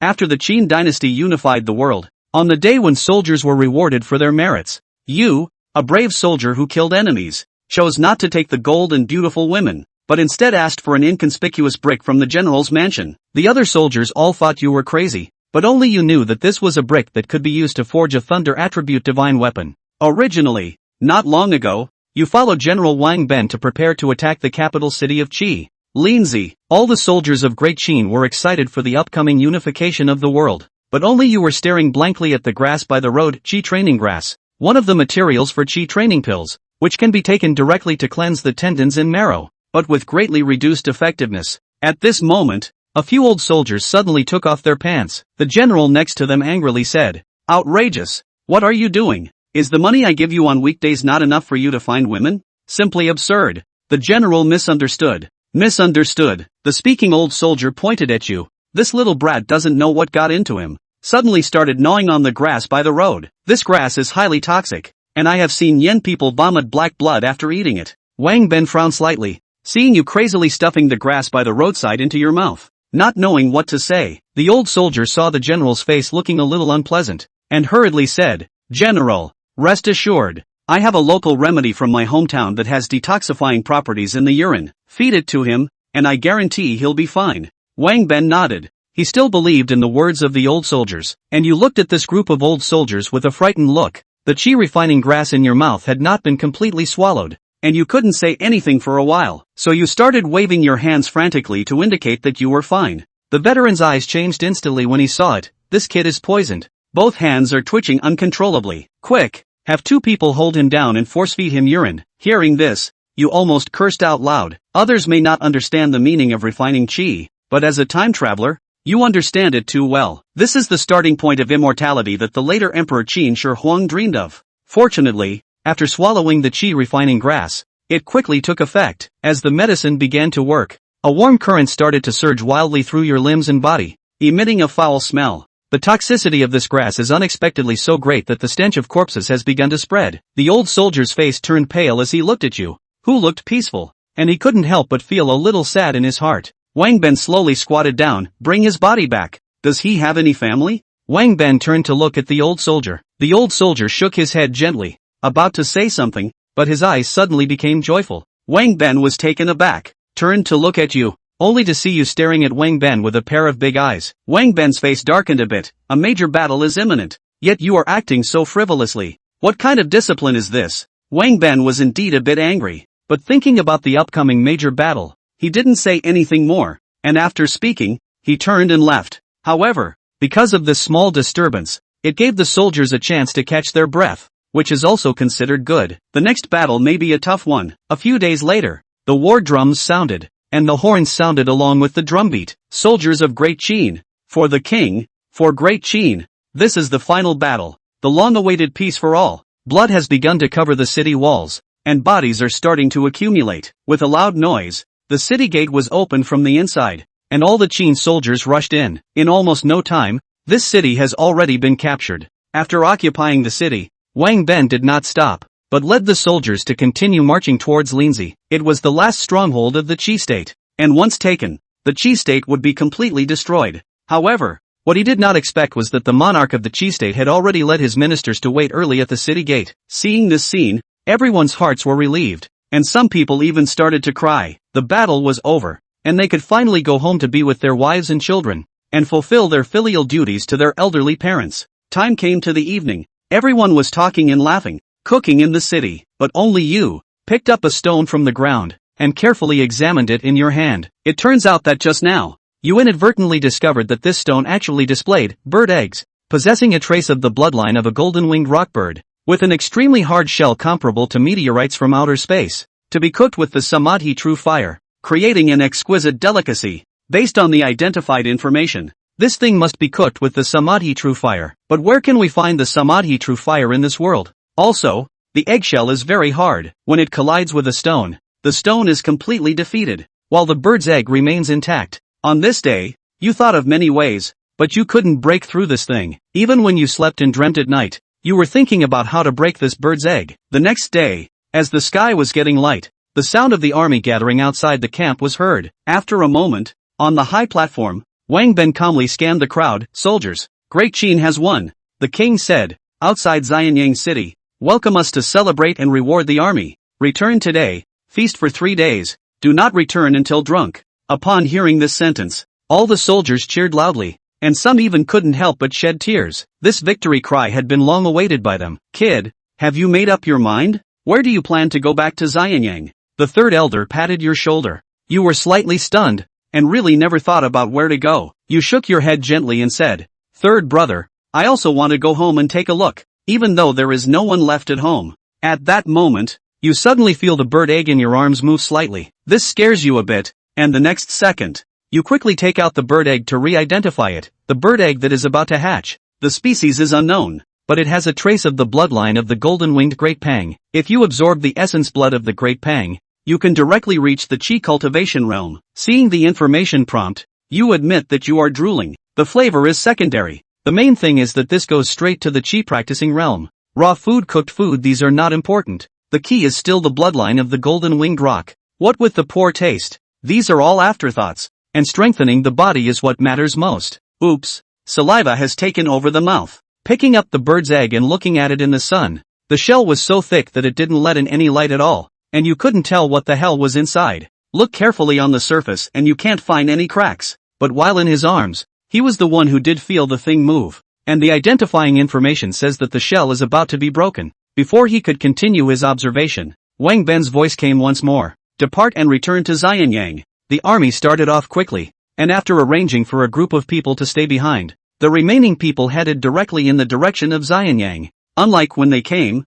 after the Qin dynasty unified the world, on the day when soldiers were rewarded for their merits, you, a brave soldier who killed enemies, chose not to take the gold and beautiful women, but instead asked for an inconspicuous brick from the general's mansion. The other soldiers all thought you were crazy, but only you knew that this was a brick that could be used to forge a thunder attribute divine weapon. Originally, not long ago, you followed General Wang Ben to prepare to attack the capital city of Qi. Linzi, all the soldiers of Great Qin were excited for the upcoming unification of the world, but only you were staring blankly at the grass by the road. Qi training grass, one of the materials for Qi training pills, which can be taken directly to cleanse the tendons and marrow, but with greatly reduced effectiveness. At this moment, a few old soldiers suddenly took off their pants. The general next to them angrily said, "Outrageous! What are you doing? Is the money I give you on weekdays not enough for you to find women? Simply absurd." The general misunderstood. Misunderstood. The speaking old soldier pointed at you. This little brat doesn't know what got into him. Suddenly started gnawing on the grass by the road. This grass is highly toxic, and I have seen Yen people vomit black blood after eating it. Wang Ben frowned slightly, seeing you crazily stuffing the grass by the roadside into your mouth. Not knowing what to say, the old soldier saw the general's face looking a little unpleasant, and hurriedly said, "General, rest assured, I have a local remedy from my hometown that has detoxifying properties in the urine. Feed it to him, and I guarantee he'll be fine." Wang Ben nodded. He still believed in the words of the old soldiers, and you looked at this group of old soldiers with a frightened look. The Qi refining grass in your mouth had not been completely swallowed, and you couldn't say anything for a while, so you started waving your hands frantically to indicate that you were fine. The veteran's eyes changed instantly when he saw it. This kid is poisoned. Both hands are twitching uncontrollably. Quick, have two people hold him down and force-feed him urine. Hearing this, you almost cursed out loud. Others may not understand the meaning of refining Qi, but as a time traveler, you understand it too well. This is the starting point of immortality that the later Emperor Qin Shi Huang dreamed of. Fortunately, after swallowing the Qi refining grass, it quickly took effect. As the medicine began to work, a warm current started to surge wildly through your limbs and body, emitting a foul smell. The toxicity of this grass is unexpectedly so great that the stench of corpses has begun to spread. The old soldier's face turned pale as he looked at you, who looked peaceful, and he couldn't help but feel a little sad in his heart. Wang Ben slowly squatted down. "Bring his body back. Does he have any family?" Wang Ben turned to look at the old soldier. The old soldier shook his head gently, about to say something, but his eyes suddenly became joyful. Wang Ben was taken aback, turned to look at you, only to see you staring at Wang Ben with a pair of big eyes. Wang Ben's face darkened a bit. A major battle is imminent, yet you are acting so frivolously. What kind of discipline is this? Wang Ben was indeed a bit angry, but thinking about the upcoming major battle, he didn't say anything more, and after speaking, he turned and left. However, because of this small disturbance, it gave the soldiers a chance to catch their breath, which is also considered good. The next battle may be a tough one. A few days later, the war drums sounded, and the horns sounded along with the drumbeat. Soldiers of Great Qin, for the king, for Great Qin, this is the final battle, the long-awaited peace for all. Blood has begun to cover the city walls, and bodies are starting to accumulate. With a loud noise, the city gate was opened from the inside, and all the Qin soldiers rushed in. In almost no time, this city has already been captured. After occupying the city, Wang Ben did not stop, but led the soldiers to continue marching towards Linzi. It was the last stronghold of the Qi state, and once taken, the Qi state would be completely destroyed. However, what he did not expect was that the monarch of the Qi state had already led his ministers to wait early at the city gate. Seeing this scene, everyone's hearts were relieved, and some people even started to cry. The battle was over, and they could finally go home to be with their wives and children, and fulfill their filial duties to their elderly parents. Time came to the evening. Everyone was talking and laughing, cooking in the city, but only you picked up a stone from the ground and carefully examined it in your hand. It turns out that just now, you inadvertently discovered that this stone actually displayed bird eggs, possessing a trace of the bloodline of a golden-winged rockbird, with an extremely hard shell comparable to meteorites from outer space, to be cooked with the samadhi true fire, creating an exquisite delicacy. Based on the identified information, this thing must be cooked with the samadhi true fire. But where can we find the samadhi true fire in this world? Also, the eggshell is very hard. When it collides with a stone, the stone is completely defeated, while the bird's egg remains intact. On this day, you thought of many ways, but you couldn't break through this thing. Even when you slept and dreamt at night, you were thinking about how to break this bird's egg. The next day, as the sky was getting light, the sound of the army gathering outside the camp was heard. After a moment, on the high platform, Wang Ben calmly scanned the crowd. Soldiers, Great Qin has won. The king said. Outside Xianyang city. Welcome us to celebrate and reward the army. Return today. Feast for 3 days. Do not return until drunk. Upon hearing this sentence, all the soldiers cheered loudly, and some even couldn't help but shed tears. This victory cry had been long awaited by them. Kid, have you made up your mind? Where do you plan to go back to Xianyang? The third elder patted your shoulder. You were slightly stunned, and really never thought about where to go. You shook your head gently and said, Third brother, I also want to go home and take a look, even though there is no one left at home. At that moment, you suddenly feel the bird egg in your arms move slightly. This scares you a bit, and the next second, you quickly take out the bird egg to re-identify it, the bird egg that is about to hatch. The species is unknown, but it has a trace of the bloodline of the golden-winged Great Pang. If you absorb the essence blood of the Great Pang, you can directly reach the Qi cultivation realm. Seeing the information prompt, you admit that you are drooling. The flavor is secondary. The main thing is that this goes straight to the Qi practicing realm. Raw food, cooked food, these are not important. The key is still the bloodline of the golden-winged rock. What with the poor taste? These are all afterthoughts, and strengthening the body is what matters most. Oops, saliva has taken over the mouth. Picking up the bird's egg and looking at it in the sun, the shell was so thick that it didn't let in any light at all, and you couldn't tell what the hell was inside. Look carefully on the surface and you can't find any cracks, but while in his arms, he was the one who did feel the thing move, and the identifying information says that the shell is about to be broken. Before he could continue his observation, Wang Ben's voice came once more. Depart and return to Xianyang. The army started off quickly, and after arranging for a group of people to stay behind, the remaining people headed directly in the direction of Xianyang. Unlike when they came,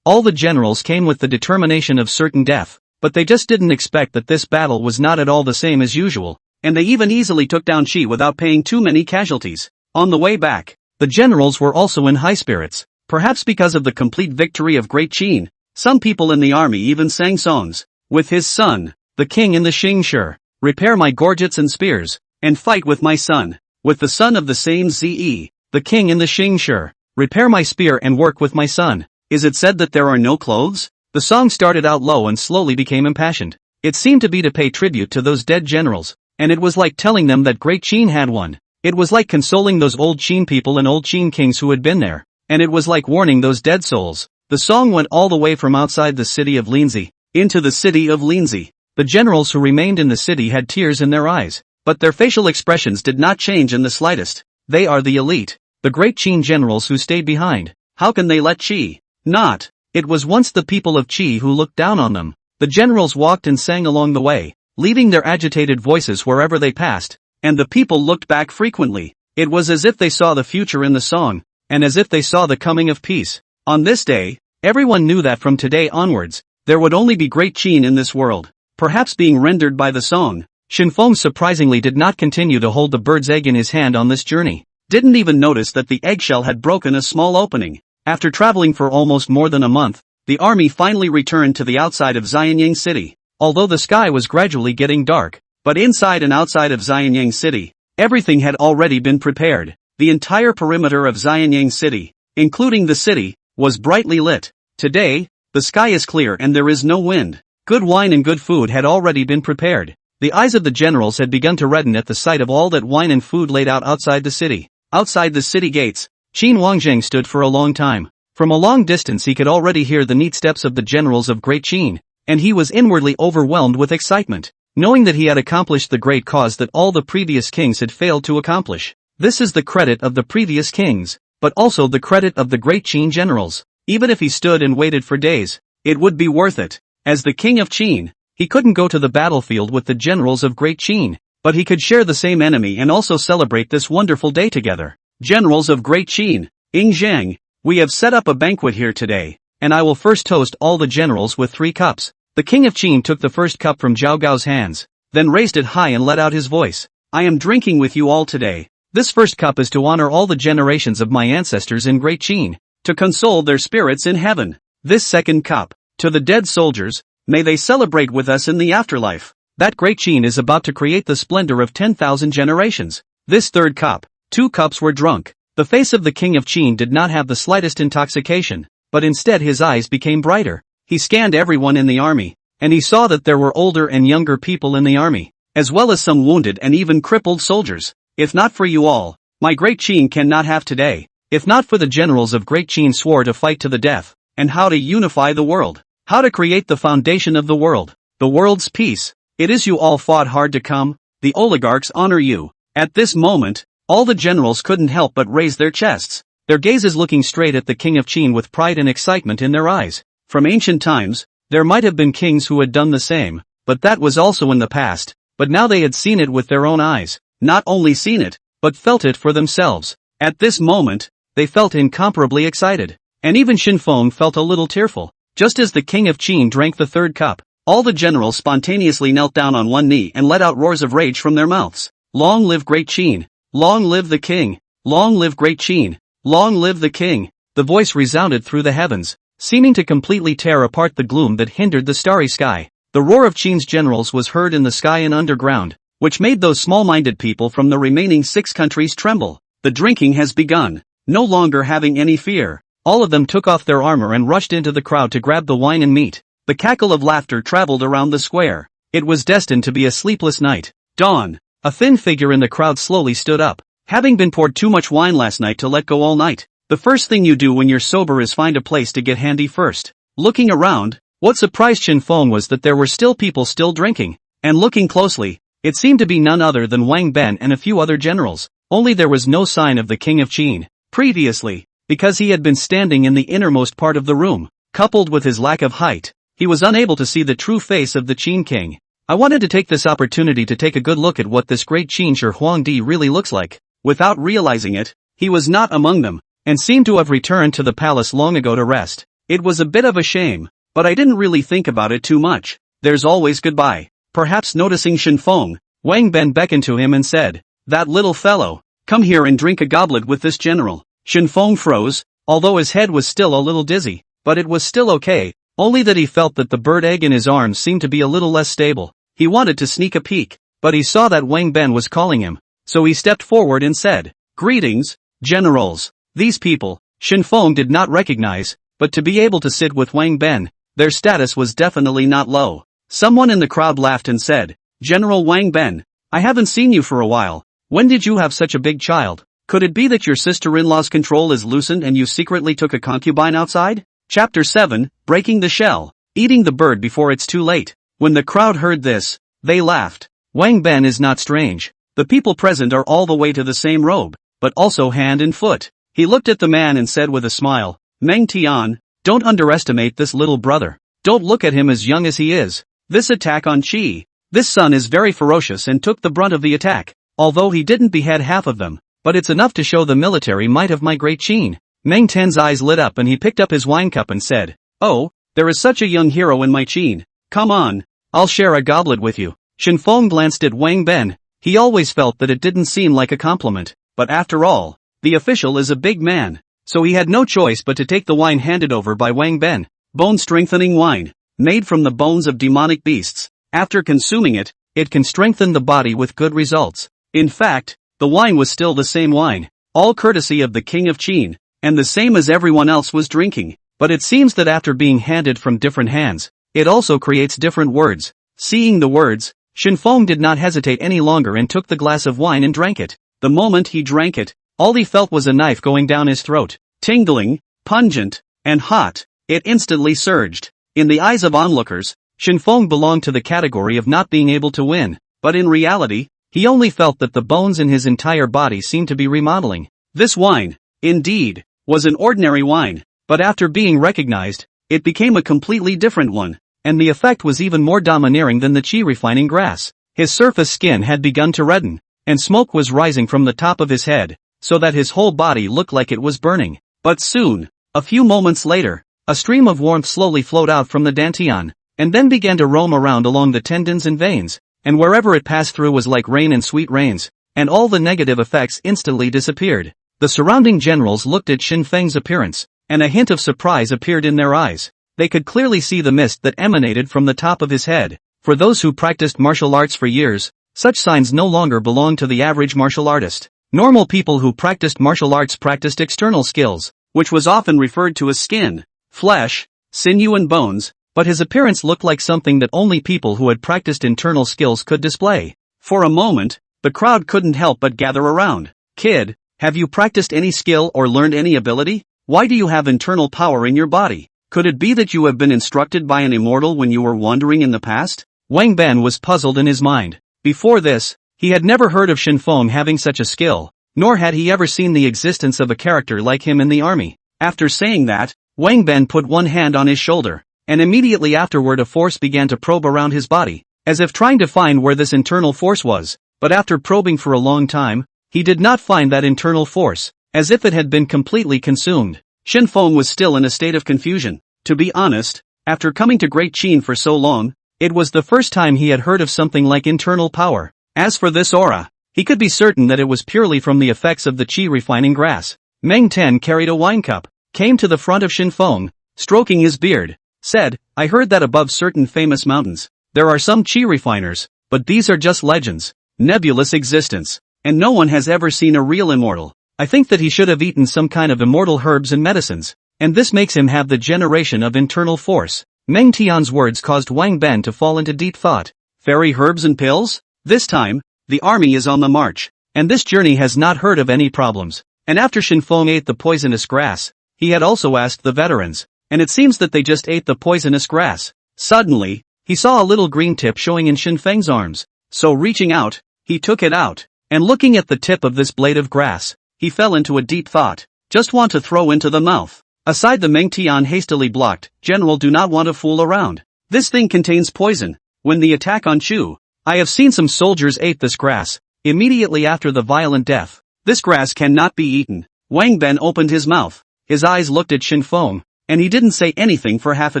all the generals came with the determination of certain death, but they just didn't expect that this battle was not at all the same as usual, and they even easily took down Qi without paying too many casualties. On the way back, the generals were also in high spirits, perhaps because of the complete victory of Great Qin. Some people in the army even sang songs. With his son, the king in the Xingshi, repair my gorgets and spears, and fight with my son. With the son of the same Ze, the king in the Xingshi, repair my spear and work with my son. Is it said that there are no clothes? The song started out low and slowly became impassioned. It seemed to be to pay tribute to those dead generals, and it was like telling them that Great Qin had won. It was like consoling those old Qin people and old Qin kings who had been there, and it was like warning those dead souls. The song went all the way from outside the city of Linzi, into the city of Linzi. The generals who remained in the city had tears in their eyes, but their facial expressions did not change in the slightest. They are the elite, the Great Qin generals who stayed behind. How can they let Qi not? It was once the people of Qi who looked down on them. The generals walked and sang along the way, leaving their agitated voices wherever they passed, and the people looked back frequently. It was as if they saw the future in the song, and as if they saw the coming of peace. On this day, everyone knew that from today onwards, there would only be Great Qin in this world, perhaps being rendered by the song. Shen Feng surprisingly did not continue to hold the bird's egg in his hand on this journey, didn't even notice that the eggshell had broken a small opening. After traveling for almost more than a month, the army finally returned to the outside of Xianyang city. Although the sky was gradually getting dark, but inside and outside of Xianyang city, everything had already been prepared. The entire perimeter of Xianyang city, including the city, was brightly lit. Today, the sky is clear and there is no wind. Good wine and good food had already been prepared. The eyes of the generals had begun to redden at the sight of all that wine and food laid out outside the city. Outside the city gates, Qin Wangzheng stood for a long time. From a long distance he could already hear the neat steps of the generals of Great Qin, and he was inwardly overwhelmed with excitement, knowing that he had accomplished the great cause that all the previous kings had failed to accomplish. This is the credit of the previous kings, but also the credit of the Great Qin generals. Even if he stood and waited for days, it would be worth it. As the king of Qin, he couldn't go to the battlefield with the generals of Great Qin, but he could share the same enemy and also celebrate this wonderful day together. Generals of Great Qin, Zhang, we have set up a banquet here today, and I will first toast all the generals with 3 cups. The king of Qin took the first cup from Zhao Gao's hands, then raised it high and let out his voice. I am drinking with you all today. This first cup is to honor all the generations of my ancestors in Great Qin, to console their spirits in heaven. This second cup, to the dead soldiers, may they celebrate with us in the afterlife. That Great Qin is about to create the splendor of 10,000 generations. This third cup, 2 cups were drunk. The face of the king of Qin did not have the slightest intoxication, but instead his eyes became brighter. He scanned everyone in the army, and he saw that there were older and younger people in the army. as well as some wounded and even crippled soldiers. If not for you all, my Great Qin cannot have today. If not for the generals of Great Qin swore to fight to the death, and how to unify the world, how to create the foundation of the world's peace. It is you all fought hard to come, the oligarchs honor you. At this moment, all the generals couldn't help but raise their chests, their gazes looking straight at the king of Qin with pride and excitement in their eyes. From ancient times, there might have been kings who had done the same, but that was also in the past, but now they had seen it with their own eyes, not only seen it, but felt it for themselves. At this moment, they felt incomparably excited, and even Shen Feng felt a little tearful. Just as the king of Qin drank the third cup, all the generals spontaneously knelt down on one knee and let out roars of rage from their mouths. Long live Great Qin! Long live the king! Long live Great Qin! Long live the king! The voice resounded through the heavens, seeming to completely tear apart the gloom that hindered the starry sky. The roar of Qin's generals was heard in the sky and underground, which made those small-minded people from the remaining 6 countries tremble. The drinking has begun. No longer having any fear, all of them took off their armor and rushed into the crowd to grab the wine and meat. The cackle of laughter traveled around the square. It was destined to be a sleepless night. Dawn. A thin figure in the crowd slowly stood up. Having been poured too much wine last night to let go all night, the first thing you do when you're sober is find a place to get handy first. Looking around, what surprised Shen Feng was that there were still people still drinking, and looking closely, it seemed to be none other than Wang Ben and a few other generals, only there was no sign of the king of Qin. Previously, because he had been standing in the innermost part of the room, coupled with his lack of height, he was unable to see the true face of the Qin king. I wanted to take this opportunity to take a good look at what this great Qin Shi Huangdi really looks like. Without realizing it, he was not among them, and seemed to have returned to the palace long ago to rest. It was a bit of a shame, but I didn't really think about it too much. There's always goodbye. Perhaps noticing Shen Feng, Wang Ben beckoned to him and said, "That little fellow, come here and drink a goblet with this general." Shen Feng froze, although his head was still a little dizzy, but it was still okay, only that he felt that the bird egg in his arms seemed to be a little less stable. He wanted to sneak a peek, but he saw that Wang Ben was calling him, so he stepped forward and said, "Greetings, generals." These people, Shen Feng did not recognize, but to be able to sit with Wang Ben, their status was definitely not low. Someone in the crowd laughed and said, "General Wang Ben, I haven't seen you for a while. When did you have such a big child? Could it be that your sister-in-law's control is loosened and you secretly took a concubine outside?" Chapter 7, Breaking the Shell, Eating the Bird Before It's Too Late. When the crowd heard this, they laughed. Wang Ben is not strange. The people present are all the way to the same robe, but also hand and foot. He looked at the man and said with a smile, "Meng Tian, don't underestimate this little brother. Don't look at him as young as he is. This attack on Qi, this son is very ferocious and took the brunt of the attack, although he didn't behead half of them. But it's enough to show the military might of my Great Qin." Meng Tian's eyes lit up and he picked up his wine cup and said, "Oh, there is such a young hero in my Qin. Come on, I'll share a goblet with you." Shen Feng glanced at Wang Ben. He always felt that it didn't seem like a compliment, but after all, the official is a big man, so he had no choice but to take the wine handed over by Wang Ben. Bone-strengthening wine, made from the bones of demonic beasts. After consuming it, it can strengthen the body with good results. In fact, the wine was still the same wine, all courtesy of the king of Qin, and the same as everyone else was drinking. But it seems that after being handed from different hands, it also creates different words. Seeing the words, Shen Feng did not hesitate any longer and took the glass of wine and drank it. The moment he drank it, all he felt was a knife going down his throat. Tingling, pungent, and hot, it instantly surged. In the eyes of onlookers, Shen Feng belonged to the category of not being able to win, but in reality, he only felt that the bones in his entire body seemed to be remodeling. This wine, indeed, was an ordinary wine, but after being recognized, it became a completely different one, and the effect was even more domineering than the Qi refining grass. His surface skin had begun to redden, and smoke was rising from the top of his head, so that his whole body looked like it was burning. But soon, a few moments later, a stream of warmth slowly flowed out from the dantian, and then began to roam around along the tendons and veins, and wherever it passed through was like rain and sweet rains, and all the negative effects instantly disappeared. The surrounding generals looked at Shen Feng's appearance, and a hint of surprise appeared in their eyes. They could clearly see the mist that emanated from the top of his head. For those who practiced martial arts for years, such signs no longer belonged to the average martial artist. Normal people who practiced martial arts practiced external skills, which was often referred to as skin, flesh, sinew and bones, but his appearance looked like something that only people who had practiced internal skills could display. For a moment, the crowd couldn't help but gather around. Kid, have you practiced any skill or learned any ability? Why do you have internal power in your body? Could it be that you have been instructed by an immortal when you were wandering in the past? Wang Ben was puzzled in his mind. Before this, he had never heard of Shen Feng having such a skill, nor had he ever seen the existence of a character like him in the army. After saying that, Wang Ben put one hand on his shoulder, and immediately afterward a force began to probe around his body, as if trying to find where this internal force was, but after probing for a long time, he did not find that internal force, as if it had been completely consumed. Shen Feng was still in a state of confusion. To be honest, after coming to Great Qin for so long, it was the first time he had heard of something like internal power. As for this aura, he could be certain that it was purely from the effects of the qi refining grass. Meng carried a wine cup, came to the front of Shen Feng, stroking his beard, said, I heard that above certain famous mountains, there are some qi refiners, but these are just legends, nebulous existence, and no one has ever seen a real immortal. I think that he should have eaten some kind of immortal herbs and medicines, and this makes him have the generation of internal force. Meng Tian's words caused Wang Ben to fall into deep thought. Fairy herbs and pills? This time, the army is on the march, and this journey has not heard of any problems. And after Shen Feng ate the poisonous grass, he had also asked the veterans, and it seems that they just ate the poisonous grass. Suddenly, he saw a little green tip showing in Shen Feng's arms, so reaching out, he took it out, and looking at the tip of this blade of grass, he fell into a deep thought. Just want to throw into the mouth. Aside the Meng Tian hastily blocked, General, do not want to fool around. This thing contains poison. When the attack on Chu, I have seen some soldiers ate this grass, immediately after the violent death. This grass cannot be eaten. Wang Ben opened his mouth, his eyes looked at Shen Feng, and he didn't say anything for half a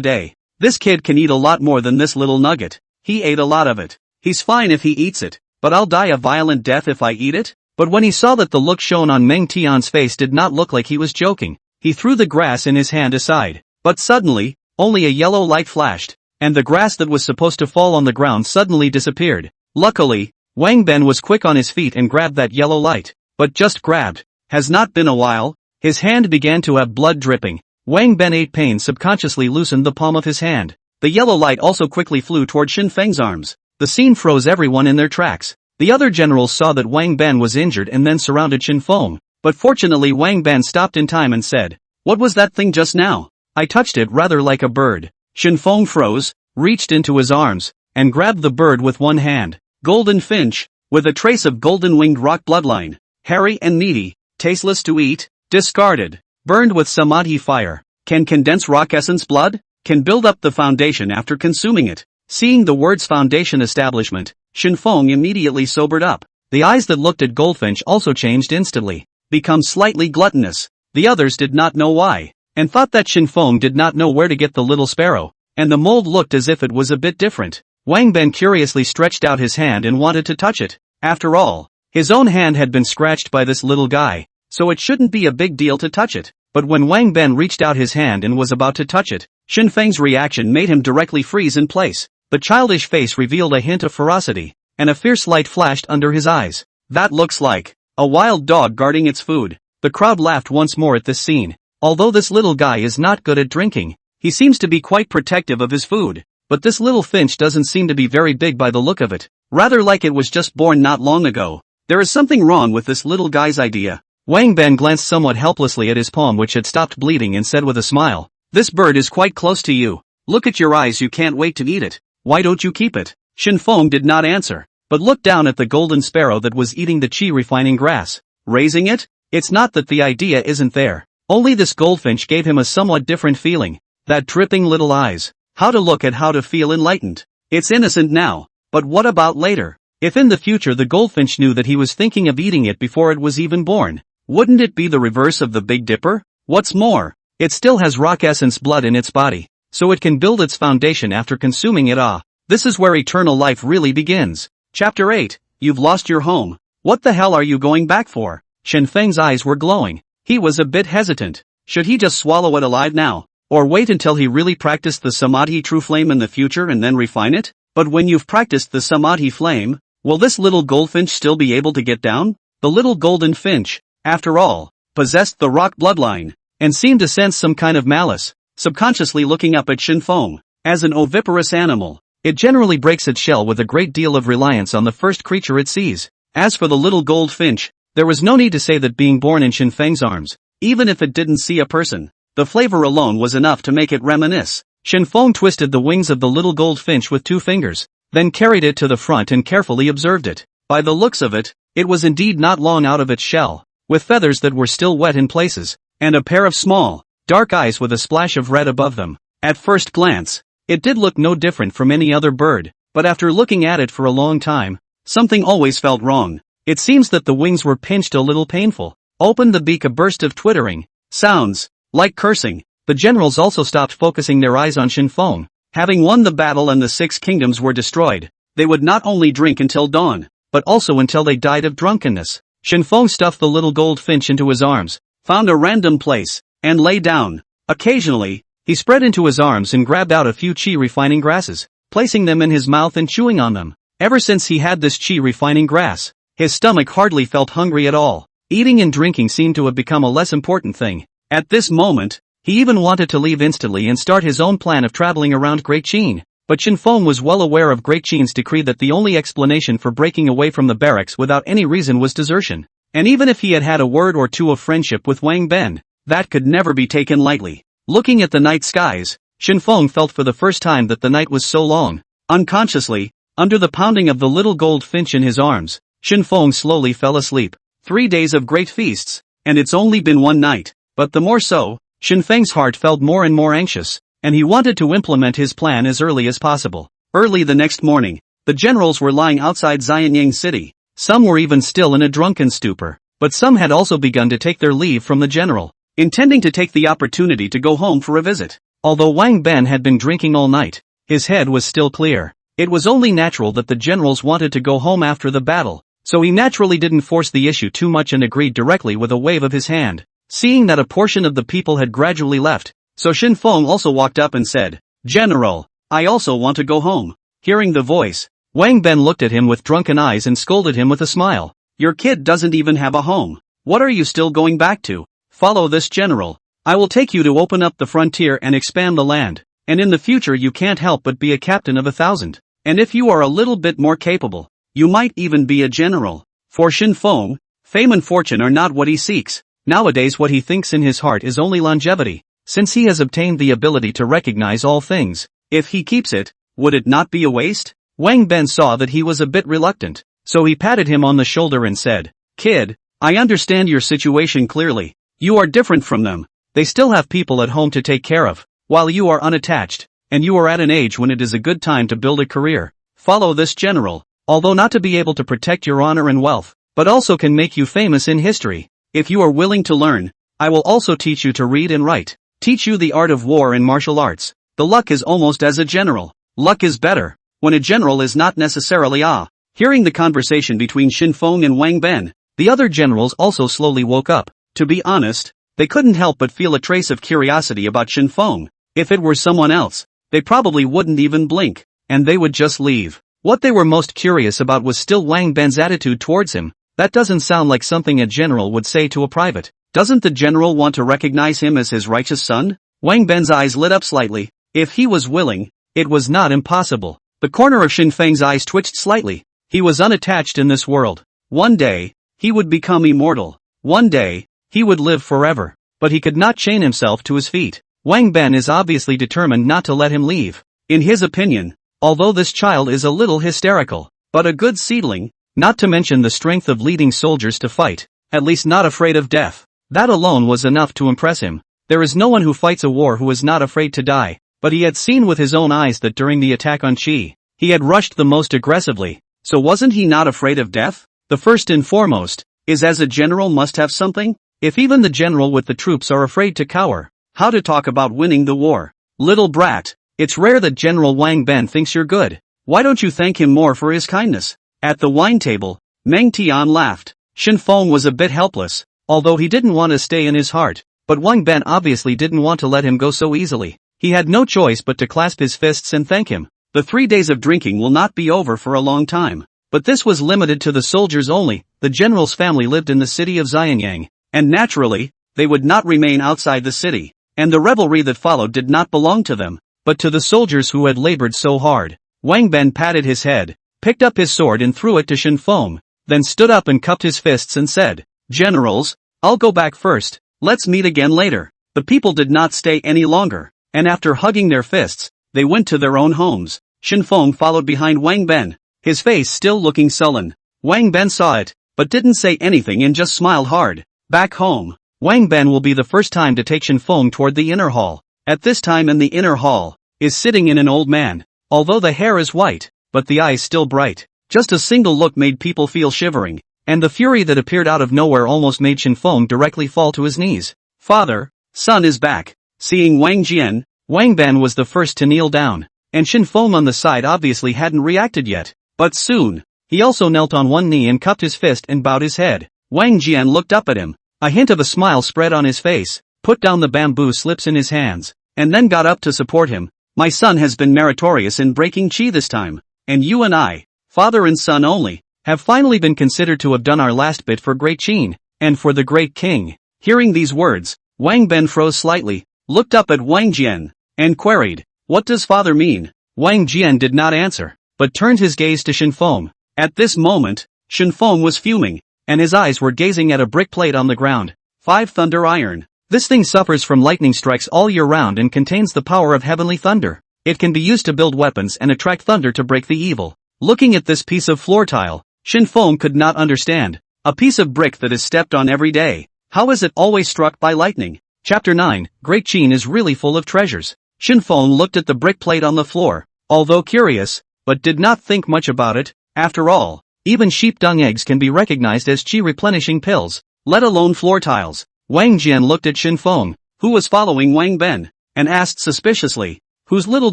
day. This kid can eat a lot more than this little nugget. He ate a lot of it. He's fine if he eats it, but I'll die a violent death if I eat it? But when he saw that the look shown on Meng Tian's face did not look like he was joking, he threw the grass in his hand aside. But suddenly, only a yellow light flashed, and the grass that was supposed to fall on the ground suddenly disappeared. Luckily, Wang Ben was quick on his feet and grabbed that yellow light. But just grabbed. Has not been a while. His hand began to have blood dripping. Wang Ben ate pain subconsciously loosened the palm of his hand. The yellow light also quickly flew toward Shen Feng's arms. The scene froze everyone in their tracks. The other generals saw that Wang Ben was injured and then surrounded Shen Feng. But fortunately Wang Ben stopped in time and said, what was that thing just now? I touched it rather like a bird. Shen Feng froze, reached into his arms, and grabbed the bird with one hand. Golden finch, with a trace of golden-winged rock bloodline. Hairy and meaty, tasteless to eat, discarded. Burned with samadhi fire. Can condense rock essence blood? Can build up the foundation after consuming it. Seeing the words foundation establishment, Shen Feng immediately sobered up. The eyes that looked at Goldfinch also changed instantly. Become slightly gluttonous. The others did not know why, and thought that Shen Feng did not know where to get the little sparrow, and the mold looked as if it was a bit different. Wang Ben curiously stretched out his hand and wanted to touch it. After all, his own hand had been scratched by this little guy, so it shouldn't be a big deal to touch it. But when Wang Ben reached out his hand and was about to touch it, Shen Feng's reaction made him directly freeze in place. The childish face revealed a hint of ferocity, and a fierce light flashed under his eyes. That looks like a wild dog guarding its food. The crowd laughed once more at this scene. Although this little guy is not good at drinking, he seems to be quite protective of his food. But this little finch doesn't seem to be very big by the look of it. Rather like it was just born not long ago. There is something wrong with this little guy's idea. Wang Ben glanced somewhat helplessly at his palm which had stopped bleeding and said with a smile, this bird is quite close to you. Look at your eyes, you can't wait to eat it. Why don't you keep it? Shen Feng did not answer, but looked down at the golden sparrow that was eating the qi refining grass. Raising it? It's not that the idea isn't there. Only this goldfinch gave him a somewhat different feeling. That dripping little eyes. How to look at how to feel enlightened. It's innocent now, but what about later? If in the future the goldfinch knew that he was thinking of eating it before it was even born, wouldn't it be the reverse of the Big Dipper? What's more, it still has rock essence blood in its body, so it can build its foundation after consuming it. This is where eternal life really begins. Chapter 8, You've lost your home. What the hell are you going back for? Shen Feng's eyes were glowing. He was a bit hesitant. Should he just swallow it alive now? Or wait until he really practiced the Samadhi true flame in the future and then refine it? But when you've practiced the Samadhi flame, will this little goldfinch still be able to get down? The little golden finch, after all, possessed the rock bloodline, and seemed to sense some kind of malice, subconsciously looking up at Shen Feng. As an oviparous animal, It generally breaks its shell with a great deal of reliance on the first creature it sees. As for the little gold finch, there was no need to say that being born in Shen Feng's arms, even if it didn't see a person, the flavor alone was enough to make it reminisce. Shen Feng twisted the wings of the little gold finch with 2 fingers, then carried it to the front and carefully observed it. By the looks of it, it was indeed not long out of its shell, with feathers that were still wet in places, and a pair of small, dark eyes with a splash of red above them. At first glance, it did look no different from any other bird, but after looking at it for a long time, something always felt wrong. It seems that the wings were pinched a little painful. Opened the beak a burst of twittering sounds, like cursing. The generals also stopped focusing their eyes on Shen Feng. Having won the battle and the 6 kingdoms were destroyed, they would not only drink until dawn, but also until they died of drunkenness. Shen Feng stuffed the little gold finch into his arms, found a random place, and lay down. Occasionally, he spread into his arms and grabbed out a few qi refining grasses, placing them in his mouth and chewing on them. Ever since he had this qi refining grass, his stomach hardly felt hungry at all. Eating and drinking seemed to have become a less important thing. At this moment, he even wanted to leave instantly and start his own plan of traveling around Great Qin. But Shen Feng was well aware of Great Qin's decree that the only explanation for breaking away from the barracks without any reason was desertion. And even if he had had a word or two of friendship with Wang Ben, that could never be taken lightly. Looking at the night skies, Shen Feng felt for the first time that the night was so long. Unconsciously, under the pounding of the little gold finch in his arms, Shen Feng slowly fell asleep. 3 days of great feasts, and it's only been 1 night. But the more so, Shen Feng's heart felt more and more anxious, and he wanted to implement his plan as early as possible. Early the next morning, the generals were lying outside Xianyang city. Some were even still in a drunken stupor, but some had also begun to take their leave from the general, intending to take the opportunity to go home for a visit. Although Wang Ben had been drinking all night, his head was still clear. It was only natural that the generals wanted to go home after the battle, so he naturally didn't force the issue too much and agreed directly with a wave of his hand. Seeing that a portion of the people had gradually left, so Shen Feng also walked up and said, "General, I also want to go home." Hearing the voice, Wang Ben looked at him with drunken eyes and scolded him with a smile. "Your kid doesn't even have a home. What are you still going back to? Follow this general. I will take you to open up the frontier and expand the land, and in the future you can't help but be a captain of 1,000. And if you are a little bit more capable, you might even be a general." For Shen Feng, fame and fortune are not what he seeks. Nowadays what he thinks in his heart is only longevity. Since he has obtained the ability to recognize all things, if he keeps it, would it not be a waste? Wang Ben saw that he was a bit reluctant, so he patted him on the shoulder and said, "Kid, I understand your situation clearly. You are different from them. They still have people at home to take care of, while you are unattached, and you are at an age when it is a good time to build a career. Follow this general, although not to be able to protect your honor and wealth, but also can make you famous in history. If you are willing to learn, I will also teach you to read and write, teach you the art of war and martial arts. The luck is almost as a general. Luck is better when a general is not necessarily ah." Hearing the conversation between Shen Feng and Wang Ben, the other generals also slowly woke up. To be honest, they couldn't help but feel a trace of curiosity about Shen Feng. If it were someone else, they probably wouldn't even blink, and they would just leave. What they were most curious about was still Wang Ben's attitude towards him. That doesn't sound like something a general would say to a private. Doesn't the general want to recognize him as his righteous son? Wang Ben's eyes lit up slightly. If he was willing, it was not impossible. The corner of Shen Feng's eyes twitched slightly. He was unattached in this world. One day, he would become immortal. One day, he would live forever. But he could not chain himself to his feet. Wang Ben is obviously determined not to let him leave. In his opinion, although this child is a little hysterical, but a good seedling, not to mention the strength of leading soldiers to fight, at least not afraid of death. That alone was enough to impress him. There is no one who fights a war who is not afraid to die, but he had seen with his own eyes that during the attack on Qi, he had rushed the most aggressively, so wasn't he not afraid of death? The first and foremost, is as a general must have something? If even the general with the troops are afraid to cower, how to talk about winning the war? Little brat, it's rare that General Wang Ben thinks you're good. Why don't you thank him more for his kindness? At the wine table, Meng Tian laughed. Shen Feng was a bit helpless, although he didn't want to stay in his heart, but Wang Ben obviously didn't want to let him go so easily. He had no choice but to clasp his fists and thank him. The 3 days of drinking will not be over for a long time, but this was limited to the soldiers only. The general's family lived in the city of Xianyang, and naturally, they would not remain outside the city, and the revelry that followed did not belong to them, but to the soldiers who had labored so hard. Wang Ben patted his head, picked up his sword and threw it to Shen Feng, then stood up and cupped his fists and said, "Generals, I'll go back first, let's meet again later." The people did not stay any longer, and after hugging their fists, they went to their own homes. Shen Feng followed behind Wang Ben, his face still looking sullen. Wang Ben saw it, but didn't say anything and just smiled hard. Back home, Wang Ben will be the first time to take Shen Feng toward the inner hall. At this time in the inner hall, is sitting in an old man. Although the hair is white, but the eyes still bright. Just a single look made people feel shivering, and the fury that appeared out of nowhere almost made Shen Feng directly fall to his knees. "Father, son is back." Seeing Wang Jian, Wang Ben was the first to kneel down, and Shen Feng on the side obviously hadn't reacted yet. But soon, he also knelt on one knee and cupped his fist and bowed his head. Wang Jian looked up at him. A hint of a smile spread on his face, put down the bamboo slips in his hands, and then got up to support him. "My son has been meritorious in breaking qi this time, and you and I, father and son only, have finally been considered to have done our last bit for Great Qin, and for the Great King." Hearing these words, Wang Ben froze slightly, looked up at Wang Jian, and queried, "What does father mean?" Wang Jian did not answer, but turned his gaze to Shen Feng. At this moment, Shen Feng was fuming, and his eyes were gazing at a brick plate on the ground. 5 thunder iron. This thing suffers from lightning strikes all year round and contains the power of heavenly thunder. It can be used to build weapons and attract thunder to break the evil. Looking at this piece of floor tile, Shen Feng could not understand. A piece of brick that is stepped on every day. How is it always struck by lightning? Chapter 9, Great Qin is really full of treasures. Shen Feng looked at the brick plate on the floor, although curious, but did not think much about it. After all, even sheep dung eggs can be recognized as qi replenishing pills, let alone floor tiles. Wang Jian looked at Shen Feng, who was following Wang Ben, and asked suspiciously, "Whose little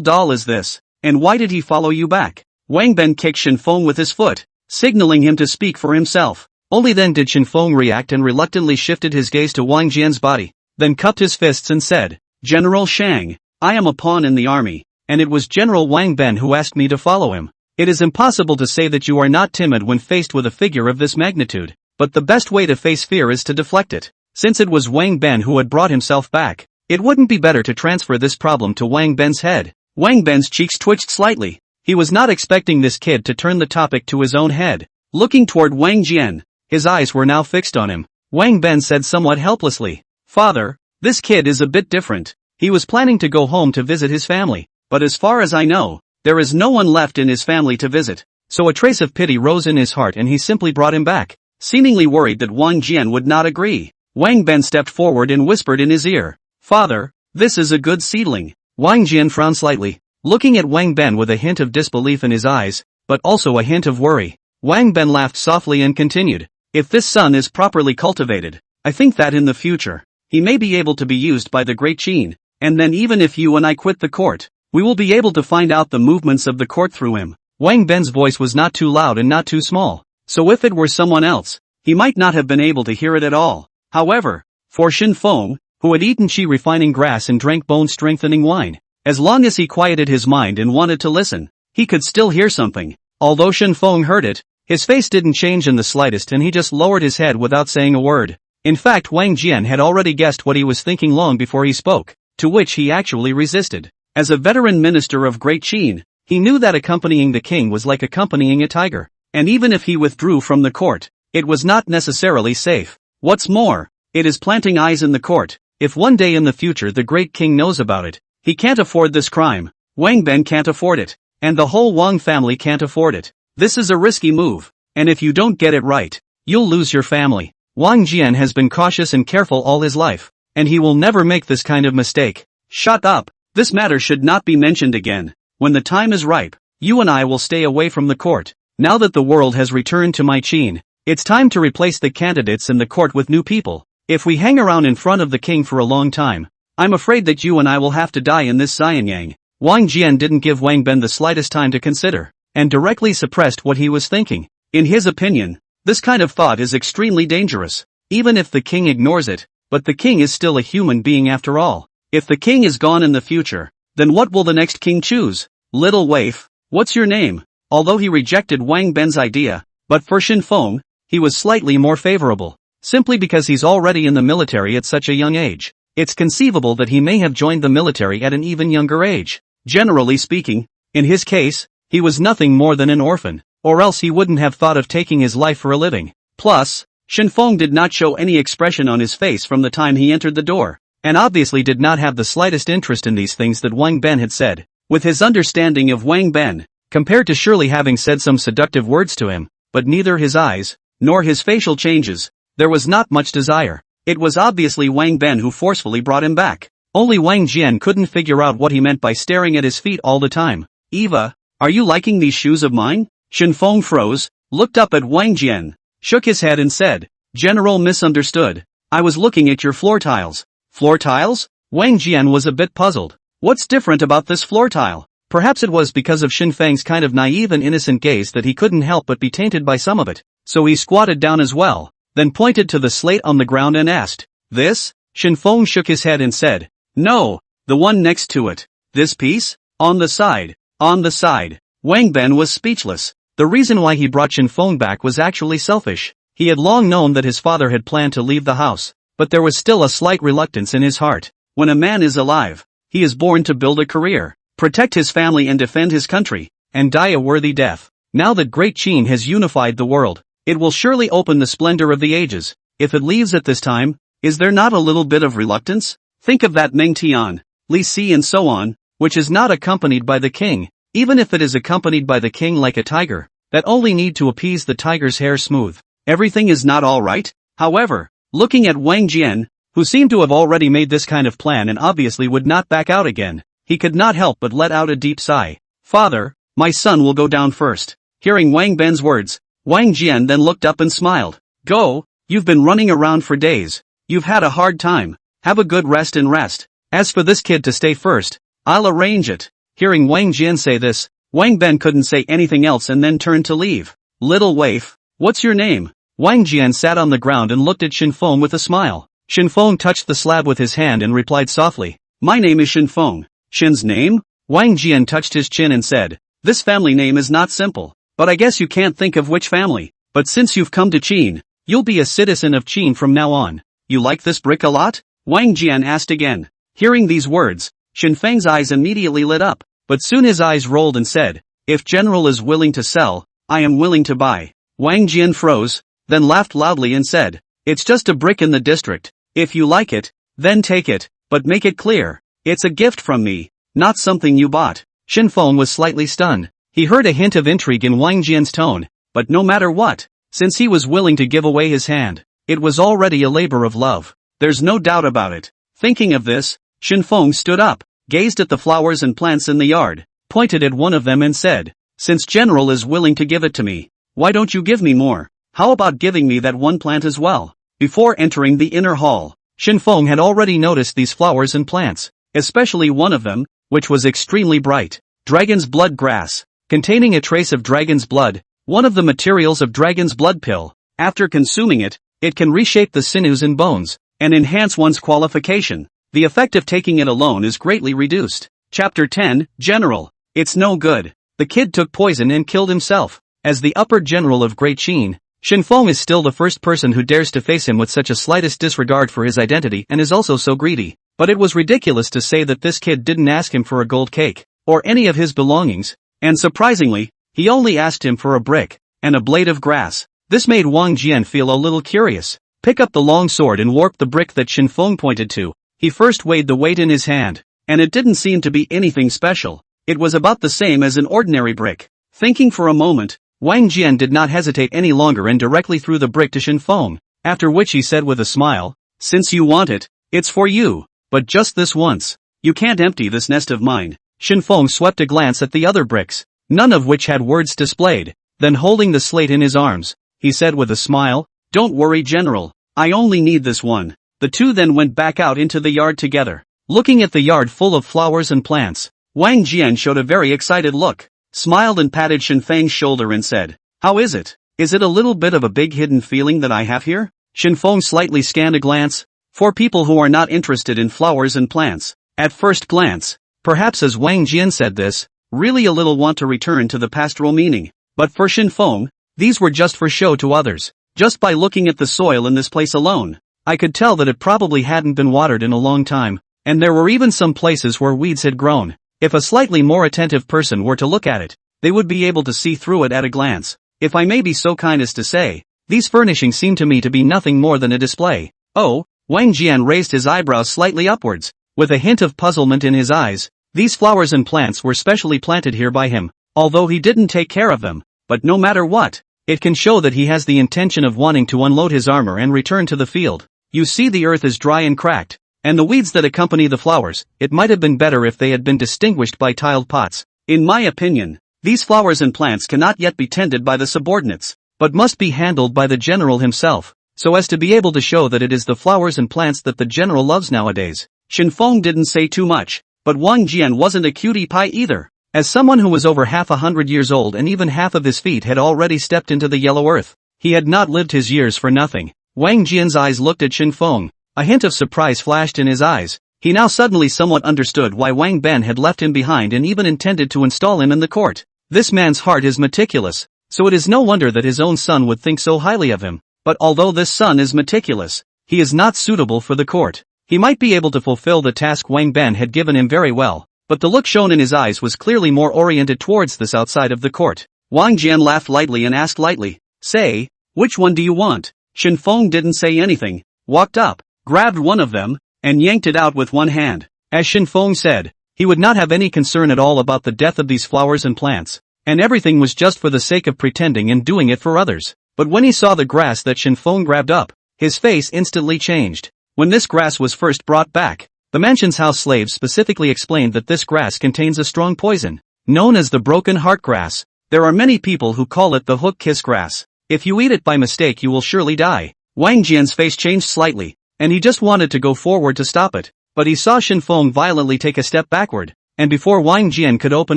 doll is this, and why did he follow you back?" Wang Ben kicked Shen Feng with his foot, signaling him to speak for himself. Only then did Shen Feng react and reluctantly shifted his gaze to Wang Jian's body, then cupped his fists and said, "General Shang, I am a pawn in the army, and it was General Wang Ben who asked me to follow him. It is impossible to say that you are not timid when faced with a figure of this magnitude, but the best way to face fear is to deflect it. Since it was Wang Ben who had brought himself back, it wouldn't be better to transfer this problem to Wang Ben's head." Wang Ben's cheeks twitched slightly. He was not expecting this kid to turn the topic to his own head. Looking toward Wang Jian, his eyes were now fixed on him. Wang Ben said somewhat helplessly, "Father, this kid is a bit different. He was planning to go home to visit his family, but as far as I know, there is no one left in his family to visit." So a trace of pity rose in his heart and he simply brought him back. Seemingly worried that Wang Jian would not agree, Wang Ben stepped forward and whispered in his ear, "Father, this is a good seedling." Wang Jian frowned slightly, looking at Wang Ben with a hint of disbelief in his eyes, but also a hint of worry. Wang Ben laughed softly and continued, "If this son is properly cultivated, I think that in the future, he may be able to be used by the Great Qin, and then even if you and I quit the court, we will be able to find out the movements of the court through him." Wang Ben's voice was not too loud and not too small, so if it were someone else, he might not have been able to hear it at all. However, for Shen Feng, who had eaten qi refining grass and drank bone strengthening wine, as long as he quieted his mind and wanted to listen, he could still hear something. Although Shen Feng heard it, his face didn't change in the slightest and he just lowered his head without saying a word. In fact, Wang Jian had already guessed what he was thinking long before he spoke, to which he actually resisted. As a veteran minister of Great Qin, he knew that accompanying the king was like accompanying a tiger, and even if he withdrew from the court, it was not necessarily safe. What's more, it is planting eyes in the court. If one day in the future the Great King knows about it, he can't afford this crime. Wang Ben can't afford it, and the whole Wang family can't afford it. This is a risky move, and if you don't get it right, you'll lose your family. Wang Jian has been cautious and careful all his life, and he will never make this kind of mistake. "Shut up. This matter should not be mentioned again. When the time is ripe, you and I will stay away from the court. Now that the world has returned to my Qin, it's time to replace the candidates in the court with new people. If we hang around in front of the king for a long time, I'm afraid that you and I will have to die in this Xianyang." Wang Jian didn't give Wang Ben the slightest time to consider, and directly suppressed what he was thinking. In his opinion, this kind of thought is extremely dangerous, even if the king ignores it, but the king is still a human being after all. If the king is gone in the future, then what will the next king choose? "Little waif, what's your name?" Although he rejected Wang Ben's idea, but for Shen Feng, he was slightly more favorable, simply because he's already in the military at such a young age. It's conceivable that he may have joined the military at an even younger age. Generally speaking, in his case, He was nothing more than an orphan, or else he wouldn't have thought of taking his life for a living. Plus, Shen Feng did not show any expression on his face from the time he entered the door, and obviously did not have the slightest interest in these things that Wang Ben had said. With his understanding of Wang Ben, compared to surely having said some seductive words to him, but neither his eyes, nor his facial changes, there was not much desire. It was obviously Wang Ben who forcefully brought him back. Only Wang Jian couldn't figure out what he meant by staring at his feet all the time. Eva, are you liking these shoes of mine? Shen Feng froze, looked up at Wang Jian, shook his head and said, General misunderstood. I was looking at your floor tiles. Floor tiles? Wang Jian was a bit puzzled. What's different about this floor tile? Perhaps it was because of Shen Feng's kind of naive and innocent gaze that he couldn't help but be tainted by some of it, so he squatted down as well, then pointed to the slate on the ground and asked, This? Shen Feng shook his head and said, No, the one next to it. This piece? On the side. On the side. Wang Ben was speechless. The reason why he brought Shen Feng back was actually selfish. He had long known that his father had planned to leave the house, but there was still a slight reluctance in his heart. When a man is alive, he is born to build a career, protect his family and defend his country, and die a worthy death. Now that Great Qin has unified the world, it will surely open the splendor of the ages. If it leaves at this time, is there not a little bit of reluctance? Think of that Meng Tian, Li Si and so on, which is not accompanied by the king. Even if it is accompanied by the king like a tiger, that only need to appease the tiger's hair smooth. Everything is not all right. However, looking at Wang Jian, who seemed to have already made this kind of plan and obviously would not back out again, he could not help but let out a deep sigh. Father, my son will go down first. Hearing Wang Ben's words, Wang Jian then looked up and smiled. Go, you've been running around for days. You've had a hard time. Have a good rest and rest. As for this kid to stay first, I'll arrange it. Hearing Wang Jian say this, Wang Ben couldn't say anything else and then turned to leave. Little waif, what's your name? Wang Jian sat on the ground and looked at Shen Feng with a smile. Shen Feng touched the slab with his hand and replied softly, My name is Shen Feng. Shen's name? Wang Jian touched his chin and said, This family name is not simple, but I guess you can't think of which family. But since you've come to Qin, you'll be a citizen of Qin from now on. You like this brick a lot? Wang Jian asked again. Hearing these words, Shen Feng's eyes immediately lit up, but soon his eyes rolled and said, If General is willing to sell, I am willing to buy. Wang Jian froze, then laughed loudly and said, It's just a brick in the district. If you like it, then take it, but make it clear. It's a gift from me, not something you bought. Shen Feng was slightly stunned. He heard a hint of intrigue in Wang Jian's tone, but no matter what, since he was willing to give away his hand, it was already a labor of love. There's no doubt about it. Thinking of this, Shen Feng stood up, gazed at the flowers and plants in the yard, pointed at one of them and said, Since General is willing to give it to me, why don't you give me more? How about giving me that one plant as well? Before entering the inner hall, Shen Feng had already noticed these flowers and plants, especially one of them, which was extremely bright. Dragon's blood grass, containing a trace of dragon's blood, one of the materials of dragon's blood pill. After consuming it, it can reshape the sinews and bones, and enhance one's qualification. The effect of taking it alone is greatly reduced. Chapter 10, General. It's no good. The kid took poison and killed himself. As the upper general of Great Qin, Shen Feng is still the first person who dares to face him with such a slightest disregard for his identity and is also so greedy. But it was ridiculous to say that this kid didn't ask him for a gold cake, or any of his belongings, and surprisingly, he only asked him for a brick, and a blade of grass. This made Wang Jian feel a little curious. Pick up the long sword and warp the brick that Shen Feng pointed to. He first weighed the weight in his hand, and it didn't seem to be anything special. It was about the same as an ordinary brick. Thinking for a moment, Wang Jian did not hesitate any longer and directly threw the brick to Shen Feng, after which he said with a smile, Since you want it, it's for you, but just this once. You can't empty this nest of mine. Shen Feng swept a glance at the other bricks, none of which had words displayed. Then holding the slate in his arms, he said with a smile, Don't worry, General, I only need this one. The two then went back out into the yard together. Looking at the yard full of flowers and plants, Wang Jian showed a very excited look, smiled and patted Shen Feng's shoulder and said, How is it? Is it a little bit of a big hidden feeling that I have here? Shen Feng slightly scanned a glance. For people who are not interested in flowers and plants, at first glance, perhaps as Wang Jian said this, really a little want to return to the pastoral meaning. But for Shen Feng, these were just for show to others. Just by looking at the soil in this place alone, I could tell that it probably hadn't been watered in a long time, and there were even some places where weeds had grown. If a slightly more attentive person were to look at it, they would be able to see through it at a glance. If I may be so kind as to say, these furnishings seem to me to be nothing more than a display. Oh, Wang Jian raised his eyebrows slightly upwards, with a hint of puzzlement in his eyes. These flowers and plants were specially planted here by him, although he didn't take care of them. But no matter what, it can show that he has the intention of wanting to unload his armor and return to the field. You see, the earth is dry and cracked, and the weeds that accompany the flowers, it might have been better if they had been distinguished by tiled pots. In my opinion, these flowers and plants cannot yet be tended by the subordinates, but must be handled by the general himself, so as to be able to show that it is the flowers and plants that the general loves nowadays. Shen Feng didn't say too much, but Wang Jian wasn't a cutie pie either. As someone who was over 100 years old and even half of his feet had already stepped into the yellow earth, he had not lived his years for nothing. Wang Jian's eyes looked at Shen Feng. A hint of surprise flashed in his eyes. He now suddenly somewhat understood why Wang Ben had left him behind and even intended to install him in the court. This man's heart is meticulous, so it is no wonder that his own son would think so highly of him. But although this son is meticulous, he is not suitable for the court. He might be able to fulfill the task Wang Ben had given him very well, but the look shown in his eyes was clearly more oriented towards this outside of the court. Wang Jian laughed lightly and asked lightly, "Say, which one do you want?" Shen Feng didn't say anything, walked up, grabbed one of them, and yanked it out with one hand. As Shen Feng said, he would not have any concern at all about the death of these flowers and plants, and everything was just for the sake of pretending and doing it for others. But when he saw the grass that Shen Feng grabbed up, his face instantly changed. When this grass was first brought back, the mansion's house slaves specifically explained that this grass contains a strong poison, known as the broken heart grass. There are many people who call it the hook kiss grass. If you eat it by mistake, you will surely die. Wang Jian's face changed slightly, and he just wanted to go forward to stop it, but he saw Shen Feng violently take a step backward, and before Wang Jian could open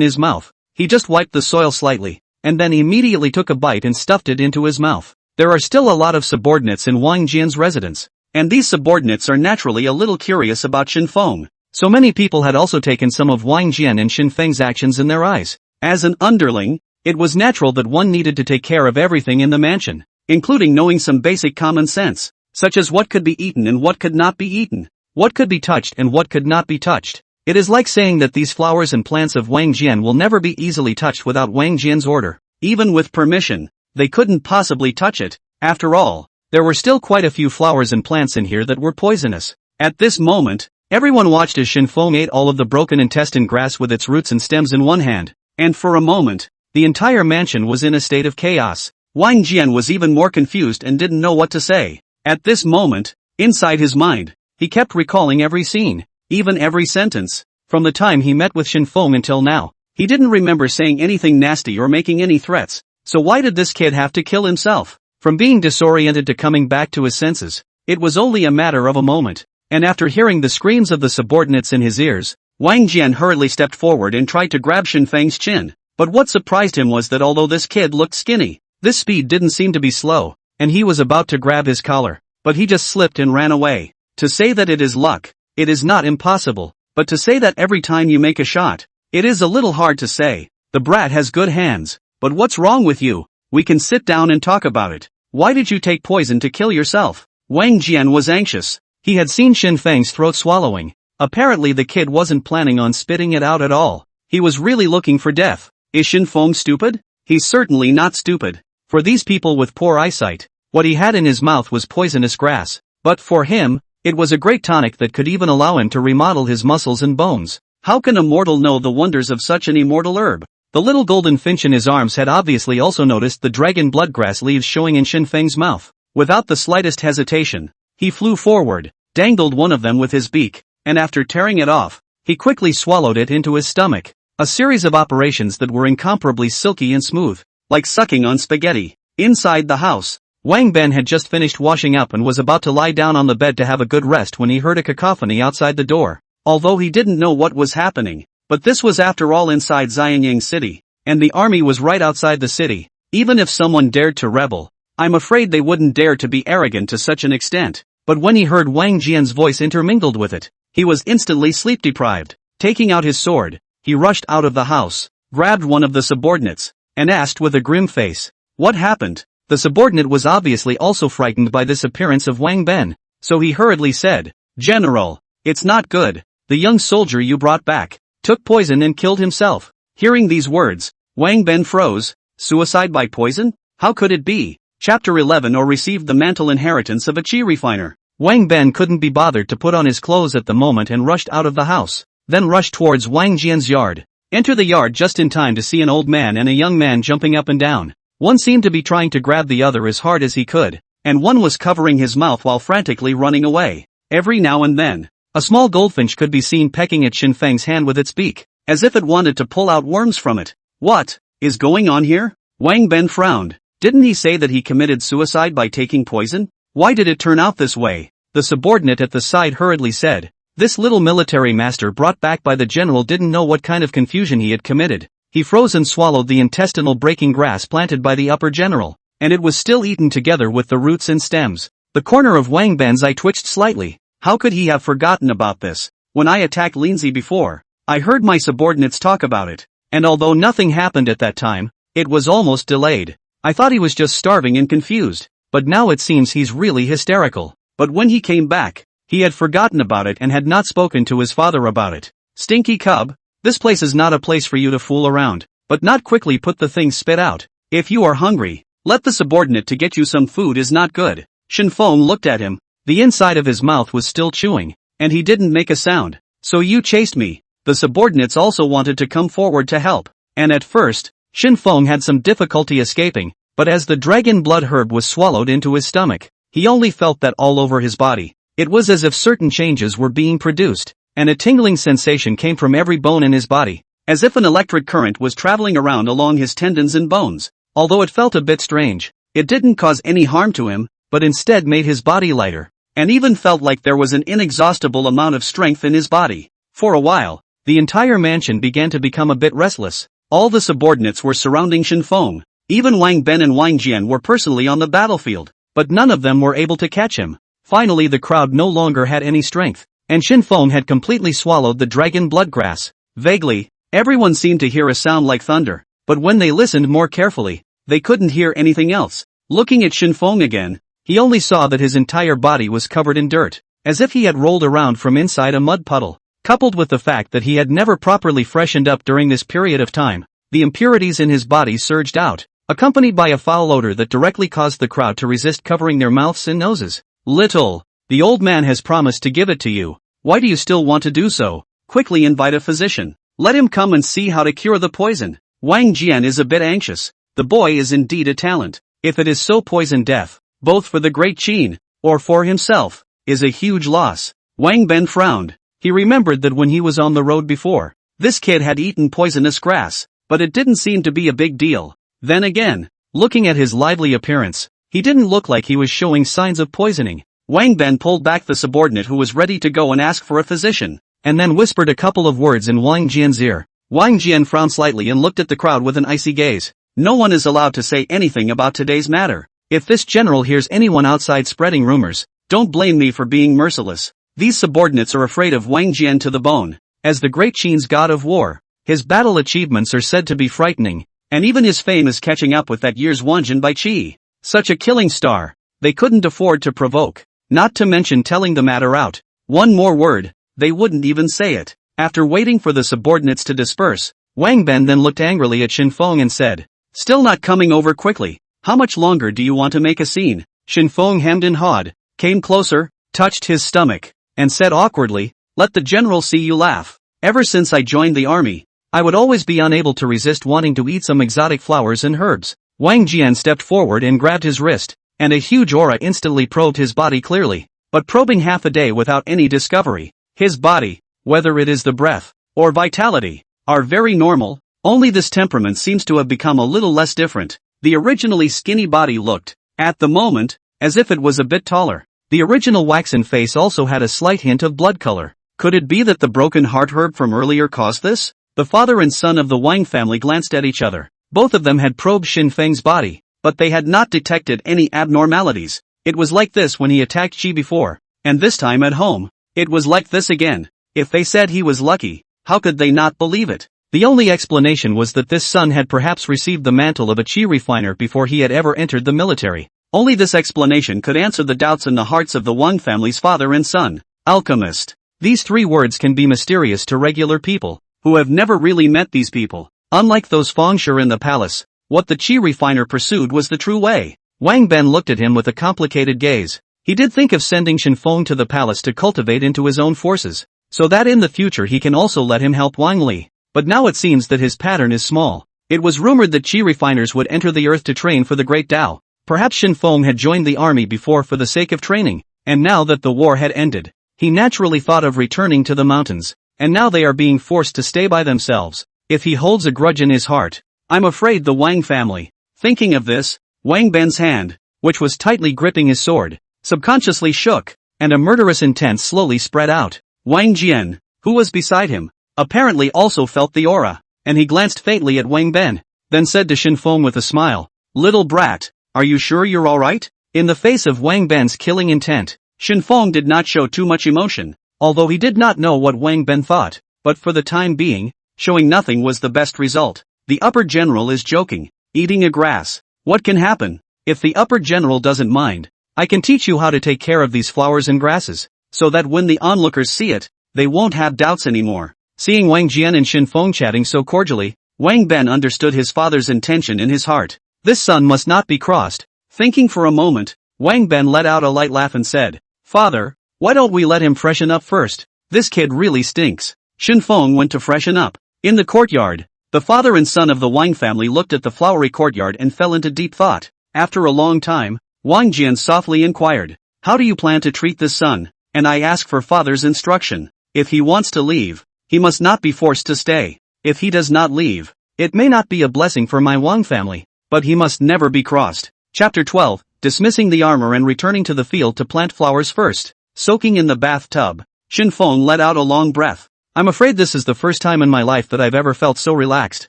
his mouth, he just wiped the soil slightly, and then immediately took a bite and stuffed it into his mouth. There are still a lot of subordinates in Wang Jian's residence, and these subordinates are naturally a little curious about Shen Feng. So many people had also taken some of Wang Jian and Shen Feng's actions in their eyes. As an underling, it was natural that one needed to take care of everything in the mansion, including knowing some basic common sense, such as what could be eaten and what could not be eaten, what could be touched and what could not be touched. It is like saying that these flowers and plants of Wang Jian will never be easily touched without Wang Jian's order. Even with permission, they couldn't possibly touch it. After all, there were still quite a few flowers and plants in here that were poisonous. At this moment, everyone watched as Shen Feng ate all of the broken intestine grass with its roots and stems in one hand, and for a moment, the entire mansion was in a state of chaos. Wang Jian was even more confused and didn't know what to say. At this moment, inside his mind, he kept recalling every scene, even every sentence. From the time he met with Shen Feng until now, he didn't remember saying anything nasty or making any threats, so why did this kid have to kill himself? From being disoriented to coming back to his senses, it was only a matter of a moment, and after hearing the screams of the subordinates in his ears, Wang Jian hurriedly stepped forward and tried to grab Shen Feng's chin. But what surprised him was that although this kid looked skinny, this speed didn't seem to be slow, and he was about to grab his collar, but he just slipped and ran away. To say that it is luck, it is not impossible, but to say that every time you make a shot, it is a little hard to say. The brat has good hands, but what's wrong with you? We can sit down and talk about it. Why did you take poison to kill yourself? Wang Jian was anxious. He had seen Shen Feng's throat swallowing. Apparently the kid wasn't planning on spitting it out at all. He was really looking for death. Is Shen Feng stupid? He's certainly not stupid. For these people with poor eyesight, what he had in his mouth was poisonous grass. But for him, it was a great tonic that could even allow him to remodel his muscles and bones. How can a mortal know the wonders of such an immortal herb? The little golden finch in his arms had obviously also noticed the dragon bloodgrass leaves showing in Shen Feng's mouth. Without the slightest hesitation, he flew forward, dangled one of them with his beak, and after tearing it off, he quickly swallowed it into his stomach. A series of operations that were incomparably silky and smooth, like sucking on spaghetti. Inside the house, Wang Ben had just finished washing up and was about to lie down on the bed to have a good rest when he heard a cacophony outside the door. Although he didn't know what was happening, but this was after all inside Xianyang city, and the army was right outside the city. Even if someone dared to rebel, I'm afraid they wouldn't dare to be arrogant to such an extent. But when he heard Wang Jian's voice intermingled with it, he was instantly sleep deprived. Taking out his sword, he rushed out of the house, grabbed one of the subordinates, and asked with a grim face, "What happened?" The subordinate was obviously also frightened by this appearance of Wang Ben, so he hurriedly said, "General, it's not good. The young soldier you brought back took poison and killed himself." Hearing these words, Wang Ben froze. Suicide by poison? How could it be? Chapter 11 or received the mantle inheritance of a chi refiner. Wang Ben couldn't be bothered to put on his clothes at the moment and rushed out of the house, then rushed towards Wang Jian's yard. Enter the yard just in time to see an old man and a young man jumping up and down. One seemed to be trying to grab the other as hard as he could, and one was covering his mouth while frantically running away. Every now and then, a small goldfinch could be seen pecking at Shen Feng's hand with its beak, as if it wanted to pull out worms from it. What is going on here? Wang Ben frowned. Didn't he say that he committed suicide by taking poison? Why did it turn out this way? The subordinate at the side hurriedly said. This little military master brought back by the general didn't know what kind of confusion he had committed. He froze and swallowed the intestinal breaking grass planted by the upper general, and it was still eaten together with the roots and stems. The corner of Wang Ben's eye twitched slightly. How could he have forgotten about this? When I attacked Lindsay before, I heard my subordinates talk about it, and although nothing happened at that time, it was almost delayed. I thought he was just starving and confused, but now it seems he's really hysterical. But when he came back, he had forgotten about it and had not spoken to his father about it. Stinky cub, this place is not a place for you to fool around, but not quickly put the things spit out. If you are hungry, let the subordinate to get you some food is not good. Shen Feng looked at him. The inside of his mouth was still chewing, and he didn't make a sound. So you chased me. The subordinates also wanted to come forward to help, and at first, Shen Feng had some difficulty escaping, but as the dragon blood herb was swallowed into his stomach, he only felt that all over his body. It was as if certain changes were being produced, and a tingling sensation came from every bone in his body, as if an electric current was traveling around along his tendons and bones. Although it felt a bit strange, it didn't cause any harm to him, but instead made his body lighter, and even felt like there was an inexhaustible amount of strength in his body. For a while, the entire mansion began to become a bit restless. All the subordinates were surrounding Shen Feng. Even Wang Ben and Wang Jian were personally on the battlefield, but none of them were able to catch him. Finally the crowd no longer had any strength, and Shen Feng had completely swallowed the dragon blood grass. Vaguely, everyone seemed to hear a sound like thunder, but when they listened more carefully, they couldn't hear anything else. Looking at Shen Feng again, he only saw that his entire body was covered in dirt, as if he had rolled around from inside a mud puddle. Coupled with the fact that he had never properly freshened up during this period of time, the impurities in his body surged out, accompanied by a foul odor that directly caused the crowd to resist covering their mouths and noses. Little, the old man has promised to give it to you. Why do you still want to do so? Quickly invite a physician. Let him come and see how to cure the poison. Wang Jian is a bit anxious. The boy is indeed a talent. If it is so, poison death, both for the Great Qin, or for himself, is a huge loss. Wang Ben frowned. He remembered that when he was on the road before, this kid had eaten poisonous grass, but it didn't seem to be a big deal. Then again, looking at his lively appearance, he didn't look like he was showing signs of poisoning. Wang Ben pulled back the subordinate who was ready to go and ask for a physician, and then whispered a couple of words in Wang Jian's ear. Wang Jian frowned slightly and looked at the crowd with an icy gaze. No one is allowed to say anything about today's matter. If this general hears anyone outside spreading rumors, don't blame me for being merciless. These subordinates are afraid of Wang Jian to the bone. As the Great Qin's god of war, his battle achievements are said to be frightening, and even his fame is catching up with that year's Wanjin by Qi. Such a killing star, they couldn't afford to provoke, not to mention telling the matter out. One more word, they wouldn't even say it. After waiting for the subordinates to disperse, Wang Ben then looked angrily at Shen Feng and said, "Still not coming over quickly? How much longer do you want to make a scene?" Shen Feng hemmed and hawed, came closer, touched his stomach, and said awkwardly, "Let the general see you laugh. Ever since I joined the army, I would always be unable to resist wanting to eat some exotic flowers and herbs." Wang Jian stepped forward and grabbed his wrist, and a huge aura instantly probed his body clearly, but probing half a day without any discovery. His body, whether it is the breath, or vitality, are very normal, only this temperament seems to have become a little less different. The originally skinny body looked, at the moment, as if it was a bit taller. The original waxen face also had a slight hint of blood color. Could it be that the broken heart herb from earlier caused this? The father and son of the Wang family glanced at each other. Both of them had probed Shen Feng's body, but they had not detected any abnormalities. It was like this when he attacked Qi before, and this time at home, it was like this again. If they said he was lucky, how could they not believe it? The only explanation was that this son had perhaps received the mantle of a Qi refiner before he had ever entered the military. Only this explanation could answer the doubts in the hearts of the Wang family's father and son. Alchemist. These three words can be mysterious to regular people, who have never really met these people. Unlike those fengsher in the palace, what the Qi refiner pursued was the true way. Wang Ben looked at him with a complicated gaze. He did think of sending Shen Feng to the palace to cultivate into his own forces, so that in the future he can also let him help Wang Li. But now it seems that his pattern is small. It was rumored that Qi refiners would enter the earth to train for the Great Tao. Perhaps Shen Feng had joined the army before for the sake of training, and now that the war had ended, he naturally thought of returning to the mountains, and now they are being forced to stay by themselves. If he holds a grudge in his heart, I'm afraid the Wang family. Thinking of this, Wang Ben's hand, which was tightly gripping his sword, subconsciously shook, and a murderous intent slowly spread out. Wang Jian, who was beside him, apparently also felt the aura, and he glanced faintly at Wang Ben, then said to Shen Feng with a smile, "Little brat, are you sure you're alright?" In the face of Wang Ben's killing intent, Shen Feng did not show too much emotion, although he did not know what Wang Ben thought, but for the time being, showing nothing was the best result. The upper general is joking, eating a grass. What can happen? If the upper general doesn't mind, I can teach you how to take care of these flowers and grasses, so that when the onlookers see it, they won't have doubts anymore. Seeing Wang Jian and Shen Feng chatting so cordially, Wang Ben understood his father's intention in his heart. This son must not be crossed. Thinking for a moment, Wang Ben let out a light laugh and said, "Father, why don't we let him freshen up first? This kid really stinks." Shen Feng went to freshen up. In the courtyard, the father and son of the Wang family looked at the flowery courtyard and fell into deep thought. After a long time, Wang Jian softly inquired, "How do you plan to treat this son?" "And I ask for father's instruction. If he wants to leave, he must not be forced to stay. If he does not leave, it may not be a blessing for my Wang family, but he must never be crossed." Chapter 12, Dismissing the armor and returning to the field to plant flowers first. Soaking in the bathtub, Shen Feng let out a long breath. "I'm afraid this is the first time in my life that I've ever felt so relaxed."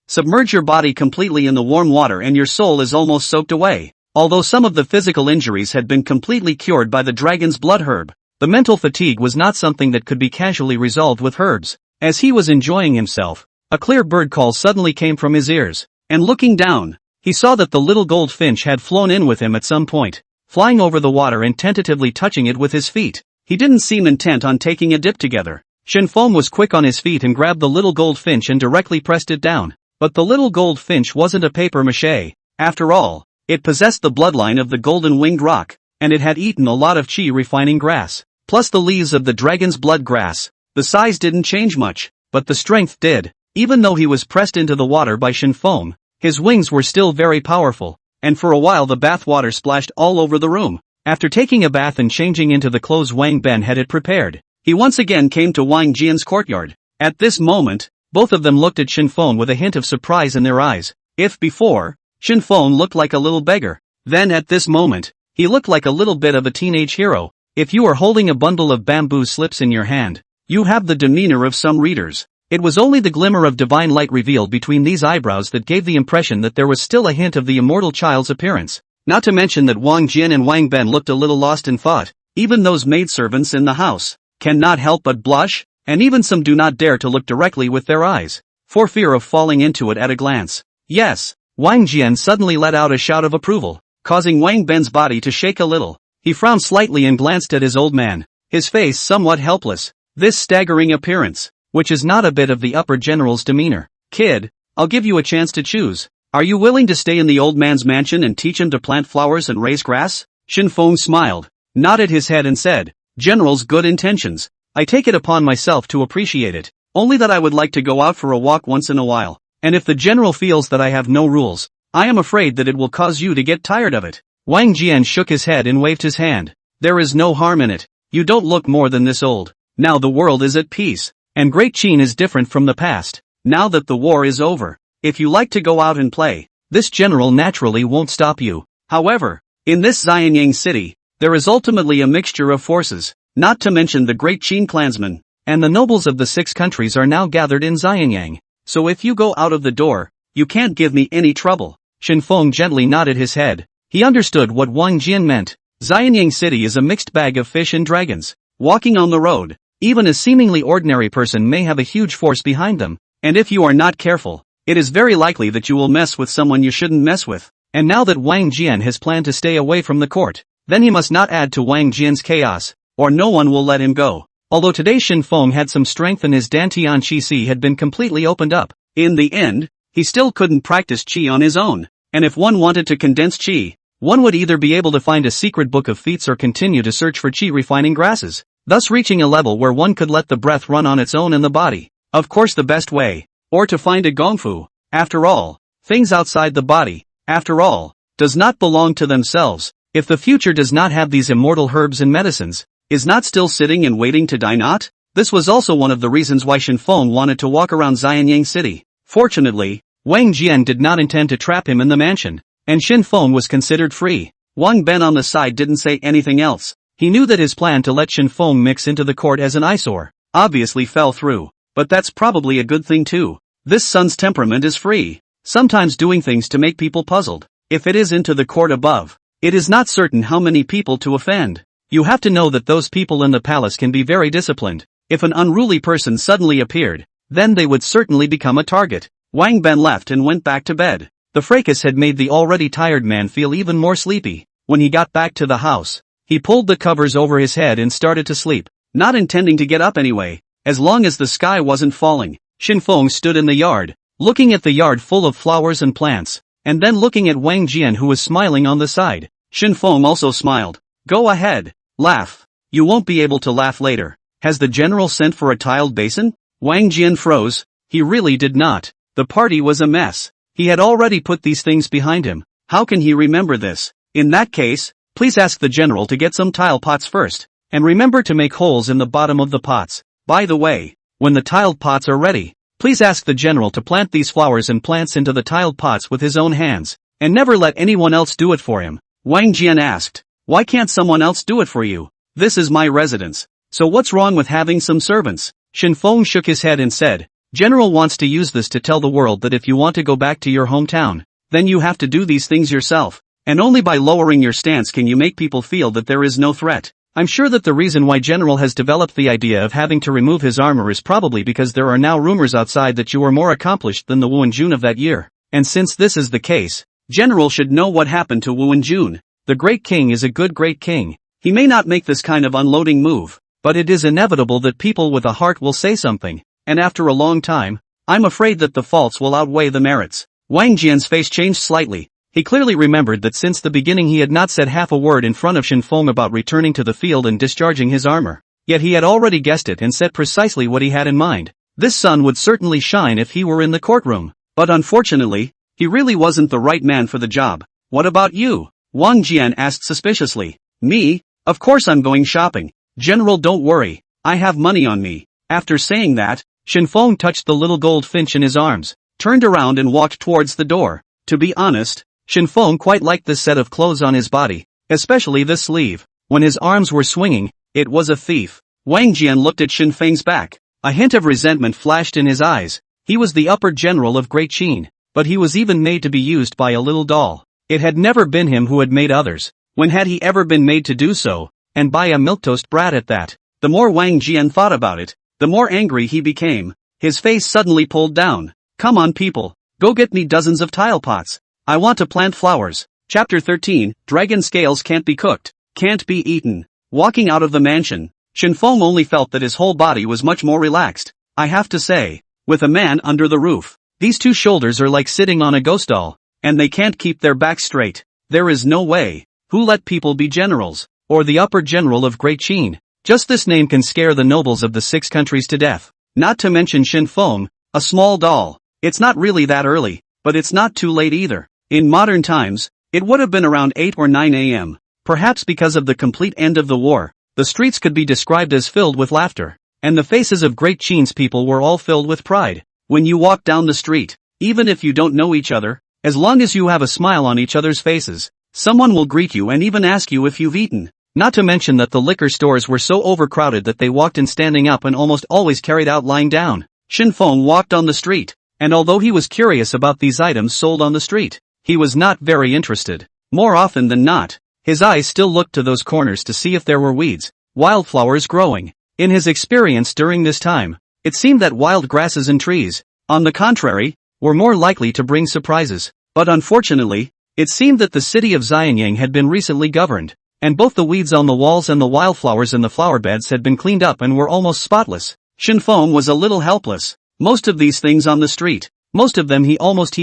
Submerge your body completely in the warm water and your soul is almost soaked away. Although some of the physical injuries had been completely cured by the dragon's blood herb, the mental fatigue was not something that could be casually resolved with herbs. As he was enjoying himself, a clear bird call suddenly came from his ears, and looking down, he saw that the little gold finch had flown in with him at some point, flying over the water and tentatively touching it with his feet. He didn't seem intent on taking a dip together. Shen Feng was quick on his feet and grabbed the little gold finch and directly pressed it down. But the little gold finch wasn't a paper mache. After all, it possessed the bloodline of the golden winged rock, and it had eaten a lot of Qi refining grass, plus the leaves of the dragon's blood grass. The size didn't change much, but the strength did. Even though he was pressed into the water by Shen Feng, his wings were still very powerful, and for a while the bath water splashed all over the room. After taking a bath and changing into the clothes Wang Ben had it prepared, he once again came to Wang Jian's courtyard. At this moment, both of them looked at Shen Feng with a hint of surprise in their eyes. If before, Shen Feng looked like a little beggar, then at this moment, he looked like a little bit of a teenage hero. If you are holding a bundle of bamboo slips in your hand, you have the demeanor of some readers. It was only the glimmer of divine light revealed between these eyebrows that gave the impression that there was still a hint of the immortal child's appearance. Not to mention that Wang Jian and Wang Ben looked a little lost in thought. Even those maidservants in the house cannot help but blush, and even some do not dare to look directly with their eyes, for fear of falling into it at a glance. Yes, Wang Jian suddenly let out a shout of approval, causing Wang Ben's body to shake a little. He frowned slightly and glanced at his old man, his face somewhat helpless. This staggering appearance, which is not a bit of the upper general's demeanor. "Kid, I'll give you a chance to choose. Are you willing to stay in the old man's mansion and teach him to plant flowers and raise grass?" Shen Feng smiled, nodded his head and said, "General's good intentions. I take it upon myself to appreciate it, only that I would like to go out for a walk once in a while, and if the general feels that I have no rules, I am afraid that it will cause you to get tired of it." Wang Jian shook his head and waved his hand. "There is no harm in it. You don't look more than this old. Now the world is at peace, and Great Qin is different from the past. Now that the war is over, if you like to go out and play, this general naturally won't stop you. However, in this Xianyang city, there is ultimately a mixture of forces, not to mention the Great Qin clansmen, and the nobles of the 6 countries are now gathered in Xianyang. So if you go out of the door, you can't give me any trouble." Shen Feng gently nodded his head. He understood what Wang Jian meant. Xianyang city is a mixed bag of fish and dragons. Walking on the road, even a seemingly ordinary person may have a huge force behind them, and if you are not careful, it is very likely that you will mess with someone you shouldn't mess with. And now that Wang Jian has planned to stay away from the court, then he must not add to Wang Jian's chaos, or no one will let him go. Although today Shen Feng had some strength and his Dantian Qi Si had been completely opened up, in the end, he still couldn't practice qi on his own. And if one wanted to condense qi, one would either be able to find a secret book of feats or continue to search for qi refining grasses, thus reaching a level where one could let the breath run on its own in the body. Of course the best way, or to find a gongfu. After all, things outside the body, after all, does not belong to themselves. If the future does not have these immortal herbs and medicines, is not still sitting and waiting to die not? This was also one of the reasons why Shen Feng wanted to walk around Xianyang city. Fortunately, Wang Jian did not intend to trap him in the mansion, and Shen Feng was considered free. Wang Ben on the side didn't say anything else. He knew that his plan to let Shen Feng mix into the court as an eyesore obviously fell through, but that's probably a good thing too. This son's temperament is free, sometimes doing things to make people puzzled. If it is into the court above, it is not certain how many people to offend. You have to know that those people in the palace can be very disciplined. If an unruly person suddenly appeared, then they would certainly become a target. Wang Ben left and went back to bed. The fracas had made the already tired man feel even more sleepy. When he got back to the house, he pulled the covers over his head and started to sleep, not intending to get up anyway, as long as the sky wasn't falling. Shen Feng stood in the yard, looking at the yard full of flowers and plants, and then looking at Wang Jian who was smiling on the side. Shen Feng also smiled. Go ahead, laugh. You won't be able to laugh later. Has the general sent for a tiled basin? Wang Jian froze. He really did not. The party was a mess. He had already put these things behind him. How can he remember this? In that case, please ask the general to get some tile pots first, and remember to make holes in the bottom of the pots. By the way, when the tiled pots are ready, please ask the general to plant these flowers and plants into the tiled pots with his own hands, and never let anyone else do it for him. Wang Jian asked, why can't someone else do it for you? This is my residence. So what's wrong with having some servants? Shen Feng shook his head and said, General wants to use this to tell the world that if you want to go back to your hometown, then you have to do these things yourself, and only by lowering your stance can you make people feel that there is no threat. I'm sure that the reason why General has developed the idea of having to remove his armor is probably because there are now rumors outside that you are more accomplished than the Wu and Jun of that year, and since this is the case, General should know what happened to Wu and Jun. The Great King is a good Great King. He may not make this kind of unloading move, but it is inevitable that people with a heart will say something, and after a long time, I'm afraid that the faults will outweigh the merits. Wang Jian's face changed slightly. He clearly remembered that since the beginning he had not said half a word in front of Shen Feng about returning to the field and discharging his armor. Yet he had already guessed it and said precisely what he had in mind. This sun would certainly shine if he were in the courtroom. But unfortunately, he really wasn't the right man for the job. What about you? Wang Jian asked suspiciously. Me? Of course I'm going shopping. General, don't worry. I have money on me. After saying that, Shen Feng touched the little gold finch in his arms, turned around and walked towards the door. To be honest, Shen Feng quite liked this set of clothes on his body, especially this sleeve. When his arms were swinging, it was a thief. Wang Jian looked at Shen Feng's back. A hint of resentment flashed in his eyes. He was the upper general of Great Qin, but he was even made to be used by a little doll. It had never been him who had made others. When had he ever been made to do so? And by a milquetoast brat at that. The more Wang Jian thought about it, the more angry he became. His face suddenly pulled down. Come on people, go get me dozens of tile pots. I want to plant flowers. Chapter 13, Dragon Scales Can't Be Cooked, Can't Be Eaten. Walking out of the mansion, Shen Feng only felt that his whole body was much more relaxed. I have to say, with a man under the roof, these two shoulders are like sitting on a ghost doll, and they can't keep their backs straight. There is no way. Who let people be generals? Or the upper general of Great Qin? Just this name can scare the nobles of the 6 countries to death. Not to mention Shen Feng, a small doll. It's not really that early, but it's not too late either. In modern times, it would have been around 8 or 9 a.m. Perhaps because of the complete end of the war, the streets could be described as filled with laughter, and the faces of Great Qin's people were all filled with pride. When you walk down the street, even if you don't know each other, as long as you have a smile on each other's faces, someone will greet you and even ask you if you've eaten. Not to mention that the liquor stores were so overcrowded that they walked in standing up and almost always carried out lying down. Shen Feng walked on the street, and although he was curious about these items sold on the street, he was not very interested. More often than not, his eyes still looked to those corners to see if there were weeds, wildflowers growing. In his experience during this time, it seemed that wild grasses and trees, on the contrary, were more likely to bring surprises. But unfortunately, it seemed that the city of Xianyang had been recently governed, and both the weeds on the walls and the wildflowers in the flower beds had been cleaned up and were almost spotless. Shen Feng was a little helpless. Most of these things on the street, Most of them he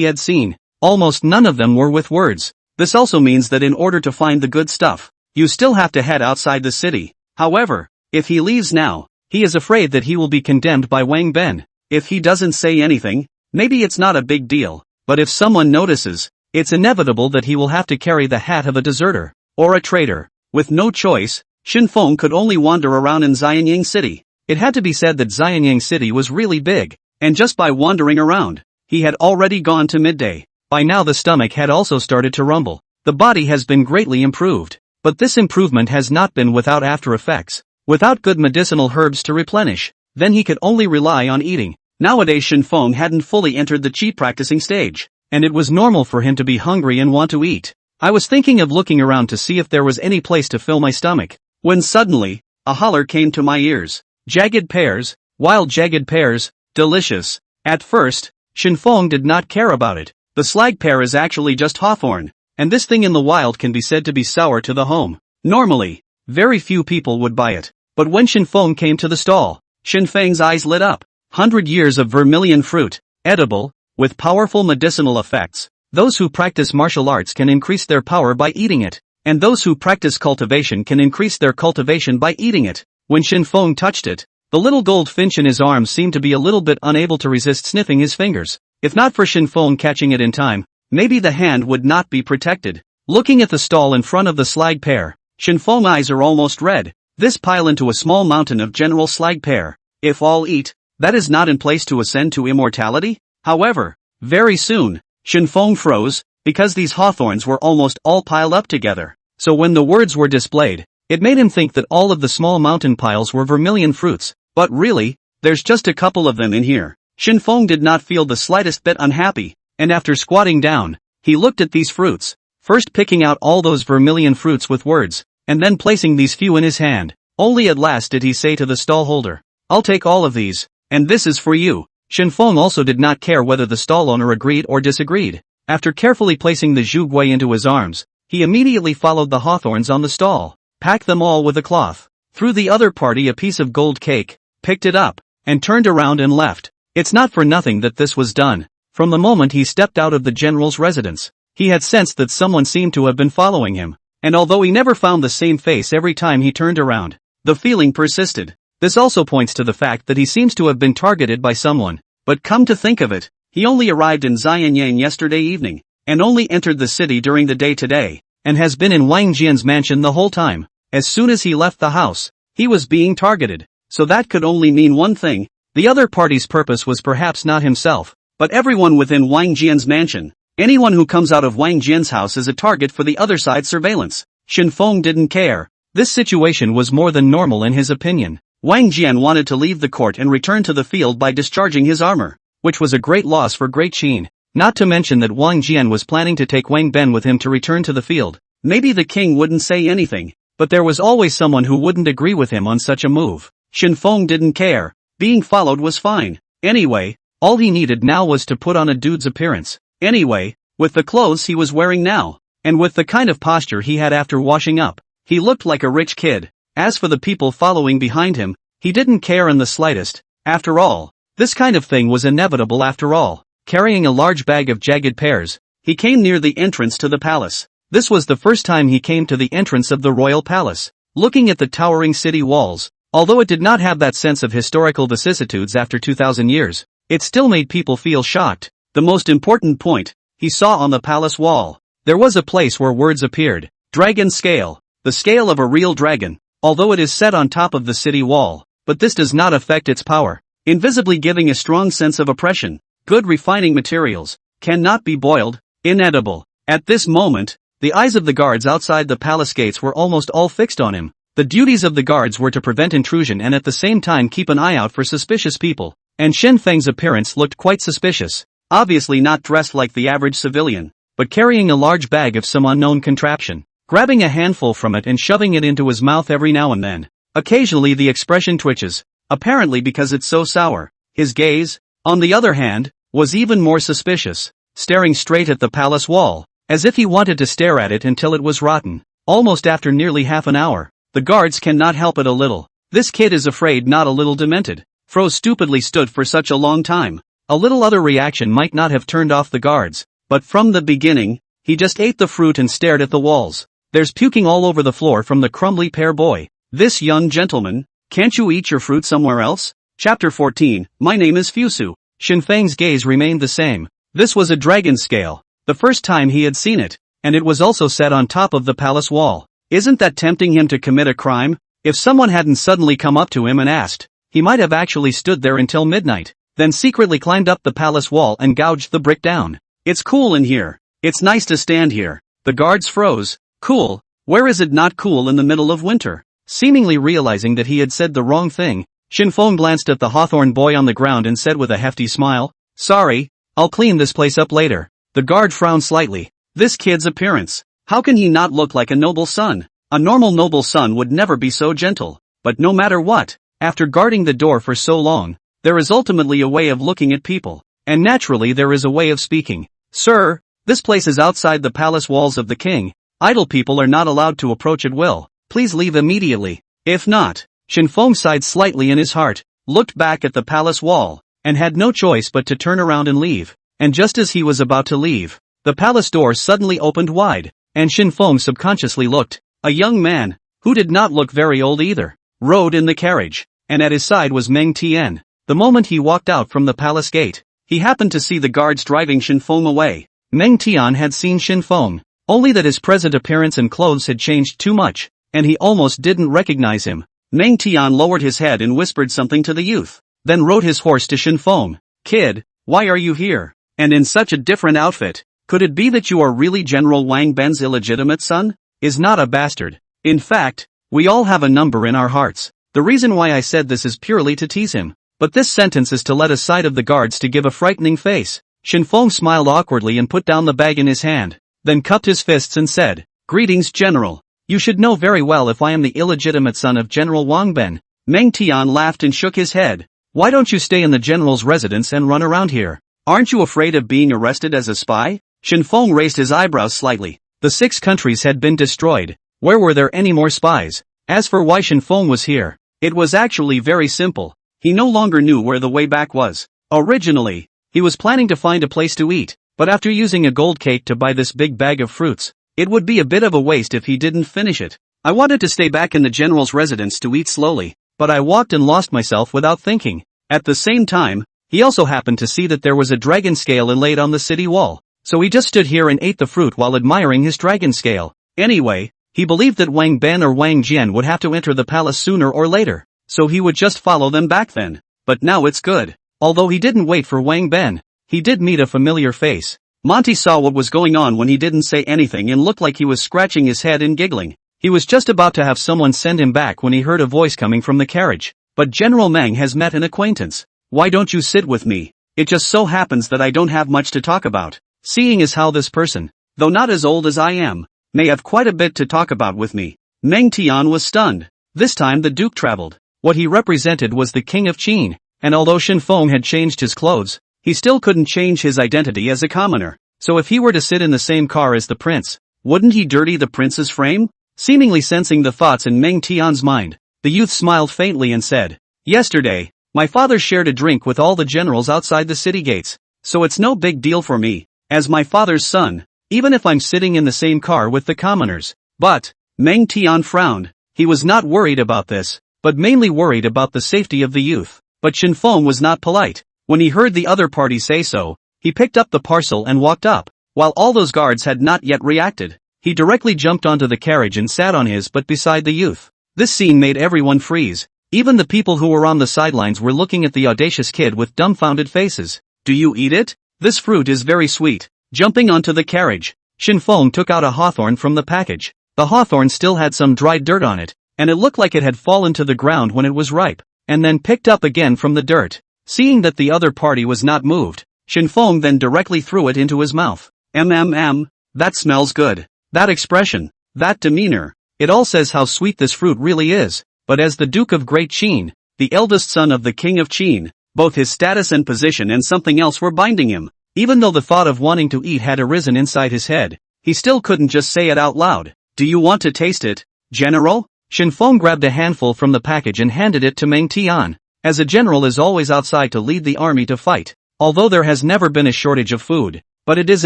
had seen. Almost none of them were with words. This also means that in order to find the good stuff, you still have to head outside the city. However, if he leaves now, he is afraid that he will be condemned by Wang Ben. If he doesn't say anything, maybe it's not a big deal, but if someone notices, it's inevitable that he will have to carry the hat of a deserter, or a traitor. With no choice, Shen Feng could only wander around in Xianyang city. It had to be said that Xianyang city was really big, and just by wandering around, he had already gone to midday. By now the stomach had also started to rumble. The body has been greatly improved, but this improvement has not been without after effects. Without good medicinal herbs to replenish, then he could only rely on eating. Nowadays Shen Feng hadn't fully entered the cheat practicing stage, and it was normal for him to be hungry and want to eat. I was thinking of looking around to see if there was any place to fill my stomach, when suddenly, a holler came to my ears. Jagged pears, wild jagged pears, delicious. At first, Shen Feng did not care about it. The slag pear is actually just hawthorn, and this thing in the wild can be said to be sour to the home. Normally, very few people would buy it, but when Shen Feng came to the stall, Shen Feng's eyes lit up. 100 years of vermilion fruit, edible, with powerful medicinal effects. Those who practice martial arts can increase their power by eating it, and those who practice cultivation can increase their cultivation by eating it. When Shen Feng touched it, the little gold finch in his arms seemed to be a little bit unable to resist sniffing his fingers. If not for Shen Feng catching it in time, maybe the hand would not be protected. Looking at the stall in front of the slag pear, Shen Feng's eyes are almost red. This pile into a small mountain of general slag pear. If all eat, that is not in place to ascend to immortality? However, very soon, Shen Feng froze, because these hawthorns were almost all piled up together. So when the words were displayed, it made him think that all of the small mountain piles were vermilion fruits, but really, there's just a couple of them in here. Shen Feng did not feel the slightest bit unhappy, and after squatting down, he looked at these fruits, first picking out all those vermilion fruits with words, and then placing these few in his hand. Only at last did he say to the stallholder, "I'll take all of these, and this is for you." Shen Feng also did not care whether the stall owner agreed or disagreed. After carefully placing the zhugui into his arms, he immediately followed the hawthorns on the stall, packed them all with a cloth, threw the other party a piece of gold cake, picked it up, and turned around and left. It's not for nothing that this was done. From the moment he stepped out of the general's residence, he had sensed that someone seemed to have been following him, and although he never found the same face every time he turned around, the feeling persisted. This also points to the fact that he seems to have been targeted by someone. But come to think of it, he only arrived in Xianyang yesterday evening, and only entered the city during the day today, and has been in Wang Jian's mansion the whole time. As soon as he left the house, he was being targeted, so that could only mean one thing. The other party's purpose was perhaps not himself, but everyone within Wang Jian's mansion. Anyone who comes out of Wang Jian's house is a target for the other side's surveillance. Shen Feng didn't care. This situation was more than normal in his opinion. Wang Jian wanted to leave the court and return to the field by discharging his armor, which was a great loss for Great Qin. Not to mention that Wang Jian was planning to take Wang Ben with him to return to the field. Maybe the king wouldn't say anything, but there was always someone who wouldn't agree with him on such a move. Shen Feng didn't care. Being followed was fine. Anyway, all he needed now was to put on a dude's appearance. Anyway, with the clothes he was wearing now, and with the kind of posture he had after washing up, he looked like a rich kid. As for the people following behind him, he didn't care in the slightest. After all, this kind of thing was inevitable after all. Carrying a large bag of jagged pears, he came near the entrance to the palace. This was the first time he came to the entrance of the royal palace. Looking at the towering city walls, although it did not have that sense of historical vicissitudes after 2,000 years, it still made people feel shocked. The most important point, he saw on the palace wall. There was a place where words appeared. Dragon scale. The scale of a real dragon. Although it is set on top of the city wall, but this does not affect its power, invisibly giving a strong sense of oppression. Good refining materials cannot be boiled, inedible. At this moment, the eyes of the guards outside the palace gates were almost all fixed on him. The duties of the guards were to prevent intrusion and at the same time keep an eye out for suspicious people, and Shen Feng's appearance looked quite suspicious. Obviously not dressed like the average civilian, but carrying a large bag of some unknown contraption. Grabbing a handful from it and shoving it into his mouth every now and then. Occasionally the expression twitches, apparently because it's so sour. His gaze, on the other hand, was even more suspicious, staring straight at the palace wall, as if he wanted to stare at it until it was rotten. Almost after nearly half an hour, the guards cannot help it a little. This kid is afraid, not a little demented. Fro stupidly stood for such a long time. A little other reaction might not have turned off the guards, but from the beginning, he just ate the fruit and stared at the walls. There's puking all over the floor from the crumbly pear boy. This young gentleman, can't you eat your fruit somewhere else? Chapter 14, My name is Fusu. Shen Feng's gaze remained the same. This was a dragon scale, the first time he had seen it, and it was also set on top of the palace wall. Isn't that tempting him to commit a crime? If someone hadn't suddenly come up to him and asked, he might have actually stood there until midnight, then secretly climbed up the palace wall and gouged the brick down. It's cool in here. It's nice to stand here. The guards froze. Cool? Where is it not cool in the middle of winter? Seemingly realizing that he had said the wrong thing, Shen Feng glanced at the hawthorn boy on the ground and said with a hefty smile, "Sorry, I'll clean this place up later." The guard frowned slightly. This kid's appearance. How can he not look like a noble son? A normal noble son would never be so gentle. But no matter what, after guarding the door for so long, there is ultimately a way of looking at people. And naturally there is a way of speaking. "Sir, this place is outside the palace walls of the king. Idle people are not allowed to approach at will. Please leave immediately. If not." Shen Feng sighed slightly in his heart, looked back at the palace wall, and had no choice but to turn around and leave. And just as he was about to leave, the palace door suddenly opened wide, and Shen Feng subconsciously looked. A young man, who did not look very old either, rode in the carriage, and at his side was Meng Tian. The moment he walked out from the palace gate, he happened to see the guards driving Shen Feng away. Meng Tian had seen Shen Feng, only that his present appearance and clothes had changed too much, and he almost didn't recognize him. Meng Tian lowered his head and whispered something to the youth, then rode his horse to Shen Feng. "Kid, why are you here? And in such a different outfit? Could it be that you are really General Wang Ben's illegitimate son? Is not a bastard. In fact, we all have a number in our hearts." The reason why I said this is purely to tease him, but this sentence is to let aside of the guards to give a frightening face. Shen Feng smiled awkwardly and put down the bag in his hand, then cupped his fists and said, "Greetings, General. You should know very well if I am the illegitimate son of General Wang Ben." Meng Tian laughed and shook his head. "Why don't you stay in the general's residence and run around here? Aren't you afraid of being arrested as a spy?" Shen Feng raised his eyebrows slightly. The 6 countries had been destroyed. Where were there any more spies? As for why Shen Feng was here, it was actually very simple. He no longer knew where the way back was. Originally, he was planning to find a place to eat, but after using a gold cake to buy this big bag of fruits, it would be a bit of a waste if he didn't finish it. I wanted to stay back in the general's residence to eat slowly, but I walked and lost myself without thinking. At the same time, he also happened to see that there was a dragon scale inlaid on the city wall, so he just stood here and ate the fruit while admiring his dragon scale. Anyway, he believed that Wang Ben or Wang Jian would have to enter the palace sooner or later, so he would just follow them back then. But now it's good. Although he didn't wait for Wang Ben, he did meet a familiar face. Monty saw what was going on when he didn't say anything and looked like he was scratching his head and giggling. He was just about to have someone send him back when he heard a voice coming from the carriage. "But General Meng has met an acquaintance. Why don't you sit with me? It just so happens that I don't have much to talk about. Seeing as how this person, though not as old as I am, may have quite a bit to talk about with me." Meng Tian was stunned. This time the Duke traveled. What he represented was the King of Qin, and although Shen Feng had changed his clothes, he still couldn't change his identity as a commoner. So if he were to sit in the same car as the prince, wouldn't he dirty the prince's frame? Seemingly sensing the thoughts in Meng Tian's mind, the youth smiled faintly and said, "Yesterday, my father shared a drink with all the generals outside the city gates, so it's no big deal for me, as my father's son, even if I'm sitting in the same car with the commoners." But, Meng Tian frowned. He was not worried about this, but mainly worried about the safety of the youth. But Shen Feng was not polite. When he heard the other party say so, he picked up the parcel and walked up. While all those guards had not yet reacted, he directly jumped onto the carriage and sat on his butt beside the youth. This scene made everyone freeze. Even the people who were on the sidelines were looking at the audacious kid with dumbfounded faces. "Do you eat it? This fruit is very sweet." Jumping onto the carriage, Shen Feng took out a hawthorn from the package. The hawthorn still had some dried dirt on it, and it looked like it had fallen to the ground when it was ripe, and then picked up again from the dirt. Seeing that the other party was not moved, Shen Feng then directly threw it into his mouth. That smells good. That expression, that demeanor, it all says how sweet this fruit really is. But as the Duke of Great Qin, the eldest son of the King of Qin, both his status and position and something else were binding him. Even though the thought of wanting to eat had arisen inside his head, he still couldn't just say it out loud. "Do you want to taste it, General?" Shen Feng grabbed a handful from the package and handed it to Meng Tian. As a general is always outside to lead the army to fight, although there has never been a shortage of food. But it is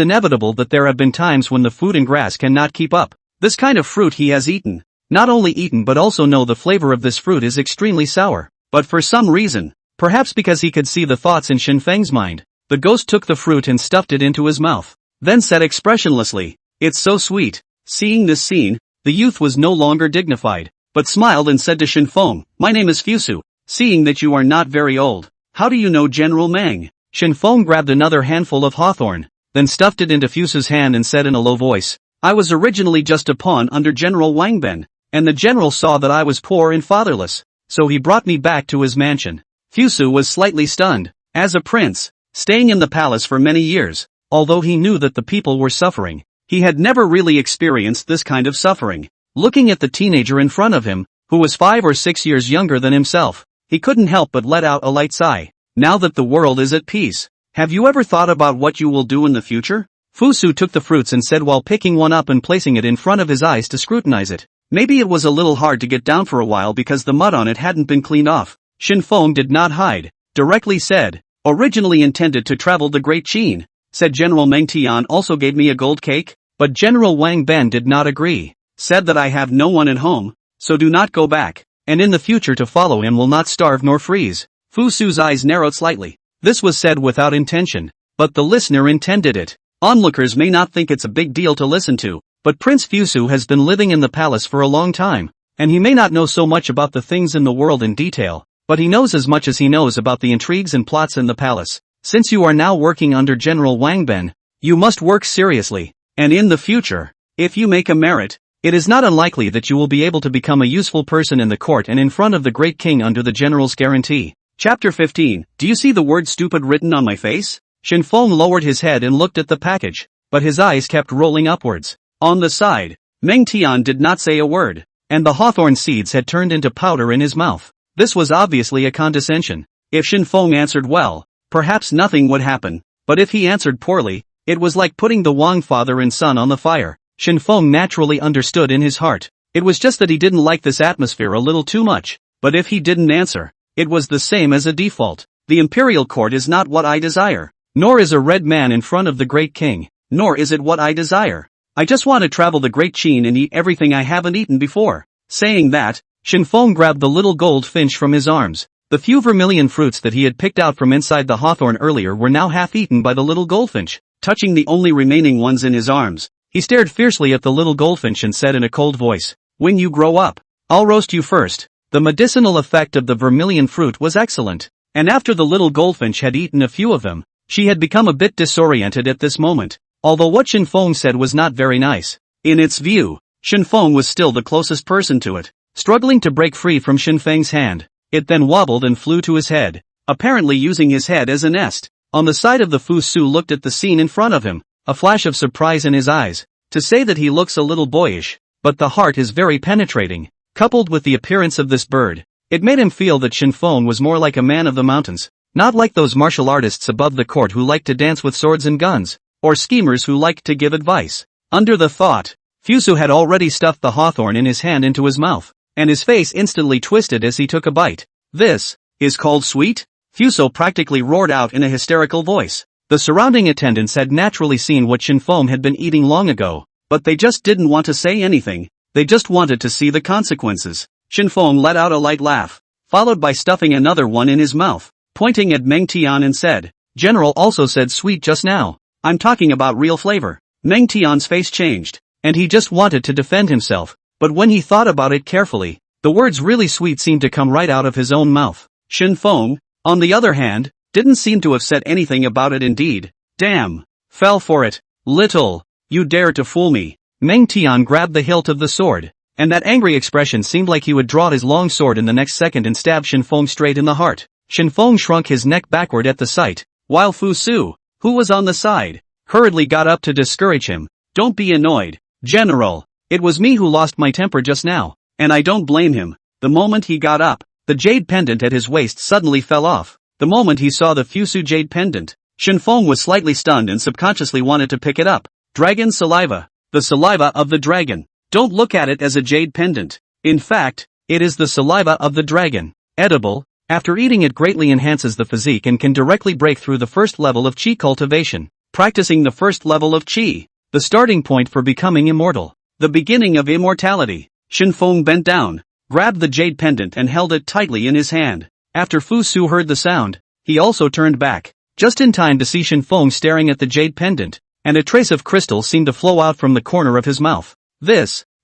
inevitable that there have been times when the food and grass cannot keep up. This kind of fruit he has eaten. Not only eaten but also know the flavor of this fruit is extremely sour. But for some reason, perhaps because he could see the thoughts in Shen Feng's mind, the ghost took the fruit and stuffed it into his mouth. Then said expressionlessly, "It's so sweet." Seeing this scene, the youth was no longer dignified, but smiled and said to Shen Feng, "My name is Fusu. Seeing that you are not very old, how do you know General Meng?" Shen Feng grabbed another handful of hawthorn, then stuffed it into Fusu's hand and said in a low voice, "I was originally just a pawn under General Wang Ben, and the general saw that I was poor and fatherless, so he brought me back to his mansion." Fusu was slightly stunned. As a prince, staying in the palace for many years, although he knew that the people were suffering, he had never really experienced this kind of suffering. Looking at the teenager in front of him, who was 5 or 6 years younger than himself, he couldn't help but let out a light sigh. Now that the world is at peace, have you ever thought about what you will do in the future? Fusu took the fruits and said while picking one up and placing it in front of his eyes to scrutinize it. Maybe it was a little hard to get down for a while because the mud on it hadn't been cleaned off. Shen Feng did not hide, directly said, "Originally intended to travel the Great Qin," said General Meng. Tian also gave me a gold cake, but General Wang Ben did not agree, said that I have no one at home, so do not go back, and in the future to follow him will not starve nor freeze. Fusu's eyes narrowed slightly. This was said without intention, but the listener intended it. Onlookers may not think it's a big deal to listen to, but Prince Fusu has been living in the palace for a long time, and he may not know so much about the things in the world in detail, but he knows as much as he knows about the intrigues and plots in the palace. Since you are now working under General Wang Ben, you must work seriously, and in the future, if you make a merit, it is not unlikely that you will be able to become a useful person in the court and in front of the Great King under the general's guarantee. Chapter 15. Do you see the word stupid written on my face? Shen Feng lowered his head and looked at the package, but his eyes kept rolling upwards. On the side, Meng Tian did not say a word, and the hawthorn seeds had turned into powder in his mouth. This was obviously a condescension. If Shen Feng answered well, perhaps nothing would happen, but if he answered poorly, it was like putting the Wang father and son on the fire. Shen Feng naturally understood in his heart. It was just that he didn't like this atmosphere a little too much, but if he didn't answer, it was the same as a default. The imperial court is not what I desire, nor is a red man in front of the Great King, nor is it what I desire. I just want to travel the Great Qin and eat everything I haven't eaten before. Saying that, Shen Feng grabbed the little gold finch from his arms. The few vermilion fruits that he had picked out from inside the hawthorn earlier were now half eaten by the little goldfinch. Touching the only remaining ones in his arms, he stared fiercely at the little goldfinch and said in a cold voice, "When you grow up, I'll roast you first." The medicinal effect of the vermilion fruit was excellent, and after the little goldfinch had eaten a few of them, she had become a bit disoriented at this moment, although what Shen Feng said was not very nice. In its view, Shen Feng was still the closest person to it. Struggling to break free from Shen Feng's hand, it then wobbled and flew to his head, apparently using his head as a nest. On the side of the Fusu looked at the scene in front of him, a flash of surprise in his eyes. To say that he looks a little boyish, but the heart is very penetrating. Coupled with the appearance of this bird, it made him feel that Shen Feng was more like a man of the mountains, not like those martial artists above the court who like to dance with swords and guns, or schemers who like to give advice. Under the thought, Fusu had already stuffed the hawthorn in his hand into his mouth, and his face instantly twisted as he took a bite. "This is called sweet?" Fusu practically roared out in a hysterical voice. The surrounding attendants had naturally seen what Shen Feng had been eating long ago, but they just didn't want to say anything. They just wanted to see the consequences. Shen Feng let out a light laugh, followed by stuffing another one in his mouth, pointing at Meng Tian and said, "General also said sweet just now. I'm talking about real flavor." Meng Tian's face changed, and he just wanted to defend himself, but when he thought about it carefully, the words really sweet seemed to come right out of his own mouth. Shen Feng, on the other hand, didn't seem to have said anything about it indeed. "Damn. Fell for it. Little. You dare to fool me." Meng Tian grabbed the hilt of the sword, and that angry expression seemed like he would draw his long sword in the next second and stab Shen Feng straight in the heart. Shen Feng shrunk his neck backward at the sight, while Fusu, who was on the side, hurriedly got up to discourage him. "Don't be annoyed, General. It was me who lost my temper just now, and I don't blame him." The moment he got up, the jade pendant at his waist suddenly fell off. The moment he saw the Fusu jade pendant, Shen Feng was slightly stunned and subconsciously wanted to pick it up. Dragon saliva. The saliva of the dragon. Don't look at it as a jade pendant. In fact, it is the saliva of the dragon. Edible, After eating it greatly enhances the physique and can directly break through the first level of Qi cultivation. Practicing the first level of Qi. The starting point for becoming immortal. The beginning of immortality. Shen Feng bent down, grabbed the jade pendant and held it tightly in his hand. After Fusu heard the sound, he also turned back, just in time to see Shen Feng staring at the jade pendant, and a trace of crystal seemed to flow out from the corner of his mouth.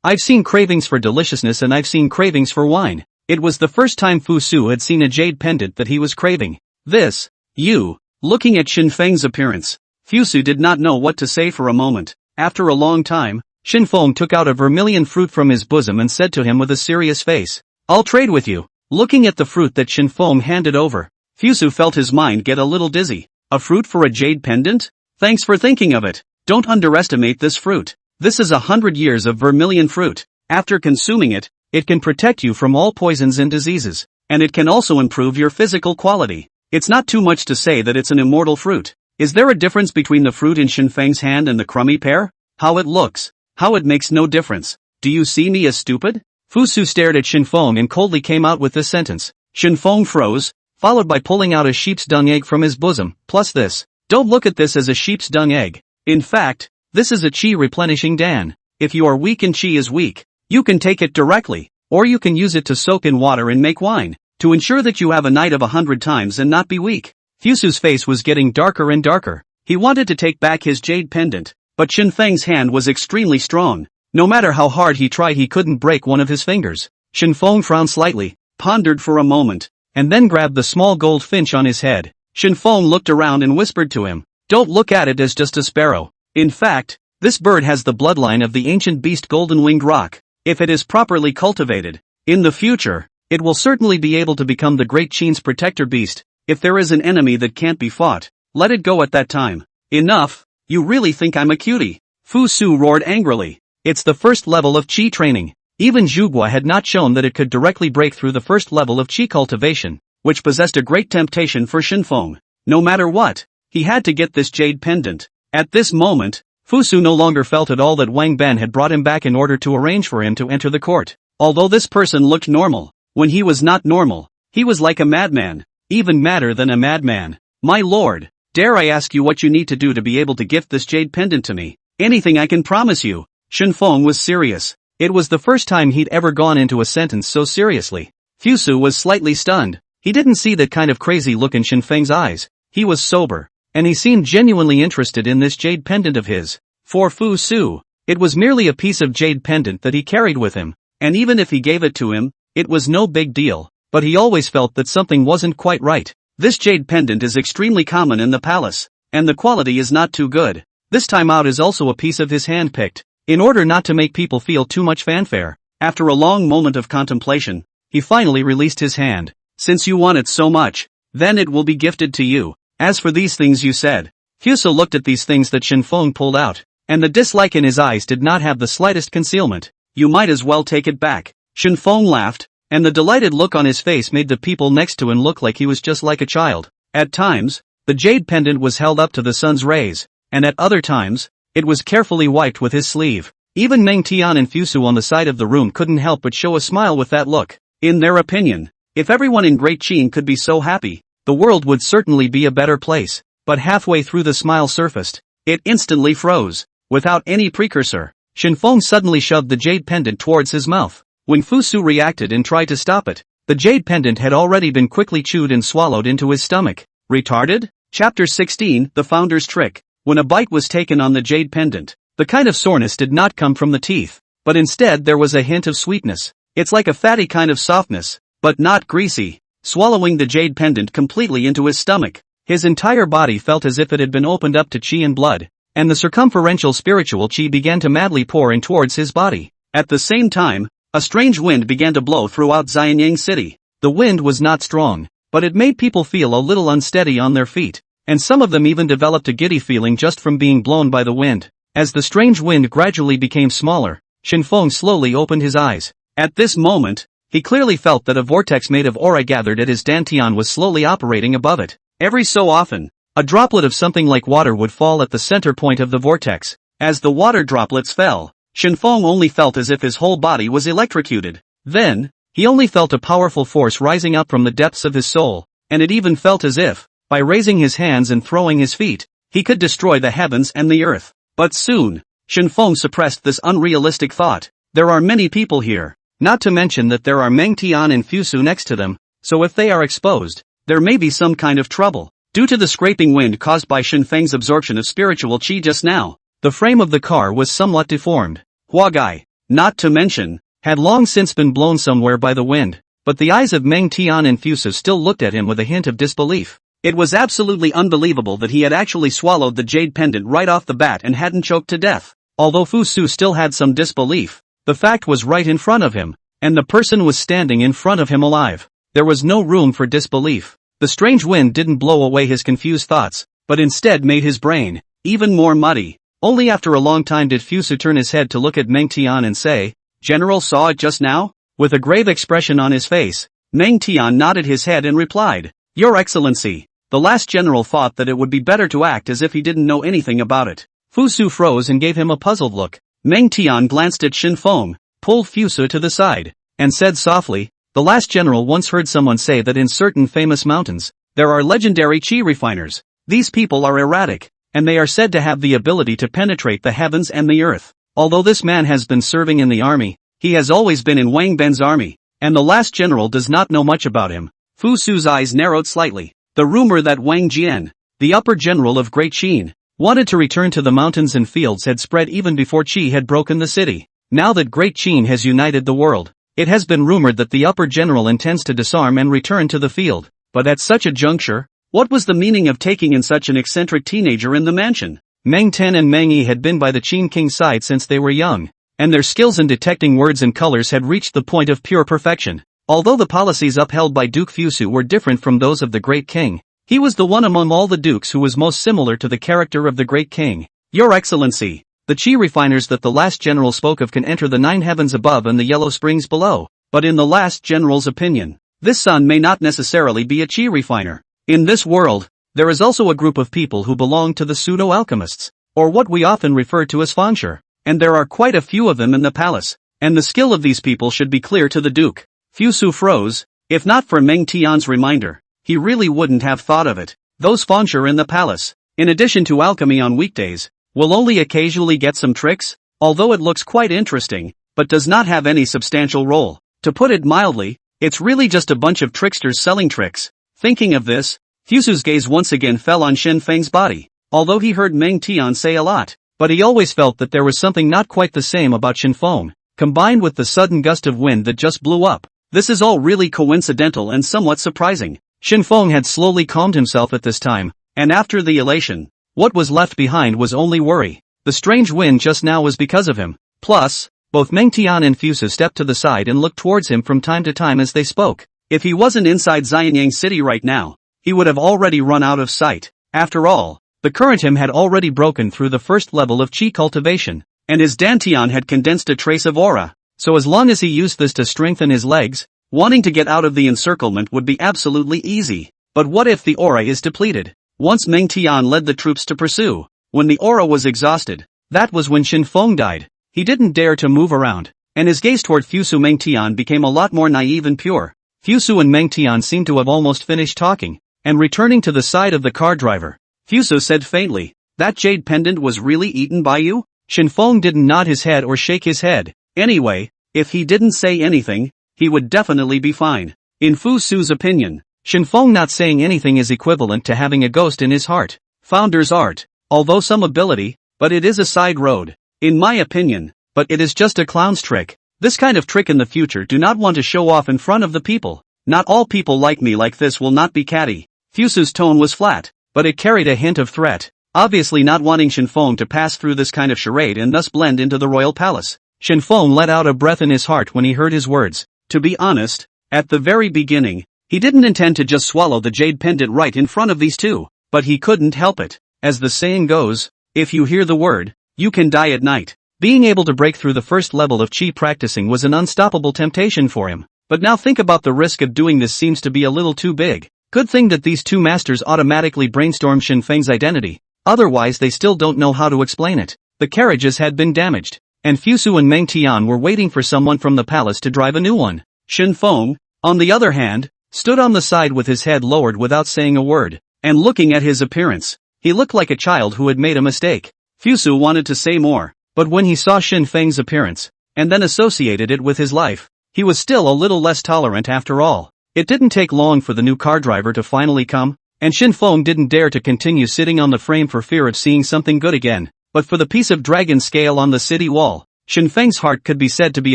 I've seen cravings for deliciousness and I've seen cravings for wine. It was the first time Fusu had seen a jade pendant that he was craving. Looking at Shen Feng's appearance, Fusu did not know what to say for a moment. After a long time, Shen Feng took out a vermilion fruit from his bosom and said to him with a serious face, "I'll trade with you." Looking at the fruit that Shen Feng handed over, Fusu felt his mind get a little dizzy. A fruit for a jade pendant? Thanks for thinking of it. Don't underestimate this fruit. This is 100 years of vermilion fruit. After consuming it, it can protect you from all poisons and diseases, and it can also improve your physical quality. It's not too much to say that it's an immortal fruit. Is there a difference between the fruit in Shen Feng's hand and the crummy pear? How it looks. How it makes no difference. Do you see me as stupid? Fusu stared at Shen Feng and coldly came out with this sentence. Shen Feng froze, followed by pulling out a sheep's dung egg from his bosom. Plus this. Don't look at this as a sheep's dung egg. In fact, this is a Qi replenishing Dan. If you are weak and Qi is weak, you can take it directly, or you can use it to soak in water and make wine, to ensure that you have a night of 100 times and not be weak. Fusu's face was getting darker and darker. He wanted to take back his jade pendant, but Shen Feng's hand was extremely strong. No matter how hard he tried he couldn't break one of his fingers. Shen Feng frowned slightly, pondered for a moment, and then grabbed the small gold finch on his head. Shen Feng looked around and whispered to him, "Don't look at it as just a sparrow. In fact, this bird has the bloodline of the ancient beast golden-winged roc. If it is properly cultivated, in the future, it will certainly be able to become the Great Qin's protector beast. If there is an enemy that can't be fought, let it go at that time." "Enough, you really think I'm a cutie?" Fusu roared angrily. It's the first level of Qi training. Even Zhuge had not shown that it could directly break through the first level of Qi cultivation, which possessed a great temptation for Shen Feng. No matter what, he had to get this jade pendant. At this moment, Fusu no longer felt at all that Wang Ben had brought him back in order to arrange for him to enter the court. Although this person looked normal, when he was not normal, he was like a madman, even madder than a madman. "My lord, dare I ask you what you need to do to be able to gift this jade pendant to me?" "Anything I can promise you." Shen Feng was serious. It was the first time he'd ever gone into a sentence so seriously. Fusu was slightly stunned. He didn't see that kind of crazy look in Shen Feng's eyes. He was sober, and he seemed genuinely interested in this jade pendant of his. For Fusu, it was merely a piece of jade pendant that he carried with him, and even if he gave it to him, it was no big deal, but he always felt that something wasn't quite right. This jade pendant is extremely common in the palace, and the quality is not too good. This time out is also a piece of his hand picked, in order not to make people feel too much fanfare. After a long moment of contemplation, he finally released his hand. "Since you want it so much, then it will be gifted to you. As for these things you said." Fusu looked at these things that Shen Feng pulled out, and the dislike in his eyes did not have the slightest concealment. "You might as well take it back." Shen Feng laughed, and the delighted look on his face made the people next to him look like he was just like a child. At times, the jade pendant was held up to the sun's rays, and at other times, it was carefully wiped with his sleeve. Even Meng, Tian and Fusu on the side of the room couldn't help but show a smile with that look. In their opinion, if everyone in Great Qin could be so happy, the world would certainly be a better place. But halfway through the smile surfaced, it instantly froze. Without any precursor, Shen Feng suddenly shoved the jade pendant towards his mouth. When Fusu reacted and tried to stop it, the jade pendant had already been quickly chewed and swallowed into his stomach. Retarded? Chapter 16, The Founder's Trick. When a bite was taken on the jade pendant, the kind of soreness did not come from the teeth, but instead there was a hint of sweetness. It's like a fatty kind of softness, but not greasy. Swallowing the jade pendant completely into his stomach, his entire body felt as if it had been opened up to Qi and blood, and the circumferential spiritual Qi began to madly pour in towards his body. At the same time, a strange wind began to blow throughout Xianyang city. The wind was not strong, but it made people feel a little unsteady on their feet, and some of them even developed a giddy feeling just from being blown by the wind. As the strange wind gradually became smaller, Shen Feng slowly opened his eyes. At this moment, he clearly felt that a vortex made of aura gathered at his dantian was slowly operating above it. Every so often, a droplet of something like water would fall at the center point of the vortex. As the water droplets fell, Shen Feng only felt as if his whole body was electrocuted. Then, He only felt a powerful force rising up from the depths of his soul, and it even felt as if, by raising his hands and throwing his feet, he could destroy the heavens and the earth. But soon, Shen Feng suppressed this unrealistic thought. There are many people here, not to mention that there are Meng, Tian and Fusu next to them, so if they are exposed, there may be some kind of trouble. Due to the scraping wind caused by Shen Feng's absorption of spiritual qi just now, the frame of the car was somewhat deformed. Huagai, not to mention, had long since been blown somewhere by the wind, but the eyes of Meng, Tian and Fusu still looked at him with a hint of disbelief. It was absolutely unbelievable that he had actually swallowed the jade pendant right off the bat and hadn't choked to death. Although Fusu still had some disbelief, the fact was right in front of him, and the person was standing in front of him alive. There was no room for disbelief. The strange wind didn't blow away his confused thoughts, but instead made his brain even more muddy. Only after a long time did Fusu turn his head to look at Meng Tian and say, "General saw it just now?" With a grave expression on his face, Meng Tian nodded his head and replied, "Your Excellency." The last general thought that it would be better to act as if he didn't know anything about it. Fusu froze and gave him a puzzled look. Meng Tian glanced at Shen Feng, pulled Fusu to the side, and said softly, "The last general once heard someone say that in certain famous mountains, there are legendary qi refiners. These people are erratic, and they are said to have the ability to penetrate the heavens and the earth. Although this man has been serving in the army, he has always been in Wang Ben's army, and the last general does not know much about him." Fusu's eyes narrowed slightly. The rumor that Wang Jian, the upper general of Great Qin, wanted to return to the mountains and fields had spread even before Qi had broken the city. Now that Great Qin has united the world, it has been rumored that the upper general intends to disarm and return to the field. But at such a juncture, what was the meaning of taking in such an eccentric teenager in the mansion? Meng Ten and Meng Yi had been by the Qin king's side since they were young, and their skills in detecting words and colors had reached the point of pure perfection. Although the policies upheld by Duke Fusu were different from those of the Great King, he was the one among all the dukes who was most similar to the character of the Great King. "Your Excellency, the qi refiners that the last general spoke of can enter the 9 heavens above and the yellow springs below, but in the last general's opinion, this son may not necessarily be a qi refiner. In this world, there is also a group of people who belong to the pseudo-alchemists, or what we often refer to as fincher, and there are quite a few of them in the palace, and the skill of these people should be clear to the Duke." Fusu froze. If not for Meng Tian's reminder, he really wouldn't have thought of it. Those fincher in the palace, in addition to alchemy on weekdays, will only occasionally get some tricks, although it looks quite interesting, but does not have any substantial role. To put it mildly, it's really just a bunch of tricksters selling tricks. Thinking of this, Fusu's gaze once again fell on Shen Feng's body. Although he heard Meng Tian say a lot, but he always felt that there was something not quite the same about Shen Feng, combined with the sudden gust of wind that just blew up. This is all really coincidental and somewhat surprising. Shen Feng had slowly calmed himself at this time, and after the elation, what was left behind was only worry. The strange wind just now was because of him. Plus, both Meng Tian and Fusu stepped to the side and looked towards him from time to time as they spoke. If he wasn't inside Xianyang city right now, he would have already run out of sight. After all, the current him had already broken through the first level of qi cultivation, and his dantian had condensed a trace of aura. So as long as he used this to strengthen his legs, wanting to get out of the encirclement would be absolutely easy. But what if the aura is depleted? Once Meng Tian led the troops to pursue, when the aura was exhausted, that was when Shen Feng died. He didn't dare to move around, and his gaze toward Fusu Meng Tian became a lot more naive and pure. Fusu and Meng Tian seemed to have almost finished talking, and returning to the side of the car driver, Fusu said faintly, "That jade pendant was really eaten by you?" Shen Feng didn't nod his head or shake his head. Anyway, if he didn't say anything, he would definitely be fine. In Fusu's opinion, Shen Feng not saying anything is equivalent to having a ghost in his heart. Founder's art, although some ability, but it is a side road. In my opinion, but it is just a clown's trick. This kind of trick in the future do not want to show off in front of the people. Not all people like me like this will not be catty. Fusu's tone was flat, but it carried a hint of threat, obviously not wanting Shen Feng to pass through this kind of charade and thus blend into the royal palace. Shen Feng let out a breath in his heart when he heard his words. To be honest, at the very beginning, he didn't intend to just swallow the jade pendant right in front of these two, but he couldn't help it. As the saying goes, if you hear the word, you can die at night. Being able to break through the first level of qi practicing was an unstoppable temptation for him. But now think about the risk of doing this seems to be a little too big. Good thing that these two masters automatically brainstormed Shen Feng's identity, otherwise they still don't know how to explain it. The carriages had been damaged, and Fusu and Meng Tian were waiting for someone from the palace to drive a new one. Shen Feng, on the other hand, stood on the side with his head lowered without saying a word, and looking at his appearance. He looked like a child who had made a mistake. Fusu wanted to say more, but when he saw Shen Feng's appearance, and then associated it with his life, he was still a little less tolerant after all. It didn't take long for the new car driver to finally come, and Shen Feng didn't dare to continue sitting on the frame for fear of seeing something good again. But for the piece of dragon scale on the city wall, Shen Feng's heart could be said to be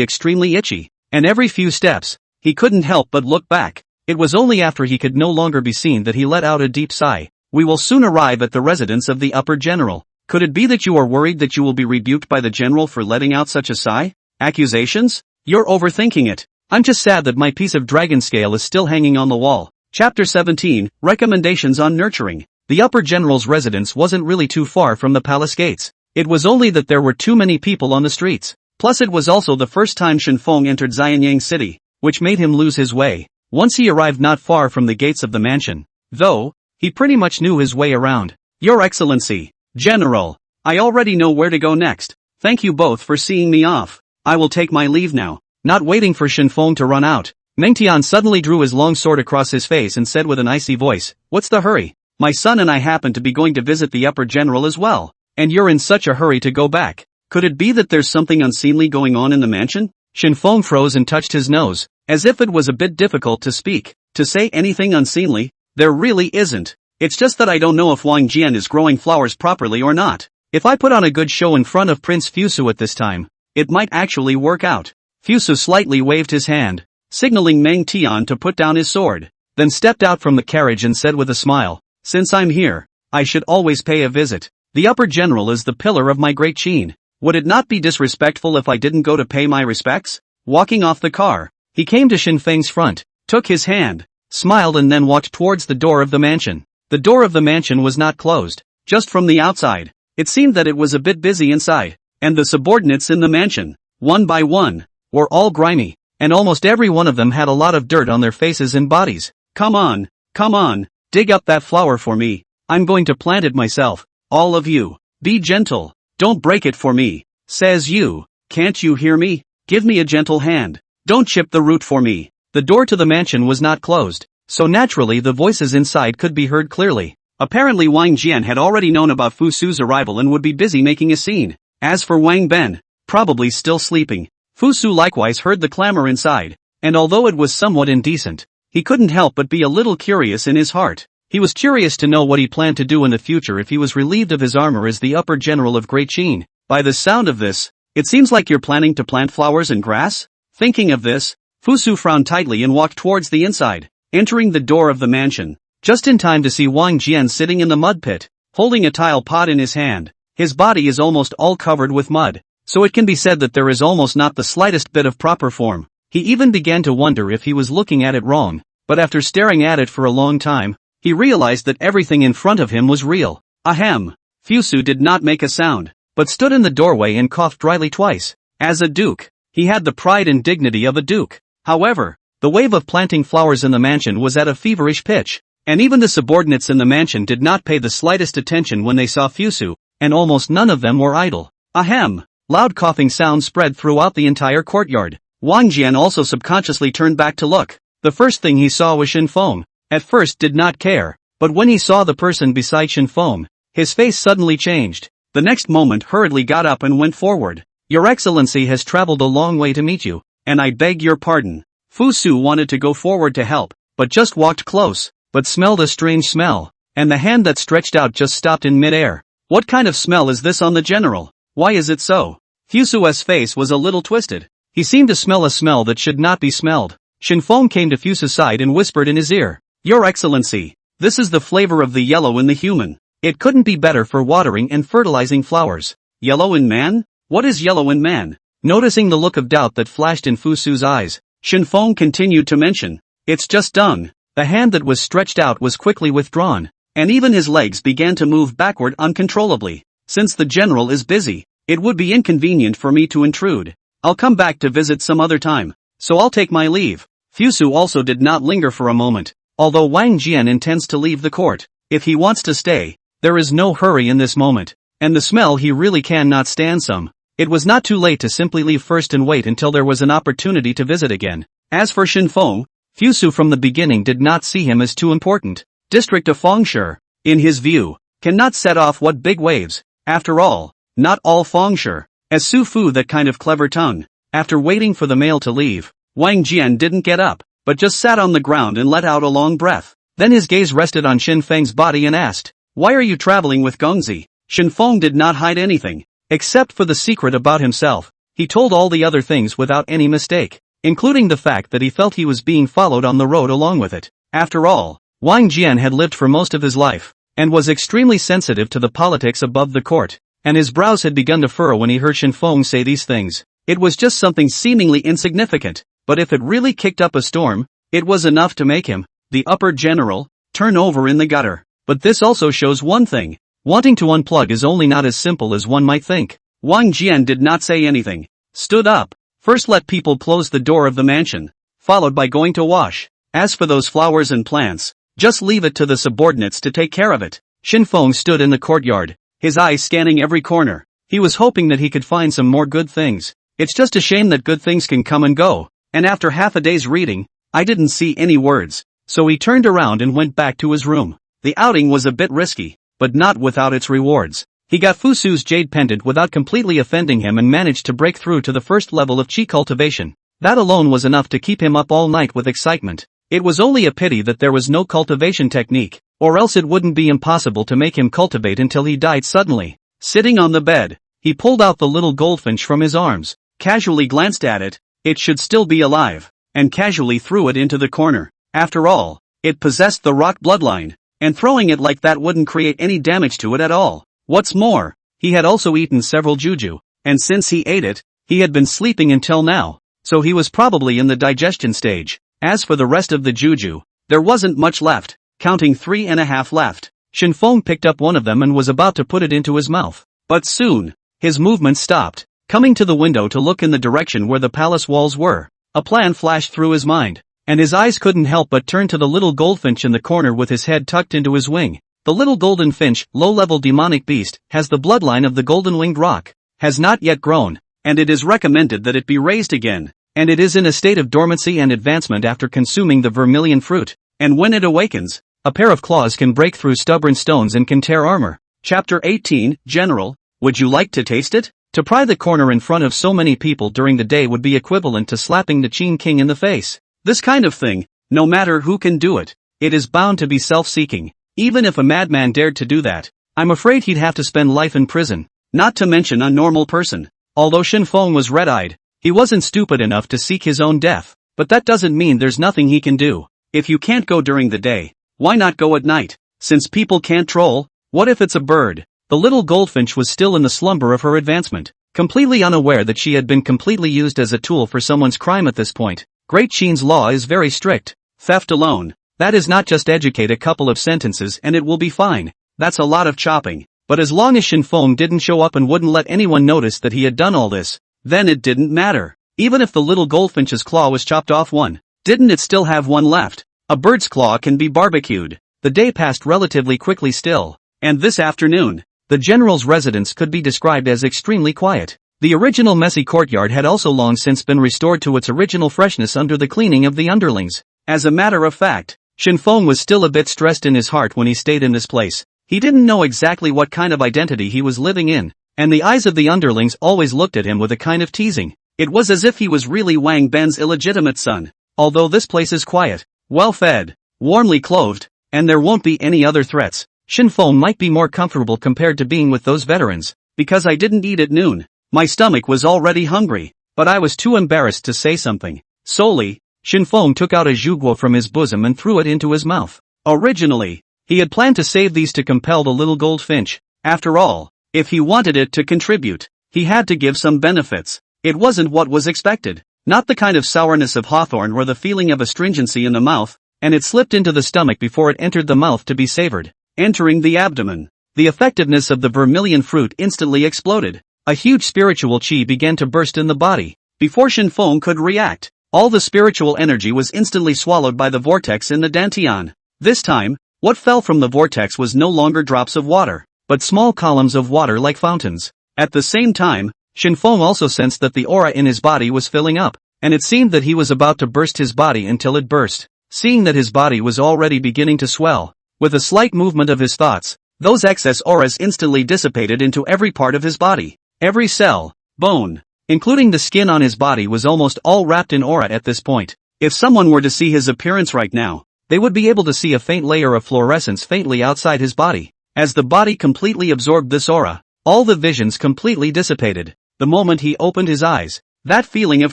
extremely itchy, and every few steps, he couldn't help but look back. It was only after he could no longer be seen that he let out a deep sigh. We will soon arrive at the residence of the upper general. Could it be that you are worried that you will be rebuked by the general for letting out such a sigh? Accusations? You're overthinking it. I'm just sad that my piece of dragon scale is still hanging on the wall. Chapter 17, Recommendations on Nurturing. The upper general's residence wasn't really too far from the palace gates. It was only that there were too many people on the streets. Plus it was also the first time Shen Feng entered Xianyang city, which made him lose his way. Once he arrived not far from the gates of the mansion, though, he pretty much knew his way around. Your Excellency, General, I already know where to go next. Thank you both for seeing me off. I will take my leave now. Not waiting for Shen Feng to run out, Meng Tian suddenly drew his long sword across his face and said with an icy voice, "What's the hurry? My son and I happen to be going to visit the upper general as well, and you're in such a hurry to go back. Could it be that there's something unseemly going on in the mansion?" Shen Feng froze and touched his nose, as if it was a bit difficult to speak. To say anything unseemly? There really isn't. It's just that I don't know if Wang Jian is growing flowers properly or not. If I put on a good show in front of Prince Fusu at this time, it might actually work out. Fusu slightly waved his hand, signaling Meng Tian to put down his sword, then stepped out from the carriage and said with a smile, "Since I'm here, I should always pay a visit. The upper general is the pillar of my Great Qin. Would it not be disrespectful if I didn't go to pay my respects?" Walking off the car, he came to Shen Feng's front, took his hand, smiled and then walked towards the door of the mansion. The door of the mansion was not closed. Just from the outside, it seemed that it was a bit busy inside, and the subordinates in the mansion, one by one, were all grimy, and almost every one of them had a lot of dirt on their faces and bodies. Come on, dig up that flower for me. I'm going to plant it myself. All of you, be gentle. Don't break it for me. Says you. Can't you hear me? Give me a gentle hand. Don't chip the root for me. The door to the mansion was not closed, so naturally the voices inside could be heard clearly. Apparently Wang Jian had already known about Fusu's arrival and would be busy making a scene. As for Wang Ben, probably still sleeping. Fusu likewise heard the clamor inside, and although it was somewhat indecent, he couldn't help but be a little curious in his heart. He was curious to know what he planned to do in the future if he was relieved of his armor as the upper general of Great Qin. By the sound of this, it seems like you're planning to plant flowers and grass? Thinking of this, Fusu frowned tightly and walked towards the inside, entering the door of the mansion, just in time to see Wang Jian sitting in the mud pit, holding a tile pot in his hand. His body is almost all covered with mud, so it can be said that there is almost not the slightest bit of proper form. He even began to wonder if he was looking at it wrong, but after staring at it for a long time, he realized that everything in front of him was real. Ahem. Fusu did not make a sound, but stood in the doorway and coughed dryly twice. As a duke, he had the pride and dignity of a duke. However, the wave of planting flowers in the mansion was at a feverish pitch, and even the subordinates in the mansion did not pay the slightest attention when they saw Fusu, and almost none of them were idle. Ahem. Loud coughing sounds spread throughout the entire courtyard. Wang Jian also subconsciously turned back to look. The first thing he saw was Shen Feng. At first did not care, but when he saw the person beside Shen Feng, his face suddenly changed. The next moment hurriedly got up and went forward. "Your Excellency has traveled a long way to meet you, and I beg your pardon." Fusu wanted to go forward to help, but just walked close, but smelled a strange smell, and the hand that stretched out just stopped in mid-air. What kind of smell is this on the general? Why is it so? Fusu's face was a little twisted. He seemed to smell a smell that should not be smelled. Shen Feng came to Fusu's side and whispered in his ear, "Your Excellency, this is the flavor of the yellow in the human. It couldn't be better for watering and fertilizing flowers." Yellow in man? What is yellow in man? Noticing the look of doubt that flashed in Fusu's eyes, Shen Feng continued to mention, "It's just dung." The hand that was stretched out was quickly withdrawn, and even his legs began to move backward uncontrollably. "Since the general is busy, it would be inconvenient for me to intrude. I'll come back to visit some other time, so I'll take my leave." Fusu also did not linger for a moment. Although Wang Jian intends to leave the court, if he wants to stay, there is no hurry in this moment, and the smell he really cannot stand some. It was not too late to simply leave first and wait until there was an opportunity to visit again. As for Shen Feng, Fusu from the beginning did not see him as too important. District of Fengshi, in his view, cannot set off what big waves. After all, not all Fengshi. As Su Fu that kind of clever tongue. After waiting for the male to leave, Wang Jian didn't get up, but just sat on the ground and let out a long breath. Then his gaze rested on Shen Feng's body and asked, "Why are you traveling with Gongzi?" Shen Feng did not hide anything, except for the secret about himself. He told all the other things without any mistake, including the fact that he felt he was being followed on the road along with it. After all, Wang Jian had lived for most of his life, and was extremely sensitive to the politics above the court, and his brows had begun to furrow when he heard Shen Feng say these things. It was just something seemingly insignificant, but if it really kicked up a storm, it was enough to make him, the upper general, turn over in the gutter. But this also shows one thing. Wanting to unplug is only not as simple as one might think. Wang Jian did not say anything. Stood up. First let people close the door of the mansion, followed by going to wash. As for those flowers and plants, just leave it to the subordinates to take care of it. Shen Feng stood in the courtyard, his eyes scanning every corner. He was hoping that he could find some more good things. It's just a shame that good things can come and go. And after half a day's reading, I didn't see any words. So he turned around and went back to his room. The outing was a bit risky, but not without its rewards. He got Fusu's jade pendant without completely offending him and managed to break through to the first level of Qi cultivation. That alone was enough to keep him up all night with excitement. It was only a pity that there was no cultivation technique, or else it wouldn't be impossible to make him cultivate until he died suddenly. Sitting on the bed, he pulled out the little goldfinch from his arms, casually glanced at it, it should still be alive, and casually threw it into the corner. After all, it possessed the rock bloodline, and throwing it like that wouldn't create any damage to it at all. What's more, he had also eaten several juju, and since he ate it, he had been sleeping until now, so he was probably in the digestion stage. As for the rest of the juju, there wasn't much left, counting 3.5 left. Shen Feng picked up one of them and was about to put it into his mouth. But soon, his movement stopped. Coming to the window to look in the direction where the palace walls were, a plan flashed through his mind, and his eyes couldn't help but turn to the little goldfinch in the corner with his head tucked into his wing. The little golden finch, low-level demonic beast, has the bloodline of the golden-winged rock, has not yet grown, and it is recommended that it be raised again, and it is in a state of dormancy and advancement after consuming the vermilion fruit, and when it awakens, a pair of claws can break through stubborn stones and can tear armor. Chapter 18, General, would you like to taste it? To pry the corner in front of so many people during the day would be equivalent to slapping the Qin king in the face. This kind of thing, no matter who can do it, it is bound to be self-seeking. Even if a madman dared to do that, I'm afraid he'd have to spend life in prison, not to mention a normal person. Although Shen Feng was red-eyed, he wasn't stupid enough to seek his own death, but that doesn't mean there's nothing he can do. If you can't go during the day, why not go at night? Since people can't troll, what if it's a bird? The little goldfinch was still in the slumber of her advancement, completely unaware that she had been completely used as a tool for someone's crime at this point. Great Qin's law is very strict. Theft alone, that is not just educate a couple of sentences and it will be fine. That's a lot of chopping. But as long as Shen Feng didn't show up and wouldn't let anyone notice that he had done all this, then it didn't matter. Even if the little goldfinch's claw was chopped off one, didn't it still have one left? A bird's claw can be barbecued. The day passed relatively quickly still, and this afternoon, the general's residence could be described as extremely quiet. The original messy courtyard had also long since been restored to its original freshness under the cleaning of the underlings. As a matter of fact, Shen Feng was still a bit stressed in his heart when he stayed in this place. He didn't know exactly what kind of identity he was living in, and the eyes of the underlings always looked at him with a kind of teasing. It was as if he was really Wang Ben's illegitimate son. Although this place is quiet, well-fed, warmly clothed, and there won't be any other threats, Shen Feng might be more comfortable compared to being with those veterans. Because I didn't eat at noon, my stomach was already hungry, but I was too embarrassed to say something. Solely, Shen Feng took out a zhuguo from his bosom and threw it into his mouth. Originally, he had planned to save these to compel the little goldfinch. After all, if he wanted it to contribute, he had to give some benefits. It wasn't what was expected, not the kind of sourness of hawthorn or the feeling of astringency in the mouth, and it slipped into the stomach before it entered the mouth to be savored. Entering the abdomen, the effectiveness of the vermilion fruit instantly exploded. A huge spiritual qi began to burst in the body. Before Shen Feng could react, all the spiritual energy was instantly swallowed by the vortex in the dantian. This time, what fell from the vortex was no longer drops of water, but small columns of water like fountains. At the same time, Shen Feng also sensed that the aura in his body was filling up, and it seemed that he was about to burst his body until it burst. Seeing that his body was already beginning to swell, with a slight movement of his thoughts, those excess auras instantly dissipated into every part of his body. Every cell, bone, including the skin on his body was almost all wrapped in aura at this point. If someone were to see his appearance right now, they would be able to see a faint layer of fluorescence faintly outside his body. As the body completely absorbed this aura, all the visions completely dissipated. The moment he opened his eyes, that feeling of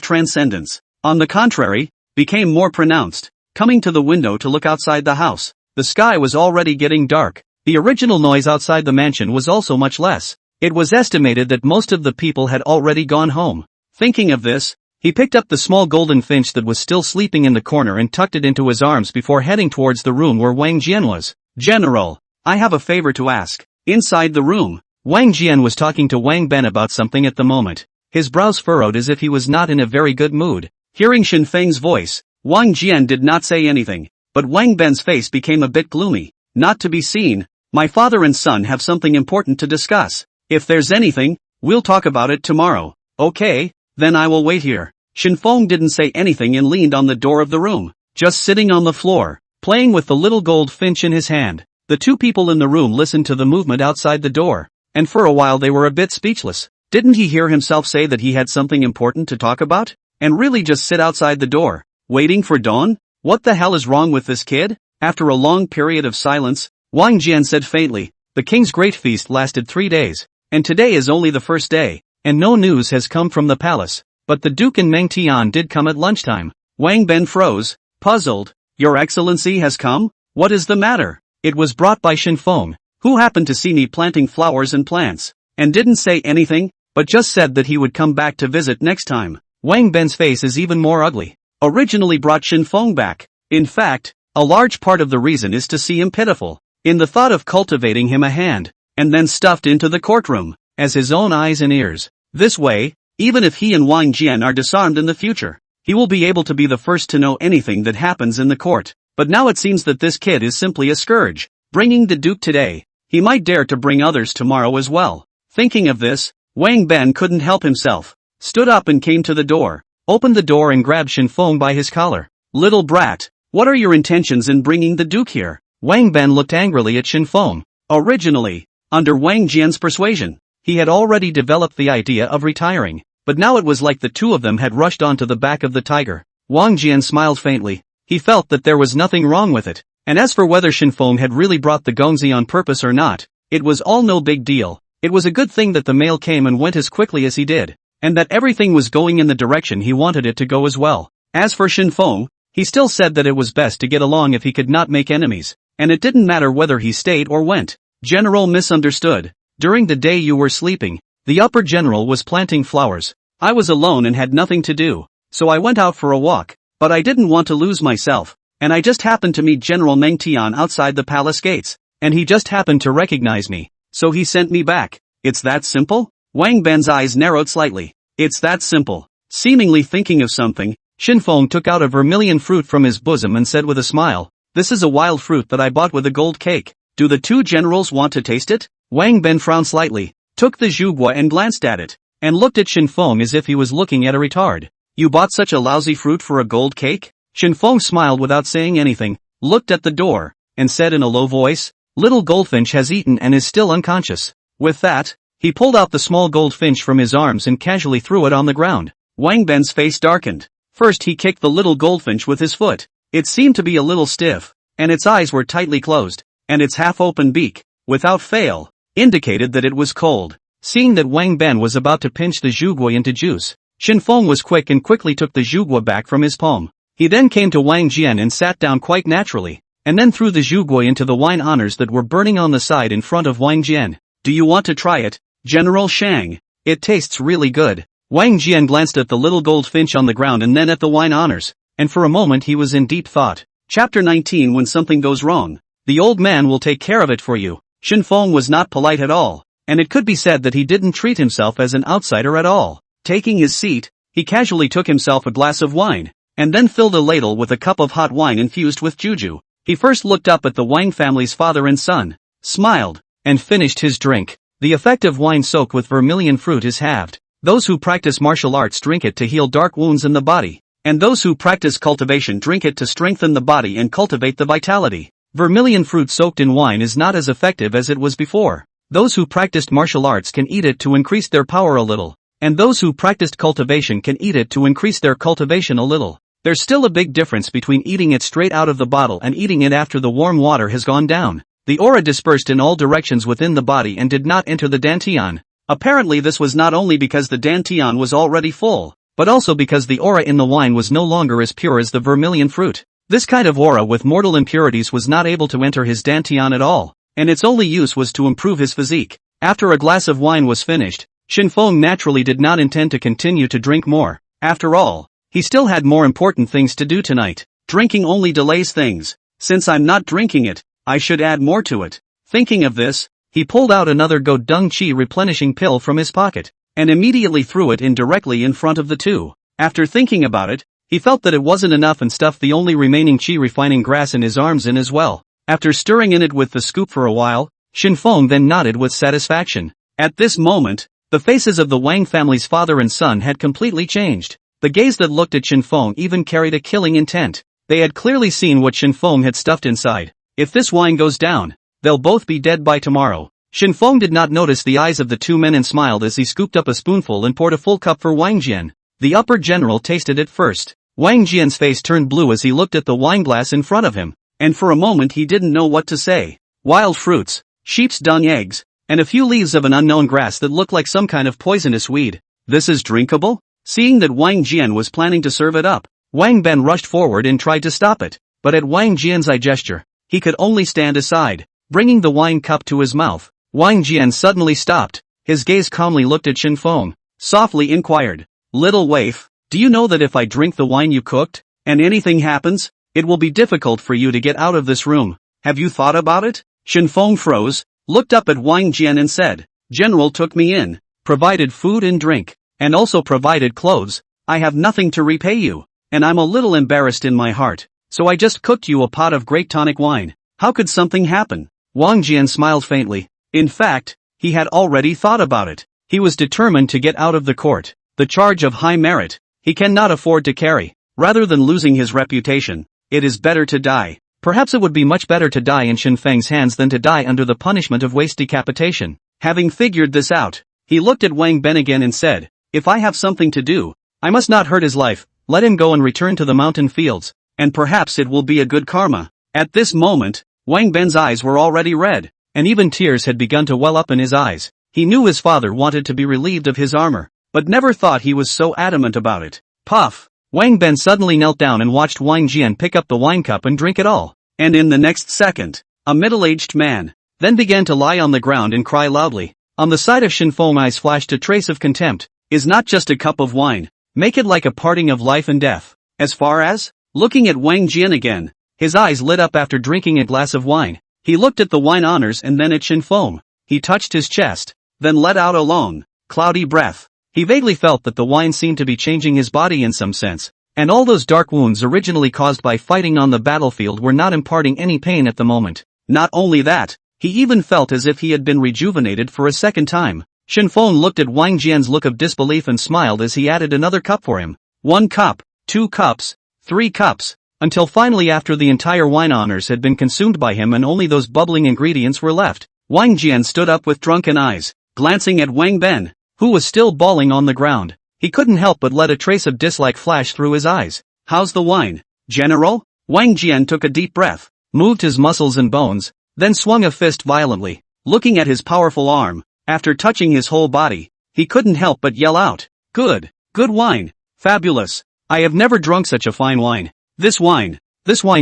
transcendence, on the contrary, became more pronounced. Coming to the window to look outside the house, the sky was already getting dark. The original noise outside the mansion was also much less. It was estimated that most of the people had already gone home. Thinking of this, he picked up the small golden finch that was still sleeping in the corner and tucked it into his arms before heading towards the room where Wang Jian was. "General, I have a favor to ask." Inside the room, Wang Jian was talking to Wang Ben about something at the moment. His brows furrowed as if he was not in a very good mood. Hearing Shen Feng's voice, Wang Jian did not say anything, but Wang Ben's face became a bit gloomy. "Not to be seen. My father and son have something important to discuss. If there's anything, we'll talk about it tomorrow." "Okay, then I will wait here." Shen Feng didn't say anything and leaned on the door of the room, just sitting on the floor, playing with the little gold finch in his hand. The two people in the room listened to the movement outside the door, and for a while they were a bit speechless. Didn't he hear himself say that he had something important to talk about? And really just sit outside the door, waiting for dawn? What the hell is wrong with this kid? After a long period of silence, Wang Jian said faintly, "The king's great feast lasted 3 days, and today is only the first day, and no news has come from the palace. But the Duke and Meng Tian did come at lunchtime." Wang Ben froze, puzzled. "Your Excellency has come? What is the matter?" "It was brought by Shen Feng, who happened to see me planting flowers and plants, and didn't say anything, but just said that he would come back to visit next time." Wang Ben's face is even more ugly. Originally brought Shen Feng back. In fact, a large part of the reason is to see him pitiful, in the thought of cultivating him a hand, and then stuffed into the courtroom, as his own eyes and ears. This way, even if he and Wang Jian are disarmed in the future, he will be able to be the first to know anything that happens in the court. But now it seems that this kid is simply a scourge. Bringing the Duke today, he might dare to bring others tomorrow as well. Thinking of this, Wang Ben couldn't help himself, stood up and came to the door, opened the door and grabbed Shen Feng by his collar. "Little brat, what are your intentions in bringing the Duke here?" Wang Ben looked angrily at Shen Feng. Originally, under Wang Jian's persuasion, he had already developed the idea of retiring, but now it was like the two of them had rushed onto the back of the tiger. Wang Jian smiled faintly. He felt that there was nothing wrong with it, and as for whether Shen Feng had really brought the gongzi on purpose or not, it was all no big deal. It was a good thing that the mail came and went as quickly as he did, and that everything was going in the direction he wanted it to go as well. As for Shen Feng, he still said that it was best to get along if he could not make enemies, and it didn't matter whether he stayed or went. "General misunderstood. During the day you were sleeping, the upper general was planting flowers. I was alone and had nothing to do, so I went out for a walk, but I didn't want to lose myself, and I just happened to meet General Meng Tian outside the palace gates, and he just happened to recognize me, so he sent me back." "It's that simple?" Wang Ben's eyes narrowed slightly. "It's that simple." Seemingly thinking of something, Shen Feng took out a vermilion fruit from his bosom and said with a smile, "This is a wild fruit that I bought with a gold cake. Do the two generals want to taste it?" Wang Ben frowned slightly, took the zhugua and glanced at it, and looked at Shen Feng as if he was looking at a retard. "You bought such a lousy fruit for a gold cake?" Shen Feng smiled without saying anything, looked at the door, and said in a low voice, "Little goldfinch has eaten and is still unconscious." With that, he pulled out the small goldfinch from his arms and casually threw it on the ground. Wang Ben's face darkened. First he kicked the little goldfinch with his foot. It seemed to be a little stiff, and its eyes were tightly closed, and its half-open beak, without fail, indicated that it was cold. Seeing that Wang Ben was about to pinch the zhugua into juice, Shen Feng was quick and quickly took the zhugua back from his palm. He then came to Wang Jian and sat down quite naturally, and then threw the zhugua into the wine honors that were burning on the side in front of Wang Jian. "Do you want to try it, General Shang? It tastes really good." Wang Jian glanced at the little goldfinch on the ground and then at the wine honors, and for a moment he was in deep thought. Chapter 19. When something goes wrong, the old man will take care of it for you. Shen Feng was not polite at all, and it could be said that he didn't treat himself as an outsider at all. Taking his seat, he casually took himself a glass of wine, and then filled a ladle with a cup of hot wine infused with juju. He first looked up at the Wang family's father and son, smiled, and finished his drink. The effect of wine soaked with vermilion fruit is halved. Those who practice martial arts drink it to heal dark wounds in the body. and those who practice cultivation drink it to strengthen the body and cultivate the vitality. Vermilion fruit soaked in wine is not as effective as it was before. Those who practiced martial arts can eat it to increase their power a little, and those who practiced cultivation can eat it to increase their cultivation a little. There's still a big difference between eating it straight out of the bottle and eating it after the warm water has gone down. The aura dispersed in all directions within the body and did not enter the dantian. Apparently this was not only because the dantian was already full, but also because the aura in the wine was no longer as pure as the vermilion fruit. This kind of aura with mortal impurities was not able to enter his dantian at all, and its only use was to improve his physique. After a glass of wine was finished, Shen Feng naturally did not intend to continue to drink more. After all, he still had more important things to do tonight. Drinking only delays things. Since I'm not drinking it, I should add more to it. Thinking of this, he pulled out another Godung Qi replenishing pill from his pocket, and immediately threw it in directly in front of the two. After thinking about it, he felt that it wasn't enough and stuffed the only remaining Qi refining grass in his arms in as well. After stirring in it with the scoop for a while, Shen Feng then nodded with satisfaction. At this moment, the faces of the Wang family's father and son had completely changed. The gaze that looked at Shen Feng even carried a killing intent. They had clearly seen what Shen Feng had stuffed inside. If this wine goes down, they'll both be dead by tomorrow. Shen Feng did not notice the eyes of the two men and smiled as he scooped up a spoonful and poured a full cup for Wang Jian. The upper general tasted it first. Wang Jian's face turned blue as he looked at the wineglass in front of him, and for a moment he didn't know what to say. Wild fruits, sheep's dung eggs, and a few leaves of an unknown grass that looked like some kind of poisonous weed. This is drinkable? Seeing that Wang Jian was planning to serve it up, Wang Ben rushed forward and tried to stop it, but at Wang Jian's eye gesture, he could only stand aside. Bringing the wine cup to his mouth, Wang Jian suddenly stopped. His gaze calmly looked at Shen Feng, softly inquired, "Little waif, do you know that if I drink the wine you cooked, and anything happens, it will be difficult for you to get out of this room? Have you thought about it?" Shen Feng froze, looked up at Wang Jian and said, "General took me in, provided food and drink, and also provided clothes. I have nothing to repay you, and I'm a little embarrassed in my heart, so I just cooked you a pot of great tonic wine. How could something happen?" Wang Jian smiled faintly. In fact, he had already thought about it. He was determined to get out of the court. The charge of high merit, he cannot afford to carry. Rather than losing his reputation, it is better to die. Perhaps it would be much better to die in Shen Feng's hands than to die under the punishment of waste decapitation. Having figured this out, he looked at Wang Ben again and said, "If I have something to do, I must not hurt his life. Let him go and return to the mountain fields, and perhaps it will be a good karma." At this moment, Wang Ben's eyes were already red, and even tears had begun to well up in his eyes. He knew his father wanted to be relieved of his armor, but never thought he was so adamant about it. Puff! Wang Ben suddenly knelt down and watched Wang Jian pick up the wine cup and drink it all. And in the next second, a middle-aged man then began to lie on the ground and cry loudly. On the side of Shen Feng's eyes flashed a trace of contempt. "Is not just a cup of wine. Make it like a parting of life and death." As far as, looking at Wang Jian again, his eyes lit up after drinking a glass of wine. He looked at the wine honors and then at Shen Feng. He touched his chest, then let out a long, cloudy breath. He vaguely felt that the wine seemed to be changing his body in some sense, and all those dark wounds originally caused by fighting on the battlefield were not imparting any pain at the moment. Not only that, he even felt as if he had been rejuvenated for a second time. Shen Feng looked at Wang Jian's look of disbelief and smiled as he added another cup for him. 1 cup, 2 cups, 3 cups, until finally after the entire wine honors had been consumed by him and only those bubbling ingredients were left, Wang Jian stood up with drunken eyes, glancing at Wang Ben, who was still bawling on the ground. He couldn't help but let a trace of dislike flash through his eyes. "How's the wine, General?" Wang Jian took a deep breath, moved his muscles and bones, then swung a fist violently. Looking at his powerful arm, after touching his whole body, he couldn't help but yell out, "Good, good wine, fabulous. I have never drunk such a fine wine. This wine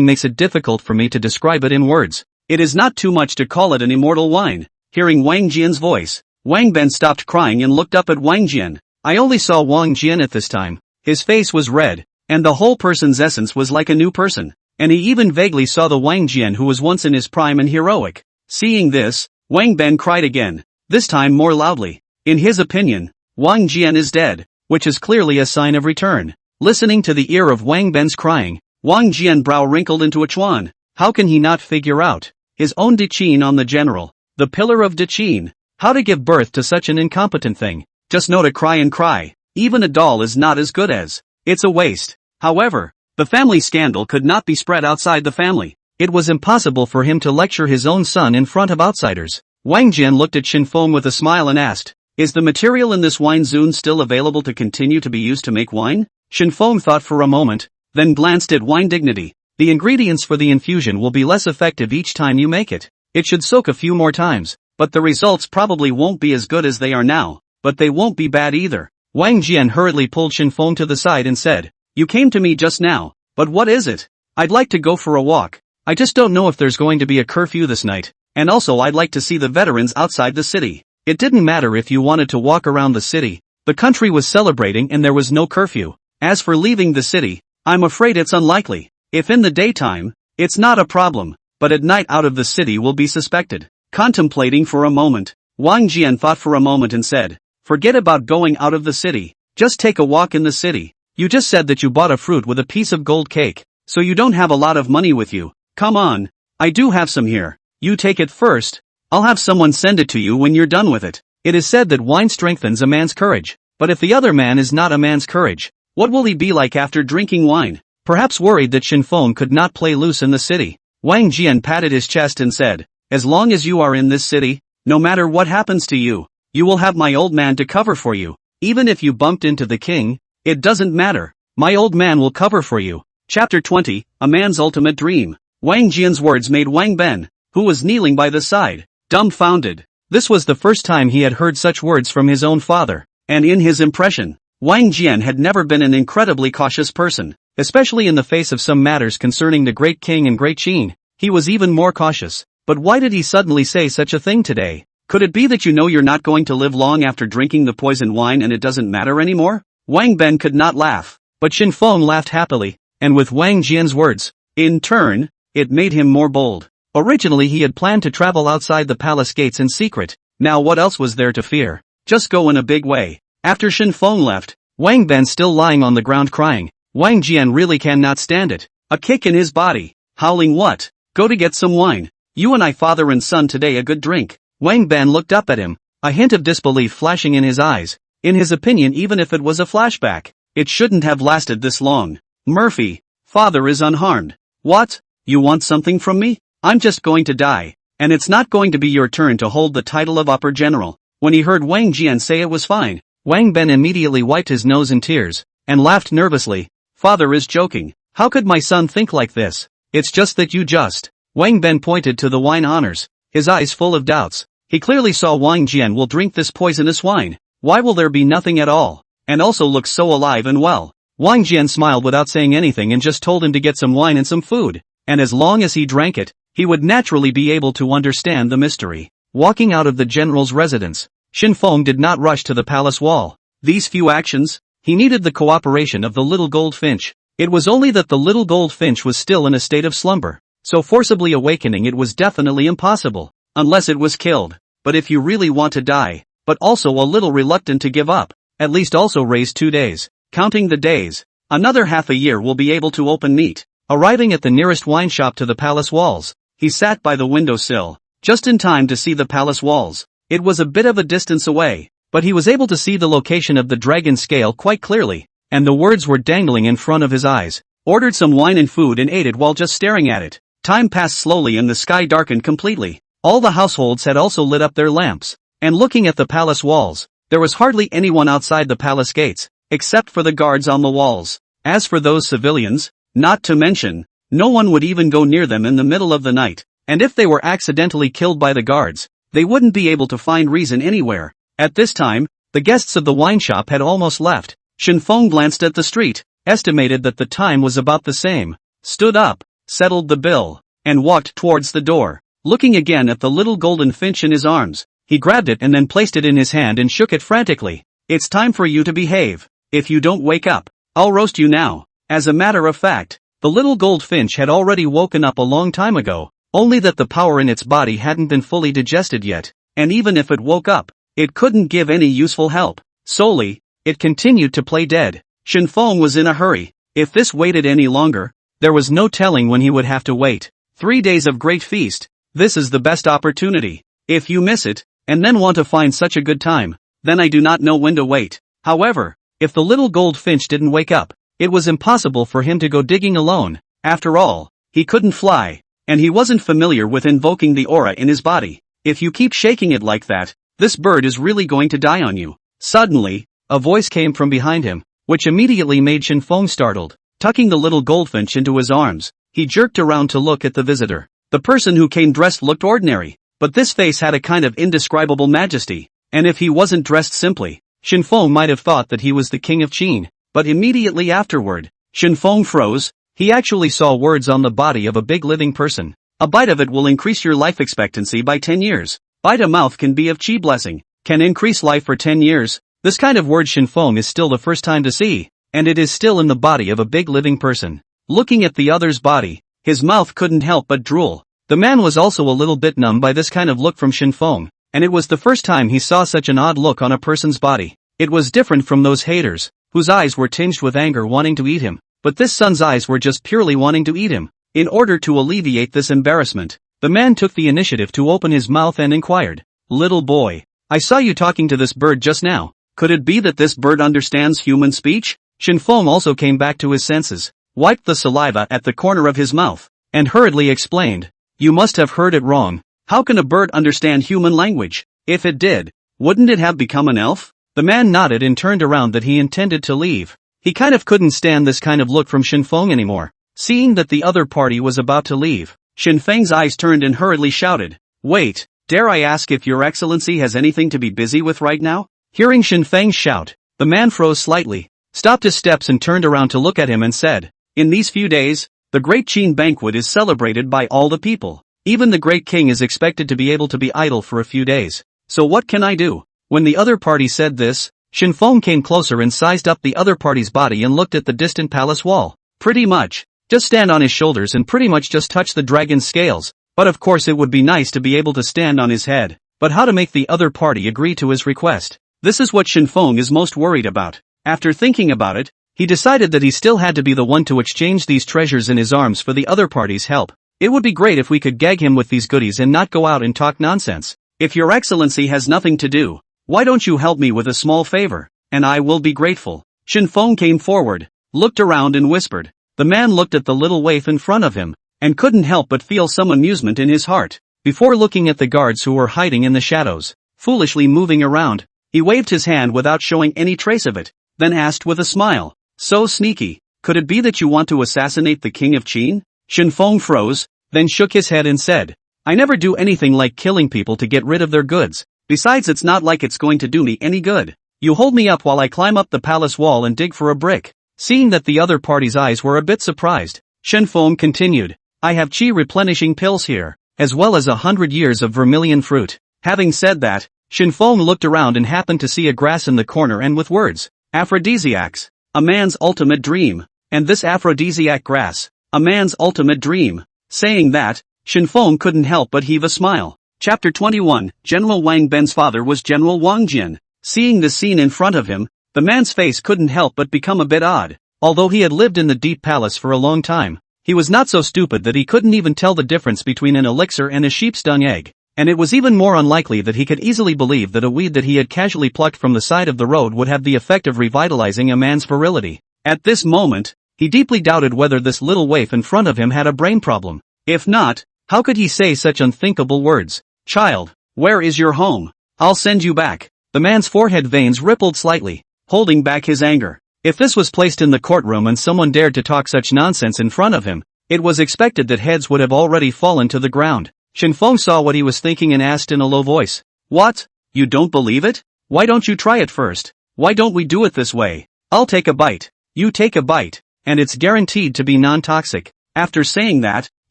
makes it difficult for me to describe it in words. It is not too much to call it an immortal wine." Hearing Wang Jian's voice, Wang Ben stopped crying and looked up at Wang Jian. I only saw Wang Jian at this time. His face was red, and the whole person's essence was like a new person, and he even vaguely saw the Wang Jian who was once in his prime and heroic. Seeing this, Wang Ben cried again, this time more loudly. In his opinion, Wang Jian is dead, which is clearly a sign of return. Listening to the ear of Wang Ben's crying, Wang Jian brow wrinkled into a chuan. How can he not figure out his own Qin on the general, the pillar of Qin? How to give birth to such an incompetent thing? Just know to cry and cry. Even a doll is not as good as. It's a waste. However, the family scandal could not be spread outside the family. It was impossible for him to lecture his own son in front of outsiders. Wang Jian looked at Shen Feng with a smile and asked, "Is the material in this wine zone still available to continue to be used to make wine?" Shen Feng thought for a moment, then glanced at wine dignity. "The ingredients for the infusion will be less effective each time you make it. It should soak a few more times, but the results probably won't be as good as they are now, but they won't be bad either." Wang Jian hurriedly pulled Shen Feng to the side and said, "You came to me just now, but what is it?" "I'd like to go for a walk. I just don't know if there's going to be a curfew this night, and also I'd like to see the veterans outside the city." It didn't matter if you wanted to walk around the city. The country was celebrating and there was no curfew. As for leaving the city, I'm afraid it's unlikely. If in the daytime, it's not a problem, but at night out of the city will be suspected. Contemplating for a moment, Wang Jian thought for a moment and said, "Forget about going out of the city. Just take a walk in the city. You just said that you bought a fruit with a piece of gold cake, so you don't have a lot of money with you. Come on. I do have some here. You take it first. I'll have someone send it to you when you're done with it." It is said that wine strengthens a man's courage, but if the other man is not a man's courage, what will he be like after drinking wine? Perhaps worried that Shen Feng could not play loose in the city, Wang Jian patted his chest and said, "As long as you are in this city, no matter what happens to you, you will have my old man to cover for you. Even if you bumped into the king, it doesn't matter. My old man will cover for you." Chapter 20, A Man's Ultimate Dream. Wang Jian's words made Wang Ben, who was kneeling by the side, dumbfounded. This was the first time he had heard such words from his own father, and in his impression, Wang Jian had never been an incredibly cautious person, especially in the face of some matters concerning the Great Qin and Great Qin. He was even more cautious. But why did he suddenly say such a thing today? Could it be that you know you're not going to live long after drinking the poisoned wine and it doesn't matter anymore? Wang Ben could not laugh, but Shen Feng laughed happily, and with Wang Jian's words, in turn, it made him more bold. Originally he had planned to travel outside the palace gates in secret. Now what else was there to fear? Just go in a big way. After Shen Feng left, Wang Ben still lying on the ground crying. Wang Jian really cannot stand it. A kick in his body. Howling what? Go to get some wine. You and I father and son today a good drink. Wang Ben looked up at him, a hint of disbelief flashing in his eyes. In his opinion, even if it was a flashback, it shouldn't have lasted this long. Murphy, father is unharmed. What? You want something from me? I'm just going to die, and it's not going to be your turn to hold the title of upper general. When he heard Wang Jian say it was fine, Wang Ben immediately wiped his nose in tears, and laughed nervously. Father is joking. How could my son think like this? It's just that you just. Wang Ben pointed to the wine honors, his eyes full of doubts. He clearly saw Wang Jian will drink this poisonous wine. Why will there be nothing at all? And also looks so alive and well. Wang Jian smiled without saying anything and just told him to get some wine and some food. And as long as he drank it, he would naturally be able to understand the mystery. Walking out of the general's residence, Shen Feng did not rush to the palace wall. These few actions, he needed the cooperation of the little gold finch. It was only that the little gold finch was still in a state of slumber, so forcibly awakening it was definitely impossible, unless it was killed. But if you really want to die, but also a little reluctant to give up, at least also raise 2 days. Counting the days, another half a year will be able to open meat. Arriving at the nearest wine shop to the palace walls, he sat by the windowsill, just in time to see the palace walls. It was a bit of a distance away, but he was able to see the location of the dragon scale quite clearly, and the words were dangling in front of his eyes. Ordered some wine and food and ate it while just staring at it. Time passed slowly and the sky darkened completely. All the households had also lit up their lamps, and looking at the palace walls, there was hardly anyone outside the palace gates, except for the guards on the walls. As for those civilians, not to mention, no one would even go near them in the middle of the night, and if they were accidentally killed by the guards, they wouldn't be able to find reason anywhere. At this time, the guests of the wine shop had almost left. Shen Feng glanced at the street, estimated that the time was about the same, stood up, settled the bill, and walked towards the door. Looking again at the little golden finch in his arms, he grabbed it and then placed it in his hand and shook it frantically. It's time for you to behave. If you don't wake up, I'll roast you now. As a matter of fact, the little gold finch had already woken up a long time ago, only that the power in its body hadn't been fully digested yet, and even if it woke up, it couldn't give any useful help. Solely, it continued to play dead. Shen Feng was in a hurry. If this waited any longer, there was no telling when he would have to wait. 3 days of great feast. This is the best opportunity. If you miss it, and then want to find such a good time, then I do not know when to wait. However, if the little gold finch didn't wake up, It was impossible for him to go digging alone. After all, he couldn't fly, and he wasn't familiar with invoking the aura in his body. If you keep shaking it like that, this bird is really going to die on you. Suddenly, a voice came from behind him, which immediately made Shen Feng startled. Tucking the little goldfinch into his arms, he jerked around to look at the visitor. The person who came dressed looked ordinary, but this face had a kind of indescribable majesty, and if he wasn't dressed simply, Shen Feng might have thought that he was the king of Qin. But immediately afterward, Shen Feng froze. He actually saw words on the body of a big living person. A bite of it will increase your life expectancy by 10 years. Bite a mouth can be of Qi blessing, can increase life for 10 years. This kind of word Shen Feng is still the first time to see, and it is still in the body of a big living person. Looking at the other's body, his mouth couldn't help but drool. The man was also a little bit numb by this kind of look from Shen Feng, and it was the first time he saw such an odd look on a person's body. It was different from those haters, whose eyes were tinged with anger wanting to eat him. But this son's eyes were just purely wanting to eat him. In order to alleviate this embarrassment, the man took the initiative to open his mouth and inquired, "Little boy, I saw you talking to this bird just now. Could it be that this bird understands human speech?" Shen Feng also came back to his senses, wiped the saliva at the corner of his mouth, and hurriedly explained, "You must have heard it wrong. How can a bird understand human language? If it did, wouldn't it have become an elf?" The man nodded and turned around that he intended to leave. He kind of couldn't stand this kind of look from Shen Feng anymore. Seeing that the other party was about to leave, Shen Feng's eyes turned and hurriedly shouted, "Wait, dare I ask if your excellency has anything to be busy with right now?" Hearing Shen Feng's shout, the man froze slightly, stopped his steps and turned around to look at him and said, "In these few days, the Great Qin banquet is celebrated by all the people. Even the Great King is expected to be able to be idle for a few days. So what can I do?" When the other party said this, Shen Feng came closer and sized up the other party's body and looked at the distant palace wall. Pretty much, just stand on his shoulders and pretty much just touch the dragon's scales, but of course it would be nice to be able to stand on his head. But how to make the other party agree to his request? This is what Shen Feng is most worried about. After thinking about it, he decided that he still had to be the one to exchange these treasures in his arms for the other party's help. It would be great if we could gag him with these goodies and not go out and talk nonsense. If your excellency has nothing to do, why don't you help me with a small favor, and I will be grateful. Shen Feng came forward, looked around and whispered. The man looked at the little waif in front of him, and couldn't help but feel some amusement in his heart. Before looking at the guards who were hiding in the shadows, foolishly moving around, he waved his hand without showing any trace of it, then asked with a smile, "So sneaky, could it be that you want to assassinate the king of Qin?" Shen Feng froze, then shook his head and said, "I never do anything like killing people to get rid of their goods. Besides, it's not like it's going to do me any good. You hold me up while I climb up the palace wall and dig for a brick." Seeing that the other party's eyes were a bit surprised, Shen Feng continued, "I have Qi replenishing pills here, as well as 100 years of vermilion fruit." Having said that, Shen Feng looked around and happened to see a grass in the corner and with words, "Aphrodisiacs, a man's ultimate dream, and this aphrodisiac grass, a man's ultimate dream." Saying that, Shen Feng couldn't help but heave a smile. Chapter 21, General Wang Ben's father was General Wang Jian. Seeing the scene in front of him, the man's face couldn't help but become a bit odd. Although he had lived in the deep palace for a long time, he was not so stupid that he couldn't even tell the difference between an elixir and a sheep's dung egg, and it was even more unlikely that he could easily believe that a weed that he had casually plucked from the side of the road would have the effect of revitalizing a man's virility. At this moment, he deeply doubted whether this little waif in front of him had a brain problem. If not, how could he say such unthinkable words? "Child, where is your home? I'll send you back." The man's forehead veins rippled slightly, holding back his anger. If this was placed in the courtroom and someone dared to talk such nonsense in front of him, it was expected that heads would have already fallen to the ground. Shen Feng saw what he was thinking and asked in a low voice, "What? You don't believe it? Why don't you try it first? Why don't we do it this way? I'll take a bite. You take a bite, and it's guaranteed to be non-toxic." After saying that,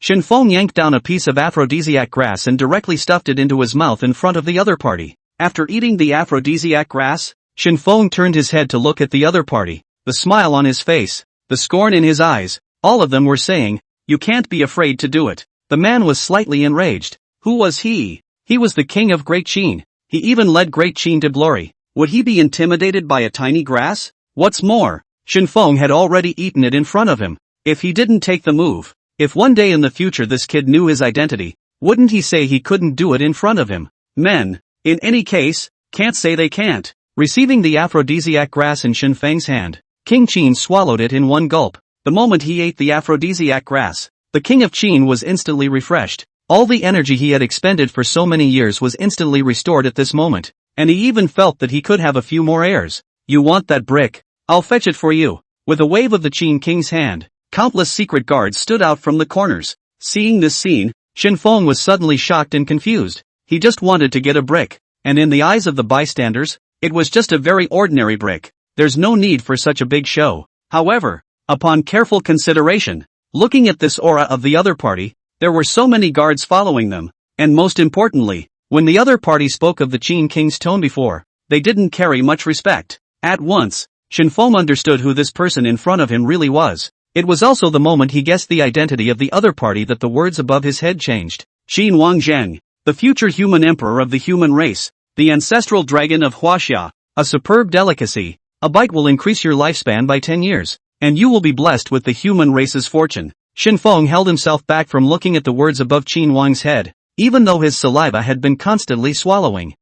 Shen Feng yanked down a piece of aphrodisiac grass and directly stuffed it into his mouth in front of the other party. After eating the aphrodisiac grass, Shen Feng turned his head to look at the other party. The smile on his face, the scorn in his eyes, all of them were saying, "You can't be afraid to do it." The man was slightly enraged. Who was he? He was the king of Great Qin. He even led Great Qin to glory. Would he be intimidated by a tiny grass? What's more, Shen Feng had already eaten it in front of him. If he didn't take the move, if one day in the future this kid knew his identity, wouldn't he say he couldn't do it in front of him? Men, in any case, can't say they can't. Receiving the aphrodisiac grass in Shen Feng's hand, King Qin swallowed it in one gulp. The moment he ate the aphrodisiac grass, the king of Qin was instantly refreshed. All the energy he had expended for so many years was instantly restored at this moment, and he even felt that he could have a few more heirs. You want that brick? I'll fetch it for you. With a wave of the Qin king's hand, countless secret guards stood out from the corners. Seeing this scene, Shen Feng was suddenly shocked and confused. He just wanted to get a brick, and in the eyes of the bystanders, it was just a very ordinary brick. There's no need for such a big show. However, upon careful consideration, looking at this aura of the other party, there were so many guards following them, and most importantly, when the other party spoke of the Qin king's tone before, they didn't carry much respect. At once, Shen Feng understood who this person in front of him really was. It was also the moment he guessed the identity of the other party that the words above his head changed. Qin Wang Jian, the future human emperor of the human race, the ancestral dragon of Huaxia, a superb delicacy. A bite will increase your lifespan by 10 years, and you will be blessed with the human race's fortune. Shen Feng held himself back from looking at the words above Qin Wang's head, even though his saliva had been constantly swallowing.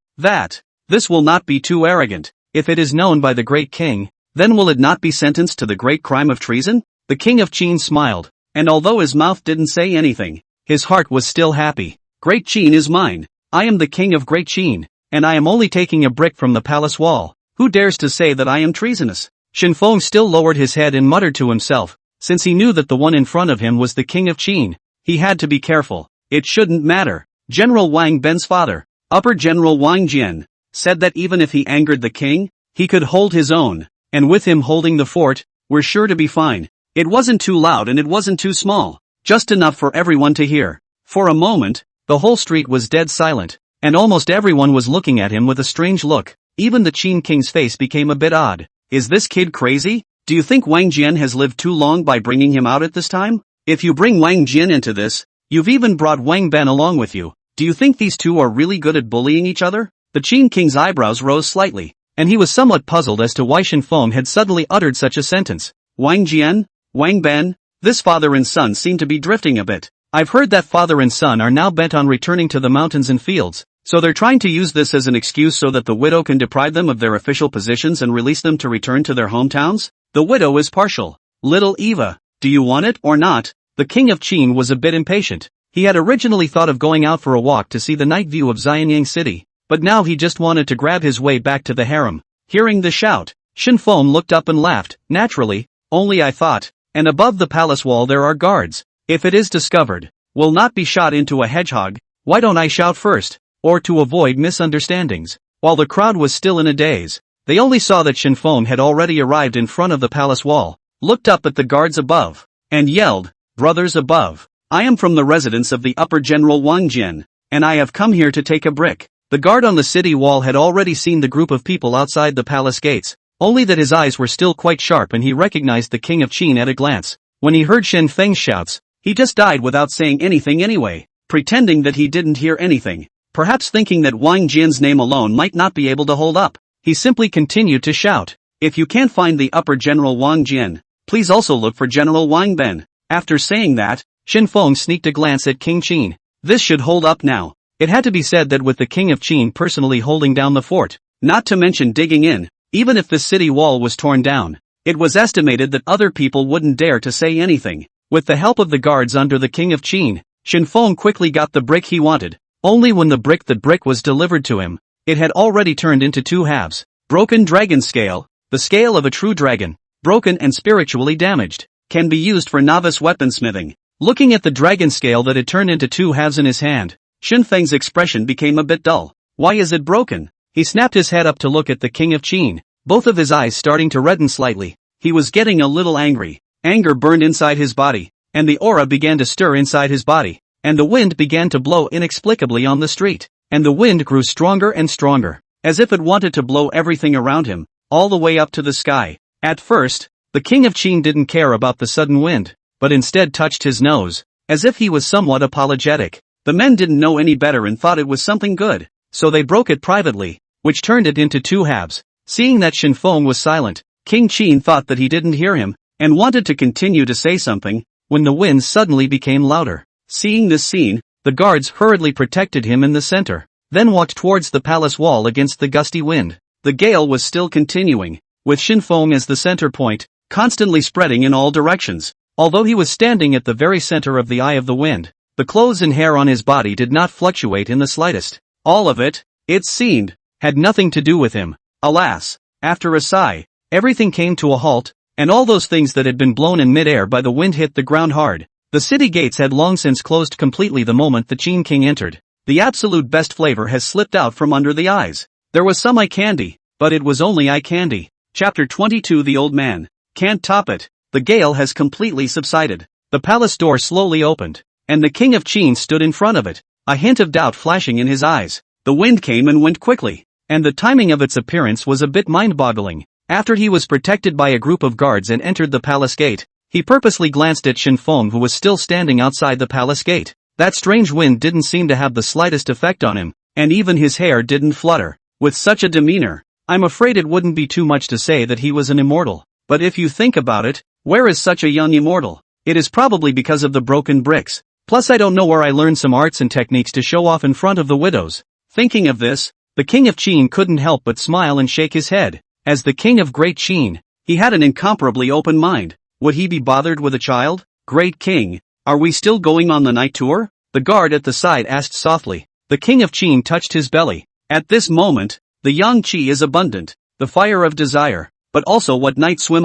This will not be too arrogant. If it is known by the Great King, then will it not be sentenced to the great crime of treason? The king of Qin smiled, and although his mouth didn't say anything, his heart was still happy. Great Qin is mine. I am the king of Great Qin, and I am only taking a brick from the palace wall. Who dares to say that I am treasonous? Shen Feng still lowered his head and muttered to himself, since he knew that the one in front of him was the king of Qin. He had to be careful. It shouldn't matter. General Wang Ben's father, Upper General Wang Jian, said that even if he angered the king, he could hold his own, and with him holding the fort, we're sure to be fine. It wasn't too loud and it wasn't too small, just enough for everyone to hear. For a moment, the whole street was dead silent, and almost everyone was looking at him with a strange look. Even the Qin king's face became a bit odd. Is this kid crazy? Do you think Wang Jian has lived too long by bringing him out at this time? If you bring Wang Jian into this, you've even brought Wang Ben along with you. Do you think these two are really good at bullying each other? The Qin king's eyebrows rose slightly, and he was somewhat puzzled as to why Shen Feng had suddenly uttered such a sentence. Wang Jian? Wang Ben? This father and son seem to be drifting a bit. I've heard that father and son are now bent on returning to the mountains and fields, so they're trying to use this as an excuse so that the widow can deprive them of their official positions and release them to return to their hometowns? The widow is partial. Little Eva, do you want it or not? The king of Qin was a bit impatient. He had originally thought of going out for a walk to see the night view of Xianyang city, but now he just wanted to grab his way back to the harem. Hearing the shout, Shen Feng looked up and laughed. Naturally, only I thought. And above the palace wall there are guards. If it is discovered, will not be shot into a hedgehog. Why don't I shout first? Or to avoid misunderstandings. While the crowd was still in a daze, they only saw that Shen Feng had already arrived in front of the palace wall, looked up at the guards above, and yelled, "Brothers above, I am from the residence of the Upper General Wang Jian, and I have come here to take a brick." The guard on the city wall had already seen the group of people outside the palace gates, only that his eyes were still quite sharp and he recognized the king of Qin at a glance. When he heard Shen Feng's shouts, he just died without saying anything anyway, pretending that he didn't hear anything. Perhaps thinking that Wang Jian's name alone might not be able to hold up, he simply continued to shout, "If you can't find the Upper General Wang Jian, please also look for General Wang Ben." After saying that, Shen Feng sneaked a glance at King Qin. This should hold up now. It had to be said that with the king of Qin personally holding down the fort, not to mention digging in, even if the city wall was torn down, it was estimated that other people wouldn't dare to say anything. With the help of the guards under the king of Qin, Shen Feng quickly got the brick he wanted. Only when the brick was delivered to him, it had already turned into two halves. Broken dragon scale, the scale of a true dragon, broken and spiritually damaged, can be used for novice weaponsmithing. Looking at the dragon scale that had turned into two halves in his hand, Shen Feng's expression became a bit dull. Why is it broken? He snapped his head up to look at the king of Qin, both of his eyes starting to redden slightly. He was getting a little angry. Anger burned inside his body, and the aura began to stir inside his body, and the wind began to blow inexplicably on the street, and the wind grew stronger and stronger, as if it wanted to blow everything around him, all the way up to the sky. At first, the king of Qin didn't care about the sudden wind, but instead touched his nose, as if he was somewhat apologetic. The men didn't know any better and thought it was something good, so they broke it privately, which turned it into two halves. Seeing that Shen Feng was silent, King Qin thought that he didn't hear him, and wanted to continue to say something, when the wind suddenly became louder. Seeing this scene, the guards hurriedly protected him in the center, then walked towards the palace wall against the gusty wind. The gale was still continuing, with Shen Feng as the center point, constantly spreading in all directions. Although he was standing at the very center of the eye of the wind, the clothes and hair on his body did not fluctuate in the slightest. All of it, it seemed, had nothing to do with him. Alas, after a sigh, everything came to a halt, and all those things that had been blown in mid-air by the wind hit the ground hard. The city gates had long since closed completely the moment the Changping entered. The absolute best flavor has slipped out from under the eyes. There was some eye candy, but it was only eye candy. Chapter 22 The Old Man Can't Top It. The gale has completely subsided. The palace door slowly opened, and the King of Qin stood in front of it, a hint of doubt flashing in his eyes. The wind came and went quickly, and the timing of its appearance was a bit mind-boggling. After he was protected by a group of guards and entered the palace gate, he purposely glanced at Shen Feng, who was still standing outside the palace gate. That strange wind didn't seem to have the slightest effect on him, and even his hair didn't flutter. With such a demeanor, I'm afraid it wouldn't be too much to say that he was an immortal. But if you think about it, where is such a young immortal? It is probably because of the broken bricks. Plus I don't know where I learned some arts and techniques to show off in front of the widows. Thinking of this, the King of Qin couldn't help but smile and shake his head. As the King of Great Qin, he had an incomparably open mind. Would he be bothered with a child? Great King, are we still going on the night tour? The guard at the side asked softly. The King of Qin touched his belly. At this moment, the yang qi is abundant, the fire of desire, but also what night swim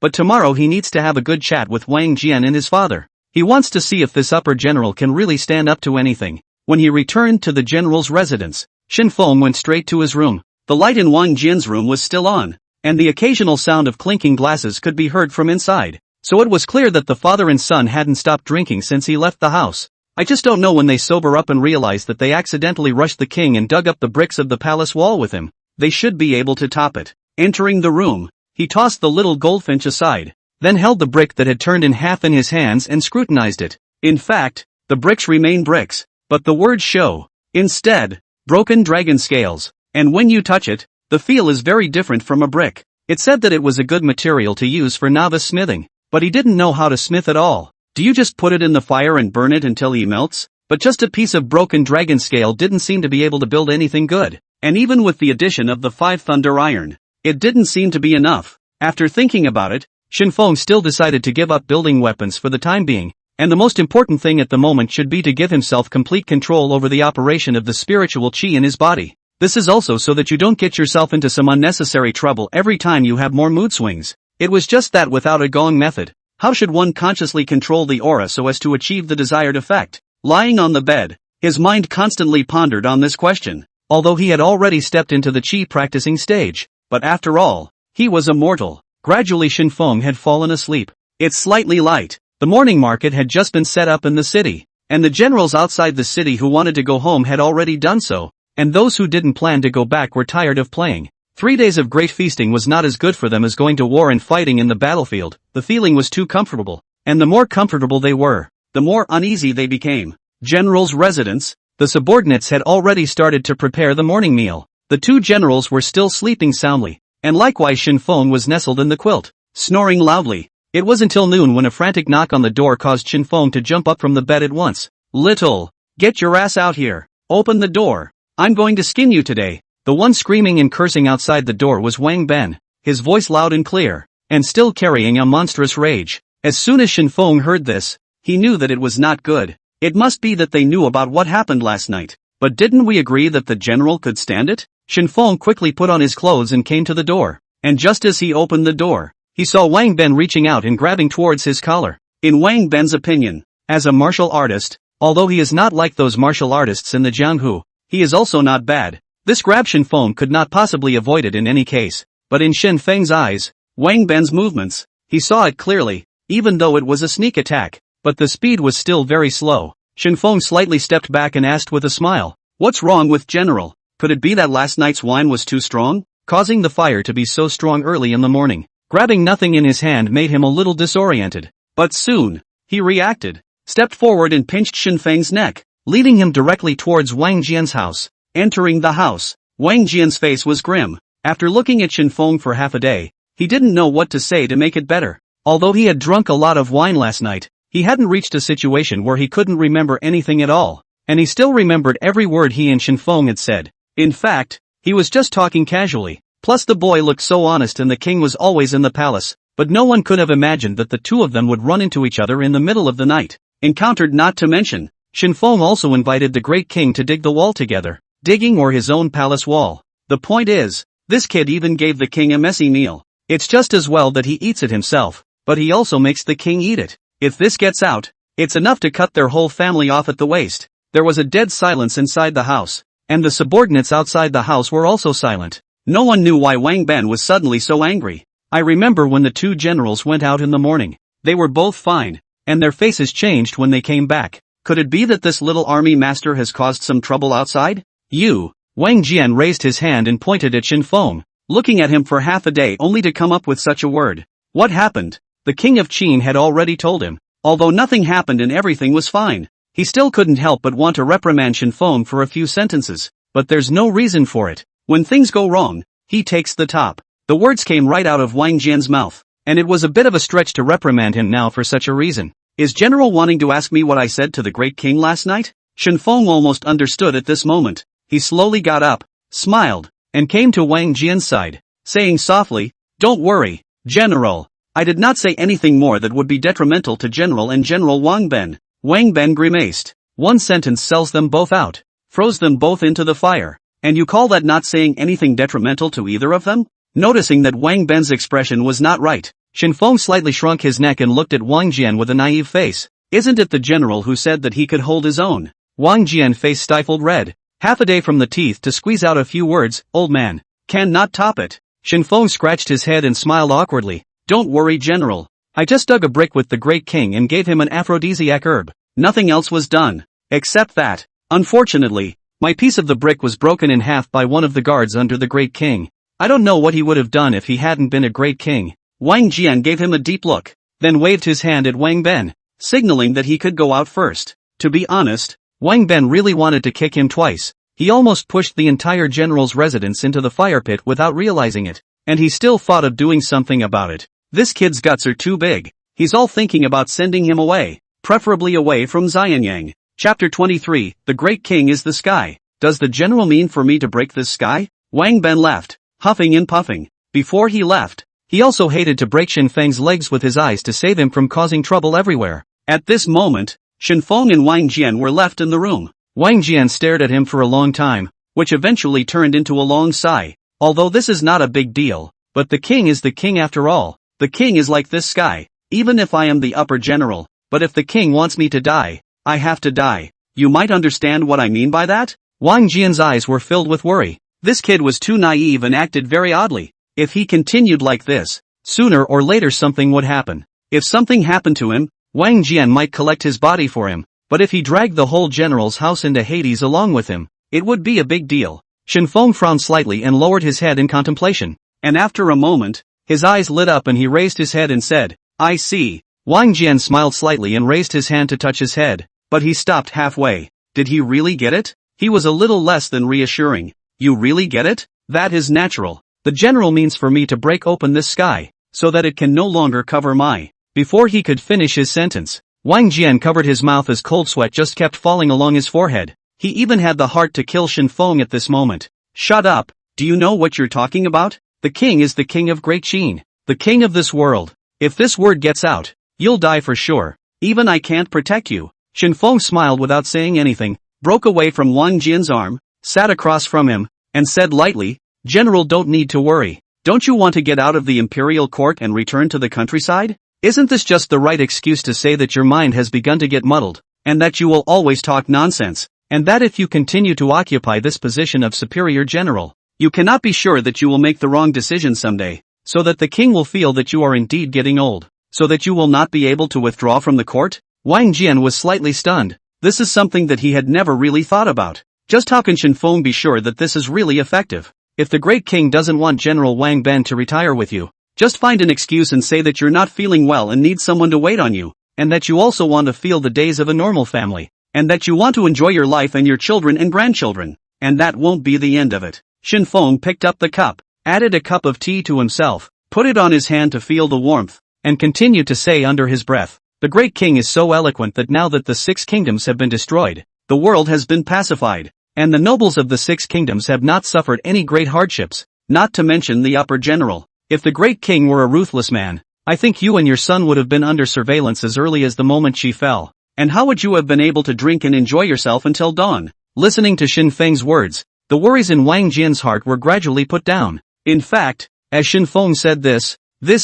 But tomorrow he needs to have a good chat with Wang Jian and his father. He wants to see if this upper general can really stand up to anything. When he returned to the general's residence, Shen Feng went straight to his room. The light in Wang Jian's room was still on, and the occasional sound of clinking glasses could be heard from inside. So it was clear that the father and son hadn't stopped drinking since he left the house. I just don't know when they sober up and realize that they accidentally rushed the king and dug up the bricks of the palace wall with him. They should be able to top it. Entering the room, he tossed the little goldfinch aside, then held the brick that had turned in half in his hands and scrutinized it. In fact, the bricks remain bricks, but the words show, instead, broken dragon scales, and when you touch it, the feel is very different from a brick. It said that it was a good material to use for novice smithing, but he didn't know how to smith at all. Do you just put it in the fire and burn it until he melts? But just a piece of broken dragon scale didn't seem to be able to build anything good, and even with the addition of the 5 thunder iron, it didn't seem to be enough. After thinking about it, Shen Feng still decided to give up building weapons for the time being, and the most important thing at the moment should be to give himself complete control over the operation of the spiritual qi in his body. This is also so that you don't get yourself into some unnecessary trouble every time you have more mood swings. It was just that without a gong method, how should one consciously control the aura so as to achieve the desired effect? Lying on the bed, his mind constantly pondered on this question, although he had already stepped into the qi practicing stage. But after all, he was a mortal. Gradually Shen Feng had fallen asleep. It's slightly light. The morning market had just been set up in the city, and the generals outside the city who wanted to go home had already done so, and those who didn't plan to go back were tired of playing. 3 days of great feasting was not as good for them as going to war and fighting in the battlefield. The feeling was too comfortable, and the more comfortable they were, the more uneasy they became. General's residence, the subordinates had already started to prepare the morning meal. The 2 generals were still sleeping soundly, and likewise Shen Feng was nestled in the quilt, snoring loudly. It was until noon when a frantic knock on the door caused Shen Feng to jump up from the bed at once. Little, get your ass out here. Open the door. I'm going to skin you today. The one screaming and cursing outside the door was Wang Ben, his voice loud and clear, and still carrying a monstrous rage. As soon as Shen Feng heard this, he knew that it was not good. It must be that they knew about what happened last night. But didn't we agree that the general could stand it? Shen Feng quickly put on his clothes and came to the door, and just as he opened the door, he saw Wang Ben reaching out and grabbing towards his collar. In Wang Ben's opinion, as a martial artist, although he is not like those martial artists in the Jianghu, he is also not bad. This grab Shen Feng could not possibly avoid it in any case, but in Shen Feng's eyes, Wang Ben's movements, he saw it clearly, even though it was a sneak attack, but the speed was still very slow. Shen Feng slightly stepped back and asked with a smile, "What's wrong with General? Could it be that last night's wine was too strong, causing the fire to be so strong early in the morning?" Grabbing nothing in his hand made him a little disoriented, but soon, he reacted, stepped forward and pinched Shen Feng's neck, leading him directly towards Wang Jian's house. Entering the house, Wang Jian's face was grim. After looking at Shen Feng for half a day, he didn't know what to say to make it better. Although he had drunk a lot of wine last night, he hadn't reached a situation where he couldn't remember anything at all, and he still remembered every word he and Shen Feng had said. In fact, he was just talking casually, Plus the boy looked so honest and the king was always in the palace, but no one could have imagined that the two of them would run into each other in the middle of the night. Encountered not to mention, Shen Feng also invited the Great King to dig the wall together, digging or his own palace wall. The point is, this kid even gave the king a messy meal. It's just as well that he eats it himself, but he also makes the king eat it. If this gets out, it's enough to cut their whole family off at the waist. There was a dead silence inside the house, and the subordinates outside the house were also silent. No one knew why Wang Ben was suddenly so angry. I remember when the two generals went out in the morning. They were both fine, and their faces changed when they came back. Could it be that this little army master has caused some trouble outside? You. Wang Jian raised his hand and pointed at Shen Feng, looking at him for half a day only to come up with such a word. What happened? The king of Qin had already told him. Although nothing happened and everything was fine, he still couldn't help but want to reprimand Shen Feng for a few sentences. But there's no reason for it. When things go wrong, he takes the top. The words came right out of Wang Jian's mouth, and it was a bit of a stretch to reprimand him now for such a reason. Is General wanting to ask me what I said to the Great King last night? Shen Feng almost understood at this moment. He slowly got up, smiled, and came to Wang Jian's side, saying softly, "Don't worry, General. I did not say anything more that would be detrimental to General and General Wang Ben." Wang Ben grimaced. One sentence sells them both out, throws them both into the fire. And you call that not saying anything detrimental to either of them? Noticing that Wang Ben's expression was not right, Shen Feng slightly shrunk his neck and looked at Wang Jian with a naive face. Isn't it the general who said that he could hold his own? Wang Jian face stifled red. Half a day from the teeth to squeeze out a few words, old man. Can not top it. Shen Feng scratched his head and smiled awkwardly. Don't worry, General. I just dug a brick with the Great King and gave him an aphrodisiac herb. Nothing else was done. Except that, unfortunately, my piece of the brick was broken in half by one of the guards under the Great King. I don't know what he would have done if he hadn't been a Great King. Wang Jian gave him a deep look, then waved his hand at Wang Ben, signaling that he could go out first. To be honest, Wang Ben really wanted to kick him twice. He almost pushed the entire general's residence into the fire pit without realizing it, and he still thought of doing something about it. This kid's guts are too big. He's all thinking about sending him away, preferably away from Xianyang. Chapter 23, The Great King is the Sky. Does the general mean for me to break this sky? Wang Ben left, huffing and puffing. Before he left, he also hated to break Shen Feng's legs with his eyes to save him from causing trouble everywhere. At this moment, Shen Feng and Wang Jian were left in the room. Wang Jian stared at him for a long time, which eventually turned into a long sigh. Although this is not a big deal, but the king is the king after all. The king is like this sky, even if I am the upper general. But if the king wants me to die, I have to die. You might understand what I mean by that? Wang Jian's eyes were filled with worry. This kid was too naive and acted very oddly. If he continued like this, sooner or later something would happen. If something happened to him, Wang Jian might collect his body for him. But if he dragged the whole general's house into Hades along with him, it would be a big deal. Shen Feng frowned slightly and lowered his head in contemplation. And after a moment, his eyes lit up and he raised his head and said, I see. Wang Jian smiled slightly and raised his hand to touch his head, but he stopped halfway. Did he really get it? He was a little less than reassuring. You really get it? That is natural. The general means for me to break open this sky, so that it can no longer cover my. Before he could finish his sentence, Wang Jian covered his mouth as cold sweat just kept falling along his forehead. He even had the heart to kill Shen Feng at this moment. Shut up. Do you know what you're talking about? The king is the king of Great Qin, the king of this world. If this word gets out, you'll die for sure. Even I can't protect you. Shen Feng smiled without saying anything, broke away from Wang Jian's arm, sat across from him, and said lightly, General, don't need to worry. Don't you want to get out of the imperial court and return to the countryside? Isn't this just the right excuse to say that your mind has begun to get muddled, and that you will always talk nonsense, and that if you continue to occupy this position of superior general, you cannot be sure that you will make the wrong decision someday, so that the king will feel that you are indeed getting old, so that you will not be able to withdraw from the court? Wang Jian was slightly stunned. This is something that he had never really thought about. Just how can Shen Feng be sure that this is really effective? If the Great King doesn't want General Wang Ben to retire with you, just find an excuse and say that you're not feeling well and need someone to wait on you, and that you also want to feel the days of a normal family, and that you want to enjoy your life and your children and grandchildren, and that won't be the end of it. Shen Feng picked up the cup, added a cup of tea to himself, put it on his hand to feel the warmth, and continued to say under his breath, the Great King is so eloquent that now that the 6 kingdoms have been destroyed, the world has been pacified, and the nobles of the 6 kingdoms have not suffered any great hardships. not to mention the upper general. If the Great King were a ruthless man, I think you and your son would have been under surveillance as early as the moment she fell. And how would you have been able to drink and enjoy yourself until dawn? Listening to Shen Feng's words, the worries in Wang Jian's heart were gradually put down. In fact, as Shen Feng said this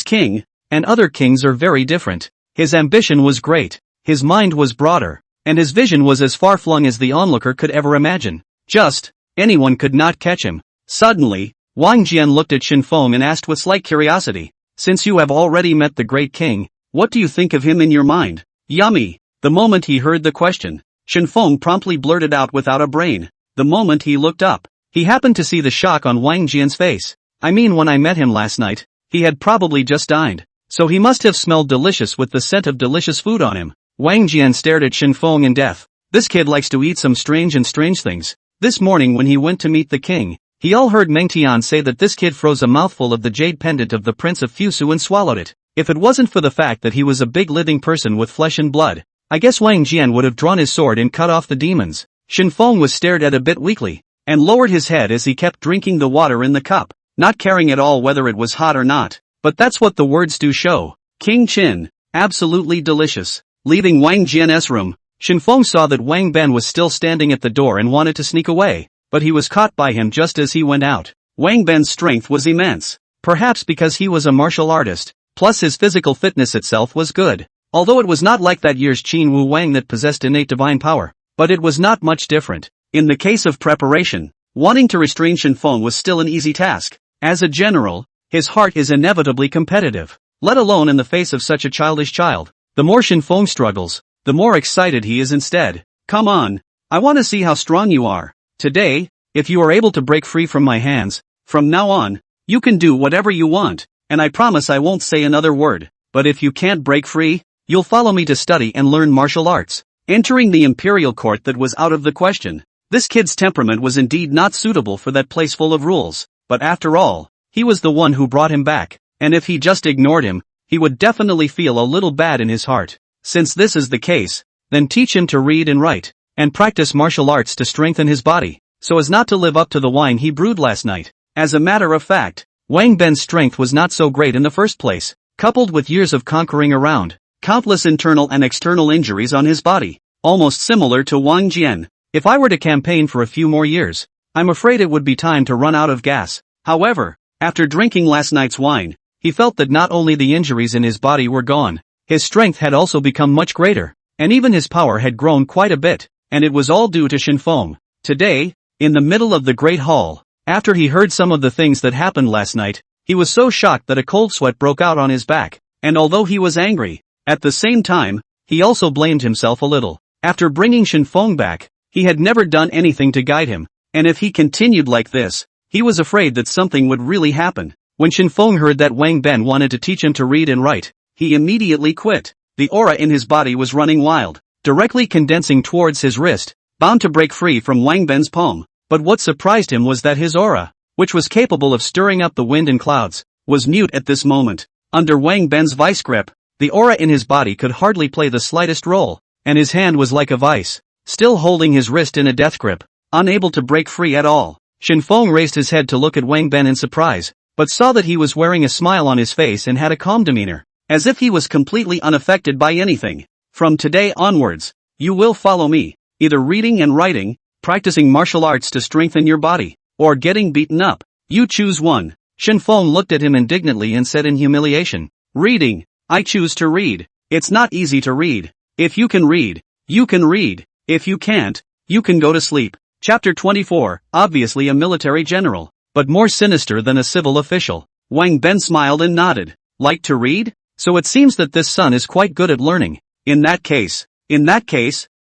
king, and other kings are very different. His ambition was great, his mind was broader, and his vision was as far-flung as the onlooker could ever imagine. Just, anyone could not catch him. Suddenly, Wang Jian looked at Shen Feng and asked with slight curiosity, "Since you have already met the Great King, what do you think of him in your mind?" Yummy! The moment he heard the question, Shen Feng promptly blurted out without a brain. The moment he looked up, he happened to see the shock on Wang Jian's face. "I mean, when I met him last night, he had probably just dined, so he must have smelled delicious with the scent of delicious food on him." Wang Jian stared at Shen Feng in death. This kid likes to eat some strange things. This morning when he went to meet the king, he all heard Meng Tian say that this kid froze a mouthful of the jade pendant of the Prince of Fusu and swallowed it. If it wasn't for the fact that he was a big living person with flesh and blood, I guess Wang Jian would have drawn his sword and cut off the demons. Shen Feng was stared at a bit weakly, and lowered his head as he kept drinking the water in the cup, not caring at all whether it was hot or not. But that's what the words do show. King Qin, absolutely delicious. Leaving Wang Jian's room, Shen Feng saw that Wang Ben was still standing at the door and wanted to sneak away, but he was caught by him just as he went out. Wang Ben's strength was immense, perhaps because he was a martial artist, plus his physical fitness itself was good. Although it was not like that year's Qin Wu Wang that possessed innate divine power, but it was not much different. In the case of preparation, wanting to restrain Shen Feng was still an easy task. As a general, his heart is inevitably competitive, let alone in the face of such a childish child. The more Shen Feng struggles, the more excited he is instead. "Come on, I want to see how strong you are. Today, if you are able to break free from my hands, from now on, you can do whatever you want, and I promise I won't say another word. But if you can't break free, you'll follow me to study and learn martial arts." Entering the imperial court, that was out of the question. This kid's temperament was indeed not suitable for that place full of rules, but after all, he was the one who brought him back, and if he just ignored him, he would definitely feel a little bad in his heart. Since this is the case, then teach him to read and write, and practice martial arts to strengthen his body, so as not to live up to the wine he brewed last night. As a matter of fact, Wang Ben's strength was not so great in the first place, coupled with years of conquering around, countless internal and external injuries on his body, almost similar to Wang Jian. If I were to campaign for a few more years, I'm afraid it would be time to run out of gas. However, after drinking last night's wine, he felt that not only the injuries in his body were gone, his strength had also become much greater, and even his power had grown quite a bit, and it was all due to Shen Feng. Today, in the middle of the great hall, after he heard some of the things that happened last night, he was so shocked that a cold sweat broke out on his back, and although he was angry, at the same time, he also blamed himself a little. After bringing Shen Feng back, he had never done anything to guide him, and if he continued like this, he was afraid that something would really happen. When Shen Feng heard that Wang Ben wanted to teach him to read and write, he immediately quit. The aura in his body was running wild, directly condensing towards his wrist, bound to break free from Wang Ben's palm. But what surprised him was that his aura, which was capable of stirring up the wind and clouds, was mute at this moment. Under Wang Ben's vice grip, the aura in his body could hardly play the slightest role, and his hand was like a vice, still holding his wrist in a death grip, unable to break free at all. Shen Feng raised his head to look at Wang Ben in surprise, but saw that he was wearing a smile on his face and had a calm demeanor, as if he was completely unaffected by anything. "From today onwards, you will follow me, either reading and writing, practicing martial arts to strengthen your body, or getting beaten up. You choose one." Shen Feng looked at him indignantly and said in humiliation, "Reading, I choose to read. It's not easy to read. If you can read, you can read. If you can't, you can go to sleep." Chapter 24, obviously a military general, but more sinister than a civil official. Wang Ben smiled and nodded. "Like to read? So it seems that this son is quite good at learning. In that case,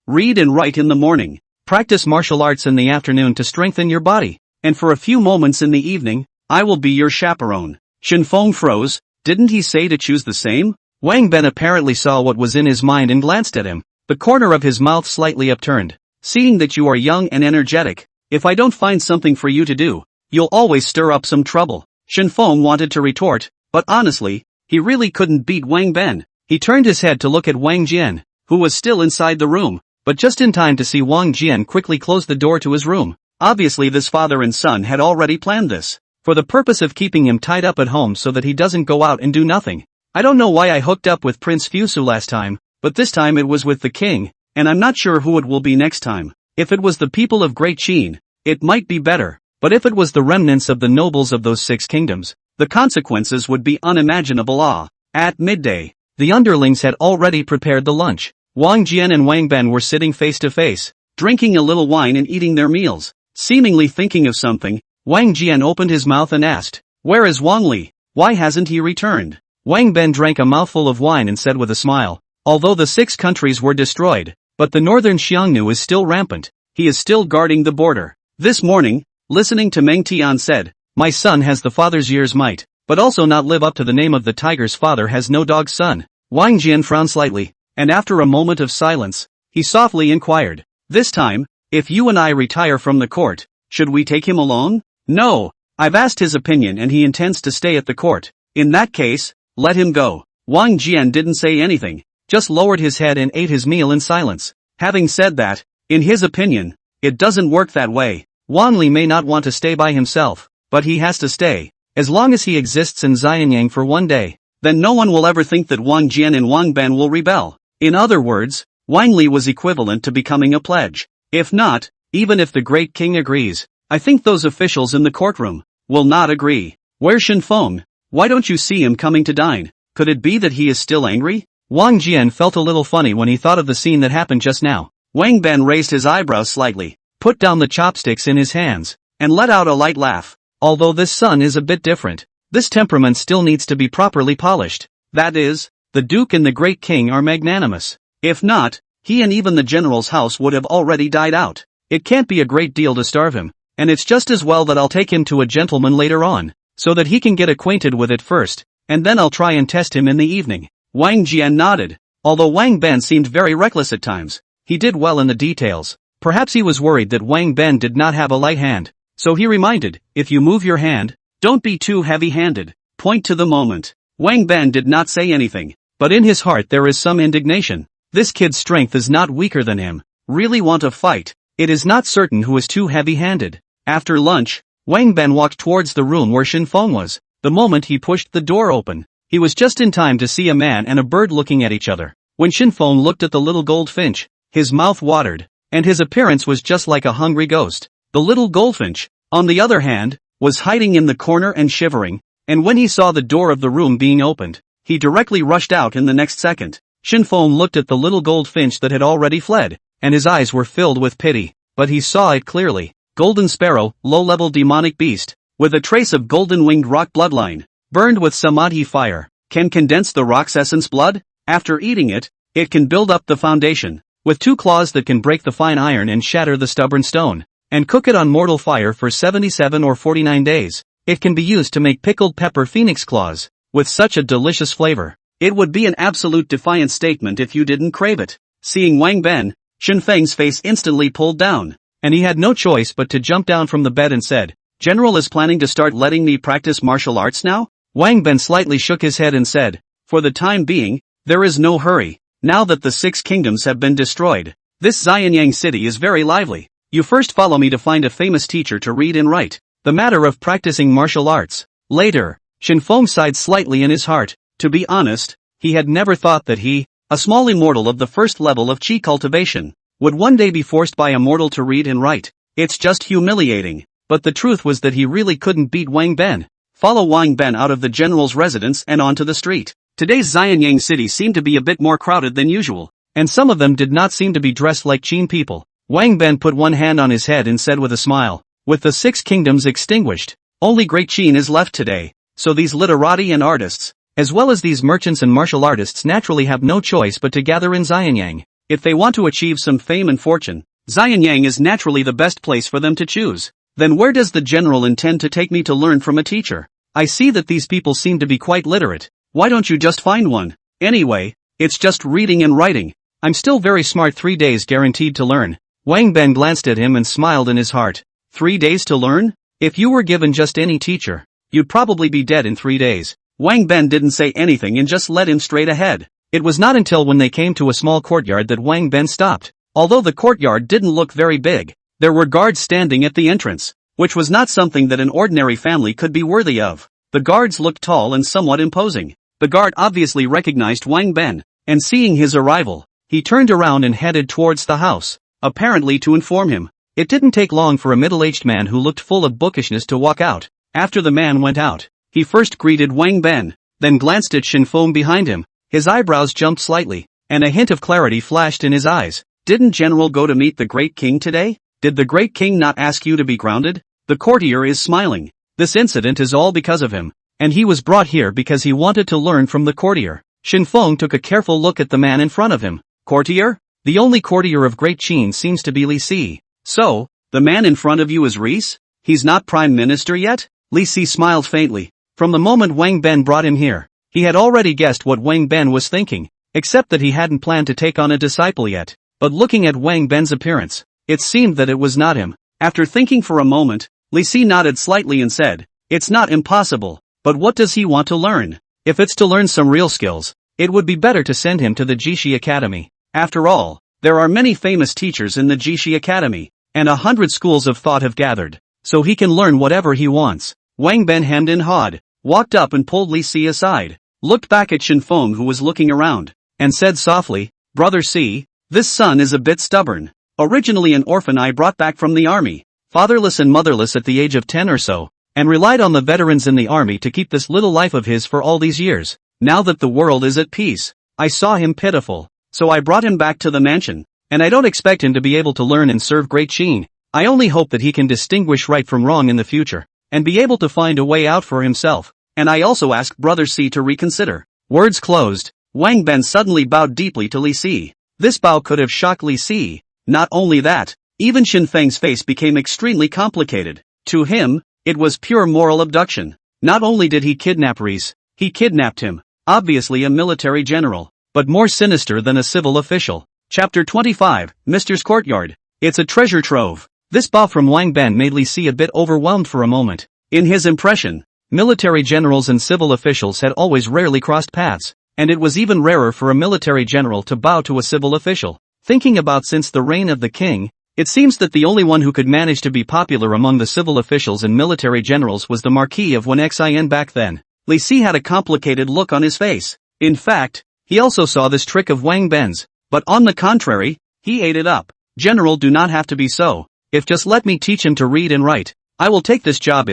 read and write in the morning. Practice martial arts in the afternoon to strengthen your body, and for a few moments in the evening, I will be your chaperone." Shen Feng froze. Didn't he say to choose the same? Wang Ben apparently saw what was in his mind and glanced at him, the corner of his mouth slightly upturned. "Seeing that you are young and energetic, if I don't find something for you to do, you'll always stir up some trouble." Shen Feng wanted to retort, but honestly, he really couldn't beat Wang Ben. He turned his head to look at Wang Jian, who was still inside the room, but just in time to see Wang Jian quickly close the door to his room. Obviously this father and son had already planned this. for the purpose of keeping him tied up at home so that he doesn't go out and do nothing. I don't know why I hooked up with Prince Fusu last time, but this time it was with the king, and I'm not sure who it will be next time. If it was the people of Great Qin, it might be better, but if it was the remnants of the nobles of those 6 kingdoms, the consequences would be unimaginable. At midday, the underlings had already prepared the lunch. Wang Jian and Wang Ben were sitting face to face, drinking a little wine and eating their meals. Seemingly thinking of something, Wang Jian opened his mouth and asked, "Where is Wang Li? Why hasn't he returned?" Wang Ben drank a mouthful of wine and said with a smile, "Although the 6 countries were destroyed, but the northern Xianyang is still rampant. He is still guarding the border." This morning, listening to Meng, Tian said, "My son has the father's year's might, but also not live up to the name of the tiger's father has no dog's son." Wang Jian frowned slightly, and after a moment of silence, he softly inquired, "This time, if you and I retire from the court, should we take him along?" "No, I've asked his opinion and he intends to stay at the court. In that case, let him go." Wang Jian didn't say anything, just lowered his head and ate his meal in silence. Having said that, in his opinion, it doesn't work that way. Wang Li may not want to stay by himself, but he has to stay. As long as he exists in Xianyang for one day, then no one will ever think that Wang Jian and Wang Ben will rebel. In other words, Wang Li was equivalent to becoming a pledge. If not, even if the Great King agrees, I think those officials in the courtroom will not agree. Where's Shen Feng? Why don't you see him coming to dine? Could it be that he is still angry? Wang Jian felt a little funny when he thought of the scene that happened just now. Wang Ben raised his eyebrows slightly, put down the chopsticks in his hands, and let out a light laugh. Although this son is a bit different, this temperament still needs to be properly polished. That is, the Duke and the Great King are magnanimous. If not, he and even the general's house would have already died out. It can't be a great deal to starve him, and it's just as well that I'll take him to a gentleman later on, so that he can get acquainted with it first, and then I'll try and test him in the evening. Wang Jian nodded. Although Wang Ben seemed very reckless at times, he did well in the details. Perhaps he was worried that Wang Ben did not have a light hand, so he reminded, "If you move your hand, don't be too heavy-handed. Point to the moment." Wang Ben did not say anything, but in his heart there is some indignation. This kid's strength is not weaker than him. Really want a fight? It is not certain who is too heavy-handed. After lunch, Wang Ben walked towards the room where Shen Feng was. The moment he pushed the door open, he was just in time to see a man and a bird looking at each other. When Shen Feng looked at the little goldfinch, his mouth watered, and his appearance was just like a hungry ghost. The little goldfinch, on the other hand, was hiding in the corner and shivering, and when he saw the door of the room being opened, he directly rushed out in the next second. Shen Feng looked at the little goldfinch that had already fled, and his eyes were filled with pity, but he saw it clearly. Golden sparrow, low-level demonic beast, with a trace of golden-winged rock bloodline, burned with samadhi fire, can condense the rock's essence blood. After eating it, it can build up the foundation, with 2 claws that can break the fine iron and shatter the stubborn stone, and cook it on mortal fire for 77 or 49 days. It can be used to make pickled pepper phoenix claws, with such a delicious flavor. It would be an absolute defiant statement if you didn't crave it. Seeing Wang Ben, Shen Feng's face instantly pulled down, and he had no choice but to jump down from the bed and said, "General is planning to start letting me practice martial arts now?" Wang Ben slightly shook his head and said, "For the time being, there is no hurry. Now that the 6 kingdoms have been destroyed, this Xianyang city is very lively. You first follow me to find a famous teacher to read and write the matter of practicing martial arts. Later." Shen Feng sighed slightly in his heart. To be honest, he had never thought that he, a small immortal of the first level of Qi cultivation, would one day be forced by a mortal to read and write. It's just humiliating. But the truth was that he really couldn't beat Wang Ben. Follow Wang Ben out of the general's residence and onto the street. Today's Xianyang city seemed to be a bit more crowded than usual, and some of them did not seem to be dressed like Qin people. Wang Ben put one hand on his head and said with a smile, "With the 6 kingdoms extinguished, only Great Qin is left today, so these literati and artists, as well as these merchants and martial artists naturally have no choice but to gather in Xianyang. If they want to achieve some fame and fortune, Xianyang is naturally the best place for them to choose. Then where does the general intend to take me to learn from a teacher? I see that these people seem to be quite literate. Why don't you just find one? Anyway, it's just reading and writing. I'm still very smart. 3 days guaranteed to learn." Wang Ben glanced at him and smiled in his heart. 3 days to learn? If you were given just any teacher, you'd probably be dead in 3 days. Wang Ben didn't say anything and just led him straight ahead. It was not until when they came to a small courtyard that Wang Ben stopped. Although the courtyard didn't look very big, there were guards standing at the entrance. which was not something that an ordinary family could be worthy of. The guards looked tall and somewhat imposing. The guard obviously recognized Wang Ben, and seeing his arrival, he turned around and headed towards the house, apparently to inform him. It didn't take long for a middle-aged man who looked full of bookishness to walk out. After the man went out, he first greeted Wang Ben, then glanced at Shen Feng behind him. His eyebrows jumped slightly, and a hint of clarity flashed in his eyes. Didn't General go to meet the Great King today? Did the Great King not ask you to be grounded? The courtier is smiling. This incident is all because of him, and he was brought here because he wanted to learn from the courtier. Shen Feng took a careful look at the man in front of him. Courtier? The only courtier of Great Qin seems to be Li Si. So, the man in front of you is Reese? He's not prime minister yet? Li Si smiled faintly. From the moment Wang Ben brought him here, he had already guessed what Wang Ben was thinking, except that he hadn't planned to take on a disciple yet. But looking at Wang Ben's appearance, it seemed that it was not him. After thinking for a moment, Li Si nodded slightly and said, "It's not impossible, but what does he want to learn? If it's to learn some real skills, it would be better to send him to the Jishi Academy. After all, there are many famous teachers in the Jishi Academy, and 100 schools of thought have gathered, so he can learn whatever he wants." Wang Ben hemmed and hawed, walked up and pulled Li Si aside, looked back at Shen Feng who was looking around, and said softly, "Brother Si, this son is a bit stubborn. Originally an orphan I brought back from the army, fatherless and motherless at the age of 10 or so, and relied on the veterans in the army to keep this little life of his for all these years. Now that the world is at peace, I saw him pitiful, so I brought him back to the mansion, and I don't expect him to be able to learn and serve Great Qin. I only hope that he can distinguish right from wrong in the future, and be able to find a way out for himself, and I also ask Brother Si to reconsider." Words closed, Wang Ben suddenly bowed deeply to Li Si. This bow could have shocked Li Si. Not only that, even Shen Feng's face became extremely complicated. To him, it was pure moral abduction. Not only did he kidnap Reese, he kidnapped him, obviously a military general, but more sinister than a civil official. Chapter 25, Mister's Courtyard. It's a treasure trove. This bow from Wang Ben made Li Si a bit overwhelmed for a moment. In his impression, military generals and civil officials had always rarely crossed paths, and it was even rarer for a military general to bow to a civil official. Thinking about since the reign of the king, it seems that the only one who could manage to be popular among the civil officials and military generals was the Marquis of Xianyang back then. Li Si had a complicated look on his face. In fact, he also saw this trick of Wang Ben's, but on the contrary, he ate it up. "General, do not have to be so. If just let me teach him to read and write, I will take this job.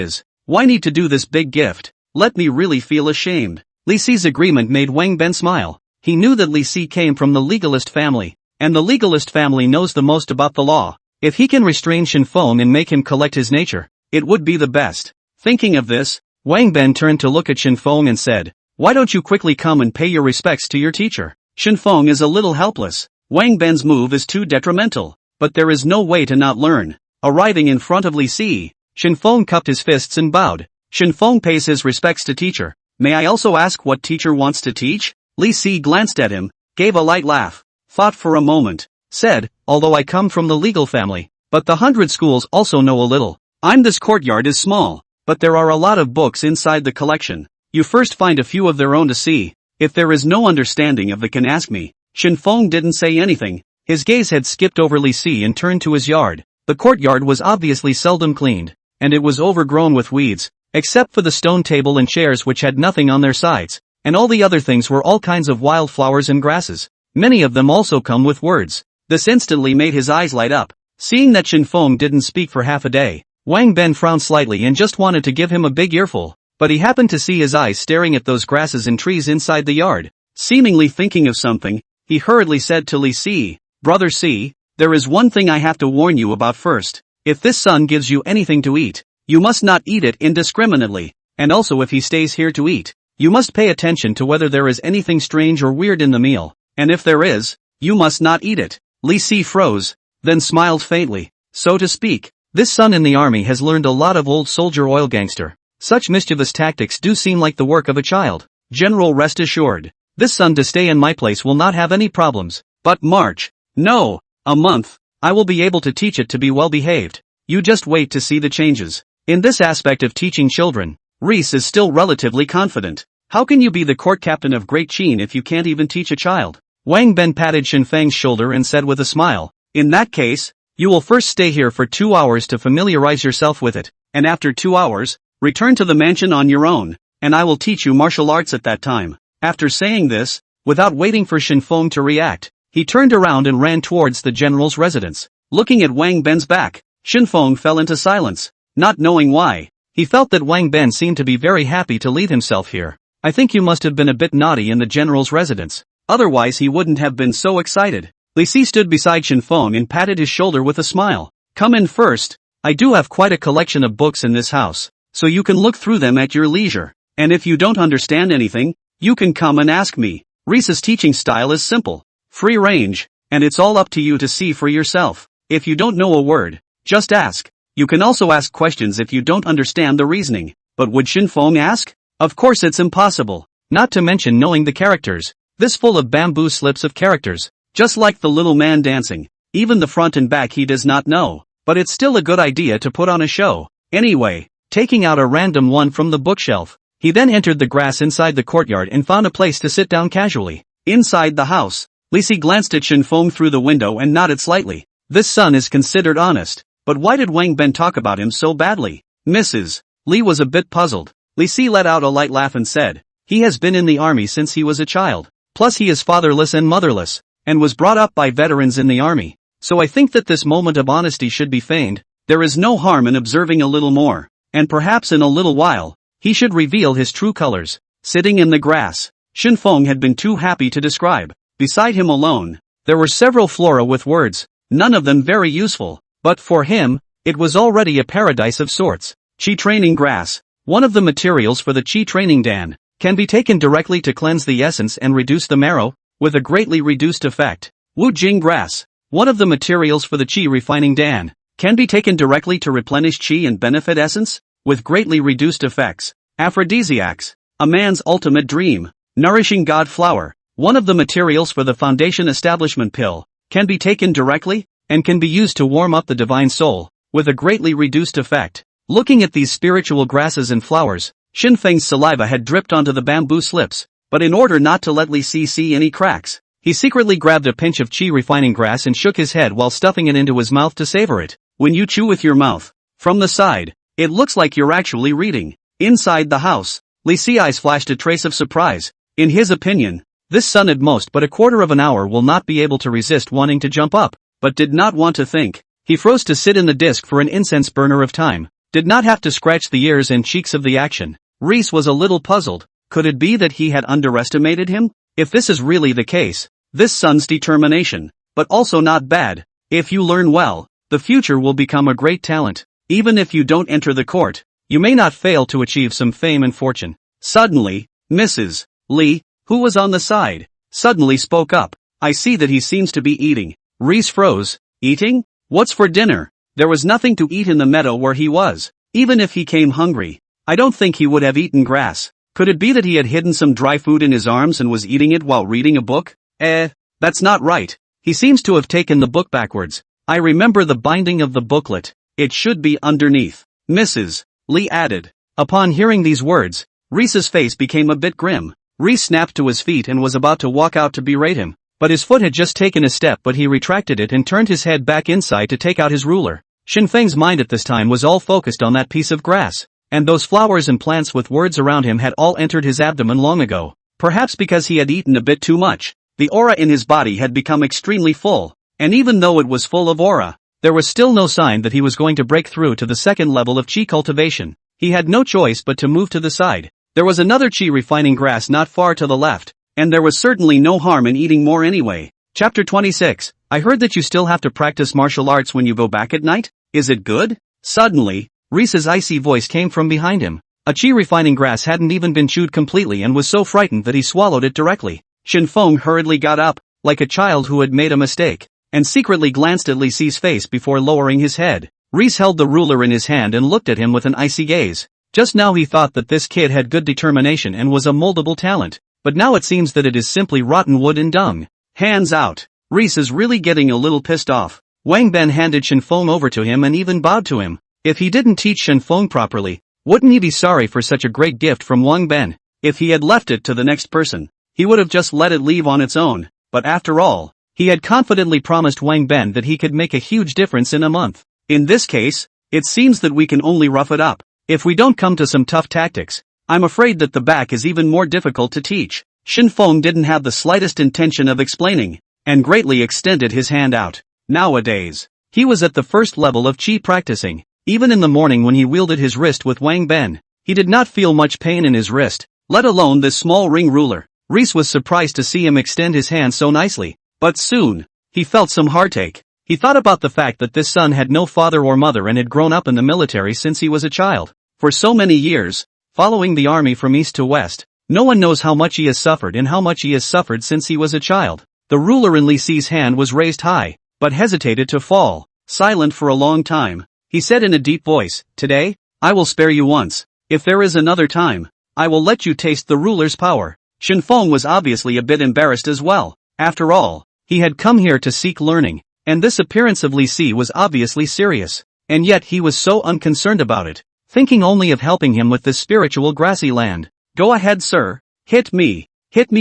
Why need to do this big gift? Let me really feel ashamed." Li Si's agreement made Wang Ben smile. He knew that Li Si came from the legalist family, and the legalist family knows the most about the law. If he can restrain Shen Feng and make him collect his nature, it would be the best. Thinking of this, Wang Ben turned to look at Shen Feng and said, "Why don't you quickly come and pay your respects to your teacher?" Shen Feng is a little helpless. Wang Ben's move is too detrimental, but there is no way to not learn. Arriving in front of Li Si, Shen Feng cupped his fists and bowed. Shen Feng pays his respects to teacher. "May I also ask what teacher wants to teach?" Li Si glanced at him, gave a light laugh, thought for a moment, said, "Although I come from the legal family, but the 100 schools also know a little. This courtyard is small, but there are a lot of books inside the collection. You first find a few of their own to see. If there is no understanding of it, can ask me." Shen Feng didn't say anything. His gaze had skipped over Li Si and turned to his yard. The courtyard was obviously seldom cleaned, and it was overgrown with weeds, except for the stone table and chairs which had nothing on their sides, and all the other things were all kinds of wildflowers and grasses. Many of them also come with words. This instantly made his eyes light up. Seeing that Shen Feng didn't speak for half a day, Wang Ben frowned slightly and just wanted to give him a big earful, but he happened to see his eyes staring at those grasses and trees inside the yard. Seemingly thinking of something, he hurriedly said to Li Si, "Brother Si, there is one thing I have to warn you about first. If this son gives you anything to eat, you must not eat it indiscriminately, and also if he stays here to eat, you must pay attention to whether there is anything strange or weird in the meal, and if there is, you must not eat it." Li Si froze, then smiled faintly. So to speak, this son in the army has learned a lot of old soldier oil gangster. Such mischievous tactics do seem like the work of a child. "General, rest assured, this son to stay in my place will not have any problems, but March, no, a month, I will be able to teach it to be well behaved. You just wait to see the changes." In this aspect of teaching children, Reese is still relatively confident. How can you be the court captain of Great Qin if you can't even teach a child? Wang Ben patted Shen Feng's shoulder and said with a smile, "In that case, you will first stay here for 2 hours to familiarize yourself with it. and after 2 hours, return to the mansion on your own, and I will teach you martial arts at that time. After saying this, without waiting for Shen Feng to react, he turned around and ran towards the general's residence. Looking at Wang Ben's back, Shen Feng fell into silence, not knowing why. He felt that Wang Ben seemed to be very happy to leave himself here. I think you must have been a bit naughty in the general's residence. Otherwise he wouldn't have been so excited. Li Si stood beside Shen Feng and patted his shoulder with a smile. Come in first. I do have quite a collection of books in this house, so you can look through them at your leisure. And if you don't understand anything, you can come and ask me. Risa's teaching style is simple, free range, and it's all up to you to see for yourself. If you don't know a word, just ask. You can also ask questions if you don't understand the reasoning. But would Shen Feng ask? Of course it's impossible. Not to mention knowing the characters. This full of bamboo slips of characters. Just like the little man dancing. Even the front and back he does not know. But it's still a good idea to put on a show. Anyway, taking out a random one from the bookshelf, he then entered the grass inside the courtyard and found a place to sit down casually. Inside the house, Li Si glanced at Shen Feng through the window and nodded slightly. This son is considered honest. But why did Wang Ben talk about him so badly? Mrs. Li was a bit puzzled. Li Si let out a light laugh and said, he has been in the army since he was a child. Plus he is fatherless and motherless, and was brought up by veterans in the army. So I think that this moment of honesty should be feigned. There is no harm in observing a little more, and perhaps in a little while, he should reveal his true colors. Sitting in the grass, Shen Feng had been too happy to describe. Beside him alone, there were several flora with words, none of them very useful, but for him, it was already a paradise of sorts. Qi training grass, one of the materials for the Qi training Dan, can be taken directly to cleanse the essence and reduce the marrow, with a greatly reduced effect. Wu Jing grass, one of the materials for the Qi refining Dan, can be taken directly to replenish Qi and benefit essence, with greatly reduced effects. Aphrodisiacs, a man's ultimate dream, nourishing god flower, one of the materials for the foundation establishment pill, can be taken directly, and can be used to warm up the divine soul, with a greatly reduced effect. Looking at these spiritual grasses and flowers, Shen Feng's saliva had dripped onto the bamboo slips, but in order not to let Li Si see any cracks, he secretly grabbed a pinch of Qi refining grass and shook his head while stuffing it into his mouth to savor it. When you chew with your mouth, from the side, it looks like you're actually reading. Inside the house, Li Si's eyes flashed a trace of surprise. In his opinion, this son at most but a quarter of an hour will not be able to resist wanting to jump up, but did not want to think. He froze to sit in the disc for an incense burner of time, did not have to scratch the ears and cheeks of the action. Reese was a little puzzled. Could it be that he had underestimated him? If this is really the case, this son's determination, but also not bad. If you learn well, the future will become a great talent. Even if you don't enter the court, you may not fail to achieve some fame and fortune. Suddenly, Mrs. Li, who was on the side, suddenly spoke up. I see that he seems to be eating. Reese froze. Eating? What's for dinner? There was nothing to eat in the meadow where he was. Even if he came hungry, I don't think he would have eaten grass. Could it be that he had hidden some dry food in his arms and was eating it while reading a book? That's not right. He seems to have taken the book backwards. I remember the binding of the booklet. It should be underneath. Mrs. Li added. Upon hearing these words, Reese's face became a bit grim. Reese snapped to his feet and was about to walk out to berate him, but his foot had just taken a step, but he retracted it and turned his head back inside to take out his ruler. Shen Feng's mind at this time was all focused on that piece of grass, and those flowers and plants with words around him had all entered his abdomen long ago. Perhaps because he had eaten a bit too much, the aura in his body had become extremely full, and even though it was full of aura, there was still no sign that he was going to break through to the second level of Qi cultivation. He had no choice but to move to the side. There was another Qi refining grass not far to the left, and there was certainly no harm in eating more anyway. Chapter 26. I heard that you still have to practice martial arts when you go back at night? Is it good? Suddenly, Reese's icy voice came from behind him. A Qi refining grass hadn't even been chewed completely and was so frightened that he swallowed it directly. Shen Feng hurriedly got up, like a child who had made a mistake, and secretly glanced at Li Si's face before lowering his head. Reese held the ruler in his hand and looked at him with an icy gaze. Just now he thought that this kid had good determination and was a moldable talent, but now it seems that it is simply rotten wood and dung. Hands out. Reese is really getting a little pissed off. Wang Ben handed Shen Feng over to him and even bowed to him. If he didn't teach Shen Feng properly, wouldn't he be sorry for such a great gift from Wang Ben? If he had left it to the next person, he would have just let it leave on its own, but after all, he had confidently promised Wang Ben that he could make a huge difference in a month. In this case, It seems that we can only rough it up. If we don't come to some tough tactics, I'm afraid that the back is even more difficult to teach. Shen Feng didn't have the slightest intention of explaining, and greatly extended his hand out. Nowadays, he was at the first level of qi practicing. Even in the morning when he wielded his wrist with Wang Ben, he did not feel much pain in his wrist, let alone this small ring ruler. Reese was surprised to see him extend his hand so nicely, but soon, he felt some heartache. He thought about the fact that this son had no father or mother and had grown up in the military since he was a child. For so many years, following the army from east to west, no one knows how much he has suffered and how much he has suffered since he was a child. The ruler in Li Si's hand was raised high, but hesitated to fall. Silent for a long time, he said in a deep voice, "Today, I will spare you once. If there is another time, I will let you taste the ruler's power." Shen Feng was obviously a bit embarrassed as well. After all, he had come here to seek learning, and this appearance of Li Si was obviously serious. And yet he was so unconcerned about it, thinking only of helping him with this spiritual grassy land. "Go ahead, sir. Hit me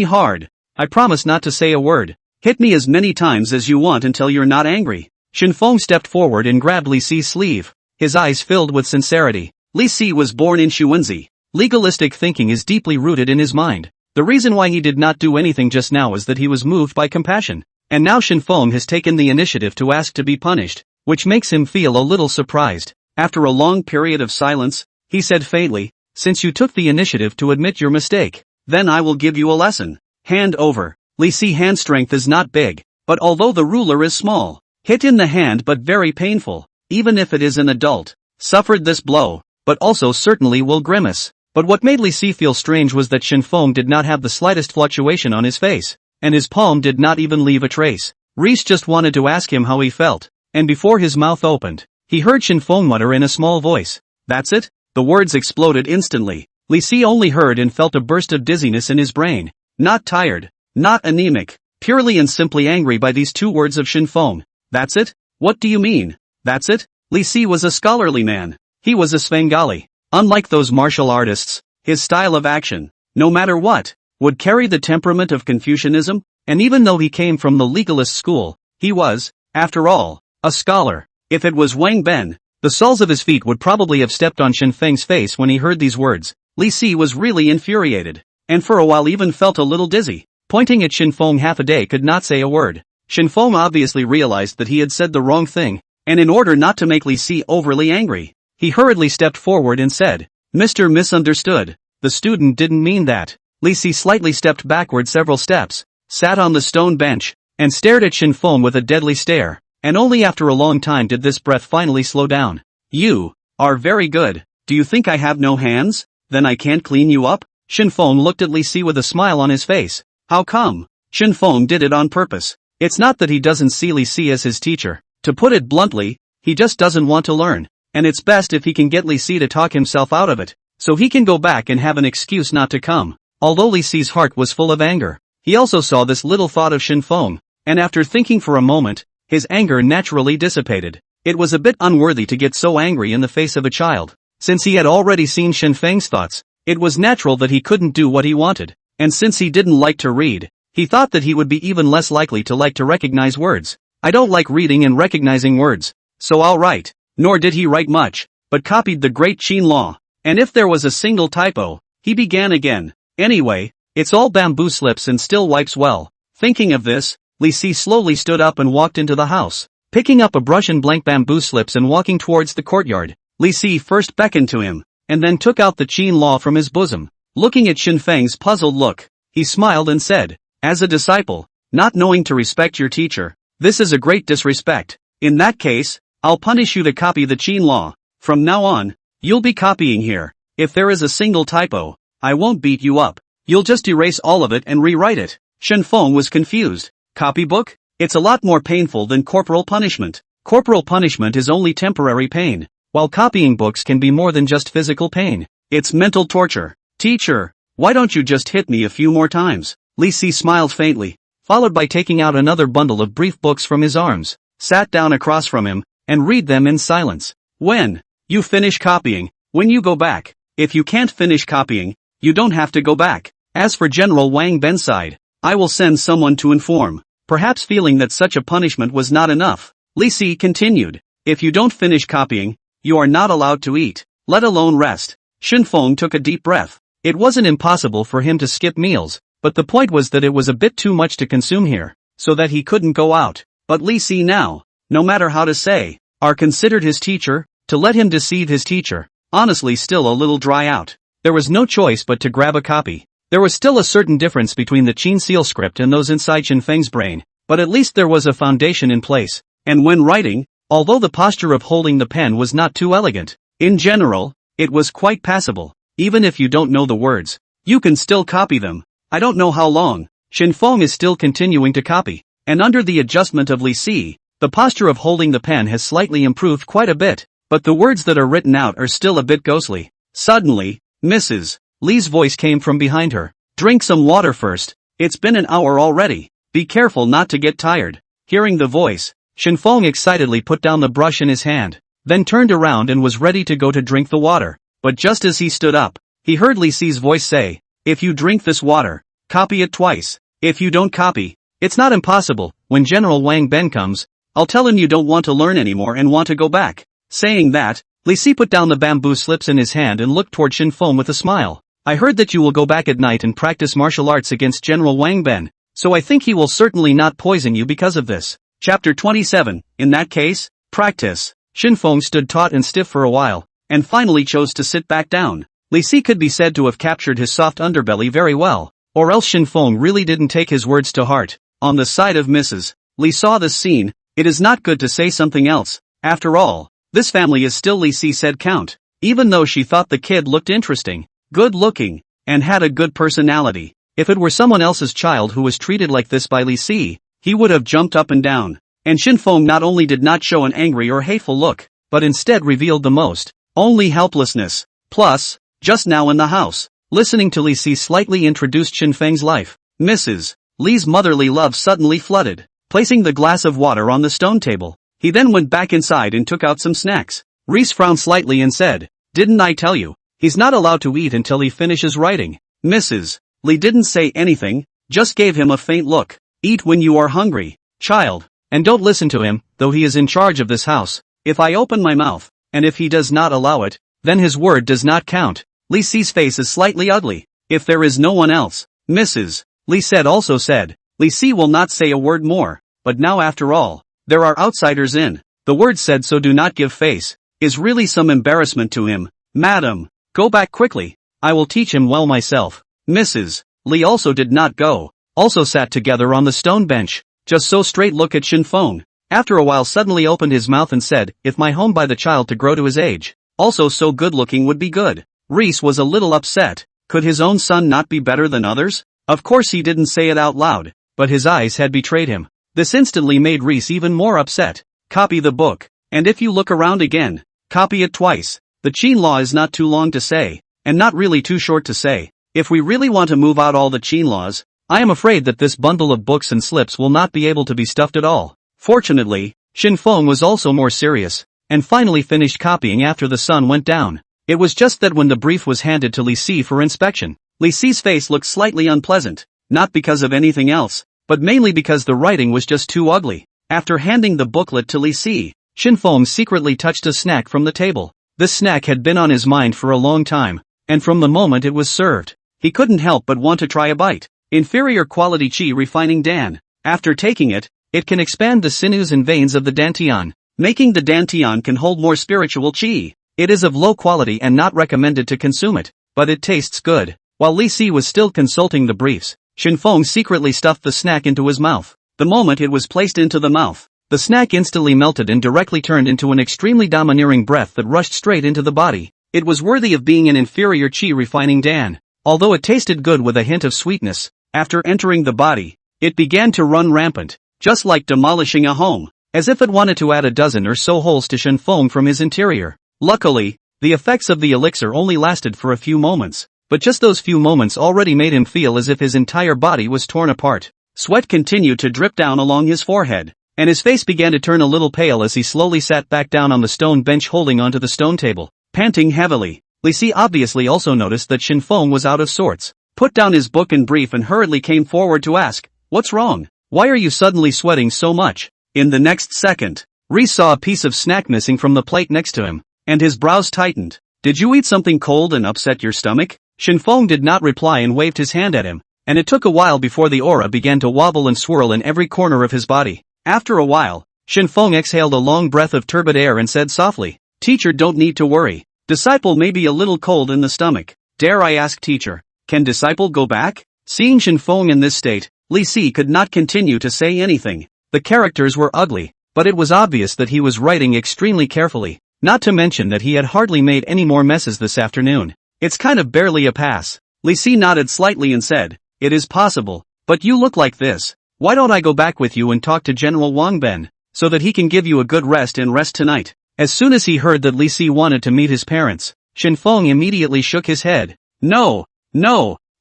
hard. I promise not to say a word. Hit me as many times as you want until you're not angry." Shen Feng stepped forward and grabbed Li Si's sleeve, his eyes filled with sincerity. Li Si was born in Xuanzi. Legalistic thinking is deeply rooted in his mind. The reason why he did not do anything just now is that he was moved by compassion. And now Shen Feng has taken the initiative to ask to be punished, which makes him feel a little surprised. After a long period of silence, he said faintly, "Since you took the initiative to admit your mistake, then I will give you a lesson. Hand over." Li Si hand strength is not big, but although the ruler is small, hit in the hand but very painful, even if it is an adult, suffered this blow, but also certainly will grimace. But what made Li Si feel strange was that Shen Feng did not have the slightest fluctuation on his face, and his palm did not even leave a trace. Reese just wanted to ask him how he felt, and before his mouth opened, he heard Shen Feng mutter in a small voice, "That's it?" The words exploded instantly. Li Si only heard and felt a burst of dizziness in his brain. Not tired, not anemic, purely and simply angry by these two words of Shen Feng. "That's it? What do you mean? That's it?" Li Si was a scholarly man. He was a Svengali. Unlike those martial artists, his style of action, no matter what, would carry the temperament of Confucianism, and even though he came from the legalist school, he was, after all, a scholar. If it was Wang Ben, the soles of his feet would probably have stepped on Shen Feng's face when he heard these words. Li Si was really infuriated, and for a while even felt a little dizzy. Pointing at Shen Feng half a day could not say a word. Shen Feng obviously realized that he had said the wrong thing, and in order not to make Li Si overly angry, he hurriedly stepped forward and said, "Mr. Misunderstood, the student didn't mean that." Li Si slightly stepped backward several steps, sat on the stone bench, and stared at Shen Feng with a deadly stare, and only after a long time did this breath finally slow down. "You are very good. Do you think I have no hands? Then I can't clean you up?" Shen Feng looked at Li Si with a smile on his face. "How come?" Shen Feng did it on purpose. It's not that he doesn't see Li Si as his teacher. To put it bluntly, he just doesn't want to learn, and it's best if he can get Li Si to talk himself out of it, so he can go back and have an excuse not to come. Although Li Si's heart was full of anger, he also saw this little thought of Shen Feng, and after thinking for a moment, his anger naturally dissipated. It was a bit unworthy to get so angry in the face of a child. Since he had already seen Shen Feng's thoughts, it was natural that he couldn't do what he wanted, and since he didn't like to read, he thought that he would be even less likely to like to recognize words. "I don't like reading and recognizing words, so I'll write." Nor did he write much, but copied the Great Qin law, and if there was a single typo, he began again. Anyway, it's all bamboo slips and still wipes well. Thinking of this, Li Si slowly stood up and walked into the house, picking up a brush and blank bamboo slips and walking towards the courtyard. Li Si first beckoned to him, and then took out the Qin law from his bosom. Looking at Shen Feng's puzzled look, he smiled and said, "As a disciple, not knowing to respect your teacher, this is a great disrespect. In that case, I'll punish you to copy the Qin law. From now on, you'll be copying here. If there is a single typo, I won't beat you up. You'll just erase all of it and rewrite it." Shen Feng was confused. Copybook? It's a lot more painful than corporal punishment. Corporal punishment is only temporary pain, while copying books can be more than just physical pain. It's mental torture. "Teacher, why don't you just hit me a few more times?" Li Si smiled faintly, followed by taking out another bundle of brief books from his arms, sat down across from him, and read them in silence. "When you finish copying, when you go back. If you can't finish copying, you don't have to go back. As for General Wang Ben's side, I will send someone to inform." Perhaps feeling that such a punishment was not enough, Li Si continued, "If you don't finish copying, you are not allowed to eat, let alone rest. Shen Feng took a deep breath. It wasn't impossible for him to skip meals, but the point was that it was a bit too much to consume here, so that he couldn't go out. But Li Si now, no matter how to say, are considered his teacher, to let him deceive his teacher, honestly still a little dry out. There was no choice but to grab a copy. There was still a certain difference between the Qin seal script and those inside Shen Feng's brain, but at least there was a foundation in place. And when writing, although the posture of holding the pen was not too elegant, in general, it was quite passable. Even if you don't know the words, you can still copy them. I don't know how long, Shen Feng is still continuing to copy, and under the adjustment of Li Si, the posture of holding the pen has slightly improved quite a bit, but the words that are written out are still a bit ghostly. Suddenly, Mrs. Li's voice came from behind her. Drink some water first, it's been an hour already, be careful not to get tired. Hearing the voice, Shen Feng excitedly put down the brush in his hand, then turned around and was ready to go to drink the water. But just as he stood up, he heard Li Si's voice say, if you drink this water, copy it twice. If you don't copy, it's not impossible. When General Wang Ben comes, I'll tell him you don't want to learn anymore and want to go back. Saying that, Li Si put down the bamboo slips in his hand and looked toward Shen Feng with a smile. I heard that you will go back at night and practice martial arts against General Wang Ben, so I think he will certainly not poison you because of this. Chapter 27, in that case, practice. Shen Feng stood taut and stiff for a while, and finally chose to sit back down. Li Si could be said to have captured his soft underbelly very well, or else Shen Feng really didn't take his words to heart. On the side of Mrs. Li saw this scene, it is not good to say something else. After all, this family is still Li Si said count, even though she thought the kid looked interesting, good looking, and had a good personality. If it were someone else's child who was treated like this by Li Si, he would have jumped up and down. And Shen Feng not only did not show an angry or hateful look, but instead revealed the most, only helplessness. Plus, just now in the house, listening to Li Si slightly introduced Shen Feng's life, Mrs. Li's motherly love suddenly flooded. Placing the glass of water on the stone table, he then went back inside and took out some snacks. Reese frowned slightly and said, didn't I tell you, he's not allowed to eat until he finishes writing. Mrs. Li didn't say anything, just gave him a faint look. Eat when you are hungry, child, and don't listen to him, though he is in charge of this house. If I open my mouth, and if he does not allow it, then his word does not count. Li Si's face is slightly ugly. If there is no one else, Mrs. Li also said, Li Si will not say a word more, but now after all, there are outsiders in. The word said so do not give face, is really some embarrassment to him. Madam, go back quickly, I will teach him well myself. Mrs. Li also did not go, also sat together on the stone bench, just so straight look at Shen Feng. After a while suddenly opened his mouth and said, if my home by the child to grow to his age, also so good looking would be good. Reese was a little upset. Could his own son not be better than others? Of course he didn't say it out loud, but his eyes had betrayed him. This instantly made Reese even more upset. Copy the book, and if you look around again, copy it twice. The Qin law is not too long to say, and not really too short to say. If we really want to move out all the Qin laws, I am afraid that this bundle of books and slips will not be able to be stuffed at all. Fortunately, Shen Feng was also more serious, and finally finished copying after the sun went down. It was just that when the brief was handed to Li Si for inspection, Li Si's face looked slightly unpleasant, not because of anything else, but mainly because the writing was just too ugly. After handing the booklet to Li Si, Shen Feng secretly touched a snack from the table. This snack had been on his mind for a long time, and from the moment it was served, he couldn't help but want to try a bite. Inferior quality qi refining dan. After taking it, it can expand the sinews and veins of the dantian, making the dantian can hold more spiritual qi. It is of low quality and not recommended to consume it, but it tastes good. While Li Si was still consulting the briefs, Shen Feng secretly stuffed the snack into his mouth. The moment it was placed into the mouth, the snack instantly melted and directly turned into an extremely domineering breath that rushed straight into the body. It was worthy of being an inferior qi refining dan. Although it tasted good with a hint of sweetness, after entering the body, it began to run rampant, just like demolishing a home, as if it wanted to add a dozen or so holes to Shen Feng from his interior. Luckily, the effects of the elixir only lasted for a few moments, but just those few moments already made him feel as if his entire body was torn apart. Sweat continued to drip down along his forehead, and his face began to turn a little pale as he slowly sat back down on the stone bench holding onto the stone table, panting heavily. Li Si obviously also noticed that Shen Feng was out of sorts, put down his book and brief and hurriedly came forward to ask, "What's wrong? Why are you suddenly sweating so much?" In the next second, Reese saw a piece of snack missing from the plate next to him. and his brows tightened. Did you eat something cold and upset your stomach? Shen Feng did not reply and waved his hand at him, and it took a while before the aura began to wobble and swirl in every corner of his body. After a while, Shen Feng exhaled a long breath of turbid air and said softly, "Teacher, don't need to worry. Disciple may be a little cold in the stomach. Dare I ask, teacher, can disciple go back?" Seeing Shen Feng in this state, Li Si could not continue to say anything. The characters were ugly, but it was obvious that he was writing extremely carefully, not to mention that he had hardly made any more messes this afternoon. It's kind of barely a pass. Li Si nodded slightly and said, "It is possible, but you look like this. Why don't I go back with you and talk to General Wang Ben, so that he can give you a good rest tonight?" As soon as he heard that Li Si wanted to meet his parents, Shen Feng immediately shook his head. No,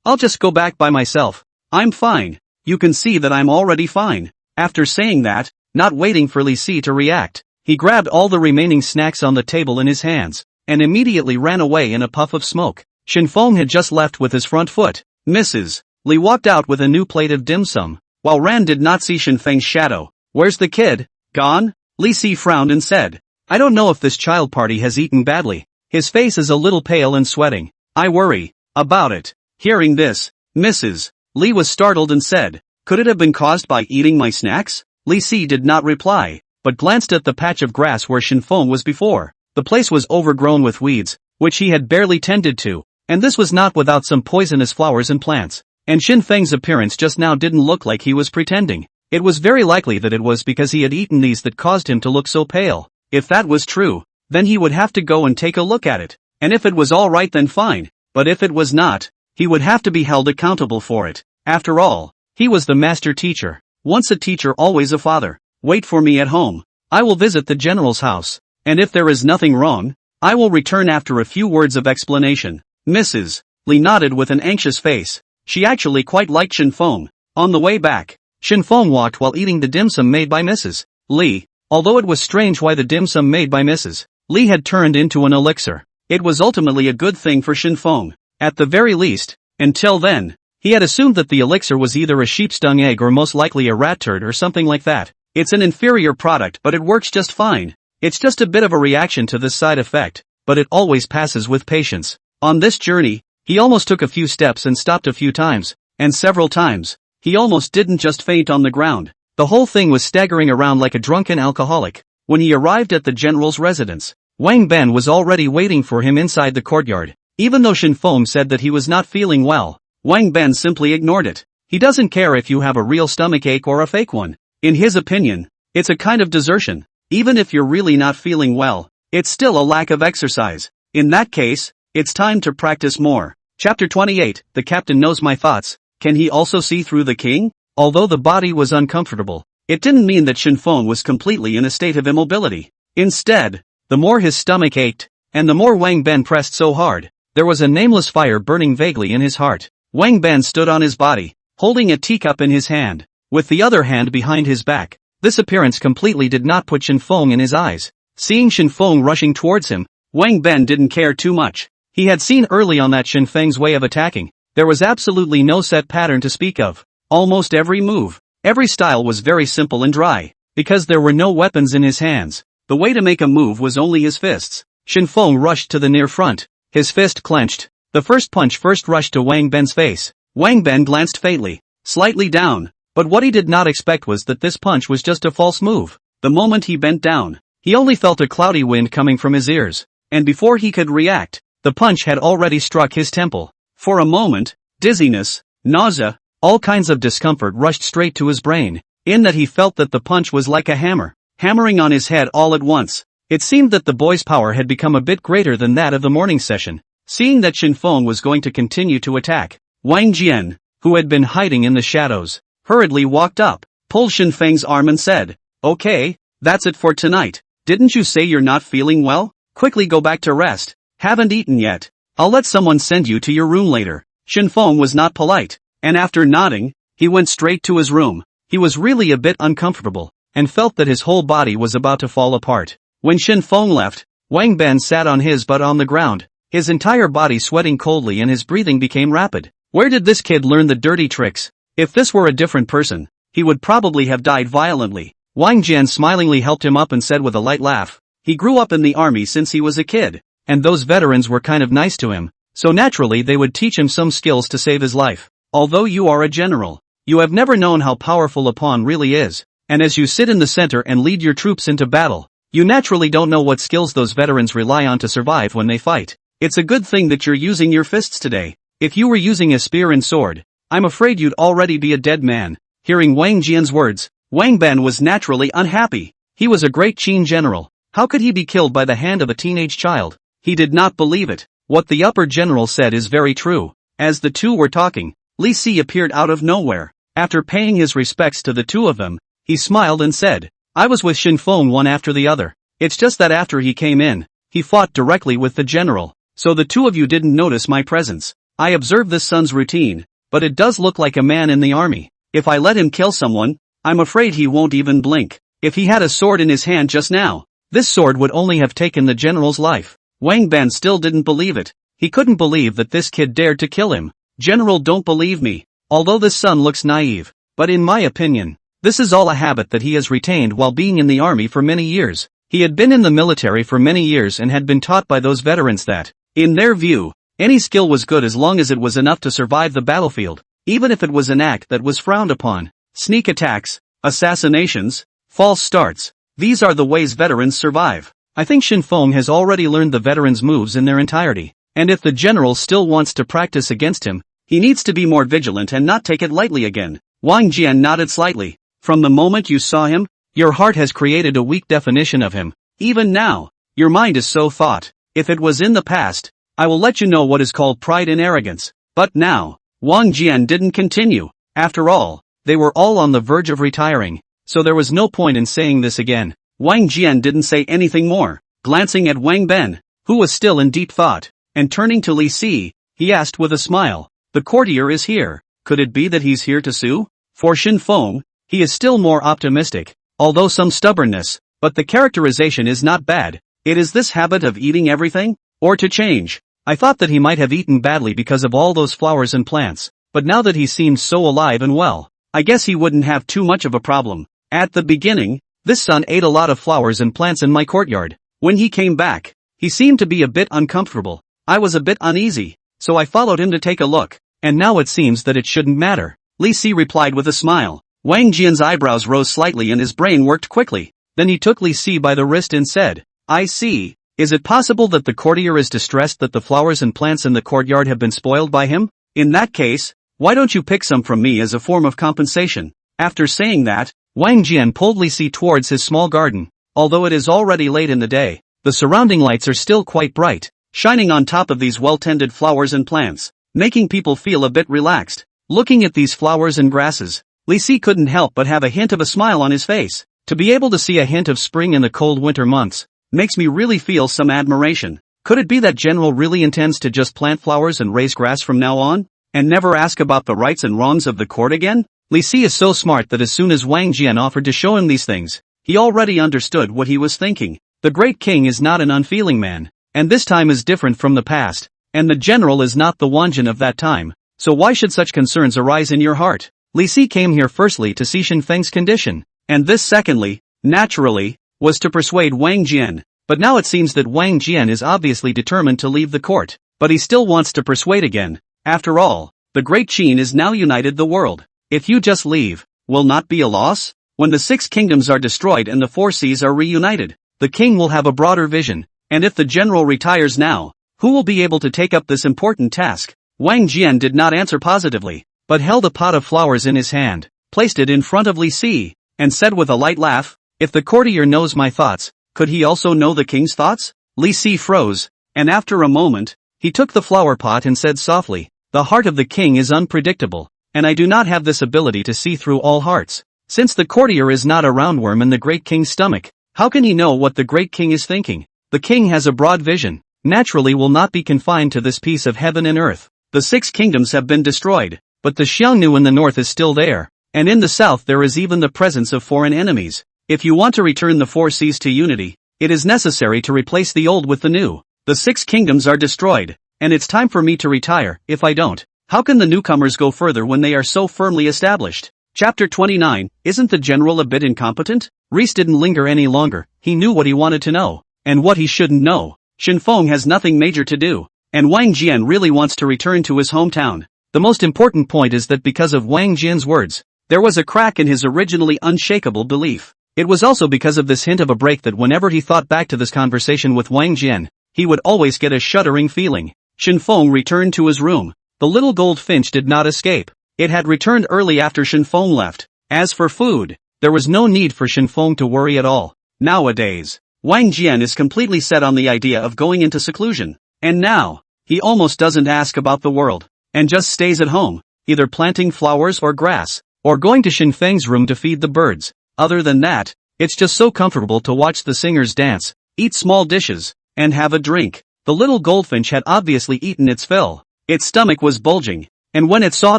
I'll just go back by myself. I'm fine. You can see that I'm already fine." After saying that, not waiting for Li Si to react, he grabbed all the remaining snacks on the table in his hands, and immediately ran away in a puff of smoke. Shen Feng had just left with his front foot. Mrs. Li walked out with a new plate of dim sum, while Ran did not see Shen Feng's shadow. "Where's the kid? Gone?" Li Si frowned and said, "I don't know if this child party has eaten badly. His face is a little pale and sweating. I worry about it." Hearing this, Mrs. Li was startled and said, "Could it have been caused by eating my snacks?" Li Si did not reply, but glanced at the patch of grass where Shen Feng was before. The place was overgrown with weeds, which he had barely tended to, and this was not without some poisonous flowers and plants. And Shen Feng's appearance just now didn't look like he was pretending. It was very likely that it was because he had eaten these that caused him to look so pale. If that was true, then he would have to go and take a look at it, and if it was alright then fine, but if it was not, he would have to be held accountable for it. After all, he was the master teacher. Once a teacher, always a father. Wait for me at home. I will visit the general's house, and if there is nothing wrong, I will return after a few words of explanation. Mrs. Li nodded with an anxious face. She actually quite liked Shen Feng. On the way back, Shen Feng walked while eating the dim sum made by Mrs. Li. Although it was strange why the dim sum made by Mrs. Li had turned into an elixir, it was ultimately a good thing for Shen Feng. At the very least, until then, he had assumed that the elixir was either a sheep's dung egg or most likely a rat turd or something like that. It's an inferior product, but it works just fine. It's just a bit of a reaction to this side effect, but it always passes with patience. On this journey, he almost took a few steps and stopped a few times, and several times, he almost didn't just faint on the ground. The whole thing was staggering around like a drunken alcoholic. When he arrived at the general's residence, Wang Ben was already waiting for him inside the courtyard. Even though Shen Feng said that he was not feeling well, Wang Ben simply ignored it. He doesn't care if you have a real stomach ache or a fake one. In his opinion, it's a kind of desertion. Even if you're really not feeling well, it's still a lack of exercise. In that case, it's time to practice more. Chapter 28, The Captain Knows My Thoughts. Can he also see through the king? Although the body was uncomfortable, it didn't mean that Shen Feng was completely in a state of immobility. Instead, the more his stomach ached, and the more Wang Ben pressed so hard, there was a nameless fire burning vaguely in his heart. Wang Ben stood on his body, holding a teacup in his hand, with the other hand behind his back. This appearance completely did not put Shen Feng in his eyes. Seeing Shen Feng rushing towards him, Wang Ben didn't care too much. He had seen early on that Shen Feng's way of attacking. There was absolutely no set pattern to speak of. Almost every move, every style was very simple and dry, because there were no weapons in his hands. The way to make a move was only his fists. Shen Feng rushed to the near front, his fist clenched. The first punch first rushed to Wang Ben's face. Wang Ben glanced faintly, slightly down, but what he did not expect was that this punch was just a false move. The moment he bent down, he only felt a cloudy wind coming from his ears, and before he could react, the punch had already struck his temple. For a moment, dizziness, nausea, all kinds of discomfort rushed straight to his brain, in that he felt that the punch was like a hammer, hammering on his head all at once. It seemed that the boy's power had become a bit greater than that of the morning session. Seeing that Shen Feng was going to continue to attack, Wang Jian, who had been hiding in the shadows, hurriedly walked up, pulled Shen Feng's arm and said, "Okay, that's it for tonight. Didn't you say you're not feeling well? Quickly go back to rest. Haven't eaten yet. I'll let someone send you to your room later." Shen Feng was not polite, and after nodding, he went straight to his room. He was really a bit uncomfortable, and felt that his whole body was about to fall apart. When Shen Feng left, Wang Ben sat on his butt on the ground, his entire body sweating coldly and his breathing became rapid. Where did this kid learn the dirty tricks? If this were a different person, he would probably have died violently. Wang Jian smilingly helped him up and said with a light laugh, He grew up in the army since he was a kid, and those veterans were kind of nice to him, so naturally they would teach him some skills to save his life. Although you are a general, you have never known how powerful a pawn really is, and as you sit in the center and lead your troops into battle, you naturally don't know what skills those veterans rely on to survive when they fight. It's a good thing that you're using your fists today. If you were using a spear and sword, I'm afraid you'd already be a dead man. Hearing Wang Jian's words, Wang Ben was naturally unhappy. He was a Great Qin general. How could he be killed by the hand of a teenage child? He did not believe it. What the upper general said is very true. As the two were talking, Li Si appeared out of nowhere. After paying his respects to the two of them, he smiled and said, I was with Shen Feng one after the other. It's just that after he came in, he fought directly with the general, so the two of you didn't notice my presence. I observed this son's routine, but it does look like a man in the army. If I let him kill someone, I'm afraid he won't even blink. If he had a sword in his hand just now, this sword would only have taken the general's life. Wang Ben still didn't believe it. He couldn't believe that this kid dared to kill him. General, don't believe me. Although this son looks naive, but in my opinion, this is all a habit that he has retained while being in the army for many years. He had been in the military for many years and had been taught by those veterans that, in their view, any skill was good as long as it was enough to survive the battlefield, even if it was an act that was frowned upon. Sneak attacks, assassinations, false starts. These are the ways veterans survive. I think Shen Feng has already learned the veterans' moves in their entirety, and if the general still wants to practice against him, he needs to be more vigilant and not take it lightly again. Wang Jian nodded slightly. From the moment you saw him, your heart has created a weak definition of him. Even now, your mind is so thought. If it was in the past, I will let you know what is called pride and arrogance. But now, Wang Jian didn't continue. After all, they were all on the verge of retiring, so there was no point in saying this again. Wang Jian didn't say anything more, glancing at Wang Ben, who was still in deep thought, and turning to Li Si, he asked with a smile, the courtier is here. Could it be that he's here to sue? For Shen Feng, he is still more optimistic, although some stubbornness, but the characterization is not bad. It is this habit of eating everything, or to change. I thought that he might have eaten badly because of all those flowers and plants, but now that he seems so alive and well, I guess he wouldn't have too much of a problem. At the beginning, this son ate a lot of flowers and plants in my courtyard. When he came back, he seemed to be a bit uncomfortable. I was a bit uneasy, so I followed him to take a look, and now it seems that it shouldn't matter. Li Si replied with a smile. Wang Jian's eyebrows rose slightly and his brain worked quickly. Then he took Li Si by the wrist and said, I see. Is it possible that the courtier is distressed that the flowers and plants in the courtyard have been spoiled by him? In that case, why don't you pick some from me as a form of compensation? After saying that, Wang Jian pulled Li Si towards his small garden. Although it is already late in the day, the surrounding lights are still quite bright, shining on top of these well-tended flowers and plants, making people feel a bit relaxed. Looking at these flowers and grasses, Li Si couldn't help but have a hint of a smile on his face. To be able to see a hint of spring in the cold winter months makes me really feel some admiration. Could it be that General really intends to just plant flowers and raise grass from now on, and never ask about the rights and wrongs of the court again? Li Si is so smart that as soon as Wang Jian offered to show him these things, he already understood what he was thinking. The Great King is not an unfeeling man, and this time is different from the past, and the general is not the Wang Jian of that time, so why should such concerns arise in your heart? Li Si came here firstly to see Shen Feng's condition, and this secondly, naturally, was to persuade Wang Jian, but now it seems that Wang Jian is obviously determined to leave the court, but he still wants to persuade again. After all, the Great Qin is now united the world. If you just leave, will not be a loss? When the 6 kingdoms are destroyed and the 4 seas are reunited, the king will have a broader vision, and if the general retires now, who will be able to take up this important task? Wang Jian did not answer positively, but held a pot of flowers in his hand, placed it in front of Li Si, and said with a light laugh, if the courtier knows my thoughts, could he also know the king's thoughts? Li Si froze, and after a moment, he took the flower pot and said softly, the heart of the king is unpredictable, and I do not have this ability to see through all hearts. Since the courtier is not a roundworm in the Great King's stomach, how can he know what the Great King is thinking? The king has a broad vision, naturally will not be confined to this piece of heaven and earth. The 6 kingdoms have been destroyed, but the Xianyang in the north is still there, and in the south there is even the presence of foreign enemies. If you want to return the 4 seas to unity, it is necessary to replace the old with the new. The 6 kingdoms are destroyed, and it's time for me to retire. If I don't, how can the newcomers go further when they are so firmly established? Chapter 29, isn't the general a bit incompetent? Reese didn't linger any longer, he knew what he wanted to know. and what he shouldn't know. Shen Feng has nothing major to do, and Wang Jian really wants to return to his hometown. The most important point is that because of Wang Jian's words, there was a crack in his originally unshakable belief. It was also because of this hint of a break that whenever he thought back to this conversation with Wang Jian, he would always get a shuddering feeling. Shen Feng returned to his room. The little gold finch did not escape. It had returned early after Shen Feng left. As for food, there was no need for Shen Feng to worry at all. Nowadays, Wang Jian is completely set on the idea of going into seclusion. And now, he almost doesn't ask about the world, and just stays at home, either planting flowers or grass, or going to Shen Feng's room to feed the birds. Other than that, it's just so comfortable to watch the singers dance, eat small dishes, and have a drink. The little goldfinch had obviously eaten its fill. Its stomach was bulging, and when it saw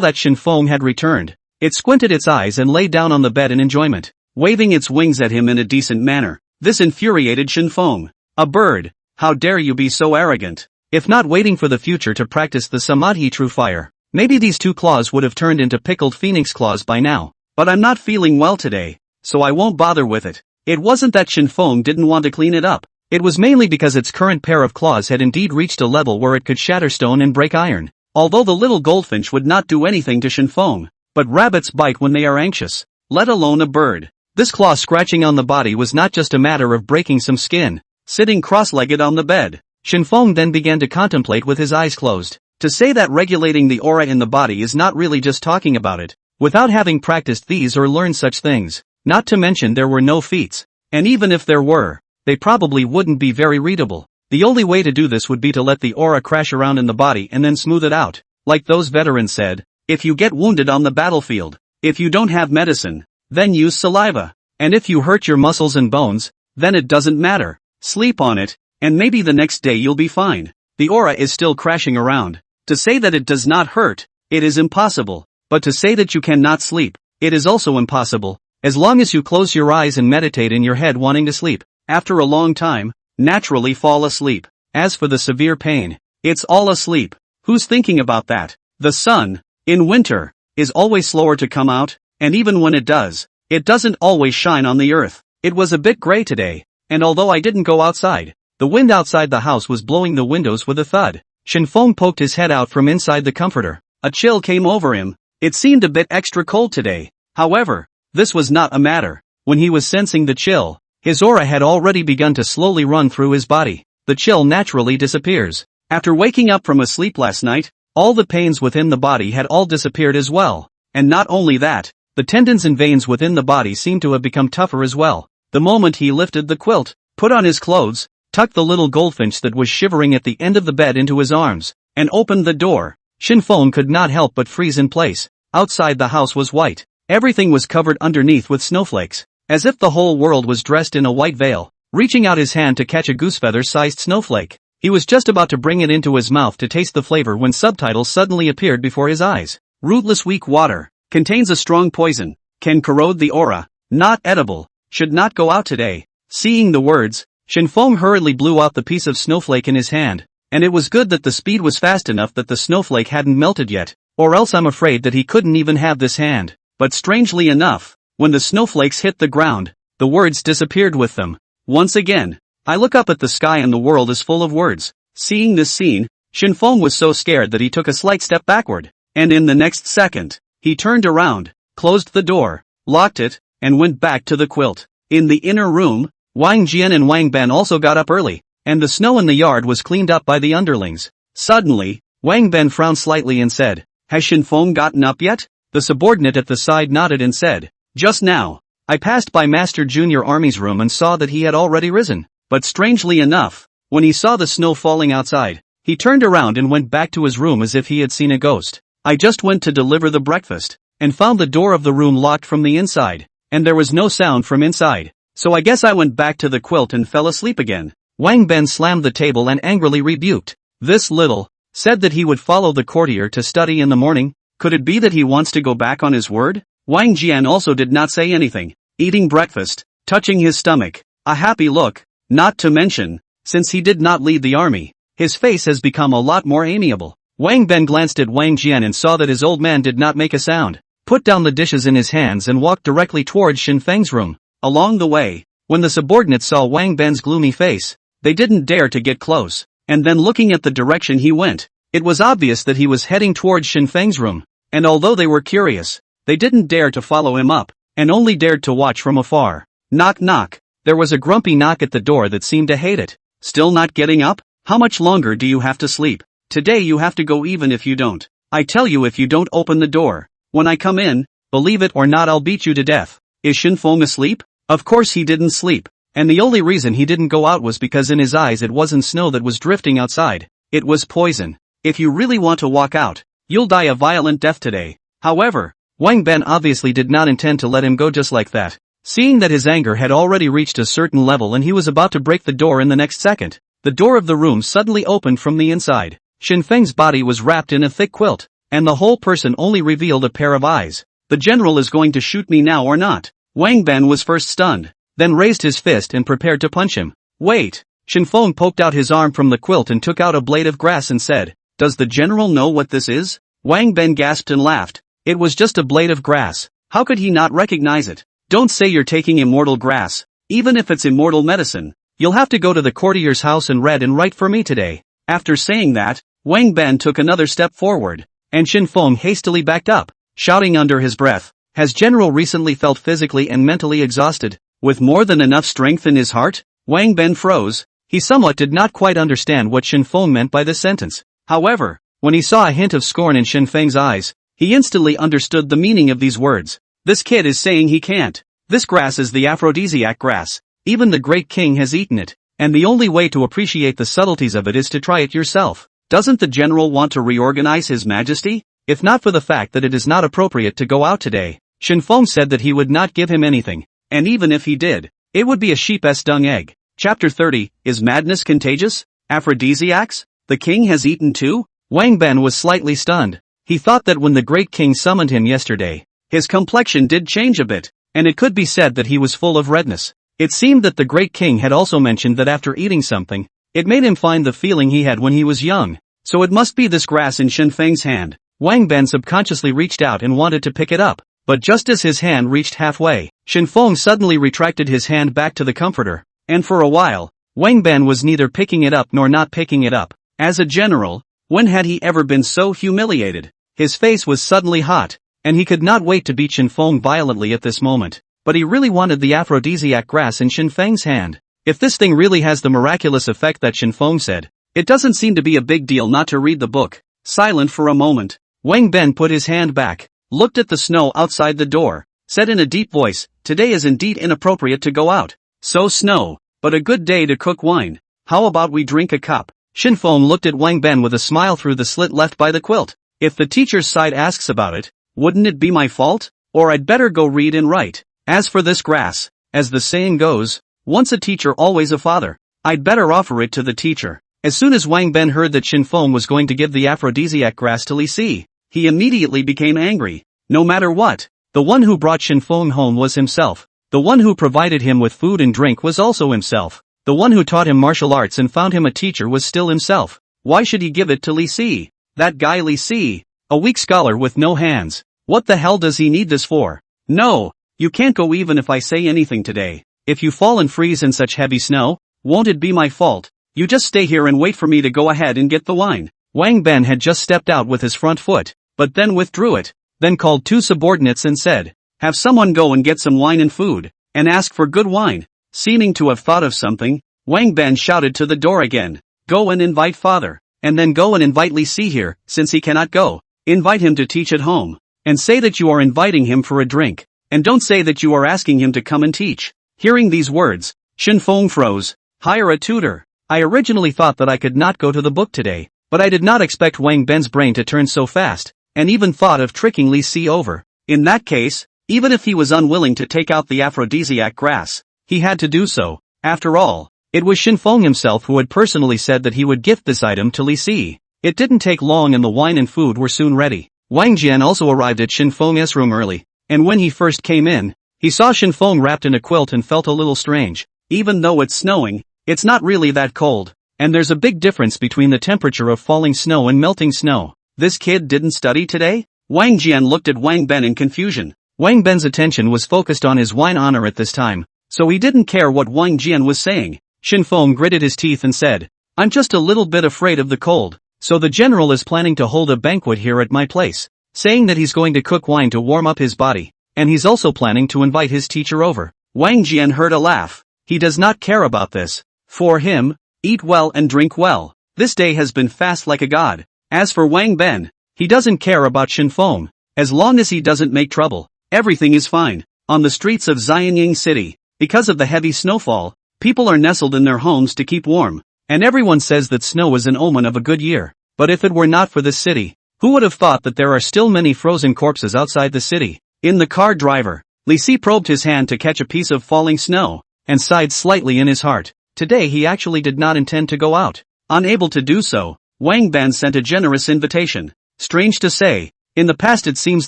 that Shen Feng had returned, it squinted its eyes and lay down on the bed in enjoyment, waving its wings at him in a decent manner. This infuriated Shen Feng. A bird, how dare you be so arrogant? If not waiting for the future to practice the Samadhi true fire, maybe these two claws would have turned into pickled phoenix claws by now. But I'm not feeling well today, so I won't bother with it. It wasn't that Shen Feng didn't want to clean it up. It was mainly because its current pair of claws had indeed reached a level where it could shatter stone and break iron. Although the little goldfinch would not do anything to Shen Feng, but rabbits bite when they are anxious, let alone a bird. This claw scratching on the body was not just a matter of breaking some skin. Sitting cross-legged on the bed, Shen Feng then began to contemplate with his eyes closed. To say that regulating the aura in the body is not really just talking about it, without having practiced these or learned such things. Not to mention there were no feats, and even if there were, they probably wouldn't be very readable. The only way to do this would be to let the aura crash around in the body and then smooth it out. Like those veterans said, if you get wounded on the battlefield, if you don't have medicine, then use saliva. And if you hurt your muscles and bones, then it doesn't matter. Sleep on it, and maybe the next day you'll be fine. The aura is still crashing around. To say that it does not hurt, it is impossible. But to say that you cannot sleep, it is also impossible. As long as you close your eyes and meditate in your head wanting to sleep, after a long time, naturally fall asleep. As for the severe pain, it's all asleep. Who's thinking about that? The sun, in winter, is always slower to come out, and even when it does, it doesn't always shine on the earth. It was a bit gray today, and although I didn't go outside, the wind outside the house was blowing the windows with a thud. Shen Feng poked his head out from inside the comforter. A chill came over him. It seemed a bit extra cold today. However, this was not a matter. When he was sensing the chill, his aura had already begun to slowly run through his body. The chill naturally disappears. After waking up from a sleep last night, all the pains within the body had all disappeared as well. And not only that, the tendons and veins within the body seemed to have become tougher as well. The moment he lifted the quilt, put on his clothes, tucked the little goldfinch that was shivering at the end of the bed into his arms, and opened the door, Shen Feng could not help but freeze in place. Outside the house was white. Everything was covered underneath with snowflakes, as if the whole world was dressed in a white veil. Reaching out his hand to catch a goosefeather-sized snowflake, he was just about to bring it into his mouth to taste the flavor when subtitles suddenly appeared before his eyes. Rootless weak water, contains a strong poison, can corrode the aura, not edible, should not go out today. Seeing the words, Shen Feng hurriedly blew out the piece of snowflake in his hand, and it was good that the speed was fast enough that the snowflake hadn't melted yet, or else I'm afraid that he couldn't even have this hand. But strangely enough, when the snowflakes hit the ground, the words disappeared with them. Once again, I look up at the sky and the world is full of words. Seeing this scene, Shen Feng was so scared that he took a slight step backward, and in the next second, he turned around, closed the door, locked it, and went back to the quilt. In the inner room, Wang Jian and Wang Ben also got up early, and the snow in the yard was cleaned up by the underlings. Suddenly, Wang Ben frowned slightly and said, "Has Shen Feng gotten up yet?" The subordinate at the side nodded and said, "Just now, I passed by Master Junior Army's room and saw that he had already risen." But strangely enough, when he saw the snow falling outside, he turned around and went back to his room as if he had seen a ghost. "I just went to deliver the breakfast, and found the door of the room locked from the inside, and there was no sound from inside, so I guess I went back to the quilt and fell asleep again." Wang Ben slammed the table and angrily rebuked. This little, said that he would follow the courtier to study in the morning. Could it be that he wants to go back on his word? Wang Jian also did not say anything, eating breakfast, touching his stomach, a happy look, not to mention, since he did not lead the army, his face has become a lot more amiable. Wang Ben glanced at Wang Jian and saw that his old man did not make a sound, put down the dishes in his hands and walked directly towards Shen Feng's room. Along the way, when the subordinates saw Wang Ben's gloomy face, They didn't dare to get close. And then looking at the direction he went, it was obvious that he was heading towards Shen Feng's room. And although they were curious, they didn't dare to follow him up, and only dared to watch from afar. Knock knock. There was a grumpy knock at the door that seemed to hate it. Still not getting up? How much longer do you have to sleep? Today you have to go even if you don't. I tell you, if you don't open the door, when I come in, believe it or not, I'll beat you to death. Is Shen Feng asleep? Of course he didn't sleep. And the only reason he didn't go out was because in his eyes it wasn't snow that was drifting outside. It was poison. If you really want to walk out, you'll die a violent death today. However, Wang Ben obviously did not intend to let him go just like that. Seeing that his anger had already reached a certain level and he was about to break the door in the next second, the door of the room suddenly opened from the inside. Shen Feng's body was wrapped in a thick quilt, and the whole person only revealed a pair of eyes. The general is going to shoot me now or not? Wang Ben was first stunned, then raised his fist and prepared to punch him. Wait! Shen Feng poked out his arm from the quilt and took out a blade of grass and said, "Does the general know what this is?" Wang Ben gasped and laughed. It was just a blade of grass. How could he not recognize it? Don't say you're taking immortal grass. Even if it's immortal medicine, you'll have to go to the courtier's house and read and write for me today. After saying that, Wang Ben took another step forward, and Shen Feng hastily backed up, shouting under his breath, "Has General recently felt physically and mentally exhausted, with more than enough strength in his heart?" Wang Ben froze. He somewhat did not quite understand what Shen Feng meant by this sentence. However, when he saw a hint of scorn in Shen Feng's eyes, he instantly understood the meaning of these words. This kid is saying he can't. This grass is the aphrodisiac grass. Even the Great King has eaten it, and the only way to appreciate the subtleties of it is to try it yourself. Doesn't the general want to reorganize his majesty? If not for the fact that it is not appropriate to go out today, Shen Feng said that he would not give him anything, and even if he did, it would be a sheep's dung egg. Chapter 30, Is Madness Contagious? Aphrodisiacs? The king has eaten too? Wang Ben was slightly stunned. He thought that when the Great King summoned him yesterday, his complexion did change a bit, and it could be said that he was full of redness. It seemed that the Great King had also mentioned that after eating something, it made him find the feeling he had when he was young. So it must be this grass in Shen Feng's hand. Wang Ben subconsciously reached out and wanted to pick it up, but just as his hand reached halfway, Shen Feng suddenly retracted his hand back to the comforter, and for a while, Wang Ben was neither picking it up nor not picking it up. As a general, when had he ever been so humiliated? His face was suddenly hot, and he could not wait to beat Shen Feng violently at this moment. But he really wanted the aphrodisiac grass in Shen Feng's hand. If this thing really has the miraculous effect that Shen Feng said, it doesn't seem to be a big deal not to read the book. Silent for a moment, Wang Ben put his hand back, looked at the snow outside the door, said in a deep voice, "Today is indeed inappropriate to go out. So snow, but a good day to cook wine. How about we drink a cup?" Shen Feng looked at Wang Ben with a smile through the slit left by the quilt. If the teacher's side asks about it, wouldn't it be my fault? Or I'd better go read and write. As for this grass, as the saying goes, once a teacher always a father. I'd better offer it to the teacher. As soon as Wang Ben heard that Shen Feng was going to give the aphrodisiac grass to Li Si, he immediately became angry. No matter what, the one who brought Shen Feng home was himself. The one who provided him with food and drink was also himself. The one who taught him martial arts and found him a teacher was still himself. Why should he give it to Li Si? That guy Li Si, a weak scholar with no hands. What the hell does he need this for? No, you can't go even if I say anything today. If you fall and freeze in such heavy snow, won't it be my fault? You just stay here and wait for me to go ahead and get the wine. Wang Ben had just stepped out with his front foot, but then withdrew it, then called two subordinates and said, "Have someone go and get some wine and food, and ask for good wine." Seeming to have thought of something, Wang Ben shouted to the door again, "Go and invite father, and then go and invite Li Si here, since he cannot go. Invite him to teach at home, and say that you are inviting him for a drink, and don't say that you are asking him to come and teach." Hearing these words, Shen Feng froze. Hire a tutor. I originally thought that I could not go to the book today, but I did not expect Wang Ben's brain to turn so fast, and even thought of tricking Li Si over. In that case, even if he was unwilling to take out the aphrodisiac grass, he had to do so. After all, it was Shen Feng himself who had personally said that he would gift this item to Li Si. It didn't take long and the wine and food were soon ready. Wang Jian also arrived at Shen Feng's room early, and when he first came in, he saw Shen Feng wrapped in a quilt and felt a little strange. Even though it's snowing, it's not really that cold, and there's a big difference between the temperature of falling snow and melting snow. This kid didn't study today? Wang Jian looked at Wang Ben in confusion. Wang Ben's attention was focused on his wine honor at this time, so he didn't care what Wang Jian was saying. Shen Feng gritted his teeth and said, I'm just a little bit afraid of the cold, so the general is planning to hold a banquet here at my place, saying that he's going to cook wine to warm up his body, and he's also planning to invite his teacher over. Wang Jian heard a laugh. He does not care about this. For him, eat well and drink well. This day has been fast like a god. As for Wang Ben, he doesn't care about Shen Feng. As long as he doesn't make trouble, everything is fine. On the streets of Xianyang city, because of the heavy snowfall, people are nestled in their homes to keep warm, and everyone says that snow is an omen of a good year. But if it were not for this city, who would have thought that there are still many frozen corpses outside the city? In the car driver, Li Si probed his hand to catch a piece of falling snow, and sighed slightly in his heart. Today he actually did not intend to go out. Unable to do so, Wang Ben sent a generous invitation. Strange to say, in the past it seems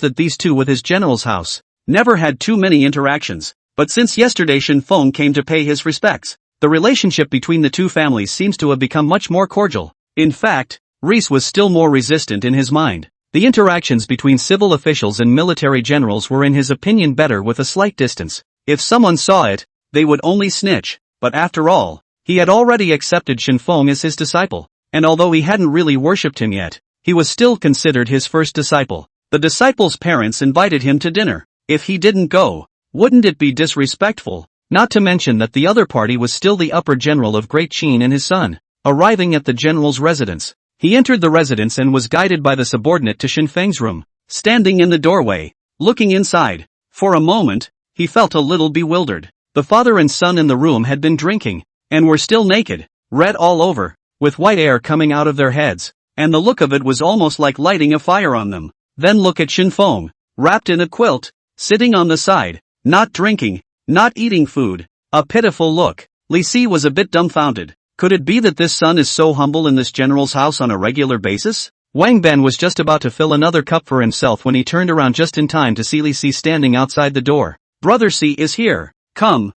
that these two with his general's house never had too many interactions, but since yesterday Shen Feng came to pay his respects, the relationship between the two families seems to have become much more cordial. In fact, Reese was still more resistant in his mind. The interactions between civil officials and military generals were in his opinion better with a slight distance. If someone saw it, they would only snitch, but after all, he had already accepted Shen Feng as his disciple, and although he hadn't really worshipped him yet, he was still considered his first disciple. The disciple's parents invited him to dinner. If he didn't go, wouldn't it be disrespectful? Not to mention that the other party was still the upper general of Great Qin and his son. Arriving at the general's residence, he entered the residence and was guided by the subordinate to Shen Feng's room. Standing in the doorway, looking inside, for a moment, he felt a little bewildered. The father and son in the room had been drinking, and were still naked, red all over, with white air coming out of their heads, and the look of it was almost like lighting a fire on them. Then look at Shen Feng, wrapped in a quilt, sitting on the side, not drinking, not eating food. A pitiful look. Li Si was a bit dumbfounded. Could it be that this son is so humble in this general's house on a regular basis? Wang Ben was just about to fill another cup for himself when he turned around just in time to see Li Si standing outside the door. Brother Si is here. Come,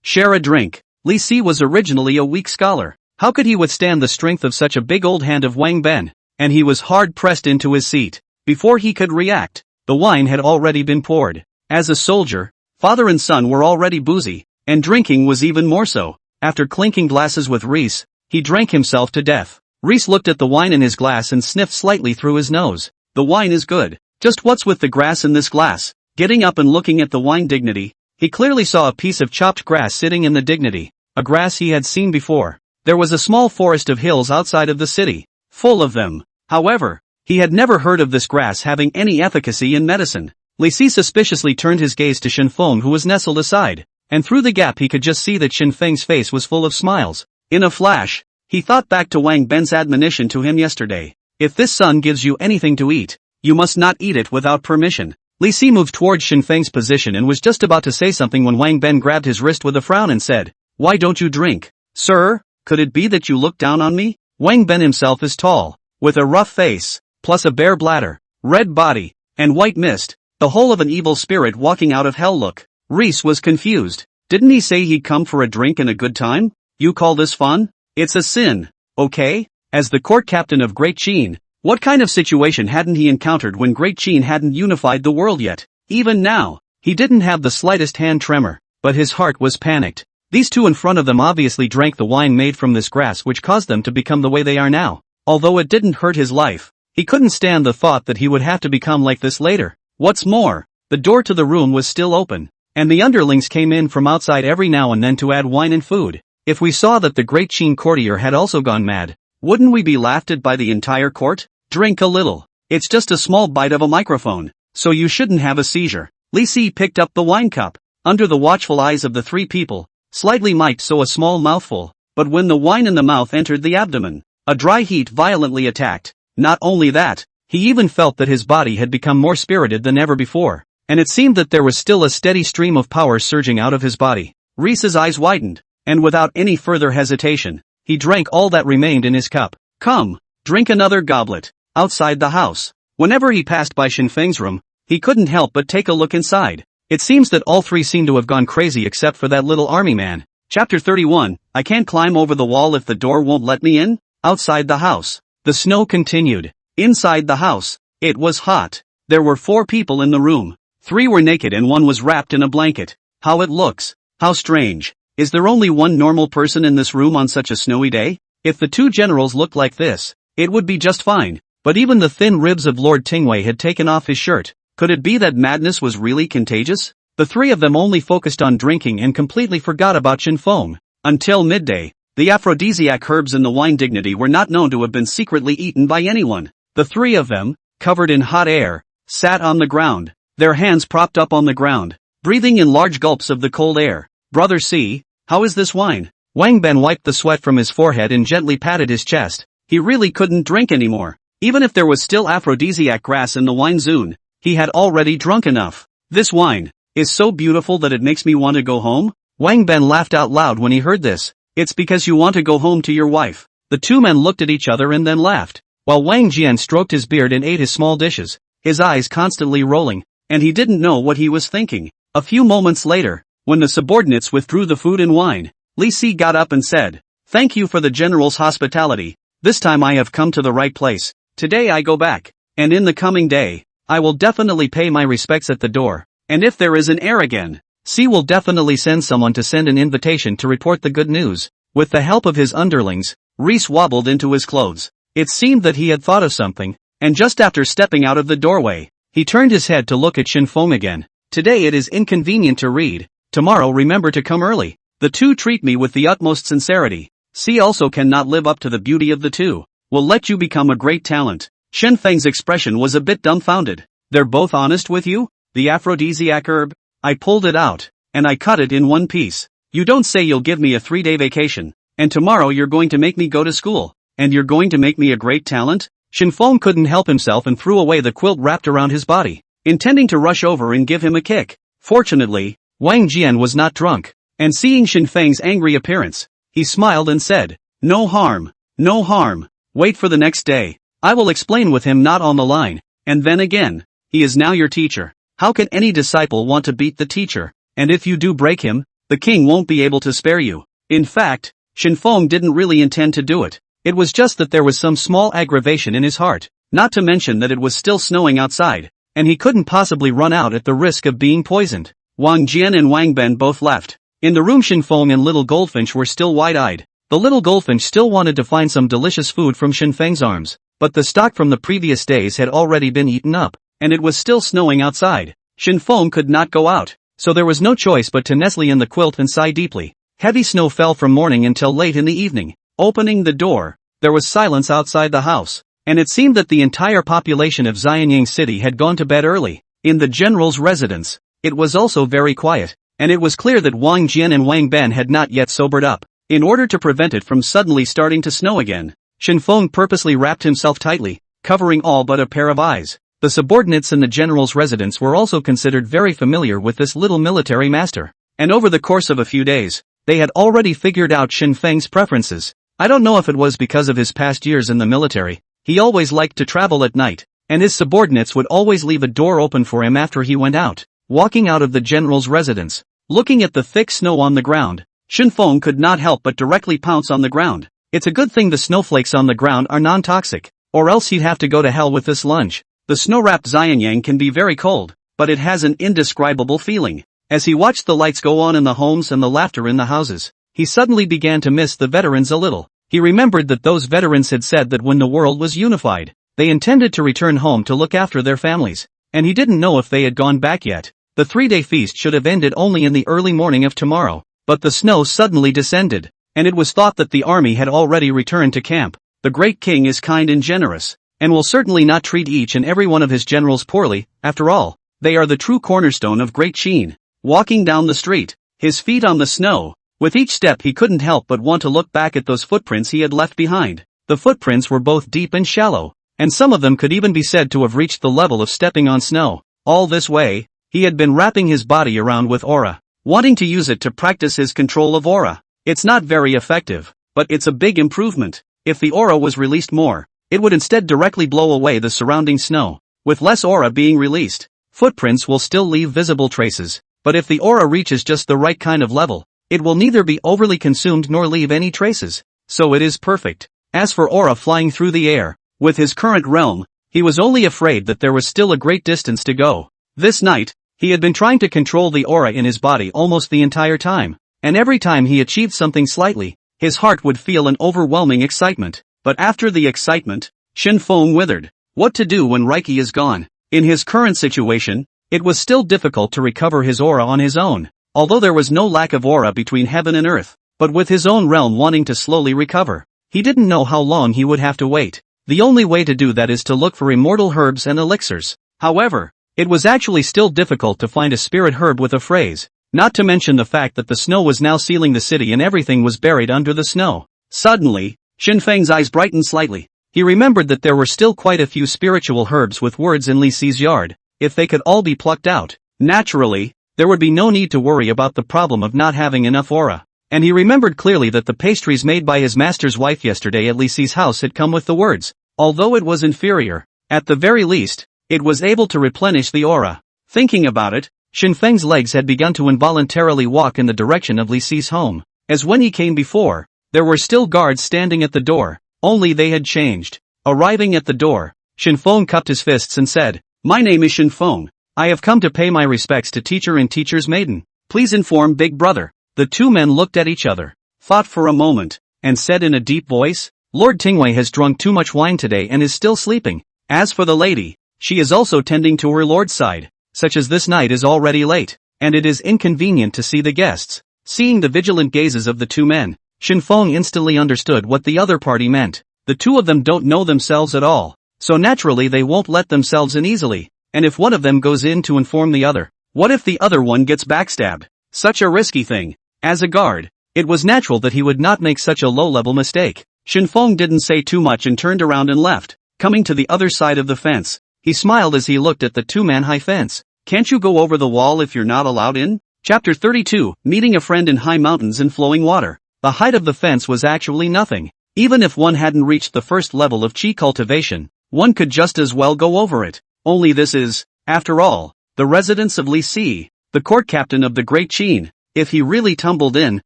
share a drink. Li Si was originally a weak scholar. How could he withstand the strength of such a big old hand of Wang Ben? And he was hard pressed into his seat. Before he could react, the wine had already been poured. As a soldier, father and son were already boozy, and drinking was even more so. After clinking glasses with Reese, he drank himself to death. Reese looked at the wine in his glass and sniffed slightly through his nose. The wine is good. Just what's with the grass in this glass? Getting up and looking at the wine dignity, he clearly saw a piece of chopped grass sitting in the dignity, a grass he had seen before. There was a small forest of hills outside of the city, full of them. However, he had never heard of this grass having any efficacy in medicine. Li Si suspiciously turned his gaze to Shen Feng, who was nestled aside, and through the gap he could just see that Shen Feng's face was full of smiles. In a flash, he thought back to Wang Ben's admonition to him yesterday. If this son gives you anything to eat, you must not eat it without permission. Li Si moved towards Shen Feng's position and was just about to say something when Wang Ben grabbed his wrist with a frown and said, Why don't you drink? Sir, could it be that you look down on me? Wang Ben himself is tall, with a rough face, plus a bare bladder, red body, and white mist, the whole of an evil spirit walking out of hell look. Reese was confused. Didn't he say he'd come for a drink and a good time? You call this fun? It's a sin, okay? As the court captain of Great Qin, what kind of situation hadn't he encountered when Great Qin hadn't unified the world yet? Even now, he didn't have the slightest hand tremor, but his heart was panicked. These two in front of them obviously drank the wine made from this grass, which caused them to become the way they are now. Although it didn't hurt his life, he couldn't stand the thought that he would have to become like this later. What's more, the door to the room was still open, and the underlings came in from outside every now and then to add wine and food. If we saw that the Great Qin courtier had also gone mad, wouldn't we be laughed at by the entire court? Drink a little. It's just a small bite of a microphone, so you shouldn't have a seizure. Li Si picked up the wine cup. Under the watchful eyes of the three people, slightly might so a small mouthful, but when the wine in the mouth entered the abdomen, a dry heat violently attacked. Not only that, he even felt that his body had become more spirited than ever before, and it seemed that there was still a steady stream of power surging out of his body. Reese's eyes widened, and without any further hesitation, he drank all that remained in his cup. Come, drink another goblet. Outside the house, whenever he passed by Shen Feng's room, he couldn't help but take a look inside. It seems that all three seem to have gone crazy except for that little army man. Chapter 31, I can't climb over the wall if the door won't let me in? Outside the house, the snow continued. Inside the house, it was hot. There were 4 people in the room. 3 were naked and 1 was wrapped in a blanket. How it looks. How strange. Is there only one normal person in this room on such a snowy day? If the two generals looked like this, it would be just fine, but even the thin ribs of Lord Tingwei had taken off his shirt. Could it be that madness was really contagious? The three of them only focused on drinking and completely forgot about Shen Feng. Until midday, the aphrodisiac herbs in the wine dignity were not known to have been secretly eaten by anyone. The three of them, covered in hot air, sat on the ground, their hands propped up on the ground, breathing in large gulps of the cold air. Brother C, how is this wine? Wang Ben wiped the sweat from his forehead and gently patted his chest. He really couldn't drink anymore. Even if there was still aphrodisiac grass in the wine zone, he had already drunk enough. This wine is so beautiful that it makes me want to go home? Wang Ben laughed out loud when he heard this. It's because you want to go home to your wife. The two men looked at each other and then laughed, while Wang Jian stroked his beard and ate his small dishes, his eyes constantly rolling, and he didn't know what he was thinking. A few moments later, when the subordinates withdrew the food and wine, Li Si got up and said, "Thank you for the general's hospitality. This time I have come to the right place. Today I go back, and in the coming day, I will definitely pay my respects at the door, and if there is an heir again, C will definitely send someone to send an invitation to report the good news." With the help of his underlings, Reese wobbled into his clothes. It seemed that he had thought of something, and just after stepping out of the doorway, he turned his head to look at Shen Feng again. "Today it is inconvenient to read. Tomorrow remember to come early. The two treat me with the utmost sincerity. C also cannot live up to the beauty of the two. Will let you become a great talent." Shen Feng's expression was a bit dumbfounded. "They're both honest with you? The aphrodisiac herb? I pulled it out, and I cut it in one piece. You don't say you'll give me a 3-day vacation, and tomorrow you're going to make me go to school, and you're going to make me a great talent?" Shen Feng couldn't help himself and threw away the quilt wrapped around his body, intending to rush over and give him a kick. Fortunately, Wang Jian was not drunk, and seeing Shen Feng's angry appearance, he smiled and said, "No harm, no harm. Wait for the next day. I will explain with him not on the line, and then again, he is now your teacher. How can any disciple want to beat the teacher? And if you do break him, the king won't be able to spare you." In fact, Shen Feng didn't really intend to do it. It was just that there was some small aggravation in his heart, not to mention that it was still snowing outside, and he couldn't possibly run out at the risk of being poisoned. Wang Jian and Wang Ben both left. In the room, Shen Feng and little goldfinch were still wide-eyed. The little goldfinch still wanted to find some delicious food from Shen Feng's arms, but the stock from the previous days had already been eaten up, and it was still snowing outside. Shen Feng could not go out, so there was no choice but to nestle in the quilt and sigh deeply. Heavy snow fell from morning until late in the evening. Opening the door, there was silence outside the house, and it seemed that the entire population of Xianyang city had gone to bed early. In the general's residence, it was also very quiet, and it was clear that Wang Jian and Wang Ben had not yet sobered up. In order to prevent it from suddenly starting to snow again, Shen Feng purposely wrapped himself tightly, covering all but a pair of eyes. The subordinates in the general's residence were also considered very familiar with this little military master, and over the course of a few days, they had already figured out Shen Feng's preferences. I don't know if it was because of his past years in the military. He always liked to travel at night, and his subordinates would always leave a door open for him after he went out. Walking out of the general's residence, looking at the thick snow on the ground, Shen Feng could not help but directly pounce on the ground. It's a good thing the snowflakes on the ground are non-toxic, or else he'd have to go to hell with this lunch. The snow-wrapped Xianyang can be very cold, but it has an indescribable feeling. As he watched the lights go on in the homes and the laughter in the houses, he suddenly began to miss the veterans a little. He remembered that those veterans had said that when the world was unified, they intended to return home to look after their families, and he didn't know if they had gone back yet. The 3-day feast should have ended only in the early morning of tomorrow, but the snow suddenly descended, and it was thought that the army had already returned to camp. The Great King is kind and generous, and will certainly not treat each and every one of his generals poorly. After all, they are the true cornerstone of Great Qin. Walking down the street, his feet on the snow, with each step he couldn't help but want to look back at those footprints he had left behind. The footprints were both deep and shallow, and some of them could even be said to have reached the level of stepping on snow. All this way, he had been wrapping his body around with aura, wanting to use it to practice his control of aura. It's not very effective, but it's a big improvement. If the aura was released more, it would instead directly blow away the surrounding snow. With less aura being released, footprints will still leave visible traces, but if the aura reaches just the right kind of level, it will neither be overly consumed nor leave any traces. So it is perfect. As for aura flying through the air, with his current realm, he was only afraid that there was still a great distance to go. This night, he had been trying to control the aura in his body almost the entire time, and every time he achieved something slightly, his heart would feel an overwhelming excitement. But after the excitement, Shen Feng withered. What to do when Reiki is gone? In his current situation, it was still difficult to recover his aura on his own, although there was no lack of aura between heaven and earth. But with his own realm wanting to slowly recover, he didn't know how long he would have to wait. The only way to do that is to look for immortal herbs and elixirs. However, it was actually still difficult to find a spirit herb with a phrase, not to mention the fact that the snow was now sealing the city and everything was buried under the snow. Suddenly, Shen Feng's eyes brightened slightly. He remembered that there were still quite a few spiritual herbs with words in Li Si's yard. If they could all be plucked out, naturally, there would be no need to worry about the problem of not having enough aura. And he remembered clearly that the pastries made by his master's wife yesterday at Li Si's house had come with the words. Although it was inferior, at the very least, it was able to replenish the aura. Thinking about it, Shen Feng's legs had begun to involuntarily walk in the direction of Li Si's home. As when he came before, there were still guards standing at the door, only they had changed. Arriving at the door, Shen Feng cupped his fists and said, "My name is Shen Feng. I have come to pay my respects to teacher and teacher's maiden. Please inform big brother." The two men looked at each other, thought for a moment, and said in a deep voice, "Lord Tingwei has drunk too much wine today and is still sleeping. As for the lady, she is also tending to her lord's side, such as this night is already late, and it is inconvenient to see the guests." Seeing the vigilant gazes of the two men, Shen Feng instantly understood what the other party meant. The two of them don't know themselves at all, so naturally they won't let themselves in easily, and if one of them goes in to inform the other, what if the other one gets backstabbed? Such a risky thing. As a guard, it was natural that he would not make such a low-level mistake. Shen Feng didn't say too much and turned around and left. Coming to the other side of the fence, he smiled as he looked at the two-man-high fence. "Can't you go over the wall if you're not allowed in?" Chapter 32, Meeting a Friend in High Mountains and Flowing Water. The height of the fence was actually nothing. Even if one hadn't reached the first level of Qi cultivation, one could just as well go over it. Only this is, after all, the residence of Li Si, the court captain of the Great Qin. If he really tumbled in,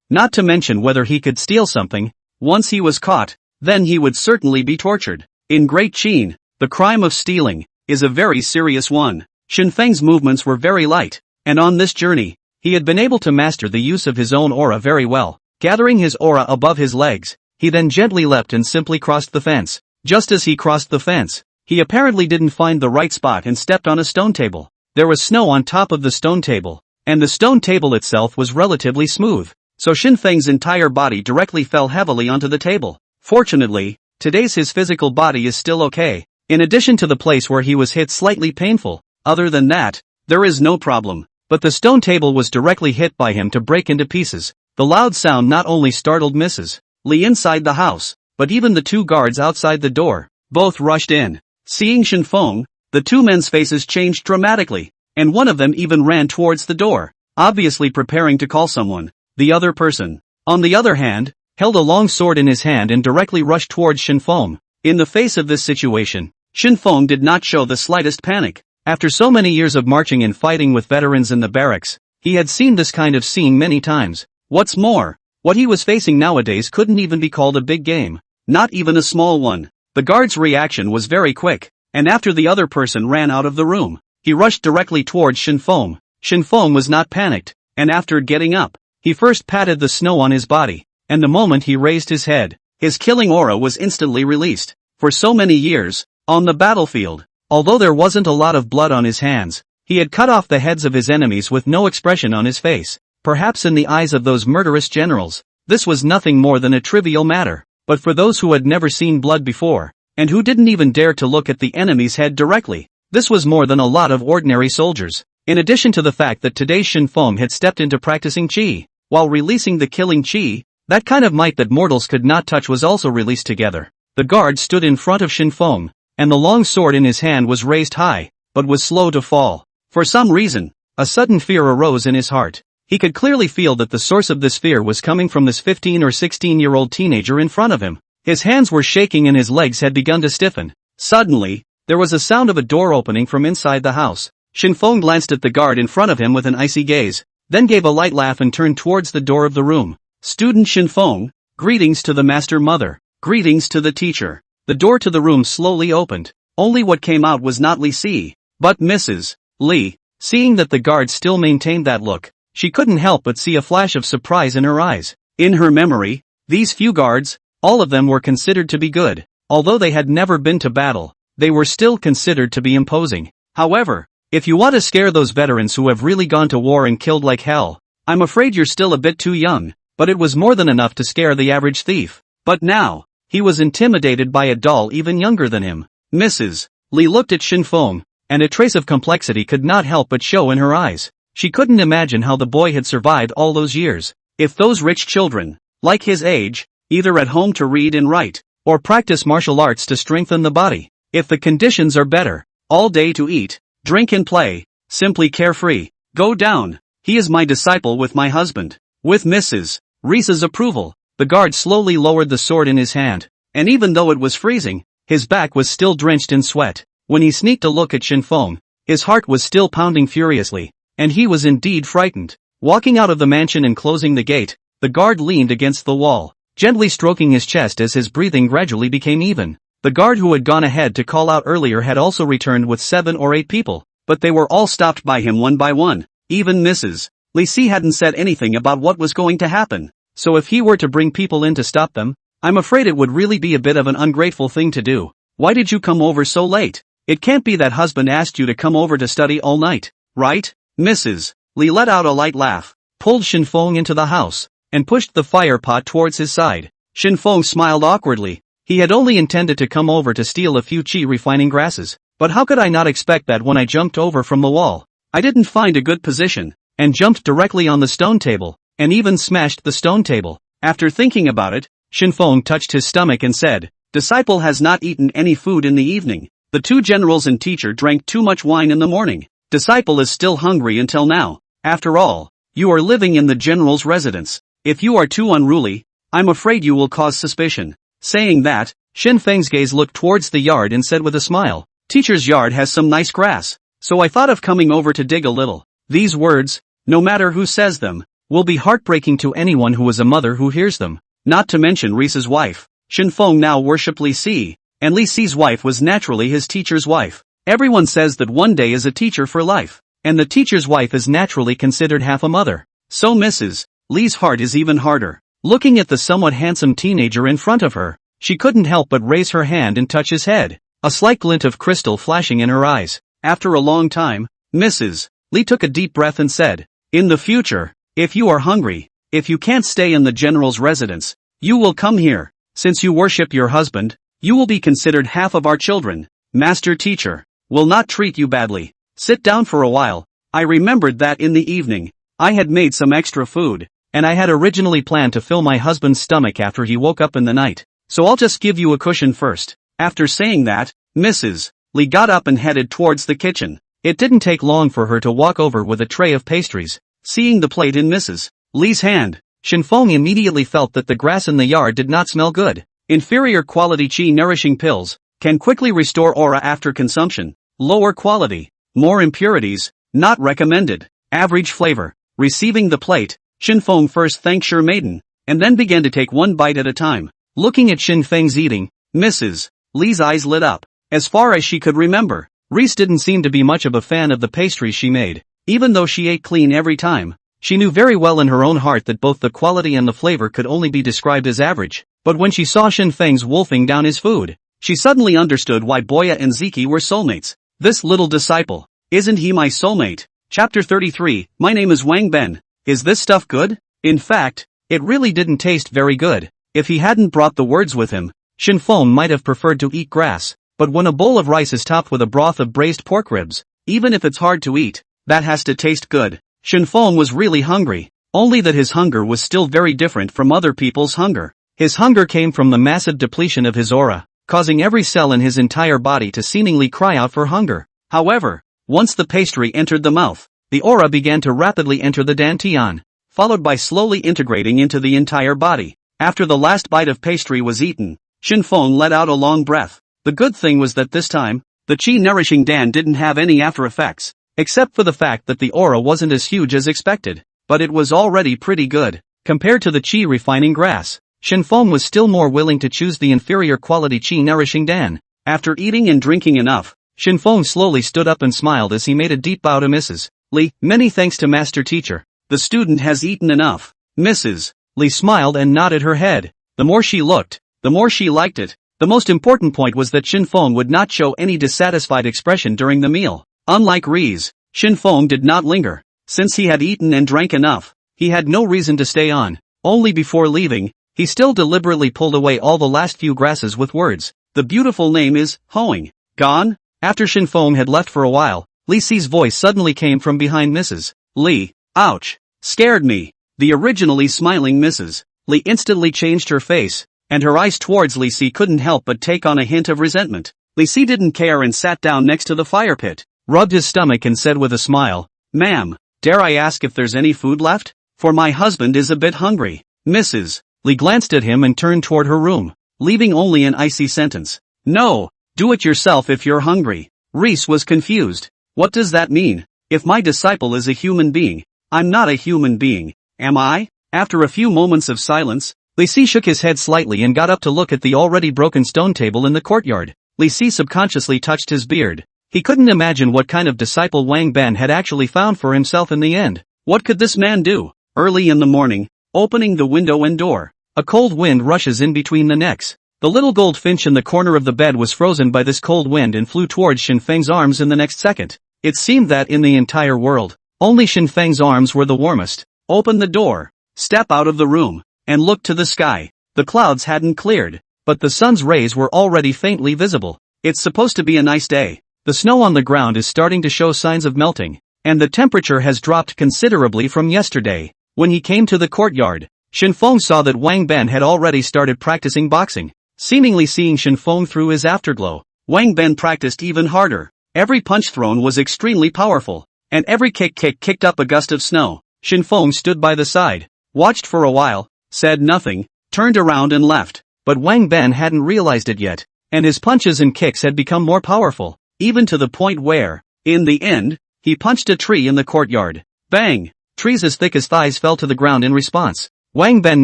not to mention whether he could steal something, once he was caught, then he would certainly be tortured. In Great Qin, the crime of stealing is a very serious one. Shen Feng's movements were very light, and on this journey, he had been able to master the use of his own aura very well. Gathering his aura above his legs, he then gently leapt and simply crossed the fence. Just as he crossed the fence, he apparently didn't find the right spot and stepped on a stone table. There was snow on top of the stone table, and the stone table itself was relatively smooth, so Shen Feng's entire body directly fell heavily onto the table. Fortunately, today's his physical body is still okay, in addition to the place where he was hit slightly painful. Other than that, there is no problem. But the stone table was directly hit by him to break into pieces. The loud sound not only startled Mrs. Li inside the house, but even the two guards outside the door. Both rushed in. Seeing Shen Feng, the two men's faces changed dramatically, and one of them even ran towards the door, obviously preparing to call someone. The other person, on the other hand, held a long sword in his hand and directly rushed towards Shen Feng. In the face of this situation, Shen Feng did not show the slightest panic. After so many years of marching and fighting with veterans in the barracks, he had seen this kind of scene many times. What's more, what he was facing nowadays couldn't even be called a big game, not even a small one. The guard's reaction was very quick, and after the other person ran out of the room, he rushed directly towards Shen Feng. Shen Feng was not panicked, and after getting up, he first patted the snow on his body, and the moment he raised his head, his killing aura was instantly released. For so many years, on the battlefield, although there wasn't a lot of blood on his hands, he had cut off the heads of his enemies with no expression on his face. Perhaps in the eyes of those murderous generals, this was nothing more than a trivial matter, but for those who had never seen blood before, and who didn't even dare to look at the enemy's head directly, this was more than a lot of ordinary soldiers. In addition to the fact that today's Shen Feng had stepped into practicing Qi, while releasing the killing Qi, that kind of might that mortals could not touch was also released together. The guard stood in front of Shen Feng, and the long sword in his hand was raised high, but was slow to fall. For some reason, a sudden fear arose in his heart. He could clearly feel that the source of this fear was coming from this 15 or 16-year-old teenager in front of him. His hands were shaking and his legs had begun to stiffen. Suddenly, there was a sound of a door opening from inside the house. Shen Feng glanced at the guard in front of him with an icy gaze, then gave a light laugh and turned towards the door of the room. "Student Shen Feng, greetings to the master mother, greetings to the teacher." The door to the room slowly opened. Only what came out was not Li Si, but Mrs. Li. Seeing that the guard still maintained that look, she couldn't help but see a flash of surprise in her eyes. In her memory, these few guards, all of them were considered to be good. Although they had never been to battle, they were still considered to be imposing. However, if you want to scare those veterans who have really gone to war and killed like hell, I'm afraid you're still a bit too young. But it was more than enough to scare the average thief. But now, he was intimidated by a doll even younger than him. Mrs. Li looked at Shen Feng, and a trace of complexity could not help but show in her eyes. She couldn't imagine how the boy had survived all those years. If those rich children, like his age, either at home to read and write, or practice martial arts to strengthen the body, if the conditions are better, all day to eat, drink and play, simply carefree, go down, he is my disciple with my husband. With Mrs. Risa's approval, the guard slowly lowered the sword in his hand, and even though it was freezing, his back was still drenched in sweat. When he sneaked a look at Shen Feng, his heart was still pounding furiously, and he was indeed frightened. Walking out of the mansion and closing the gate, the guard leaned against the wall, gently stroking his chest as his breathing gradually became even. The guard who had gone ahead to call out earlier had also returned with 7 or 8 people, but they were all stopped by him one by one. Even Mrs. Li Si hadn't said anything about what was going to happen, so if he were to bring people in to stop them, I'm afraid it would really be a bit of an ungrateful thing to do. Why did you come over so late? It can't be that husband asked you to come over to study all night, right? Mrs. Li let out a light laugh, pulled Shen Feng into the house, and pushed the fire pot towards his side. Shen Feng smiled awkwardly. He had only intended to come over to steal a few qi refining grasses, but how could I not expect that when I jumped over from the wall? I didn't find a good position, and jumped directly on the stone table, and even smashed the stone table. After thinking about it, Shen Feng touched his stomach and said, disciple has not eaten any food in the evening. The 2 generals and teacher drank too much wine in the morning. Disciple is still hungry until now. After all, you are living in the general's residence. If you are too unruly, I'm afraid you will cause suspicion. Saying that, Shen Feng's gaze looked towards the yard and said with a smile, teacher's yard has some nice grass, so I thought of coming over to dig a little. These words, no matter who says them, will be heartbreaking to anyone who is a mother who hears them. Not to mention Risa's wife. Shen Feng now worshipped Li Si, and Li Si's wife was naturally his teacher's wife. Everyone says that one day is a teacher for life, and the teacher's wife is naturally considered half a mother. So Mrs. Li's heart is even harder. Looking at the somewhat handsome teenager in front of her, she couldn't help but raise her hand and touch his head, a slight glint of crystal flashing in her eyes. After a long time, Mrs. Li took a deep breath and said, in the future, if you are hungry, if you can't stay in the general's residence, you will come here. Since you worship your husband, you will be considered half of our children. Master teacher will not treat you badly. Sit down for a while. I remembered that in the evening, I had made some extra food, and I had originally planned to fill my husband's stomach after he woke up in the night, so I'll just give you a cushion first. After saying that, Mrs. Li got up and headed towards the kitchen. It didn't take long for her to walk over with a tray of pastries. Seeing the plate in Mrs. Li's hand, Shen Feng immediately felt that the grass in the yard did not smell good. Inferior quality qi nourishing pills can quickly restore aura after consumption. Lower quality, more impurities, not recommended. Average flavor. Receiving the plate, Shen Feng first thanked Sher Maiden, and then began to take one bite at a time. Looking at Shen Feng's eating, Mrs. Li's eyes lit up. As far as she could remember, Reese didn't seem to be much of a fan of the pastries she made. Even though she ate clean every time, she knew very well in her own heart that both the quality and the flavor could only be described as average. But when she saw Shen Feng's wolfing down his food, she suddenly understood why Boya and Ziki were soulmates. This little disciple, isn't he my soulmate? Chapter 33, My name is Wang Ben. Is this stuff good? In fact, it really didn't taste very good. If he hadn't brought the words with him, Shen Feng might have preferred to eat grass. But when a bowl of rice is topped with a broth of braised pork ribs, even if it's hard to eat, that has to taste good. Shen Feng was really hungry, only that his hunger was still very different from other people's hunger. His hunger came from the massive depletion of his aura, causing every cell in his entire body to seemingly cry out for hunger. However, once the pastry entered the mouth, the aura began to rapidly enter the dantian, followed by slowly integrating into the entire body. After the last bite of pastry was eaten, Shen Feng let out a long breath. The good thing was that this time, the qi nourishing dan didn't have any after effects, except for the fact that the aura wasn't as huge as expected, but it was already pretty good. Compared to the qi refining grass, Shen Feng was still more willing to choose the inferior quality qi nourishing dan. After eating and drinking enough, Shen Feng slowly stood up and smiled as he made a deep bow to Mrs. Li. Many thanks to Master Teacher. the student has eaten enough. Mrs. Li smiled and nodded her head. The more she looked, the more she liked it. The most important point was that Shen Feng would not show any dissatisfied expression during the meal. Unlike Ri's, Shen Feng did not linger. Since he had eaten and drank enough, he had no reason to stay on. Only before leaving, he still deliberately pulled away all the last few grasses with words, "The beautiful name is Hoing." Gone? After Shen Feng had left for a while, Li Si's voice suddenly came from behind Mrs. Li. Ouch! Scared me. The originally smiling Mrs. Li instantly changed her face, and her eyes towards Li Si couldn't help but take on a hint of resentment. Li Si didn't care and sat down next to the fire pit, rubbed his stomach and said with a smile, "Ma'am, dare I ask if there's any food left? For my husband is a bit hungry." Mrs. Li glanced at him and turned toward her room, leaving only an icy sentence. "No, do it yourself if you're hungry." Reese was confused. What does that mean? If my disciple is a human being, I'm not a human being, am I? After a few moments of silence, Li Si shook his head slightly and got up to look at the already broken stone table in the courtyard. Li Si subconsciously touched his beard. He couldn't imagine what kind of disciple Wang Ben had actually found for himself in the end. What could this man do? Early in the morning, opening the window and door, a cold wind rushes in between the necks. The little gold finch in the corner of the bed was frozen by this cold wind and flew towards Shen Feng's arms in the next second. It seemed that in the entire world, only Shen Feng's arms were the warmest. Open the door, step out of the room, and look to the sky. The clouds hadn't cleared, but the sun's rays were already faintly visible. It's supposed to be a nice day. The snow on the ground is starting to show signs of melting, and the temperature has dropped considerably from yesterday. When he came to the courtyard, Shen Feng saw that Wang Ben had already started practicing boxing. Seemingly seeing Shen Feng through his afterglow, Wang Ben practiced even harder. Every punch thrown was extremely powerful, and every kicked up a gust of snow. Shen Feng stood by the side, watched for a while, said nothing, turned around and left. But Wang Ben hadn't realized it yet, and his punches and kicks had become more powerful, even to the point where, in the end, he punched a tree in the courtyard. Bang! Trees as thick as thighs fell to the ground in response. Wang Ben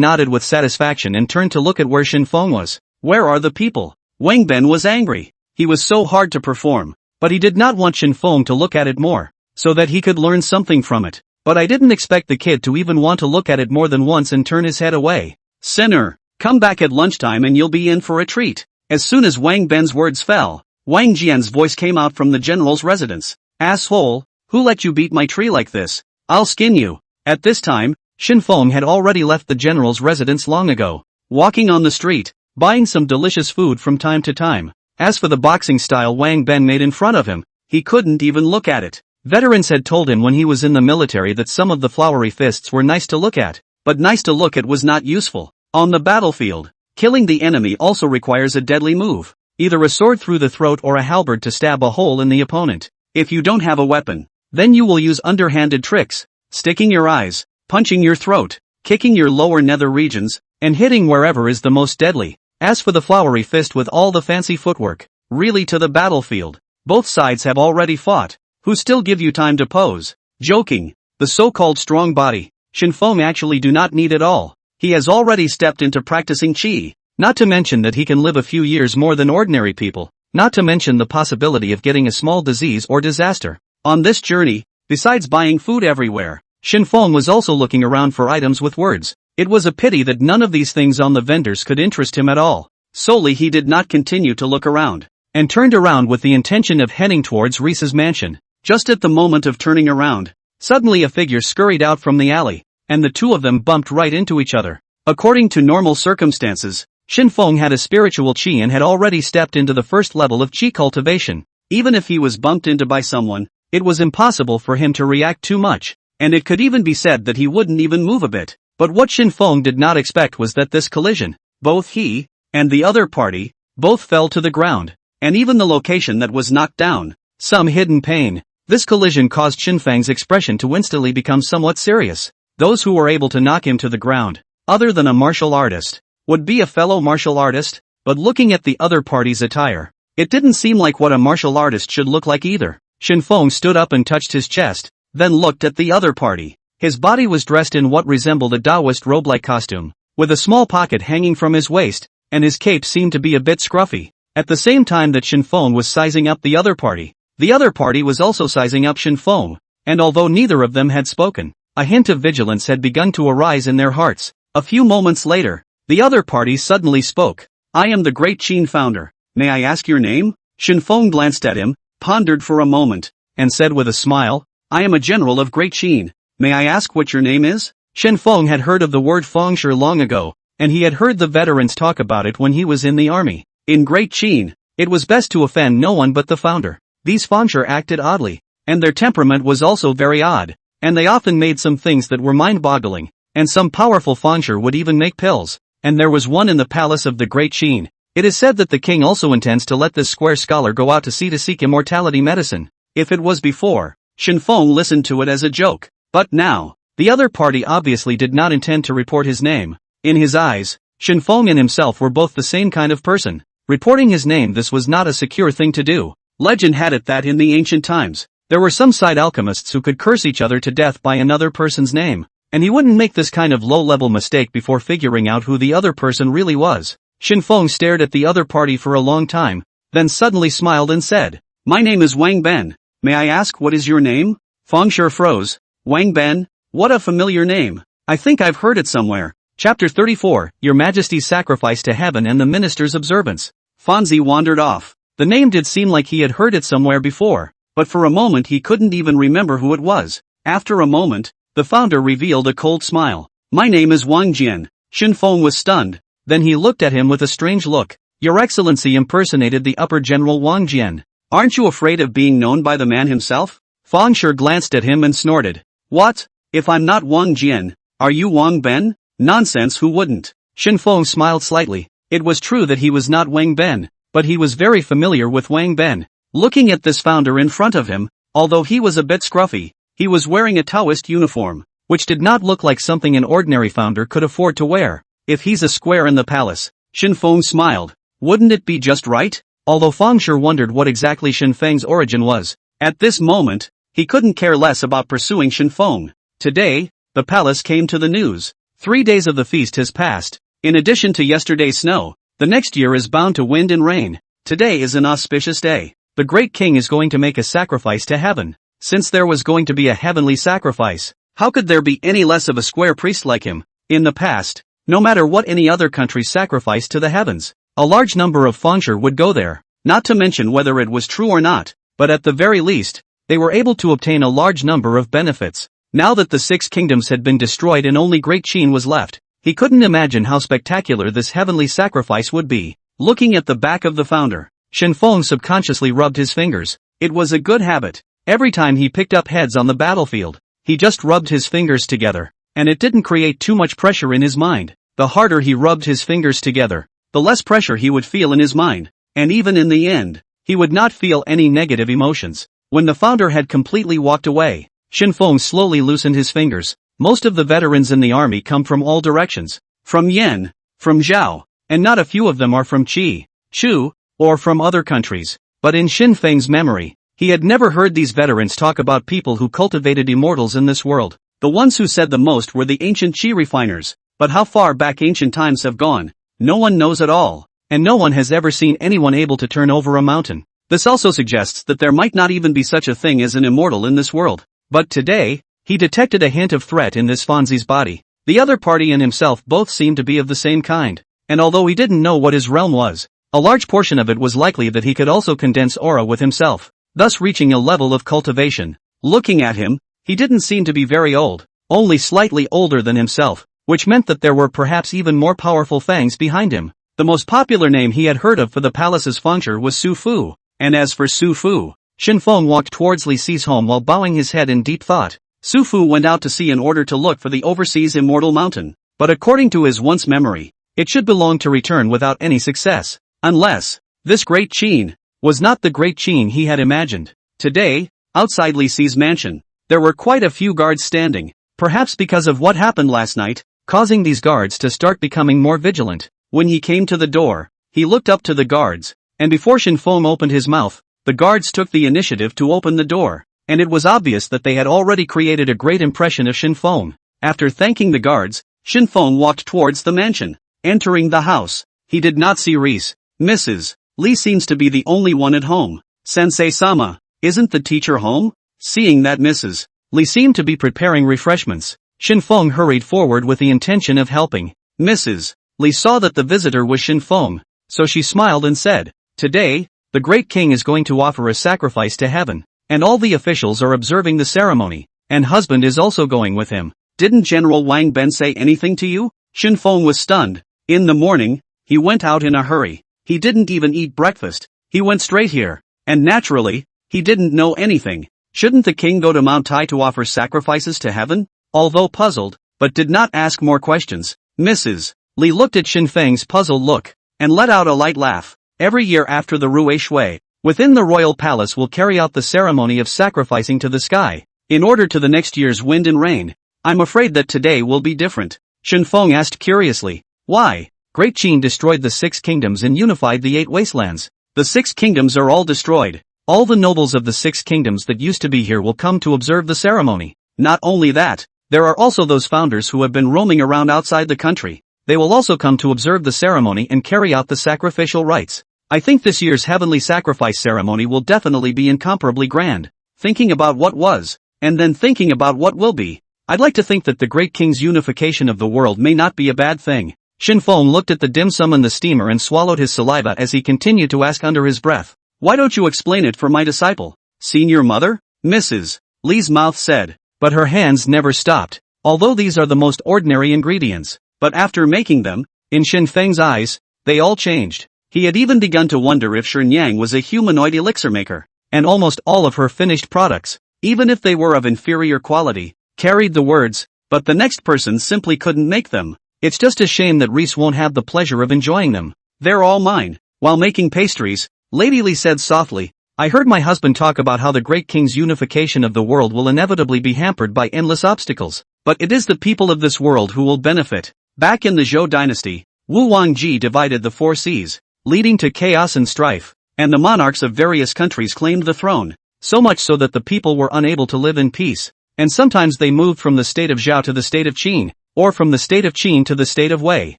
nodded with satisfaction and turned to look at where Shen Feng was. Where are the people? Wang Ben was angry. He was so hard to perform, but he did not want Shen Feng to look at it more, so that he could learn something from it. But I didn't expect the kid to even want to look at it more than once and turn his head away. Sinner, come back at lunchtime and you'll be in for a treat. As soon as Wang Ben's words fell, Wang Jian's voice came out from the general's residence. Asshole, who let you beat my tree like this? I'll skin you. At this time, Shen Feng had already left the general's residence long ago, walking on the street, buying some delicious food from time to time. As for the boxing style Wang Ben made in front of him, he couldn't even look at it. Veterans had told him when he was in the military that some of the flowery fists were nice to look at, but nice to look at was not useful. On the battlefield, killing the enemy also requires a deadly move, either a sword through the throat or a halberd to stab a hole in the opponent. If you don't have a weapon, then you will use underhanded tricks, sticking your eyes, punching your throat, kicking your lower nether regions, and hitting wherever is the most deadly. As for the flowery fist with all the fancy footwork, really to the battlefield, both sides have already fought, who still give you time to pose. Joking, the so-called strong body, Shen Feng actually do not need at all. He has already stepped into practicing qi, not to mention that he can live a few years more than ordinary people, not to mention the possibility of getting a small disease or disaster. On this journey, besides buying food everywhere, Shen Feng was also looking around for items with words. It was a pity that none of these things on the vendors could interest him at all. Solely he did not continue to look around, and turned around with the intention of heading towards Reese's mansion. Just at the moment of turning around, suddenly a figure scurried out from the alley, and the two of them bumped right into each other. According to normal circumstances, Shen Feng had a spiritual qi and had already stepped into the first level of qi cultivation. Even if he was bumped into by someone, it was impossible for him to react too much, and it could even be said that he wouldn't even move a bit. But what Shen Feng did not expect was that this collision, both he and the other party, both fell to the ground, and even the location that was knocked down, some hidden pain. This collision caused Shen Feng's expression to instantly become somewhat serious. Those who were able to knock him to the ground, other than a martial artist, would be a fellow martial artist, but looking at the other party's attire, it didn't seem like what a martial artist should look like either. Shen Feng stood up and touched his chest, then looked at the other party. His body was dressed in what resembled a Taoist robe-like costume, with a small pocket hanging from his waist, and his cape seemed to be a bit scruffy. At the same time that Shen Feng was sizing up the other party was also sizing up Shen Feng, and although neither of them had spoken, A hint of vigilance had begun to arise in their hearts. A few moments later, the other party suddenly spoke. I am the Great Qin founder. May I ask your name? Shen Feng glanced at him, pondered for a moment, and said with a smile, I am a general of Great Qin. May I ask what your name is? Shen Feng had heard of the word fengshui long ago, and he had heard the veterans talk about it when he was in the army. In Great Qin, it was best to offend no one but the founder. These fengshui acted oddly, and their temperament was also very odd, and they often made some things that were mind-boggling, and some powerful fengshui would even make pills, and there was one in the palace of the Great Qin. It is said that the king also intends to let this square scholar go out to sea to seek immortality medicine. If it was before, Shen Feng listened to it as a joke, but now, the other party obviously did not intend to report his name. In his eyes, Shen Feng and himself were both the same kind of person. Reporting his name, this was not a secure thing to do. Legend had it that in the ancient times, there were some side alchemists who could curse each other to death by another person's name, and he wouldn't make this kind of low-level mistake before figuring out who the other person really was. Shen Feng stared at the other party for a long time, then suddenly smiled and said, My name is Wang Ben. May I ask what is your name? Fengshui froze. Wang Ben? What a familiar name. I think I've heard it somewhere. Chapter 34, Your Majesty's Sacrifice to Heaven and the Minister's Observance. Fonzie wandered off. The name did seem like he had heard it somewhere before, but for a moment he couldn't even remember who it was. After a moment, the founder revealed a cold smile. My name is Wang Jian. Shen Feng was stunned. Then he looked at him with a strange look. Your Excellency impersonated the upper general Wang Jian. Aren't you afraid of being known by the man himself? Fengshui glanced at him and snorted. What? If I'm not Wang Jian, are you Wang Ben? Nonsense, who wouldn't? Shen Feng smiled slightly. It was true that he was not Wang Ben, but he was very familiar with Wang Ben. Looking at this founder in front of him, although he was a bit scruffy, he was wearing a Taoist uniform, which did not look like something an ordinary founder could afford to wear. If he's a square in the palace, Shen Feng smiled. Wouldn't it be just right? Although Fengshui wondered what exactly Shen Feng's origin was, at this moment, he couldn't care less about pursuing Shen Feng. Today, the palace came to the news. 3 days of the feast has passed. In addition to yesterday's snow, the next year is bound to wind and rain. Today is an auspicious day. The Great King is going to make a sacrifice to heaven. Since there was going to be a heavenly sacrifice, how could there be any less of a square priest like him? In the past, no matter what any other country sacrificed to the heavens, a large number of fengshui would go there, not to mention whether it was true or not, but at the very least, they were able to obtain a large number of benefits. Now that the 6 kingdoms had been destroyed and only Great Qin was left, he couldn't imagine how spectacular this heavenly sacrifice would be. Looking at the back of the founder, Shen Feng subconsciously rubbed his fingers. It was a good habit. Every time he picked up heads on the battlefield, he just rubbed his fingers together, and it didn't create too much pressure in his mind. The harder he rubbed his fingers together, the less pressure he would feel in his mind, and even in the end, he would not feel any negative emotions. When the founder had completely walked away, Shen Feng slowly loosened his fingers. Most of the veterans in the army come from all directions. From Yan, from Zhao, and not a few of them are from Qi, Chu, or from other countries. But in Shen Feng's memory, he had never heard these veterans talk about people who cultivated immortals in this world. The ones who said the most were the ancient Qi refiners, but how far back ancient times have gone, no one knows at all, and no one has ever seen anyone able to turn over a mountain. This also suggests that there might not even be such a thing as an immortal in this world. But today, he detected a hint of threat in this Fonzie's body. The other party and himself both seemed to be of the same kind, and although he didn't know what his realm was, a large portion of it was likely that he could also condense aura with himself, thus reaching a level of cultivation. Looking at him, he didn't seem to be very old, only slightly older than himself, which meant that there were perhaps even more powerful fangs behind him. The most popular name he had heard of for the palace's fengshui was Su Fu, and as for Su Fu, Shen Feng walked towards Li Si's home while bowing his head in deep thought. Su Fu went out to sea in order to look for the overseas immortal mountain, but according to his once memory, it should belong to return without any success, unless this Great Qin was not the Great Qin he had imagined. Today, outside Li Si's mansion, there were quite a few guards standing, perhaps because of what happened last night, causing these guards to start becoming more vigilant. When he came to the door, he looked up to the guards, and before Shen Feng opened his mouth, the guards took the initiative to open the door, and it was obvious that they had already created a great impression of Shen Feng. After thanking the guards, Shen Feng walked towards the mansion. Entering the house, he did not see Reese. Mrs. Li seems to be the only one at home. Sensei-sama, isn't the teacher home? Seeing that Mrs. Li seemed to be preparing refreshments. Shen Feng hurried forward with the intention of helping. Mrs. Li saw that the visitor was Shen Feng, so she smiled and said, "Today, the Great King is going to offer a sacrifice to heaven, and all the officials are observing the ceremony, and husband is also going with him." "Didn't General Wang Ben say anything to you?" Shen Feng was stunned. "In the morning, he went out in a hurry. He didn't even eat breakfast. He went straight here. And naturally, he didn't know anything. Shouldn't the king go to Mount Tai to offer sacrifices to heaven?" Although puzzled, but did not ask more questions, Mrs. Li looked at Shen Feng's puzzled look, and let out a light laugh. "Every year after the Rue Shui, within the royal palace will carry out the ceremony of sacrificing to the sky, in order to the next year's wind and rain. I'm afraid that today will be different." Shen Feng asked curiously. "Why?" "Great Qin destroyed the 6 kingdoms and unified the 8 wastelands. The 6 kingdoms are all destroyed. All the nobles of the 6 kingdoms that used to be here will come to observe the ceremony. Not only that, there are also those founders who have been roaming around outside the country. They will also come to observe the ceremony and carry out the sacrificial rites. I think this year's heavenly sacrifice ceremony will definitely be incomparably grand. Thinking about what was, and then thinking about what will be, I'd like to think that the Great King's unification of the world may not be a bad thing." Shen Feng looked at the dim sum in the steamer and swallowed his saliva as he continued to ask under his breath, "Why don't you explain it for my disciple?" "Seen your mother?" Mrs. Li's mouth said, but her hands never stopped. Although these are the most ordinary ingredients, but after making them, in Shen Feng's eyes, they all changed. He had even begun to wonder if Xianyang was a humanoid elixir maker, and almost all of her finished products, even if they were of inferior quality, carried the words, "But the next person simply couldn't make them. It's just a shame that Reese won't have the pleasure of enjoying them. They're all mine." While making pastries, Lady Li said softly, "I heard my husband talk about how the Great King's unification of the world will inevitably be hampered by endless obstacles, but it is the people of this world who will benefit." Back in the Zhou dynasty, Wu Wangji divided the 4 seas, leading to chaos and strife, and the monarchs of various countries claimed the throne, so much so that the people were unable to live in peace, and sometimes they moved from the state of Zhou to the state of Qin, or from the state of Qin to the state of Wei.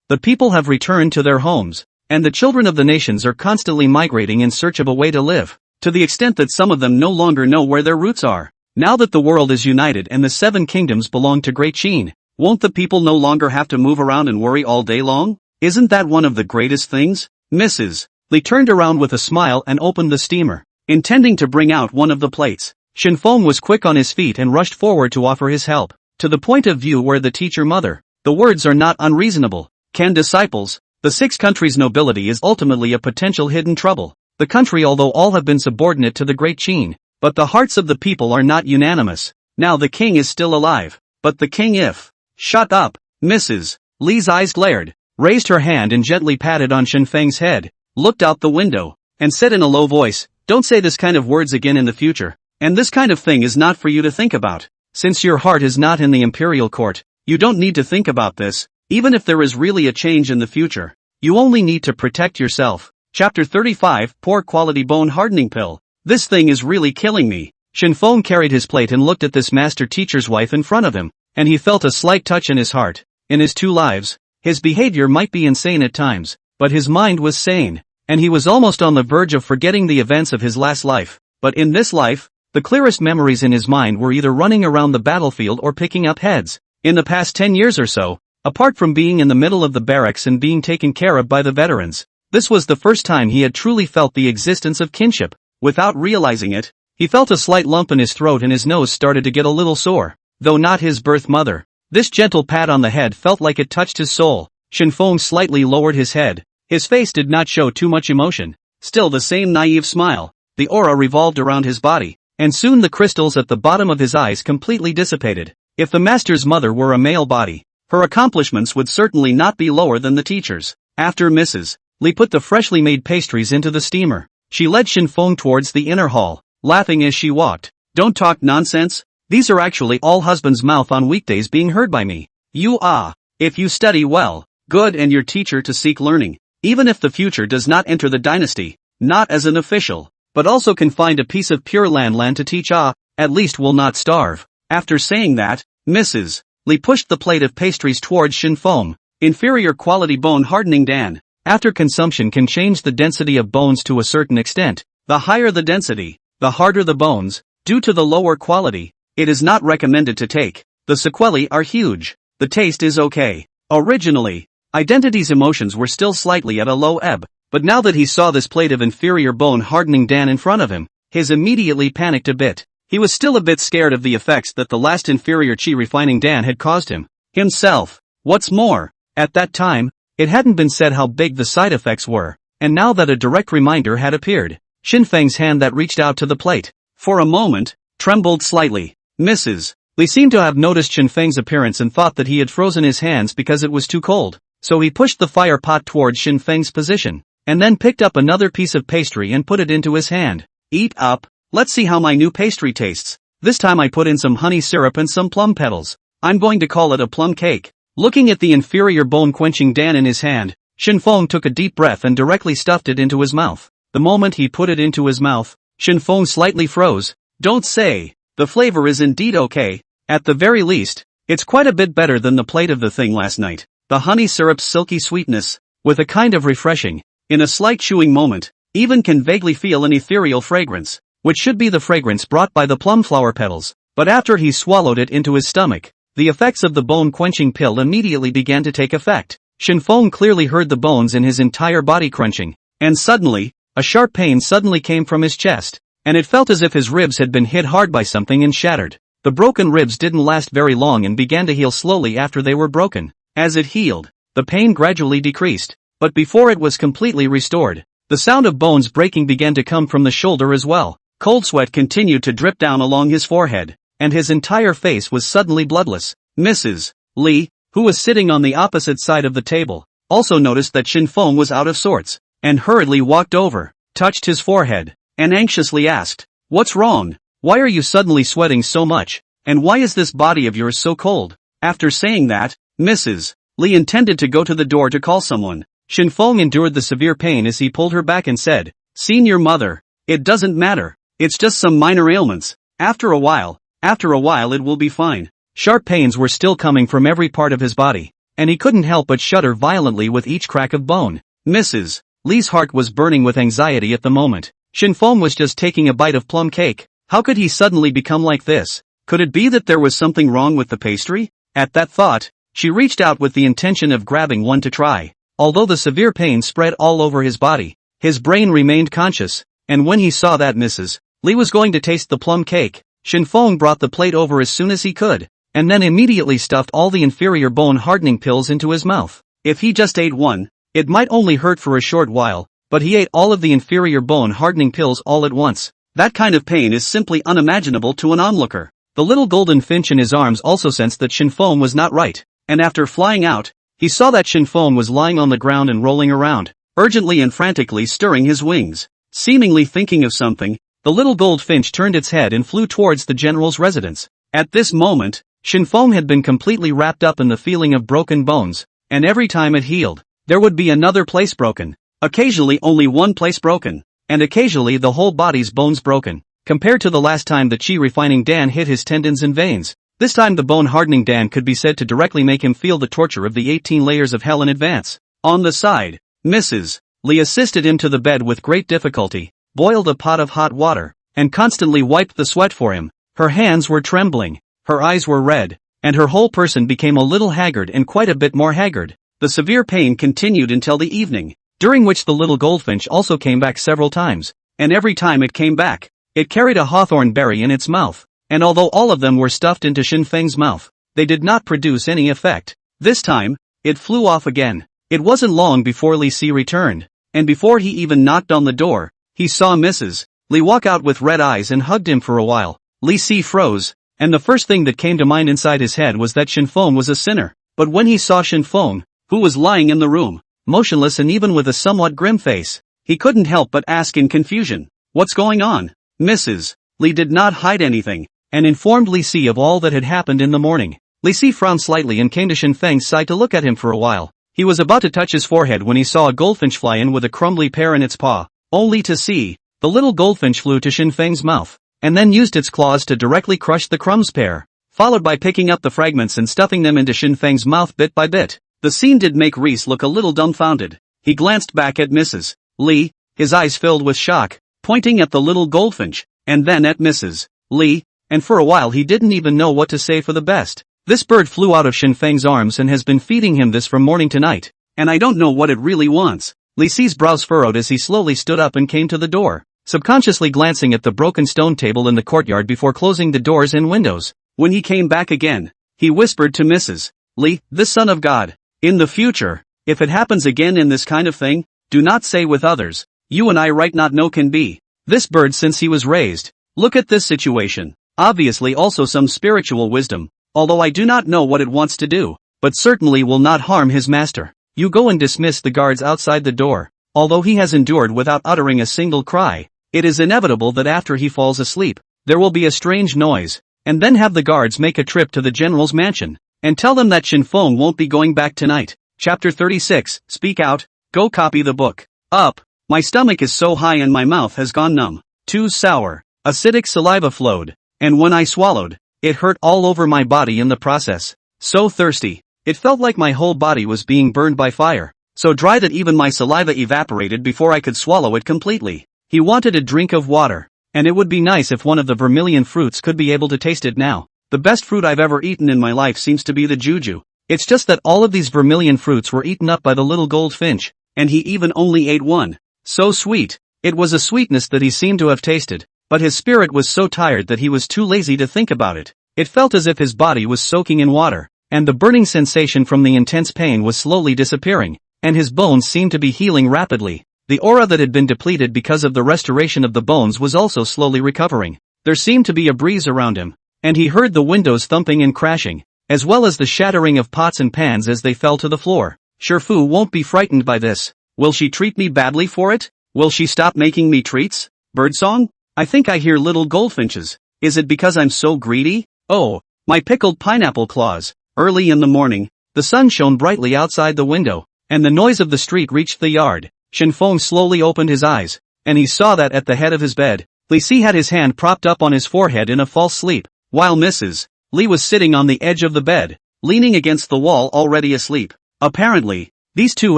The people have returned to their homes, and the children of the nations are constantly migrating in search of a way to live, to the extent that some of them no longer know where their roots are. Now that the world is united and the 7 kingdoms belong to Great Qin, won't the people no longer have to move around and worry all day long? Isn't that one of the greatest things? Mrs. Li turned around with a smile and opened the steamer, intending to bring out one of the plates. Shen Feng was quick on his feet and rushed forward to offer his help. To the point of view where the teacher mother, the words are not unreasonable. Can disciples, the 6 countries' nobility is ultimately a potential hidden trouble. The country, although all have been subordinate to the Great Qin, but the hearts of the people are not unanimous. Now the king is still alive, but the king if... Shut up. Mrs. Li's eyes glared, raised her hand and gently patted on Shen Feng's head, looked out the window, and said in a low voice, "Don't say this kind of words again in the future, and this kind of thing is not for you to think about. Since your heart is not in the imperial court, you don't need to think about this, even if there is really a change in the future. You only need to protect yourself." Chapter 35, Poor Quality Bone Hardening Pill. "This thing is really killing me." Shen Feng carried his plate and looked at this master teacher's wife in front of him, and he felt a slight touch in his heart. In his 2 lives, his behavior might be insane at times, but his mind was sane, and he was almost on the verge of forgetting the events of his last life. But in this life, the clearest memories in his mind were either running around the battlefield or picking up heads. In the past 10 years or so, apart from being in the middle of the barracks and being taken care of by the veterans, this was the first time he had truly felt the existence of kinship. Without realizing it, he felt a slight lump in his throat and his nose started to get a little sore. Though not his birth mother, this gentle pat on the head felt like it touched his soul. Shen Feng slightly lowered his head. His face did not show too much emotion. Still the same naive smile. The aura revolved around his body, and soon the crystals at the bottom of his eyes completely dissipated. If the master's mother were a male body, her accomplishments would certainly not be lower than the teacher's. After Mrs. Li put the freshly made pastries into the steamer, she led Shen Feng towards the inner hall, laughing as she walked. "Don't talk nonsense. These are actually all husband's mouth on weekdays being heard by me. If you study well, good, and your teacher to seek learning, even if the future does not enter the dynasty, not as an official, but also can find a piece of pure land to teach, at least will not starve." After saying that, Mrs. Li pushed the plate of pastries towards Shen Feng. "Inferior quality bone hardening Dan. After consumption can change the density of bones to a certain extent. The higher the density, the harder the bones. Due to the lower quality, It is not recommended to take. The sequelae are huge. The taste is okay. Originally, Identity's emotions were still slightly at a low ebb, but now that he saw this plate of inferior bone hardening Dan in front of him, his immediately panicked a bit. He was still a bit scared of the effects that the last inferior chi refining Dan had caused him. Himself. What's more, at that time, it hadn't been said how big the side effects were, and now that a direct reminder had appeared, Shen Feng's hand that reached out to the plate, for a moment, trembled slightly. Mrs. Li seemed to have noticed Shen Feng's appearance and thought that he had frozen his hands because it was too cold, so he pushed the fire pot towards Shen Feng's position, and then picked up another piece of pastry and put it into his hand. Eat up, let's see how my new pastry tastes. This time I put in some honey syrup and some plum petals. I'm going to call it a plum cake. Looking at the inferior bone-quenching Dan in his hand, Shen Feng took a deep breath and directly stuffed it into his mouth. The moment he put it into his mouth, Shen Feng slightly froze. Don't say. The flavor is indeed okay. At the very least, it's quite a bit better than the plate of the thing last night. The honey syrup's silky sweetness, with a kind of refreshing, in a slight chewing moment, even can vaguely feel an ethereal fragrance, which should be the fragrance brought by the plum flower petals. But after he swallowed it into his stomach, the effects of the bone-quenching pill immediately began to take effect. Shen Feng clearly heard the bones in his entire body crunching, and suddenly, a sharp pain suddenly came from his chest, and it felt as if his ribs had been hit hard by something and shattered. The broken ribs didn't last very long and began to heal slowly after they were broken. As it healed, the pain gradually decreased, but before it was completely restored, the sound of bones breaking began to come from the shoulder as well. Cold sweat continued to drip down along his forehead, and his entire face was suddenly bloodless. Mrs. Li, who was sitting on the opposite side of the table, also noticed that Shen Feng was out of sorts, and hurriedly walked over, touched his forehead, and anxiously asked, "What's wrong? Why are you suddenly sweating so much, and why is this body of yours so cold?" After saying that, Mrs. Li intended to go to the door to call someone. Shen Feng endured the severe pain as he pulled her back and said, "Senior mother, it doesn't matter, it's just some minor ailments. After a while it will be fine." Sharp pains were still coming from every part of his body, and he couldn't help but shudder violently with each crack of bone. Mrs. Li's heart was burning with anxiety at the moment. Shen Feng was just taking a bite of plum cake. How could he suddenly become like this? Could it be that there was something wrong with the pastry? At that thought, she reached out with the intention of grabbing one to try. Although the severe pain spread all over his body, his brain remained conscious, and when he saw that Mrs. Li was going to taste the plum cake, Shen Feng brought the plate over as soon as he could, and then immediately stuffed all the inferior bone-hardening pills into his mouth. If he just ate one, it might only hurt for a short while, but he ate all of the inferior bone-hardening pills all at once. That kind of pain is simply unimaginable to an onlooker. The little golden finch in his arms also sensed that Shen Feng was not right, and after flying out, he saw that Shen Feng was lying on the ground and rolling around, urgently and frantically stirring his wings. Seemingly thinking of something, the little goldfinch turned its head and flew towards the general's residence. At this moment, Shen Feng had been completely wrapped up in the feeling of broken bones, and every time it healed, there would be another place broken. Occasionally only one place broken, and occasionally the whole body's bones broken. Compared to the last time the chi-refining Dan hit his tendons and veins, this time the bone-hardening Dan could be said to directly make him feel the torture of the 18 layers of hell in advance. On the side, Mrs. Li assisted him to the bed with great difficulty, boiled a pot of hot water, and constantly wiped the sweat for him. Her hands were trembling, her eyes were red, and her whole person became a little haggard and quite a bit more haggard. The severe pain continued until the evening, during which the little goldfinch also came back several times, and every time it came back, it carried a hawthorn berry in its mouth, and although all of them were stuffed into Shen Feng's mouth, they did not produce any effect. This time, it flew off again. It wasn't long before Li Si returned, and before he even knocked on the door, he saw Mrs. Li walk out with red eyes and hugged him for a while. Li Si froze, and the first thing that came to mind inside his head was that Shen Feng was a sinner. But when he saw Shen Feng, who was lying in the room, motionless and even with a somewhat grim face, he couldn't help but ask in confusion, "What's going on?" Mrs. Li did not hide anything, and informed Li Si of all that had happened in the morning. Li Si frowned slightly and came to Shen Feng's side to look at him for a while. He was about to touch his forehead when he saw a goldfinch fly in with a crumbly pear in its paw, only to see, the little goldfinch flew to Shen Feng's mouth, and then used its claws to directly crush the crumbs pear, followed by picking up the fragments and stuffing them into Shen Feng's mouth bit by bit. The scene did make Reese look a little dumbfounded. He glanced back at Mrs. Li, his eyes filled with shock, pointing at the little goldfinch, and then at Mrs. Li, and for a while he didn't even know what to say for the best. This bird flew out of Shen Feng's arms and has been feeding him this from morning to night, and I don't know what it really wants. Li Si's brows furrowed as he slowly stood up and came to the door, subconsciously glancing at the broken stone table in the courtyard before closing the doors and windows. When he came back again, he whispered to Mrs. Li, "This son of God. In the future, if it happens again in this kind of thing, do not say with others, you and I right not know can be. This bird since he was raised. Look at this situation. Obviously also some spiritual wisdom, although I do not know what it wants to do, but certainly will not harm his master. You go and dismiss the guards outside the door." Although he has endured without uttering a single cry, it is inevitable that after he falls asleep, there will be a strange noise, and then have the guards make a trip to the general's mansion, and tell them that Shen Feng won't be going back tonight. Chapter 36, Speak Out, Go copy the book. Up. My stomach is so high and my mouth has gone numb. Too sour. Acidic saliva flowed, and when I swallowed, it hurt all over my body in the process. So thirsty. It felt like my whole body was being burned by fire, so dry that even my saliva evaporated before I could swallow it completely. He wanted a drink of water, and it would be nice if one of the vermilion fruits could be able to taste it now. The best fruit I've ever eaten in my life seems to be the juju. It's just that all of these vermilion fruits were eaten up by the little gold finch, and he even only ate one. So sweet. It was a sweetness that he seemed to have tasted, but his spirit was so tired that he was too lazy to think about it. It felt as if his body was soaking in water, and the burning sensation from the intense pain was slowly disappearing, and his bones seemed to be healing rapidly. The aura that had been depleted because of the restoration of the bones was also slowly recovering. There seemed to be a breeze around him, and he heard the windows thumping and crashing, as well as the shattering of pots and pans as they fell to the floor. Shifu won't be frightened by this. Will she treat me badly for it? Will she stop making me treats? Birdsong? I think I hear little goldfinches. Is it because I'm so greedy? Oh, my pickled pineapple claws. Early in the morning, the sun shone brightly outside the window, and the noise of the street reached the yard. Shen Feng slowly opened his eyes, and he saw that at the head of his bed, Li Si had his hand propped up on his forehead in a false sleep, while Mrs. Li was sitting on the edge of the bed, leaning against the wall already asleep. Apparently, these two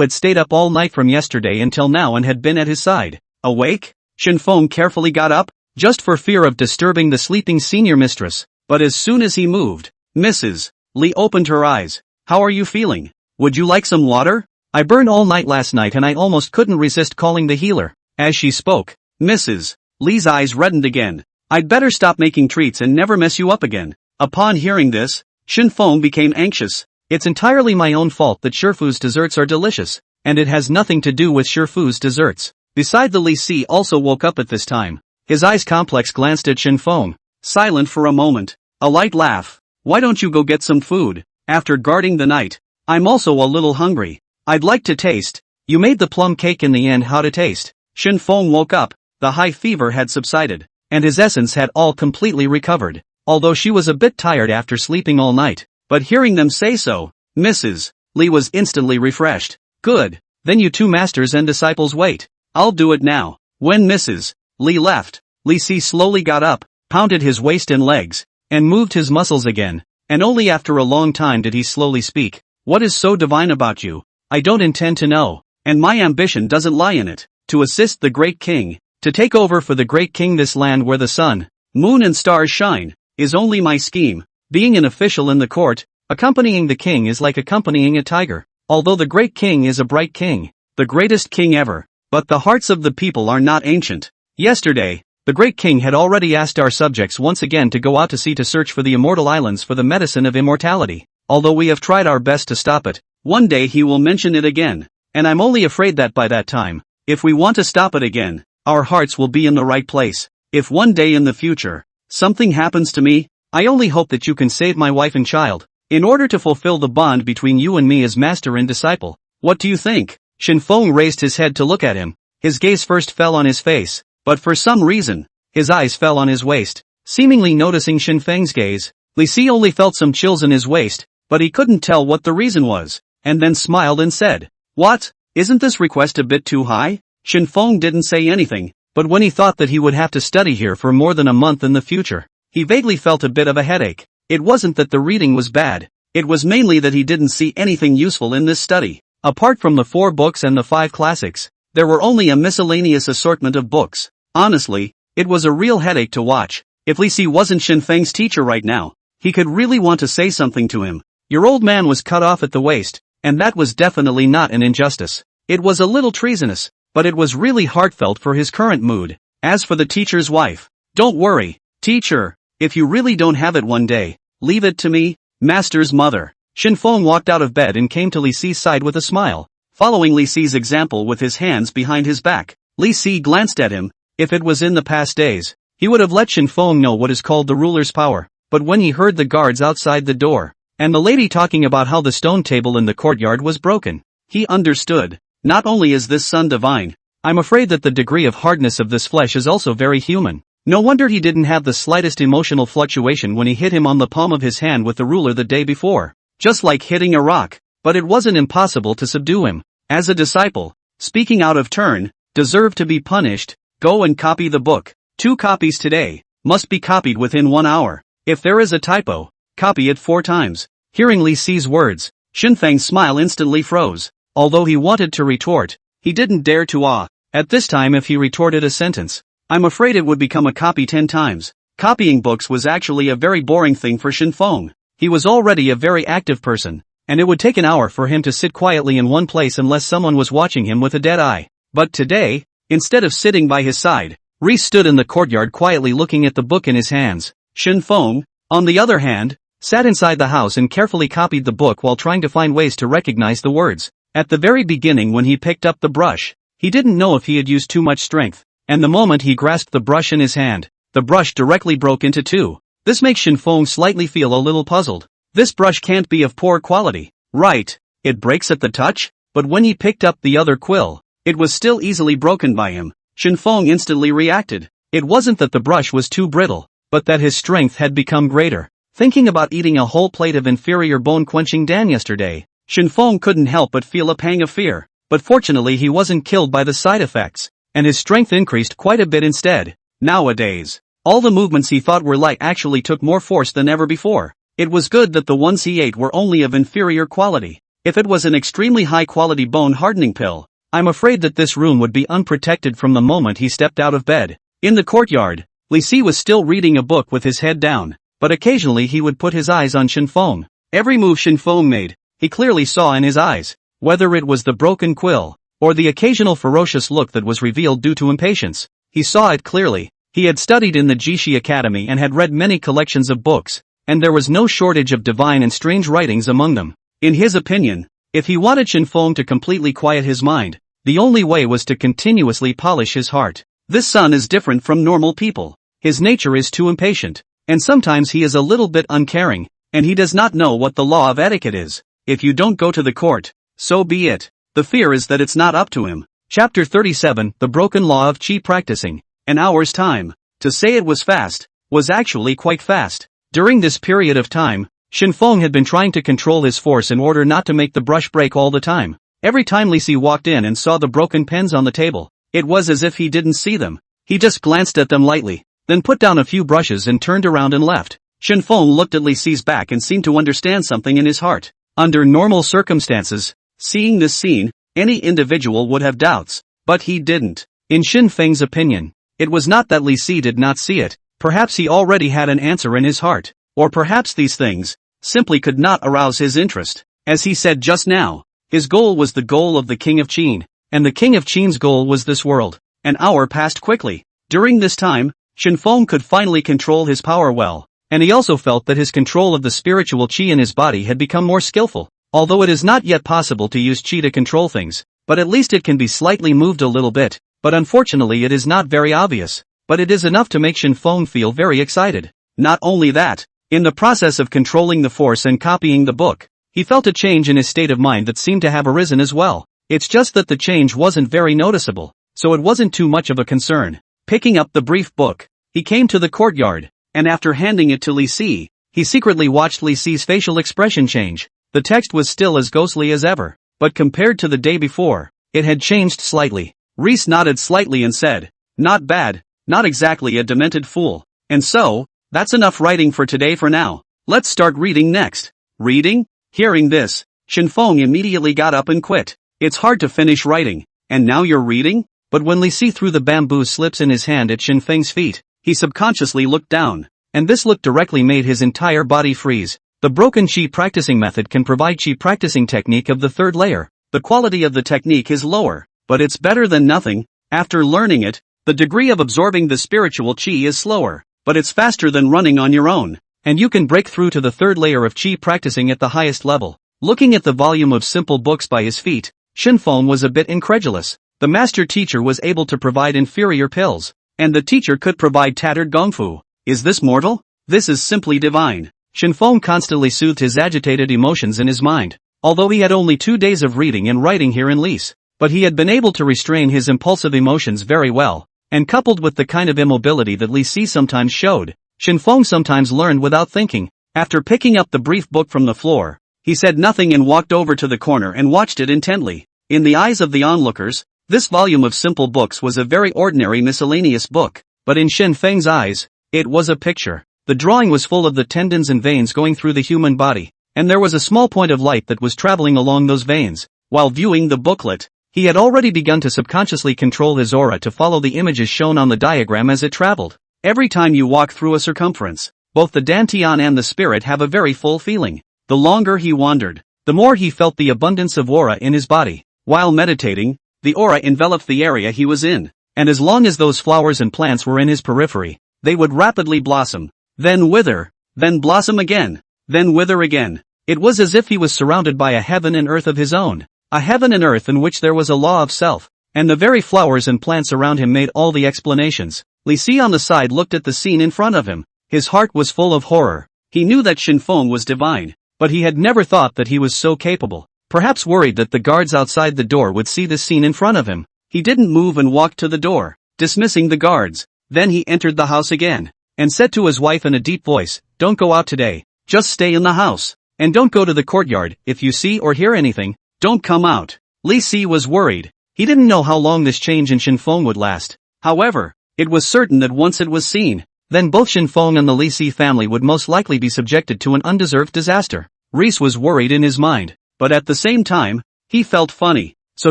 had stayed up all night from yesterday until now and had been at his side. Awake? Shen Feng carefully got up, just for fear of disturbing the sleeping senior mistress, but as soon as he moved, Mrs. Li opened her eyes. How are you feeling? Would you like some water? I burned all night last night and I almost couldn't resist calling the healer. As she spoke, Mrs. Li's eyes reddened again. I'd better stop making treats and never mess you up again. Upon hearing this, Shen Feng became anxious. It's entirely my own fault that Shifu's desserts are delicious, and it has nothing to do with Shifu's desserts. Beside the Li Si also woke up at this time. His eyes complex glanced at Shen Feng, silent for a moment. A light laugh. Why don't you go get some food? After guarding the night, I'm also a little hungry. I'd like to taste. You made the plum cake in the end. How to taste? Shen Feng woke up. The high fever had subsided, and his essence had all completely recovered, although she was a bit tired after sleeping all night. But hearing them say so, Mrs. Li was instantly refreshed. Good. Then you two masters and disciples wait. I'll do it now. When Mrs. Li left, Li Si slowly got up, pounded his waist and legs, and moved his muscles again, and only after a long time did he slowly speak. What is so divine about you? I don't intend to know, and my ambition doesn't lie in it. To assist the Great King, to take over for the Great King this land where the sun, moon and stars shine, is only my scheme. Being an official in the court, accompanying the king is like accompanying a tiger. Although the Great King is a bright king, the greatest king ever, but the hearts of the people are not ancient. Yesterday, the Great King had already asked our subjects once again to go out to sea to search for the immortal islands for the medicine of immortality. Although we have tried our best to stop it, one day he will mention it again, and I'm only afraid that by that time, if we want to stop it again, our hearts will be in the right place. If one day in the future, something happens to me, I only hope that you can save my wife and child, in order to fulfill the bond between you and me as master and disciple. What do you think? Shen Feng raised his head to look at him. His gaze first fell on his face, but for some reason, his eyes fell on his waist. Seemingly noticing Shen Feng's gaze, Li Si only felt some chills in his waist, but he couldn't tell what the reason was, and then smiled and said, What? Isn't this request a bit too high? Shen Feng didn't say anything, but when he thought that he would have to study here for more than a month in the future, he vaguely felt a bit of a headache. It wasn't that the reading was bad, it was mainly that he didn't see anything useful in this study. Apart from the 4 books and the 5 classics, there were only a miscellaneous assortment of books. Honestly, it was a real headache to watch. If Li Si wasn't Shen Feng's teacher right now, he could really want to say something to him. Your old man was cut off at the waist, and that was definitely not an injustice. It was a little treasonous, but it was really heartfelt for his current mood. As for the teacher's wife, don't worry, teacher, if you really don't have it one day, leave it to me, master's mother. Shen Feng walked out of bed and came to Li Si's side with a smile. Following Li Si's example with his hands behind his back, Li Si glanced at him. If it was in the past days, he would have let Shen Feng know what is called the ruler's power. But when he heard the guards outside the door, and the lady talking about how the stone table in the courtyard was broken, he understood. Not only is this son divine, I'm afraid that the degree of hardness of this flesh is also very human. No wonder he didn't have the slightest emotional fluctuation when he hit him on the palm of his hand with the ruler the day before. Just like hitting a rock, but it wasn't impossible to subdue him. As a disciple, speaking out of turn, deserve to be punished, go and copy the book. 2 copies today, must be copied within 1 hour. If there is a typo, copy it 4 times. Hearing Li Si's words, Shen Feng's smile instantly froze. Although he wanted to retort, he didn't dare to. At this time if he retorted a sentence, I'm afraid it would become a copy 10 times. Copying books was actually a very boring thing for Shen Feng. He was already a very active person, and it would take an hour for him to sit quietly in one place unless someone was watching him with a dead eye. But today, instead of sitting by his side, Reese stood in the courtyard quietly looking at the book in his hands. Shen Feng, on the other hand, sat inside the house and carefully copied the book while trying to find ways to recognize the words. At the very beginning when he picked up the brush, he didn't know if he had used too much strength, and the moment he grasped the brush in his hand, the brush directly broke into 2. This makes Shen Feng slightly feel a little puzzled. This brush can't be of poor quality, right? It breaks at the touch? But when he picked up the other quill, it was still easily broken by him. Shen Feng instantly reacted. It wasn't that the brush was too brittle, but that his strength had become greater. Thinking about eating a whole plate of inferior bone-quenching Dan yesterday, Shen Feng couldn't help but feel a pang of fear. But fortunately he wasn't killed by the side effects, and his strength increased quite a bit instead. Nowadays, all the movements he thought were light actually took more force than ever before. It was good that the ones he ate were only of inferior quality. If it was an extremely high-quality bone-hardening pill, I'm afraid that this room would be unprotected from the moment he stepped out of bed. In the courtyard, Li Si was still reading a book with his head down, but occasionally he would put his eyes on Shen Feng. Every move Shen Feng made, he clearly saw in his eyes, whether it was the broken quill, or the occasional ferocious look that was revealed due to impatience. He saw it clearly. He had studied in the Jishi Academy and had read many collections of books, and there was no shortage of divine and strange writings among them. In his opinion, if he wanted Shen Feng to completely quiet his mind, the only way was to continuously polish his heart. This son is different from normal people. His nature is too impatient, and sometimes he is a little bit uncaring, and he does not know what the law of etiquette is. If you don't go to the court, so be it. The fear is that it's not up to him. Chapter 37, The Broken Law of Qi Practicing. An hour's time. To say it was fast, was actually quite fast. During this period of time, Shen Feng had been trying to control his force in order not to make the brush break all the time. Every time Li Si walked in and saw the broken pens on the table, it was as if he didn't see them. He just glanced at them lightly, then put down a few brushes and turned around and left. Shen Feng looked at Li Si's back and seemed to understand something in his heart. Under normal circumstances, seeing this scene, any individual would have doubts, but he didn't. In Shen Feng's opinion, it was not that Li Si did not see it, perhaps he already had an answer in his heart, or perhaps these things simply could not arouse his interest. As he said just now, his goal was the goal of the King of Qin, and the King of Qin's goal was this world. An hour passed quickly. During this time, Shen Feng could finally control his power well, and he also felt that his control of the spiritual qi in his body had become more skillful. Although it is not yet possible to use qi to control things, but at least it can be slightly moved a little bit, but unfortunately it is not very obvious. But it is enough to make Shen Feng feel very excited. Not only that, in the process of controlling the force and copying the book, he felt a change in his state of mind that seemed to have arisen as well. It's just that the change wasn't very noticeable, so it wasn't too much of a concern. Picking up the brief book, he came to the courtyard, and after handing it to Li Si, he secretly watched Li Si's facial expression change. The text was still as ghostly as ever, but compared to the day before, it had changed slightly. Reese nodded slightly and said, "Not bad, not exactly a demented fool. And so, that's enough writing for today for now. Let's start reading next." Reading? Hearing this, Shen Feng immediately got up and quit. It's hard to finish writing, and now you're reading? But when Li Si threw the bamboo slips in his hand at Shen Feng's feet, he subconsciously looked down. And this look directly made his entire body freeze. The broken chi practicing method can provide chi practicing technique of the third layer. The quality of the technique is lower, but it's better than nothing. After learning it, the degree of absorbing the spiritual chi is slower, but it's faster than running on your own. And you can break through to the third layer of chi practicing at the highest level. Looking at the volume of simple books by his feet, Shen Feng was a bit incredulous. The master teacher was able to provide inferior pills, and the teacher could provide tattered gongfu. Is this mortal? This is simply divine. Shen Feng constantly soothed his agitated emotions in his mind. Although he had only 2 days of reading and writing here in Lise, but he had been able to restrain his impulsive emotions very well, and coupled with the kind of immobility that Lise sometimes showed, Shen Feng sometimes learned without thinking. After picking up the brief book from the floor, he said nothing and walked over to the corner and watched it intently. In the eyes of the onlookers, this volume of simple books was a very ordinary miscellaneous book, but in Shen Feng's eyes, it was a picture. The drawing was full of the tendons and veins going through the human body, and there was a small point of light that was traveling along those veins. While viewing the booklet, he had already begun to subconsciously control his aura to follow the images shown on the diagram as it traveled. Every time you walk through a circumference, both the dantian and the spirit have a very full feeling. The longer he wandered, the more he felt the abundance of aura in his body. While meditating, the aura enveloped the area he was in, and as long as those flowers and plants were in his periphery, they would rapidly blossom, then wither, then blossom again, then wither again. It was as if he was surrounded by a heaven and earth of his own, a heaven and earth in which there was a law of self, and the very flowers and plants around him made all the explanations. Lise on the side looked at the scene in front of him. His heart was full of horror. He knew that Shen Feng was divine, but he had never thought that he was so capable. Perhaps worried that the guards outside the door would see this scene in front of him, he didn't move and walked to the door, dismissing the guards. Then he entered the house again, and said to his wife in a deep voice, "Don't go out today, just stay in the house, and don't go to the courtyard. If you see or hear anything, don't come out." Lise was worried. He didn't know how long this change in Shen Feng would last. However, it was certain that once it was seen, then both Shen Feng and the Lise family would most likely be subjected to an undeserved disaster. Reese was worried in his mind, but at the same time, he felt funny, so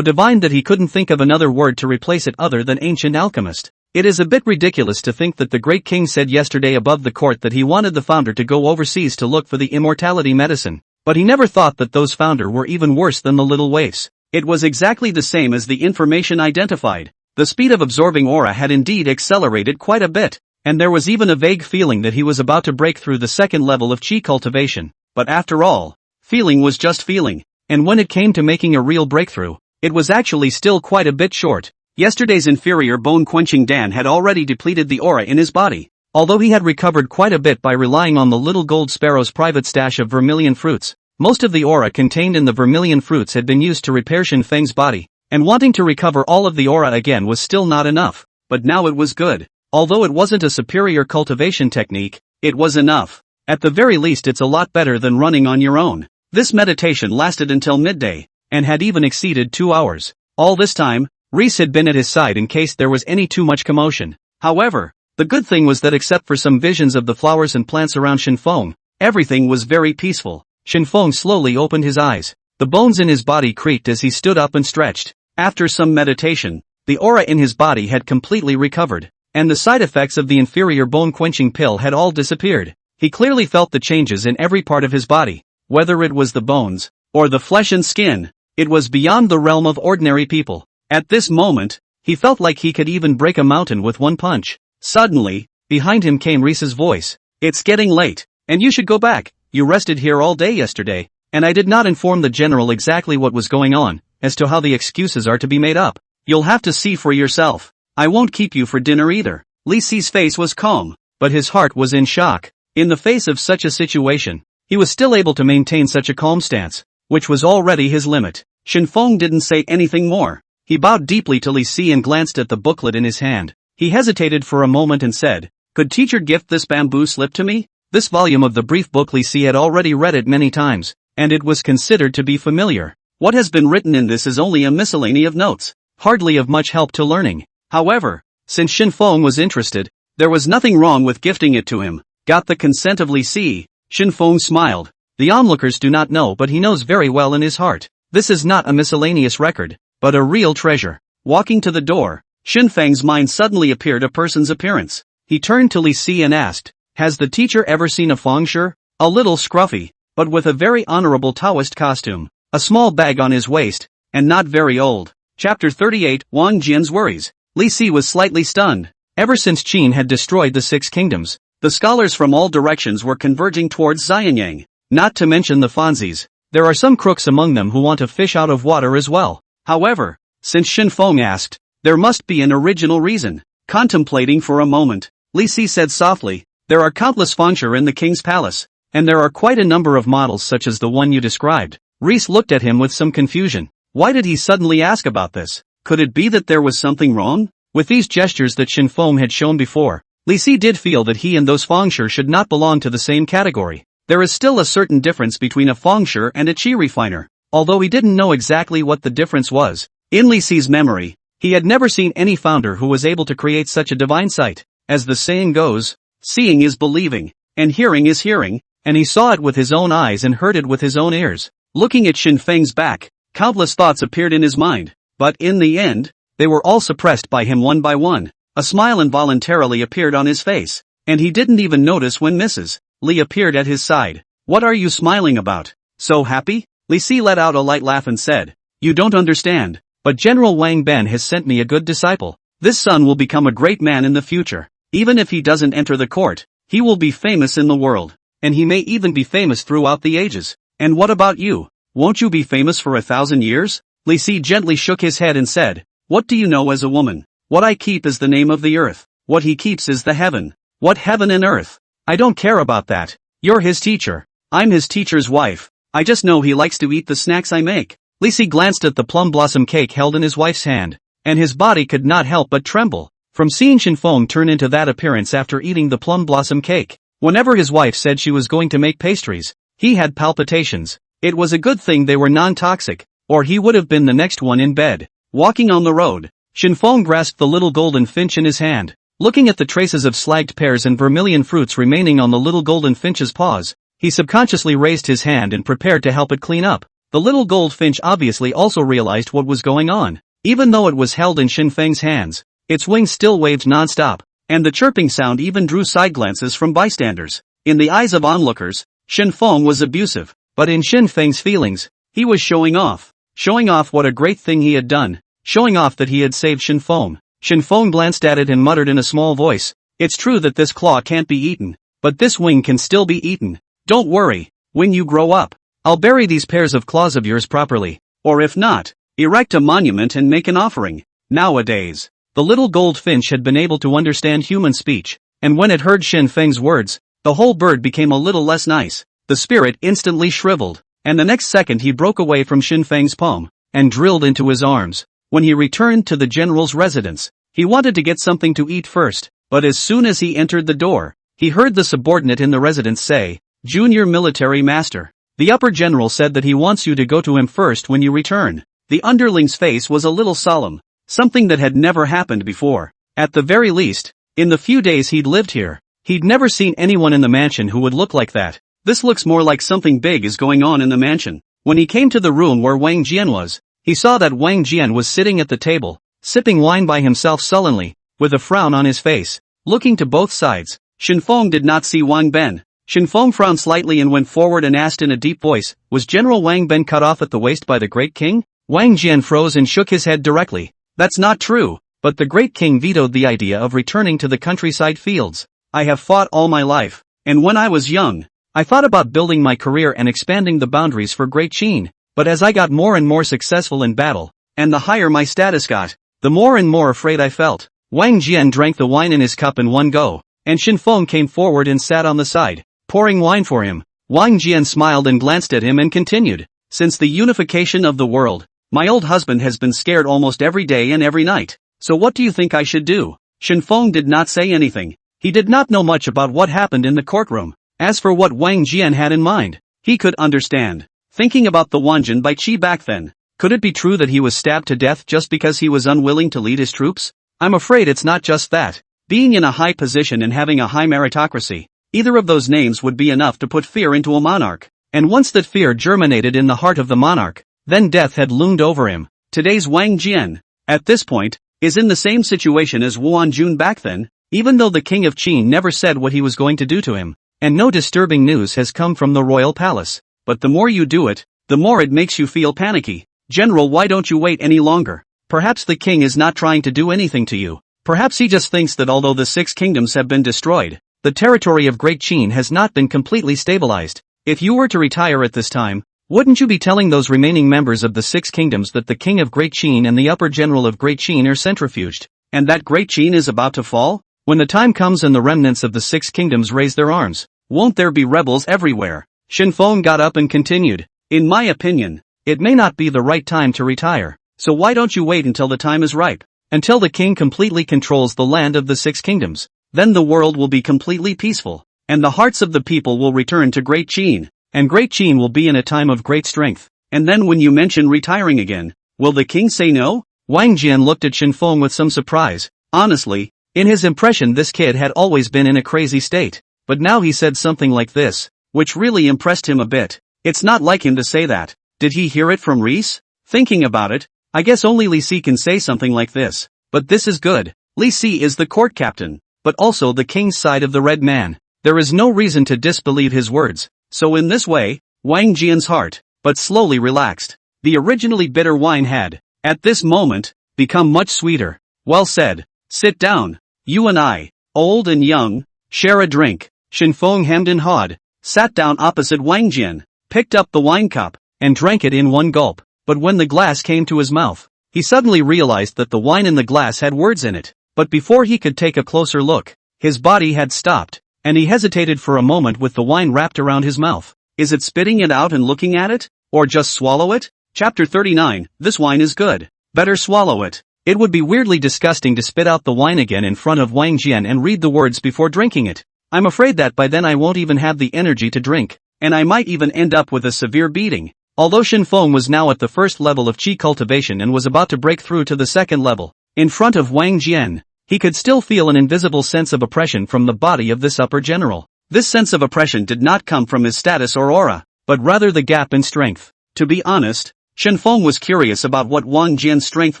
divine that he couldn't think of another word to replace it other than ancient alchemist. It is a bit ridiculous to think that the Great Qin said yesterday above the court that he wanted the founder to go overseas to look for the immortality medicine, but he never thought that those founder were even worse than the little waifs. It was exactly the same as the information identified. The speed of absorbing aura had indeed accelerated quite a bit, and there was even a vague feeling that he was about to break through the second level of chi cultivation. But after all, feeling was just feeling, and when it came to making a real breakthrough, it was actually still quite a bit short. Yesterday's inferior bone-quenching Dan had already depleted the aura in his body, although he had recovered quite a bit by relying on the little gold sparrow's private stash of vermilion fruits. Most of the aura contained in the vermilion fruits had been used to repair Shen Feng's body, and wanting to recover all of the aura again was still not enough, but now it was good. Although it wasn't a superior cultivation technique, it was enough. At the very least it's a lot better than running on your own. This meditation lasted until midday, and had even exceeded 2 hours. All this time, Reese had been at his side in case there was any too much commotion. However, the good thing was that except for some visions of the flowers and plants around Shen Feng, everything was very peaceful. Shen Feng slowly opened his eyes. The bones in his body creaked as he stood up and stretched. After some meditation, the aura in his body had completely recovered, and the side effects of the inferior bone-quenching pill had all disappeared. He clearly felt the changes in every part of his body, whether it was the bones, or the flesh and skin. It was beyond the realm of ordinary people. At this moment, he felt like he could even break a mountain with one punch. Suddenly, behind him came Reese's voice. "It's getting late, and you should go back. You rested here all day yesterday, and I did not inform the general exactly what was going on, as to how the excuses are to be made up. You'll have to see for yourself. I won't keep you for dinner either." Lise's face was calm, but his heart was in shock. In the face of such a situation, he was still able to maintain such a calm stance, which was already his limit. Shen Feng didn't say anything more. He bowed deeply to Lise and glanced at the booklet in his hand. He hesitated for a moment and said, "Could teacher gift this bamboo slip to me?" This volume of the brief book Lise had already read it many times, and it was considered to be familiar. What has been written in this is only a miscellany of notes, hardly of much help to learning. However, since Shen Feng was interested, there was nothing wrong with gifting it to him. Got the consent of Lise, Shen Feng smiled. The onlookers do not know, but he knows very well in his heart. This is not a miscellaneous record, but a real treasure. Walking to the door, Shen Feng's mind suddenly appeared a person's appearance. he turned to Li Si and asked, "Has the teacher ever seen a fengshi? A little scruffy, but with a very honorable Taoist costume, a small bag on his waist, and not very old." Chapter 38, Wang Jian's Worries. Li Si was slightly stunned. Ever since Qin had destroyed the Six Kingdoms, the scholars from all directions were converging towards Xianyang, not to mention the Fanzis. There are some crooks among them who want to fish out of water as well. However, since Shen Feng asked, there must be an original reason. Contemplating for a moment, Li Si said softly, "There are countless fengshi in the king's palace, and there are quite a number of models such as the one you described." Reese looked at him with some confusion. Why did he suddenly ask about this? Could it be that there was something wrong? With these gestures that Shen Feng had shown before, Li Si did feel that he and those fengshi should not belong to the same category. There is still a certain difference between a fengshi and a qi refiner, although he didn't know exactly what the difference was. In Li Si's memory, he had never seen any founder who was able to create such a divine sight. As the saying goes, seeing is believing, and hearing is hearing, and he saw it with his own eyes and heard it with his own ears. Looking at Shen Feng's back, countless thoughts appeared in his mind, but in the end, they were all suppressed by him one by one. A smile involuntarily appeared on his face, and he didn't even notice when Mrs. Li appeared at his side. "What are you smiling about? So happy?" Li Si let out a light laugh and said, "You don't understand, but General Wang Ben has sent me a good disciple. This son will become a great man in the future. Even if he doesn't enter the court, he will be famous in the world, and he may even be famous throughout the ages. And what about you? Won't you be famous for 1,000 years?" Li Si gently shook his head and said, "What do you know as a woman? What I keep is the name of the earth. What he keeps is the heaven." "What heaven and earth? I don't care about that. You're his teacher. I'm his teacher's wife. I just know he likes to eat the snacks I make." Li Si glanced at the plum blossom cake held in his wife's hand, and his body could not help but tremble, from seeing Shen Feng turn into that appearance after eating the plum blossom cake. Whenever his wife said she was going to make pastries, he had palpitations. It was a good thing they were non-toxic, or he would have been the next one in bed. Walking on the road, Shen Feng grasped the little golden finch in his hand. Looking at the traces of slagged pears and vermilion fruits remaining on the little golden finch's paws, he subconsciously raised his hand and prepared to help it clean up. The little gold finch obviously also realized what was going on. Even though it was held in Shen Feng's hands, its wings still waved non-stop, and the chirping sound even drew side glances from bystanders. In the eyes of onlookers, Shen Feng was abusive, but in Shen Feng's feelings, he was showing off. Showing off what a great thing he had done. Showing off that he had saved Shen Feng. Shen Feng glanced at it and muttered in a small voice, "It's true that this claw can't be eaten, but this wing can still be eaten. Don't worry, when you grow up, I'll bury these pairs of claws of yours properly, or if not, erect a monument and make an offering." Nowadays, the little gold finch had been able to understand human speech, and when it heard Shen Feng's words, the whole bird became a little less nice. The spirit instantly shriveled, and the next second he broke away from Shen Feng's palm, and drilled into his arms. When he returned to the general's residence, he wanted to get something to eat first, but as soon as he entered the door, he heard the subordinate in the residence say, "Junior military master. The upper general said that he wants you to go to him first when you return." The underling's face was a little solemn, something that had never happened before. At the very least, in the few days he'd lived here, he'd never seen anyone in the mansion who would look like that. This looks more like something big is going on in the mansion. When he came to the room where Wang Jian was, he saw that Wang Jian was sitting at the table, sipping wine by himself sullenly, with a frown on his face. Looking to both sides, Shen Feng did not see Wang Ben. Shen Feng frowned slightly and went forward and asked in a deep voice, "Was General Wang Ben cut off at the waist by the Great King?" Wang Jian froze and shook his head directly. "That's not true, but the Great King vetoed the idea of returning to the countryside fields. I have fought all my life, and when I was young, I thought about building my career and expanding the boundaries for Great Qin. But as I got more and more successful in battle, and the higher my status got, the more and more afraid I felt." Wang Jian drank the wine in his cup in one go, and Shen Feng came forward and sat on the side, pouring wine for him. Wang Jian smiled and glanced at him and continued, "Since the unification of the world, my old husband has been scared almost every day and every night. So what do you think I should do?" Shen Feng did not say anything. He did not know much about what happened in the courtroom. As for what Wang Jian had in mind, he could understand. Thinking about the Wanjin by Qi back then, could it be true that he was stabbed to death just because he was unwilling to lead his troops? I'm afraid it's not just that. Being in a high position and having a high meritocracy, either of those names would be enough to put fear into a monarch. And once that fear germinated in the heart of the monarch, then death had loomed over him. Today's Wang Jian, at this point, is in the same situation as Wang Jun back then. even though the king of Qin never said what he was going to do to him, and no disturbing news has come from the royal palace. But the more you do it, the more it makes you feel panicky. General, why don't you wait any longer? Perhaps the king is not trying to do anything to you. Perhaps he just thinks that although the 6 kingdoms have been destroyed, the territory of Great Qin has not been completely stabilized. If you were to retire at this time, wouldn't you be telling those remaining members of the 6 kingdoms that the king of Great Qin and the upper general of Great Qin are centrifuged, and that Great Qin is about to fall? When the time comes and the remnants of the 6 kingdoms raise their arms, won't there be rebels everywhere? Shen Feng got up and continued. In my opinion, it may not be the right time to retire, so why don't you wait until the time is ripe? Until the king completely controls the land of the 6 kingdoms. Then the world will be completely peaceful, and the hearts of the people will return to Great Qin, and Great Qin will be in a time of great strength. And then when you mention retiring again, will the king say no? Wang Jian looked at Shen Feng with some surprise. Honestly, in his impression this kid had always been in a crazy state, but now he said something like this, which really impressed him a bit. It's not like him to say that. Did he hear it from Reese? Thinking about it, I guess only Li Si can say something like this. But this is good. Li Si is the court captain, but also the king's side of the red man. There is no reason to disbelieve his words. So in this way, Wang Jian's heart, but slowly relaxed. The originally bitter wine had, at this moment, become much sweeter. Well said. Sit down. You and I, old and young, share a drink. Shen Feng hemmed and hawed, sat down opposite Wang Jian, picked up the wine cup, and drank it in one gulp. But when the glass came to his mouth, he suddenly realized that the wine in the glass had words in it. But before he could take a closer look, his body had stopped, and he hesitated for a moment with the wine wrapped around his mouth. Is it spitting it out and looking at it? Or just swallow it? Chapter 39, this wine is good. Better swallow it. It would be weirdly disgusting to spit out the wine again in front of Wang Jian and read the words before drinking it. I'm afraid that by then I won't even have the energy to drink, and I might even end up with a severe beating. Although Shen Feng was now at the first level of qi cultivation and was about to break through to the second level, in front of Wang Jian, he could still feel an invisible sense of oppression from the body of this upper general. This sense of oppression did not come from his status or aura, but rather the gap in strength. To be honest, Shen Feng was curious about what Wang Jian's strength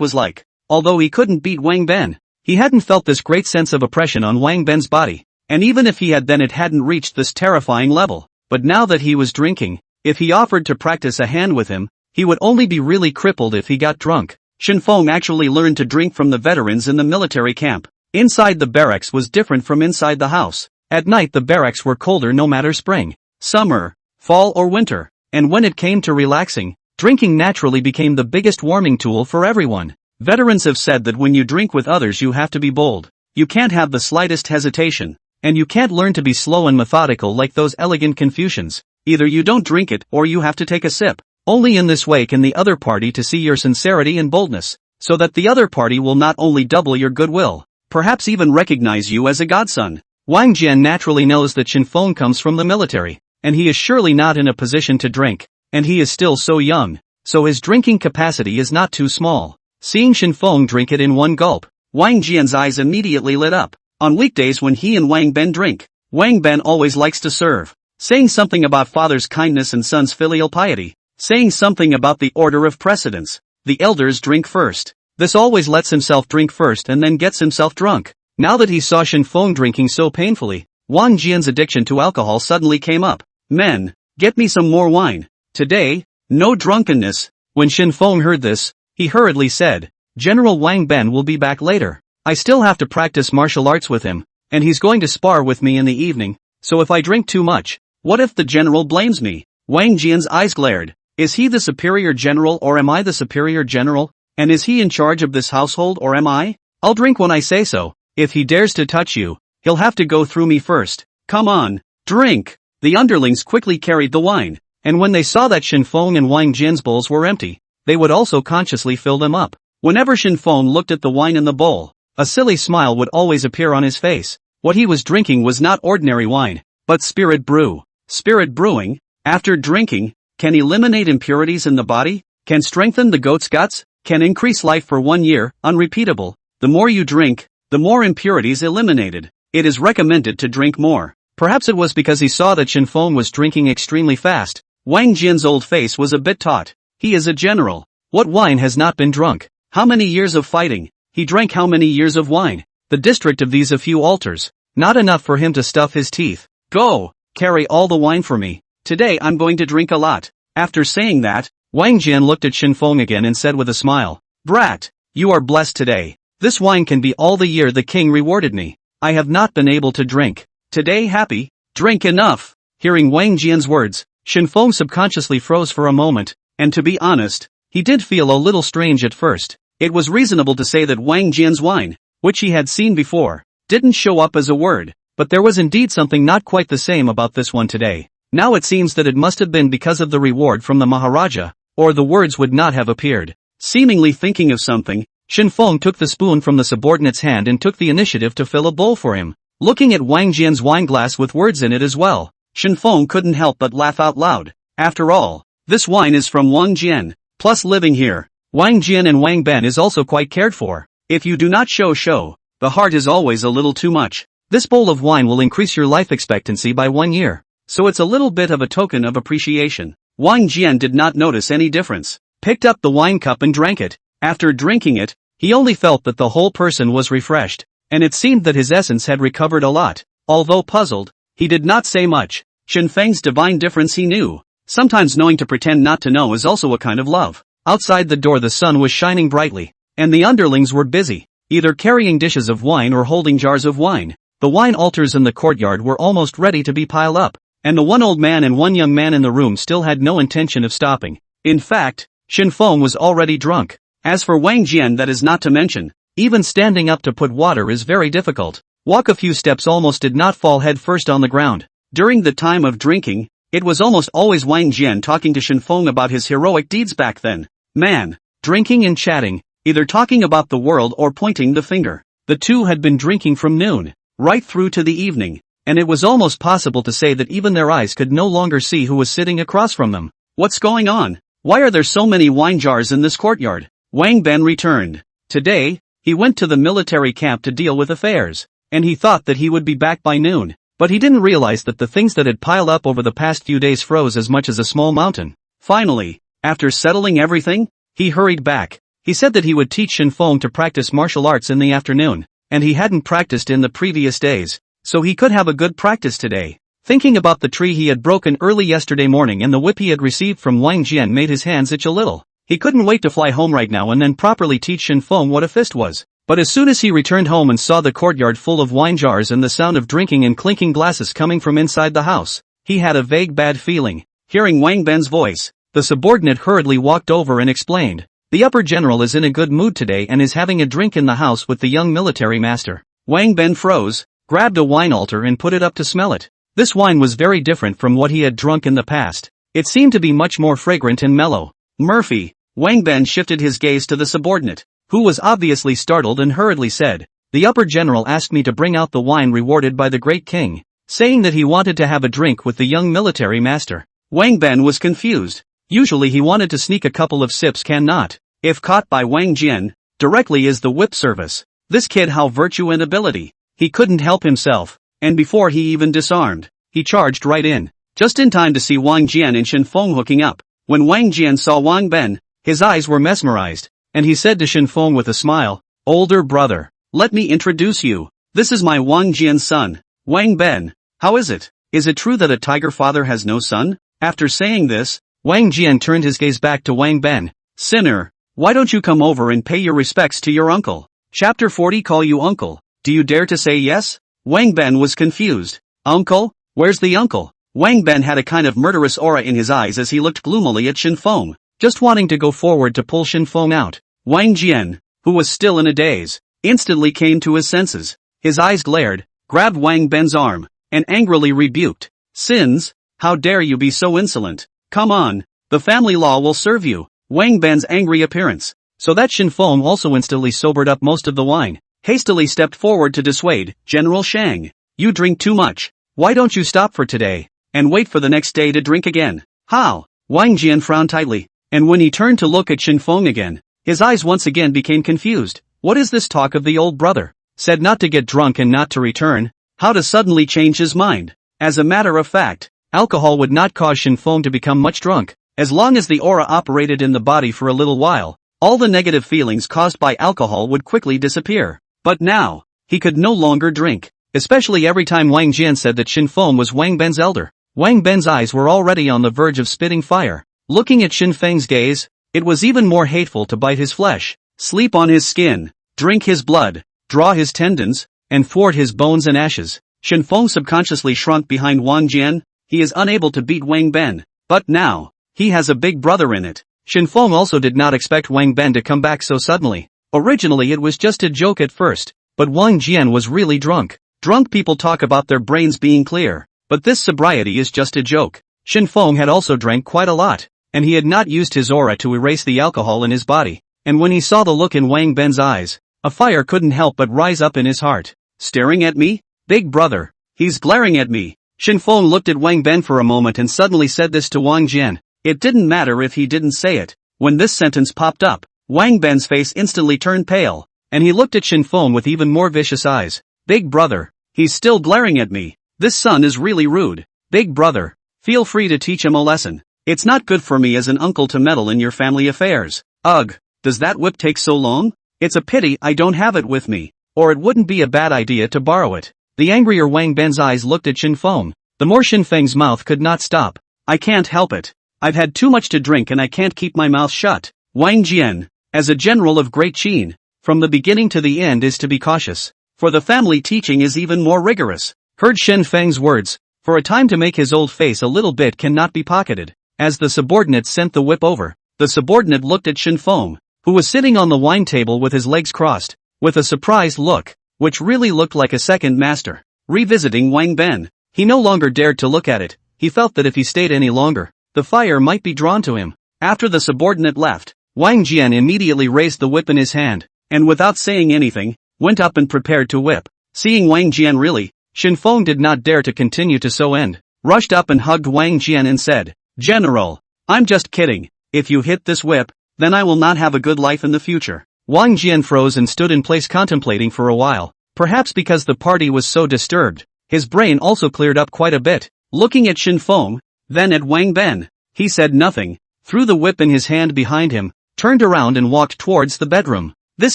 was like. Although he couldn't beat Wang Ben, he hadn't felt this great sense of oppression on Wang Ben's body, and even if he had then it hadn't reached this terrifying level. But now that he was drinking, if he offered to practice a hand with him, he would only be really crippled if he got drunk. Shen Feng actually learned to drink from the veterans in the military camp. Inside the barracks was different from inside the house. At night the barracks were colder no matter spring, summer, fall or winter, and when it came to relaxing, drinking naturally became the biggest warming tool for everyone. Veterans have said that when you drink with others you have to be bold. You can't have the slightest hesitation, and you can't learn to be slow and methodical like those elegant Confucians. Either you don't drink it or you have to take a sip. Only in this way can the other party to see your sincerity and boldness, so that the other party will not only double your goodwill, perhaps even recognize you as a godson. Wang Jian naturally knows that Shen Feng comes from the military, and he is surely not in a position to drink, and he is still so young, so his drinking capacity is not too small. Seeing Shen Feng drink it in one gulp, Wang Jian's eyes immediately lit up. On weekdays when he and Wang Ben drink, Wang Ben always likes to serve, saying something about father's kindness and son's filial piety, saying something about the order of precedence. The elders drink first. This always lets himself drink first and then gets himself drunk. Now that he saw Shen Feng drinking so painfully, Wang Jian's addiction to alcohol suddenly came up. Men, get me some more wine. Today, no drunkenness. When Shen Feng heard this, he hurriedly said, General Wang Ben will be back later. I still have to practice martial arts with him, and he's going to spar with me in the evening, so if I drink too much, what if the general blames me? Wang Jian's eyes glared. Is he the superior general or am I the superior general? And is he in charge of this household or am I? I'll drink when I say so. If he dares to touch you, he'll have to go through me first. Come on, drink. The underlings quickly carried the wine, and when they saw that Shen Feng and Wang Jian's bowls were empty, they would also consciously fill them up. Whenever Shen Feng looked at the wine in the bowl, a silly smile would always appear on his face. What he was drinking was not ordinary wine, but spirit brew. Spirit brewing, after drinking, can eliminate impurities in the body, can strengthen the goat's guts, can increase life for 1 year, unrepeatable. The more you drink, the more impurities eliminated. It is recommended to drink more. Perhaps it was because he saw that Shen Feng was drinking extremely fast. Wang Jian's old face was a bit taut. He is a general. What wine has not been drunk? How many years of fighting? He drank how many years of wine? the district of these a few altars. Not enough for him to stuff his teeth. Go, carry all the wine for me. Today I'm going to drink a lot. After saying that, Wang Jian looked at Shen Feng again and said with a smile, Brat, you are blessed today. This wine can be all the year the king rewarded me. I have not been able to drink. Today happy? Drink enough. Hearing Wang Jian's words, Shen Feng subconsciously froze for a moment, and to be honest, he did feel a little strange at first. It was reasonable to say that Wang Jian's wine, which he had seen before, didn't show up as a word, but there was indeed something not quite the same about this one today. Now it seems that it must have been because of the reward from the Maharaja, or the words would not have appeared. Seemingly thinking of something, Shen Feng took the spoon from the subordinate's hand and took the initiative to fill a bowl for him. Looking at Wang Jian's wine glass with words in it as well, Shen Feng couldn't help but laugh out loud. After all, this wine is from Wang Jian, plus living here, Wang Jian and Wang Ben is also quite cared for. If you do not show, the heart is always a little too much. This bowl of wine will increase your life expectancy by 1 year. So it's a little bit of a token of appreciation. Wang Jian did not notice any difference, picked up the wine cup and drank it. After drinking it, he only felt that the whole person was refreshed, and it seemed that his essence had recovered a lot. Although puzzled, he did not say much. Shen Feng's divine difference he knew. Sometimes knowing to pretend not to know is also a kind of love. Outside the door the sun was shining brightly, and the underlings were busy, either carrying dishes of wine or holding jars of wine. The wine altars in the courtyard were almost ready to be piled up, and the one old man and one young man in the room still had no intention of stopping. In fact, Shen Feng was already drunk. As for Wang Jian, that is not to mention, even standing up to put water is very difficult. Walk a few steps almost did not fall head first on the ground. During the time of drinking, it was almost always Wang Jian talking to Shen Feng about his heroic deeds back then. Man, drinking and chatting, either talking about the world or pointing the finger. The two had been drinking from noon, right through to the evening, and it was almost possible to say that even their eyes could no longer see who was sitting across from them. What's going on? Why are there so many wine jars in this courtyard? Wang Ben returned. Today, he went to the military camp to deal with affairs, and he thought that he would be back by noon, but he didn't realize that the things that had piled up over the past few days froze as much as a small mountain. Finally, after settling everything, he hurried back. He said that he would teach Shen Feng to practice martial arts in the afternoon, and he hadn't practiced in the previous days, so he could have a good practice today. Thinking about the tree he had broken early yesterday morning and the whip he had received from Wang Jian made his hands itch a little. He couldn't wait to fly home right now and then properly teach Shen Feng what a fist was. But as soon as he returned home and saw the courtyard full of wine jars and the sound of drinking and clinking glasses coming from inside the house, he had a vague bad feeling. Hearing Wang Ben's voice, the subordinate hurriedly walked over and explained, "The upper general is in a good mood today and is having a drink in the house with the young military master." Wang Ben froze, grabbed a wine altar and put it up to smell it. This wine was very different from what he had drunk in the past. It seemed to be much more fragrant and mellow. Murphy, Wang Ben shifted his gaze to the subordinate, who was obviously startled and hurriedly said, "The upper general asked me to bring out the wine rewarded by the Great Qin, saying that he wanted to have a drink with the young military master." Wang Ben was confused. Usually he wanted to sneak a couple of sips cannot, if caught by Wang Jian, directly is the whip service. This kid how virtue and ability. He couldn't help himself, and before he even disarmed, he charged right in, just in time to see Wang Jian and Shen Feng hooking up. When Wang Jian saw Wang Ben, his eyes were mesmerized, and he said to Shen Feng with a smile, "Older brother, let me introduce you. This is my Wang Jian's son, Wang Ben. How is it? Is it true that a tiger father has no son?" After saying this, Wang Jian turned his gaze back to Wang Ben. "Sinner, why don't you come over and pay your respects to your uncle?" Chapter 40 Call you uncle. Do you dare to say yes? Wang Ben was confused. Uncle? Where's the uncle? Wang Ben had a kind of murderous aura in his eyes as he looked gloomily at Shen Feng, just wanting to go forward to pull Shen Feng out. Wang Jian, who was still in a daze, instantly came to his senses. His eyes glared, grabbed Wang Ben's arm, and angrily rebuked. "Sins, how dare you be so insolent? Come on, the family law will serve you." Wang Ben's angry appearance, so that Shen Feng also instantly sobered up most of the wine, hastily stepped forward to dissuade. "General Shang, you drink too much. Why don't you stop for today, and wait for the next day to drink again?" "How?" Wang Jian frowned tightly, and when he turned to look at Shen Feng again, his eyes once again became confused. What is this talk of the old brother? Said not to get drunk and not to return, how to suddenly change his mind? As a matter of fact, alcohol would not cause Shen Feng to become much drunk. As long as the aura operated in the body for a little while, all the negative feelings caused by alcohol would quickly disappear. But now, he could no longer drink. Especially every time Wang Jian said that Shen Feng was Wang Ben's elder. Wang Ben's eyes were already on the verge of spitting fire. Looking at Shen Feng's gaze, it was even more hateful to bite his flesh, sleep on his skin, drink his blood, draw his tendons, and thwart his bones and ashes. Shen Feng subconsciously shrunk behind Wang Jian. He is unable to beat Wang Ben, but now, he has a big brother in it. Shen Feng also did not expect Wang Ben to come back so suddenly. Originally it was just a joke at first, but Wang Jian was really drunk. Drunk people talk about their brains being clear, but this sobriety is just a joke. Shen Feng had also drank quite a lot, and he had not used his aura to erase the alcohol in his body, and when he saw the look in Wang Ben's eyes, a fire couldn't help but rise up in his heart. Staring at me? Big brother. He's glaring at me. Shen Feng looked at Wang Ben for a moment and suddenly said this to Wang Jian. It didn't matter if he didn't say it. When this sentence popped up, Wang Ben's face instantly turned pale, and he looked at Shen Feng with even more vicious eyes. Big brother. He's still glaring at me. This son is really rude. Big brother. Feel free to teach him a lesson. It's not good for me as an uncle to meddle in your family affairs. Ugh. Does that whip take so long? It's a pity I don't have it with me, or it wouldn't be a bad idea to borrow it. The angrier Wang Ben's eyes looked at Shen Feng. The more Shen Feng's mouth could not stop. I can't help it. I've had too much to drink and I can't keep my mouth shut. Wang Jian, as a general of Great Qin, from the beginning to the end is to be cautious, for the family teaching is even more rigorous. Heard Shen Feng's words, for a time to make his old face a little bit cannot be pocketed. As the subordinate sent the whip over, the subordinate looked at Shen Feng, who was sitting on the wine table with his legs crossed, with a surprised look, which really looked like a second master. Revisiting Wang Ben, he no longer dared to look at it. He felt that if he stayed any longer, the fire might be drawn to him. After the subordinate left, Wang Jian immediately raised the whip in his hand, and without saying anything, went up and prepared to whip. Seeing Wang Jian really, Shen Feng did not dare to continue to so end, rushed up and hugged Wang Jian and said, General, I'm just kidding. If you hit this whip, then I will not have a good life in the future. Wang Jian froze and stood in place contemplating for a while. Perhaps because the party was so disturbed, his brain also cleared up quite a bit. Looking at Shen Feng, then at Wang Ben, he said nothing, threw the whip in his hand behind him, turned around and walked towards the bedroom. This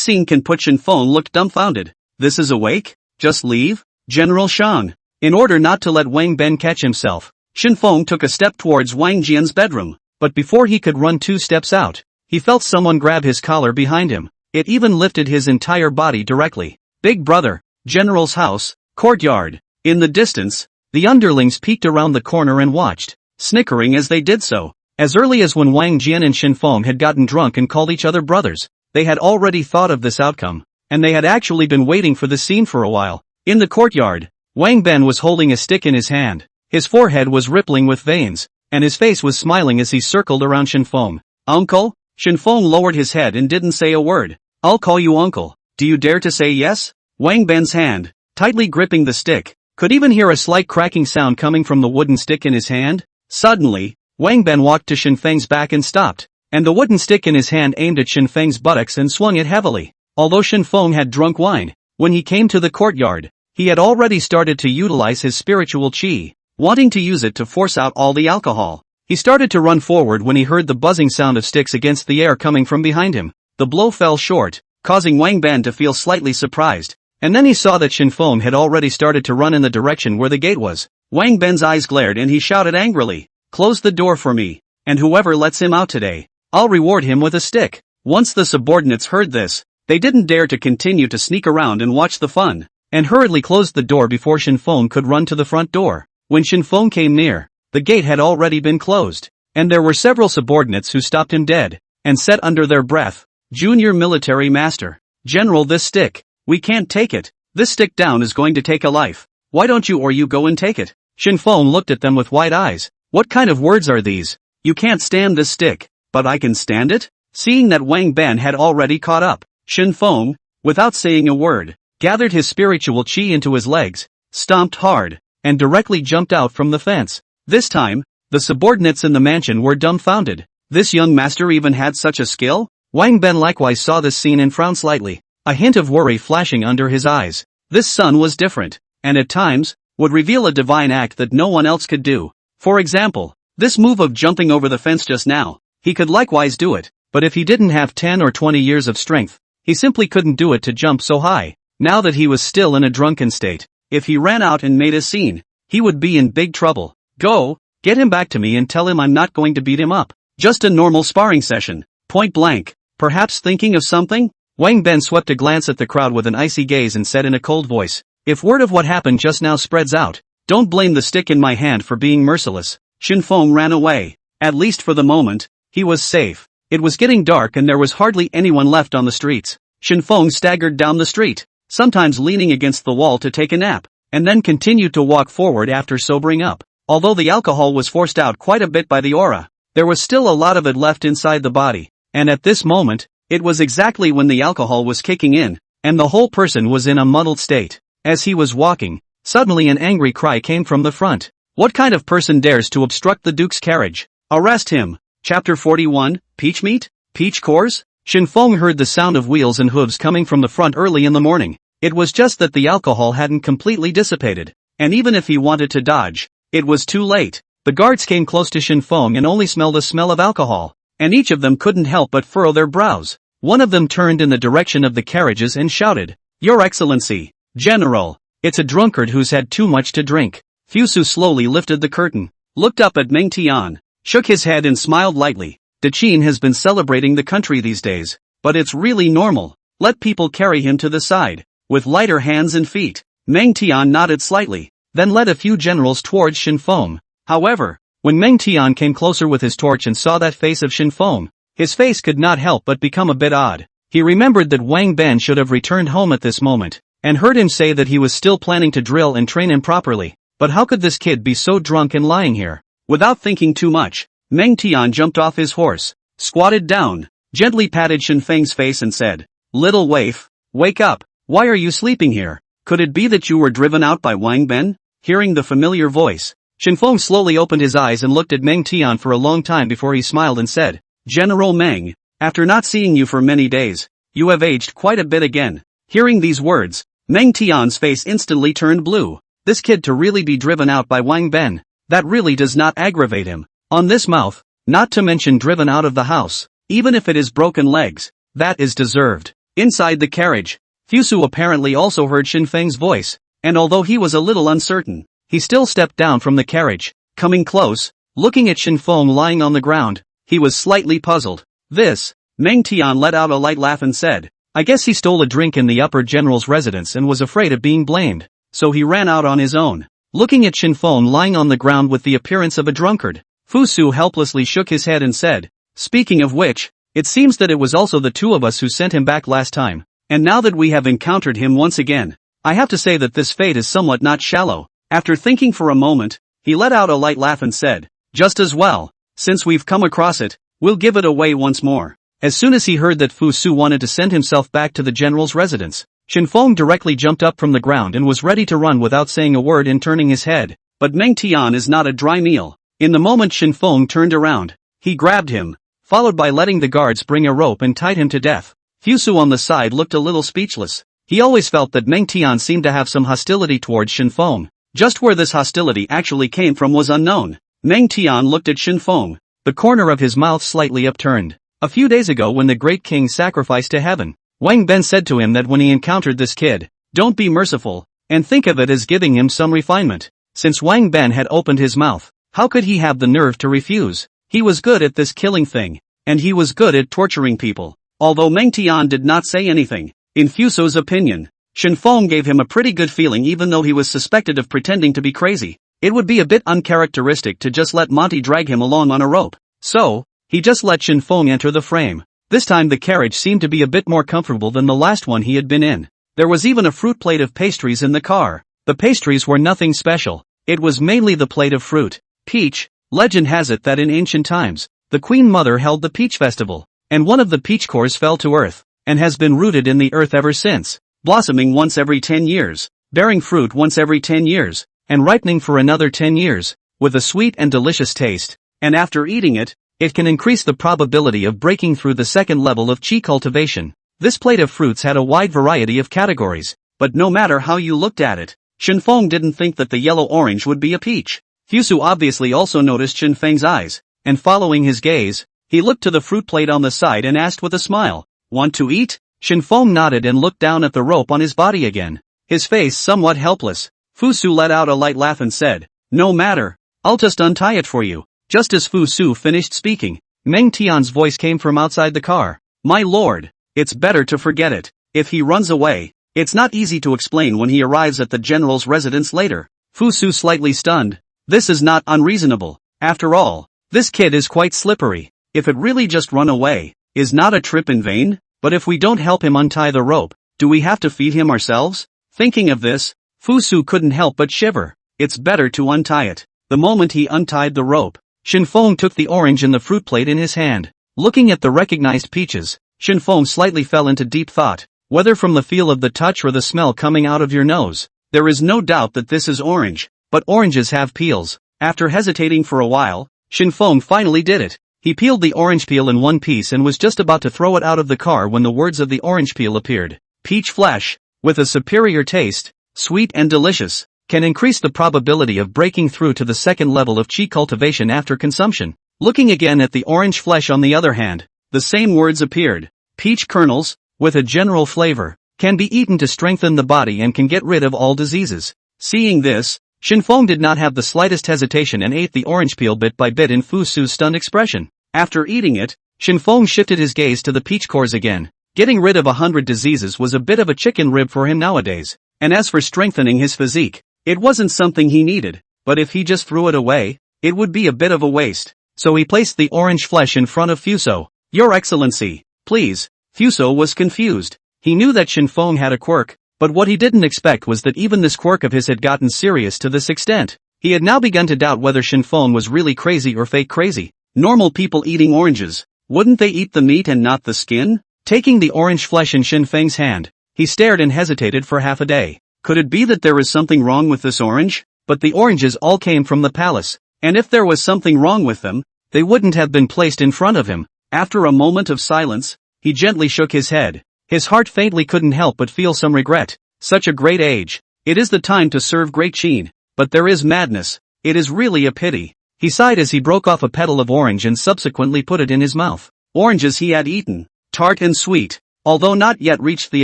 scene can put Shen Feng look dumbfounded. This is awake? Just leave? General Shang. In order not to let Wang Ben catch himself, Shen Feng took a step towards Wang Jian's bedroom, but before he could run 2 steps out, he felt someone grab his collar behind him. It even lifted his entire body directly. Big brother, General's house, courtyard. In the distance, the underlings peeked around the corner and watched, snickering as they did so. As early as when Wang Jian and Shen Feng had gotten drunk and called each other brothers, they had already thought of this outcome, and they had actually been waiting for the scene for a while. In the courtyard, Wang Ben was holding a stick in his hand. His forehead was rippling with veins, and his face was smiling as he circled around Shen Feng. Uncle? Shen Feng lowered his head and didn't say a word. I'll call you uncle. Do you dare to say yes? Wang Ben's hand, tightly gripping the stick, could even hear a slight cracking sound coming from the wooden stick in his hand. Suddenly, Wang Ben walked to Shen Feng's back and stopped, and the wooden stick in his hand aimed at Shen Feng's buttocks and swung it heavily. Although Shen Feng had drunk wine, when he came to the courtyard, he had already started to utilize his spiritual qi, wanting to use it to force out all the alcohol. He started to run forward when he heard the buzzing sound of sticks against the air coming from behind him. The blow fell short, causing Wang Ben to feel slightly surprised, and then he saw that Shen Feng had already started to run in the direction where the gate was. Wang Ben's eyes glared and he shouted angrily, "Close the door for me, and whoever lets him out today, I'll reward him with a stick." Once the subordinates heard this, they didn't dare to continue to sneak around and watch the fun, and hurriedly closed the door before Shen Feng could run to the front door. When Shen Feng came near, the gate had already been closed, and there were several subordinates who stopped him dead, and said under their breath, "Junior military master, General, this stick, we can't take it. This stick down is going to take a life. Why don't you or you go and take it?" Shen Feng looked at them with wide eyes. What kind of words are these? You can't stand this stick, but I can stand it? Seeing that Wang Ben had already caught up, Shen Feng, without saying a word, gathered his spiritual qi into his legs, stomped hard, and directly jumped out from the fence. This time, the subordinates in the mansion were dumbfounded. This young master even had such a skill? Wang Ben likewise saw this scene and frowned slightly, a hint of worry flashing under his eyes. This son was different, and at times, would reveal a divine act that no one else could do. For example, this move of jumping over the fence just now, he could likewise do it, but if he didn't have 10 or 20 years of strength, he simply couldn't do it to jump so high. now that he was still in a drunken state. If he ran out and made a scene, he would be in big trouble. Go, get him back to me and tell him I'm not going to beat him up. Just a normal sparring session. Point blank. Perhaps thinking of something? Wang Ben swept a glance at the crowd with an icy gaze and said in a cold voice, if word of what happened just now spreads out, don't blame the stick in my hand for being merciless. Shen Feng ran away. At least for the moment, he was safe. It was getting dark and there was hardly anyone left on the streets. Shen Feng staggered down the street, sometimes leaning against the wall to take a nap, and then continued to walk forward after sobering up. Although the alcohol was forced out quite a bit by the aura, there was still a lot of it left inside the body, and at this moment, it was exactly when the alcohol was kicking in, and the whole person was in a muddled state. As he was walking, suddenly an angry cry came from the front. What kind of person dares to obstruct the Duke's carriage? Arrest him. Chapter 41, Peach Meat? Peach Cores? Shen Feng heard the sound of wheels and hooves coming from the front early in the morning. It was just that the alcohol hadn't completely dissipated, and even if he wanted to dodge, it was too late. The guards came close to Shen Feng and only smelled the smell of alcohol, and each of them couldn't help but furrow their brows. One of them turned in the direction of the carriages and shouted, Your Excellency, General, it's a drunkard who's had too much to drink. Fusu slowly lifted the curtain, looked up at Meng Tian, shook his head and smiled lightly. The Qin has been celebrating the country these days, but it's really normal. Let people carry him to the side, with lighter hands and feet. Meng Tian nodded slightly, then led a few generals towards Shen Feng. However, when Meng Tian came closer with his torch and saw that face of Shen Feng, his face could not help but become a bit odd. He remembered that Wang Ben should have returned home at this moment, and heard him say that he was still planning to drill and train him properly. But how could this kid be so drunk and lying here? Without thinking too much, Meng Tian jumped off his horse, squatted down, gently patted Shen Feng's face and said, Little waif, wake up. Why are you sleeping here? Could it be that you were driven out by Wang Ben? Hearing the familiar voice, Shen Feng slowly opened his eyes and looked at Meng Tian for a long time before he smiled and said, General Meng, after not seeing you for many days, you have aged quite a bit again. Hearing these words, Meng Tian's face instantly turned blue. This kid to really be driven out by Wang Ben, that really does not aggravate him. On this mouth, not to mention driven out of the house, even if it is broken legs, that is deserved. Inside the carriage, Fusu apparently also heard Shen Feng's voice, and although he was a little uncertain, he still stepped down from the carriage. Coming close, looking at Shen Feng lying on the ground, he was slightly puzzled. This, Meng Tian let out a light laugh and said, I guess he stole a drink in the upper general's residence and was afraid of being blamed, so he ran out on his own. Looking at Shen Feng lying on the ground with the appearance of a drunkard, Fusu helplessly shook his head and said, Speaking of which, it seems that it was also the two of us who sent him back last time, and now that we have encountered him once again, I have to say that this fate is somewhat not shallow. After thinking for a moment, he let out a light laugh and said, Just as well, since we've come across it, we'll give it away once more. As soon as he heard that Fusu wanted to send himself back to the general's residence, Shen Feng directly jumped up from the ground and was ready to run without saying a word and turning his head. But Meng Tian is not a dry meal. In the moment Shen Feng turned around, he grabbed him, followed by letting the guards bring a rope and tied him to death. Fusu on the side looked a little speechless. He always felt that Meng Tian seemed to have some hostility towards Shen Feng. Just where this hostility actually came from was unknown. Meng Tian looked at Shen Feng, the corner of his mouth slightly upturned. A few days ago when the Great Qin sacrificed to heaven, Wang Ben said to him that when he encountered this kid, don't be merciful, and think of it as giving him some refinement. Since Wang Ben had opened his mouth, how could he have the nerve to refuse? He was good at this killing thing, and he was good at torturing people. Although Meng Tian did not say anything, in Fusu's opinion, Shen Feng gave him a pretty good feeling even though he was suspected of pretending to be crazy. It would be a bit uncharacteristic to just let Monty drag him along on a rope. So, he just let Shen Feng enter the frame. This time the carriage seemed to be a bit more comfortable than the last one he had been in. There was even a fruit plate of pastries in the car. The pastries were nothing special. It was mainly the plate of fruit. Peach. Legend has it that in ancient times, the Queen Mother held the Peach Festival, and one of the peach cores fell to earth, and has been rooted in the earth ever since, blossoming once every 10 years, bearing fruit once every 10 years, and ripening for another 10 years, with a sweet and delicious taste, and after eating it, it can increase the probability of breaking through the second level of Qi cultivation. This plate of fruits had a wide variety of categories, but no matter how you looked at it, Shen Feng didn't think that the yellow-orange would be a peach. Fusu obviously also noticed Shen Feng's eyes, and following his gaze, he looked to the fruit plate on the side and asked with a smile, Want to eat? Shen Feng nodded and looked down at the rope on his body again. His face somewhat helpless. Fusu let out a light laugh and said, "No matter. I'll just untie it for you." Just as Fusu finished speaking, Meng Tian's voice came from outside the car. "My lord, it's better to forget it. If he runs away, it's not easy to explain when he arrives at the general's residence later." Fusu slightly stunned. This is not unreasonable. After all, this kid is quite slippery. If it really just run away, is not a trip in vain? But if we don't help him untie the rope, do we have to feed him ourselves? Thinking of this, Fusu couldn't help but shiver. It's better to untie it. The moment he untied the rope, Shen Feng took the orange and the fruit plate in his hand. Looking at the recognized peaches, Shen Feng slightly fell into deep thought. Whether from the feel of the touch or the smell coming out of your nose, there is no doubt that this is orange, but oranges have peels. After hesitating for a while, Shen Feng finally did it. He peeled the orange peel in one piece and was just about to throw it out of the car when the words of the orange peel appeared. Peach flesh, with a superior taste, sweet and delicious, can increase the probability of breaking through to the second level of qi cultivation after consumption. Looking again at the orange flesh on the other hand, the same words appeared. Peach kernels, with a general flavor, can be eaten to strengthen the body and can get rid of all diseases. Seeing this, Shen Feng did not have the slightest hesitation and ate the orange peel bit by bit in Fusu's stunned expression. After eating it, Shen Feng shifted his gaze to the peach cores again. Getting rid of 100 diseases was a bit of a chicken rib for him nowadays. And as for strengthening his physique, it wasn't something he needed, but if he just threw it away, it would be a bit of a waste. So he placed the orange flesh in front of Fusu. "Your Excellency, please." Fusu was confused. He knew that Shen Feng had a quirk, but what he didn't expect was that even this quirk of his had gotten serious to this extent. He had now begun to doubt whether Shen Feng was really crazy or fake crazy. Normal people eating oranges, wouldn't they eat the meat and not the skin? Taking the orange flesh in Shen Feng's hand, he stared and hesitated for half a day. Could it be that there is something wrong with this orange? But the oranges all came from the palace, and if there was something wrong with them, they wouldn't have been placed in front of him. After a moment of silence, he gently shook his head. His heart faintly couldn't help but feel some regret. Such a great age. It is the time to serve Great Qin, but there is madness. It is really a pity. He sighed as he broke off a petal of orange and subsequently put it in his mouth. Oranges he had eaten, tart and sweet, although not yet reached the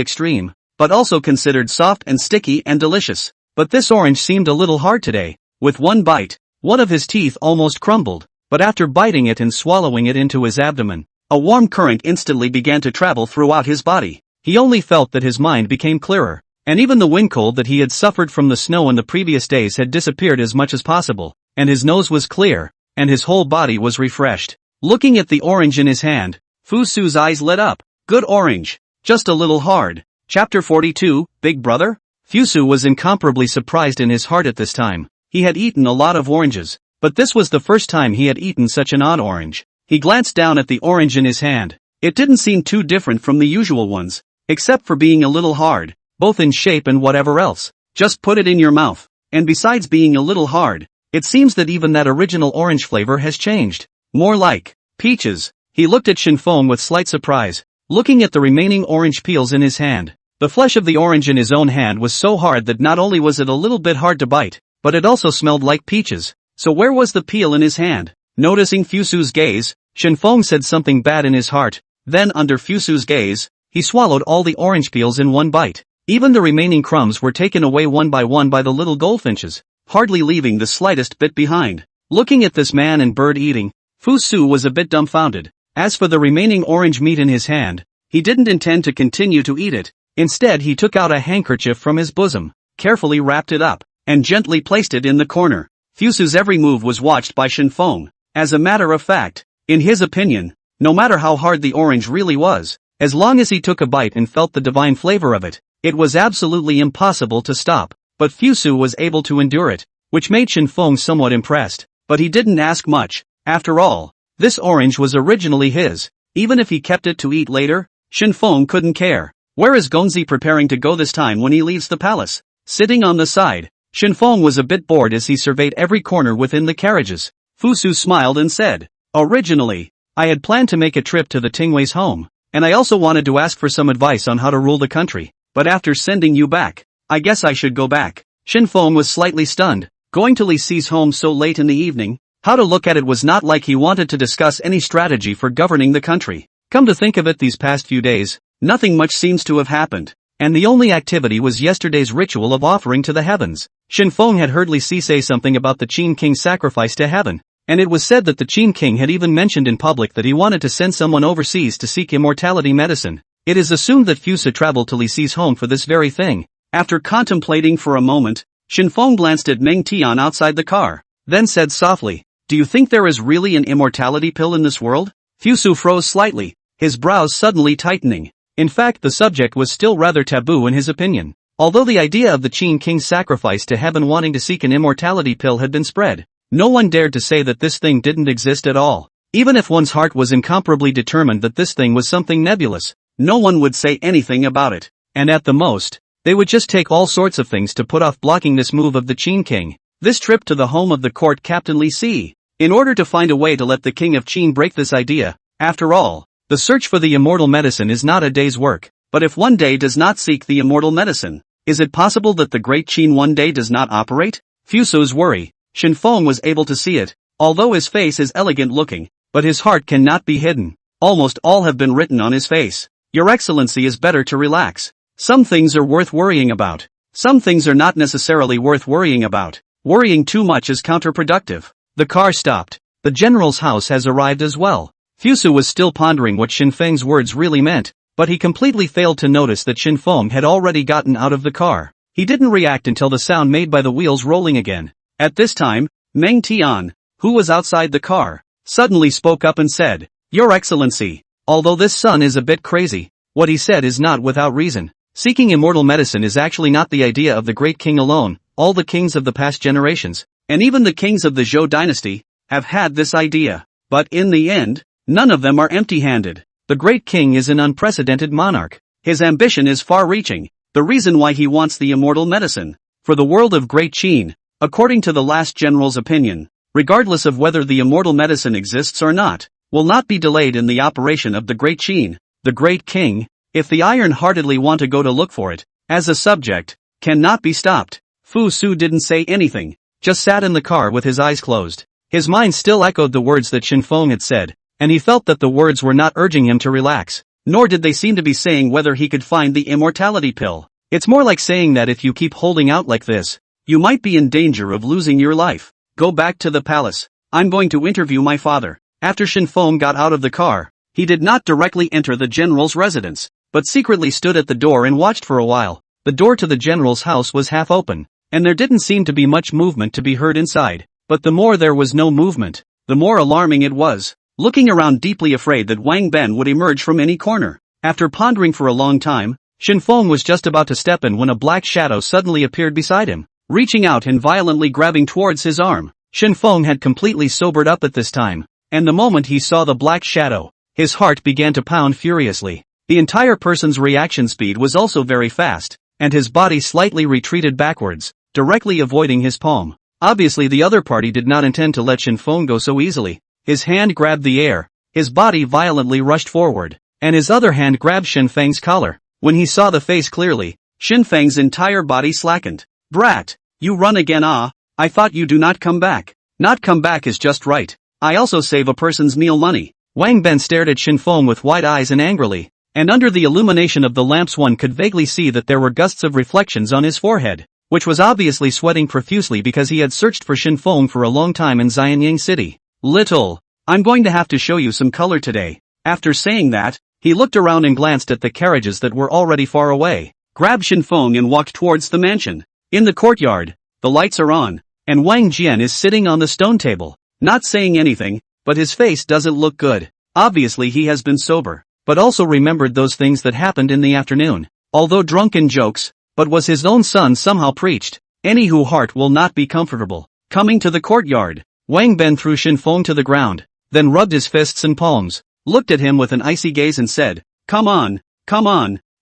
extreme, but also considered soft and sticky and delicious. But this orange seemed a little hard today. With one bite, one of his teeth almost crumbled, but after biting it and swallowing it into his abdomen, a warm current instantly began to travel throughout his body. He only felt that his mind became clearer, and even the wind cold that he had suffered from the snow in the previous days had disappeared as much as possible, and his nose was clear, and his whole body was refreshed. Looking at the orange in his hand, Fusu's eyes lit up. Good orange, just a little hard. Chapter 42, Big Brother? Fusu was incomparably surprised in his heart at this time. He had eaten a lot of oranges, but this was the first time he had eaten such an odd orange. He glanced down at the orange in his hand. It didn't seem too different from the usual ones, except for being a little hard, both in shape and whatever else. Just put it in your mouth. And besides being a little hard, it seems that even that original orange flavor has changed. More like peaches. He looked at Shen Feng with slight surprise, looking at the remaining orange peels in his hand. The flesh of the orange in his own hand was so hard that not only was it a little bit hard to bite, but it also smelled like peaches. So where was the peel in his hand? Noticing Fusu's gaze, Shen Feng said something bad in his heart. Then under Fusu's gaze, he swallowed all the orange peels in one bite. Even the remaining crumbs were taken away one by the little goldfinches, hardly leaving the slightest bit behind. Looking at this man and bird eating, Fusu was a bit dumbfounded. As for the remaining orange meat in his hand, he didn't intend to continue to eat it. Instead he took out a handkerchief from his bosom, carefully wrapped it up, and gently placed it in the corner. Fusu's every move was watched by Shen Feng. As a matter of fact, in his opinion, no matter how hard the orange really was, as long as he took a bite and felt the divine flavor of it, it was absolutely impossible to stop. But Fusu was able to endure it, which made Shen Feng somewhat impressed. But he didn't ask much. After all, this orange was originally his. Even if he kept it to eat later, Shen Feng couldn't care. Where is Gongzi preparing to go this time when he leaves the palace? Sitting on the side, Shen Feng was a bit bored as he surveyed every corner within the carriages. Fusu smiled and said, "Originally, I had planned to make a trip to the Tingwei's home, and I also wanted to ask for some advice on how to rule the country. But after sending you back, I guess I should go back." Shen Feng was slightly stunned. Going to Li Si's home so late in the evening? How to look at it was not like he wanted to discuss any strategy for governing the country. Come to think of it, these past few days, nothing much seems to have happened. And the only activity was yesterday's ritual of offering to the heavens. Shen Feng had heard Li Si say something about the Qin King's sacrifice to heaven, and it was said that the Qin King had even mentioned in public that he wanted to send someone overseas to seek immortality medicine. It is assumed that Fusu traveled to Li Si's home for this very thing. After contemplating for a moment, Shen Feng glanced at Meng Tian outside the car, then said softly, "Do you think there is really an immortality pill in this world?" Fusu froze slightly, his brows suddenly tightening. In fact, the subject was still rather taboo in his opinion. Although the idea of the Qin King's sacrifice to heaven wanting to seek an immortality pill had been spread, no one dared to say that this thing didn't exist at all. Even if one's heart was incomparably determined that this thing was something nebulous, no one would say anything about it. And at the most, they would just take all sorts of things to put off blocking this move of the Qin King, this trip to the home of the court captain Li Si, in order to find a way to let the King of Qin break this idea. After all, the search for the immortal medicine is not a day's work, but if one day does not seek the immortal medicine, is it possible that the Great Qin one day does not operate? Fusu's worry, Shen Feng was able to see it, although his face is elegant looking, but his heart cannot be hidden. Almost all have been written on his face. Your Excellency is better to relax. Some things are worth worrying about. Some things are not necessarily worth worrying about. Worrying too much is counterproductive. The car stopped. The general's house has arrived as well. Fusu was still pondering what Shen Feng's words really meant, but he completely failed to notice that Shen Feng had already gotten out of the car. He didn't react until the sound made by the wheels rolling again. At this time, Meng Tian, who was outside the car, suddenly spoke up and said, "Your Excellency, although this son is a bit crazy, what he said is not without reason. Seeking immortal medicine is actually not the idea of the Great King alone. All the kings of the past generations, and even the kings of the Zhou dynasty, have had this idea. But in the end, none of them are empty-handed. The Great King is an unprecedented monarch. His ambition is far-reaching, the reason why he wants the immortal medicine. For the world of Great Qin, according to the last general's opinion, regardless of whether the immortal medicine exists or not, will not be delayed in the operation of the Great Qin. The Great King, if the iron-heartedly want to go to look for it, as a subject, cannot be stopped." Fusu didn't say anything, just sat in the car with his eyes closed. His mind still echoed the words that Shen Feng had said, and he felt that the words were not urging him to relax, nor did they seem to be saying whether he could find the immortality pill. It's more like saying that if you keep holding out like this, you might be in danger of losing your life. Go back to the palace. I'm going to interview my father. After Shen Feng got out of the car, he did not directly enter the general's residence, but secretly stood at the door and watched for a while. The door to the general's house was half open, and there didn't seem to be much movement to be heard inside. But the more there was no movement, the more alarming it was. Looking around deeply afraid that Wang Ben would emerge from any corner. After pondering for a long time, Shen Feng was just about to step in when a black shadow suddenly appeared beside him, reaching out and violently grabbing towards his arm. Shen Feng had completely sobered up at this time, and the moment he saw the black shadow, his heart began to pound furiously. The entire person's reaction speed was also very fast, and his body slightly retreated backwards, directly avoiding his palm. Obviously the other party did not intend to let Shen Feng go so easily. His hand grabbed the air, his body violently rushed forward, and his other hand grabbed Shen Feng's collar. When he saw the face clearly, Shen Feng's entire body slackened. "Brat, you run again? Ah, I thought you do not come back." "Not come back is just right. I also save a person's meal money." Wang Ben stared at Shen Feng with wide eyes and angrily, and under the illumination of the lamps one could vaguely see that there were gusts of reflections on his forehead, which was obviously sweating profusely because he had searched for Shen Feng for a long time in Xianyang city. "Little, I'm going to have to show you some color today." After saying that, he looked around and glanced at the carriages that were already far away, grabbed Shen Feng and walked towards the mansion. In the courtyard, the lights are on, and Wang Jian is sitting on the stone table, not saying anything, but his face doesn't look good. Obviously he has been sober, but also remembered those things that happened in the afternoon. Although drunken jokes, but was his own son somehow preached. Any who heart will not be comfortable. Coming to the courtyard, Wang Ben threw Shen Feng to the ground, then rubbed his fists and palms, looked at him with an icy gaze and said, come on.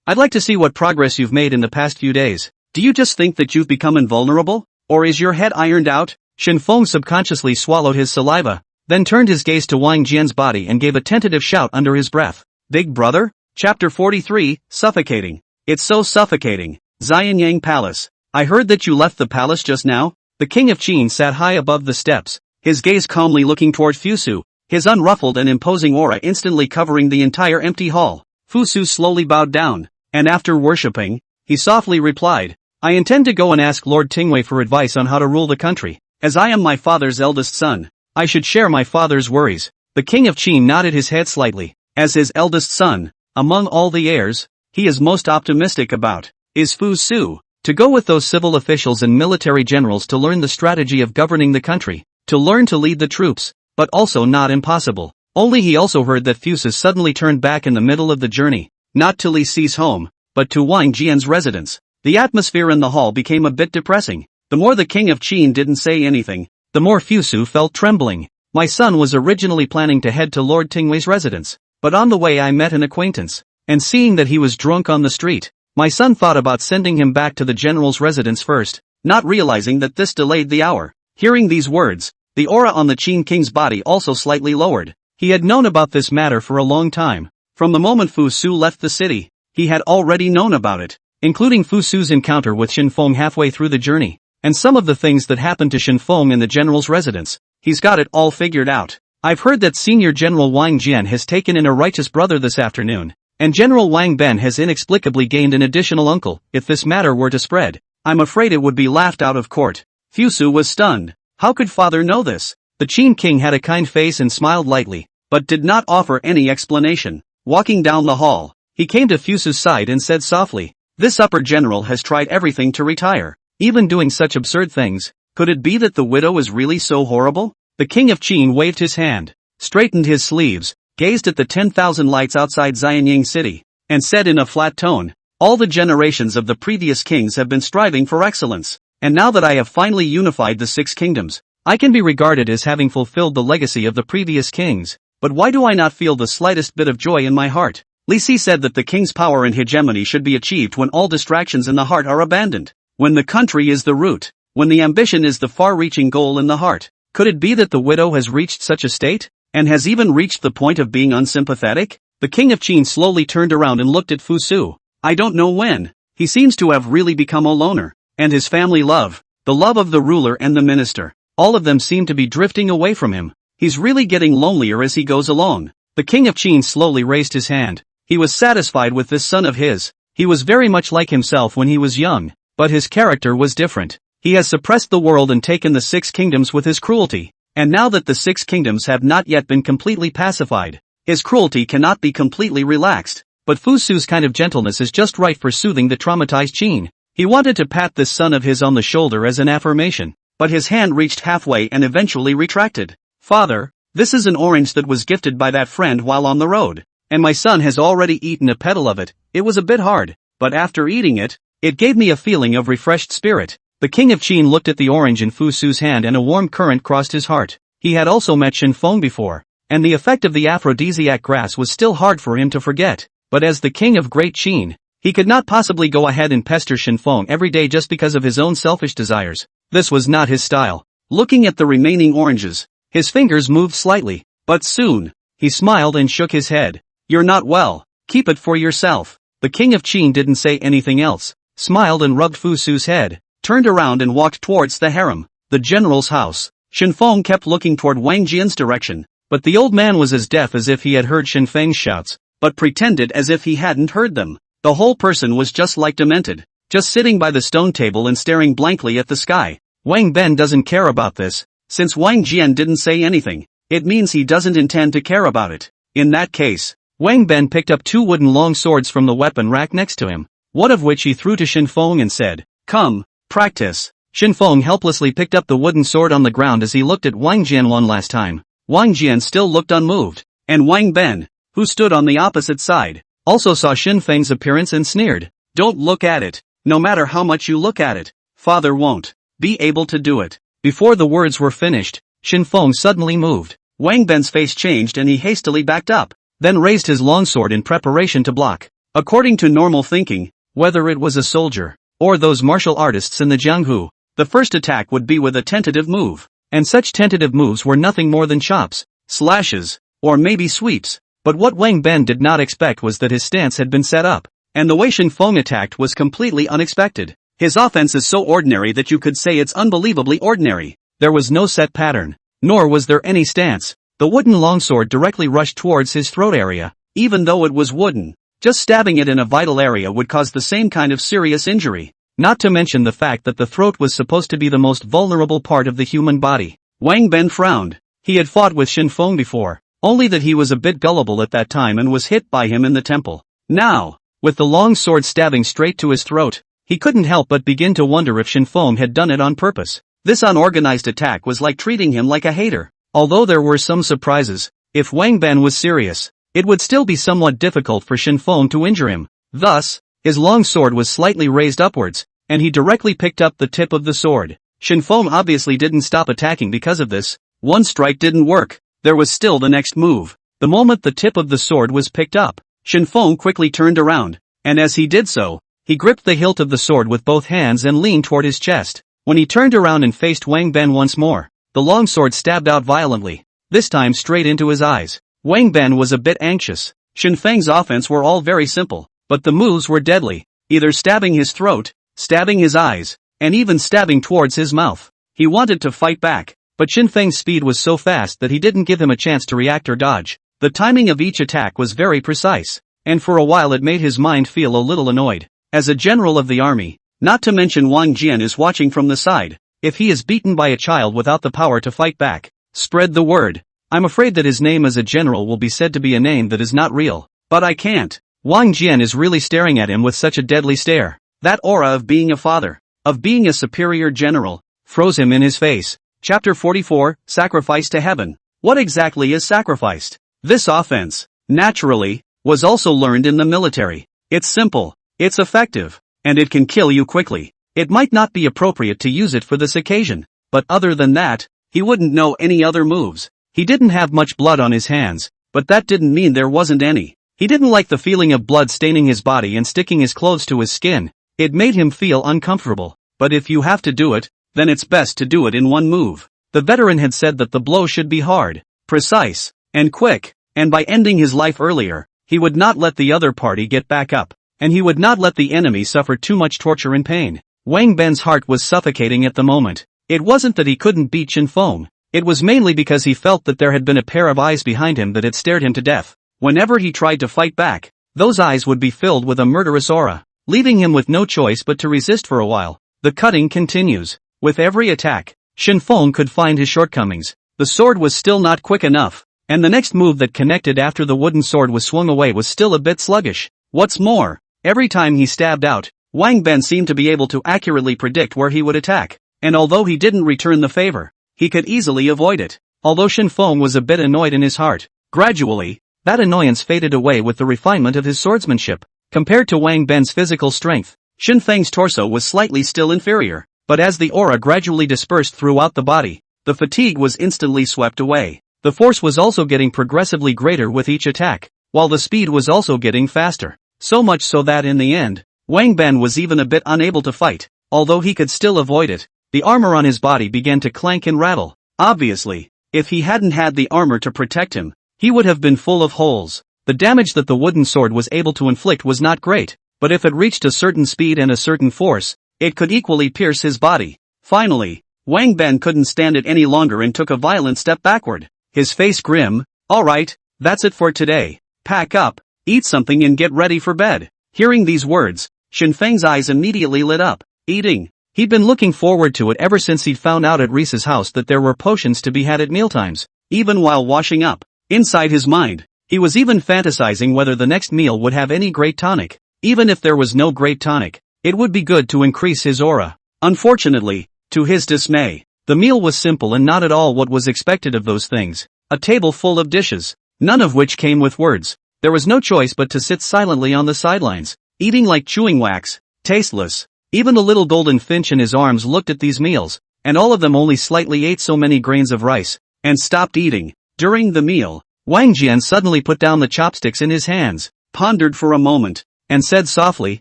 I'd like to see what progress you've made in the past few days. Do you just think that you've become invulnerable? Or is your head ironed out?" Shen Feng subconsciously swallowed his saliva, then turned his gaze to Wang Jian's body and gave a tentative shout under his breath. "Big brother?" Chapter 43, Suffocating. It's so suffocating. Xianyang Palace. I heard that you left the palace just now? The king of Qin sat high above the steps, his gaze calmly looking toward Fusu, his unruffled and imposing aura instantly covering the entire empty hall. Fusu slowly bowed down, and after worshipping, he softly replied, I intend to go and ask Lord Tingwei for advice on how to rule the country. As I am my father's eldest son, I should share my father's worries. The king of Qin nodded his head slightly. As his eldest son, among all the heirs, he is most optimistic about is Fusu. To go with those civil officials and military generals to learn the strategy of governing the country, to learn to lead the troops, but also not impossible. Only he also heard that Fusu suddenly turned back in the middle of the journey, not to Li Si's home, but to Wang Jian's residence. The atmosphere in the hall became a bit depressing. The more the king of Qin didn't say anything, the more Fusu felt trembling. My son was originally planning to head to Lord Tingwei's residence, but on the way I met an acquaintance, and seeing that he was drunk on the street, my son thought about sending him back to the general's residence first, not realizing that this delayed the hour. Hearing these words, the aura on the Qin king's body also slightly lowered. He had known about this matter for a long time. From the moment Fusu left the city, he had already known about it, including Fusu's encounter with Shen Feng halfway through the journey, and some of the things that happened to Shen Feng in the general's residence. He's got it all figured out. I've heard that Senior General Wang Jian has taken in a righteous brother this afternoon, and General Wang Ben has inexplicably gained an additional uncle. If this matter were to spread, I'm afraid it would be laughed out of court. Fusu was stunned. How could father know this? The Qin king had a kind face and smiled lightly, but did not offer any explanation. Walking down the hall, he came to Fusu's side and said softly, this upper general has tried everything to retire, even doing such absurd things. Could it be that the widow is really so horrible? The king of Qin waved his hand, straightened his sleeves, gazed at the 10,000 lights outside Xianyang city, and said in a flat tone, all the generations of the previous kings have been striving for excellence, and now that I have finally unified the 6 kingdoms, I can be regarded as having fulfilled the legacy of the previous kings. But why do I not feel the slightest bit of joy in my heart? Li Si said that the king's power and hegemony should be achieved when all distractions in the heart are abandoned, when the country is the root, when the ambition is the far-reaching goal in the heart. Could it be that the widow has reached such a state, and has even reached the point of being unsympathetic? The king of Qin slowly turned around and looked at Fusu. I don't know when. He seems to have really become a loner, and his family love, the love of the ruler and the minister, all of them seem to be drifting away from him. He's really getting lonelier as he goes along. The king of Qin slowly raised his hand. He was satisfied with this son of his. He was very much like himself when he was young, but his character was different. He has suppressed the world and taken the 6 kingdoms with his cruelty, and now that the 6 kingdoms have not yet been completely pacified, his cruelty cannot be completely relaxed. But Fusu's kind of gentleness is just right for soothing the traumatized Qin. He wanted to pat this son of his on the shoulder as an affirmation, but his hand reached halfway and eventually retracted. Father, this is an orange that was gifted by that friend while on the road, and my son has already eaten a petal of it. It was a bit hard, but after eating it, it gave me a feeling of refreshed spirit. The king of Qin looked at the orange in Fusu's hand and a warm current crossed his heart. He had also met Shen Feng before, and the effect of the aphrodisiac grass was still hard for him to forget. But as the king of Great Qin, he could not possibly go ahead and pester Shen Feng every day just because of his own selfish desires. This was not his style. Looking at the remaining oranges, his fingers moved slightly, but soon, he smiled and shook his head. You're not well, keep it for yourself. The king of Qin didn't say anything else, smiled and rubbed Fusu's head, turned around and walked towards the harem, the general's house. Shen Feng kept looking toward Wang Jian's direction, but the old man was as deaf as if he had heard Shen Feng's shouts, but pretended as if he hadn't heard them. The whole person was just like demented, just sitting by the stone table and staring blankly at the sky. Wang Ben doesn't care about this. Since Wang Jian didn't say anything, it means he doesn't intend to care about it. In that case, Wang Ben picked up 2 wooden long swords from the weapon rack next to him, one of which he threw to Shen Feng and said, come, practice. Shen Feng helplessly picked up the wooden sword on the ground as he looked at Wang Jian one last time. Wang Jian still looked unmoved, and Wang Ben, who stood on the opposite side, also saw Shen Feng's appearance and sneered. Don't look at it. No matter how much you look at it, father won't be able to do it. Before the words were finished, Shen Feng suddenly moved. Wang Ben's face changed and he hastily backed up, then raised his longsword in preparation to block. According to normal thinking, whether it was a soldier, or those martial artists in the Jianghu, the first attack would be with a tentative move, and such tentative moves were nothing more than chops, slashes, or maybe sweeps. But what Wang Ben did not expect was that his stance had been set up, and the way Shen Feng attacked was completely unexpected. His offense is so ordinary that you could say it's unbelievably ordinary. There was no set pattern, nor was there any stance. The wooden longsword directly rushed towards his throat area. Even though it was wooden, Just stabbing it in a vital area would cause the same kind of serious injury. Not to mention the fact that the throat was supposed to be the most vulnerable part of the human body. Wang Ben frowned. He had fought with Shen Feng before, only that he was a bit gullible at that time and was hit by him in the temple. Now, with the long sword stabbing straight to his throat, he couldn't help but begin to wonder if Shen Feng had done it on purpose. This unorganized attack was like treating him like a hater. Although there were some surprises, if Wang Ben was serious, it would still be somewhat difficult for Shen Feng to injure him. Thus, his long sword was slightly raised upwards, and he directly picked up the tip of the sword. Shen Feng obviously didn't stop attacking because of this. One strike didn't work. There was still the next move. The moment the tip of the sword was picked up, Shen Feng quickly turned around, and as he did so, he gripped the hilt of the sword with both hands and leaned toward his chest. When he turned around and faced Wang Ben once more, the long sword stabbed out violently, this time straight into his eyes. Wang Ben was a bit anxious. Shen Feng's offense were all very simple, but the moves were deadly, either stabbing his throat, stabbing his eyes, and even stabbing towards his mouth. He wanted to fight back, but Shen Feng's speed was so fast that he didn't give him a chance to react or dodge. The timing of each attack was very precise, and for a while it made his mind feel a little annoyed. As a general of the army, not to mention Wang Jian is watching from the side, if he is beaten by a child without the power to fight back, spread the word. I'm afraid that his name as a general will be said to be a name that is not real, but I can't. Wang Jian is really staring at him with such a deadly stare. That aura of being a father, of being a superior general, froze him in his face. Chapter 44, Sacrifice to Heaven. What exactly is sacrificed? This offense, naturally, was also learned in the military. It's simple, it's effective, and it can kill you quickly. It might not be appropriate to use it for this occasion, but other than that, he wouldn't know any other moves. He didn't have much blood on his hands, but that didn't mean there wasn't any. He didn't like the feeling of blood staining his body and sticking his clothes to his skin. It made him feel uncomfortable. But if you have to do it, then it's best to do it in one move. The veteran had said that the blow should be hard, precise, and quick, and by ending his life earlier, he would not let the other party get back up, and he would not let the enemy suffer too much torture and pain. Wang Ben's heart was suffocating at the moment. It wasn't that he couldn't beat Shen Feng. It was mainly because he felt that there had been a pair of eyes behind him that had stared him to death. Whenever he tried to fight back, those eyes would be filled with a murderous aura, leaving him with no choice but to resist for a while. The cutting continues. With every attack, Shen Feng could find his shortcomings. The sword was still not quick enough, and the next move that connected after the wooden sword was swung away was still a bit sluggish. What's more, every time he stabbed out, Wang Ben seemed to be able to accurately predict where he would attack, and although he didn't return the favor, he could easily avoid it. Although Shen Feng was a bit annoyed in his heart, gradually, that annoyance faded away with the refinement of his swordsmanship. Compared to Wang Ben's physical strength, Shen Feng's torso was slightly still inferior, but as the aura gradually dispersed throughout the body, the fatigue was instantly swept away. The force was also getting progressively greater with each attack, while the speed was also getting faster. So much so that in the end, Wang Ben was even a bit unable to fight. Although he could still avoid it, the armor on his body began to clank and rattle. Obviously, if he hadn't had the armor to protect him, he would have been full of holes. The damage that the wooden sword was able to inflict was not great, but if it reached a certain speed and a certain force, it could equally pierce his body. Finally, Wang Ben couldn't stand it any longer and took a violent step backward, his face grim. Alright, that's it for today. Pack up, eat something and get ready for bed. Hearing these words, Shen Feng's eyes immediately lit up. Eating. He'd been looking forward to it ever since he'd found out at Reese's house that there were potions to be had at mealtimes, even while washing up. Inside his mind, he was even fantasizing whether the next meal would have any great tonic. Even if there was no great tonic, it would be good to increase his aura. Unfortunately, to his dismay, the meal was simple and not at all what was expected of those things. A table full of dishes, none of which came with words. There was no choice but to sit silently on the sidelines, eating like chewing wax, tasteless. Even the little golden finch in his arms looked at these meals, and all of them only slightly ate so many grains of rice, and stopped eating. During the meal, Wang Jian suddenly put down the chopsticks in his hands, pondered for a moment, and said softly,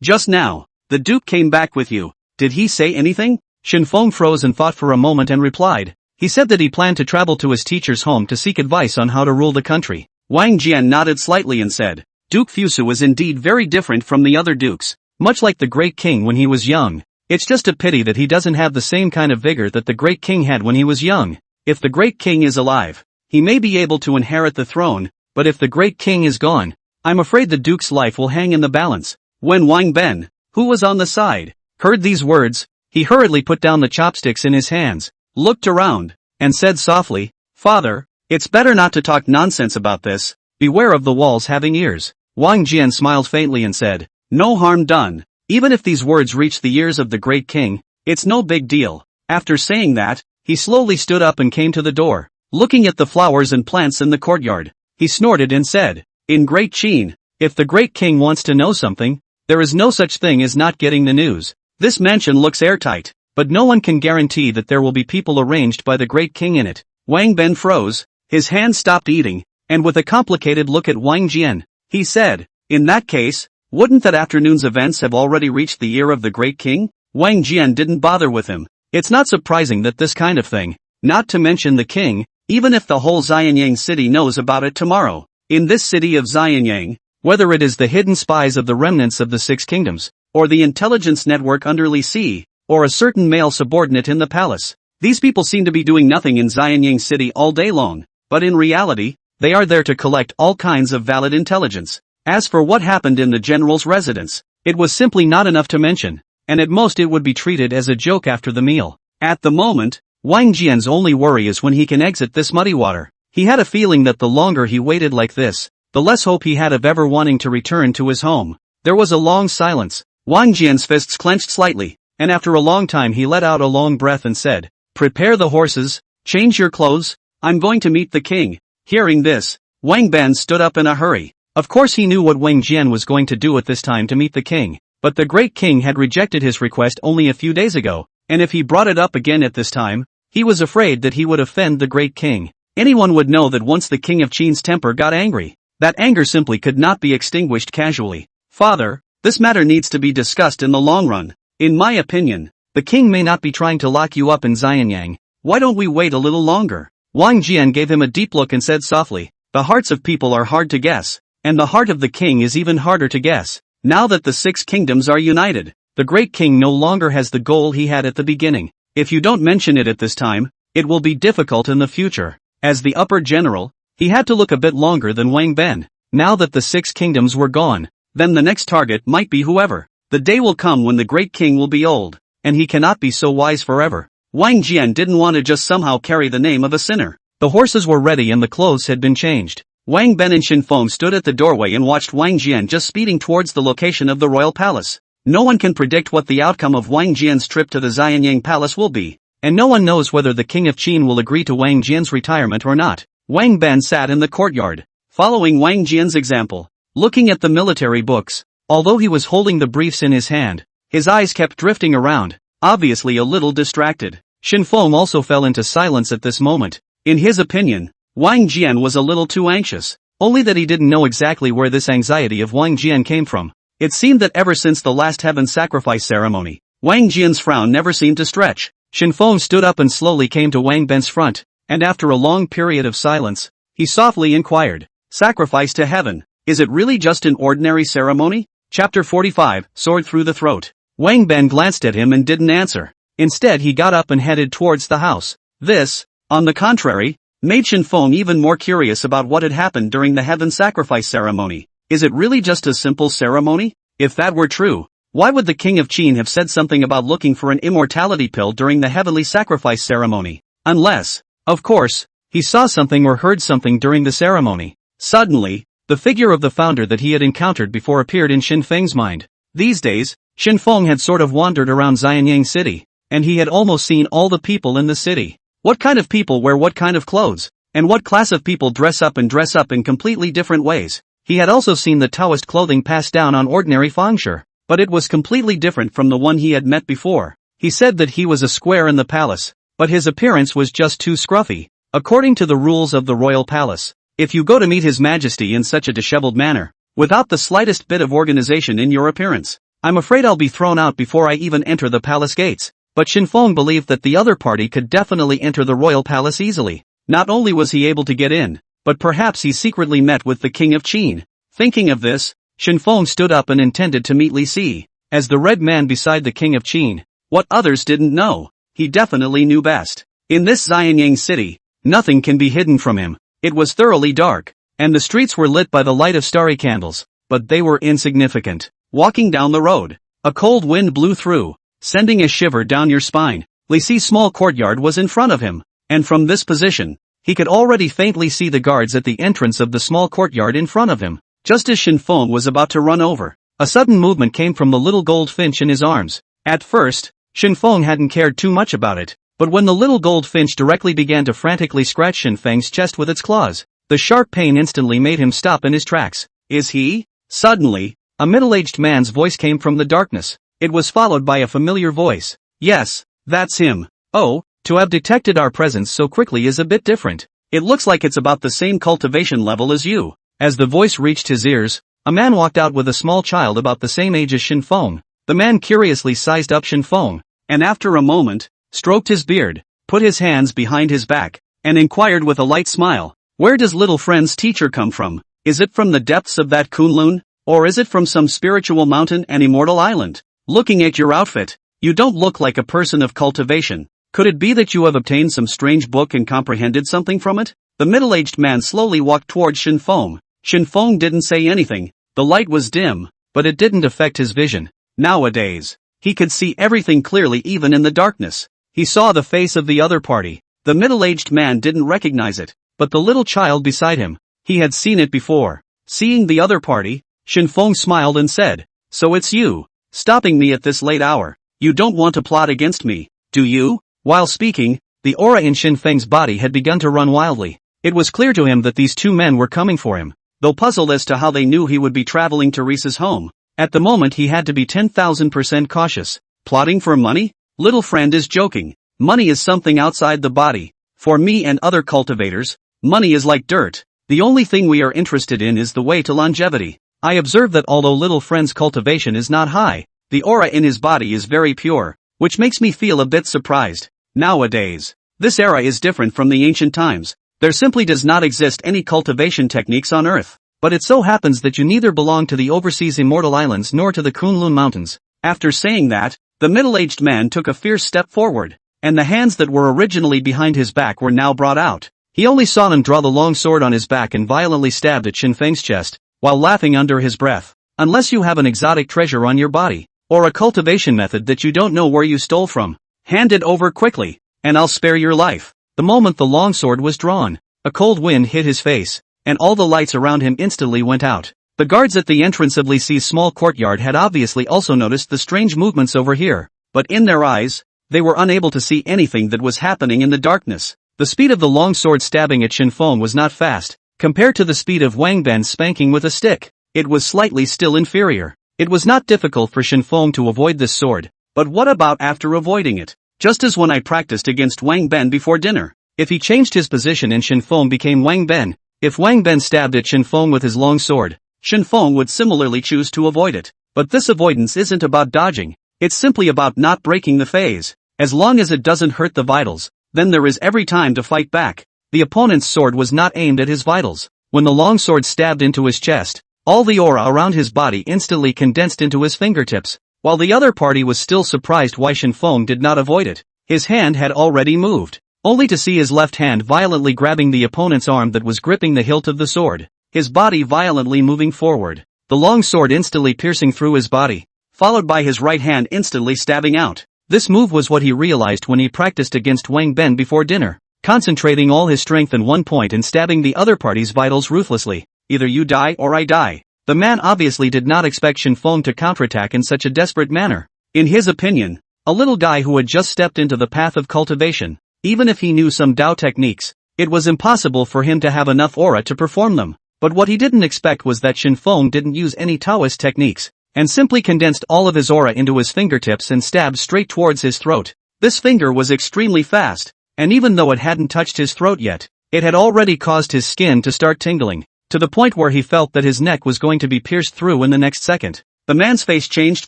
"Just now, the Duke came back with you. Did he say anything?" Shen Feng froze and thought for a moment and replied. He said that he planned to travel to his teacher's home to seek advice on how to rule the country. Wang Jian nodded slightly and said, "Duke Fusu was indeed very different from the other dukes. Much like the Great King when he was young. It's just a pity that he doesn't have the same kind of vigor that the Great King had when he was young. If the Great King is alive, he may be able to inherit the throne, but if the Great King is gone, I'm afraid the Duke's life will hang in the balance. When Wang Ben, who was on the side, heard these words, he hurriedly put down the chopsticks in his hands, looked around, and said softly, "Father, it's better not to talk nonsense about this. Beware of the walls having ears." Wang Jian smiled faintly and said, "No harm done. Even if these words reach the ears of the Great King, it's no big deal." After saying that, he slowly stood up and came to the door. Looking at the flowers and plants in the courtyard, he snorted and said, "In Great Qin, if the Great King wants to know something, there is no such thing as not getting the news. This mansion looks airtight, but no one can guarantee that there will be people arranged by the Great King in it." Wang Ben froze, his hands stopped eating, and with a complicated look at Wang Jian, he said, "In that case, wouldn't that afternoon's events have already reached the ear of the Great King?" Wang Jian didn't bother with him. It's not surprising that this kind of thing, not to mention the king, even if the whole Xianyang city knows about it tomorrow. In this city of Xianyang, whether it is the hidden spies of the remnants of the Six Kingdoms, or the intelligence network under Li Si, or a certain male subordinate in the palace, these people seem to be doing nothing in Xianyang city all day long, but in reality, they are there to collect all kinds of valid intelligence. As for what happened in the general's residence, it was simply not enough to mention, and at most it would be treated as a joke after the meal. At the moment, Wang Jian's only worry is when he can exit this muddy water. He had a feeling that the longer he waited like this, the less hope he had of ever wanting to return to his home. There was a long silence. Wang Jian's fists clenched slightly, and after a long time he let out a long breath and said, "Prepare the horses, change your clothes, I'm going to meet the king." Hearing this, Wang Ben stood up in a hurry. Of course he knew what Wang Jian was going to do at this time to meet the king, but the Great King had rejected his request only a few days ago, and if he brought it up again at this time, he was afraid that he would offend the Great King. Anyone would know that once the King of Qin's temper got angry, that anger simply could not be extinguished casually. "Father, this matter needs to be discussed in the long run. In my opinion, the king may not be trying to lock you up in Xianyang. Why don't we wait a little longer?" Wang Jian gave him a deep look and said softly, "The hearts of people are hard to guess, and the heart of the king is even harder to guess. Now that the Six Kingdoms are united, the Great King no longer has the goal he had at the beginning. If you don't mention it at this time, it will be difficult in the future." As the upper general, he had to look a bit longer than Wang Ben. Now that the Six Kingdoms were gone, then the next target might be whoever. The day will come when the Great King will be old, and he cannot be so wise forever. Wang Jian didn't want to just somehow carry the name of a sinner. The horses were ready and the clothes had been changed. Wang Ben and Shen Feng stood at the doorway and watched Wang Jian just speeding towards the location of the royal palace. No one can predict what the outcome of Wang Jian's trip to the Xianyang palace will be, and no one knows whether the King of Qin will agree to Wang Jian's retirement or not. Wang Ben sat in the courtyard, following Wang Jian's example, looking at the military books. Although he was holding the briefs in his hand, his eyes kept drifting around, obviously a little distracted. Shen Feng also fell into silence at this moment. In his opinion, Wang Jian was a little too anxious, only that he didn't know exactly where this anxiety of Wang Jian came from. It seemed that ever since the last heaven sacrifice ceremony, Wang Jian's frown never seemed to stretch. Shen Feng stood up and slowly came to Wang Ben's front, and after a long period of silence, he softly inquired, "Sacrifice to heaven, is it really just an ordinary ceremony?" Chapter 45, Sword Through the Throat. Wang Ben glanced at him and didn't answer. Instead he got up and headed towards the house. This, on the contrary, made Shen Feng even more curious about what had happened during the heaven sacrifice ceremony. Is it really just a simple ceremony? If that were true, why would the King of Qin have said something about looking for an immortality pill during the heavenly sacrifice ceremony? Unless, of course, he saw something or heard something during the ceremony. Suddenly, the figure of the founder that he had encountered before appeared in Shen Feng's mind. These days, Shen Feng had sort of wandered around Xianyang city, and he had almost seen all the people in the city. What kind of people wear what kind of clothes, and what class of people dress up in completely different ways. He had also seen the Taoist clothing passed down on ordinary fengshi, but it was completely different from the one he had met before. He said that he was a square in the palace, but his appearance was just too scruffy. According to the rules of the royal palace, if you go to meet His Majesty in such a disheveled manner, without the slightest bit of organization in your appearance, I'm afraid I'll be thrown out before I even enter the palace gates. But Shen Feng believed that the other party could definitely enter the royal palace easily. Not only was he able to get in, but perhaps he secretly met with the King of Qin. Thinking of this, Shen Feng stood up and intended to meet Li Si, as the red man beside the King of Qin. What others didn't know, he definitely knew best. In this Xianyang city, nothing can be hidden from him. It was thoroughly dark, and the streets were lit by the light of starry candles, but they were insignificant. Walking down the road, a cold wind blew through, sending a shiver down your spine. Li Si's small courtyard was in front of him, and from this position, he could already faintly see the guards at the entrance of the small courtyard in front of him. Just as Shen Feng was about to run over, a sudden movement came from the little gold finch in his arms. At first, Shen Feng hadn't cared too much about it, but when the little gold finch directly began to frantically scratch Shen Feng's chest with its claws, the sharp pain instantly made him stop in his tracks. Is he? Suddenly, a middle-aged man's voice came from the darkness. It was followed by a familiar voice. Yes, that's him. Oh, to have detected our presence so quickly is a bit different. It looks like it's about the same cultivation level as you. As the voice reached his ears, a man walked out with a small child about the same age as Shen Feng. The man curiously sized up Shen Feng, and after a moment, stroked his beard, put his hands behind his back, and inquired with a light smile, "Where does little friend's teacher come from? Is it from the depths of that Kunlun, or is it from some spiritual mountain and immortal island? Looking at your outfit, you don't look like a person of cultivation. Could it be that you have obtained some strange book and comprehended something from it?" The middle-aged man slowly walked towards Shen Feng. Shen Feng didn't say anything. The light was dim, but it didn't affect his vision. Nowadays, he could see everything clearly even in the darkness. He saw the face of the other party. The middle-aged man didn't recognize it, but the little child beside him, he had seen it before. Seeing the other party, Shen Feng smiled and said, "So it's you, stopping me at this late hour. You don't want to plot against me, do you?" While speaking, the aura in Shen Feng's body had begun to run wildly. It was clear to him that these two men were coming for him, though puzzled as to how they knew he would be traveling to Risa's home. At the moment he had to be 10,000% cautious. Plotting for money? Little friend is joking. Money is something outside the body. For me and other cultivators, money is like dirt. The only thing we are interested in is the way to longevity. I observe that although little friend's cultivation is not high, the aura in his body is very pure, which makes me feel a bit surprised. Nowadays, this era is different from the ancient times. There simply does not exist any cultivation techniques on Earth. But it so happens that you neither belong to the overseas immortal islands nor to the Kunlun mountains. After saying that, the middle-aged man took a fierce step forward, and the hands that were originally behind his back were now brought out. He only saw him draw the long sword on his back and violently stabbed at Shen Feng's chest, while laughing under his breath. Unless you have an exotic treasure on your body, or a cultivation method that you don't know where you stole from, hand it over quickly, and I'll spare your life. The moment the long sword was drawn, a cold wind hit his face, and all the lights around him instantly went out. The guards at the entrance of Li Si's small courtyard had obviously also noticed the strange movements over here, but in their eyes, they were unable to see anything that was happening in the darkness. The speed of the long sword stabbing at Shen Feng was not fast, compared to the speed of Wang Ben spanking with a stick. It was slightly still inferior. It was not difficult for Shen Feng to avoid this sword, but what about after avoiding it? Just as when I practiced against Wang Ben before dinner. If he changed his position and Shen Feng became Wang Ben, if Wang Ben stabbed at Shen Feng with his long sword, Shen Feng would similarly choose to avoid it. But this avoidance isn't about dodging, it's simply about not breaking the phase. As long as it doesn't hurt the vitals, then there is every time to fight back. The opponent's sword was not aimed at his vitals. When the long sword stabbed into his chest, all the aura around his body instantly condensed into his fingertips. While the other party was still surprised why Shen Feng did not avoid it, his hand had already moved, only to see his left hand violently grabbing the opponent's arm that was gripping the hilt of the sword, his body violently moving forward, the long sword instantly piercing through his body, followed by his right hand instantly stabbing out. This move was what he realized when he practiced against Wang Ben before dinner, concentrating all his strength in one point and stabbing the other party's vitals ruthlessly. Either you die or I die. The man obviously did not expect Shen Feng to counterattack in such a desperate manner. In his opinion, a little guy who had just stepped into the path of cultivation, even if he knew some Dao techniques, it was impossible for him to have enough aura to perform them. But what he didn't expect was that Shen Feng didn't use any Taoist techniques, and simply condensed all of his aura into his fingertips and stabbed straight towards his throat. This finger was extremely fast, and even though it hadn't touched his throat yet, it had already caused his skin to start tingling, to the point where he felt that his neck was going to be pierced through in the next second. The man's face changed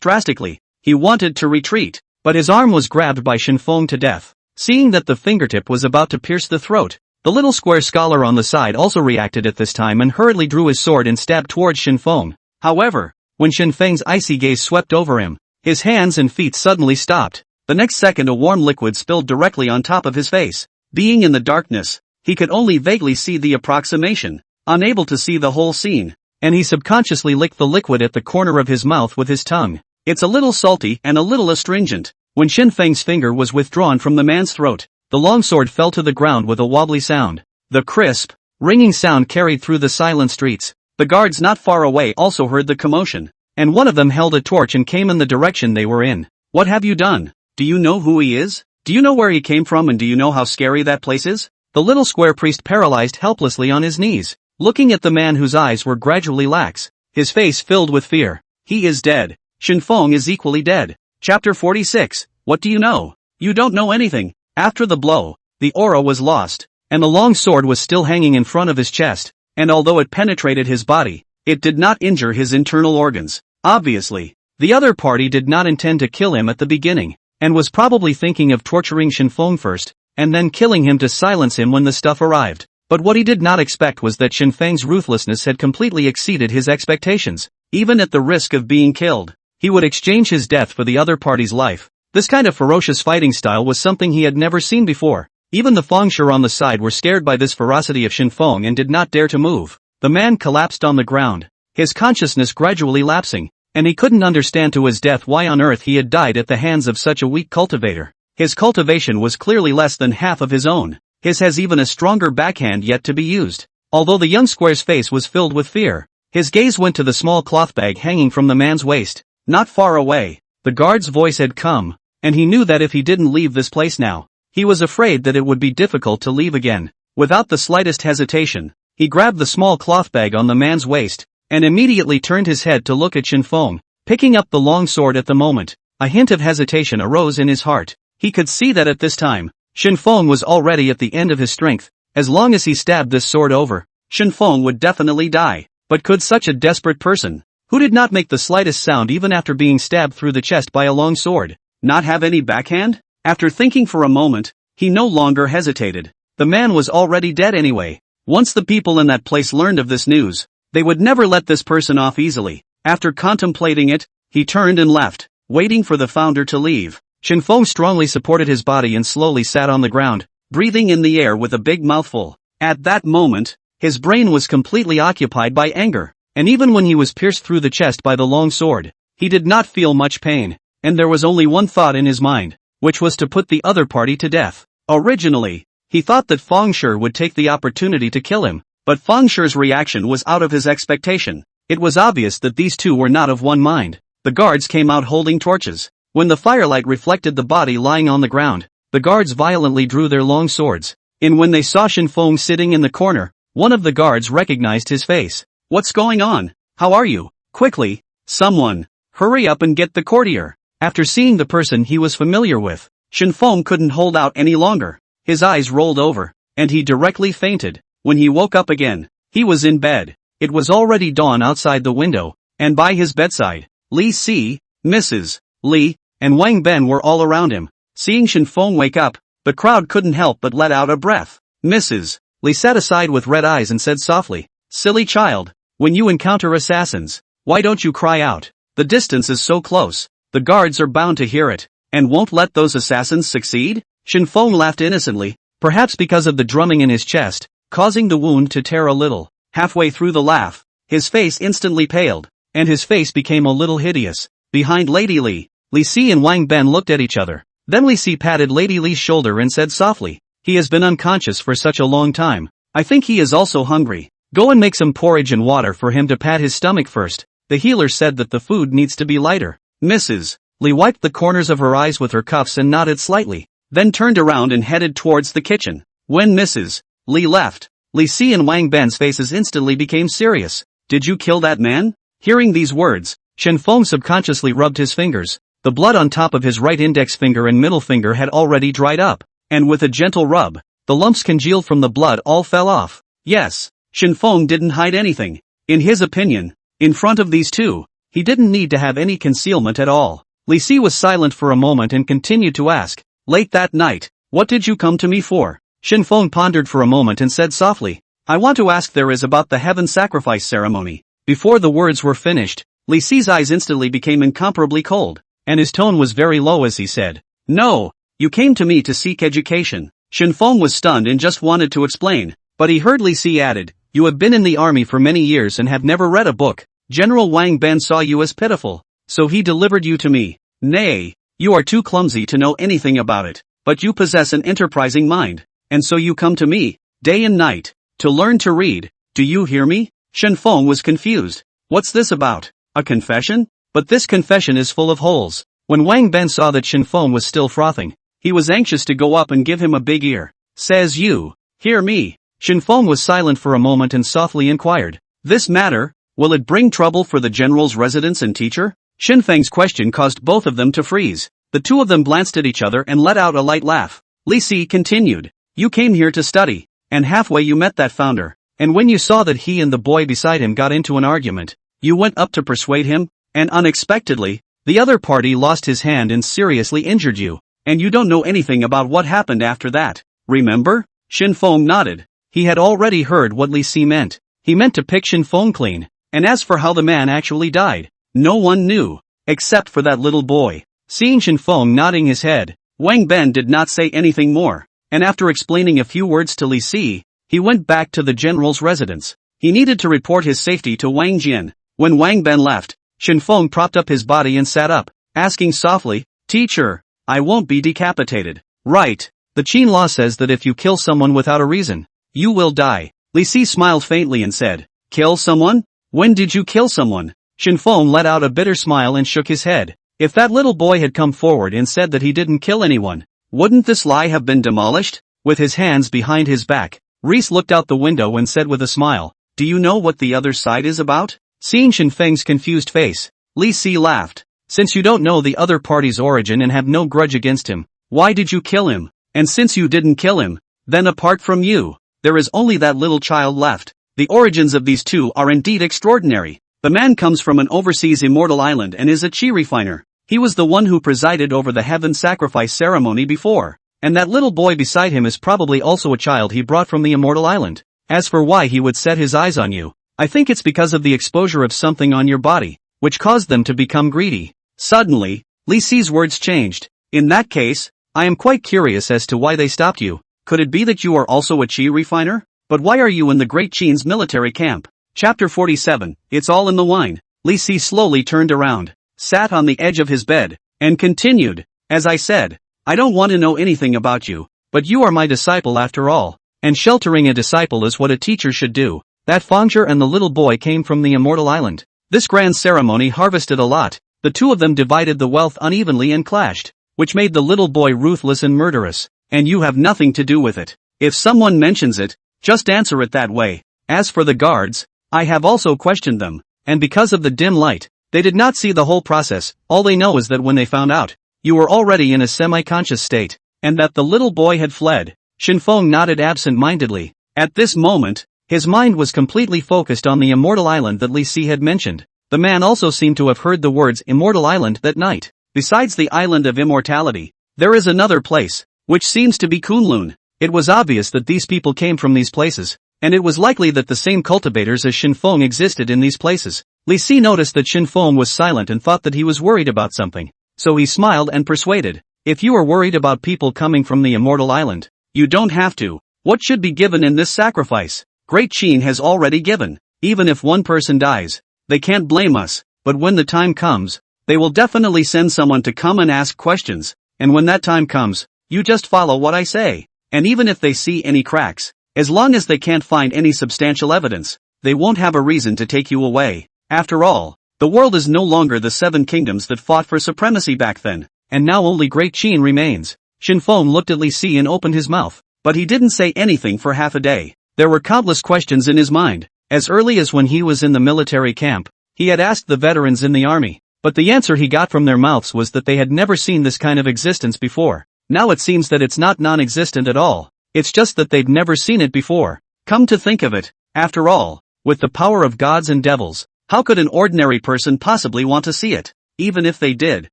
drastically. He wanted to retreat, but his arm was grabbed by Shen Feng to death. Seeing that the fingertip was about to pierce the throat, the little square scholar on the side also reacted at this time and hurriedly drew his sword and stabbed towards Shen Feng. However, when Shen Feng's icy gaze swept over him, his hands and feet suddenly stopped. The next second a warm liquid spilled directly on top of his face. Being in the darkness, he could only vaguely see the approximation. unable to see the whole scene. And he subconsciously licked the liquid at the corner of his mouth with his tongue. It's a little salty and a little astringent. When Shen Feng's finger was withdrawn from the man's throat, the longsword fell to the ground with a wobbly sound. The crisp, ringing sound carried through the silent streets. The guards not far away also heard the commotion, and one of them held a torch and came in the direction they were in. What have you done? Do you know who he is? Do you know where he came from, and do you know how scary that place is? The little square priest paralyzed helplessly on his knees, looking at the man whose eyes were gradually lax, his face filled with fear. He is dead. Shen Feng is equally dead. Chapter 46. What do you know? You don't know anything. After the blow, the aura was lost, and the long sword was still hanging in front of his chest, and although it penetrated his body, it did not injure his internal organs. Obviously, the other party did not intend to kill him at the beginning, and was probably thinking of torturing Shen Feng first, and then killing him to silence him when the stuff arrived. But what he did not expect was that Shen Feng's ruthlessness had completely exceeded his expectations. Even at the risk of being killed, he would exchange his death for the other party's life. This kind of ferocious fighting style was something he had never seen before. Even the Fengsher on the side were scared by this ferocity of Shen Feng and did not dare to move. The man collapsed on the ground, his consciousness gradually lapsing, and he couldn't understand to his death why on earth he had died at the hands of such a weak cultivator. His cultivation was clearly less than half of his own. His has even a stronger backhand yet to be used. Although the young square's face was filled with fear, his gaze went to the small cloth bag hanging from the man's waist. Not far away, the guard's voice had come, and he knew that if he didn't leave this place now, he was afraid that it would be difficult to leave again. Without the slightest hesitation, he grabbed the small cloth bag on the man's waist, and immediately turned his head to look at Shen Feng, picking up the long sword at the moment. A hint of hesitation arose in his heart. He could see that at this time, Shen Feng was already at the end of his strength. As long as he stabbed this sword over, Shen Feng would definitely die. But could such a desperate person, who did not make the slightest sound even after being stabbed through the chest by a long sword, not have any backhand? After thinking for a moment, he no longer hesitated. The man was already dead anyway. Once the people in that place learned of this news, they would never let this person off easily. After contemplating it, he turned and left, waiting for the founder to leave. Shen Feng strongly supported his body and slowly sat on the ground, breathing in the air with a big mouthful. At that moment, his brain was completely occupied by anger, and even when he was pierced through the chest by the long sword, he did not feel much pain, and there was only one thought in his mind, which was to put the other party to death. Originally, he thought that Fengsher would take the opportunity to kill him, but Fengsher's reaction was out of his expectation. It was obvious that these two were not of one mind. The guards came out holding torches. When the firelight reflected the body lying on the ground, the guards violently drew their long swords. And when they saw Shen Feng sitting in the corner, one of the guards recognized his face. What's going on? How are you? Quickly, someone, hurry up and get the courtier. After seeing the person he was familiar with, Shen Feng couldn't hold out any longer. His eyes rolled over, and he directly fainted. When he woke up again, he was in bed. It was already dawn outside the window, and by his bedside, Li Si, Mrs. Li, and Wang Ben were all around him. Seeing Shen Feng wake up, the crowd couldn't help but let out a breath. Mrs. Li sat aside with red eyes and said softly, "Silly child, when you encounter assassins, why don't you cry out? The distance is so close, the guards are bound to hear it, and won't let those assassins succeed?" Shen Feng laughed innocently, perhaps because of the drumming in his chest, causing the wound to tear a little. Halfway through the laugh, his face instantly paled, and his face became a little hideous. Behind Lady Li, Li Si and Wang Ben looked at each other. Then Li Si patted Lady Li's shoulder and said softly, "He has been unconscious for such a long time. I think he is also hungry. Go and make some porridge and water for him to pat his stomach first." The healer said that the food needs to be lighter. Mrs. Li wiped the corners of her eyes with her cuffs and nodded slightly, then turned around and headed towards the kitchen. When Mrs. Li left, Li Si and Wang Ben's faces instantly became serious. "Did you kill that man?" Hearing these words, Shen Feng subconsciously rubbed his fingers. The blood on top of his right index finger and middle finger had already dried up, and with a gentle rub, the lumps congealed from the blood all fell off. Yes, Shen Feng didn't hide anything. In his opinion, in front of these two, he didn't need to have any concealment at all. Li Si was silent for a moment and continued to ask, "Late that night, what did you come to me for?" Shen Feng pondered for a moment and said softly, "I want to ask there is about the heaven sacrifice ceremony." Before the words were finished, Li Si's eyes instantly became incomparably cold, and his tone was very low as he said, "No, you came to me to seek education." Shen Feng was stunned and just wanted to explain, but he heard Li Si added, You have been in the army for many years and have never read a book. General Wang Ben saw you as pitiful, so he delivered you to me. Nay, you are too clumsy to know anything about it, but you possess an enterprising mind, and so you come to me, day and night, to learn to read. Do you hear me? Shen Feng was confused. What's this about? A confession? But this confession is full of holes. When Wang Ben saw that Shen Feng was still frothing, he was anxious to go up and give him a big ear. Says you, hear me. Shen Feng was silent for a moment and softly inquired. This matter, will it bring trouble for the general's residence and teacher? Shen Feng's question caused both of them to freeze. The two of them glanced at each other and let out a light laugh. Li Si continued. You came here to study, and halfway you met that founder, and when you saw that he and the boy beside him got into an argument, you went up to persuade him, and unexpectedly, the other party lost his hand and seriously injured you, and you don't know anything about what happened after that. Remember? Shen Feng nodded. He had already heard what Li Si meant. He meant to pick Shen Feng clean, and as for how the man actually died, no one knew, except for that little boy. Seeing Shen Feng nodding his head, Wang Ben did not say anything more, and after explaining a few words to Li Si, he went back to the general's residence. He needed to report his safety to Wang Jian. When Wang Ben left, Shen Feng propped up his body and sat up, asking softly, Teacher, I won't be decapitated, right? The Qin law says that if you kill someone without a reason, you will die. Li Si smiled faintly and said, Kill someone? When did you kill someone? Shen Feng let out a bitter smile and shook his head. If that little boy had come forward and said that he didn't kill anyone, wouldn't this lie have been demolished? With his hands behind his back, Reese looked out the window and said with a smile, Do you know what the other side is about? Seeing Shen Feng's confused face, Li Si laughed. Since you don't know the other party's origin and have no grudge against him, why did you kill him? And since you didn't kill him, then apart from you, there is only that little child left. The origins of these two are indeed extraordinary. The man comes from an overseas immortal island and is a chi refiner. He was the one who presided over the heaven sacrifice ceremony before, and that little boy beside him is probably also a child he brought from the immortal island. As for why he would set his eyes on you, I think it's because of the exposure of something on your body, which caused them to become greedy. Suddenly, Li Si's words changed. In that case, I am quite curious as to why they stopped you. Could it be that you are also a chi refiner? But why are you in the Great Qin's military camp? Chapter 47, It's all in the wine. Li Si slowly turned around, sat on the edge of his bed, and continued, As I said, I don't want to know anything about you, but you are my disciple after all, and sheltering a disciple is what a teacher should do. That Fangzhe and the little boy came from the immortal island. This grand ceremony harvested a lot. The two of them divided the wealth unevenly and clashed, which made the little boy ruthless and murderous, and you have nothing to do with it. If someone mentions it, just answer it that way. As for the guards, I have also questioned them, and because of the dim light, they did not see the whole process. All they know is that when they found out, you were already in a semi-conscious state, and that the little boy had fled. Shen Feng nodded absent-mindedly. At this moment, his mind was completely focused on the immortal island that Li Si had mentioned. The man also seemed to have heard the words immortal island that night. Besides the island of immortality, there is another place, which seems to be Kunlun. It was obvious that these people came from these places, and it was likely that the same cultivators as Shen Feng existed in these places. Li Si noticed that Shen Feng was silent and thought that he was worried about something, so he smiled and persuaded. If you are worried about people coming from the immortal island, you don't have to. What should be given in this sacrifice? Great Qin has already given. Even if one person dies, they can't blame us, but when the time comes, they will definitely send someone to come and ask questions, and when that time comes, you just follow what I say. And even if they see any cracks, as long as they can't find any substantial evidence, they won't have a reason to take you away. After all, the world is no longer the seven kingdoms that fought for supremacy back then, and now only Great Qin remains. Shen Feng looked at Li Si and opened his mouth, but he didn't say anything for half a day. There were countless questions in his mind. As early as when he was in the military camp, he had asked the veterans in the army, but the answer he got from their mouths was that they had never seen this kind of existence before. Now it seems that it's not non-existent at all. It's just that they've never seen it before. Come to think of it, after all, with the power of gods and devils, how could an ordinary person possibly want to see it? Even if they did,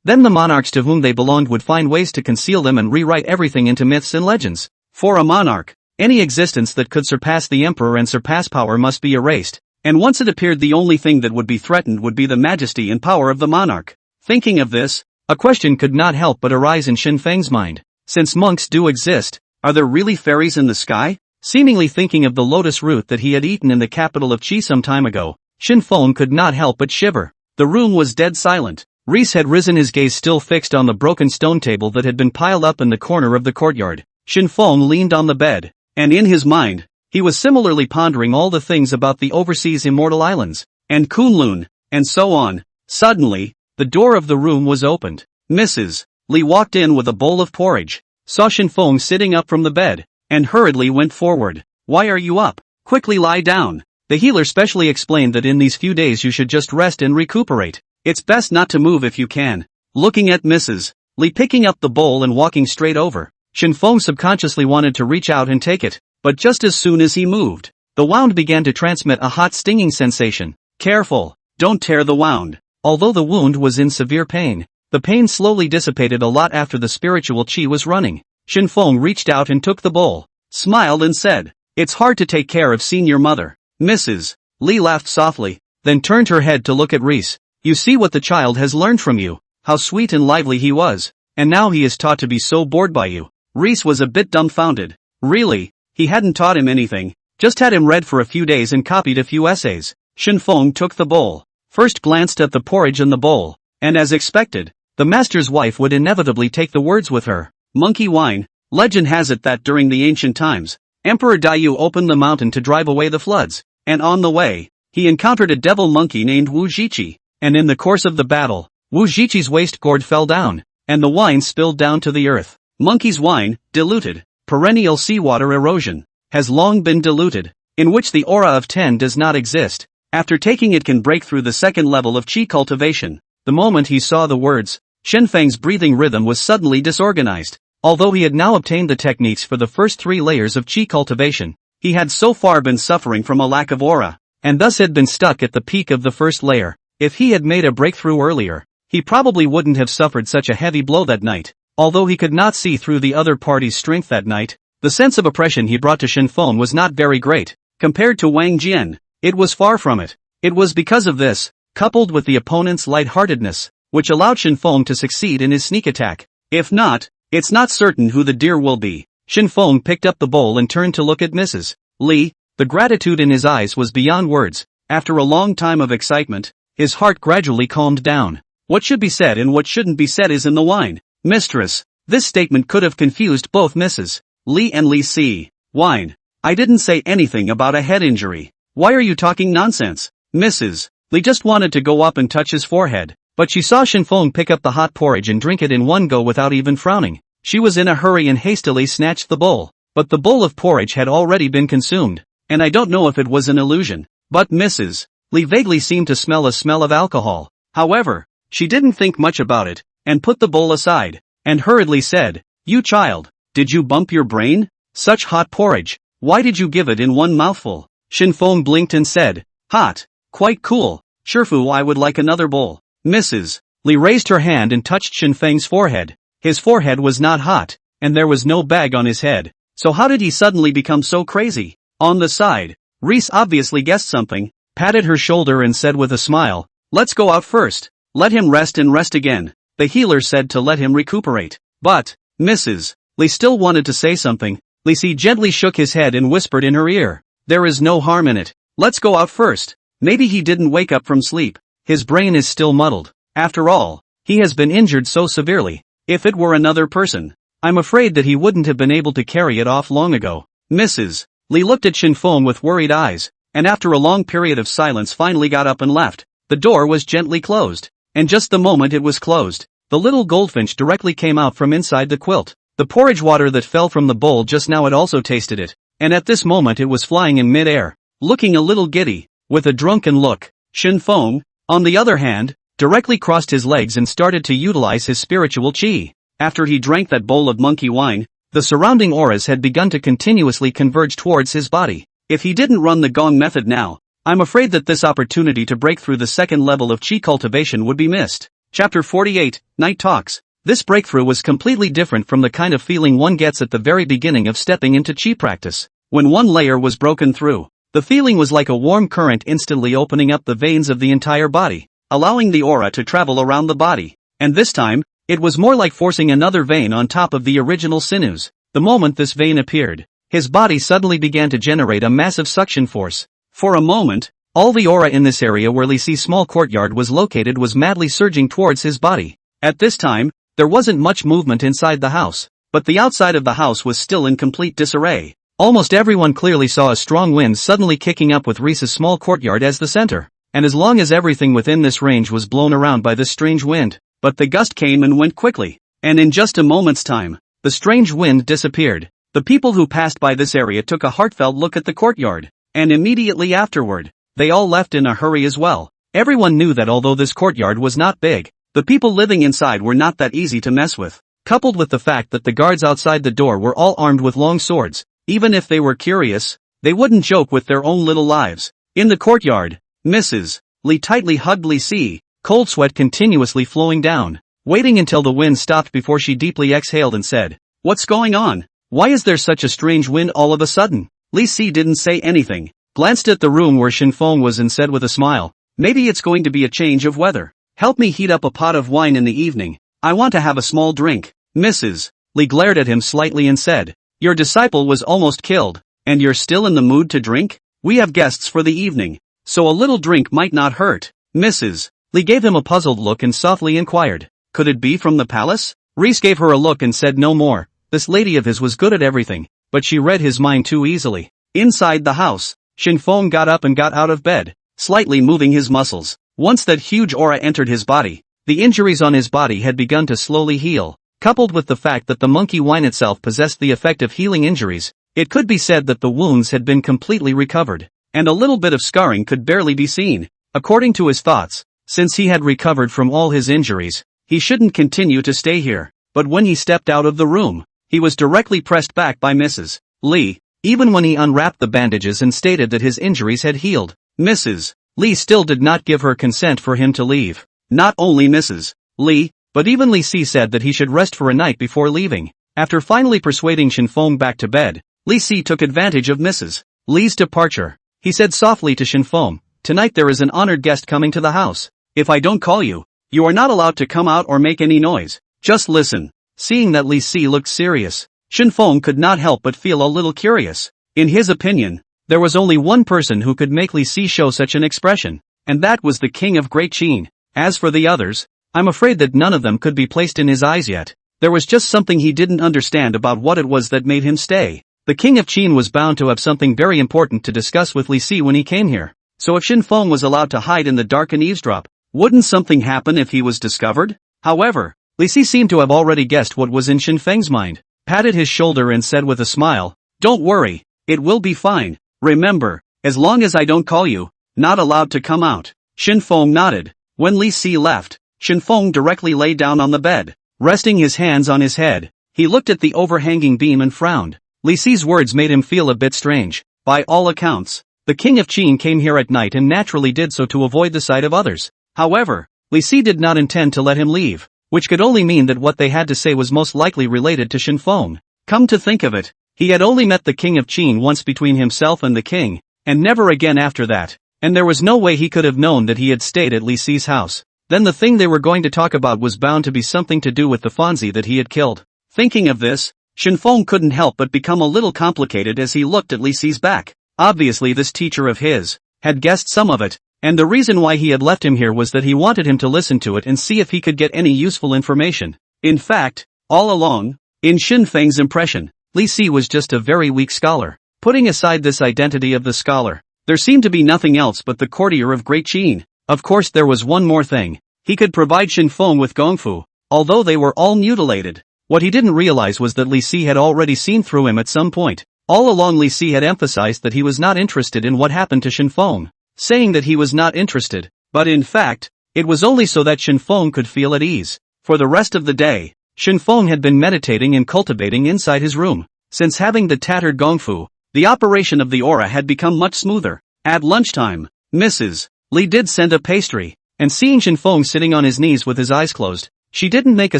then the monarchs to whom they belonged would find ways to conceal them and rewrite everything into myths and legends. For a monarch, any existence that could surpass the emperor and surpass power must be erased, and once it appeared the only thing that would be threatened would be the majesty and power of the monarch. Thinking of this, a question could not help but arise in Shen Feng's mind. Since monks do exist, are there really fairies in the sky? Seemingly thinking of the lotus root that he had eaten in the capital of Qi some time ago, Shen Feng could not help but shiver. The room was dead silent. Reese had risen, his gaze still fixed on the broken stone table that had been piled up in the corner of the courtyard. Shen Feng leaned on the bed, and in his mind, he was similarly pondering all the things about the overseas immortal islands, and Kunlun, and so on. Suddenly, the door of the room was opened. Mrs. Li walked in with a bowl of porridge, saw Shen Feng sitting up from the bed, and hurriedly went forward. "Why are you up? Quickly lie down." The healer specially explained that in these few days you should just rest and recuperate. It's best not to move if you can. Looking at Mrs. Li picking up the bowl and walking straight over, Shen Feng subconsciously wanted to reach out and take it, but just as soon as he moved, the wound began to transmit a hot stinging sensation. Careful, don't tear the wound. Although the wound was in severe pain, the pain slowly dissipated a lot after the spiritual qi was running. Shen Feng reached out and took the bowl, smiled and said, "It's hard to take care of senior mother." Mrs. Li laughed softly, then turned her head to look at Reese. "You see what the child has learned from you, how sweet and lively he was, and now he is taught to be so bored by you." Reese was a bit dumbfounded. Really, he hadn't taught him anything, just had him read for a few days and copied a few essays. Shen Feng took the bowl, first glanced at the porridge in the bowl, and as expected, the master's wife would inevitably take the words with her. Monkey wine. Legend has it that during the ancient times, Emperor Daiyu opened the mountain to drive away the floods, and on the way, he encountered a devil monkey named Wu Zhiqi, and in the course of the battle, Wu Zhiqi's waist gourd fell down, and the wine spilled down to the earth. Monkey's wine, diluted, perennial seawater erosion, has long been diluted, in which the aura of 10 does not exist. After taking it can break through the second level of qi cultivation. The moment he saw the words, Shen Feng's breathing rhythm was suddenly disorganized. Although he had now obtained the techniques for the first 3 layers of qi cultivation, he had so far been suffering from a lack of aura, and thus had been stuck at the peak of the first layer. If he had made a breakthrough earlier, he probably wouldn't have suffered such a heavy blow that night. Although he could not see through the other party's strength that night, the sense of oppression he brought to Shen Feng was not very great. Compared to Wang Jian, it was far from it. It was because of this, coupled with the opponent's lightheartedness, which allowed Shen Feng to succeed in his sneak attack. If not, it's not certain who the deer will be. Shen Feng picked up the bowl and turned to look at Mrs. Li. The gratitude in his eyes was beyond words. After a long time of excitement, his heart gradually calmed down. What should be said and what shouldn't be said is in the wine. Mistress. This statement could have confused both Mrs. Li and Li Si. Wine. I didn't say anything about a head injury. Why are you talking nonsense? Mrs. Li just wanted to go up and touch his forehead, but she saw Shen Feng pick up the hot porridge and drink it in one go without even frowning. She was in a hurry and hastily snatched the bowl, but the bowl of porridge had already been consumed, and I don't know if it was an illusion, but Mrs. Li vaguely seemed to smell a smell of alcohol. However, she didn't think much about it, and put the bowl aside, and hurriedly said, "You child, did you bump your brain? Such hot porridge, why did you give it in one mouthful?" Shen Feng blinked and said, "Hot, quite cool, Shifu, I would like another bowl." Mrs. Li raised her hand and touched Shen Feng's forehead. His forehead was not hot, and there was no bag on his head, so how did he suddenly become so crazy? On the side, Reese obviously guessed something, patted her shoulder and said with a smile, "Let's go out first. Let him rest and rest again." The healer said to let him recuperate. But, Mrs. Li still wanted to say something. Li Si gently shook his head and whispered in her ear, "There is no harm in it. Let's go out first." Maybe he didn't wake up from sleep. His brain is still muddled. After all, he has been injured so severely. If it were another person, I'm afraid that he wouldn't have been able to carry it off long ago. Mrs. Li looked at Shen Feng with worried eyes, and after a long period of silence finally got up and left. The door was gently closed, and just the moment it was closed, the little goldfinch directly came out from inside the quilt. The porridge water that fell from the bowl just now had also tasted it, and at this moment it was flying in mid-air, looking a little giddy, with a drunken look. Shen Feng, on the other hand, directly crossed his legs and started to utilize his spiritual qi. After he drank that bowl of monkey wine, the surrounding auras had begun to continuously converge towards his body. If he didn't run the gong method now, I'm afraid that this opportunity to break through the second level of qi cultivation would be missed. Chapter 48, Night Talks. This breakthrough was completely different from the kind of feeling one gets at the very beginning of stepping into qi practice. When one layer was broken through, the feeling was like a warm current instantly opening up the veins of the entire body, allowing the aura to travel around the body. And this time, it was more like forcing another vein on top of the original sinews. The moment this vein appeared, his body suddenly began to generate a massive suction force. For a moment, all the aura in this area where Li Si's small courtyard was located was madly surging towards his body. At this time, there wasn't much movement inside the house, but the outside of the house was still in complete disarray. Almost everyone clearly saw a strong wind suddenly kicking up with Risa's small courtyard as the center, and as long as everything within this range was blown around by this strange wind, but the gust came and went quickly, and in just a moment's time, the strange wind disappeared. The people who passed by this area took a heartfelt look at the courtyard, and immediately afterward, they all left in a hurry as well. Everyone knew that although this courtyard was not big, the people living inside were not that easy to mess with, coupled with the fact that the guards outside the door were all armed with long swords. Even if they were curious, they wouldn't joke with their own little lives. In the courtyard, Mrs. Li tightly hugged Li Si, cold sweat continuously flowing down, waiting until the wind stopped before she deeply exhaled and said, "What's going on? Why is there such a strange wind all of a sudden?" Li Si didn't say anything, glanced at the room where Shen Feng was and said with a smile, "Maybe it's going to be a change of weather. Help me heat up a pot of wine in the evening. I want to have a small drink." Mrs. Li glared at him slightly and said, "Your disciple was almost killed, and you're still in the mood to drink? We have guests for the evening, so a little drink might not hurt." Mrs. Li gave him a puzzled look and softly inquired, "Could it be from the palace?" Reese gave her a look and said no more. This lady of his was good at everything, but she read his mind too easily. Inside the house, Shen Feng got up and got out of bed, slightly moving his muscles. Once that huge aura entered his body, the injuries on his body had begun to slowly heal. Coupled with the fact that the monkey wine itself possessed the effect of healing injuries, it could be said that the wounds had been completely recovered, and a little bit of scarring could barely be seen. According to his thoughts, since he had recovered from all his injuries, he shouldn't continue to stay here. But when he stepped out of the room, he was directly pressed back by Mrs. Li. Even when he unwrapped the bandages and stated that his injuries had healed, Mrs. Li still did not give her consent for him to leave. Not only Mrs. Li, but even Li Si said that he should rest for a night before leaving. After finally persuading Shen Feng back to bed, Li Si took advantage of Mrs. Li's departure. He said softly to Shen Feng, "Tonight there is an honored guest coming to the house. If I don't call you, you are not allowed to come out or make any noise. Just listen." Seeing that Li Si looked serious, Shen Feng could not help but feel a little curious. In his opinion, there was only one person who could make Li Si show such an expression, and that was the king of Great Qin. As for the others, I'm afraid that none of them could be placed in his eyes yet. There was just something he didn't understand about what it was that made him stay. The king of Qin was bound to have something very important to discuss with Li Si when he came here. So if Shen Feng was allowed to hide in the dark and eavesdrop, wouldn't something happen if he was discovered? However, Li Si seemed to have already guessed what was in Shen Feng's mind, patted his shoulder and said with a smile, "Don't worry, it will be fine. Remember, as long as I don't call you, not allowed to come out." Shen Feng nodded. When Li Si left, Shen Feng directly lay down on the bed, resting his hands on his head. He looked at the overhanging beam and frowned. Li Si's words made him feel a bit strange. By all accounts, the king of Qin came here at night and naturally did so to avoid the sight of others. However, Li Si did not intend to let him leave, which could only mean that what they had to say was most likely related to Shen Feng. Come to think of it, he had only met the king of Qin once between himself and the king, and never again after that, and there was no way he could have known that he had stayed at Li Si's house. Then the thing they were going to talk about was bound to be something to do with the Fonzie that he had killed. Thinking of this, Shen Feng couldn't help but become a little complicated as he looked at Li Si's back. Obviously this teacher of his had guessed some of it, and the reason why he had left him here was that he wanted him to listen to it and see if he could get any useful information. In fact, all along, in Shen Feng's impression, Li Si was just a very weak scholar. Putting aside this identity of the scholar, there seemed to be nothing else but the courtier of Great Qin. Of course there was one more thing. He could provide Shen Feng with gongfu, although they were all mutilated. What he didn't realize was that Li Si had already seen through him at some point. All along Li Si had emphasized that he was not interested in what happened to Shen Feng, saying that he was not interested, but in fact, it was only so that Shen Feng could feel at ease. For the rest of the day, Shen Feng had been meditating and cultivating inside his room. Since having the tattered gongfu, the operation of the aura had become much smoother. At lunchtime, Mrs. Li did send a pastry, and seeing Shen Feng sitting on his knees with his eyes closed, she didn't make a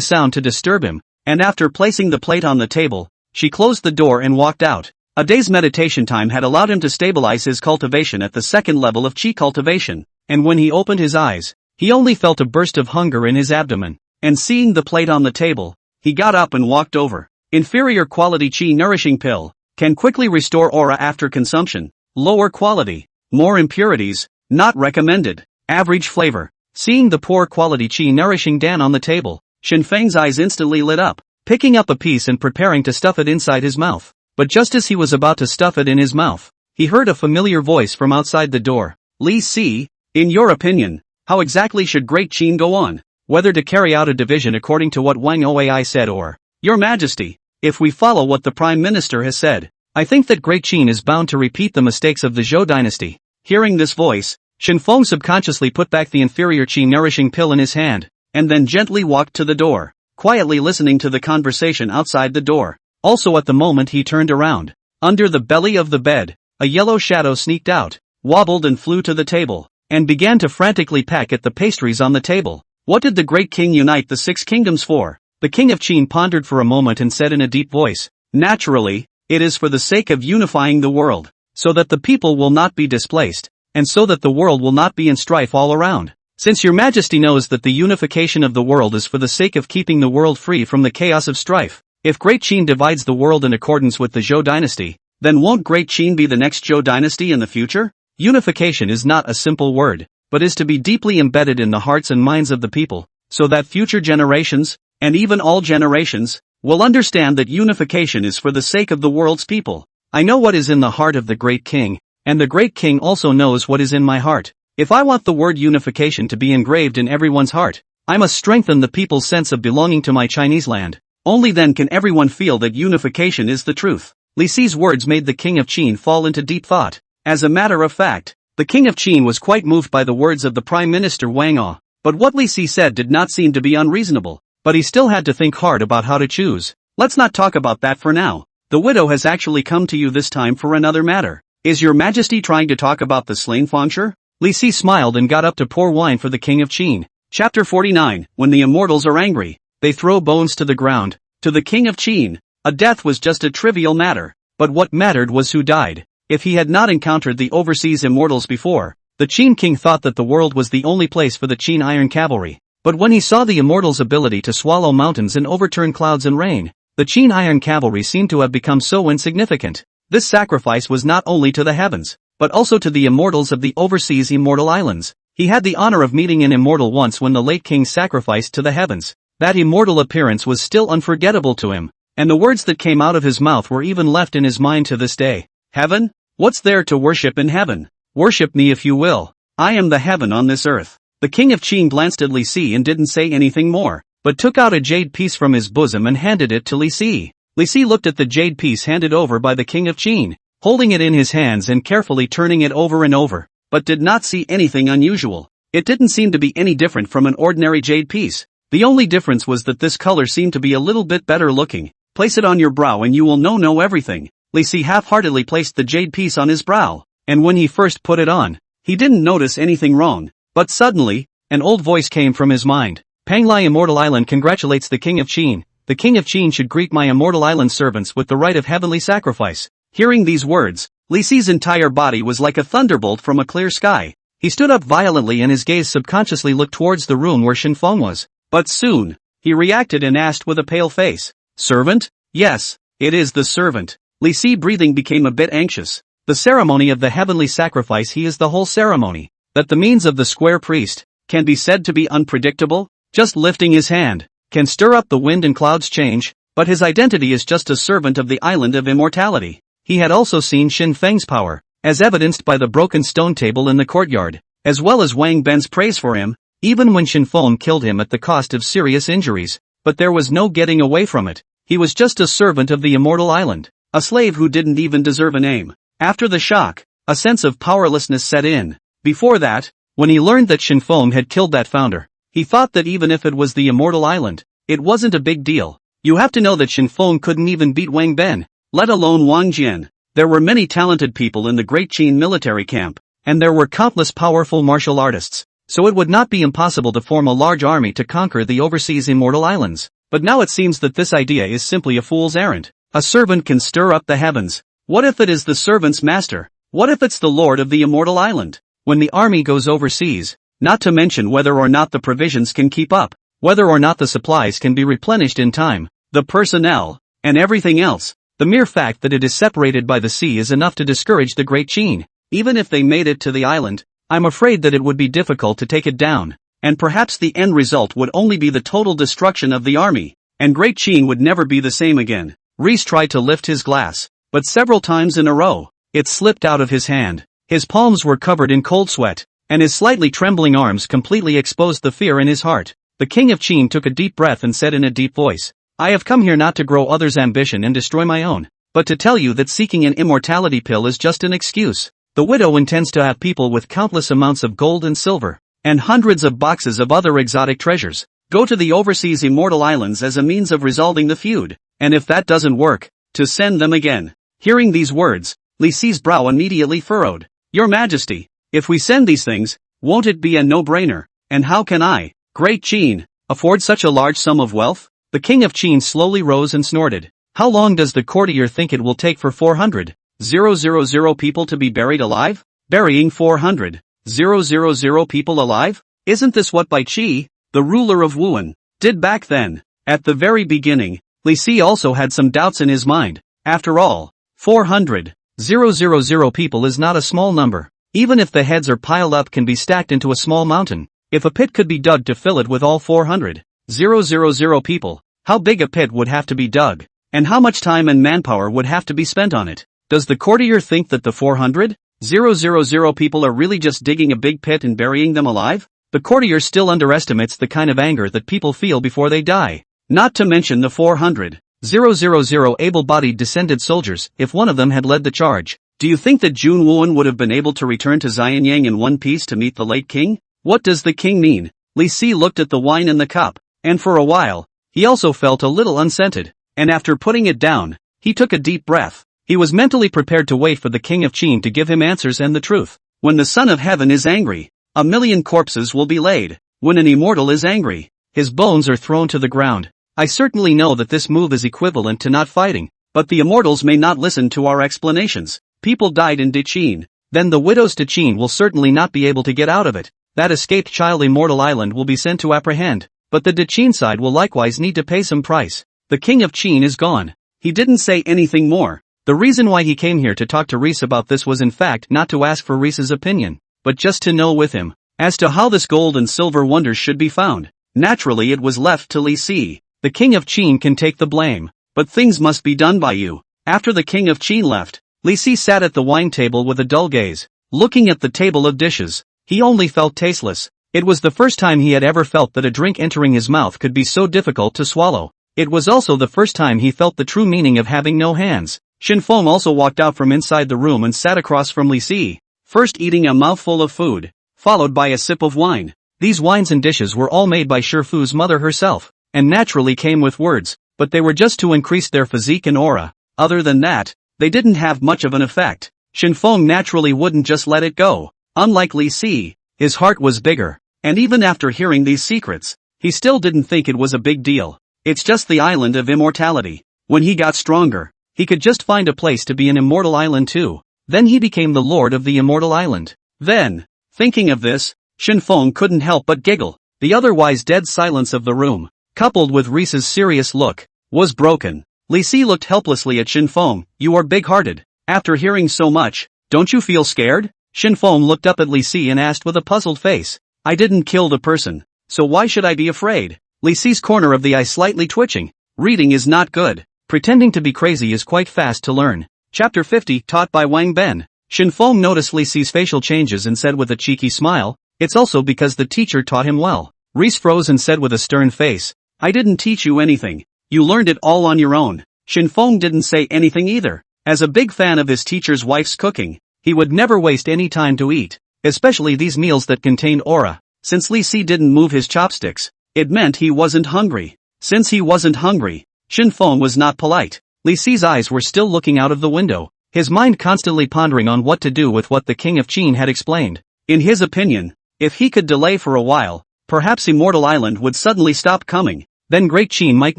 sound to disturb him, and after placing the plate on the table, she closed the door and walked out. A day's meditation time had allowed him to stabilize his cultivation at the second level of qi cultivation, and when he opened his eyes, he only felt a burst of hunger in his abdomen, and seeing the plate on the table, he got up and walked over. Inferior quality qi nourishing pill. Can quickly restore aura after consumption. Lower quality. More impurities. Not recommended. Average flavor. Seeing the poor quality qi nourishing Dan on the table, Shen Feng's eyes instantly lit up, picking up a piece and preparing to stuff it inside his mouth. But just as he was about to stuff it in his mouth, he heard a familiar voice from outside the door. Li Si, in your opinion, how exactly should Great Qin go on? Whether to carry out a division according to what Wang Oai said or, Your Majesty, if we follow what the Prime Minister has said, I think that Great Qin is bound to repeat the mistakes of the Zhou dynasty. Hearing this voice, Shen Feng subconsciously put back the inferior qi nourishing pill in his hand, and then gently walked to the door, quietly listening to the conversation outside the door. Also at the moment he turned around, under the belly of the bed, a yellow shadow sneaked out, wobbled and flew to the table, and began to frantically peck at the pastries on the table. What did the Great King unite the 6 kingdoms for? The King of Qin pondered for a moment and said in a deep voice, Naturally, it is for the sake of unifying the world, so that the people will not be displaced, and so that the world will not be in strife all around. Since your Majesty knows that the unification of the world is for the sake of keeping the world free from the chaos of strife, if Great Qin divides the world in accordance with the Zhou dynasty, then won't Great Qin be the next Zhou dynasty in the future? Unification is not a simple word, but is to be deeply embedded in the hearts and minds of the people, so that future generations, and even all generations, will understand that unification is for the sake of the world's people. I know what is in the heart of the Great King, and the Great King also knows what is in my heart. If I want the word unification to be engraved in everyone's heart, I must strengthen the people's sense of belonging to my Chinese land. Only then can everyone feel that unification is the truth. Li Si's words made the King of Qin fall into deep thought. As a matter of fact, the King of Qin was quite moved by the words of the Prime Minister Wang Au, but what Li Si said did not seem to be unreasonable, but he still had to think hard about how to choose. Let's not talk about that for now. The widow has actually come to you this time for another matter. Is your Majesty trying to talk about the slain Fengsher? Li Si smiled and got up to pour wine for the King of Qin. Chapter 49, When the Immortals are angry, they throw bones to the ground. To the King of Qin, a death was just a trivial matter, but what mattered was who died. If he had not encountered the overseas immortals before, the Qin king thought that the world was the only place for the Qin iron cavalry. But when he saw the immortals' ability to swallow mountains and overturn clouds and rain, the Qin iron cavalry seemed to have become so insignificant. This sacrifice was not only to the heavens, but also to the immortals of the overseas immortal islands. He had the honor of meeting an immortal once when the late king sacrificed to the heavens. That immortal appearance was still unforgettable to him, and the words that came out of his mouth were even left in his mind to this day. Heaven? What's there to worship in heaven? Worship me if you will. I am the heaven on this earth. The King of Qin glanced at Li Si and didn't say anything more, but took out a jade piece from his bosom and handed it to Li Si. Li Si looked at the jade piece handed over by the King of Qin, holding it in his hands and carefully turning it over and over, but did not see anything unusual. It didn't seem to be any different from an ordinary jade piece. The only difference was that this color seemed to be a little bit better looking. Place it on your brow and you will know everything. Li Si half-heartedly placed the jade piece on his brow, and when he first put it on, he didn't notice anything wrong. But suddenly, an old voice came from his mind. Panglai Immortal Island congratulates the King of Qin. The King of Qin should greet my Immortal Island servants with the rite of heavenly sacrifice. Hearing these words, Li Si's entire body was like a thunderbolt from a clear sky. He stood up violently and his gaze subconsciously looked towards the room where Shen Feng was. But soon, he reacted and asked with a pale face. Servant? Yes, it is the servant. Li Si breathing became a bit anxious. The ceremony of the heavenly sacrifice he is the whole ceremony. That the means of the square priest can be said to be unpredictable. Just lifting his hand can stir up the wind and clouds change, but his identity is just a servant of the island of immortality. He had also seen Shen Feng's power, as evidenced by the broken stone table in the courtyard, as well as Wang Ben's praise for him, even when Shen Feng killed him at the cost of serious injuries. But there was no getting away from it. He was just a servant of the immortal island, a slave who didn't even deserve a name. After the shock, a sense of powerlessness set in. Before that, when he learned that Shen Feng had killed that founder, he thought that even if it was the immortal island, it wasn't a big deal. You have to know that Shen Feng couldn't even beat Wang Ben, let alone Wang Jian. There were many talented people in the Great Qin military camp, and there were countless powerful martial artists, so it would not be impossible to form a large army to conquer the overseas immortal islands. But now it seems that this idea is simply a fool's errand. A servant can stir up the heavens. What if it is the servant's master? What if it's the lord of the immortal island? When the army goes overseas, not to mention whether or not the provisions can keep up, whether or not the supplies can be replenished in time, the personnel, and everything else, The mere fact that it is separated by the sea is enough to discourage the Great Qin. Even if they made it to the island, I'm afraid that it would be difficult to take it down, and perhaps the end result would only be the total destruction of the army, and Great Qin would never be the same again. Reese tried to lift his glass, but several times in a row, it slipped out of his hand. His palms were covered in cold sweat, and his slightly trembling arms completely exposed the fear in his heart. The king of Qin took a deep breath and said in a deep voice, I have come here not to grow others' ambition and destroy my own, but to tell you that seeking an immortality pill is just an excuse. The widow intends to have people with countless amounts of gold and silver, and hundreds of boxes of other exotic treasures, go to the overseas immortal islands as a means of resolving the feud, and if that doesn't work, to send them again. Hearing these words, Li Si's brow immediately furrowed. Your Majesty, if we send these things, won't it be a no-brainer? And how can I, Great Qin, afford such a large sum of wealth? The king of Qin slowly rose and snorted. How long does the courtier think it will take for 400,000 people to be buried alive? Burying 400,000 people alive? Isn't this what Bai Qi, the ruler of Wuhan, did back then? At the very beginning, Li Si also had some doubts in his mind. After all, 400,000 people is not a small number. Even if the heads are piled up can be stacked into a small mountain. If a pit could be dug to fill it with all 400,000 people, how big a pit would have to be dug? And how much time and manpower would have to be spent on it? Does the courtier think that the 400,000 people are really just digging a big pit and burying them alive? The courtier still underestimates the kind of anger that people feel before they die. Not to mention the 400,000 able-bodied descended soldiers, if one of them had led the charge. Do you think that Jun Wuan would have been able to return to Xianyang in one piece to meet the late king? What does the king mean? Li Si looked at the wine in the cup, and for a while, he also felt a little unscented, and after putting it down, he took a deep breath. He was mentally prepared to wait for the king of Qin to give him answers and the truth. When the son of heaven is angry, 1,000,000 corpses will be laid. When an immortal is angry, his bones are thrown to the ground. I certainly know that this move is equivalent to not fighting, but the immortals may not listen to our explanations. People died in Qin, then the widows to Qin will certainly not be able to get out of it. That escaped child immortal island will be sent to apprehend, but the Qin side will likewise need to pay some price. The king of Qin is gone. He didn't say anything more. The reason why he came here to talk to Reese about this was in fact not to ask for Reese's opinion, but just to know with him, as to how this gold and silver wonders should be found. Naturally it was left to Li Si. The king of Qin can take the blame, but things must be done by you. After the king of Qin left, Li Si sat at the wine table with a dull gaze, looking at the table of dishes. He only felt tasteless. It was the first time he had ever felt that a drink entering his mouth could be so difficult to swallow. It was also the first time he felt the true meaning of having no hands. Shen Feng also walked out from inside the room and sat across from Li Si, first eating a mouthful of food, followed by a sip of wine. These wines and dishes were all made by Shifu's mother herself, and naturally came with words, but they were just to increase their physique and aura. Other than that, they didn't have much of an effect. Shen Feng naturally wouldn't just let it go. Unlike Li Si, his heart was bigger, and even after hearing these secrets, he still didn't think it was a big deal. It's just the island of immortality. When he got stronger, he could just find a place to be an immortal island too. Then he became the lord of the immortal island. Then, thinking of this, Shen Feng couldn't help but giggle. The otherwise dead silence of the room, coupled with Reese's serious look, was broken. Li Si looked helplessly at Shen Feng. You are big-hearted. After hearing so much, don't you feel scared? Shen Feng looked up at Li Si and asked with a puzzled face. I didn't kill the person, so why should I be afraid? Li Si's corner of the eye slightly twitching. Reading is not good. Pretending to be crazy is quite fast to learn. Chapter 50, taught by Wang Ben. Shen Feng noticed Li Si's facial changes and said with a cheeky smile, it's also because the teacher taught him well. Reese froze and said with a stern face, I didn't teach you anything. You learned it all on your own. Shen Feng didn't say anything either. As a big fan of his teacher's wife's cooking, he would never waste any time to eat, especially these meals that contained aura. Since Li Si didn't move his chopsticks, it meant he wasn't hungry. Since he wasn't hungry, Shen Feng was not polite. Li Si's eyes were still looking out of the window, his mind constantly pondering on what to do with what the king of Qin had explained. In his opinion, if he could delay for a while, perhaps Immortal Island would suddenly stop coming. Then Great Qin might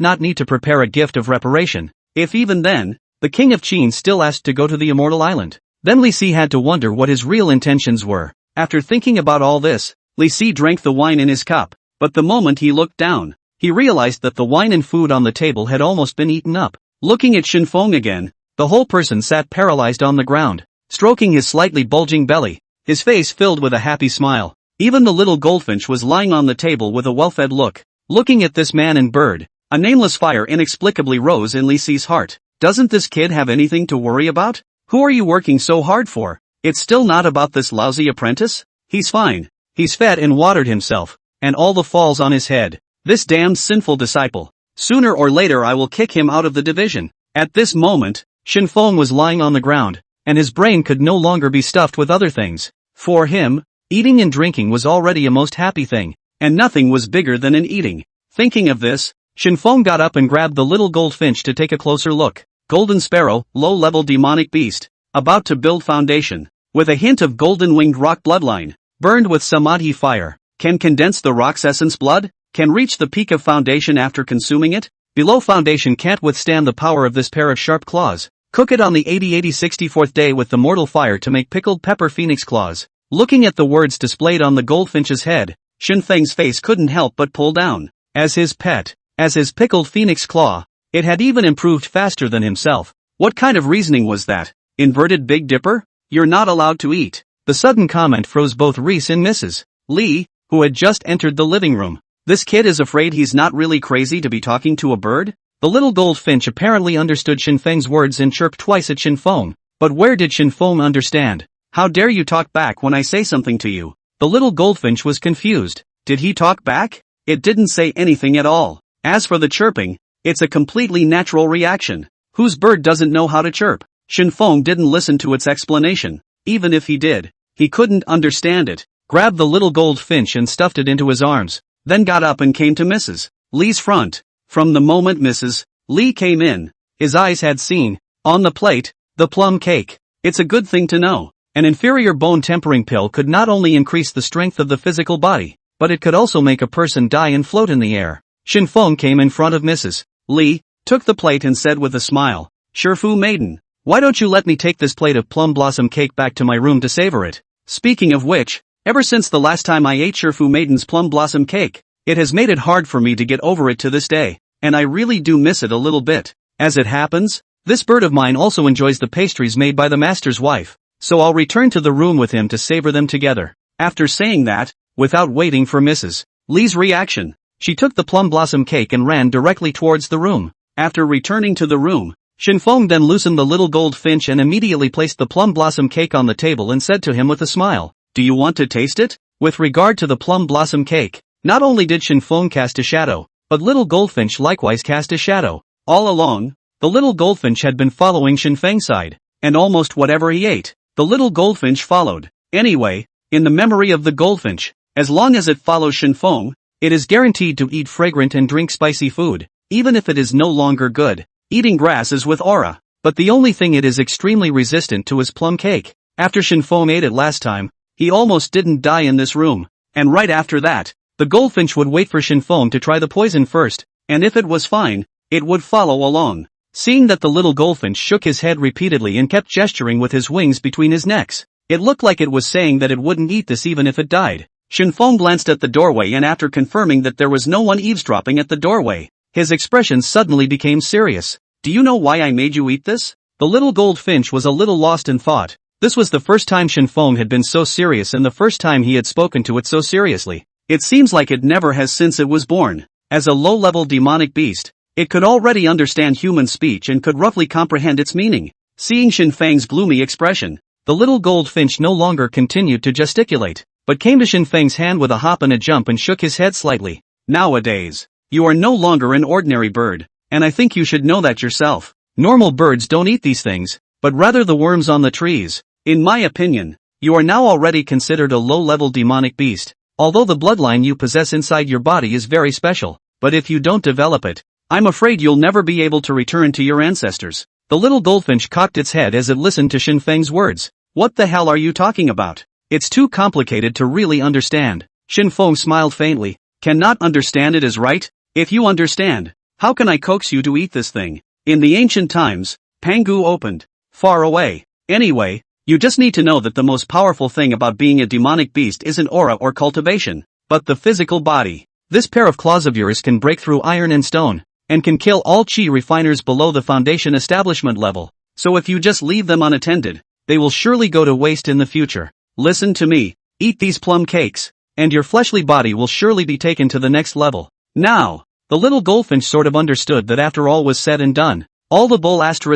not need to prepare a gift of reparation. If even then, the king of Qin still asked to go to the Immortal Island, then Li Si had to wonder what his real intentions were. After thinking about all this, Li Si drank the wine in his cup, but the moment he looked down, he realized that the wine and food on the table had almost been eaten up. Looking at Shen Feng again, the whole person sat paralyzed on the ground, stroking his slightly bulging belly, his face filled with a happy smile. Even the little goldfinch was lying on the table with a well-fed look. Looking at this man and bird, a nameless fire inexplicably rose in Li Si's heart. Doesn't this kid have anything to worry about? Who are you working so hard for? It's still not about this lousy apprentice? He's fine. He's fed and watered himself, and all the falls on his head. This damned sinful disciple. Sooner or later I will kick him out of the division. At this moment, Shen Feng was lying on the ground, and his brain could no longer be stuffed with other things. For him, eating and drinking was already a most happy thing, and nothing was bigger than an eating. Thinking of this, Shen Feng got up and grabbed the little goldfinch to take a closer look. Golden sparrow, low-level demonic beast, about to build foundation, with a hint of golden-winged rock bloodline, burned with samadhi fire, can condense the rock's essence blood, can reach the peak of foundation after consuming it. Below foundation can't withstand the power of this pair of sharp claws. Cook it on the 80-64th day with the mortal fire to make pickled pepper phoenix claws. Looking at the words displayed on the goldfinch's head, Shen Feng's face couldn't help but pull down. As his pet, as his pickled phoenix claw, it had even improved faster than himself. What kind of reasoning was that? Inverted Big Dipper? You're not allowed to eat. The sudden comment froze both Reese and Mrs. Li, who had just entered the living room. This kid is afraid he's not really crazy to be talking to a bird? The little goldfinch apparently understood Shen Feng's words and chirped twice at Shen Feng. But where did Shen Feng understand? How dare you talk back when I say something to you? The little goldfinch was confused. Did he talk back? It didn't say anything at all. As for the chirping, it's a completely natural reaction. Whose bird doesn't know how to chirp? Shen Feng didn't listen to its explanation. Even if he did, he couldn't understand it. Grabbed the little goldfinch and stuffed it into his arms, then got up and came to Mrs. Li's front. From the moment Mrs. Li came in, his eyes had seen, on the plate, the plum cake. It's a good thing to know. An inferior bone tempering pill could not only increase the strength of the physical body, but it could also make a person die and float in the air. Shen Feng came in front of Mrs. Li, took the plate and said with a smile, "Shifu maiden, why don't you let me take this plate of plum blossom cake back to my room to savor it? Speaking of which, ever since the last time I ate Shifu maiden's plum blossom cake, it has made it hard for me to get over it to this day, and I really do miss it a little bit. As it happens, this bird of mine also enjoys the pastries made by the master's wife, so I'll return to the room with him to savor them together." After saying that, without waiting for Mrs. Li's reaction, she took the plum blossom cake and ran directly towards the room. After returning to the room, Shen Feng then loosened the little goldfinch and immediately placed the plum blossom cake on the table and said to him with a smile, "Do you want to taste it?" With regard to the plum blossom cake, not only did Shen Feng cast a shadow, but little goldfinch likewise cast a shadow. All along, the little goldfinch had been following Shen Feng's side, and almost whatever he ate, the little goldfinch followed. Anyway, in the memory of the goldfinch, as long as it follows Shen Feng, it is guaranteed to eat fragrant and drink spicy food, even if it is no longer good. Eating grass is with aura, but the only thing it is extremely resistant to is plum cake. After Shen Feng ate it last time, he almost didn't die in this room, and right after that, the goldfinch would wait for Shen Feng to try the poison first, and if it was fine, it would follow along. Seeing that the little goldfinch shook his head repeatedly and kept gesturing with his wings between his necks, it looked like it was saying that it wouldn't eat this even if it died. Shen Feng glanced at the doorway, and after confirming that there was no one eavesdropping at the doorway, his expression suddenly became serious. "Do you know why I made you eat this?" The little goldfinch was a little lost in thought. This was the first time Shen Feng had been so serious and the first time he had spoken to it so seriously. It seems like it never has since it was born. As a low-level demonic beast, it could already understand human speech and could roughly comprehend its meaning. Seeing Shen Feng's gloomy expression, the little goldfinch no longer continued to gesticulate, but came to Shen Feng's hand with a hop and a jump and shook his head slightly. "Nowadays, you are no longer an ordinary bird, and I think you should know that yourself. Normal birds don't eat these things, but rather the worms on the trees. In my opinion, you are now already considered a low-level demonic beast, although the bloodline you possess inside your body is very special, but if you don't develop it, I'm afraid you'll never be able to return to your ancestors." The little goldfinch cocked its head as it listened to Shen Feng's words. "What the hell are you talking about? It's too complicated to really understand." Shen Feng smiled faintly. "Cannot understand it is right? If you understand, how can I coax you to eat this thing? In the ancient times, Pangu opened, far away. Anyway, you just need to know that the most powerful thing about being a demonic beast isn't aura or cultivation, but the physical body. This pair of claws of yours can break through iron and stone. and can kill all qi refiners below the foundation establishment level. So if you just leave them unattended, they will surely go to waste in the future. Listen to me, eat these plum cakes, and your fleshly body will surely be taken to the next level. Now, the little goldfinch sort of understood that after all was said and done, all the bull *****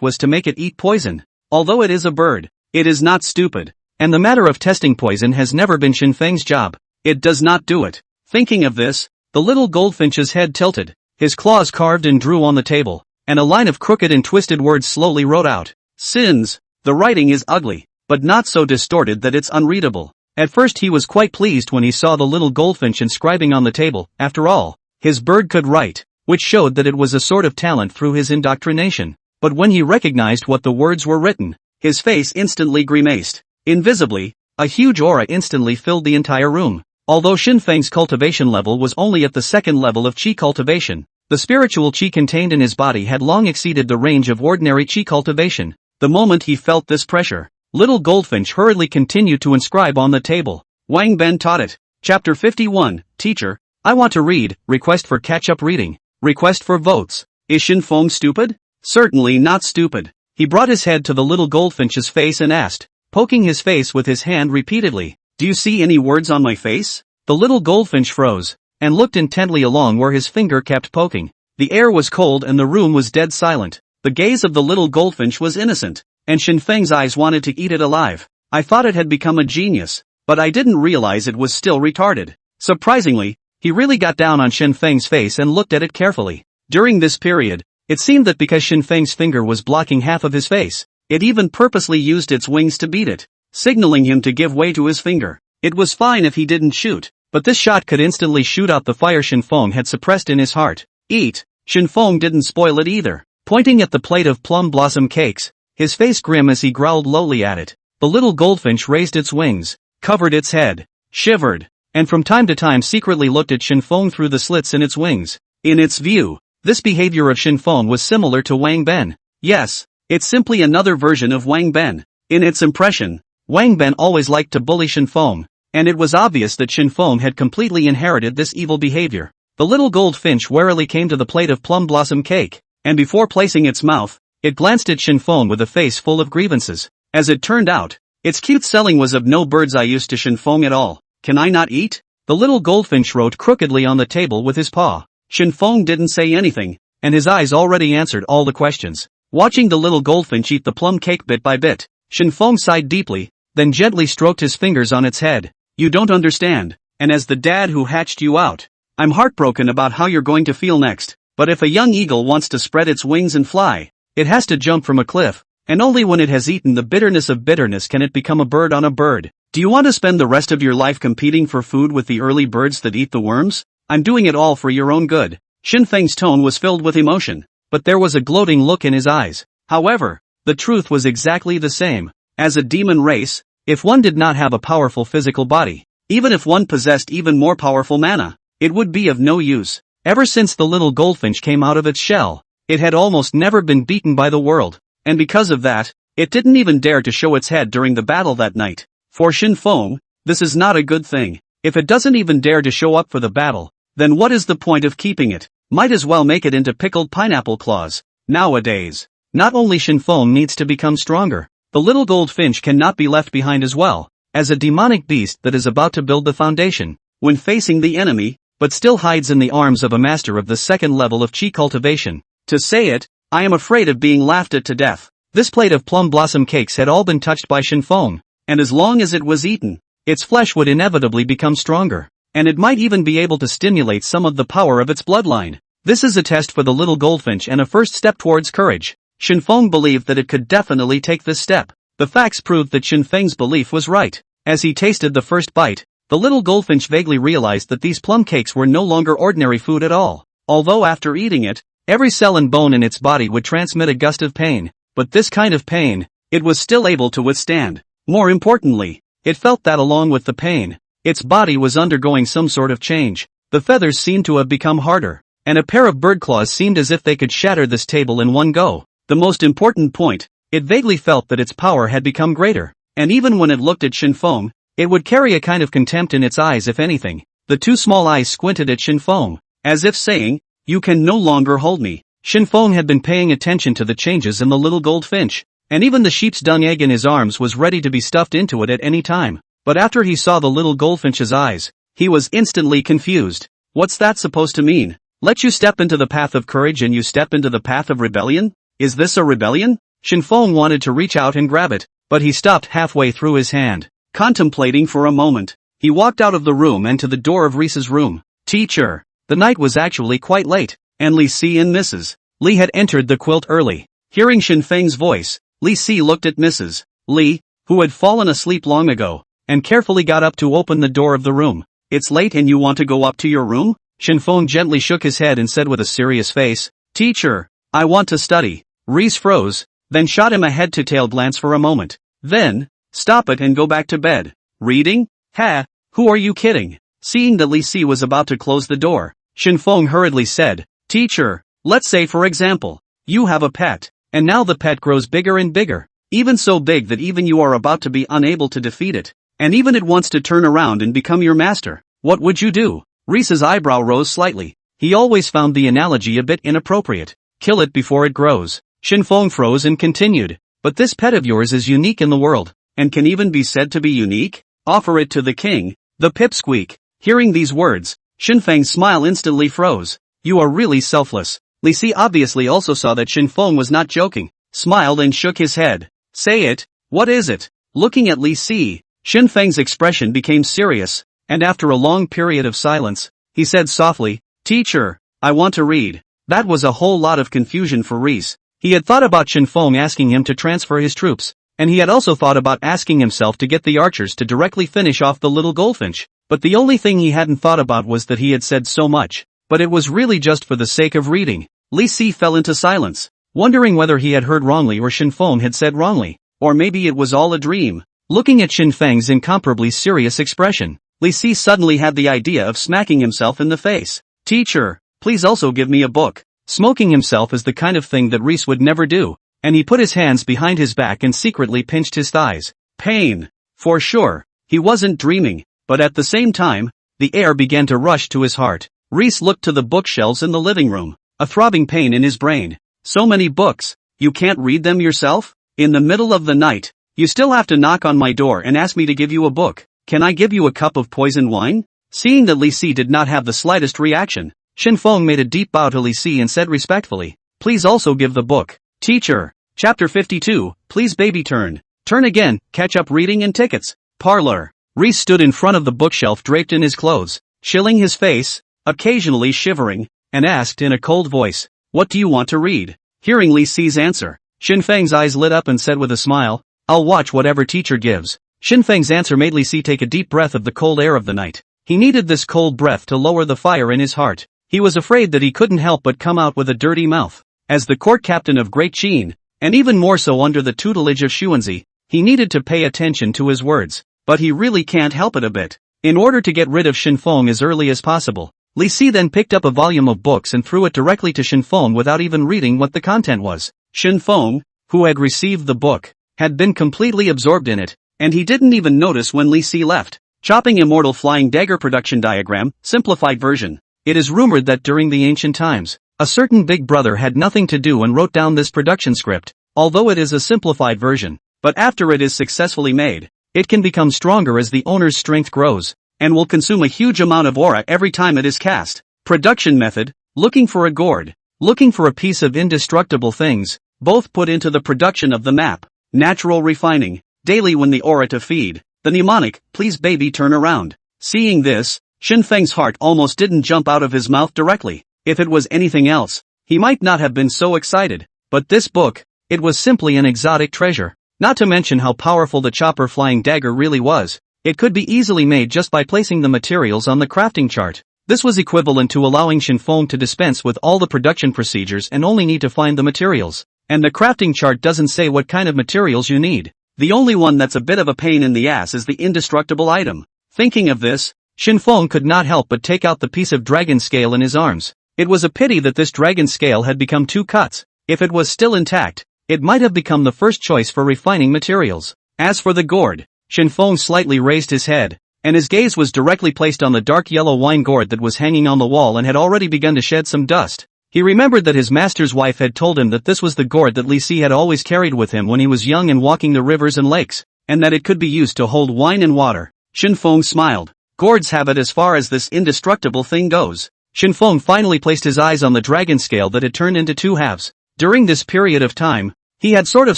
was to make it eat poison. Although it is a bird, it is not stupid, and the matter of testing poison has never been Shen Feng's job. It does not do it. Thinking of this, the little goldfinch's head tilted, his claws carved and drew on the table, and a line of crooked and twisted words slowly wrote out. Sins. The writing is ugly, but not so distorted that it's unreadable. At first he was quite pleased when he saw the little goldfinch inscribing on the table. After all, his bird could write, which showed that it was a sort of talent through his indoctrination. But when he recognized what the words were written, his face instantly grimaced. Invisibly, a huge aura instantly filled the entire room. Although Shen Feng's cultivation level was only at the second level of qi cultivation, the spiritual qi contained in his body had long exceeded the range of ordinary qi cultivation. The moment he felt this pressure, little goldfinch hurriedly continued to inscribe on the table. Wang Ben taught it. Chapter 51, Teacher, I want to read. Request for catch-up reading. Request for votes. Is Shen Feng stupid? Certainly not stupid. He brought his head to the little goldfinch's face and asked, poking his face with his hand repeatedly, do you see any words on my face? The little goldfinch froze, and looked intently along where his finger kept poking. The air was cold and the room was dead silent. The gaze of the little goldfinch was innocent, and Shen Feng's eyes wanted to eat it alive. I thought it had become a genius, but I didn't realize it was still retarded. Surprisingly, he really got down on Shen Feng's face and looked at it carefully. During this period, it seemed that because Shen Feng's finger was blocking half of his face, it even purposely used its wings to beat it, signaling him to give way to his finger. It was fine if he didn't shoot, but this shot could instantly shoot out the fire Shen Feng had suppressed in his heart. Eat. Shen Feng didn't spoil it either. Pointing at the plate of plum blossom cakes, his face grim as he growled lowly at it, the little goldfinch raised its wings, covered its head, shivered, and from time to time secretly looked at Shen Feng through the slits in its wings. In its view, this behavior of Shen Feng was similar to Wang Ben. Yes, it's simply another version of Wang Ben. In its impression, Wang Ben always liked to bully Shen Feng, and it was obvious that Shen Feng had completely inherited this evil behavior. The little goldfinch warily came to the plate of plum blossom cake, and before placing its mouth, it glanced at Shen Feng with a face full of grievances. As it turned out, its cute selling was of no bird's eye use to Shen Feng at all. Can I not eat? The little goldfinch wrote crookedly on the table with his paw. Shen Feng didn't say anything, and his eyes already answered all the questions. Watching the little goldfinch eat the plum cake bit by bit, Shen Feng sighed deeply, then gently stroked his fingers on its head. You don't understand, and as the dad who hatched you out, I'm heartbroken about how you're going to feel next. But if a young eagle wants to spread its wings and fly, it has to jump from a cliff, and only when it has eaten the bitterness of bitterness can it become a bird on a bird. Do you want to spend the rest of your life competing for food with the early birds that eat the worms? I'm doing it all for your own good. Shen Feng's tone was filled with emotion, but there was a gloating look in his eyes. However, the truth was exactly the same. As a demon race, if one did not have a powerful physical body, even if one possessed even more powerful mana, it would be of no use. Ever since the little goldfinch came out of its shell, it had almost never been beaten by the world, and because of that, it didn't even dare to show its head during the battle that night. For Shen Feng, this is not a good thing. If it doesn't even dare to show up for the battle, then what is the point of keeping it? Might as well make it into pickled pineapple claws. Nowadays, not only Shen Feng needs to become stronger, the little goldfinch cannot be left behind as well, as a demonic beast that is about to build the foundation, when facing the enemy, but still hides in the arms of a master of the second level of qi cultivation. To say it, I am afraid of being laughed at to death. This plate of plum blossom cakes had all been touched by Shen Feng, and as long as it was eaten, its flesh would inevitably become stronger, and it might even be able to stimulate some of the power of its bloodline. This is a test for the little goldfinch and a first step towards courage. Shen Feng believed that it could definitely take this step. The facts proved that Shen Feng's belief was right. As he tasted the first bite, the little goldfinch vaguely realized that these plum cakes were no longer ordinary food at all. Although after eating it, every cell and bone in its body would transmit a gust of pain, but this kind of pain, it was still able to withstand. More importantly, it felt that along with the pain, its body was undergoing some sort of change. The feathers seemed to have become harder, and a pair of bird claws seemed as if they could shatter this table in one go. The most important point, it vaguely felt that its power had become greater, and even when it looked at Shen Feng, it would carry a kind of contempt in its eyes if anything. The two small eyes squinted at Shen Feng, as if saying, You can no longer hold me. Shen Feng had been paying attention to the changes in the little gold finch, and even the sheep's dung egg in his arms was ready to be stuffed into it at any time. But after he saw the little goldfinch's eyes, he was instantly confused. What's that supposed to mean? Let you step into the path of courage and you step into the path of rebellion? Is this a rebellion? Shen Feng wanted to reach out and grab it, but he stopped halfway through his hand. Contemplating for a moment, he walked out of the room and to the door of Reese's room. Teacher. The night was actually quite late, and Li Si and Mrs. Li had entered the quilt early. Hearing Shen Feng's voice, Li Si looked at Mrs. Li, who had fallen asleep long ago, and carefully got up to open the door of the room. It's late and you want to go up to your room? Shen Feng gently shook his head and said with a serious face, Teacher, I want to study. Reese froze, then shot him a head-to-tail glance for a moment. Then, stop it and go back to bed. Reading? Ha, who are you kidding? Seeing that Li Si was about to close the door, Shen Feng hurriedly said, Teacher, let's say for example, you have a pet, and now the pet grows bigger and bigger, even so big that even you are about to be unable to defeat it, and even it wants to turn around and become your master. What would you do? Reese's eyebrow rose slightly. He always found the analogy a bit inappropriate. Kill it before it grows. Shen Feng froze and continued, but this pet of yours is unique in the world, and can even be said to be unique? Offer it to the king. The pipsqueak. Hearing these words, Shen Feng's smile instantly froze. You are really selfless. Li Si obviously also saw that Shen Feng was not joking, smiled and shook his head. Say it. What is it? Looking at Li Si, Shen Feng's expression became serious, and after a long period of silence, he said softly, Teacher, I want to read. That was a whole lot of confusion for Reese. He had thought about Shen Feng asking him to transfer his troops, and he had also thought about asking himself to get the archers to directly finish off the little goldfinch, but the only thing he hadn't thought about was that he had said so much, but it was really just for the sake of reading. Li Si fell into silence, wondering whether he had heard wrongly or Shen Feng had said wrongly, or maybe it was all a dream. Looking at Shen Feng's incomparably serious expression, Li Si suddenly had the idea of smacking himself in the face. Teacher, please also give me a book. Smoking himself is the kind of thing that Reese would never do, and he put his hands behind his back and secretly pinched his thighs. Pain. For sure. He wasn't dreaming, but at the same time, the air began to rush to his heart. Reese looked to the bookshelves in the living room, a throbbing pain in his brain. So many books. You can't read them yourself? In the middle of the night, you still have to knock on my door and ask me to give you a book. Can I give you a cup of poisoned wine? Seeing that Li Si did not have the slightest reaction, Shen Feng made a deep bow to Li Si and said respectfully, Please also give the book. Teacher. Chapter 52, Please Baby Turn. Turn again, catch up reading and tickets. Parlor. Reese stood in front of the bookshelf draped in his clothes, chilling his face, occasionally shivering, and asked in a cold voice, What do you want to read? Hearing Li Si's answer, Shen Feng's eyes lit up and said with a smile, I'll watch whatever teacher gives. Shen Feng's answer made Li Si take a deep breath of the cold air of the night. He needed this cold breath to lower the fire in his heart. He was afraid that he couldn't help but come out with a dirty mouth. As the court captain of Great Qin, and even more so under the tutelage of Xuanzi, he needed to pay attention to his words. But he really can't help it a bit. In order to get rid of Shen Feng as early as possible, Li Si then picked up a volume of books and threw it directly to Shen Feng without even reading what the content was. Shen Feng, who had received the book, had been completely absorbed in it, and he didn't even notice when Li Si left. Chopping Immortal Flying Dagger Production Diagram, Simplified Version. It is rumored that during the ancient times, a certain big brother had nothing to do and wrote down this production script, although it is a simplified version. But after it is successfully made, it can become stronger as the owner's strength grows, and will consume a huge amount of aura every time it is cast. Production method, looking for a gourd, looking for a piece of indestructible things, both put into the production of the map. Natural refining, daily when the aura to feed, the mnemonic, Please Baby Turn Around. Seeing this, Shen Feng's heart almost didn't jump out of his mouth directly. If it was anything else, he might not have been so excited. But this book, it was simply an exotic treasure. Not to mention how powerful the chopper flying dagger really was. It could be easily made just by placing the materials on the crafting chart. This was equivalent to allowing Shen Feng to dispense with all the production procedures and only need to find the materials. And the crafting chart doesn't say what kind of materials you need. The only one that's a bit of a pain in the ass is the indestructible item. Thinking of this, Shen Feng could not help but take out the piece of dragon scale in his arms. It was a pity that this dragon scale had become 2 cuts. If it was still intact, it might have become the first choice for refining materials. As for the gourd, Shen Feng slightly raised his head, and his gaze was directly placed on the dark yellow wine gourd that was hanging on the wall and had already begun to shed some dust. He remembered that his master's wife had told him that this was the gourd that Li Si had always carried with him when he was young and walking the rivers and lakes, and that it could be used to hold wine and water. Shen Feng smiled. Gourds have it as far as this indestructible thing goes. Shen Feng finally placed his eyes on the dragon scale that had turned into two halves. During this period of time, he had sort of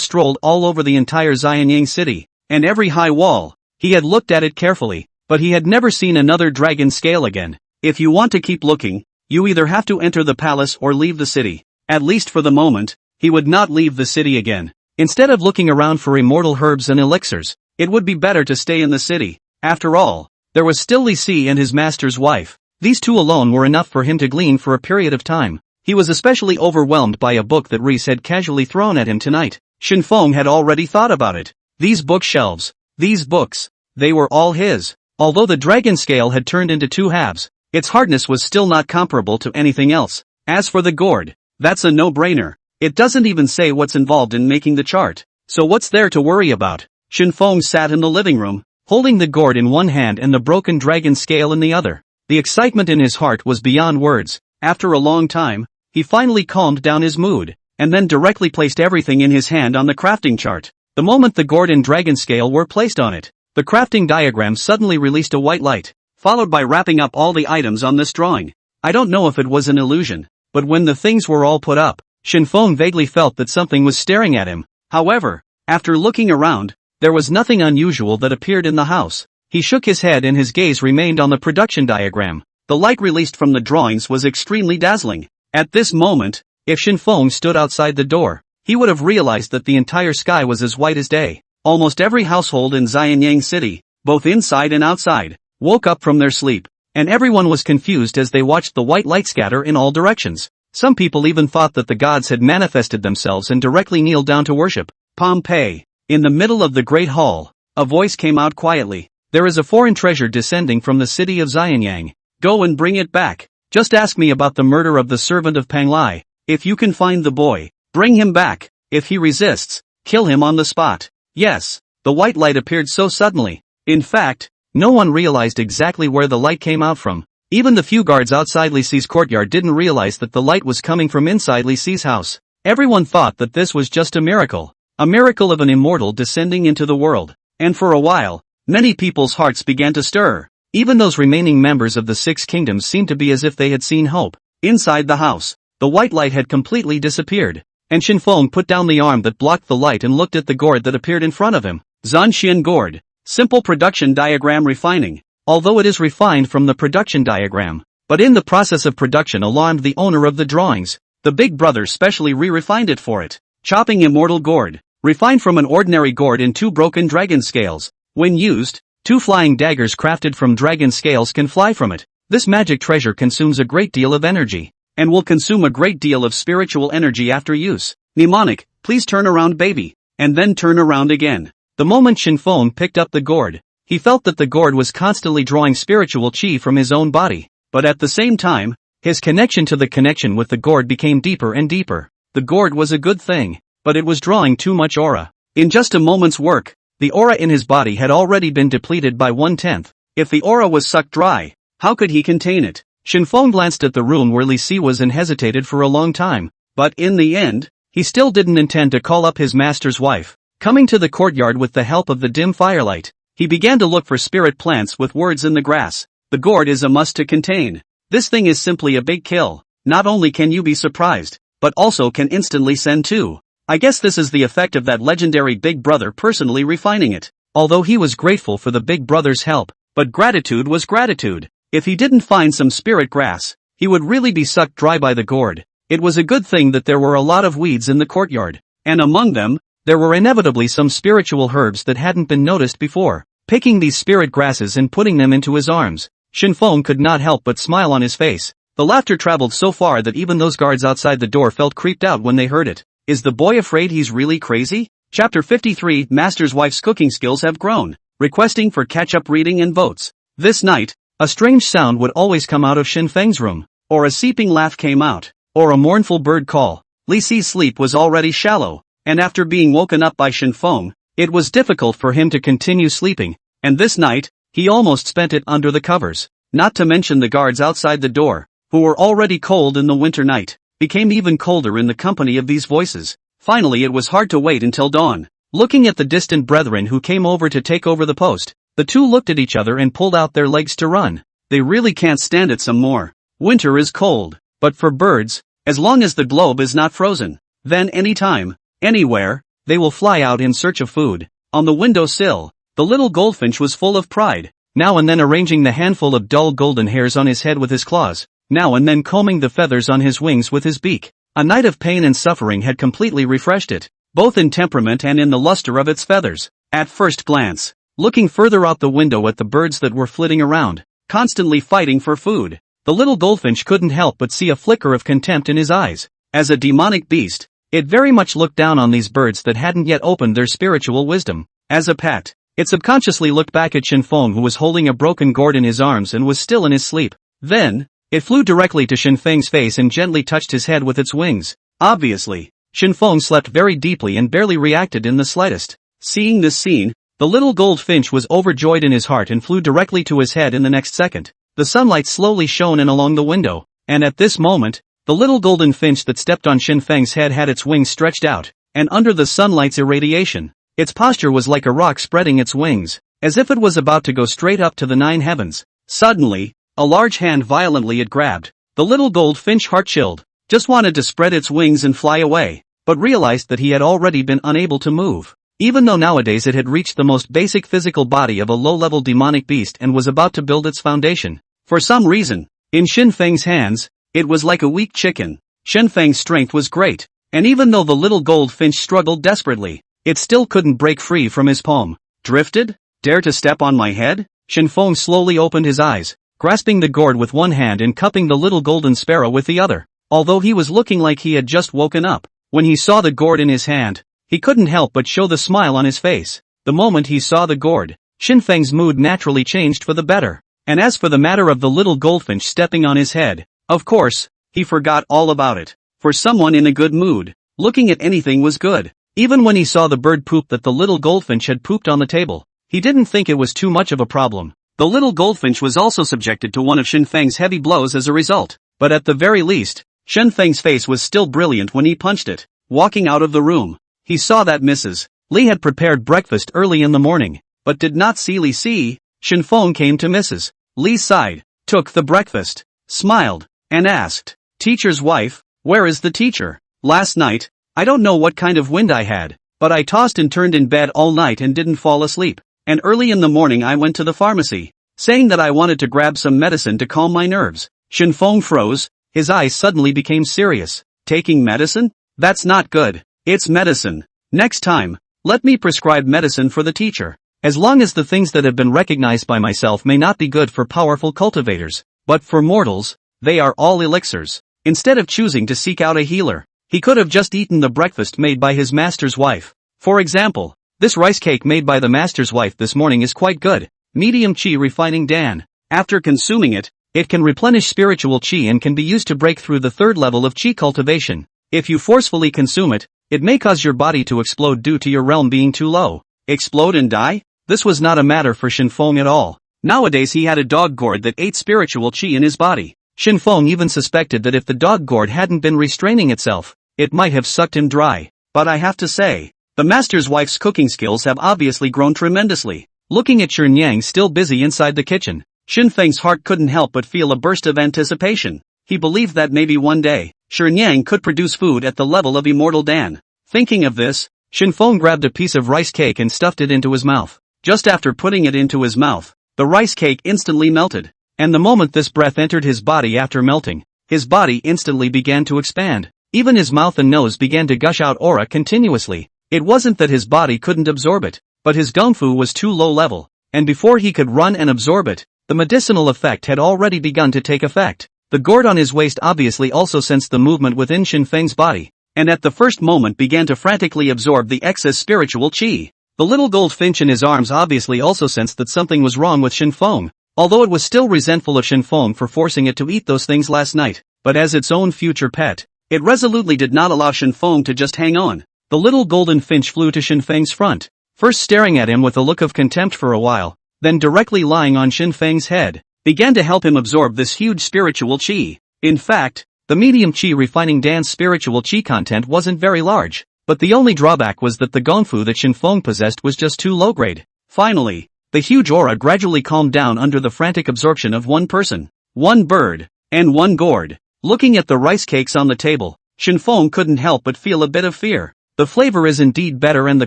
strolled all over the entire Xianyang city, and every high wall. He had looked at it carefully, but he had never seen another dragon scale again. If you want to keep looking, you either have to enter the palace or leave the city. At least for the moment, he would not leave the city again. Instead of looking around for immortal herbs and elixirs, it would be better to stay in the city. After all, there was still Li Si and his master's wife. These two alone were enough for him to glean for a period of time. He was especially overwhelmed by a book that Reese had casually thrown at him tonight. Shen Feng had already thought about it. These bookshelves, these books, they were all his. Although the dragon scale had turned into two halves, its hardness was still not comparable to anything else. As for the gourd, that's a no-brainer. It doesn't even say what's involved in making the chart. So what's there to worry about? Shen Feng sat in the living room, holding the gourd in one hand and the broken dragon scale in the other. The excitement in his heart was beyond words. After a long time, he finally calmed down his mood, and then directly placed everything in his hand on the crafting chart. The moment the gourd and dragon scale were placed on it, the crafting diagram suddenly released a white light, followed by wrapping up all the items on this drawing. I don't know if it was an illusion, but when the things were all put up, Shen Feng vaguely felt that something was staring at him. However, after looking around, there was nothing unusual that appeared in the house. He shook his head and his gaze remained on the production diagram. The light released from the drawings was extremely dazzling. At this moment, if Shen Feng stood outside the door, he would have realized that the entire sky was as white as day. Almost every household in Xianyang City, both inside and outside, woke up from their sleep, and everyone was confused as they watched the white light scatter in all directions. Some people even thought that the gods had manifested themselves and directly kneeled down to worship. Pompeii. In the middle of the great hall, a voice came out quietly. There is a foreign treasure descending from the city of Xianyang. Go and bring it back. Just ask me about the murder of the servant of Pang Lai. If you can find the boy, bring him back. If he resists, kill him on the spot. Yes, the white light appeared so suddenly. In fact, no one realized exactly where the light came out from. Even the few guards outside Li Si's courtyard didn't realize that the light was coming from inside Li Si's house. Everyone thought that this was just a miracle of an immortal descending into the world. And for a while, many people's hearts began to stir. Even those remaining members of the Six Kingdoms seemed to be as if they had seen hope. Inside the house, the white light had completely disappeared, and Shen Feng put down the arm that blocked the light and looked at the gourd that appeared in front of him. Zanxian gourd. Simple production diagram refining. Although it is refined from the production diagram, but in the process of production alarmed the owner of the drawings. The big brother specially re-refined it for it. Chopping immortal gourd. Refined from an ordinary gourd in two broken dragon scales. When used, two flying daggers crafted from dragon scales can fly from it. This magic treasure consumes a great deal of energy, and will consume a great deal of spiritual energy after use. Mnemonic, please turn around baby, and then turn around again. The moment Shen Feng picked up the gourd, he felt that the gourd was constantly drawing spiritual chi from his own body, but at the same time, his connection to the connection with the gourd became deeper and deeper. The gourd was a good thing, but it was drawing too much aura. In just a moment's work, the aura in his body had already been depleted by 1/10. If the aura was sucked dry, how could he contain it? Shen Feng glanced at the room where Li Si was and hesitated for a long time, but in the end, he still didn't intend to call up his master's wife. Coming to the courtyard with the help of the dim firelight, he began to look for spirit plants with words in the grass. The gourd is a must to contain. This thing is simply a big kill. Not only can you be surprised, but also can instantly send two. I guess this is the effect of that legendary big brother personally refining it. Although he was grateful for the big brother's help, but gratitude was gratitude. If he didn't find some spirit grass, he would really be sucked dry by the gourd. It was a good thing that there were a lot of weeds in the courtyard, and among them, there were inevitably some spiritual herbs that hadn't been noticed before. Picking these spirit grasses and putting them into his arms, Shen Feng could not help but smile on his face. The laughter traveled so far that even those guards outside the door felt creeped out when they heard it. Is the boy afraid he's really crazy? Chapter 53 Master's wife's cooking skills have grown. Requesting for catch-up reading and votes. This night, a strange sound would always come out of Shen Feng's room, or a seeping laugh came out, or a mournful bird call. Li Si's sleep was already shallow, and after being woken up by Shen Feng, it was difficult for him to continue sleeping, and this night, he almost spent it under the covers. Not to mention the guards outside the door, who were already cold in the winter night, became even colder in the company of these voices. Finally it was hard to wait until dawn. Looking at the distant brethren who came over to take over the post, the two looked at each other and pulled out their legs to run. They really can't stand it some more. Winter is cold, but for birds, as long as the globe is not frozen, then anytime, anywhere, they will fly out in search of food. On the windowsill, the little goldfinch was full of pride, now and then arranging the handful of dull golden hairs on his head with his claws, now and then combing the feathers on his wings with his beak. A night of pain and suffering had completely refreshed it, both in temperament and in the luster of its feathers. At first glance, looking further out the window at the birds that were flitting around, constantly fighting for food, the little goldfinch couldn't help but see a flicker of contempt in his eyes. As a demonic beast, it very much looked down on these birds that hadn't yet opened their spiritual wisdom. As a pet, it subconsciously looked back at Shen Feng, who was holding a broken gourd in his arms and was still in his sleep. Then, it flew directly to Shen Feng's face and gently touched his head with its wings. Obviously, Shen Feng slept very deeply and barely reacted in the slightest. Seeing this scene, the little goldfinch was overjoyed in his heart and flew directly to his head in the next second. The sunlight slowly shone in along the window, and at this moment, the little golden finch that stepped on Shen Feng's head had its wings stretched out, and under the sunlight's irradiation, its posture was like a rock spreading its wings, as if it was about to go straight up to the 9 heavens. Suddenly, a large hand violently it grabbed. The little goldfinch, heart chilled, just wanted to spread its wings and fly away, but realized that he had already been unable to move. Even though nowadays it had reached the most basic physical body of a low-level demonic beast and was about to build its foundation. For some reason, in Shen Feng's hands, it was like a weak chicken. Shen Feng's strength was great, and even though the little goldfinch struggled desperately, it still couldn't break free from his palm. Drifted? Dare to step on my head? Shen Feng slowly opened his eyes, grasping the gourd with one hand and cupping the little golden sparrow with the other. Although he was looking like he had just woken up, when he saw the gourd in his hand, he couldn't help but show the smile on his face. The moment he saw the gourd, Shen Feng's mood naturally changed for the better. And as for the matter of the little goldfinch stepping on his head, of course, he forgot all about it. For someone in a good mood, looking at anything was good. Even when he saw the bird poop that the little goldfinch had pooped on the table, he didn't think it was too much of a problem. The little goldfinch was also subjected to one of Shen Feng's heavy blows as a result, but at the very least, Shen Feng's face was still brilliant when he punched it. Walking out of the room, he saw that Mrs. Li had prepared breakfast early in the morning, but did not see Li see. Shen Feng came to Mrs. Li's side, took the breakfast, smiled, and asked, "Teacher's wife, where is the teacher? Last night, I don't know what kind of wind I had, but I tossed and turned in bed all night and didn't fall asleep. And early in the morning I went to the pharmacy, saying that I wanted to grab some medicine to calm my nerves." Shen Feng froze, his eyes suddenly became serious. Taking medicine? That's not good. It's medicine. Next time, let me prescribe medicine for the teacher. As long as the things that have been recognized by myself may not be good for powerful cultivators, but for mortals, they are all elixirs. Instead of choosing to seek out a healer, he could have just eaten the breakfast made by his master's wife. For example, this rice cake made by the master's wife this morning is quite good. Medium qi refining dan. After consuming it, it can replenish spiritual qi and can be used to break through the 3rd level of qi cultivation. If you forcefully consume it, it may cause your body to explode due to your realm being too low. Explode and die? This was not a matter for Shen Feng at all. Nowadays he had a dog gourd that ate spiritual qi in his body. Shen Feng even suspected that if the dog gourd hadn't been restraining itself, it might have sucked him dry. But I have to say, the master's wife's cooking skills have obviously grown tremendously. Looking at Xianyang still busy inside the kitchen, Shen Feng's heart couldn't help but feel a burst of anticipation. He believed that maybe one day, Xianyang could produce food at the level of immortal Dan. Thinking of this, Shen Feng grabbed a piece of rice cake and stuffed it into his mouth. Just after putting it into his mouth, the rice cake instantly melted. And the moment this breath entered his body after melting, his body instantly began to expand. Even his mouth and nose began to gush out aura continuously. It wasn't that his body couldn't absorb it, but his gongfu was too low level, and before he could run and absorb it, the medicinal effect had already begun to take effect. The gourd on his waist obviously also sensed the movement within Shen Feng's body, and at the first moment began to frantically absorb the excess spiritual qi. The little goldfinch in his arms obviously also sensed that something was wrong with Shen Feng, although it was still resentful of Shen Feng for forcing it to eat those things last night, but as its own future pet, it resolutely did not allow Shen Feng to just hang on. The little golden finch flew to Shen Feng's front, first staring at him with a look of contempt for a while, then directly lying on Shen Feng's head, began to help him absorb this huge spiritual qi. In fact, the medium qi refining Dan's spiritual qi content wasn't very large, but the only drawback was that the gongfu that Shen Feng possessed was just too low grade. Finally, the huge aura gradually calmed down under the frantic absorption of one person, one bird, and one gourd. Looking at the rice cakes on the table, Shen Feng couldn't help but feel a bit of fear. The flavor is indeed better and the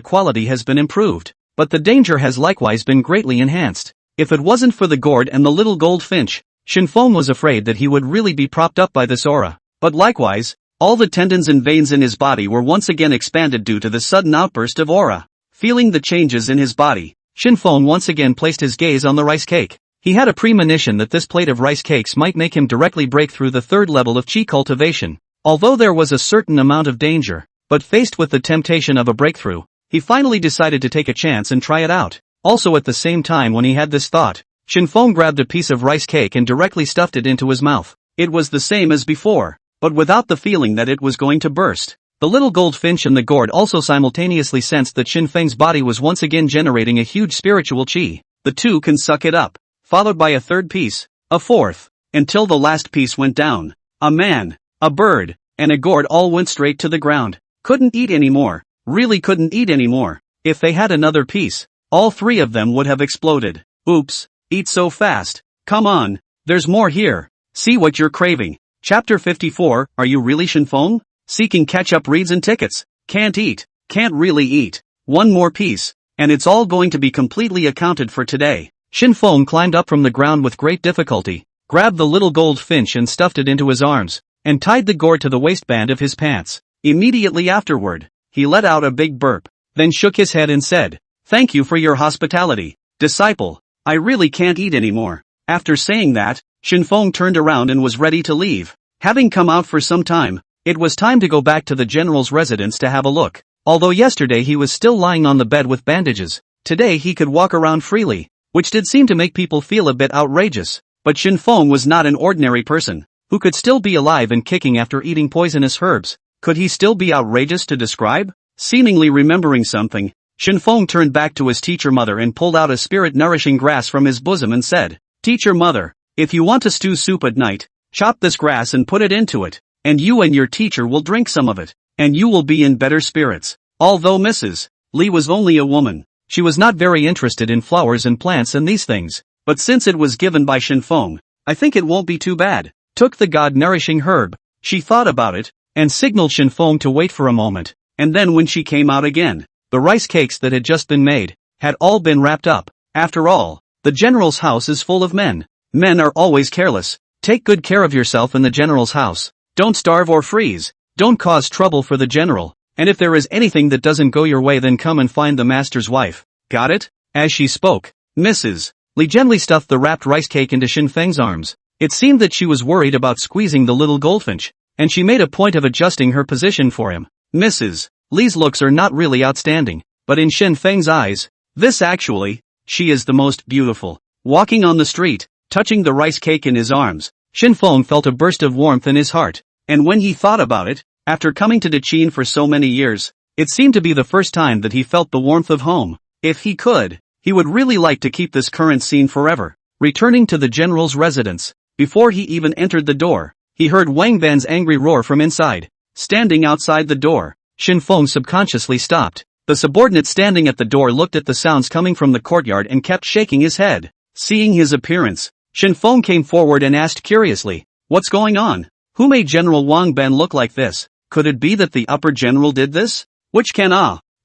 quality has been improved, but the danger has likewise been greatly enhanced. If it wasn't for the gourd and the little gold finch, Shen Feng was afraid that he would really be propped up by this aura. But likewise, all the tendons and veins in his body were once again expanded due to the sudden outburst of aura. Feeling the changes in his body, Shen Feng once again placed his gaze on the rice cake. He had a premonition that this plate of rice cakes might make him directly break through the third level of qi cultivation. Although there was a certain amount of danger, but faced with the temptation of a breakthrough, he finally decided to take a chance and try it out. Also at the same time when he had this thought, Shen Feng grabbed a piece of rice cake and directly stuffed it into his mouth. It was the same as before, but without the feeling that it was going to burst. The little goldfinch and the gourd also simultaneously sensed that Shen Feng's body was once again generating a huge spiritual qi. The two can suck it up, followed by a third piece, a fourth, until the last piece went down. A man, a bird, and a gourd all went straight to the ground. Couldn't eat anymore, really couldn't eat anymore. If they had another piece, all three of them would have exploded. Oops, eat so fast. Come on, there's more here. See what you're craving. Chapter 54, Are you really Shen Feng? Seeking catch-up reads and tickets. Can't eat, can't really eat. One more piece, and it's all going to be completely accounted for today. Shen Feng climbed up from the ground with great difficulty, grabbed the little gold finch and stuffed it into his arms, and tied the gourd to the waistband of his pants. Immediately afterward, he let out a big burp, then shook his head and said, "Thank you for your hospitality, disciple. I really can't eat anymore." After saying that, Shen Feng turned around and was ready to leave. Having come out for some time, it was time to go back to the general's residence to have a look. Although yesterday he was still lying on the bed with bandages, today he could walk around freely, which did seem to make people feel a bit outrageous. But Shen Feng was not an ordinary person, who could still be alive and kicking after eating poisonous herbs. Could he still be outrageous to describe? Seemingly remembering something, Shen Feng turned back to his teacher mother and pulled out a spirit-nourishing grass from his bosom and said, "Teacher mother, if you want to stew soup at night, chop this grass and put it into it, and you and your teacher will drink some of it, and you will be in better spirits." Although Mrs. Li was only a woman, she was not very interested in flowers and plants and these things, but since it was given by Shen Feng, I think it won't be too bad. Took the god-nourishing herb, she thought about it, and signaled Shen Feng to wait for a moment, and then when she came out again, the rice cakes that had just been made, had all been wrapped up. After all, the general's house is full of men. Men are always careless. Take good care of yourself in the general's house. Don't starve or freeze. Don't cause trouble for the general. And if there is anything that doesn't go your way, then come and find the master's wife. Got it? As she spoke, Mrs. Li gently stuffed the wrapped rice cake into Shen Feng's arms. It seemed that she was worried about squeezing the little goldfinch, and she made a point of adjusting her position for him. Mrs. Li's looks are not really outstanding, but in Shen Feng's eyes, she is the most beautiful. Walking on the street, touching the rice cake in his arms, Shen Feng felt a burst of warmth in his heart, and when he thought about it, after coming to Qin for so many years, it seemed to be the first time that he felt the warmth of home. If he could, he would really like to keep this current scene forever. Returning to the general's residence, before he even entered the door, he heard Wang Ben's angry roar from inside. Standing outside the door, Shen Feng subconsciously stopped. The subordinate standing at the door looked at the sounds coming from the courtyard and kept shaking his head. Seeing his appearance, Shen Feng came forward and asked curiously, "What's going on? Who made General Wang Ben look like this? Could it be that the upper general did this?" "Which can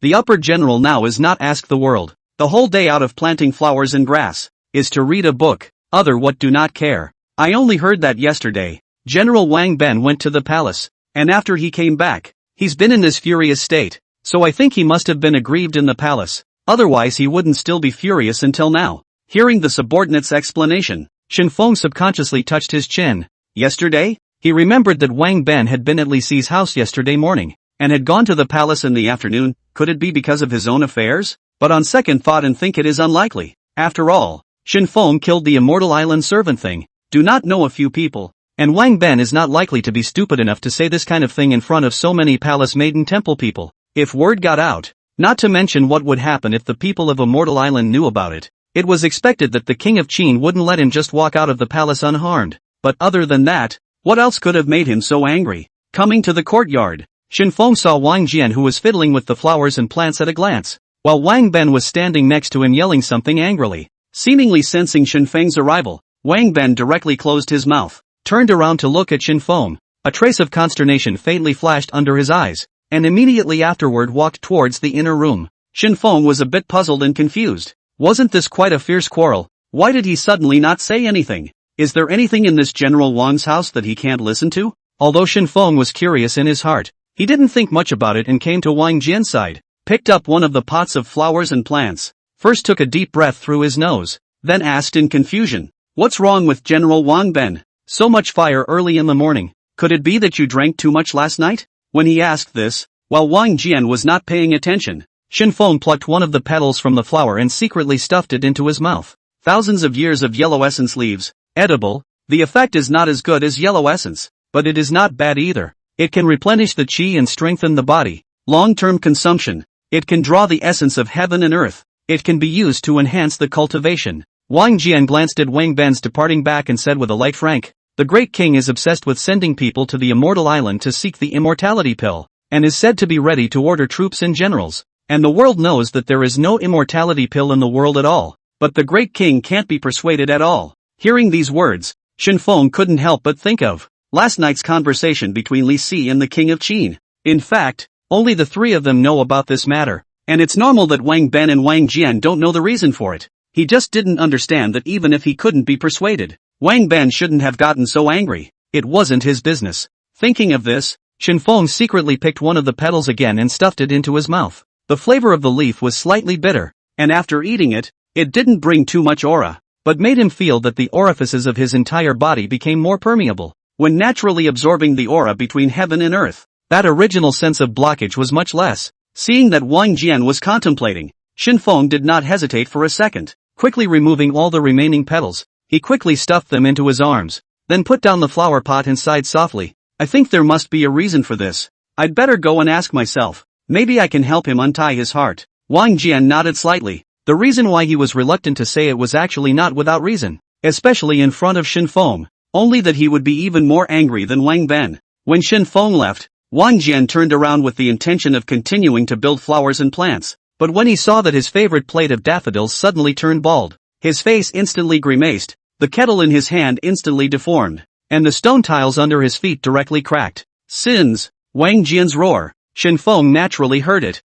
the upper general now is not ask the world. The whole day out of planting flowers and grass, is to read a book, other what do not care. I only heard that yesterday, General Wang Ben went to the palace, and after he came back, he's been in this furious state, so I think he must have been aggrieved in the palace, otherwise he wouldn't still be furious until now." Hearing the subordinate's explanation, Shen Feng subconsciously touched his chin. Yesterday? He remembered that Wang Ben had been at Li Si's house yesterday morning, and had gone to the palace in the afternoon. Could it be because of his own affairs? But on second thought and think it is unlikely. After all, Shen Feng killed the immortal island servant thing. Do not know a few people, and Wang Ben is not likely to be stupid enough to say this kind of thing in front of so many palace maiden temple people. If word got out, not to mention what would happen if the people of Immortal Island knew about it, It was expected that the king of Qin wouldn't let him just walk out of the palace unharmed. But other than that, what else could have made him so angry? Coming to the courtyard, Shen Feng saw Wang Jian, who was fiddling with the flowers and plants, at a glance, while Wang Ben was standing next to him yelling something angrily. Seemingly sensing Shen Feng's arrival, Wang Ben directly closed his mouth, turned around to look at Shen Feng. A trace of consternation faintly flashed under his eyes, and immediately afterward walked towards the inner room. Shen Feng was a bit puzzled and confused. Wasn't this quite a fierce quarrel? Why did he suddenly not say anything? Is there anything in this General Wang's house that he can't listen to? Although Shen Feng was curious in his heart, he didn't think much about it and came to Wang Jian's side, picked up one of the pots of flowers and plants, first took a deep breath through his nose, then asked in confusion, "What's wrong with General Wang Ben? So much fire early in the morning. Could it be that you drank too much last night?" When he asked this, while Wang Jian was not paying attention, Shen Feng plucked one of the petals from the flower and secretly stuffed it into his mouth. Thousands of years of yellow essence leaves, edible. The effect is not as good as yellow essence, but it is not bad either. It can replenish the qi and strengthen the body. Long-term consumption. It can draw the essence of heaven and earth. It can be used to enhance the cultivation. Wang Jian glanced at Wang Ben's departing back and said with a light frank, "The Great King is obsessed with sending people to the immortal island to seek the immortality pill, and is said to be ready to order troops and generals. And the world knows that there is no immortality pill in the world at all, but the Great King can't be persuaded at all." Hearing these words, Shen Feng couldn't help but think of last night's conversation between Li Si and the King of Qin. In fact, only the three of them know about this matter, and it's normal that Wang Ben and Wang Jian don't know the reason for it. He just didn't understand that even if he couldn't be persuaded, Wang Ben shouldn't have gotten so angry. It wasn't his business. Thinking of this, Shen Feng secretly picked one of the petals again and stuffed it into his mouth. The flavor of the leaf was slightly bitter, and after eating it, it didn't bring too much aura, but made him feel that the orifices of his entire body became more permeable, when naturally absorbing the aura between heaven and earth. That original sense of blockage was much less. Seeing that Wang Jian was contemplating, Shen Feng did not hesitate for a second. Quickly removing all the remaining petals, he quickly stuffed them into his arms, then put down the flower pot and sighed softly. "I think there must be a reason for this. I'd better go and ask myself. Maybe I can help him untie his heart." Wang Jian nodded slightly. The reason why he was reluctant to say it was actually not without reason, especially in front of Shen Feng, only that he would be even more angry than Wang Ben. When Shen Feng left, Wang Jian turned around with the intention of continuing to build flowers and plants, but when he saw that his favorite plate of daffodils suddenly turned bald, his face instantly grimaced, the kettle in his hand instantly deformed, and the stone tiles under his feet directly cracked. "Sins!" Wang Jian's roar. Shen Feng naturally heard it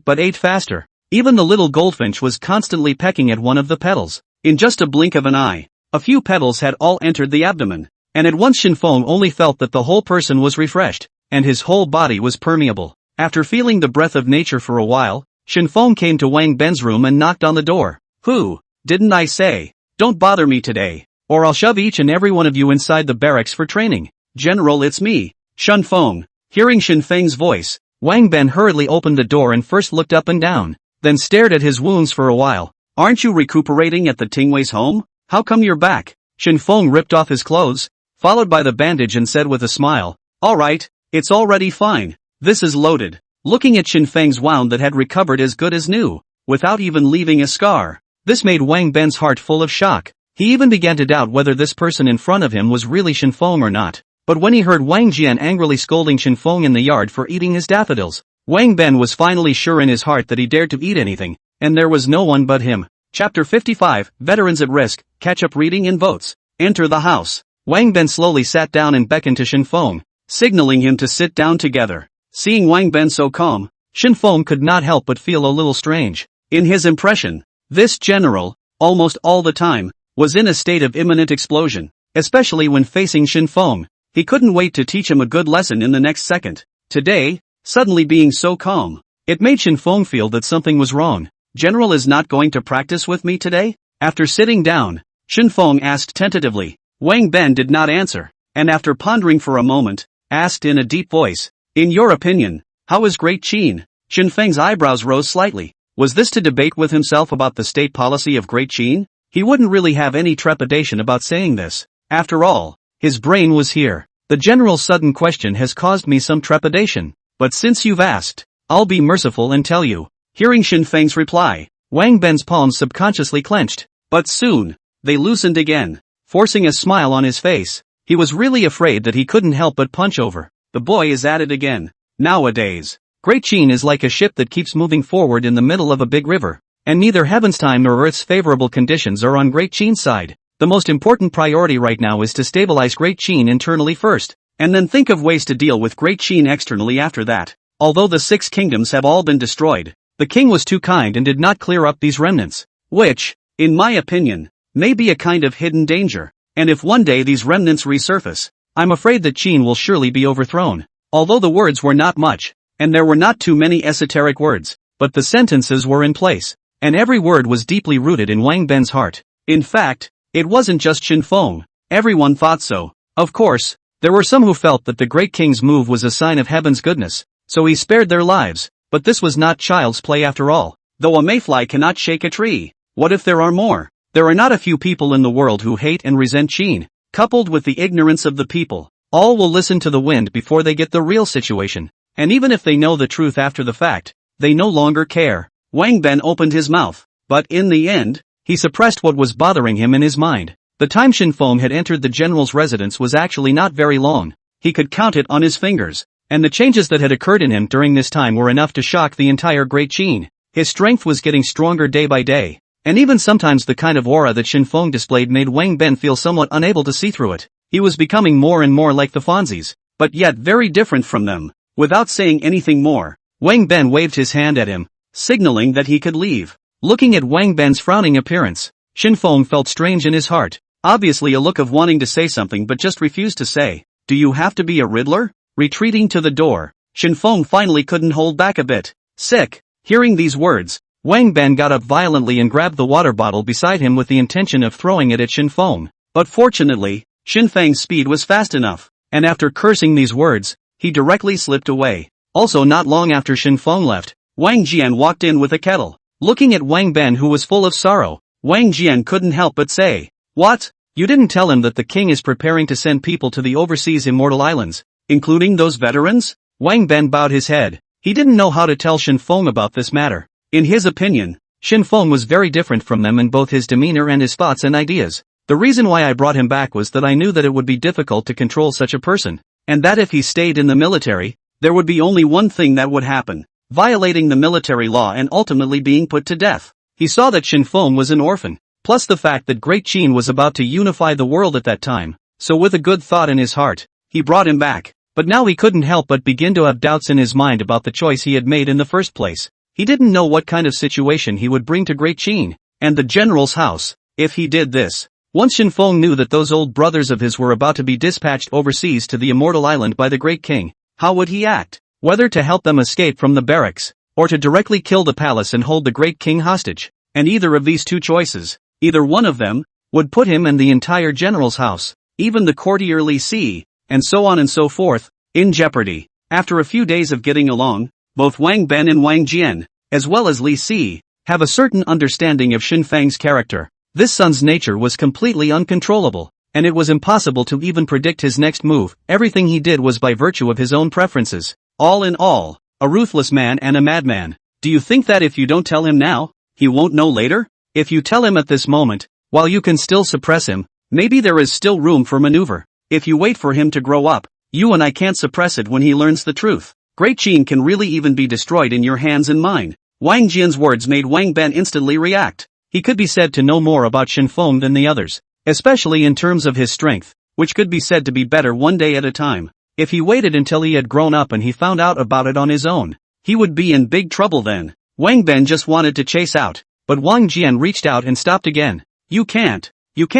but ate faster. Even the little goldfinch was constantly pecking at one of the petals. In just a blink of an eye, a few petals had all entered the abdomen, and at once Shen Feng only felt that the whole person was refreshed, and his whole body was permeable. After feeling the breath of nature for a while, Shen Feng came to Wang Ben's room and knocked on the door. "Who? Didn't I say, don't bother me today, or I'll shove each and every one of you inside the barracks for training. General, it's me, Shen Feng." Hearing Shen Feng's voice, Wang Ben hurriedly opened the door and first looked up and down, then stared at his wounds for a while. "Aren't you recuperating at the Tingwei's home? How come you're back?" Shen Feng ripped off his clothes, followed by the bandage, and said with a smile, "All right, it's already fine. This is loaded." Looking at Shen Feng's wound that had recovered as good as new, without even leaving a scar, this made Wang Ben's heart full of shock. He even began to doubt whether this person in front of him was really Shen Feng or not. But when he heard Wang Jian angrily scolding Shen Feng in the yard for eating his daffodils, Wang Ben was finally sure in his heart that he dared to eat anything, and there was no one but him. Chapter 55, Veterans at Risk, Catch Up Reading in Votes. Enter the house. Wang Ben slowly sat down and beckoned to Shen Feng, signaling him to sit down together. Seeing Wang Ben so calm, Shen Feng could not help but feel a little strange. In his impression, this general, almost all the time, was in a state of imminent explosion, especially when facing Shen Feng. He couldn't wait to teach him a good lesson in the next second. Today, suddenly being so calm, it made Shen Feng feel that something was wrong. "General is not going to practice with me today?" After sitting down, Shen Feng asked tentatively. Wang Ben did not answer, and after pondering for a moment, asked in a deep voice, "In your opinion, how is Great Qin?" Shen Feng's eyebrows rose slightly. Was this to debate with himself about the state policy of Great Qin? He wouldn't really have any trepidation about saying this. After all, his brain was here. "The general's sudden question has caused me some trepidation, but since you've asked, I'll be merciful and tell you." Hearing Shen Feng's reply, Wang Ben's palms subconsciously clenched. But soon, they loosened again, forcing a smile on his face. He was really afraid that he couldn't help but punch over. The boy is at it again. Nowadays, Great Qin is like a ship that keeps moving forward in the middle of a big river, and neither heaven's time nor earth's favorable conditions are on Great Qin's side. The most important priority right now is to stabilize Great Qin internally first, and then think of ways to deal with Great Qin externally after that. Although the 6 kingdoms have all been destroyed, the king was too kind and did not clear up these remnants, which, in my opinion, may be a kind of hidden danger. And if one day these remnants resurface, I'm afraid that Qin will surely be overthrown. Although the words were not much, and there were not too many esoteric words, but the sentences were in place, and every word was deeply rooted in Wang Ben's heart. In fact, it wasn't just Shen Feng. Everyone thought so. Of course, there were some who felt that the great king's move was a sign of heaven's goodness, so he spared their lives, but this was not child's play after all. Though a mayfly cannot shake a tree, what if there are more? There are not a few people in the world who hate and resent Qin. Coupled with the ignorance of the people, all will listen to the wind before they get the real situation, and even if they know the truth after the fact, they no longer care. Wang Ben opened his mouth, but in the end, he suppressed what was bothering him in his mind. The time Shen Feng had entered the general's residence was actually not very long. He could count it on his fingers, and the changes that had occurred in him during this time were enough to shock the entire Great Qin. His strength was getting stronger day by day, and even sometimes the kind of aura that Shen Feng displayed made Wang Ben feel somewhat unable to see through it. He was becoming more and more like the Fonzies, but yet very different from them. Without saying anything more, Wang Ben waved his hand at him, signaling that he could leave. Looking at Wang Ben's frowning appearance, Shen Feng felt strange in his heart, obviously a look of wanting to say something but just refused to say. Do you have to be a riddler? Retreating to the door, Shen Feng finally couldn't hold back a bit. Sick. Hearing these words, Wang Ben got up violently and grabbed the water bottle beside him with the intention of throwing it at Shen Feng. But fortunately, Shen Feng's speed was fast enough, and after cursing these words, he directly slipped away. Also not long after Shen Feng left, Wang Jian walked in with a kettle. Looking at Wang Ben who was full of sorrow, Wang Jian couldn't help but say, "What? You didn't tell him that the king is preparing to send people to the overseas immortal islands, including those veterans?" Wang Ben bowed his head. He didn't know how to tell Shen Feng about this matter. In his opinion, Shen Feng was very different from them in both his demeanor and his thoughts and ideas. The reason why I brought him back was that I knew that it would be difficult to control such a person, and that if he stayed in the military, there would be only one thing that would happen: violating the military law and ultimately being put to death. He saw that Shen Feng was an orphan, plus the fact that Great Qin was about to unify the world at that time, so with a good thought in his heart, he brought him back. But now he couldn't help but begin to have doubts in his mind about the choice he had made in the first place. He didn't know what kind of situation he would bring to Great Qin, and the general's house, if he did this. Once Shen Feng knew that those old brothers of his were about to be dispatched overseas to the immortal island by the Great King, how would he act? Whether to help them escape from the barracks, or to directly kill the palace and hold the Great King hostage? And either of these two choices, either one of them, would put him and the entire general's house, even the courtier Li Si, and so on and so forth, in jeopardy. After a few days of getting along, both Wang Ben and Wang Jian, as well as Li Si, have a certain understanding of Shen Feng's character. This son's nature was completely uncontrollable, and it was impossible to even predict his next move. Everything he did was by virtue of his own preferences. All in all, a ruthless man and a madman. Do you think that if you don't tell him now, he won't know later? If you tell him at this moment, while you can still suppress him, maybe there is still room for maneuver. If you wait for him to grow up, you and I can't suppress it when he learns the truth. Great Qin can really even be destroyed in your hands and mine. Wang Jian's words made Wang Ben instantly react. He could be said to know more about Shen Feng than the others, especially in terms of his strength, which could be said to be better one day at a time. If he waited until he had grown up and he found out about it on his own, he would be in big trouble then. Wang Ben just wanted to chase out, but Wang Jian reached out and stopped again. You can't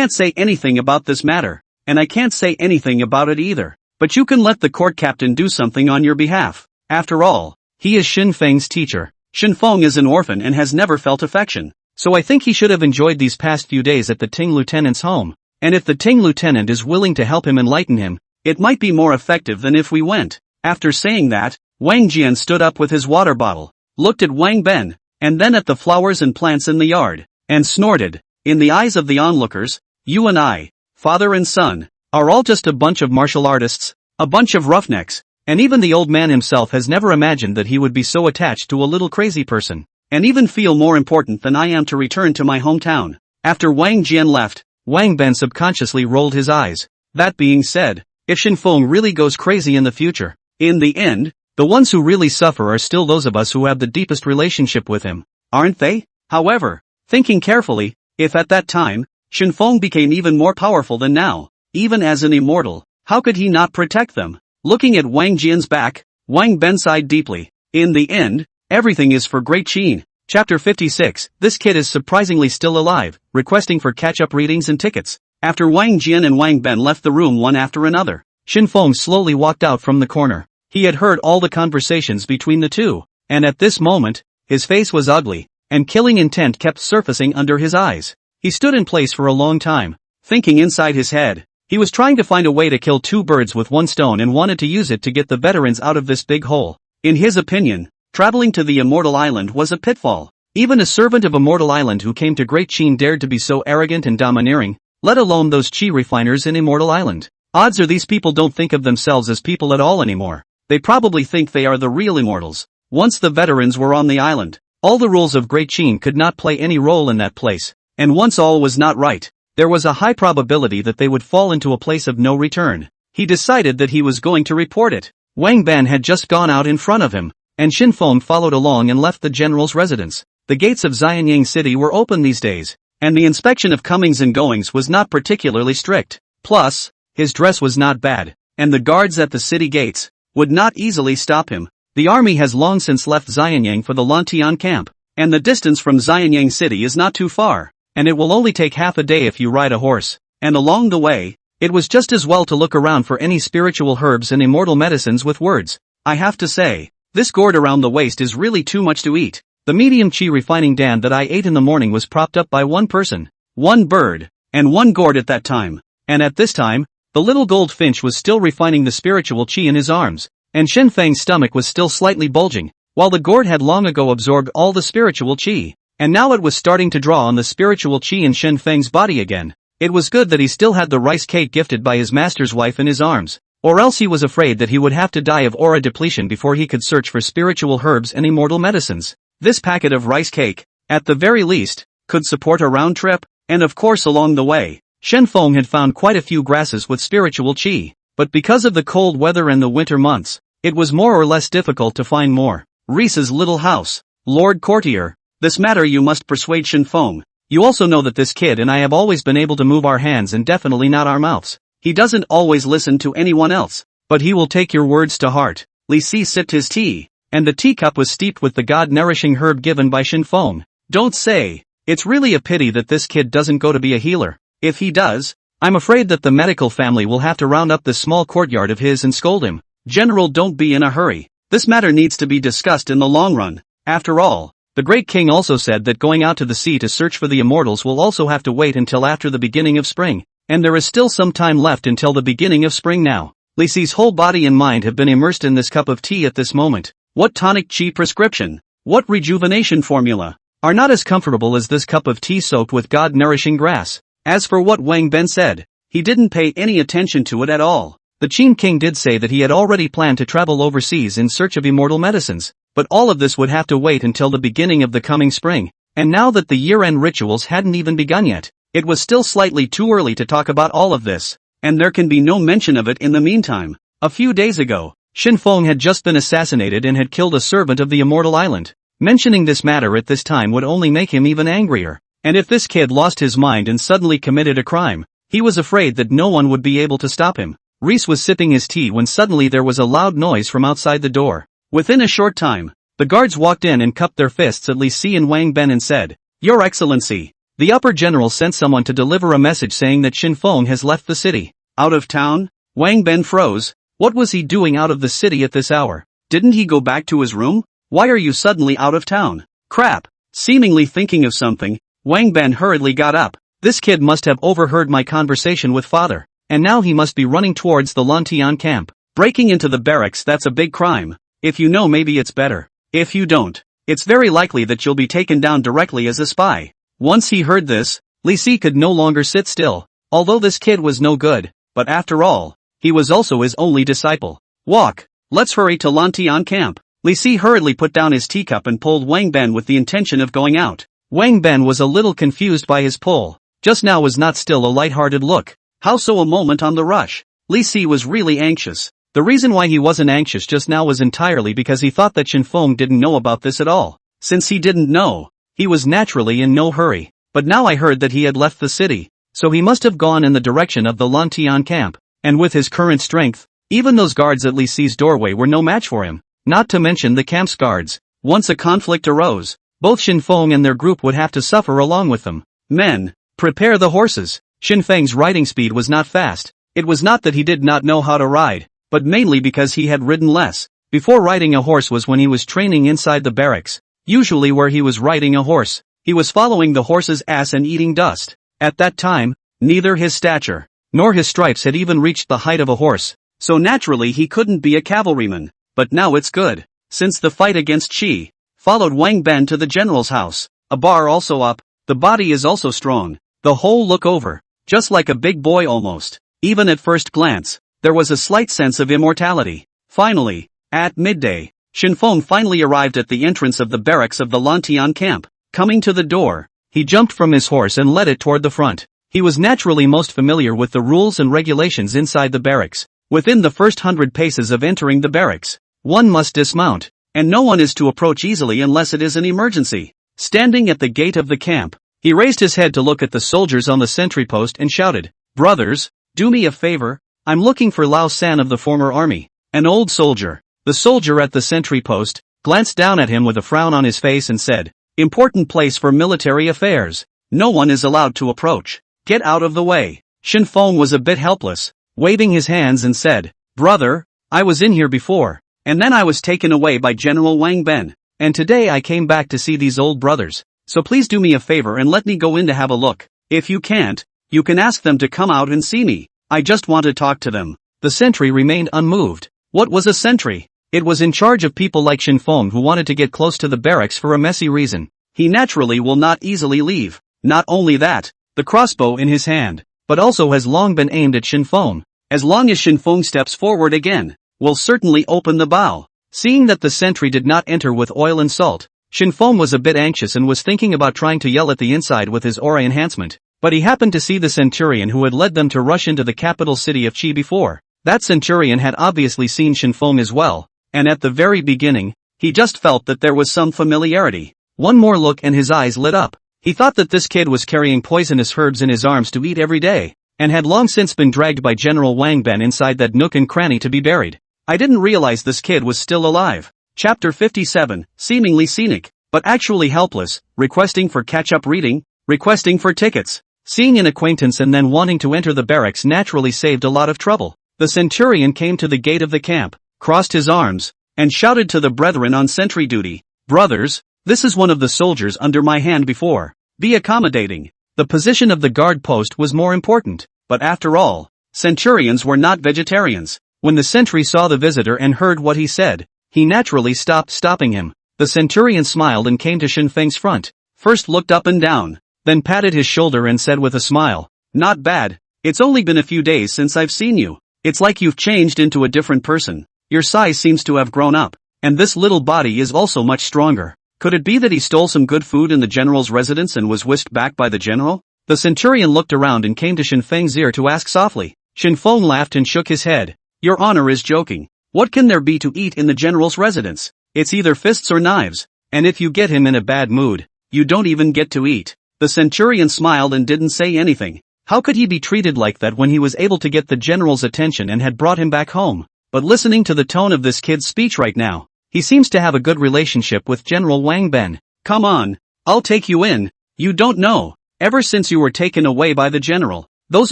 say anything about this matter, and I can't say anything about it either. But you can let the court captain do something on your behalf. After all, he is Shen Feng's teacher. Shen Feng is an orphan and has never felt affection, so I think he should have enjoyed these past few days at the Ting lieutenant's home. And if the Ting lieutenant is willing to help him enlighten him, it might be more effective than if we went. After saying that, Wang Jian stood up with his water bottle, looked at Wang Ben, and then at the flowers and plants in the yard, and snorted. In the eyes of the onlookers, you and I, father and son, are all just a bunch of martial artists, a bunch of roughnecks, and even the old man himself has never imagined that he would be so attached to a little crazy person, and even feel more important than I am to return to my hometown. After Wang Jian left, Wang Ben subconsciously rolled his eyes. That being said, if Shen Feng really goes crazy in the future, in the end, the ones who really suffer are still those of us who have the deepest relationship with him, aren't they? However, thinking carefully, if at that time, Shen Feng became even more powerful than now, even as an immortal, how could he not protect them? Looking at Wang Jian's back, Wang Ben sighed deeply. In the end, everything is for Great Qin. Chapter 56, this kid is surprisingly still alive, requesting for catch-up readings and tickets. After Wang Jian and Wang Ben left the room one after another, Shen Feng slowly walked out from the corner. He had heard all the conversations between the two, and at this moment, his face was ugly, and killing intent kept surfacing under his eyes. He stood in place for a long time, thinking inside his head. He was trying to find a way to kill two birds with one stone and wanted to use it to get the veterans out of this big hole. In his opinion, traveling to the Immortal Island was a pitfall. Even a servant of Immortal Island who came to Great Qin dared to be so arrogant and domineering, let alone those chi refiners in Immortal Island. Odds are these people don't think of themselves as people at all anymore. They probably think they are the real immortals. Once the veterans were on the island, all the rules of Great Qin could not play any role in that place, and once all was not right, there was a high probability that they would fall into a place of no return. He decided that he was going to report it. Wang Ben had just gone out in front of him, and Shen Feng followed along and left the general's residence. The gates of Xianyang city were open these days, and the inspection of comings and goings was not particularly strict. Plus, his dress was not bad, and the guards at the city gates would not easily stop him. The army has long since left Xianyang for the Tian camp, and the distance from Xianyang city is not too far, and it will only take half a day if you ride a horse. And along the way, it was just as well to look around for any spiritual herbs and immortal medicines with words. I have to say, this gourd around the waist is really too much to eat. The medium chi refining dan that I ate in the morning was propped up by one person, one bird, and one gourd at that time. And at this time, the little gold finch was still refining the spiritual chi in his arms, and Shen Feng's stomach was still slightly bulging, while the gourd had long ago absorbed all the spiritual chi, and now it was starting to draw on the spiritual chi in Shen Feng's body again. It was good that he still had the rice cake gifted by his master's wife in his arms, or else he was afraid that he would have to die of aura depletion before he could search for spiritual herbs and immortal medicines. This packet of rice cake, at the very least, could support a round trip, and of course along the way, Shen Feng had found quite a few grasses with spiritual chi, but because of the cold weather and the winter months, it was more or less difficult to find more. Reese's little house. Lord Courtier, this matter you must persuade Shen Feng. You also know that this kid and I have always been able to move our hands and definitely not our mouths. He doesn't always listen to anyone else, but he will take your words to heart. Li Si sipped his tea, and the teacup was steeped with the god-nourishing herb given by Shen Feng. Don't say. It's really a pity that this kid doesn't go to be a healer. If he does, I'm afraid that the medical family will have to round up this small courtyard of his and scold him. General, don't be in a hurry. This matter needs to be discussed in the long run. After all, the Great King also said that going out to the sea to search for the immortals will also have to wait until after the beginning of spring, and there is still some time left until the beginning of spring now. Li Si's whole body and mind have been immersed in this cup of tea at this moment. What tonic chi prescription, what rejuvenation formula, are not as comfortable as this cup of tea soaked with god-nourishing grass. As for what Wang Ben said, he didn't pay any attention to it at all. The Qin King did say that he had already planned to travel overseas in search of immortal medicines, but all of this would have to wait until the beginning of the coming spring, and now that the year-end rituals hadn't even begun yet, it was still slightly too early to talk about all of this, and there can be no mention of it in the meantime. A few days ago, Shen Feng had just been assassinated and had killed a servant of the Immortal Island. Mentioning this matter at this time would only make him even angrier, and if this kid lost his mind and suddenly committed a crime, he was afraid that no one would be able to stop him. Reese was sipping his tea when suddenly there was a loud noise from outside the door. Within a short time, the guards walked in and cupped their fists at Li Si and Wang Ben and said, "Your Excellency, the upper general sent someone to deliver a message saying that Shen Feng has left the city." Out of town? Wang Ben froze. What was he doing out of the city at this hour? Didn't he go back to his room? Why are you suddenly out of town? Crap. Seemingly thinking of something, Wang Ben hurriedly got up. This kid must have overheard my conversation with father, and now he must be running towards the Tian camp. Breaking into the barracks, that's a big crime. If you know, maybe it's better. If you don't, it's very likely that you'll be taken down directly as a spy. Once he heard this, Li Si could no longer sit still. Although this kid was no good, but after all, he was also his only disciple. Walk. Let's hurry to Tian camp. Li Si hurriedly put down his teacup and pulled Wang Ben with the intention of going out. Wang Ben was a little confused by his pull. Just now was not still a light-hearted look. How so a moment on the rush? Li Si was really anxious. The reason why he wasn't anxious just now was entirely because he thought that Shen Feng didn't know about this at all. Since he didn't know, he was naturally in no hurry. But now I heard that he had left the city, so he must have gone in the direction of the Tian camp. And with his current strength, even those guards at Li Si's doorway were no match for him. Not to mention the camp's guards. Once a conflict arose, both Shen Feng and their group would have to suffer along with them. Men, prepare the horses. Shen Feng's riding speed was not fast. It was not that he did not know how to ride, but mainly because he had ridden less. Before riding a horse was when he was training inside the barracks. Usually where he was riding a horse, he was following the horse's ass and eating dust. At that time, neither his stature, nor his stripes had even reached the height of a horse, so naturally he couldn't be a cavalryman. But now it's good. Since the fight against Qi, followed Wang Ben to the general's house, a bar also up, the body is also strong, the whole look over, just like a big boy almost. Even at first glance, there was a slight sense of immortality. Finally, at midday, Shen Feng finally arrived at the entrance of the barracks of the Tian camp. Coming to the door, he jumped from his horse and led it toward the front. He was naturally most familiar with the rules and regulations inside the barracks. Within the first 100 paces of entering the barracks, one must dismount, and no one is to approach easily unless it is an emergency. Standing at the gate of the camp, he raised his head to look at the soldiers on the sentry post and shouted, "Brothers, do me a favor, I'm looking for Lao San of the former army." An old soldier. The soldier at the sentry post glanced down at him with a frown on his face and said, "Important place for military affairs. No one is allowed to approach. Get out of the way." Shen Feng was a bit helpless, waving his hands and said, "Brother, I was in here before, and then I was taken away by General Wang Ben, and today I came back to see these old brothers, so please do me a favor and let me go in to have a look. If you can't, you can ask them to come out and see me. I just want to talk to them." The sentry remained unmoved. What was a sentry? It was in charge of people like Shen Feng who wanted to get close to the barracks for a messy reason. He naturally will not easily leave. Not only that, the crossbow in his hand, but also has long been aimed at Shen Feng. As long as Shen Feng steps forward again, will certainly open the bow. Seeing that the sentry did not enter with oil and salt, Shen Feng was a bit anxious and was thinking about trying to yell at the inside with his aura enhancement. But he happened to see the centurion who had led them to rush into the capital city of Qi before. That centurion had obviously seen Shen Feng as well, and at the very beginning, he just felt that there was some familiarity. One more look and his eyes lit up. He thought that this kid was carrying poisonous herbs in his arms to eat every day, and had long since been dragged by General Wang Ben inside that nook and cranny to be buried. I didn't realize this kid was still alive. Chapter 57, seemingly scenic, but actually helpless, requesting for catch-up reading, requesting for tickets. Seeing an acquaintance and then wanting to enter the barracks naturally saved a lot of trouble. The centurion came to the gate of the camp, crossed his arms, and shouted to the brethren on sentry duty, "Brothers, this is one of the soldiers under my hand before. Be accommodating." The position of the guard post was more important, but after all, centurions were not vegetarians. When the sentry saw the visitor and heard what he said, he naturally stopped stopping him. The centurion smiled and came to Shen Feng's front, first looked up and down, then patted his shoulder and said with a smile, "Not bad. It's only been a few days since I've seen you. It's like you've changed into a different person. Your size seems to have grown up, and this little body is also much stronger. Could it be that he stole some good food in the general's residence and was whisked back by the general?" The centurion looked around and came to Shen Feng's ear to ask softly. Shen Feng laughed and shook his head. "Your honor is joking. What can there be to eat in the general's residence? It's either fists or knives, and if you get him in a bad mood, you don't even get to eat." The centurion smiled and didn't say anything. How could he be treated like that when he was able to get the general's attention and had brought him back home? But listening to the tone of this kid's speech right now, he seems to have a good relationship with General Wang Ben. "Come on, I'll take you in. You don't know, ever since you were taken away by the general, those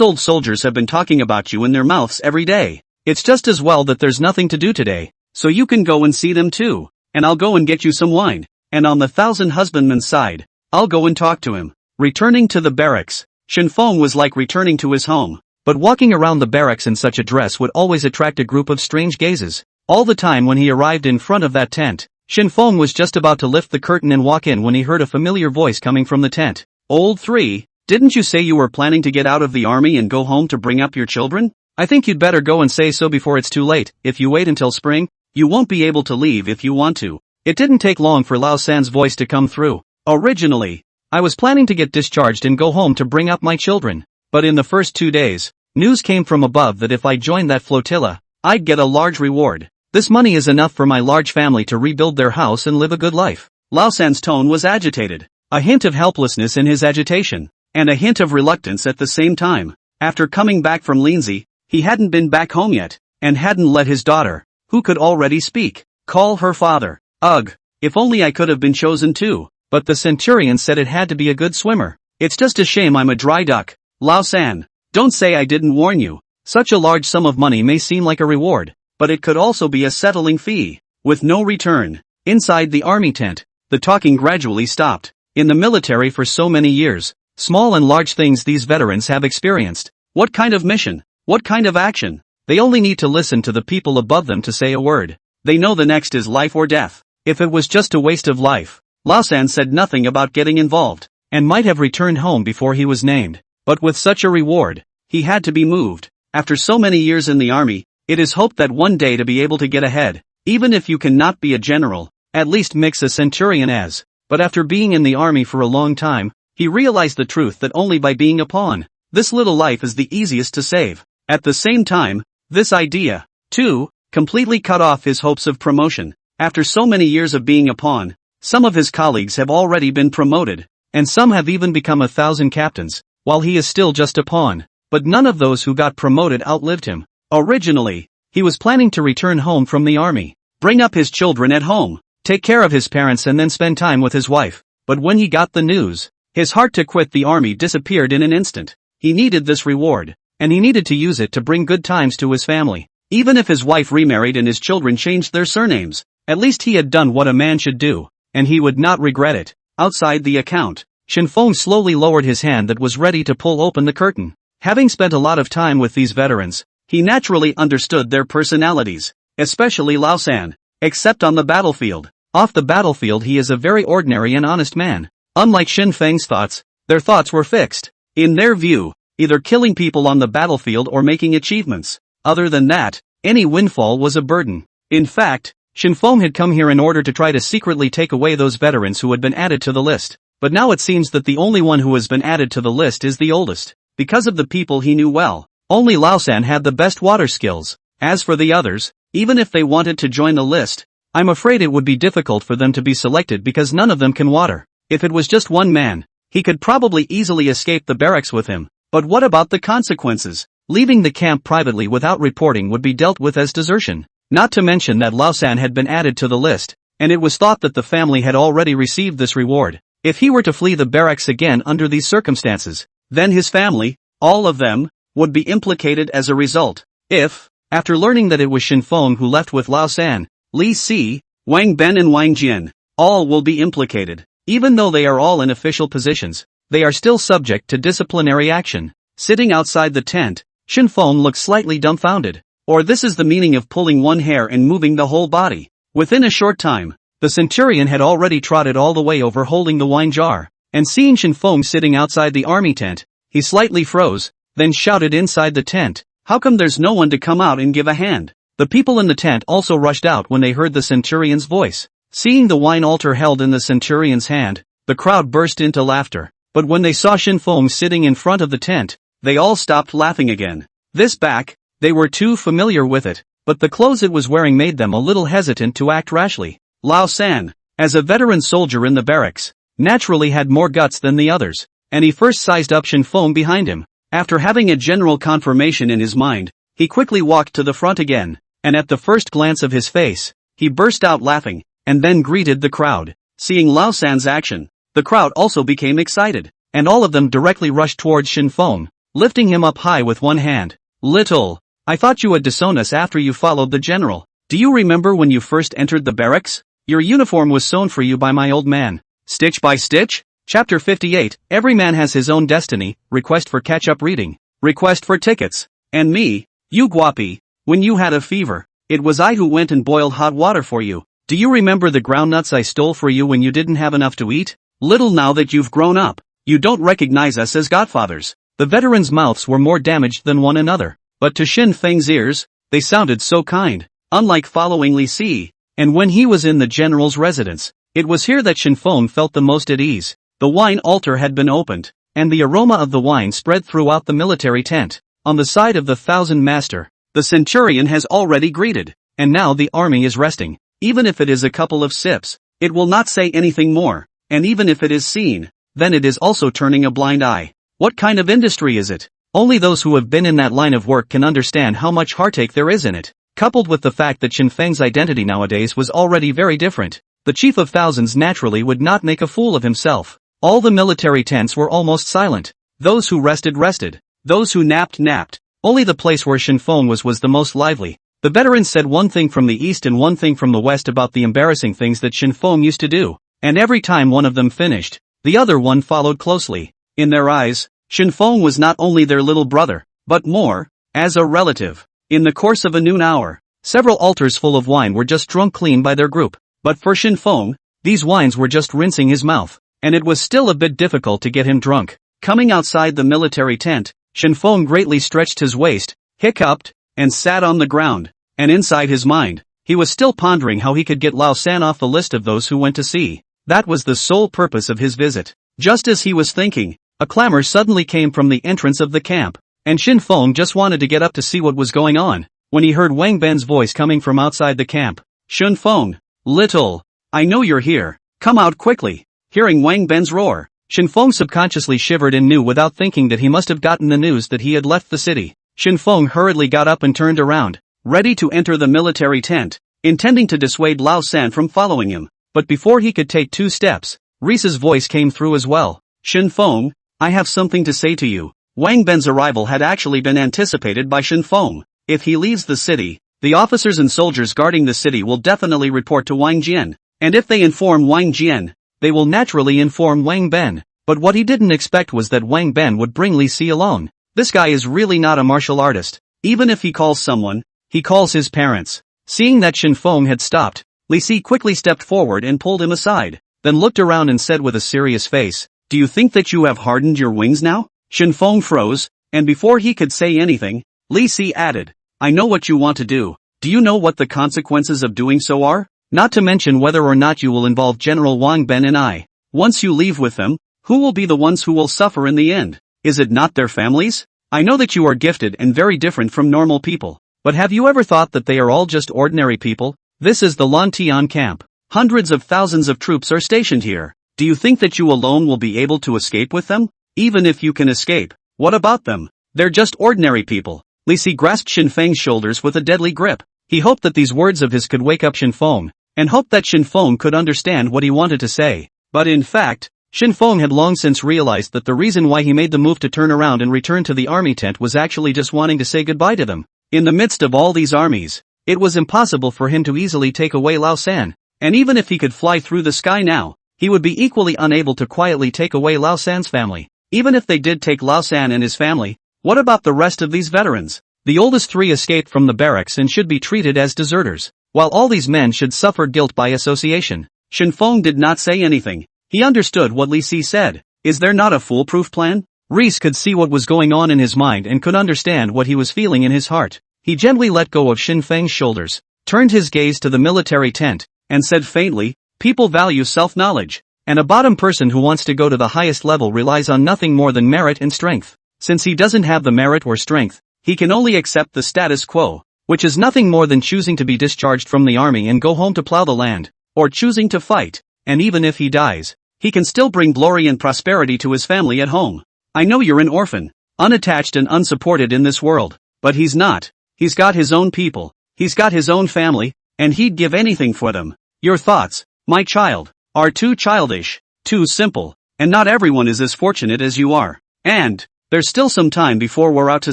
old soldiers have been talking about you in their mouths every day. It's just as well that there's nothing to do today, so you can go and see them too, and I'll go and get you some wine, and on the thousand husbandman's side, I'll go and talk to him." Returning to the barracks, Shen Feng was like returning to his home. But walking around the barracks in such a dress would always attract a group of strange gazes. All the time when he arrived in front of that tent, Shen Feng was just about to lift the curtain and walk in when he heard a familiar voice coming from the tent. "Old three, didn't you say you were planning to get out of the army and go home to bring up your children? I think you'd better go and say so before it's too late. If you wait until spring, you won't be able to leave if you want to." It didn't take long for Lao San's voice to come through. Originally, I was planning to get discharged and go home to bring up my children. But in the first 2 days, news came from above that if I joined that flotilla, I'd get a large reward. This money is enough for my large family to rebuild their house and live a good life. Lao San's tone was agitated, a hint of helplessness in his agitation, and a hint of reluctance at the same time. After coming back from Lindsay, he hadn't been back home yet, and hadn't let his daughter, who could already speak, call her father. Ugh, if only I could have been chosen too. But the centurion said it had to be a good swimmer. It's just a shame I'm a dry duck. Lao San, don't say I didn't warn you. Such a large sum of money may seem like a reward, but it could also be a settling fee, with no return. Inside the army tent, the talking gradually stopped. In the military for so many years, small and large things these veterans have experienced. What kind of mission? What kind of action? They only need to listen to the people above them to say a word. They know the next is life or death. If it was just a waste of life, Lao San said nothing about getting involved, and might have returned home before he was named. But with such a reward, he had to be moved. After so many years in the army, it is hoped that one day to be able to get ahead. Even if you cannot be a general, at least mix a centurion as. But after being in the army for a long time, he realized the truth that only by being a pawn, this little life is the easiest to save. At the same time, this idea, too, completely cut off his hopes of promotion. After so many years of being a pawn, some of his colleagues have already been promoted, and some have even become 1,000 captains, while he is still just a pawn. But none of those who got promoted outlived him. Originally, he was planning to return home from the army, bring up his children at home, take care of his parents and then spend time with his wife. But when he got the news, his heart to quit the army disappeared in an instant. He needed this reward, and he needed to use it to bring good times to his family. Even if his wife remarried and his children changed their surnames, at least he had done what a man should do, and he would not regret it. Outside the account, Shen Feng slowly lowered his hand that was ready to pull open the curtain. Having spent a lot of time with these veterans, he naturally understood their personalities, especially Lao San, except on the battlefield. Off the battlefield he is a very ordinary and honest man. Unlike Shen Feng's thoughts, their thoughts were fixed. In their view, either killing people on the battlefield or making achievements. Other than that, any windfall was a burden. In fact, Shen Feng had come here in order to try to secretly take away those veterans who had been added to the list. But now it seems that the only one who has been added to the list is the oldest. Because of the people he knew well, only Lao San had the best water skills. As for the others, even if they wanted to join the list, I'm afraid it would be difficult for them to be selected because none of them can water. If it was just one man, he could probably easily escape the barracks with him. But what about the consequences? Leaving the camp privately without reporting would be dealt with as desertion. Not to mention that Lao San had been added to the list, and it was thought that the family had already received this reward. If he were to flee the barracks again under these circumstances, then his family, all of them, would be implicated as a result. If, after learning that it was Shen Feng who left with Lao San, Li Si, Wang Ben and Wang Jian, all will be implicated. Even though they are all in official positions, they are still subject to disciplinary action. Sitting outside the tent, Shen Feng looked slightly dumbfounded. Or this is the meaning of pulling one hair and moving the whole body. Within a short time, the centurion had already trotted all the way over holding the wine jar, and seeing Shen Feng sitting outside the army tent, he slightly froze, then shouted inside the tent, "How come there's no one to come out and give a hand?" The people in the tent also rushed out when they heard the centurion's voice. Seeing the wine altar held in the centurion's hand, the crowd burst into laughter. But when they saw Shen Feng sitting in front of the tent, they all stopped laughing again. This back, they were too familiar with it, but the clothes it was wearing made them a little hesitant to act rashly. Lao San, as a veteran soldier in the barracks, naturally had more guts than the others, and he first sized up Shen Feng behind him. After having a general confirmation in his mind, he quickly walked to the front again, and at the first glance of his face, he burst out laughing, and then greeted the crowd. Seeing Lao San's action, the crowd also became excited, and all of them directly rushed towards Shen Feng, lifting him up high with one hand. "Little, I thought you would disown us after you followed the general. Do you remember when you first entered the barracks? Your uniform was sewn for you by my old man, stitch by stitch." Chapter 58, Every man has his own destiny, request for catch-up reading, request for tickets, and me, you guapi, when you had a fever, it was I who went and boiled hot water for you. Do you remember the groundnuts I stole for you when you didn't have enough to eat? Little, now that you've grown up, you don't recognize us as godfathers. The veterans' mouths were more damaged than one another, but to Shen Feng's ears, they sounded so kind. Unlike following Li Si, and when he was in the general's residence, it was here that Shen Feng felt the most at ease. The wine altar had been opened, and the aroma of the wine spread throughout the military tent. On the side of the thousand master, the centurion has already greeted, and now the army is resting. Even if it is a couple of sips, it will not say anything more, and even if it is seen, then it is also turning a blind eye. What kind of industry is it? Only those who have been in that line of work can understand how much heartache there is in it. Coupled with the fact that Shen Feng's identity nowadays was already very different, the chief of thousands naturally would not make a fool of himself. All the military tents were almost silent. Those who rested rested. Those who napped napped. Only the place where Shen Feng was the most lively. The veterans said one thing from the east and one thing from the west about the embarrassing things that Shen Feng used to do, and every time one of them finished, the other one followed closely. In their eyes, Shen Feng was not only their little brother, but more, as a relative. In the course of a noon hour, several altars full of wine were just drunk clean by their group, but for Shen Feng, these wines were just rinsing his mouth, and it was still a bit difficult to get him drunk. Coming outside the military tent, Shen Feng greatly stretched his waist, hiccuped, and sat on the ground, and inside his mind, he was still pondering how he could get Lao San off the list of those who went to sea. That was the sole purpose of his visit. Just as he was thinking, a clamor suddenly came from the entrance of the camp, and Shen Feng just wanted to get up to see what was going on, when he heard Wang Ben's voice coming from outside the camp. Shen Feng, little, I know you're here, come out quickly. Hearing Wang Ben's roar, Shen Feng subconsciously shivered and knew without thinking that he must have gotten the news that he had left the city. Shen Feng hurriedly got up and turned around, ready to enter the military tent, intending to dissuade Lao San from following him. But before he could take 2 steps, Reese's voice came through as well. Shen Feng, I have something to say to you. Wang Ben's arrival had actually been anticipated by Shen Feng. If he leaves the city, the officers and soldiers guarding the city will definitely report to Wang Jian, and if they inform Wang Jian, they will naturally inform Wang Ben. But what he didn't expect was that Wang Ben would bring Li Si along. This guy is really not a martial artist. Even if he calls someone, he calls his parents. Seeing that Shen Feng had stopped, Li Si quickly stepped forward and pulled him aside, then looked around and said with a serious face, do you think that you have hardened your wings now? Shen Feng froze, and before he could say anything, Li Si added, I know what you want to do. Do you know what the consequences of doing so are? Not to mention whether or not you will involve General Wang Ben and I. Once you leave with them, who will be the ones who will suffer in the end? Is it not their families? I know that you are gifted and very different from normal people, but have you ever thought that they are all just ordinary people? This is the Lan Tian camp. Hundreds of thousands of troops are stationed here. Do you think that you alone will be able to escape with them? Even if you can escape, what about them? They're just ordinary people. Li Si grasped Shen Feng's shoulders with a deadly grip. He hoped that these words of his could wake up Shen Feng, and hoped that Shen Feng could understand what he wanted to say. But in fact, Shen Feng had long since realized that the reason why he made the move to turn around and return to the army tent was actually just wanting to say goodbye to them. In the midst of all these armies, it was impossible for him to easily take away Lao San, and even if he could fly through the sky now, he would be equally unable to quietly take away Lao San's family. Even if they did take Lao San and his family, what about the rest of these veterans? The oldest 3 escaped from the barracks and should be treated as deserters, while all these men should suffer guilt by association. Shen Feng did not say anything. He understood what Li Si said. Is there not a foolproof plan? Reese could see what was going on in his mind and could understand what he was feeling in his heart. He gently let go of Shen Feng's shoulders, turned his gaze to the military tent, and said faintly, people value self-knowledge, and a bottom person who wants to go to the highest level relies on nothing more than merit and strength. Since he doesn't have the merit or strength, he can only accept the status quo, which is nothing more than choosing to be discharged from the army and go home to plow the land, or choosing to fight, and even if he dies, he can still bring glory and prosperity to his family at home. I know you're an orphan, unattached and unsupported in this world, but he's not. He's got his own people, he's got his own family, and he'd give anything for them. Your thoughts, my child, are too childish, too simple, and not everyone is as fortunate as you are. And, there's still some time before we're out to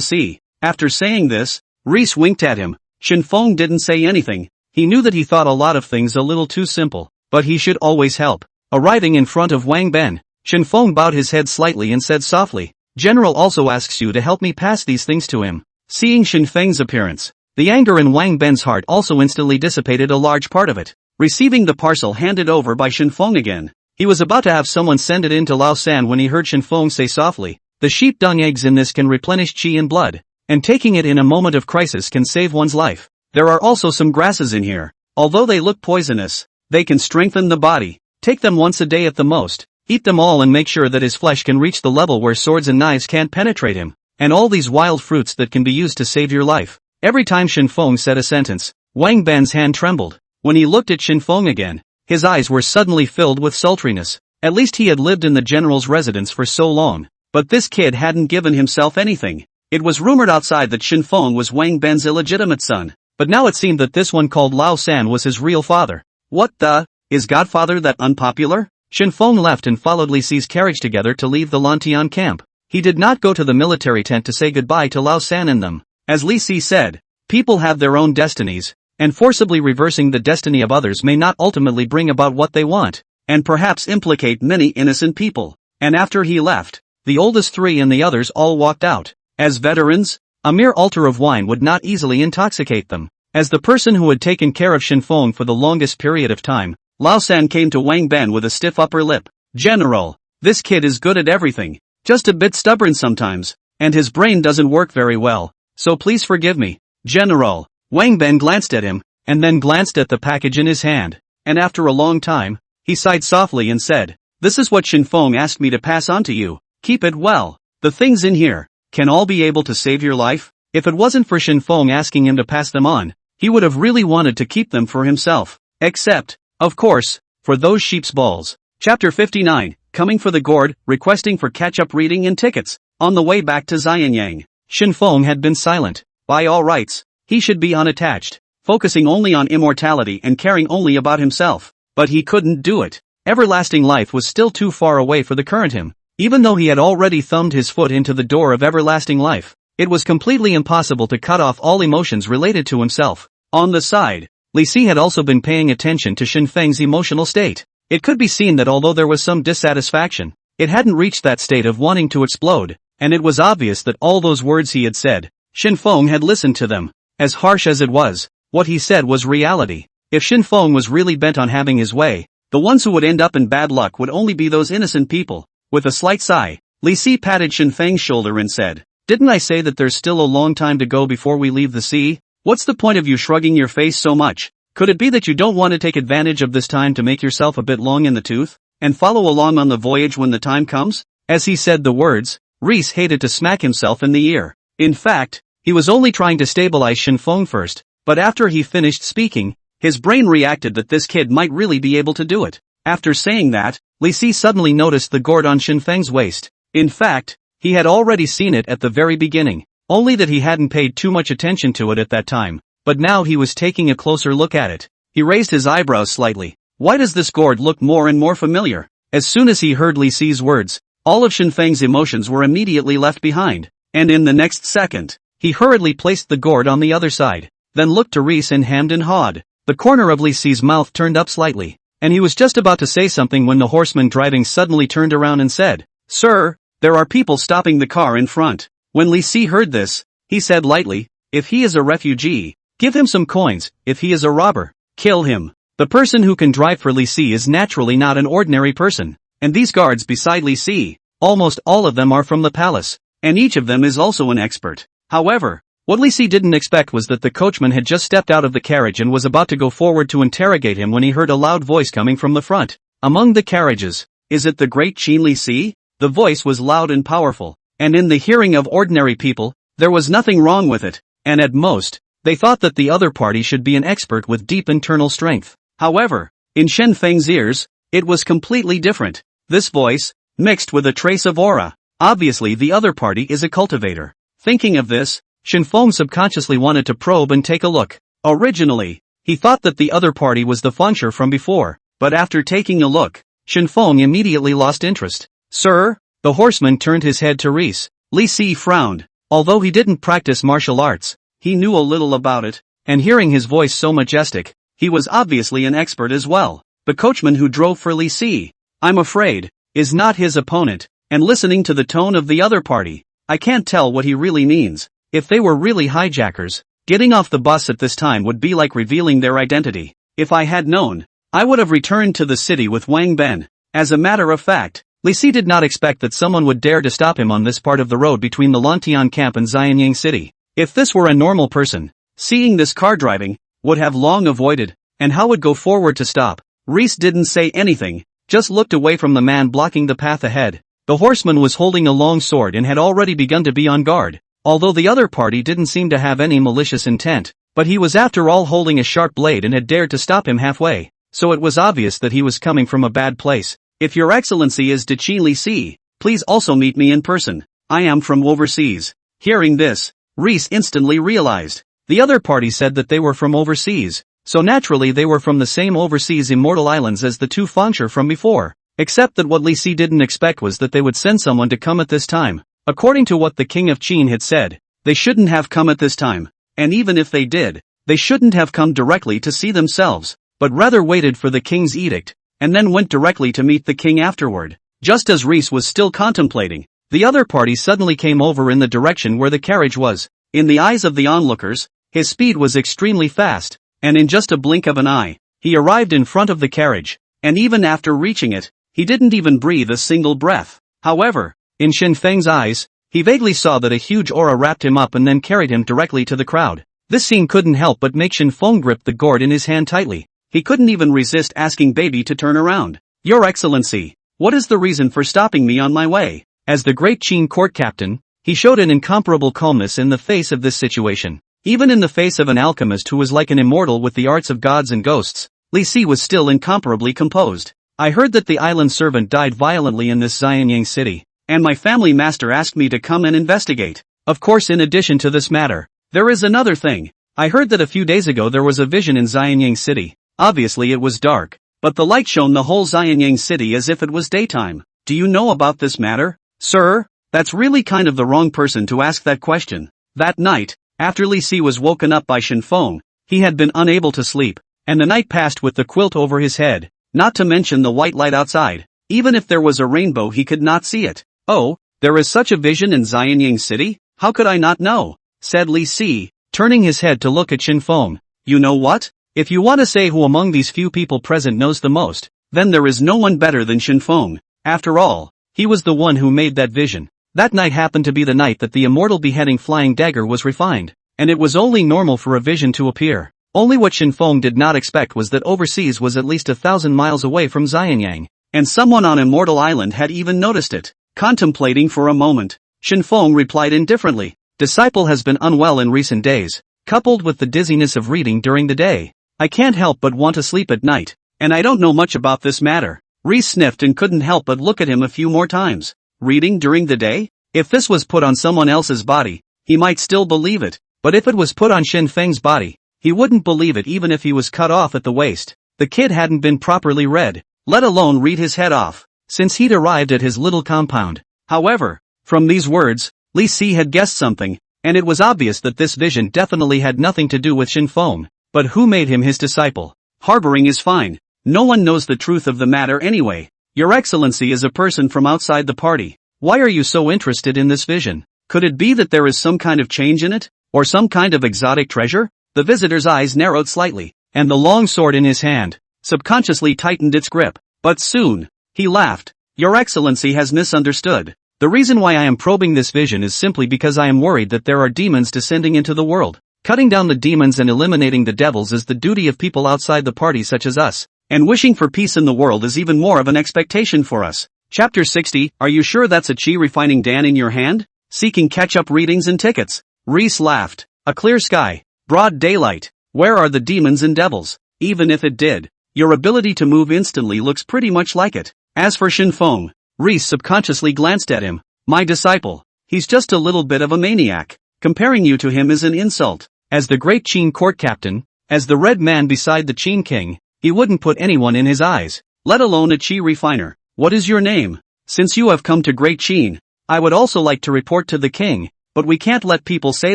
sea. After saying this, Reese winked at him. Shen Feng didn't say anything. He knew that he thought a lot of things a little too simple, but he should always help. Arriving in front of Wang Ben, Shen Feng bowed his head slightly and said softly, General also asks you to help me pass these things to him. Seeing Shen Feng's appearance, the anger in Wang Ben's heart also instantly dissipated a large part of it. Receiving the parcel handed over by Shen Feng again, he was about to have someone send it in to Lao San when he heard Shen Feng say softly, the sheep dung eggs in this can replenish qi and blood, and taking it in a moment of crisis can save one's life. There are also some grasses in here. Although they look poisonous, they can strengthen the body. Take them once a day at the most. Eat them all and make sure that his flesh can reach the level where swords and knives can't penetrate him. And all these wild fruits that can be used to save your life. Every time Shen Feng said a sentence, Wang Ben's hand trembled. When he looked at Shen Feng again, his eyes were suddenly filled with sultriness. At least he had lived in the general's residence for so long. But this kid hadn't given himself anything. It was rumored outside that Shen Feng was Wang Ben's illegitimate son. But now it seemed that this one called Lao San was his real father. What the? Is Godfather that unpopular? Shen Feng left and followed Li Si's carriage together to leave the Lantian camp. He did not go to the military tent to say goodbye to Lao San and them. As Li Si said, people have their own destinies, and forcibly reversing the destiny of others may not ultimately bring about what they want, and perhaps implicate many innocent people. And after he left, the oldest three and the others all walked out. As veterans, a mere altar of wine would not easily intoxicate them. As the person who had taken care of Shen Feng for the longest period of time, Lao San came to Wang Ben with a stiff upper lip. General, this kid is good at everything, just a bit stubborn sometimes, and his brain doesn't work very well, so please forgive me. General, Wang Ben glanced at him, and then glanced at the package in his hand, and after a long time, he sighed softly and said, this is what Shen Feng asked me to pass on to you, keep it well. The things in here can all be able to save your life. If it wasn't for Shen Feng asking him to pass them on, he would have really wanted to keep them for himself. Except, of course, for those sheep's balls. Chapter 59, coming for the gourd, requesting for catch-up reading and tickets. On the way back to Xianyang, Shen Feng had been silent. By all rights, he should be unattached, focusing only on immortality and caring only about himself. But he couldn't do it. Everlasting life was still too far away for the current him. Even though he had already thumbed his foot into the door of everlasting life, it was completely impossible to cut off all emotions related to himself. On the side, Li Si had also been paying attention to Shen Feng's emotional state. It could be seen that although there was some dissatisfaction, it hadn't reached that state of wanting to explode, and it was obvious that all those words he had said, Shen Feng had listened to them. As harsh as it was, what he said was reality. If Shen Feng was really bent on having his way, the ones who would end up in bad luck would only be those innocent people. With a slight sigh, Li Si patted Shen Feng's shoulder and said, didn't I say that there's still a long time to go before we leave the sea? What's the point of you shrugging your face so much? Could it be that you don't want to take advantage of this time to make yourself a bit long in the tooth, and follow along on the voyage when the time comes? As he said the words, Reese hated to smack himself in the ear. In fact, he was only trying to stabilize Shen Feng first, but after he finished speaking, his brain reacted that this kid might really be able to do it. After saying that, Li Si suddenly noticed the gourd on Shen Feng's waist. In fact, he had already seen it at the very beginning, only that he hadn't paid too much attention to it at that time, but now he was taking a closer look at it. He raised his eyebrows slightly. Why does this gourd look more and more familiar? As soon as he heard Li Si's words, all of Shen Feng's emotions were immediately left behind, and in the next second, he hurriedly placed the gourd on the other side, then looked to Reese and hemmed and hawed. The corner of Li Si's mouth turned up slightly, and he was just about to say something when the horseman driving suddenly turned around and said, Sir, there are people stopping the car in front. When Li Si heard this, he said lightly, if he is a refugee, give him some coins. If he is a robber, kill him. The person who can drive for Li Si is naturally not an ordinary person, and these guards beside Li Si, almost all of them are from the palace, and each of them is also an expert. However, what Li Si didn't expect was that the coachman had just stepped out of the carriage and was about to go forward to interrogate him when he heard a loud voice coming from the front. Among the carriages, is it the Great Qin Li Si? The voice was loud and powerful, and in the hearing of ordinary people, there was nothing wrong with it, and at most, they thought that the other party should be an expert with deep internal strength. However, in Shen Feng's ears, it was completely different. This voice, mixed with a trace of aura, obviously the other party is a cultivator. Thinking of this, Shen Feng subconsciously wanted to probe and take a look. Originally, he thought that the other party was the funcher from before, but after taking a look, Shen Feng immediately lost interest. Sir? The horseman turned his head to Reese. Li Si frowned. Although he didn't practice martial arts, he knew a little about it, and hearing his voice so majestic, he was obviously an expert as well. The coachman who drove for Li Si, I'm afraid, is not his opponent, and listening to the tone of the other party, I can't tell what he really means. If they were really hijackers, getting off the bus at this time would be like revealing their identity. If I had known, I would have returned to the city with Wang Ben. As a matter of fact, Li Si did not expect that someone would dare to stop him on this part of the road between the Lantian camp and Xianyang city. If this were a normal person, seeing this car driving, would have long avoided, and how would go forward to stop. Reese didn't say anything, just looked away from the man blocking the path ahead. The horseman was holding a long sword and had already begun to be on guard, although the other party didn't seem to have any malicious intent, but he was after all holding a sharp blade and had dared to stop him halfway, so it was obvious that he was coming from a bad place. If your excellency is de Qin Li Si, please also meet me in person. I am from overseas. Hearing this, Reese instantly realized. The other party said that they were from overseas, so naturally they were from the same overseas immortal islands as the two Fengshi from before, except that what Li Si didn't expect was that they would send someone to come at this time. According to what the king of Qin had said, they shouldn't have come at this time, and even if they did, they shouldn't have come directly to see themselves, but rather waited for the king's edict, and then went directly to meet the king afterward. Just as Reese was still contemplating, the other party suddenly came over in the direction where the carriage was. In the eyes of the onlookers, his speed was extremely fast, and in just a blink of an eye, he arrived in front of the carriage, and even after reaching it, he didn't even breathe a single breath. However, in Shen Feng's eyes, he vaguely saw that a huge aura wrapped him up and then carried him directly to the crowd. This scene couldn't help but make Shen Feng grip the gourd in his hand tightly. He couldn't even resist asking Baby to turn around. Your Excellency, what is the reason for stopping me on my way? As the Great Qin court captain, he showed an incomparable calmness in the face of this situation. Even in the face of an alchemist who was like an immortal with the arts of gods and ghosts, Li Si was still incomparably composed. I heard that the island servant died violently in this Xianyang city, and my family master asked me to come and investigate. Of course, in addition to this matter, there is another thing. I heard that a few days ago there was a vision in Xianyang city. Obviously it was dark, but the light shone the whole Xianyang city as if it was daytime. Do you know about this matter? Sir, that's really kind of the wrong person to ask that question. That night, after Li Si was woken up by Shen Feng, he had been unable to sleep, and the night passed with the quilt over his head, not to mention the white light outside. Even if there was a rainbow he could not see it. Oh, there is such a vision in Xianyang city? How could I not know? Said Li Si, turning his head to look at Shen Feng. You know what? If you want to say who among these few people present knows the most, then there is no one better than Shen Feng. After all, he was the one who made that vision. That night happened to be the night that the immortal beheading flying dagger was refined, and it was only normal for a vision to appear. Only what Shen Feng did not expect was that overseas was at least 1,000 miles away from Xianyang, and someone on Immortal Island had even noticed it. Contemplating for a moment, Shen Feng replied indifferently, Disciple has been unwell in recent days, coupled with the dizziness of reading during the day. I can't help but want to sleep at night, and I don't know much about this matter. Reese sniffed and couldn't help but look at him a few more times. Reading during the day? If this was put on someone else's body, he might still believe it, but if it was put on Shen Feng's body, he wouldn't believe it even if he was cut off at the waist. The kid hadn't been properly read, let alone read his head off, since he'd arrived at his little compound. However, from these words, Li Si had guessed something, and it was obvious that this vision definitely had nothing to do with Shen Feng. But who made him his disciple? Harboring is fine. No one knows the truth of the matter anyway. Your Excellency is a person from outside the party. Why are you so interested in this vision? Could it be that there is some kind of change in it? Or some kind of exotic treasure? The visitor's eyes narrowed slightly, and the long sword in his hand subconsciously tightened its grip. But soon, he laughed. Your Excellency has misunderstood. The reason why I am probing this vision is simply because I am worried that there are demons descending into the world. Cutting down the demons and eliminating the devils is the duty of people outside the party such as us, and wishing for peace in the world is even more of an expectation for us. Chapter 60, Are you sure that's a chi refining Dan in your hand? Seeking catch-up readings and tickets. Reese laughed. A clear sky. Broad daylight. Where are the demons and devils? Even if it did, your ability to move instantly looks pretty much like it. As for Shen Feng, Reese subconsciously glanced at him. My disciple. He's just a little bit of a maniac. Comparing you to him is an insult. As the Great Qin court captain, as the red man beside the Qin king, he wouldn't put anyone in his eyes, let alone a chi refiner. What is your name? Since you have come to Great Qin, I would also like to report to the king, but we can't let people say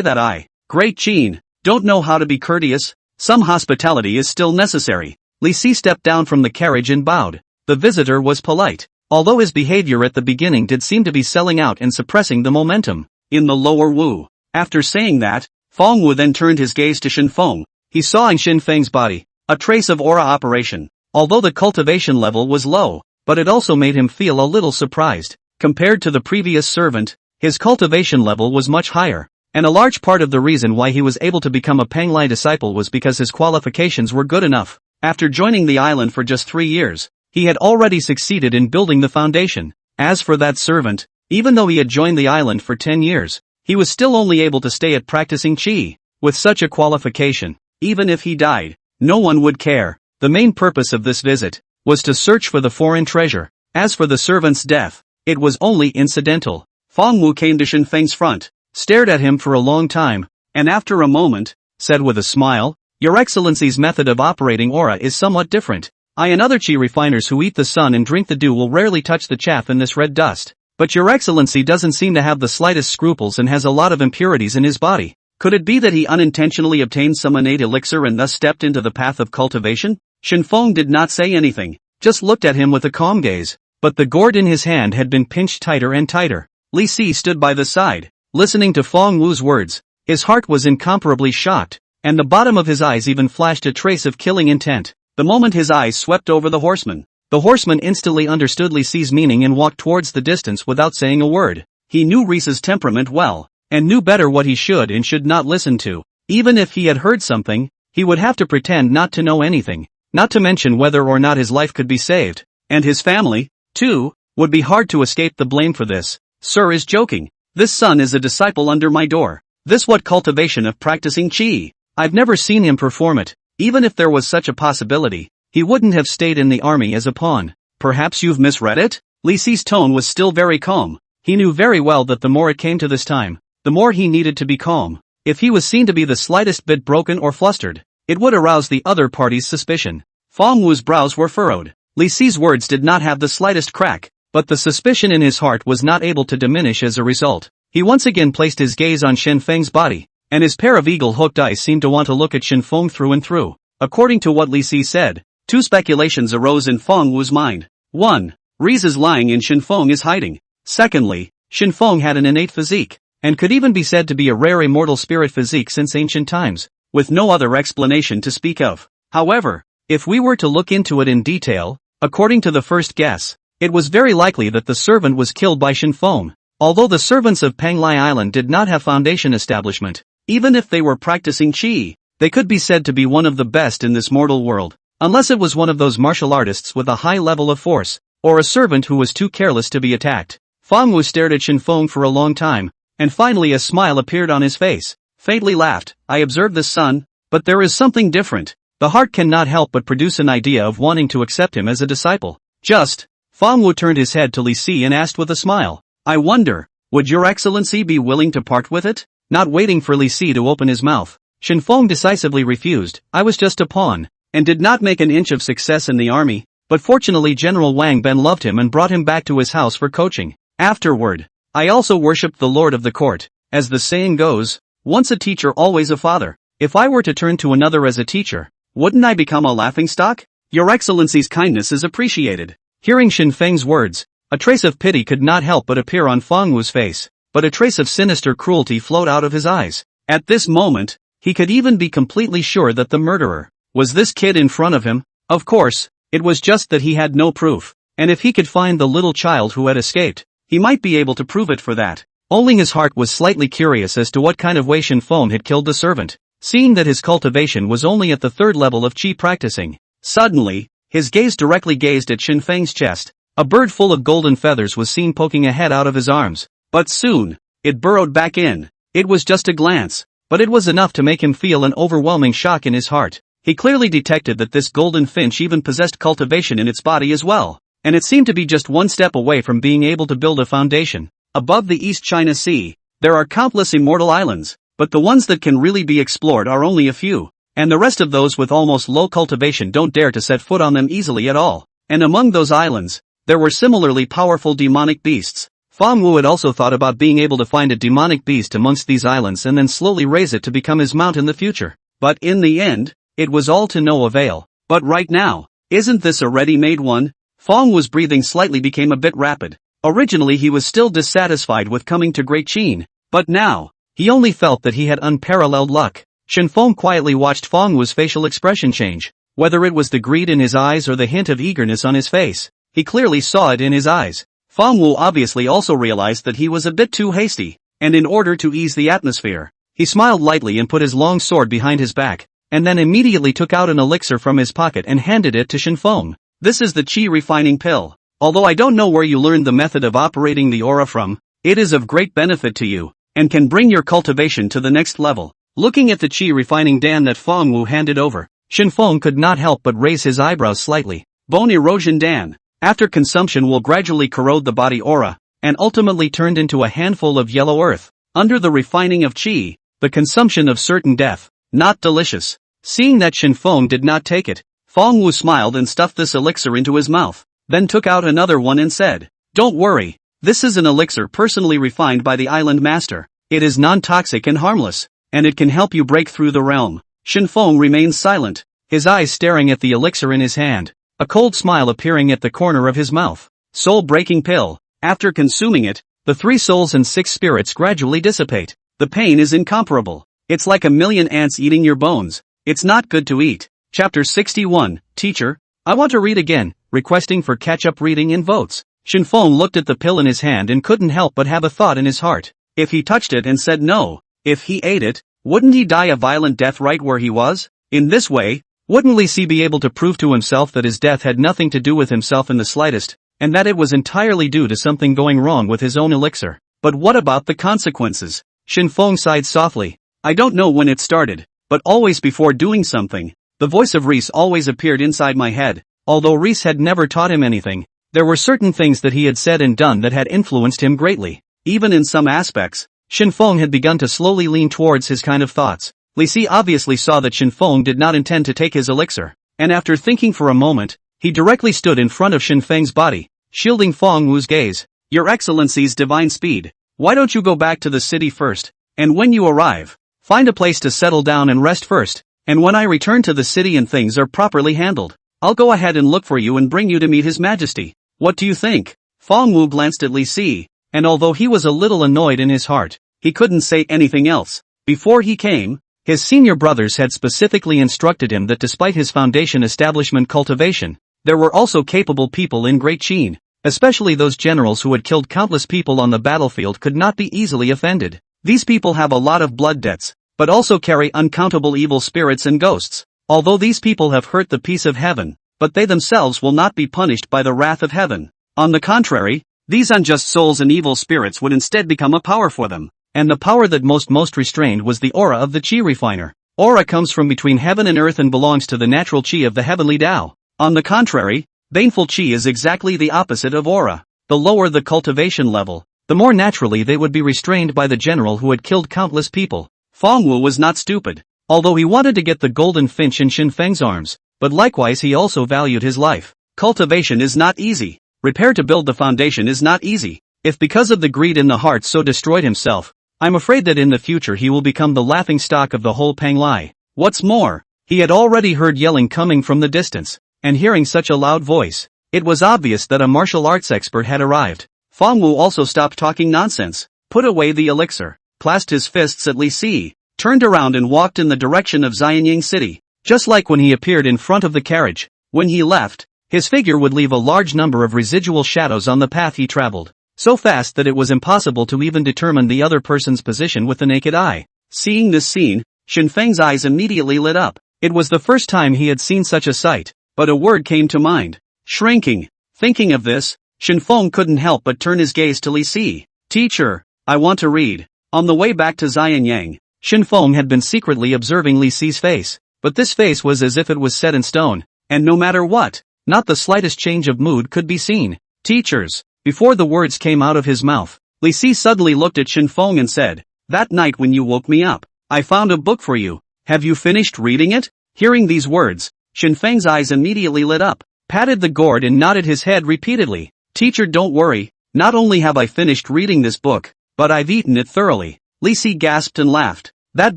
that I, Great Qin, don't know how to be courteous. Some hospitality is still necessary. Li Si stepped down from the carriage and bowed. The visitor was polite, although his behavior at the beginning did seem to be selling out and suppressing the momentum. In the lower Wu. After saying that, Feng Wu then turned his gaze to Shen Feng. He saw in Shen Feng's body a trace of aura operation, although the cultivation level was low, but it also made him feel a little surprised. Compared to the previous servant, his cultivation level was much higher, and a large part of the reason why he was able to become a Panglai disciple was because his qualifications were good enough. After joining the island for just 3 years, he had already succeeded in building the foundation. As for that servant, even though he had joined the island for 10 years, he was still only able to stay at practicing qi. With such a qualification, even if he died, no one would care. The main purpose of this visit was to search for the foreign treasure. As for the servant's death, it was only incidental. Feng Wu came to Shen Feng's front, stared at him for a long time, and after a moment, said with a smile, "Your Excellency's method of operating aura is somewhat different. I and other qi refiners who eat the sun and drink the dew will rarely touch the chaff in this red dust. But your Excellency doesn't seem to have the slightest scruples and has a lot of impurities in his body. Could it be that he unintentionally obtained some innate elixir and thus stepped into the path of cultivation?" Shen Feng did not say anything, just looked at him with a calm gaze, but the gourd in his hand had been pinched tighter and tighter. Li Si stood by the side, listening to Feng Wu's words. His heart was incomparably shocked, and the bottom of his eyes even flashed a trace of killing intent. The moment his eyes swept over the horseman instantly understood Li Si's meaning and walked towards the distance without saying a word. He knew Risa's temperament well, and knew better what he should and should not listen to. Even if he had heard something, he would have to pretend not to know anything, not to mention whether or not his life could be saved. And his family, too, would be hard to escape the blame for this. "Sir is joking. This son is a disciple under my door. This what cultivation of practicing qi? I've never seen him perform it. Even if there was such a possibility, he wouldn't have stayed in the army as a pawn." "Perhaps you've misread it?" Li Si's tone was still very calm. He knew very well that the more it came to this time, the more he needed to be calm. If he was seen to be the slightest bit broken or flustered, it would arouse the other party's suspicion. Feng Wu's brows were furrowed. Li Si's words did not have the slightest crack, but the suspicion in his heart was not able to diminish as a result. He once again placed his gaze on Shen Feng's body, and his pair of eagle-hooked eyes seemed to want to look at Shen Feng through and through. According to what Li Si said, two speculations arose in Feng Wu's mind. 1. Riz is lying and Shen Feng is hiding. Secondly, Shen Feng had an innate physique, and could even be said to be a rare immortal spirit physique since ancient times, with no other explanation to speak of. However, if we were to look into it in detail, according to the first guess, it was very likely that the servant was killed by Shen Feng. Although the servants of Penglai Island did not have foundation establishment, even if they were practicing qi, they could be said to be one of the best in this mortal world, unless it was one of those martial artists with a high level of force, or a servant who was too careless to be attacked. Feng Wu stared at Shen Feng for a long time, and finally a smile appeared on his face. Faintly laughed. "I observe this son, but there is something different. The heart cannot help but produce an idea of wanting to accept him as a disciple. Just." Feng Wu turned his head to Li Si and asked with a smile, "I wonder, would your Excellency be willing to part with it?" Not waiting for Li Si to open his mouth, Shen Feng decisively refused. "I was just a pawn, and did not make an inch of success in the army, but fortunately General Wang Ben loved him and brought him back to his house for coaching. Afterward, I also worshipped the Lord of the Court. As the saying goes, once a teacher always a father. If I were to turn to another as a teacher, wouldn't I become a laughingstock? Your Excellency's kindness is appreciated." Hearing Shen Feng's words, a trace of pity could not help but appear on Feng Wu's face, but a trace of sinister cruelty flowed out of his eyes. At this moment, he could even be completely sure that the murderer was this kid in front of him. Of course, it was just that he had no proof, and if he could find the little child who had escaped, he might be able to prove it for that. Only his heart was slightly curious as to what kind of way Shen Feng had killed the servant, seeing that his cultivation was only at the third level of qi practicing. Suddenly, his gaze directly gazed at Shen Feng's chest. A bird full of golden feathers was seen poking a head out of his arms, but soon, it burrowed back in. It was just a glance, but it was enough to make him feel an overwhelming shock in his heart. He clearly detected that this golden finch even possessed cultivation in its body as well, and it seemed to be just one step away from being able to build a foundation. Above the East China Sea, there are countless immortal islands, but the ones that can really be explored are only a few, and the rest of those with almost low cultivation don't dare to set foot on them easily at all. And among those islands, there were similarly powerful demonic beasts. Feng Wu had also thought about being able to find a demonic beast amongst these islands and then slowly raise it to become his mount in the future. But in the end, it was all to no avail. But right now, isn't this a ready-made one? Feng Wu's breathing slightly became a bit rapid. Originally he was still dissatisfied with coming to Great Qin, but now, he only felt that he had unparalleled luck. Shen Feng quietly watched Feng Wu's facial expression change. Whether it was the greed in his eyes or the hint of eagerness on his face, he clearly saw it in his eyes. Feng Wu obviously also realized that he was a bit too hasty, and in order to ease the atmosphere, he smiled lightly and put his long sword behind his back, and then immediately took out an elixir from his pocket and handed it to Shen Feng. This is the Qi refining pill. Although I don't know where you learned the method of operating the aura from, it is of great benefit to you, and can bring your cultivation to the next level. Looking at the Qi refining Dan that Feng Wu handed over, Shen Feng could not help but raise his eyebrows slightly. Bone erosion Dan, after consumption, will gradually corrode the body aura, and ultimately turned into a handful of yellow earth. Under the refining of Qi, the consumption of certain death, not delicious. Seeing that Shen Feng did not take it, Feng Wu smiled and stuffed this elixir into his mouth, then took out another one and said, "Don't worry, this is an elixir personally refined by the island master. It is non-toxic and harmless, and it can help you break through the realm." Shen Feng remained silent, his eyes staring at the elixir in his hand, a cold smile appearing at the corner of his mouth. Soul-breaking pill. After consuming it, the 3 souls and 6 spirits gradually dissipate. The pain is incomparable. It's like a million ants eating your bones. It's not good to eat. Chapter 61, Teacher, I want to read again, requesting for catch-up reading in votes. Shen Feng looked at the pill in his hand and couldn't help but have a thought in his heart. If he touched it and said no, if he ate it, wouldn't he die a violent death right where he was? In this way, wouldn't Li Si be able to prove to himself that his death had nothing to do with himself in the slightest, and that it was entirely due to something going wrong with his own elixir? But what about the consequences? Shen Feng sighed softly. I don't know when it started, but always before doing something, the voice of Reese always appeared inside my head. Although Reese had never taught him anything, there were certain things that he had said and done that had influenced him greatly. Even in some aspects, Shen Feng had begun to slowly lean towards his kind of thoughts. Li Si obviously saw that Shen Feng did not intend to take his elixir, and after thinking for a moment, he directly stood in front of Shen Feng's body, shielding Feng Wu's gaze. Your Excellency's divine speed, why don't you go back to the city first, and when you arrive, find a place to settle down and rest first, and when I return to the city and things are properly handled, I'll go ahead and look for you and bring you to meet His Majesty. What do you think? Feng Wu glanced at Li Si, and although he was a little annoyed in his heart, he couldn't say anything else. Before he came, his senior brothers had specifically instructed him that despite his foundation establishment cultivation, there were also capable people in Great Qin, especially those generals who had killed countless people on the battlefield could not be easily offended. These people have a lot of blood debts, but also carry uncountable evil spirits and ghosts. Although these people have hurt the peace of heaven, but they themselves will not be punished by the wrath of heaven. On the contrary, these unjust souls and evil spirits would instead become a power for them. And the power that most restrained was the aura of the Qi refiner. Aura comes from between heaven and earth and belongs to the natural Qi of the heavenly Tao. On the contrary, baneful Qi is exactly the opposite of aura. The lower the cultivation level, the more naturally they would be restrained by the general who had killed countless people. Feng Wu was not stupid, although he wanted to get the golden finch in Shen Feng's arms, but likewise he also valued his life. Cultivation is not easy. Repair to build the foundation is not easy. If because of the greed in the heart so destroyed himself, I'm afraid that in the future he will become the laughingstock of the whole Panglai. What's more, he had already heard yelling coming from the distance, and hearing such a loud voice, it was obvious that a martial arts expert had arrived. Feng Wu also stopped talking nonsense, put away the elixir, clasped his fists at Li Si, turned around and walked in the direction of Xianyang city. Just like when he appeared in front of the carriage, when he left, his figure would leave a large number of residual shadows on the path he traveled, so fast that it was impossible to even determine the other person's position with the naked eye. Seeing this scene, Shen Feng's eyes immediately lit up. It was the first time he had seen such a sight, but a word came to mind. Shrinking. Thinking of this, Shen Feng couldn't help but turn his gaze to Li Si. Teacher, I want to read. On the way back to Xianyang, Shen Feng had been secretly observing Li Si's face, but this face was as if it was set in stone, and no matter what, not the slightest change of mood could be seen. Teachers. Before the words came out of his mouth, Li Si suddenly looked at Shen Feng and said, that night when you woke me up, I found a book for you. Have you finished reading it? Hearing these words, Shen Feng's eyes immediately lit up, patted the gourd and nodded his head repeatedly. Teacher, don't worry, not only have I finished reading this book, but I've eaten it thoroughly. Li Si gasped and laughed. That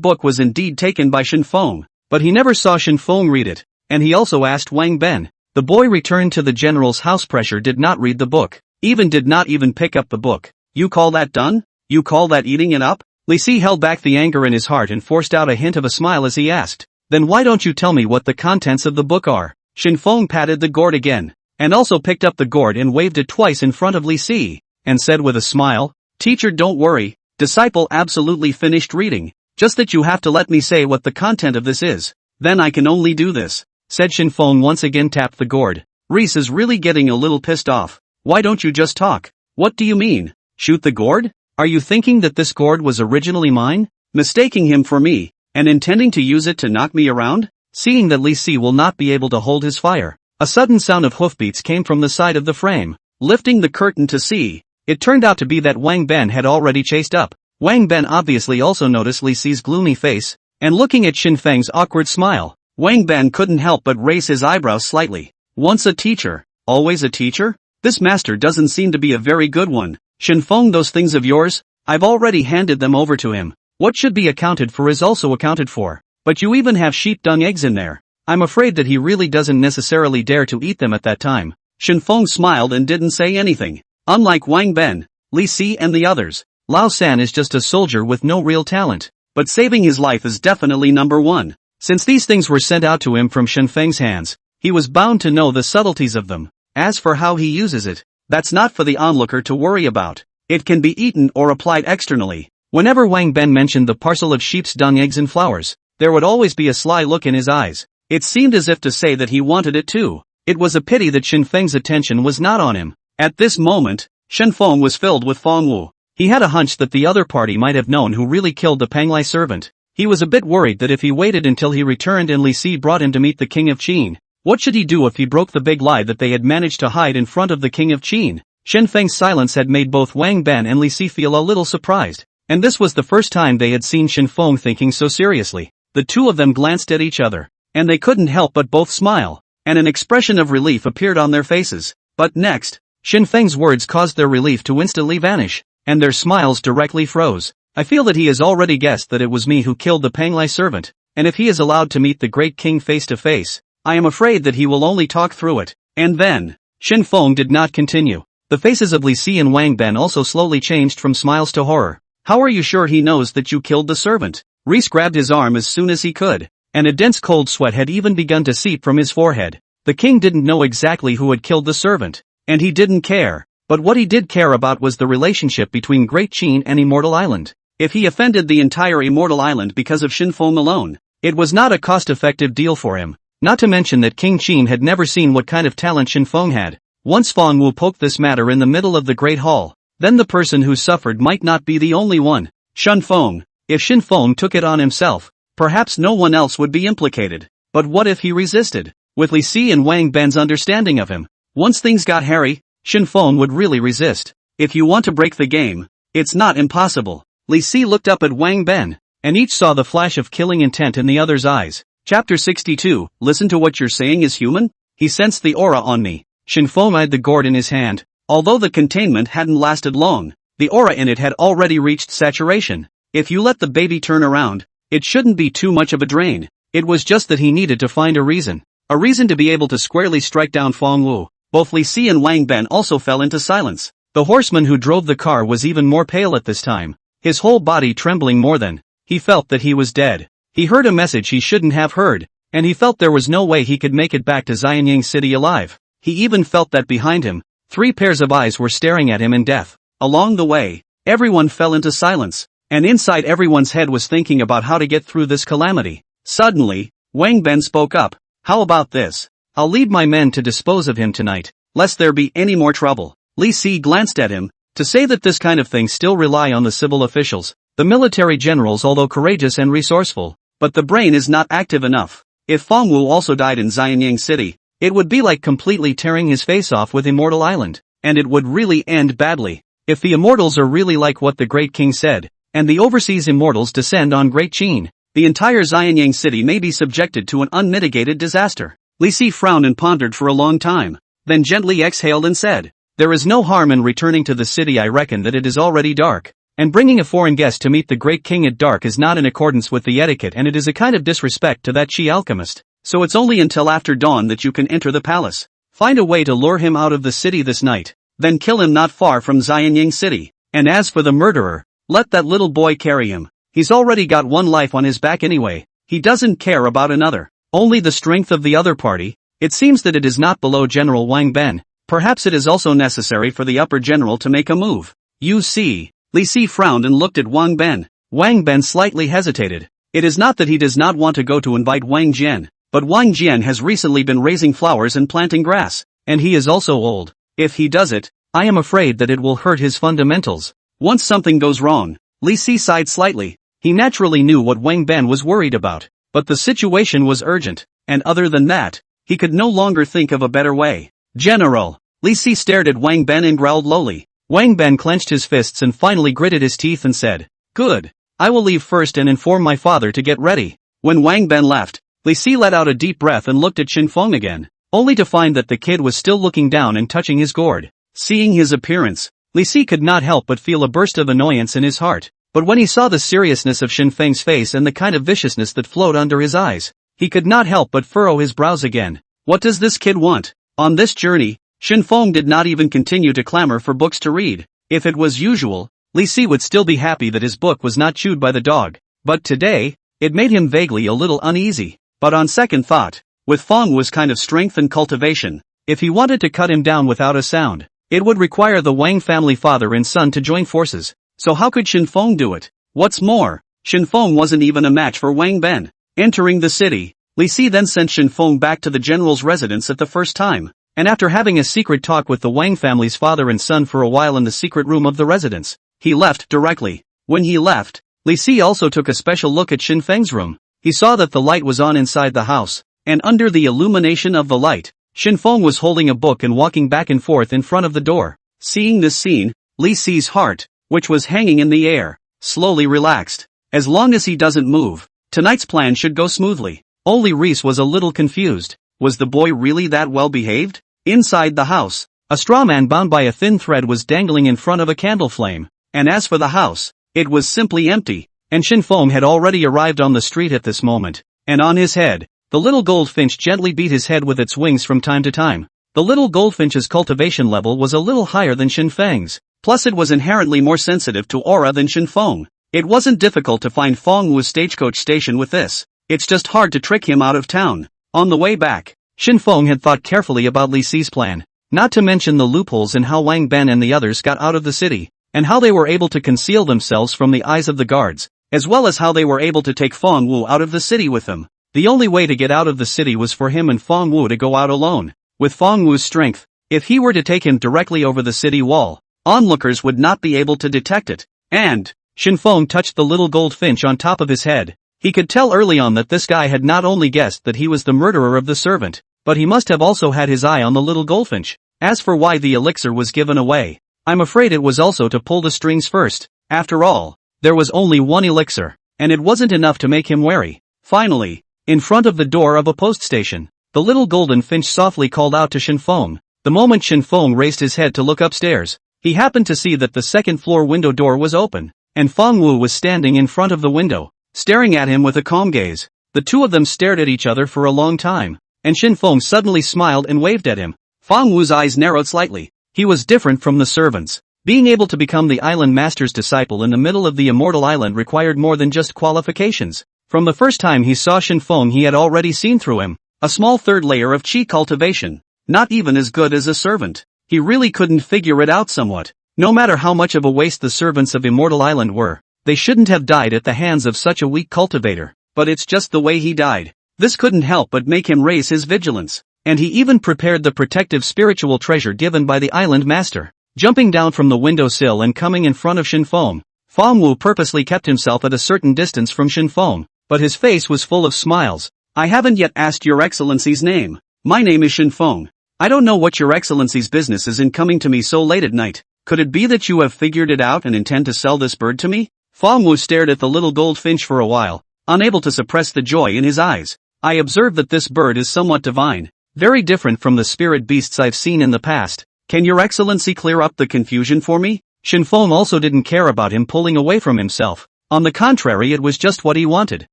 book was indeed taken by Shen Feng, but he never saw Shen Feng read it, and he also asked Wang Ben. The boy returned to the general's house. Pressure did not read the book. Did not even pick up the book. You call that done? You call that eating it up? Li Si held back the anger in his heart and forced out a hint of a smile as he asked, then why don't you tell me what the contents of the book are? Shen Feng patted the gourd again, and also picked up the gourd and waved it twice in front of Li Si, and said with a smile, Teacher, don't worry, disciple absolutely finished reading, just that you have to let me say what the content of this is. Then I can only do this, said Shen Feng once again tapped the gourd. Reese is really getting a little pissed off. Why don't you just talk? What do you mean? Shoot the gourd? Are you thinking that this gourd was originally mine? Mistaking him for me, and intending to use it to knock me around? Seeing that Li Si will not be able to hold his fire, a sudden sound of hoofbeats came from the side of the frame. Lifting the curtain to see, it turned out to be that Wang Ben had already chased up. Wang Ben obviously also noticed Li Si's gloomy face, and looking at Shen Feng's awkward smile, Wang Ben couldn't help but raise his eyebrows slightly. Once a teacher, always a teacher? This master doesn't seem to be a very good one. Shen Feng, those things of yours, I've already handed them over to him. What should be accounted for is also accounted for. But you even have sheep dung eggs in there. I'm afraid that he really doesn't necessarily dare to eat them at that time. Shen Feng smiled and didn't say anything. Unlike Wang Ben, Li Si and the others, Lao San is just a soldier with no real talent. But saving his life is definitely number one. Since these things were sent out to him from Shen Feng's hands, he was bound to know the subtleties of them. As for how he uses it, that's not for the onlooker to worry about. It can be eaten or applied externally. Whenever Wang Ben mentioned the parcel of sheep's dung eggs and flowers, there would always be a sly look in his eyes. It seemed as if to say that he wanted it too. It was a pity that Shen Feng's attention was not on him. At this moment, Shen Feng was filled with Fengwu. He had a hunch that the other party might have known who really killed the Penglai servant. He was a bit worried that if he waited until he returned and Li Si brought him to meet the King of Qin, what should he do if he broke the big lie that they had managed to hide in front of the King of Qin? Shen Feng's silence had made both Wang Ben and Li Si feel a little surprised, and this was the first time they had seen Shen Feng thinking so seriously. The two of them glanced at each other, and they couldn't help but both smile, and an expression of relief appeared on their faces. But next, Shen Feng's words caused their relief to instantly vanish, and their smiles directly froze. I feel that he has already guessed that it was me who killed the Penglai servant, and if he is allowed to meet the Great King face to face, I am afraid that he will only talk through it. And then, Shen Feng did not continue. The faces of Li Si and Wang Ben also slowly changed from smiles to horror. How are you sure he knows that you killed the servant? Reese grabbed his arm as soon as he could, and a dense cold sweat had even begun to seep from his forehead. The king didn't know exactly who had killed the servant, and he didn't care, but what he did care about was the relationship between Great Qin and Immortal Island. If he offended the entire Immortal Island because of Shen Feng alone, it was not a cost-effective deal for him. Not to mention that King Qin had never seen what kind of talent Shen Feng had. Once Feng Wu poked this matter in the middle of the Great Hall, then the person who suffered might not be the only one. Shen Feng. If Shen Feng took it on himself, perhaps no one else would be implicated. But what if he resisted? With Li Si and Wang Ben's understanding of him, once things got hairy, Shen Feng would really resist. If you want to break the game, it's not impossible. Li Si looked up at Wang Ben, and each saw the flash of killing intent in the other's eyes. Chapter 62, listen to what you're saying is human? He sensed the aura on me. Shen Feng eyed the gourd in his hand. Although the containment hadn't lasted long, the aura in it had already reached saturation. If you let the baby turn around, it shouldn't be too much of a drain. It was just that he needed to find a reason to be able to squarely strike down Feng Wu. Both Li Si and Wang Ben also fell into silence. The horseman who drove the car was even more pale at this time, his whole body trembling more than he felt that he was dead. He heard a message he shouldn't have heard, and he felt there was no way he could make it back to Xianyang City alive. He even felt that behind him, 3 pairs of eyes were staring at him in death. Along the way, everyone fell into silence, and inside everyone's head was thinking about how to get through this calamity. Suddenly, Wang Ben spoke up. How about this? I'll leave my men to dispose of him tonight, lest there be any more trouble. Li Si glanced at him. To say that this kind of thing still rely on the civil officials, the military generals, although courageous and resourceful, but the brain is not active enough. If Feng Wu also died in Xianyang City, it would be like completely tearing his face off with Immortal Island, and it would really end badly. If the immortals are really like what the Great King said, and the overseas immortals descend on Great Qin, the entire Xianyang City may be subjected to an unmitigated disaster. Li Si frowned and pondered for a long time, then gently exhaled and said, there is no harm in returning to the city. I reckon that it is already dark, and bringing a foreign guest to meet the Great King at dark is not in accordance with the etiquette, and it is a kind of disrespect to that she alchemist. So it's only until after dawn that you can enter the palace. Find a way to lure him out of the city this night, then kill him not far from Xianyang City. And as for the murderer, let that little boy carry him. He's already got one life on his back anyway. He doesn't care about another, only the strength of the other party. It seems that it is not below General Wang Ben. Perhaps it is also necessary for the upper general to make a move. You see. Li Si frowned and looked at Wang Ben. Wang Ben slightly hesitated. It is not that he does not want to go to invite Wang Jian, but Wang Jian has recently been raising flowers and planting grass, and he is also old. If he does it, I am afraid that it will hurt his fundamentals. Once something goes wrong, Li Si sighed slightly. He naturally knew what Wang Ben was worried about, but the situation was urgent, and other than that, he could no longer think of a better way. General! Li Si stared at Wang Ben and growled lowly. Wang Ben clenched his fists and finally gritted his teeth and said, "Good. I will leave first and inform my father to get ready." When Wang Ben left, Li Si let out a deep breath and looked at Shen Feng again, only to find that the kid was still looking down and touching his gourd. Seeing his appearance, Li Si could not help but feel a burst of annoyance in his heart, but when he saw the seriousness of Shen Feng's face and the kind of viciousness that flowed under his eyes, he could not help but furrow his brows again. What does this kid want? On this journey, Shen Feng did not even continue to clamor for books to read. If it was usual, Li Si would still be happy that his book was not chewed by the dog, but today, it made him vaguely a little uneasy. But on second thought, with Feng Wu's kind of strength and cultivation, if he wanted to cut him down without a sound, it would require the Wang family father and son to join forces. So how could Shen Feng do it? What's more, Shen Feng wasn't even a match for Wang Ben. Entering the city, Li Si then sent Shen Feng back to the general's residence at the first time, and after having a secret talk with the Wang family's father and son for a while in the secret room of the residence, he left directly. When he left, Li Si also took a special look at Shen Feng's room. He saw that the light was on inside the house, and under the illumination of the light, Shen Feng was holding a book and walking back and forth in front of the door. Seeing this scene, Li Si's heart, which was hanging in the air, slowly relaxed. As long as he doesn't move, tonight's plan should go smoothly. Only Reese was a little confused. Was the boy really that well behaved? Inside the house, a straw man bound by a thin thread was dangling in front of a candle flame, and as for the house, it was simply empty, and Shen Feng had already arrived on the street at this moment, and on his head, the little goldfinch gently beat his head with its wings from time to time. The little goldfinch's cultivation level was a little higher than Shen Feng's, plus it was inherently more sensitive to aura than Shen Feng. It wasn't difficult to find Feng Wu's stagecoach station with this. It's just hard to trick him out of town. On the way back, Shen Feng had thought carefully about Li Si's plan, not to mention the loopholes in how Wang Ben and the others got out of the city, and how they were able to conceal themselves from the eyes of the guards, as well as how they were able to take Feng Wu out of the city with them. The only way to get out of the city was for him and Feng Wu to go out alone. With Feng Wu's strength, if he were to take him directly over the city wall, onlookers would not be able to detect it. And Shen Feng touched the little goldfinch on top of his head. He could tell early on that this guy had not only guessed that he was the murderer of the servant, but he must have also had his eye on the little goldfinch. As for why the elixir was given away, I'm afraid it was also to pull the strings first. After all, there was only one elixir, and it wasn't enough to make him wary. Finally, in front of the door of a post station, the little golden finch softly called out to Shen Feng. The moment Shen Feng raised his head to look upstairs, he happened to see that the second floor window door was open, and Feng Wu was standing in front of the window, staring at him with a calm gaze. The two of them stared at each other for a long time, and Shen Feng suddenly smiled and waved at him. Feng Wu's eyes narrowed slightly. He was different from the servants. Being able to become the island master's disciple in the middle of the immortal island required more than just qualifications. From the first time he saw Shen Feng, he had already seen through him. A small third layer of qi cultivation. Not even as good as a servant. He really couldn't figure it out somewhat. No matter how much of a waste the servants of Immortal Island were, they shouldn't have died at the hands of such a weak cultivator. But it's just the way he died. This couldn't help but make him raise his vigilance. And he even prepared the protective spiritual treasure given by the island master. Jumping down from the windowsill and coming in front of Shen Feng, Feng Wu purposely kept himself at a certain distance from Shen Feng, but his face was full of smiles. I haven't yet asked your excellency's name. My name is Shen Feng. I don't know what your excellency's business is in coming to me so late at night. Could it be that you have figured it out and intend to sell this bird to me? Feng Wu stared at the little goldfinch for a while, unable to suppress the joy in his eyes. I observe that this bird is somewhat divine, very different from the spirit beasts I've seen in the past. Can your excellency clear up the confusion for me? Shen Feng also didn't care about him pulling away from himself. On the contrary, it was just what he wanted.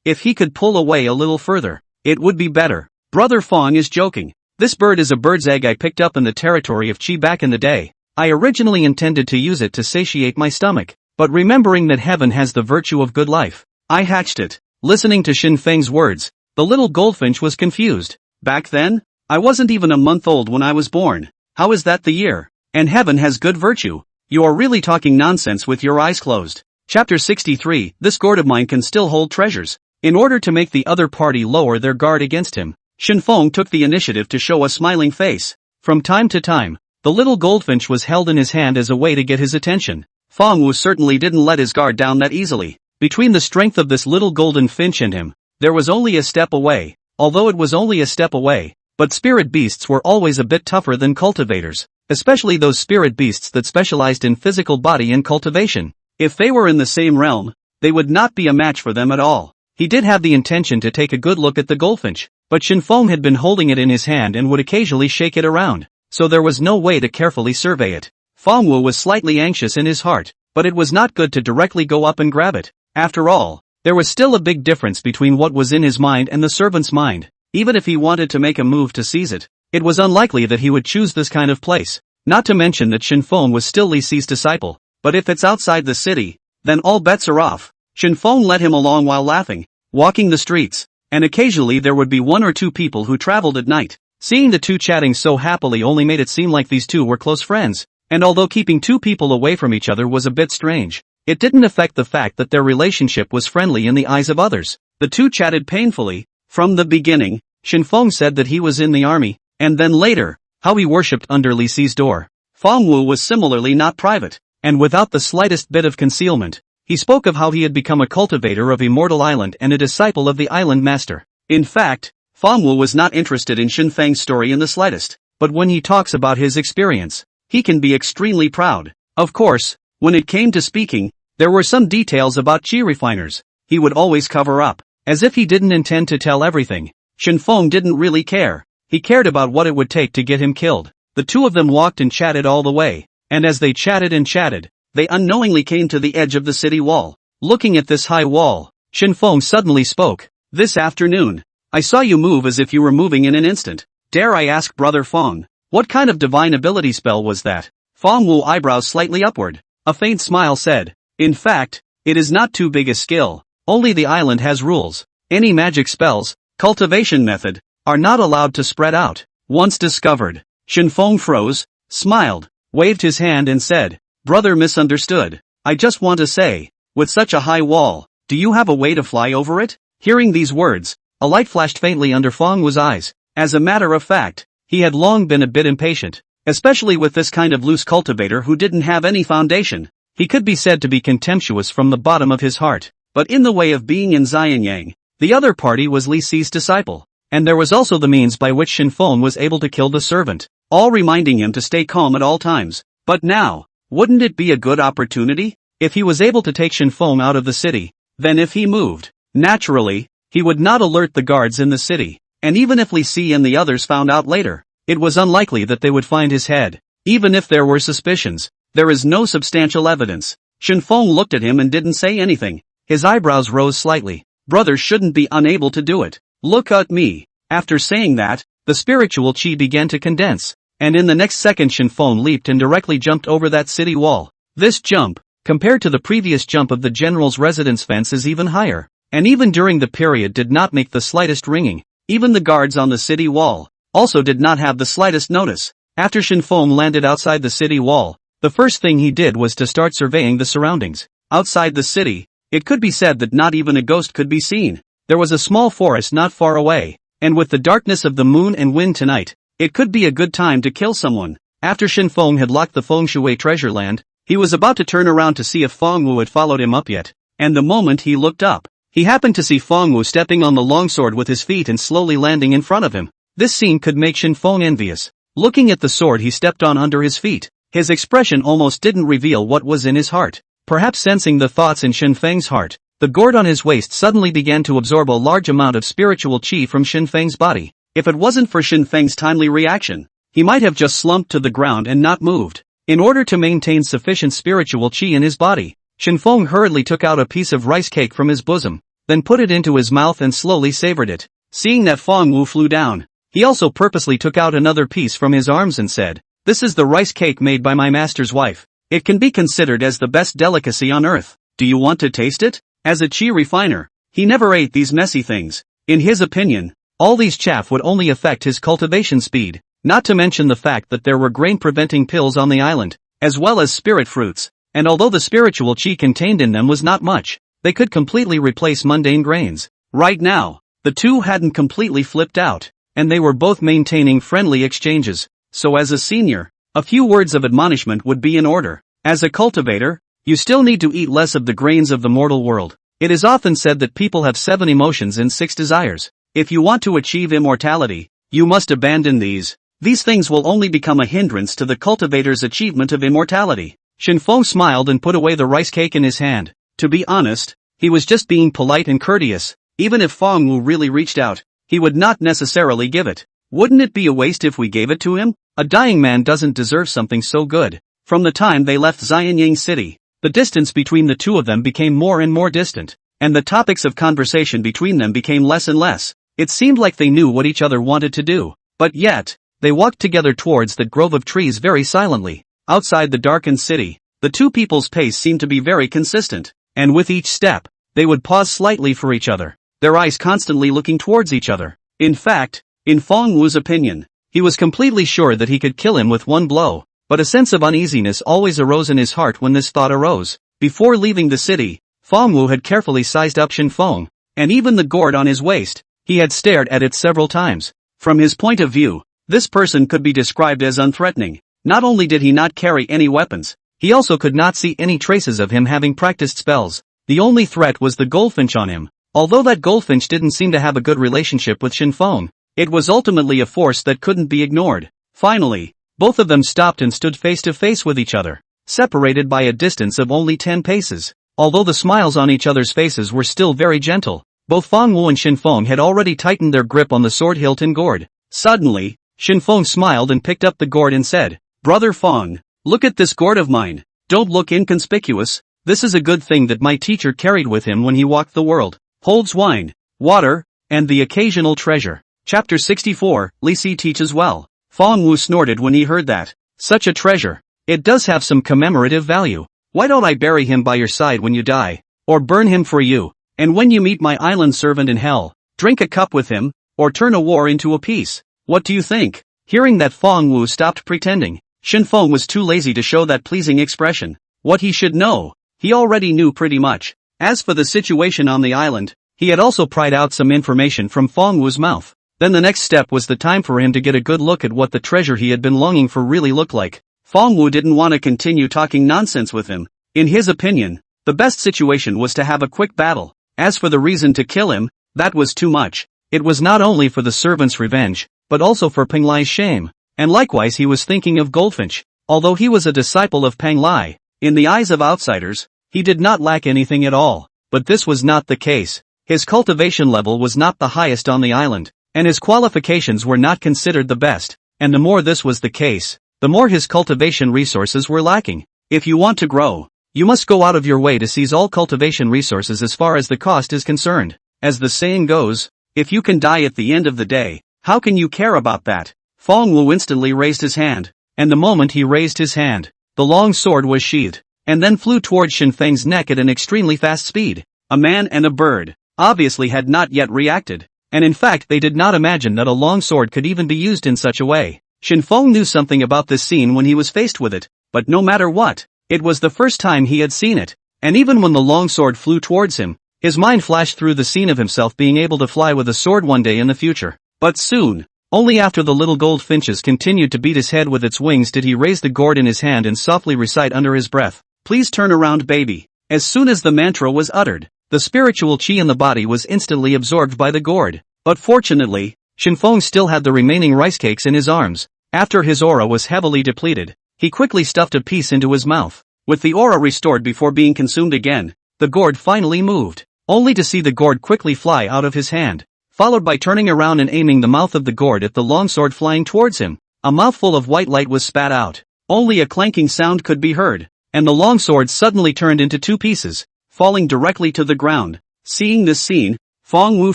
If he could pull away a little further, it would be better. Brother Feng is joking. This bird is a bird's egg I picked up in the territory of Qi back in the day. I originally intended to use it to satiate my stomach, but remembering that heaven has the virtue of good life, I hatched it. Listening to Shen Feng's words, the little goldfinch was confused. Back then? I wasn't even a month old when I was born. How is that the year? And heaven has good virtue. You are really talking nonsense with your eyes closed. Chapter 63. This gourd of mine can still hold treasures. In order to make the other party lower their guard against him, Shen Feng took the initiative to show a smiling face. From time to time, the little goldfinch was held in his hand as a way to get his attention. Feng Wu certainly didn't let his guard down that easily. Between the strength of this little golden finch and him, there was only a step away. Although it was only a step away, but spirit beasts were always a bit tougher than cultivators, especially those spirit beasts that specialized in physical body and cultivation. If they were in the same realm, they would not be a match for them at all. He did have the intention to take a good look at the goldfinch, but Shen Feng had been holding it in his hand and would occasionally shake it around, so there was no way to carefully survey it. Feng Wu was slightly anxious in his heart, but it was not good to directly go up and grab it. After all, there was still a big difference between what was in his mind and the servant's mind. Even if he wanted to make a move to seize it, it was unlikely that he would choose this kind of place. Not to mention that Shen Feng was still Li Si's disciple, but if it's outside the city, then all bets are off. Shen Feng led him along while laughing, walking the streets, and occasionally there would be one or two people who traveled at night. Seeing the two chatting so happily only made it seem like these two were close friends, and although keeping two people away from each other was a bit strange, it didn't affect the fact that their relationship was friendly in the eyes of others. The two chatted painfully. From the beginning, Shen Feng said that he was in the army, and then later, how he worshipped under Li Si's door. Feng Wu was similarly not private, and without the slightest bit of concealment, he spoke of how he had become a cultivator of Immortal Island and a disciple of the island master. In fact, Feng Wu was not interested in Shen Feng's story in the slightest, but when he talks about his experience, he can be extremely proud. Of course, when it came to speaking, there were some details about qi refiners he would always cover up, as if he didn't intend to tell everything. Shen Feng didn't really care. He cared about what it would take to get him killed. The two of them walked and chatted all the way, and as they chatted and chatted, they unknowingly came to the edge of the city wall. Looking at this high wall, Shen Feng suddenly spoke. This afternoon, I saw you move as if you were moving in an instant. Dare I ask, Brother Feng, what kind of divine ability spell was that? Feng Wu's eyebrows slightly upward. A faint smile said, in fact, it is not too big a skill. Only the island has rules. Any magic spells, cultivation method, are not allowed to spread out. Once discovered, Shen Feng froze, smiled, waved his hand and said, Brother misunderstood. I just want to say, with such a high wall, do you have a way to fly over it? Hearing these words, a light flashed faintly under Feng Wu's eyes. As a matter of fact, he had long been a bit impatient, especially with this kind of loose cultivator who didn't have any foundation. He could be said to be contemptuous from the bottom of his heart, but in the way of being in Xianyang, the other party was Li Si's disciple, and there was also the means by which Shen Feng was able to kill the servant, all reminding him to stay calm at all times. But now, wouldn't it be a good opportunity? If he was able to take Shen Feng out of the city, then if he moved, naturally, he would not alert the guards in the city, and even if Li Si and the others found out later, it was unlikely that they would find his head. Even if there were suspicions, there is no substantial evidence. Shen Feng looked at him and didn't say anything. His eyebrows rose slightly. Brothers shouldn't be unable to do it. Look at me. After saying that, the spiritual qi began to condense, and in the next second Shen Feng leaped and directly jumped over that city wall. This jump, compared to the previous jump of the general's residence fence, is even higher, and even during the period did not make the slightest ringing. Even the guards on the city wall also did not have the slightest notice. After Shen Feng landed outside the city wall, the first thing he did was to start surveying the surroundings. Outside the city, it could be said that not even a ghost could be seen. There was a small forest not far away, and with the darkness of the moon and wind tonight, it could be a good time to kill someone. After Shen Feng had locked the Feng Shui treasure land, he was about to turn around to see if Feng Wu had followed him up yet, and the moment he looked up, he happened to see Feng Wu stepping on the longsword with his feet and slowly landing in front of him. This scene could make Shen Feng envious. Looking at the sword he stepped on under his feet, his expression almost didn't reveal what was in his heart. Perhaps sensing the thoughts in Shen Feng's heart, the gourd on his waist suddenly began to absorb a large amount of spiritual qi from Shen Feng's body. If it wasn't for Shen Feng's timely reaction, he might have just slumped to the ground and not moved. In order to maintain sufficient spiritual qi in his body, Shen Feng hurriedly took out a piece of rice cake from his bosom, then put it into his mouth and slowly savored it. Seeing that Feng Wu flew down, he also purposely took out another piece from his arms and said, "This is the rice cake made by my master's wife. It can be considered as the best delicacy on earth. Do you want to taste it?" As a qi refiner, he never ate these messy things. In his opinion, all these chaff would only affect his cultivation speed, not to mention the fact that there were grain-preventing pills on the island, as well as spirit fruits, and although the spiritual qi contained in them was not much, they could completely replace mundane grains. Right now, the two hadn't completely flipped out, and they were both maintaining friendly exchanges. so as a senior, a few words of admonishment would be in order. As a cultivator, you still need to eat less of the grains of the mortal world. It is often said that people have 7 emotions and 6 desires. If you want to achieve immortality, you must abandon these. These things will only become a hindrance to the cultivator's achievement of immortality. Shen Feng smiled and put away the rice cake in his hand. To be honest, he was just being polite and courteous. Even if Feng Wu really reached out, he would not necessarily give it. Wouldn't it be a waste if we gave it to him? A dying man doesn't deserve something so good. From the time they left Xianyang city, the distance between the two of them became more and more distant, and the topics of conversation between them became less and less. It seemed like they knew what each other wanted to do, but yet, they walked together towards that grove of trees very silently. Outside the darkened city, the two people's pace seemed to be very consistent, and with each step, they would pause slightly for each other, their eyes constantly looking towards each other. In fact, in Feng Wu's opinion, he was completely sure that he could kill him with one blow, but a sense of uneasiness always arose in his heart when this thought arose. Before leaving the city, Feng Wu had carefully sized up Shen Feng, and even the gourd on his waist. He had stared at it several times. From his point of view, this person could be described as unthreatening. Not only did he not carry any weapons, he also could not see any traces of him having practiced spells. The only threat was the goldfinch on him. Although that goldfinch didn't seem to have a good relationship with Shen Feng, it was ultimately a force that couldn't be ignored. Finally, both of them stopped and stood face to face with each other, separated by a distance of only 10 paces. Although the smiles on each other's faces were still very gentle, both Feng Wu and Shen Feng had already tightened their grip on the sword hilt and gourd. Suddenly, Shen Feng smiled and picked up the gourd and said, "Brother Feng, look at this gourd of mine. Don't look inconspicuous. This is a good thing that my teacher carried with him when he walked the world. Holds wine, water, and the occasional treasure." Chapter 64, Li Si teaches well. Feng Wu snorted when he heard that. Such a treasure. It does have some commemorative value. Why don't I bury him by your side when you die? Or burn him for you? And when you meet my island servant in hell, drink a cup with him, or turn a war into a peace. What do you think? Hearing that, Feng Wu stopped pretending. Shen Feng was too lazy to show that pleasing expression. What he should know, he already knew pretty much. As for the situation on the island, he had also pried out some information from Feng Wu's mouth. Then the next step was the time for him to get a good look at what the treasure he had been longing for really looked like. Feng Wu didn't want to continue talking nonsense with him. In his opinion, the best situation was to have a quick battle. As for the reason to kill him, that was too much. It was not only for the servant's revenge, but also for Peng Lai's shame. And likewise he was thinking of Goldfinch. Although he was a disciple of Peng Lai, in the eyes of outsiders, he did not lack anything at all. But this was not the case. His cultivation level was not the highest on the island, and his qualifications were not considered the best. And the more this was the case, the more his cultivation resources were lacking. If you want to grow, you must go out of your way to seize all cultivation resources as far as the cost is concerned. As the saying goes, if you can die at the end of the day, how can you care about that? Feng Wu instantly raised his hand, and the moment he raised his hand, the long sword was sheathed, and then flew towards Shen Feng's neck at an extremely fast speed. A man and a bird, obviously had not yet reacted, and in fact they did not imagine that a long sword could even be used in such a way. Shen Feng knew something about this scene when he was faced with it, but no matter what, it was the first time he had seen it, and even when the long sword flew towards him, his mind flashed through the scene of himself being able to fly with a sword one day in the future. But soon, only after the little gold finches continued to beat his head with its wings did he raise the gourd in his hand and softly recite under his breath, "Please turn around, baby." As soon as the mantra was uttered, the spiritual qi in the body was instantly absorbed by the gourd. But fortunately, Shen Feng still had the remaining rice cakes in his arms. After his aura was heavily depleted, he quickly stuffed a piece into his mouth. With the aura restored before being consumed again, the gourd finally moved, only to see the gourd quickly fly out of his hand, followed by turning around and aiming the mouth of the gourd at the longsword flying towards him. A mouthful of white light was spat out. Only a clanking sound could be heard, and the longsword suddenly turned into 2 pieces, falling directly to the ground. Seeing this scene, Feng Wu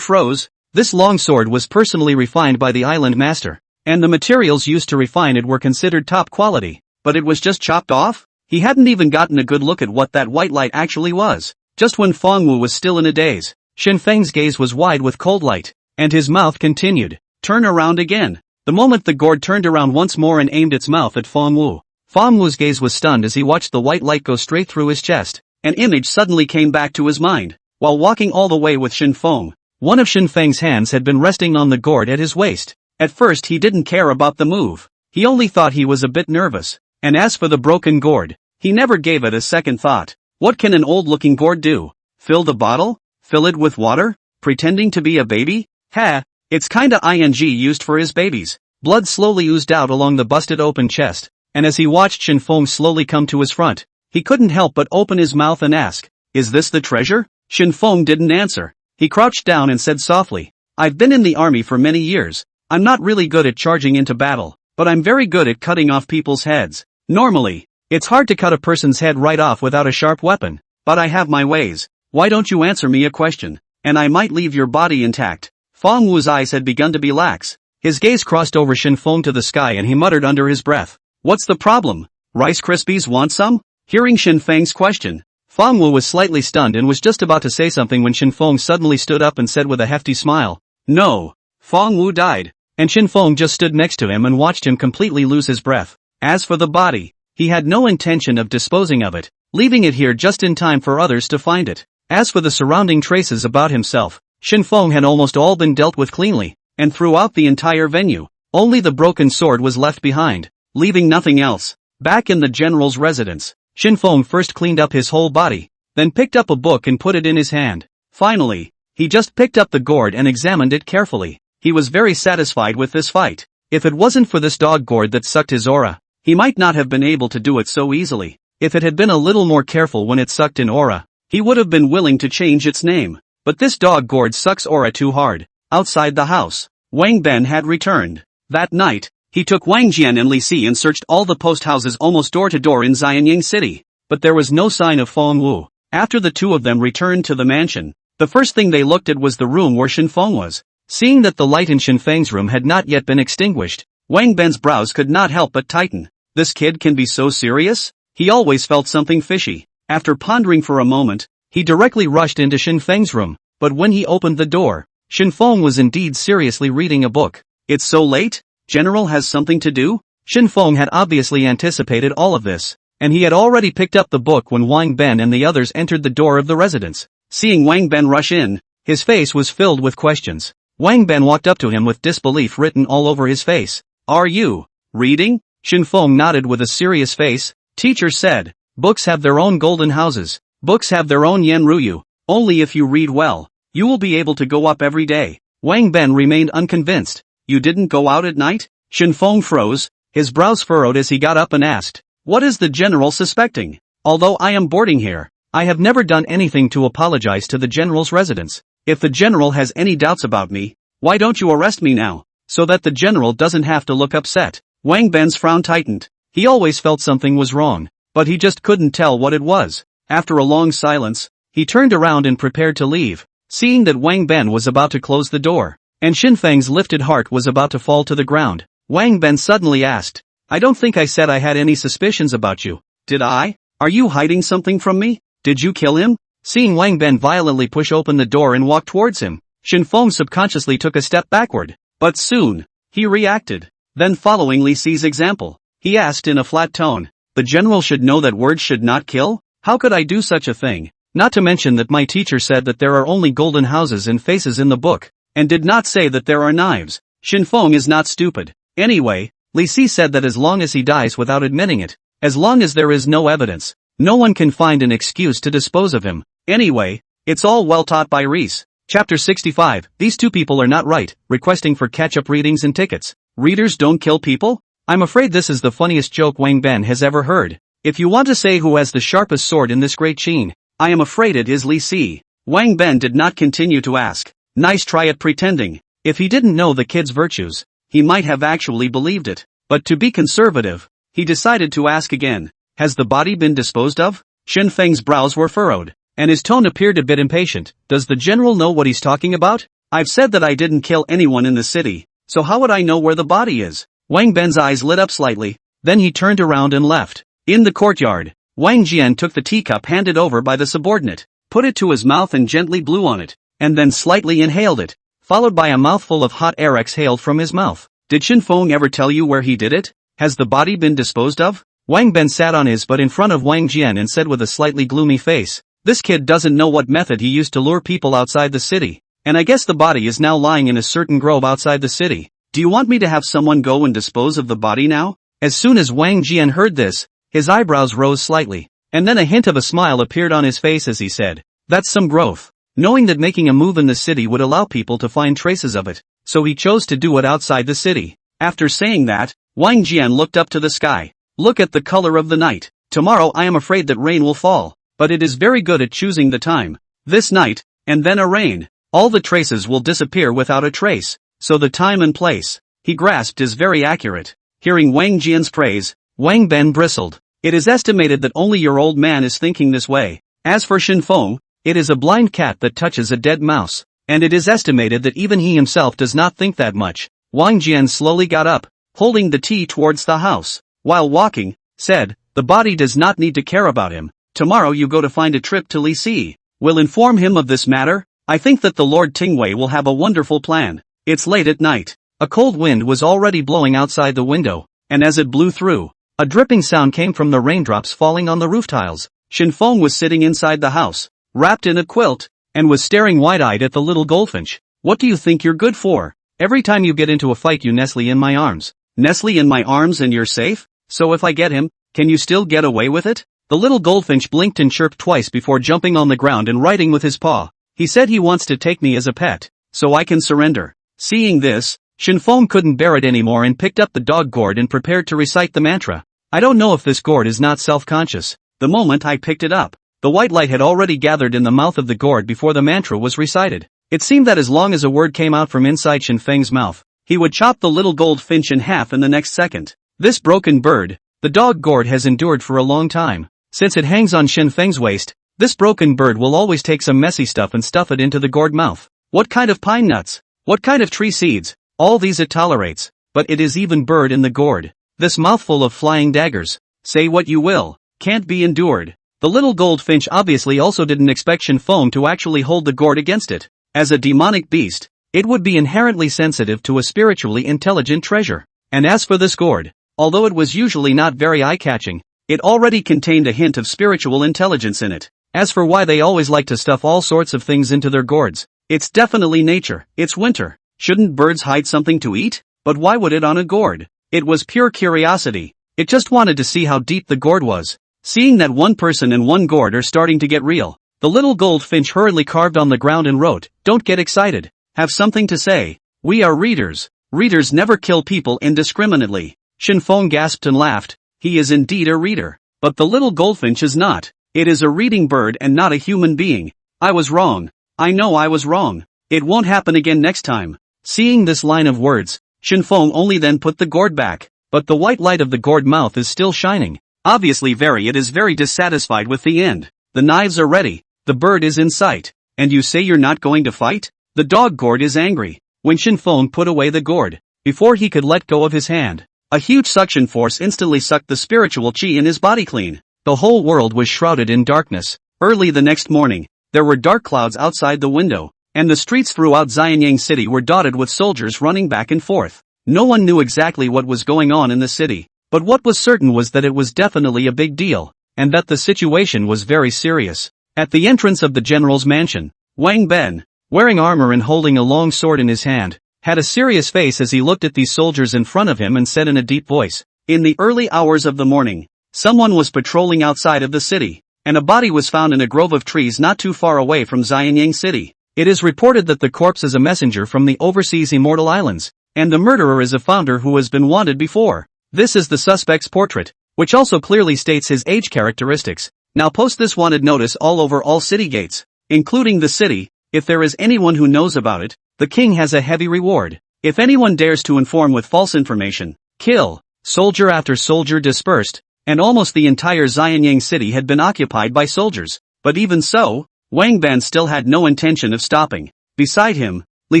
froze. This longsword was personally refined by the island master, and the materials used to refine it were considered top quality. But it was just chopped off? He hadn't even gotten a good look at what that white light actually was. Just when Feng Wu was still in a daze, Shen Feng's gaze was wide with cold light, and his mouth continued, "Turn around again." The moment the gourd turned around once more and aimed its mouth at Feng Wu, Feng Wu's gaze was stunned as he watched the white light go straight through his chest. An image suddenly came back to his mind. While walking all the way with Shen Feng, one of Shen Feng's hands had been resting on the gourd at his waist. At first he didn't care about the move. He only thought he was a bit nervous. And as for the broken gourd, he never gave it a second thought. What can an old-looking gourd do? Fill the bottle? Fill it with water? Pretending to be a baby? Ha! It's kinda ing used for his babies. Blood slowly oozed out along the busted open chest, and as he watched Shen Feng slowly come to his front, he couldn't help but open his mouth and ask, "Is this the treasure?" Shen Feng didn't answer. He crouched down and said softly, "I've been in the army for many years. I'm not really good at charging into battle, but I'm very good at cutting off people's heads. Normally, it's hard to cut a person's head right off without a sharp weapon, but I have my ways. Why don't you answer me a question, and I might leave your body intact." Feng Wu's eyes had begun to be lax. His gaze crossed over Shen Feng to the sky and he muttered under his breath, "What's the problem? Rice Krispies want some?" Hearing Shen Feng's question, Feng Wu was slightly stunned and was just about to say something when Shen Feng suddenly stood up and said with a hefty smile, "No." Feng Wu died, and Shen Feng just stood next to him and watched him completely lose his breath. As for the body, he had no intention of disposing of it, leaving it here just in time for others to find it. As for the surrounding traces about himself, Shen Feng had almost all been dealt with cleanly, and throughout the entire venue, only the broken sword was left behind, leaving nothing else. Back in the general's residence, Shen Feng first cleaned up his whole body, then picked up a book and put it in his hand. Finally, he just picked up the gourd and examined it carefully. He was very satisfied with this fight. If it wasn't for this dog gourd that sucked his aura, he might not have been able to do it so easily. If it had been a little more careful when it sucked in aura, he would have been willing to change its name. But this dog gourd sucks aura too hard. Outside the house, Wang Ben had returned. That night, he took Wang Jian and Li Si and searched all the post houses almost door to door in Xianyang city, but there was no sign of Feng Wu. After the two of them returned to the mansion, the first thing they looked at was the room where Shen Feng was. Seeing that the light in Shen Feng's room had not yet been extinguished, Wang Ben's brows could not help but tighten. This kid can be so serious? He always felt something fishy. After pondering for a moment, he directly rushed into Shen Feng's room, but when he opened the door, Shen Feng was indeed seriously reading a book. "It's so late? General has something to do?" Shen Feng had obviously anticipated all of this, and he had already picked up the book when Wang Ben and the others entered the door of the residence. Seeing Wang Ben rush in, his face was filled with questions. Wang Ben walked up to him with disbelief written all over his face. "Are you reading?" Shen Feng nodded with a serious face. "Teacher said, books have their own golden houses. Books have their own yen ruyu. Only if you read well, you will be able to go up every day." Wang Ben remained unconvinced. "You didn't go out at night?" Shen Feng froze, his brows furrowed as he got up and asked, "What is the general suspecting? Although I am boarding here, I have never done anything to apologize to the general's residence. If the general has any doubts about me, why don't you arrest me now, so that the general doesn't have to look upset?" Wang Ben's frown tightened. He always felt something was wrong, but he just couldn't tell what it was. After a long silence, he turned around and prepared to leave, seeing that Wang Ben was about to close the door, and Shen Feng's lifted heart was about to fall to the ground. Wang Ben suddenly asked, "I don't think I said I had any suspicions about you. Did I? Are you hiding something from me? Did you kill him?" Seeing Wang Ben violently push open the door and walk towards him, Shen Feng subconsciously took a step backward, but soon, he reacted. Then following Li Si's example, he asked in a flat tone, "The general should know that words should not kill? How could I do such a thing? Not to mention that my teacher said that there are only golden houses and faces in the book, and did not say that there are knives. Shen Feng is not stupid. Anyway, Li Si said that as long as he dies without admitting it, as long as there is no evidence, no one can find an excuse to dispose of him. Anyway, it's all well taught by Reese." Chapter 65, These two people are not right, requesting for catch-up readings and tickets. Readers don't kill people? I'm afraid this is the funniest joke Wang Ben has ever heard. If you want to say who has the sharpest sword in this Great Qin, I am afraid it is Li Si. Wang Ben did not continue to ask. Nice try at pretending. If he didn't know the kid's virtues, he might have actually believed it. But to be conservative, he decided to ask again. Has the body been disposed of? Shen Feng's brows were furrowed, and his tone appeared a bit impatient. Does the general know what he's talking about? I've said that I didn't kill anyone in the city, so how would I know where the body is? Wang Ben's eyes lit up slightly, then he turned around and left. In the courtyard, Wang Jian took the teacup handed over by the subordinate, put it to his mouth and gently blew on it, and then slightly inhaled it, followed by a mouthful of hot air exhaled from his mouth. Did Shen Feng ever tell you where he did it? Has the body been disposed of? Wang Ben sat on his butt in front of Wang Jian and said with a slightly gloomy face, "This kid doesn't know what method he used to lure people outside the city, and I guess the body is now lying in a certain grove outside the city. Do you want me to have someone go and dispose of the body now? As soon as Wang Jian heard this, his eyebrows rose slightly, and then a hint of a smile appeared on his face as he said, "That's some growth." Knowing that making a move in the city would allow people to find traces of it, so he chose to do it outside the city. After saying that, Wang Jian looked up to the sky. "Look at the color of the night. Tomorrow I am afraid that rain will fall, but it is very good at choosing the time. This night, and then a rain. All the traces will disappear without a trace, so the time and place he grasped is very accurate." Hearing Wang Jian's praise, Wang Ben bristled. "It is estimated that only your old man is thinking this way. As for Shen Feng, it is a blind cat that touches a dead mouse, and it is estimated that even he himself does not think that much." Wang Jian slowly got up, holding the tea towards the house. While walking, said, "The body does not need to care about him. Tomorrow you go to find a trip to Lisi. Will inform him of this matter. I think that the Lord Tingwei will have a wonderful plan." It's late at night. A cold wind was already blowing outside the window, and as it blew through, a dripping sound came from the raindrops falling on the roof tiles. Shen Feng was sitting inside the house, wrapped in a quilt, and was staring wide-eyed at the little goldfinch. "What do you think you're good for? Every time you get into a fight you nestle in my arms." "Nestle in my arms and you're safe? So if I get him, can you still get away with it?" The little goldfinch blinked and chirped twice before jumping on the ground and writing with his paw. "He said he wants to take me as a pet, so I can surrender." Seeing this, Shen Feng couldn't bear it anymore and picked up the dog gourd and prepared to recite the mantra. "I don't know if this gourd is not self-conscious. The moment I picked it up, the white light had already gathered in the mouth of the gourd before the mantra was recited. It seemed that as long as a word came out from inside Shen Feng's mouth, he would chop the little goldfinch in half in the next second. This broken bird, the dog gourd, has endured for a long time. Since it hangs on Shen Feng's waist, this broken bird will always take some messy stuff and stuff it into the gourd mouth. What kind of pine nuts? What kind of tree seeds? All these it tolerates, but it is even bird in the gourd. This mouthful of flying daggers, say what you will, can't be endured." The little goldfinch obviously also didn't expect Shen Feng to actually hold the gourd against it. As a demonic beast, it would be inherently sensitive to a spiritually intelligent treasure. And as for this gourd, although it was usually not very eye-catching, it already contained a hint of spiritual intelligence in it. As for why they always like to stuff all sorts of things into their gourds, it's definitely nature. It's winter. Shouldn't birds hide something to eat? But why would it on a gourd? It was pure curiosity. It just wanted to see how deep the gourd was. Seeing that one person and one gourd are starting to get real, the little goldfinch hurriedly carved on the ground and wrote, "Don't get excited. Have something to say. We are readers. Readers never kill people indiscriminately." Shen Feng gasped and laughed. He is indeed a reader. But the little goldfinch is not. It is a reading bird and not a human being. "I was wrong. I know I was wrong. It won't happen again next time." Seeing this line of words, Shen Feng only then put the gourd back, but the white light of the gourd mouth is still shining. Obviously it is very dissatisfied with the end. The knives are ready, the bird is in sight, and you say you're not going to fight? The dog gourd is angry. When Shen Feng put away the gourd, before he could let go of his hand, a huge suction force instantly sucked the spiritual qi in his body clean. The whole world was shrouded in darkness. Early the next morning, there were dark clouds outside the window, and the streets throughout Xianyang city were dotted with soldiers running back and forth. No one knew exactly what was going on in the city, but what was certain was that it was definitely a big deal, and that the situation was very serious. At the entrance of the general's mansion, Wang Ben, wearing armor and holding a long sword in his hand, had a serious face as he looked at these soldiers in front of him and said in a deep voice, "In the early hours of the morning, someone was patrolling outside of the city, and a body was found in a grove of trees not too far away from Xianyang city. It is reported that the corpse is a messenger from the overseas immortal islands, and the murderer is a founder who has been wanted before. This is the suspect's portrait, which also clearly states his age characteristics. Now post this wanted notice all over all city gates, including the city. If there is anyone who knows about it, the king has a heavy reward. If anyone dares to inform with false information, kill." Soldier after soldier dispersed, and almost the entire Xianyang city had been occupied by soldiers. But even so, Wang Ben still had no intention of stopping. Beside him, Li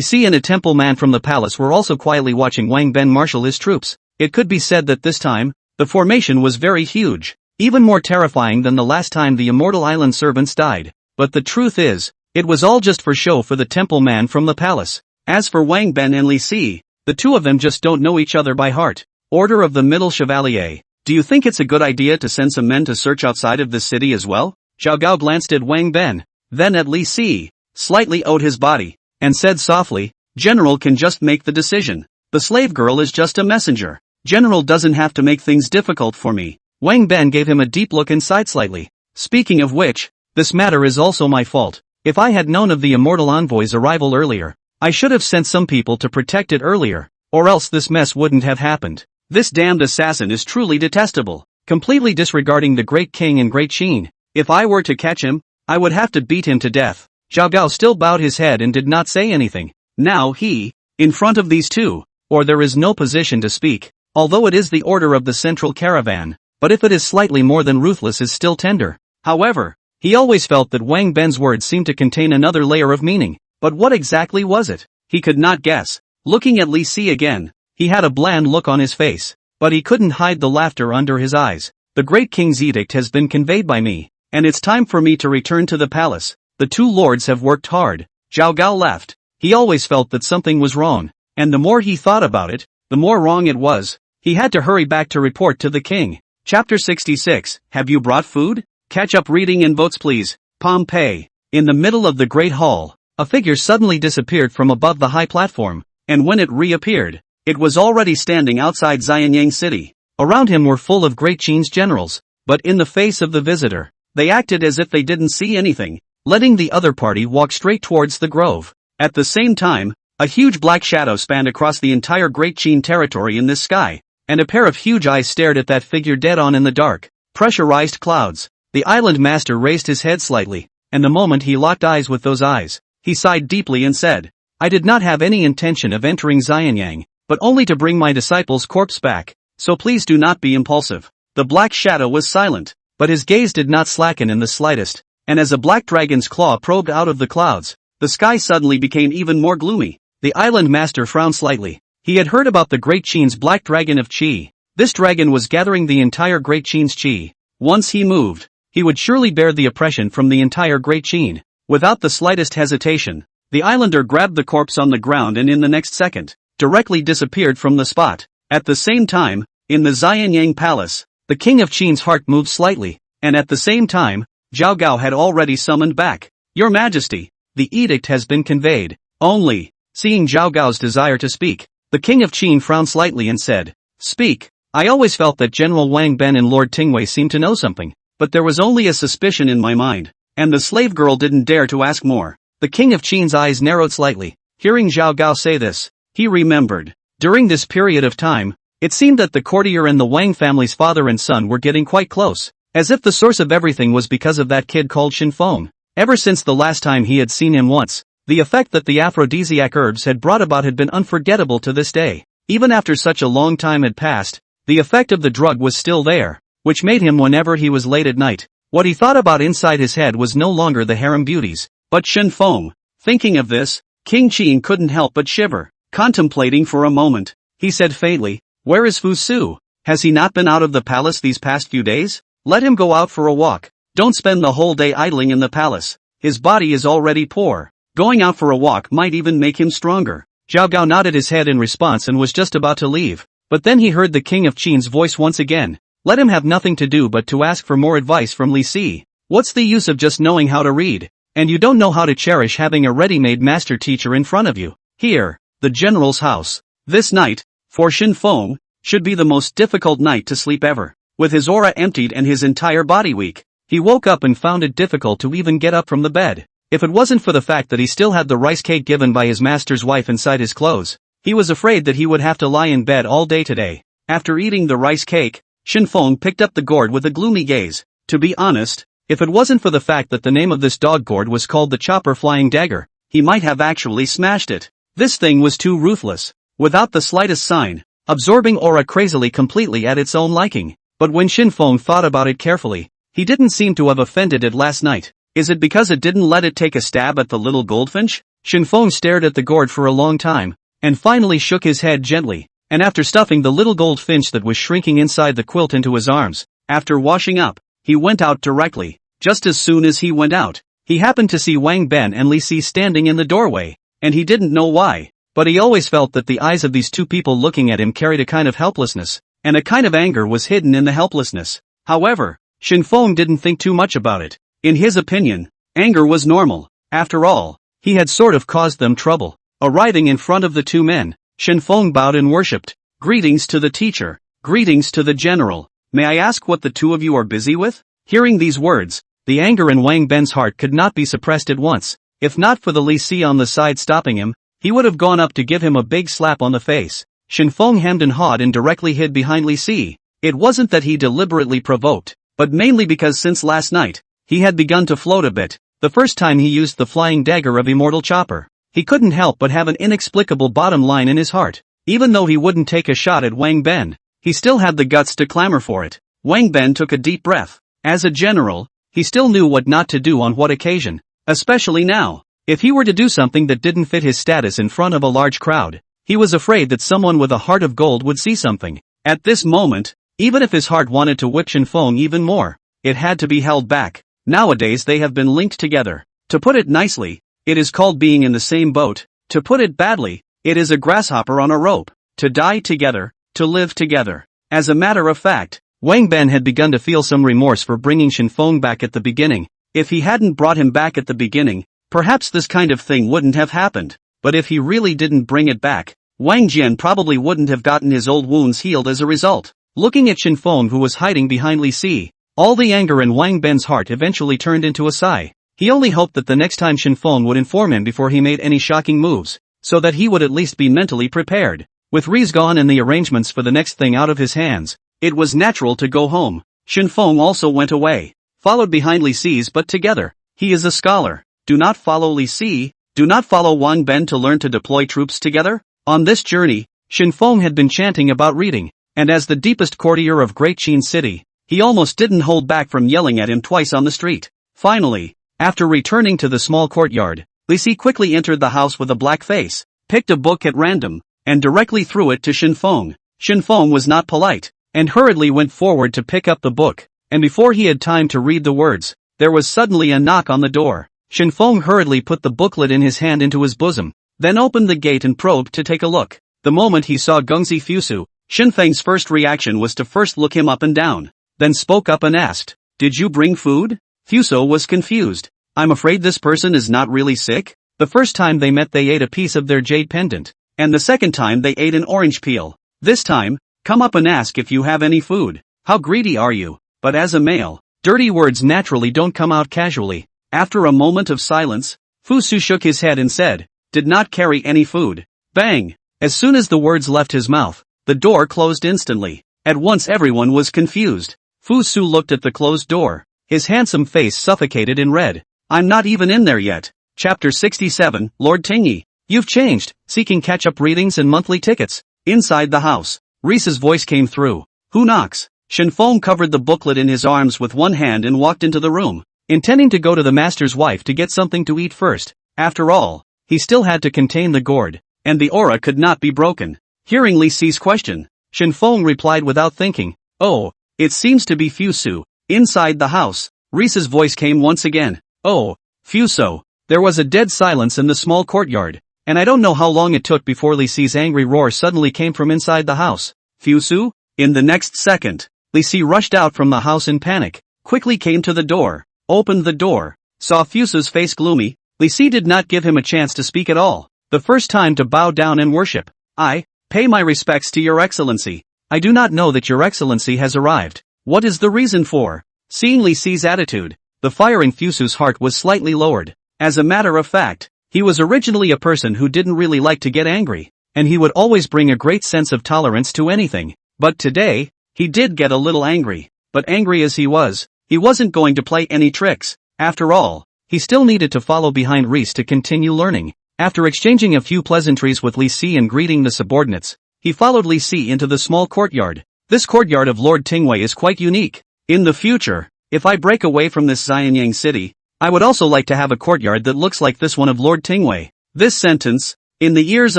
Si and a temple man from the palace were also quietly watching Wang Ben marshal his troops. It could be said that this time, the formation was very huge, even more terrifying than the last time the immortal island servants died. But the truth is, it was all just for show for the temple man from the palace. As for Wang Ben and Li Si, the two of them just don't know each other by heart. Order of the Middle Chevalier. Do you think it's a good idea to send some men to search outside of this city as well? Zhao Gao glanced at Wang Ben, then at Li Si, slightly owed his body, and said softly, "General can just make the decision." The slave girl is just a messenger. General doesn't have to make things difficult for me. Wang Ben gave him a deep look inside slightly. Speaking of which, this matter is also my fault. If I had known of the immortal envoy's arrival earlier, I should have sent some people to protect it earlier, or else this mess wouldn't have happened. This damned assassin is truly detestable, completely disregarding the Great King and Great Qin. If I were to catch him, I would have to beat him to death. Zhao Gao still bowed his head and did not say anything. Now he, in front of these two, or there is no position to speak, although it is the order of the central caravan, but if it is slightly more than ruthless is still tender. However, he always felt that Wang Ben's words seemed to contain another layer of meaning, but what exactly was it? He could not guess. Looking at Li Si again, he had a bland look on his face, but he couldn't hide the laughter under his eyes. The Great King's edict has been conveyed by me, and it's time for me to return to the palace. The two lords have worked hard. Zhao Gao laughed. He always felt that something was wrong, and the more he thought about it, the more wrong it was. He had to hurry back to report to the king. Chapter 66, Have you brought food? Catch up reading and votes please. Pompeii. In the middle of the great hall, a figure suddenly disappeared from above the high platform, and when it reappeared, it was already standing outside Xianyang city. Around him were full of Great Qin's generals, but in the face of the visitor, they acted as if they didn't see anything, letting the other party walk straight towards the grove. At the same time, a huge black shadow spanned across the entire Great Qin territory in this sky, and a pair of huge eyes stared at that figure dead on in the dark. Pressurized clouds. The island master raised his head slightly, and the moment he locked eyes with those eyes, he sighed deeply and said, I did not have any intention of entering Xianyang, but only to bring my disciple's corpse back, so please do not be impulsive. The black shadow was silent, but his gaze did not slacken in the slightest, and as a black dragon's claw probed out of the clouds, the sky suddenly became even more gloomy. The island master frowned slightly. He had heard about the Great Qin's black dragon of Qi. This dragon was gathering the entire Great Qin's Qi. Once he moved, he would surely bear the oppression from the entire Great Qin. Without the slightest hesitation, the islander grabbed the corpse on the ground and in the next second, directly disappeared from the spot. At the same time, in the Xianyang palace, the king of Qin's heart moved slightly, and at the same time, Zhao Gao had already summoned back. Your Majesty, the edict has been conveyed. Only, seeing Zhao Gao's desire to speak, the king of Qin frowned slightly and said, Speak. I always felt that General Wang Ben and Lord Tingwei seemed to know something, but there was only a suspicion in my mind, and the slave girl didn't dare to ask more. The king of Qin's eyes narrowed slightly. Hearing Zhao Gao say this, he remembered. During this period of time, it seemed that the courtier and the Wang family's father and son were getting quite close, as if the source of everything was because of that kid called Shen Feng. Ever since the last time he had seen him once, the effect that the aphrodisiac herbs had brought about had been unforgettable to this day. Even after such a long time had passed, the effect of the drug was still there, which made him whenever he was late at night. What he thought about inside his head was no longer the harem beauties, but Shen Feng. Thinking of this, King Qin couldn't help but shiver. Contemplating for a moment, he said faintly, Where is Fusu? Has he not been out of the palace these past few days? Let him go out for a walk. Don't spend the whole day idling in the palace. His body is already poor. Going out for a walk might even make him stronger. Zhao Gao nodded his head in response and was just about to leave, but then he heard the king of Qin's voice once again. Let him have nothing to do but to ask for more advice from Li Si. What's the use of just knowing how to read, and you don't know how to cherish having a ready-made master teacher in front of you? Here, the general's house. This night, for Shen Feng, should be the most difficult night to sleep ever. With his aura emptied and his entire body weak, he woke up and found it difficult to even get up from the bed. If it wasn't for the fact that he still had the rice cake given by his master's wife inside his clothes, he was afraid that he would have to lie in bed all day today. After eating the rice cake, Shen Feng picked up the gourd with a gloomy gaze. To be honest, if it wasn't for the fact that the name of this dog gourd was called the Chopper Flying Dagger, he might have actually smashed it. This thing was too ruthless, without the slightest sign, absorbing aura crazily completely at its own liking. But when Shen Feng thought about it carefully, he didn't seem to have offended it last night. Is it because it didn't let it take a stab at the little goldfinch? Shen Feng stared at the gourd for a long time, and finally shook his head gently, and after stuffing the little goldfinch that was shrinking inside the quilt into his arms, after washing up, he went out directly. Just as soon as he went out, he happened to see Wang Ben and Li Si standing in the doorway, and he didn't know why, but he always felt that the eyes of these two people looking at him carried a kind of helplessness, and a kind of anger was hidden in the helplessness. However, Shen Feng didn't think too much about it. In his opinion, anger was normal. After all, he had sort of caused them trouble. Arriving in front of the two men, Shen Feng bowed and worshipped. Greetings to the teacher. Greetings to the general. May I ask what the two of you are busy with? Hearing these words, the anger in Wang Ben's heart could not be suppressed at once. If not for the Li Si on the side stopping him, he would have gone up to give him a big slap on the face. Shen Feng hemmed and hawed and directly hid behind Li Si. It wasn't that he deliberately provoked, but mainly because since last night, he had begun to float a bit. The first time he used the flying dagger of immortal chopper, he couldn't help but have an inexplicable bottom line in his heart. Even though he wouldn't take a shot at Wang Ben, he still had the guts to clamor for it. Wang Ben took a deep breath. As a general, he still knew what not to do on what occasion, especially now. If he were to do something that didn't fit his status in front of a large crowd, he was afraid that someone with a heart of gold would see something. At this moment, even if his heart wanted to whip Shen Feng even more, it had to be held back. Nowadays they have been linked together. To put it nicely, it is called being in the same boat. To put it badly, it is a grasshopper on a rope. To die together, to live together. As a matter of fact, Wang Ben had begun to feel some remorse for bringing Shen Feng back at the beginning. If he hadn't brought him back at the beginning, perhaps this kind of thing wouldn't have happened. But if he really didn't bring it back, Wang Jian probably wouldn't have gotten his old wounds healed as a result. Looking at Shen Feng, who was hiding behind Li Si, all the anger in Wang Ben's heart eventually turned into a sigh. He only hoped that the next time Shen Feng would inform him before he made any shocking moves, so that he would at least be mentally prepared. With Ri's gone and the arrangements for the next thing out of his hands, it was natural to go home. Shen Feng also went away, followed behind Li Si's, but together. He is a scholar. Do not follow Li Si, do not follow Wang Ben to learn to deploy troops together. On this journey, Shen Feng had been chanting about reading, and as the deepest courtier of Great Qin city, he almost didn't hold back from yelling at him twice on the street. Finally, after returning to the small courtyard, Li Si quickly entered the house with a black face, picked a book at random, and directly threw it to Shen Feng. Shen Feng was not polite, and hurriedly went forward to pick up the book, and before he had time to read the words, there was suddenly a knock on the door. Shen Feng hurriedly put the booklet in his hand into his bosom, then opened the gate and probed to take a look. The moment he saw Gengzi Fusu, Shen Feng's first reaction was to first look him up and down, then spoke up and asked, "Did you bring food?" Fusu was confused. "I'm afraid this person is not really sick." The first time they met they ate a piece of their jade pendant, and the second time they ate an orange peel. This time, come up and ask if you have any food. How greedy are you? But as a male, dirty words naturally don't come out casually. After a moment of silence, Fusu shook his head and said, "Did not carry any food." Bang! As soon as the words left his mouth, the door closed instantly. At once everyone was confused. Fusu looked at the closed door. His handsome face suffocated in red. "I'm not even in there yet." Chapter 67, Lord Tingyi. "You've changed," seeking catch-up readings and monthly tickets. Inside the house, Risa's voice came through. "Who knocks?" Shen Feng covered the booklet in his arms with one hand and walked into the room, intending to go to the master's wife to get something to eat first. After all, he still had to contain the gourd, and the aura could not be broken. Hearing Li Si's question, Shen Feng replied without thinking, "Oh, it seems to be Fusu." Inside the house, Risa's voice came once again. "Oh, Fusu." There was a dead silence in the small courtyard, and I don't know how long it took before Li Si's angry roar suddenly came from inside the house. "Fusu?" In the next second, Li Si rushed out from the house in panic, quickly came to the door, opened the door, saw Fusu's face gloomy. Li Si did not give him a chance to speak at all. "The first time to bow down and worship. I pay my respects to your excellency. I do not know that your excellency has arrived. What is the reason for?" Seeing Li Si's attitude, the fire in Fusu's heart was slightly lowered. As a matter of fact, he was originally a person who didn't really like to get angry, and he would always bring a great sense of tolerance to anything. But today, he did get a little angry. But angry as he wasn't going to play any tricks. After all, he still needed to follow behind Reese to continue learning. After exchanging a few pleasantries with Li Si and greeting the subordinates, he followed Li Si into the small courtyard. This courtyard of Lord Tingwei is quite unique. In the future, if I break away from this Xianyang city, I would also like to have a courtyard that looks like this one of Lord Tingwei. This sentence, in the ears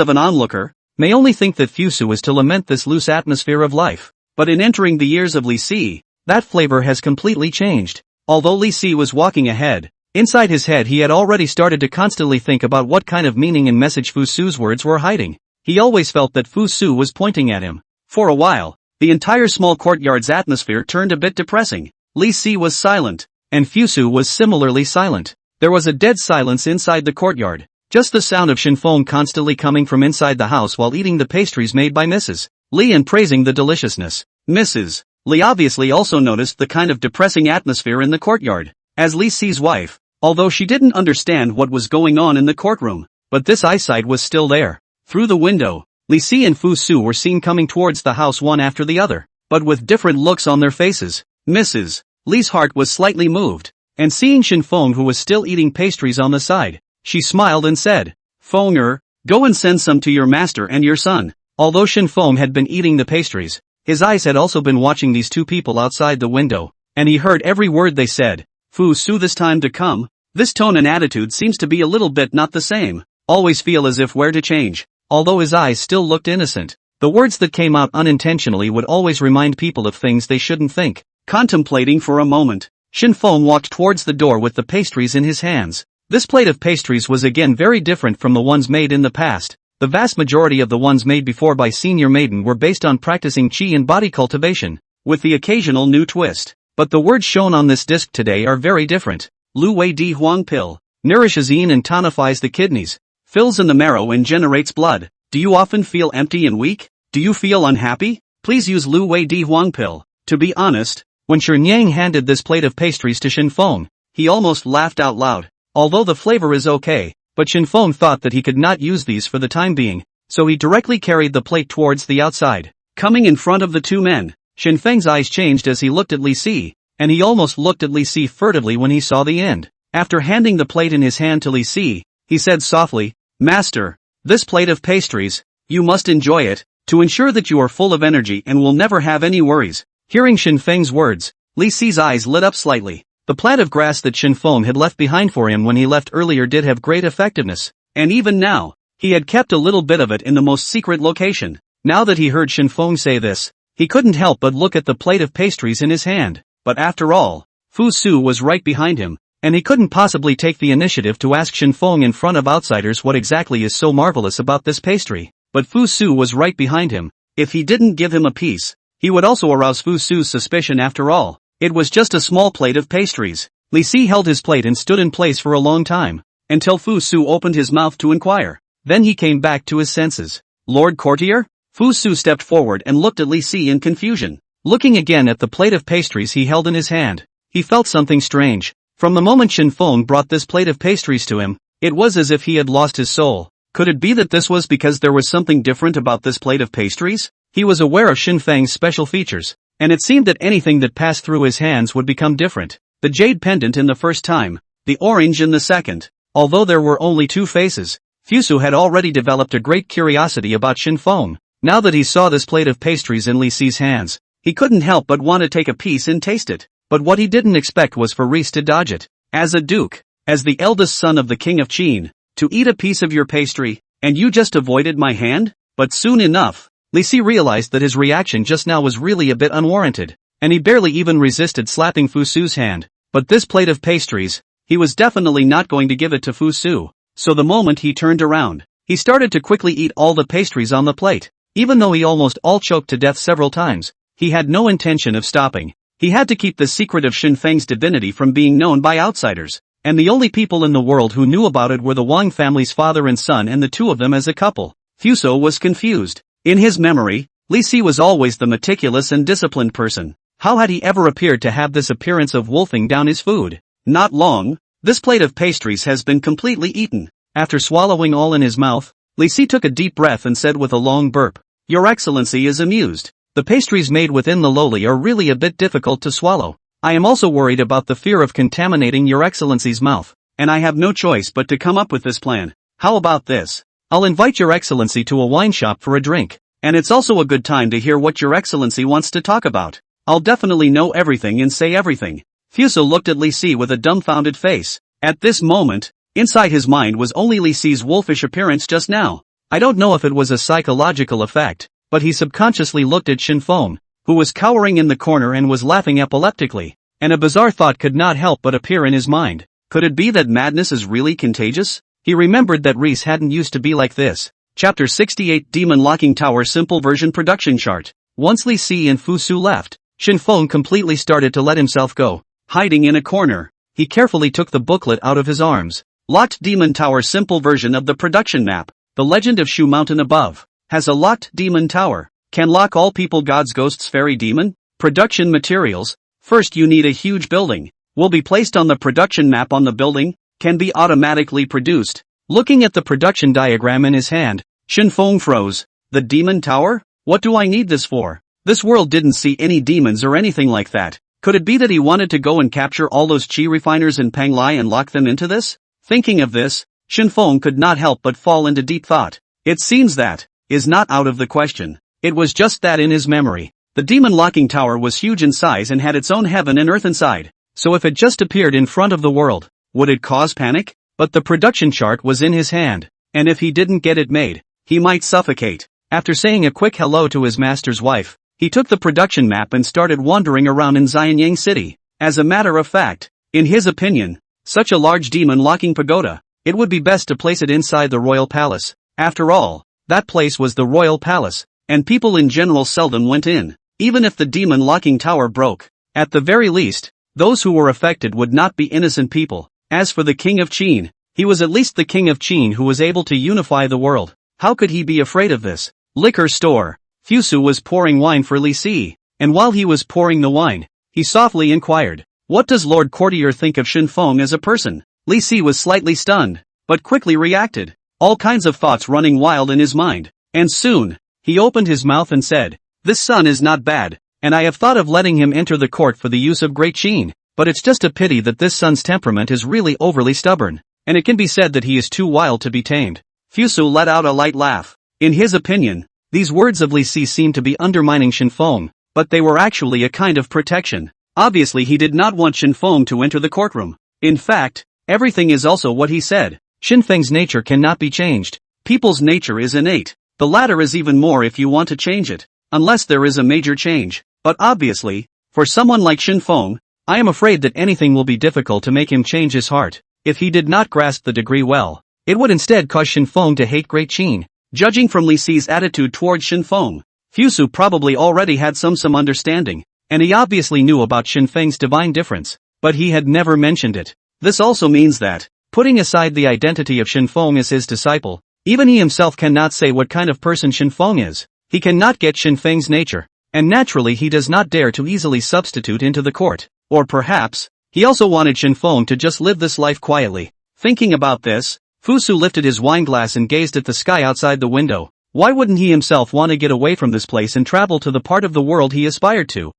of an onlooker, may only think that Fusu is to lament this loose atmosphere of life. But in entering the ears of Li Si, that flavor has completely changed. Although Li Si was walking ahead, inside his head he had already started to constantly think about what kind of meaning and message Fusu's words were hiding. He always felt that Fusu was pointing at him. For a while, the entire small courtyard's atmosphere turned a bit depressing. Li Si was silent, and Fusu was similarly silent. There was a dead silence inside the courtyard. Just the sound of Shen Feng constantly coming from inside the house while eating the pastries made by Mrs. Li and praising the deliciousness. Mrs. Li obviously also noticed the kind of depressing atmosphere in the courtyard. As Li Si's wife, although she didn't understand what was going on in the courtroom, but this eyesight was still there. Through the window, Li Si and Fusu were seen coming towards the house one after the other, but with different looks on their faces. Mrs. Li's heart was slightly moved, and seeing Shen Feng who was still eating pastries on the side, she smiled and said, "Fenger, go and send some to your master and your son." Although Shen Feng had been eating the pastries, his eyes had also been watching these two people outside the window, and he heard every word they said. "Fusu, this time to come, this tone and attitude seems to be a little bit not the same, always feel as if where to change." Although his eyes still looked innocent, the words that came out unintentionally would always remind people of things they shouldn't think. Contemplating for a moment, Shen Feng walked towards the door with the pastries in his hands. This plate of pastries was again very different from the ones made in the past. The vast majority of the ones made before by Senior Maiden were based on practicing qi and body cultivation, with the occasional new twist. But the words shown on this disc today are very different. Lu Wei Di Huang Pill nourishes yin and tonifies the kidneys, fills in the marrow and generates blood. Do you often feel empty and weak? Do you feel unhappy? Please use Lu Wei Di Huang Pill. To be honest, when Xianyang handed this plate of pastries to Shen Feng, he almost laughed out loud. Although the flavor is okay, but Shen Feng thought that he could not use these for the time being, so he directly carried the plate towards the outside. Coming in front of the two men, Shen Feng's eyes changed as he looked at Li Si, and he almost looked at Li Si furtively when he saw the end. After handing the plate in his hand to Li Si, he said softly, "Master, this plate of pastries, you must enjoy it, to ensure that you are full of energy and will never have any worries." Hearing Shen Feng's words, Li Si's eyes lit up slightly. The plat of grass that Shen Feng had left behind for him when he left earlier did have great effectiveness, and even now, he had kept a little bit of it in the most secret location. Now that he heard Shen Feng say this, he couldn't help but look at the plate of pastries in his hand. But after all, Fusu was right behind him, and he couldn't possibly take the initiative to ask Shen Feng in front of outsiders what exactly is so marvelous about this pastry. But Fusu was right behind him. If he didn't give him a piece, he would also arouse Fusu's suspicion after all. It was just a small plate of pastries. Li Si held his plate and stood in place for a long time, until Fusu opened his mouth to inquire. Then he came back to his senses. "Lord Courtier?" Fusu stepped forward and looked at Li Si in confusion. Looking again at the plate of pastries he held in his hand, he felt something strange. From the moment Shen Feng brought this plate of pastries to him, it was as if he had lost his soul. Could it be that this was because there was something different about this plate of pastries? He was aware of Shen Feng's special features, and it seemed that anything that passed through his hands would become different. The jade pendant in the first time, the orange in the second. Although there were only two faces, Fusu had already developed a great curiosity about Shen Feng. Now that he saw this plate of pastries in Li Si's hands, he couldn't help but want to take a piece and taste it. But what he didn't expect was for Reese to dodge it. As a duke, as the eldest son of the king of Qin, to eat a piece of your pastry, and you just avoided my hand? But soon enough, Li Si realized that his reaction just now was really a bit unwarranted, and he barely even resisted slapping Fusu's hand. But this plate of pastries, he was definitely not going to give it to Fusu. So the moment he turned around, he started to quickly eat all the pastries on the plate. Even though he almost all choked to death several times, he had no intention of stopping. He had to keep the secret of Shen Feng's divinity from being known by outsiders, and the only people in the world who knew about it were the Wang family's father and son and the two of them as a couple. Fusu was confused. In his memory, Li Si was always the meticulous and disciplined person. How had he ever appeared to have this appearance of wolfing down his food? Not long, this plate of pastries has been completely eaten. After swallowing all in his mouth, Li Si took a deep breath and said with a long burp, "Your Excellency is amused. The pastries made within the lowly are really a bit difficult to swallow. I am also worried about the fear of contaminating Your Excellency's mouth, and I have no choice but to come up with this plan. How about this? I'll invite Your Excellency to a wine shop for a drink, and it's also a good time to hear what Your Excellency wants to talk about. I'll definitely know everything and say everything." Fusu looked at Li Si with a dumbfounded face. At this moment, inside his mind was only Li Si's wolfish appearance just now. I don't know if it was a psychological effect, but he subconsciously looked at Shen Feng, who was cowering in the corner and was laughing epileptically, and a bizarre thought could not help but appear in his mind. Could it be that madness is really contagious? He remembered that Reese hadn't used to be like this. Chapter 68 Demon Locking Tower Simple Version Production Chart. Once Li Si and Fusu left, Shen Feng completely started to let himself go. Hiding in a corner, he carefully took the booklet out of his arms. Locked Demon Tower. Simple version of the production map. The Legend of Shu Mountain above has a locked demon tower. Can lock all people, gods, ghosts, fairy, demon. Production materials. First you need a huge building. Will be placed on the production map. On the building can be automatically produced. Looking at the production diagram in his hand, Shen Feng froze. The demon tower? What do I need this for? This world didn't see any demons or anything like that. Could it be that he wanted to go and capture all those chi refiners in Panglai and lock them into this? Thinking of this, Shen Feng could not help but fall into deep thought. It seems that is not out of the question. It was just that in his memory, the demon locking tower was huge in size and had its own heaven and earth inside. So if it just appeared in front of the world, would it cause panic? But the production chart was in his hand, and if he didn't get it made, he might suffocate. After saying a quick hello to his master's wife, he took the production map and started wandering around in Xianyang city. As a matter of fact, in his opinion, such a large demon locking pagoda, it would be best to place it inside the royal palace. After all, that place was the royal palace, and people in general seldom went in, even if the demon locking tower broke. At the very least, those who were affected would not be innocent people. As for the king of Qin, he was at least the king of Qin who was able to unify the world. How could he be afraid of this? Liquor store. Fusu was pouring wine for Li Si, and while he was pouring the wine, he softly inquired, "What does Lord Courtier think of Shen Feng as a person?" Li Si was slightly stunned, but quickly reacted, all kinds of thoughts running wild in his mind. And soon, he opened his mouth and said, "This son is not bad, and I have thought of letting him enter the court for the use of Great Qin, but it's just a pity that this son's temperament is really overly stubborn, and it can be said that he is too wild to be tamed." Fusu let out a light laugh. In his opinion, these words of Li Si seemed to be undermining Shen Feng, but they were actually a kind of protection. Obviously he did not want Shen Feng to enter the courtroom. In fact, everything is also what he said. Shen Feng's nature cannot be changed. People's nature is innate. The latter is even more if you want to change it, unless there is a major change. But obviously, for someone like Shen Feng, I am afraid that anything will be difficult to make him change his heart. If he did not grasp the degree well, it would instead cause Shen Feng to hate Great Qin. Judging from Li Si's attitude towards Shen Feng, Fusu probably already had some understanding, and he obviously knew about Shen Feng's divine difference, but he had never mentioned it. This also means that, putting aside the identity of Shen Feng as his disciple, even he himself cannot say what kind of person Shen Feng is. He cannot get Shen Feng's nature, and naturally he does not dare to easily substitute into the court. Or perhaps, he also wanted Shen Feng to just live this life quietly. Thinking about this, Fusu lifted his wineglass and gazed at the sky outside the window. Why wouldn't he himself want to get away from this place and travel to the part of the world he aspired to?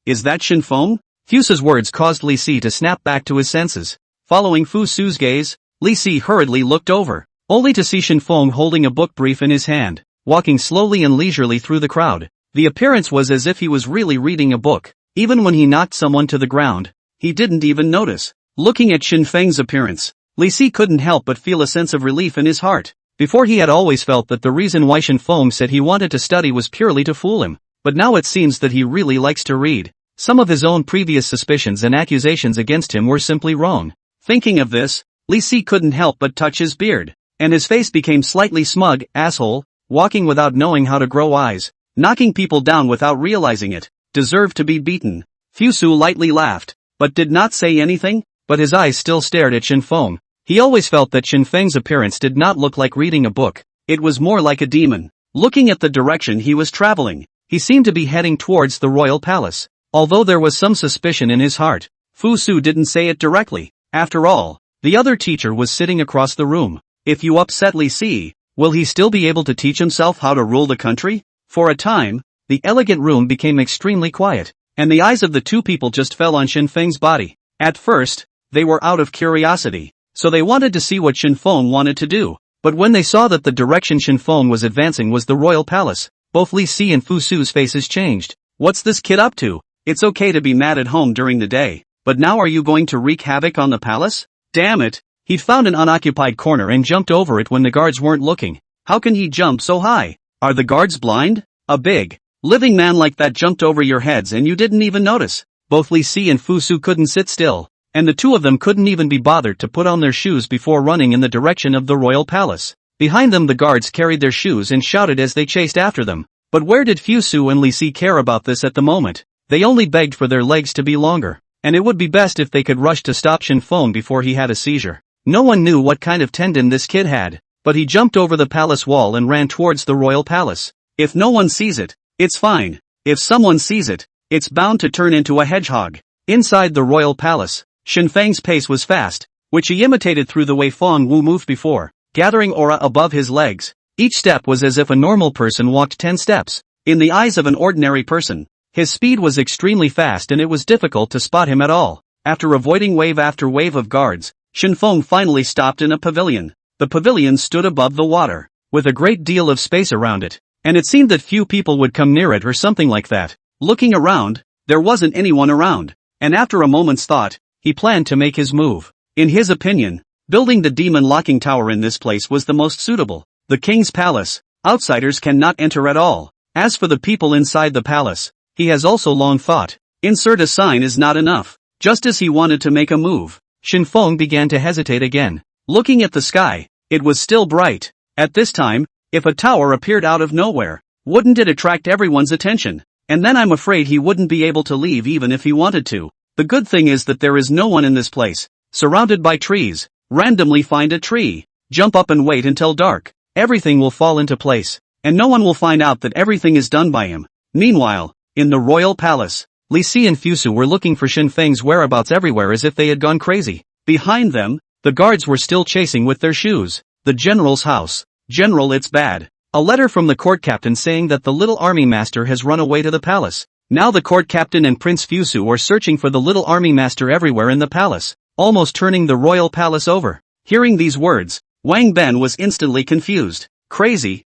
Is that Shen Feng? Fusu's words caused Li Si to snap back to his senses. Following Fusu's gaze, Li Si hurriedly looked over, only to see Shen Feng holding a book brief in his hand, walking slowly and leisurely through the crowd. The appearance was as if he was really reading a book. Even when he knocked someone to the ground, he didn't even notice. Looking at Shen Feng's appearance, Li Si couldn't help but feel a sense of relief in his heart. Before he had always felt that the reason why Shen Feng said he wanted to study was purely to fool him, but now it seems that he really likes to read. Some of his own previous suspicions and accusations against him were simply wrong. Thinking of this, Li Si couldn't help but touch his beard, and his face became slightly smug. Asshole, walking without knowing how to grow eyes, knocking people down without realizing it, deserved to be beaten. Fusu lightly laughed, but did not say anything, but his eyes still stared at Shen Feng. He always felt that Shen Feng's appearance did not look like reading a book, it was more like a demon. Looking at the direction he was traveling, he seemed to be heading towards the royal palace. Although there was some suspicion in his heart, Fusu didn't say it directly. After all, the other teacher was sitting across the room. If you upset Li Si, will he still be able to teach himself how to rule the country? For a time, the elegant room became extremely quiet, and the eyes of the two people just fell on Shen Feng's body. At first, they were out of curiosity, so they wanted to see what Shen Feng wanted to do. But when they saw that the direction Shen Feng was advancing was the royal palace, both Li Si and Fusu's faces changed. What's this kid up to? It's okay to be mad at home during the day, but now are you going to wreak havoc on the palace? Damn it! He'd found an unoccupied corner and jumped over it when the guards weren't looking. How can he jump so high? Are the guards blind? A big, living man like that jumped over your heads and you didn't even notice. Both Li Si and Fusu couldn't sit still, and the two of them couldn't even be bothered to put on their shoes before running in the direction of the royal palace. Behind them the guards carried their shoes and shouted as they chased after them. But where did Fusu and Li Si care about this at the moment? They only begged for their legs to be longer, and it would be best if they could rush to stop Shen Feng before he had a seizure. No one knew what kind of tendon this kid had, but he jumped over the palace wall and ran towards the royal palace. If no one sees it, it's fine. If someone sees it, it's bound to turn into a hedgehog. Inside the royal palace, Shen Feng's pace was fast, which he imitated through the way Feng Wu moved before, gathering aura above his legs. Each step was as if a normal person walked 10 steps. In the eyes of an ordinary person, his speed was extremely fast and it was difficult to spot him at all. After avoiding wave after wave of guards, Shen Feng finally stopped in a pavilion. The pavilion stood above the water, with a great deal of space around it, and it seemed that few people would come near it or something like that. Looking around, there wasn't anyone around, and after a moment's thought, he planned to make his move. In his opinion, building the demon locking tower in this place was the most suitable. The king's palace, outsiders cannot enter at all. As for the people inside the palace, he has also long thought, insert a sign is not enough. Just as he wanted to make a move, Shen Feng began to hesitate again. Looking at the sky, it was still bright. At this time, if a tower appeared out of nowhere, wouldn't it attract everyone's attention? And then I'm afraid he wouldn't be able to leave even if he wanted to. The good thing is that there is no one in this place. Surrounded by trees, randomly find a tree, jump up and wait until dark. Everything will fall into place, and no one will find out that everything is done by him. Meanwhile, in the royal palace, Li Si and Fusu were looking for Shen Feng's whereabouts everywhere as if they had gone crazy. Behind them, the guards were still chasing with their shoes. The general's house. General, it's bad. A letter from the court captain saying that the little army master has run away to the palace. Now the court captain and Prince Fusu are searching for the little army master everywhere in the palace, almost turning the royal palace over. Hearing these words, Wang Ben was instantly confused. Crazy,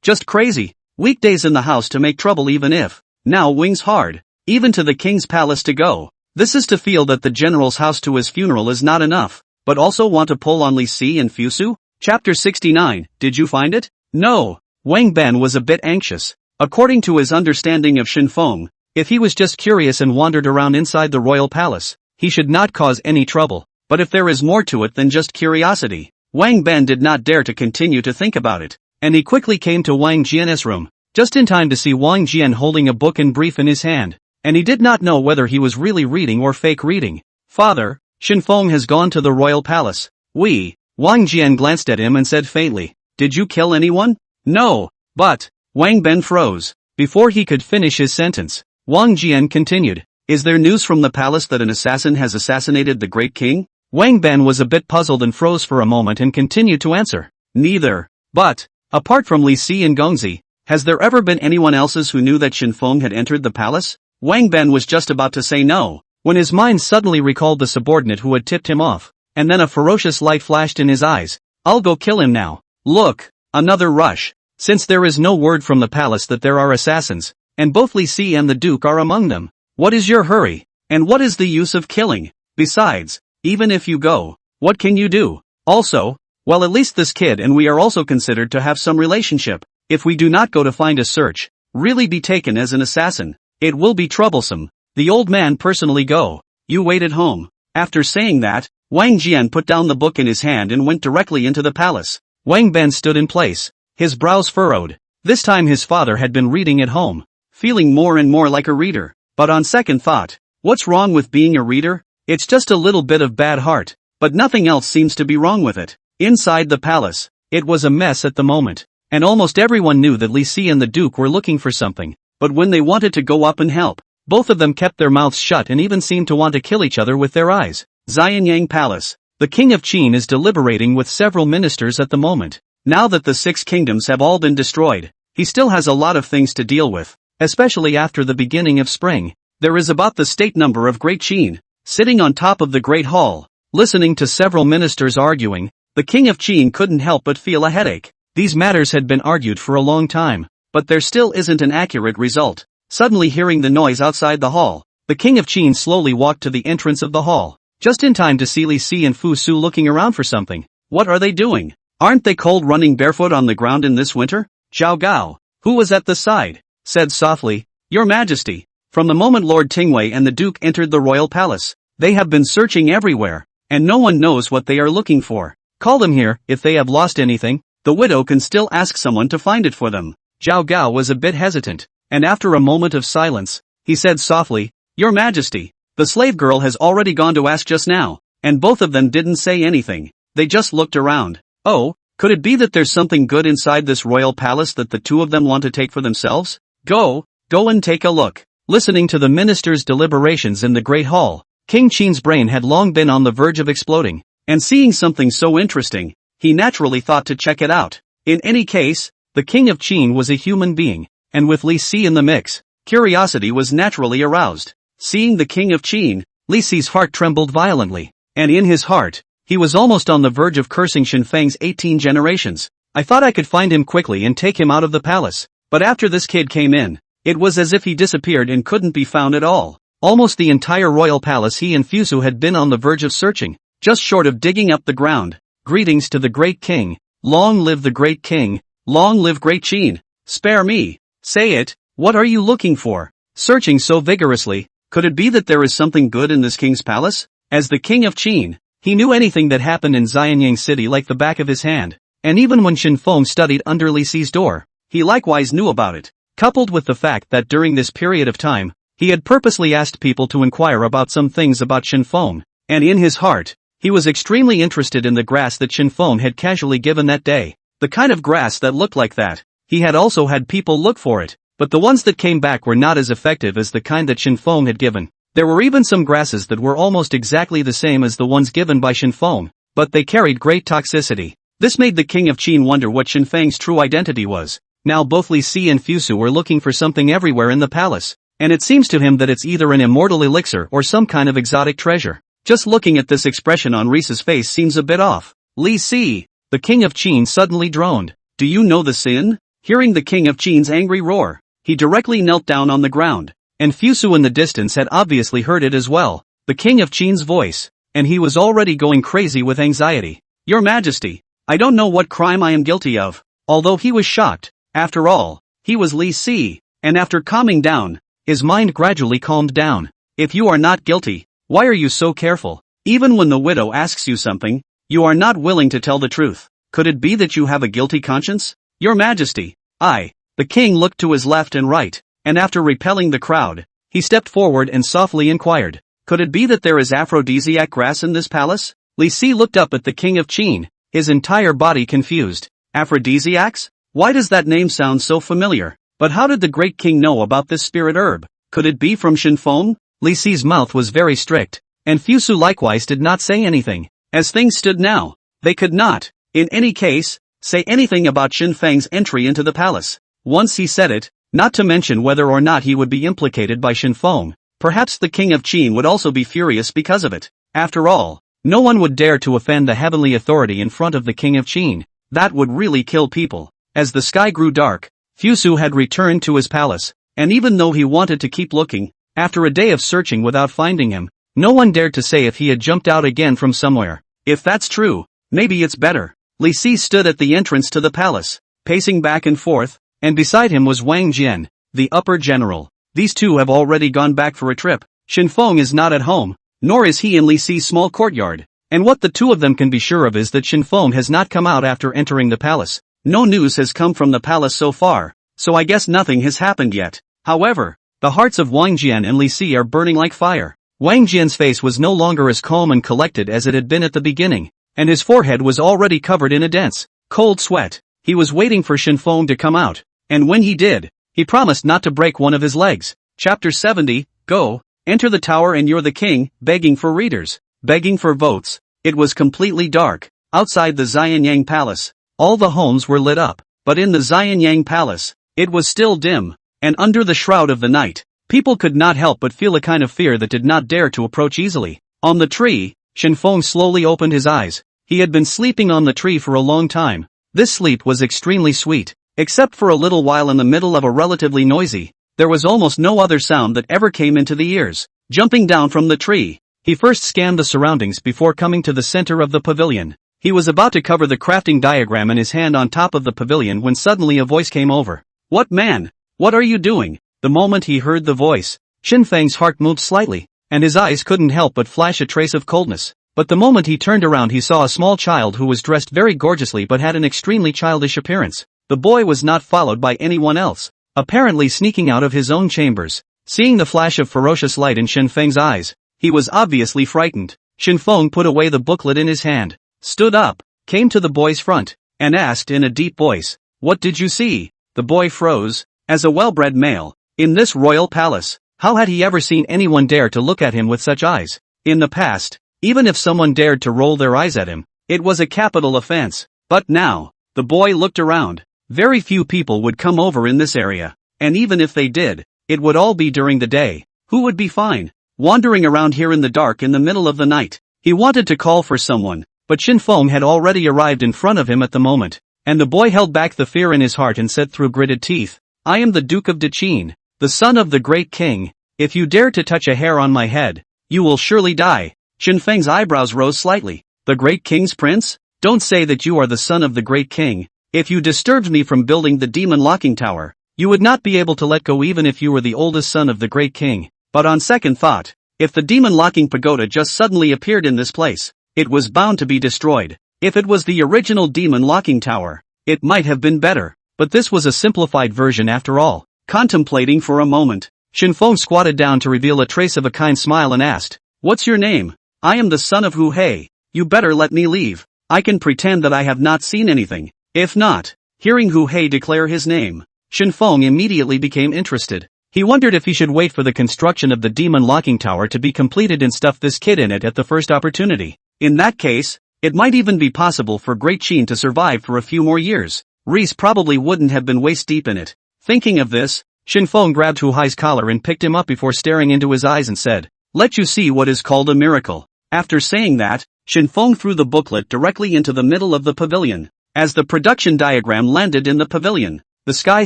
just crazy. Weekdays in the house to make trouble even if, now wings hard, even to the king's palace to go. This is to feel that the general's house to his funeral is not enough, but also want to pull on Li Si and Fusu? Chapter 69, did you find it? No. Wang Ben was a bit anxious. According to his understanding of Shen Feng, if he was just curious and wandered around inside the royal palace, he should not cause any trouble. But if there is more to it than just curiosity, Wang Ben did not dare to continue to think about it, and he quickly came to Wang Jian's room, just in time to see Wang Jian holding a book and brief in his hand, and he did not know whether he was really reading or fake reading. Father, Shen Feng has gone to the royal palace. Wang Jian glanced at him and said faintly, did you kill anyone? No, but, Wang Ben froze. Before he could finish his sentence, Wang Jian continued, is there news from the palace that an assassin has assassinated the Great King? Wang Ben was a bit puzzled and froze for a moment and continued to answer, neither, but, apart from Li Si and Gongzi, has there ever been anyone else's who knew that Shen Feng had entered the palace? Wang Ben was just about to say no, when his mind suddenly recalled the subordinate who had tipped him off, and then a ferocious light flashed in his eyes. I'll go kill him now. Look, another rush. Since there is no word from the palace that there are assassins, and both Li Si and the Duke are among them, what is your hurry? And what is the use of killing? Besides, even if you go, what can you do? Also, well, at least this kid and we are also considered to have some relationship. If we do not go to find a search, really be taken as an assassin, it will be troublesome. The old man personally go. You wait at home. After saying that, Wang Jian put down the book in his hand and went directly into the palace. Wang Ben stood in place, his brows furrowed. This time his father had been reading at home, feeling more and more like a reader. But on second thought, what's wrong with being a reader? It's just a little bit of bad heart, but nothing else seems to be wrong with it. Inside the palace, it was a mess at the moment, and almost everyone knew that Li Si and the Duke were looking for something, but when they wanted to go up and help, both of them kept their mouths shut and even seemed to want to kill each other with their eyes. Xianyang Palace. The King of Qin is deliberating with several ministers at the moment. Now that the 6 kingdoms have all been destroyed, he still has a lot of things to deal with, especially after the beginning of spring. There is about the state number of Great Qin, sitting on top of the Great Hall, listening to several ministers arguing. The King of Qin couldn't help but feel a headache. These matters had been argued for a long time, but there still isn't an accurate result. Suddenly hearing the noise outside the hall, the King of Qin slowly walked to the entrance of the hall, just in time to see Li Si and Fusu looking around for something. What are they doing? Aren't they cold running barefoot on the ground in this winter? Zhao Gao, who was at the side, said softly, Your Majesty, from the moment Lord Tingwei and the Duke entered the royal palace, they have been searching everywhere, and no one knows what they are looking for. Call them here. If they have lost anything, the widow can still ask someone to find it for them. Zhao Gao was a bit hesitant, and after a moment of silence, he said softly, Your Majesty, the slave girl has already gone to ask just now, and both of them didn't say anything. They just looked around. Oh, could it be that there's something good inside this royal palace that the two of them want to take for themselves? Go and take a look. Listening to the minister's deliberations in the Great Hall, King Qin's brain had long been on the verge of exploding, and seeing something so interesting, he naturally thought to check it out. In any case, the King of Qin was a human being, and with Li Si in the mix, curiosity was naturally aroused. Seeing the King of Qin, Li Si's heart trembled violently, and in his heart, he was almost on the verge of cursing Shen Feng's 18 generations. I thought I could find him quickly and take him out of the palace, but after this kid came in, it was as if he disappeared and couldn't be found at all. Almost the entire royal palace he and Fusu had been on the verge of searching, just short of digging up the ground. Greetings to the Great King. Long live the Great King. Long live Great Qin. Spare me. Say it, what are you looking for? Searching so vigorously, could it be that there is something good in this king's palace? As the King of Qin, he knew anything that happened in Xianyang city like the back of his hand, and even when Shen Feng studied under Li Si's door, he likewise knew about it. Coupled with the fact that during this period of time, he had purposely asked people to inquire about some things about Shen Feng, and in his heart, he was extremely interested in the grass that Shen Feng had casually given that day. The kind of grass that looked like that. He had also had people look for it, but the ones that came back were not as effective as the kind that Shen Feng had given. There were even some grasses that were almost exactly the same as the ones given by Shen Feng, but they carried great toxicity. This made the King of Qin wonder what Shen Feng's true identity was. Now both Li Si and Fusu were looking for something everywhere in the palace, and it seems to him that it's either an immortal elixir or some kind of exotic treasure. Just looking at this expression on Reese's face seems a bit off. Li Si, the King of Qin suddenly droned. Do you know the sin? Hearing the King of Qin's angry roar, he directly knelt down on the ground, and Fusu in the distance had obviously heard it as well. The King of Qin's voice, and he was already going crazy with anxiety. Your Majesty, I don't know what crime I am guilty of. Although he was shocked, after all, he was Li Si, and after calming down, his mind gradually calmed down. If you are not guilty, why are you so careful? Even when the widow asks you something, you are not willing to tell the truth. Could it be that you have a guilty conscience? Your Majesty, the king looked to his left and right, and after repelling the crowd, he stepped forward and softly inquired, could it be that there is aphrodisiac grass in this palace? Li Si looked up at the King of Qin, his entire body confused. Aphrodisiacs? Why does that name sound so familiar? But how did the Great King know about this spirit herb? Could it be from Shen Feng? Li Si's mouth was very strict, and Fusu likewise did not say anything. As things stood now, they could not, in any case, say anything about Shen Feng's entry into the palace. Once he said it, not to mention whether or not he would be implicated by Shen Feng, perhaps the King of Qin would also be furious because of it. After all, no one would dare to offend the heavenly authority in front of the King of Qin. That would really kill people. As the sky grew dark, Fusu had returned to his palace, and even though he wanted to keep looking, after a day of searching without finding him, no one dared to say if he had jumped out again from somewhere. If that's true, maybe it's better. Li Si stood at the entrance to the palace, pacing back and forth, and beside him was Wang Jian, the upper general. These two have already gone back for a trip. Shen Feng is not at home, nor is he in Li Si's small courtyard, and what the two of them can be sure of is that Shen Feng has not come out after entering the palace. No news has come from the palace so far, so I guess nothing has happened yet. However, the hearts of Wang Jian and Li Si are burning like fire. Wang Jian's face was no longer as calm and collected as it had been at the beginning, and his forehead was already covered in a dense, cold sweat. He was waiting for Shen Feng to come out, and when he did, he promised not to break one of his legs. Chapter 70, Go, enter the tower and you're the king, begging for readers, begging for votes. It was completely dark, outside the Xianyang palace. All the homes were lit up, but in the Xianyang palace, it was still dim, and under the shroud of the night, people could not help but feel a kind of fear that did not dare to approach easily. On the tree, Shen Feng slowly opened his eyes. He had been sleeping on the tree for a long time. This sleep was extremely sweet, except for a little while in the middle of a relatively noisy. There was almost no other sound that ever came into the ears. Jumping down from the tree, he first scanned the surroundings before coming to the center of the pavilion. He was about to cover the crafting diagram in his hand on top of the pavilion when suddenly a voice came over. What man? What are you doing? The moment he heard the voice, Shen Feng's heart moved slightly, and his eyes couldn't help but flash a trace of coldness. But the moment he turned around he saw a small child who was dressed very gorgeously but had an extremely childish appearance. The boy was not followed by anyone else, apparently sneaking out of his own chambers. Seeing the flash of ferocious light in Shen Feng's eyes, he was obviously frightened. Shen Feng put away the booklet in his hand, stood up, came to the boy's front, and asked in a deep voice, "What did you see?" The boy froze. As a well-bred male, in this royal palace, how had he ever seen anyone dare to look at him with such eyes? In the past, even if someone dared to roll their eyes at him, it was a capital offense. But now, the boy looked around. Very few people would come over in this area, and even if they did, it would all be during the day. Who would be fine wandering around here in the dark in the middle of the night? He wanted to call for someone, but Shen Feng had already arrived in front of him at the moment, and the boy held back the fear in his heart and said through gritted teeth, "I am the Duke of Qin, the son of the Great King. If you dare to touch a hair on my head, you will surely die." Shen Feng's eyebrows rose slightly. "The Great King's prince? Don't say that you are the son of the Great King. If you disturbed me from building the demon locking tower, you would not be able to let go even if you were the oldest son of the Great King. But on second thought, if the demon locking pagoda just suddenly appeared in this place, it was bound to be destroyed. If it was the original demon locking tower, it might have been better, but this was a simplified version after all." Contemplating for a moment, Shen Feng squatted down to reveal a trace of a kind smile and asked, "What's your name?" "I am the son of Hu Hei. You better let me leave. I can pretend that I have not seen anything. If not." Hearing Hu Hei declare his name, Shen Feng immediately became interested. He wondered if he should wait for the construction of the demon locking tower to be completed and stuff this kid in it at the first opportunity. In that case, it might even be possible for Great Qin to survive for a few more years. Reese probably wouldn't have been waist deep in it. Thinking of this, Shen Feng grabbed Hu Hai's collar and picked him up before staring into his eyes and said, "Let you see what is called a miracle." After saying that, Shen Feng threw the booklet directly into the middle of the pavilion. As the production diagram landed in the pavilion, the sky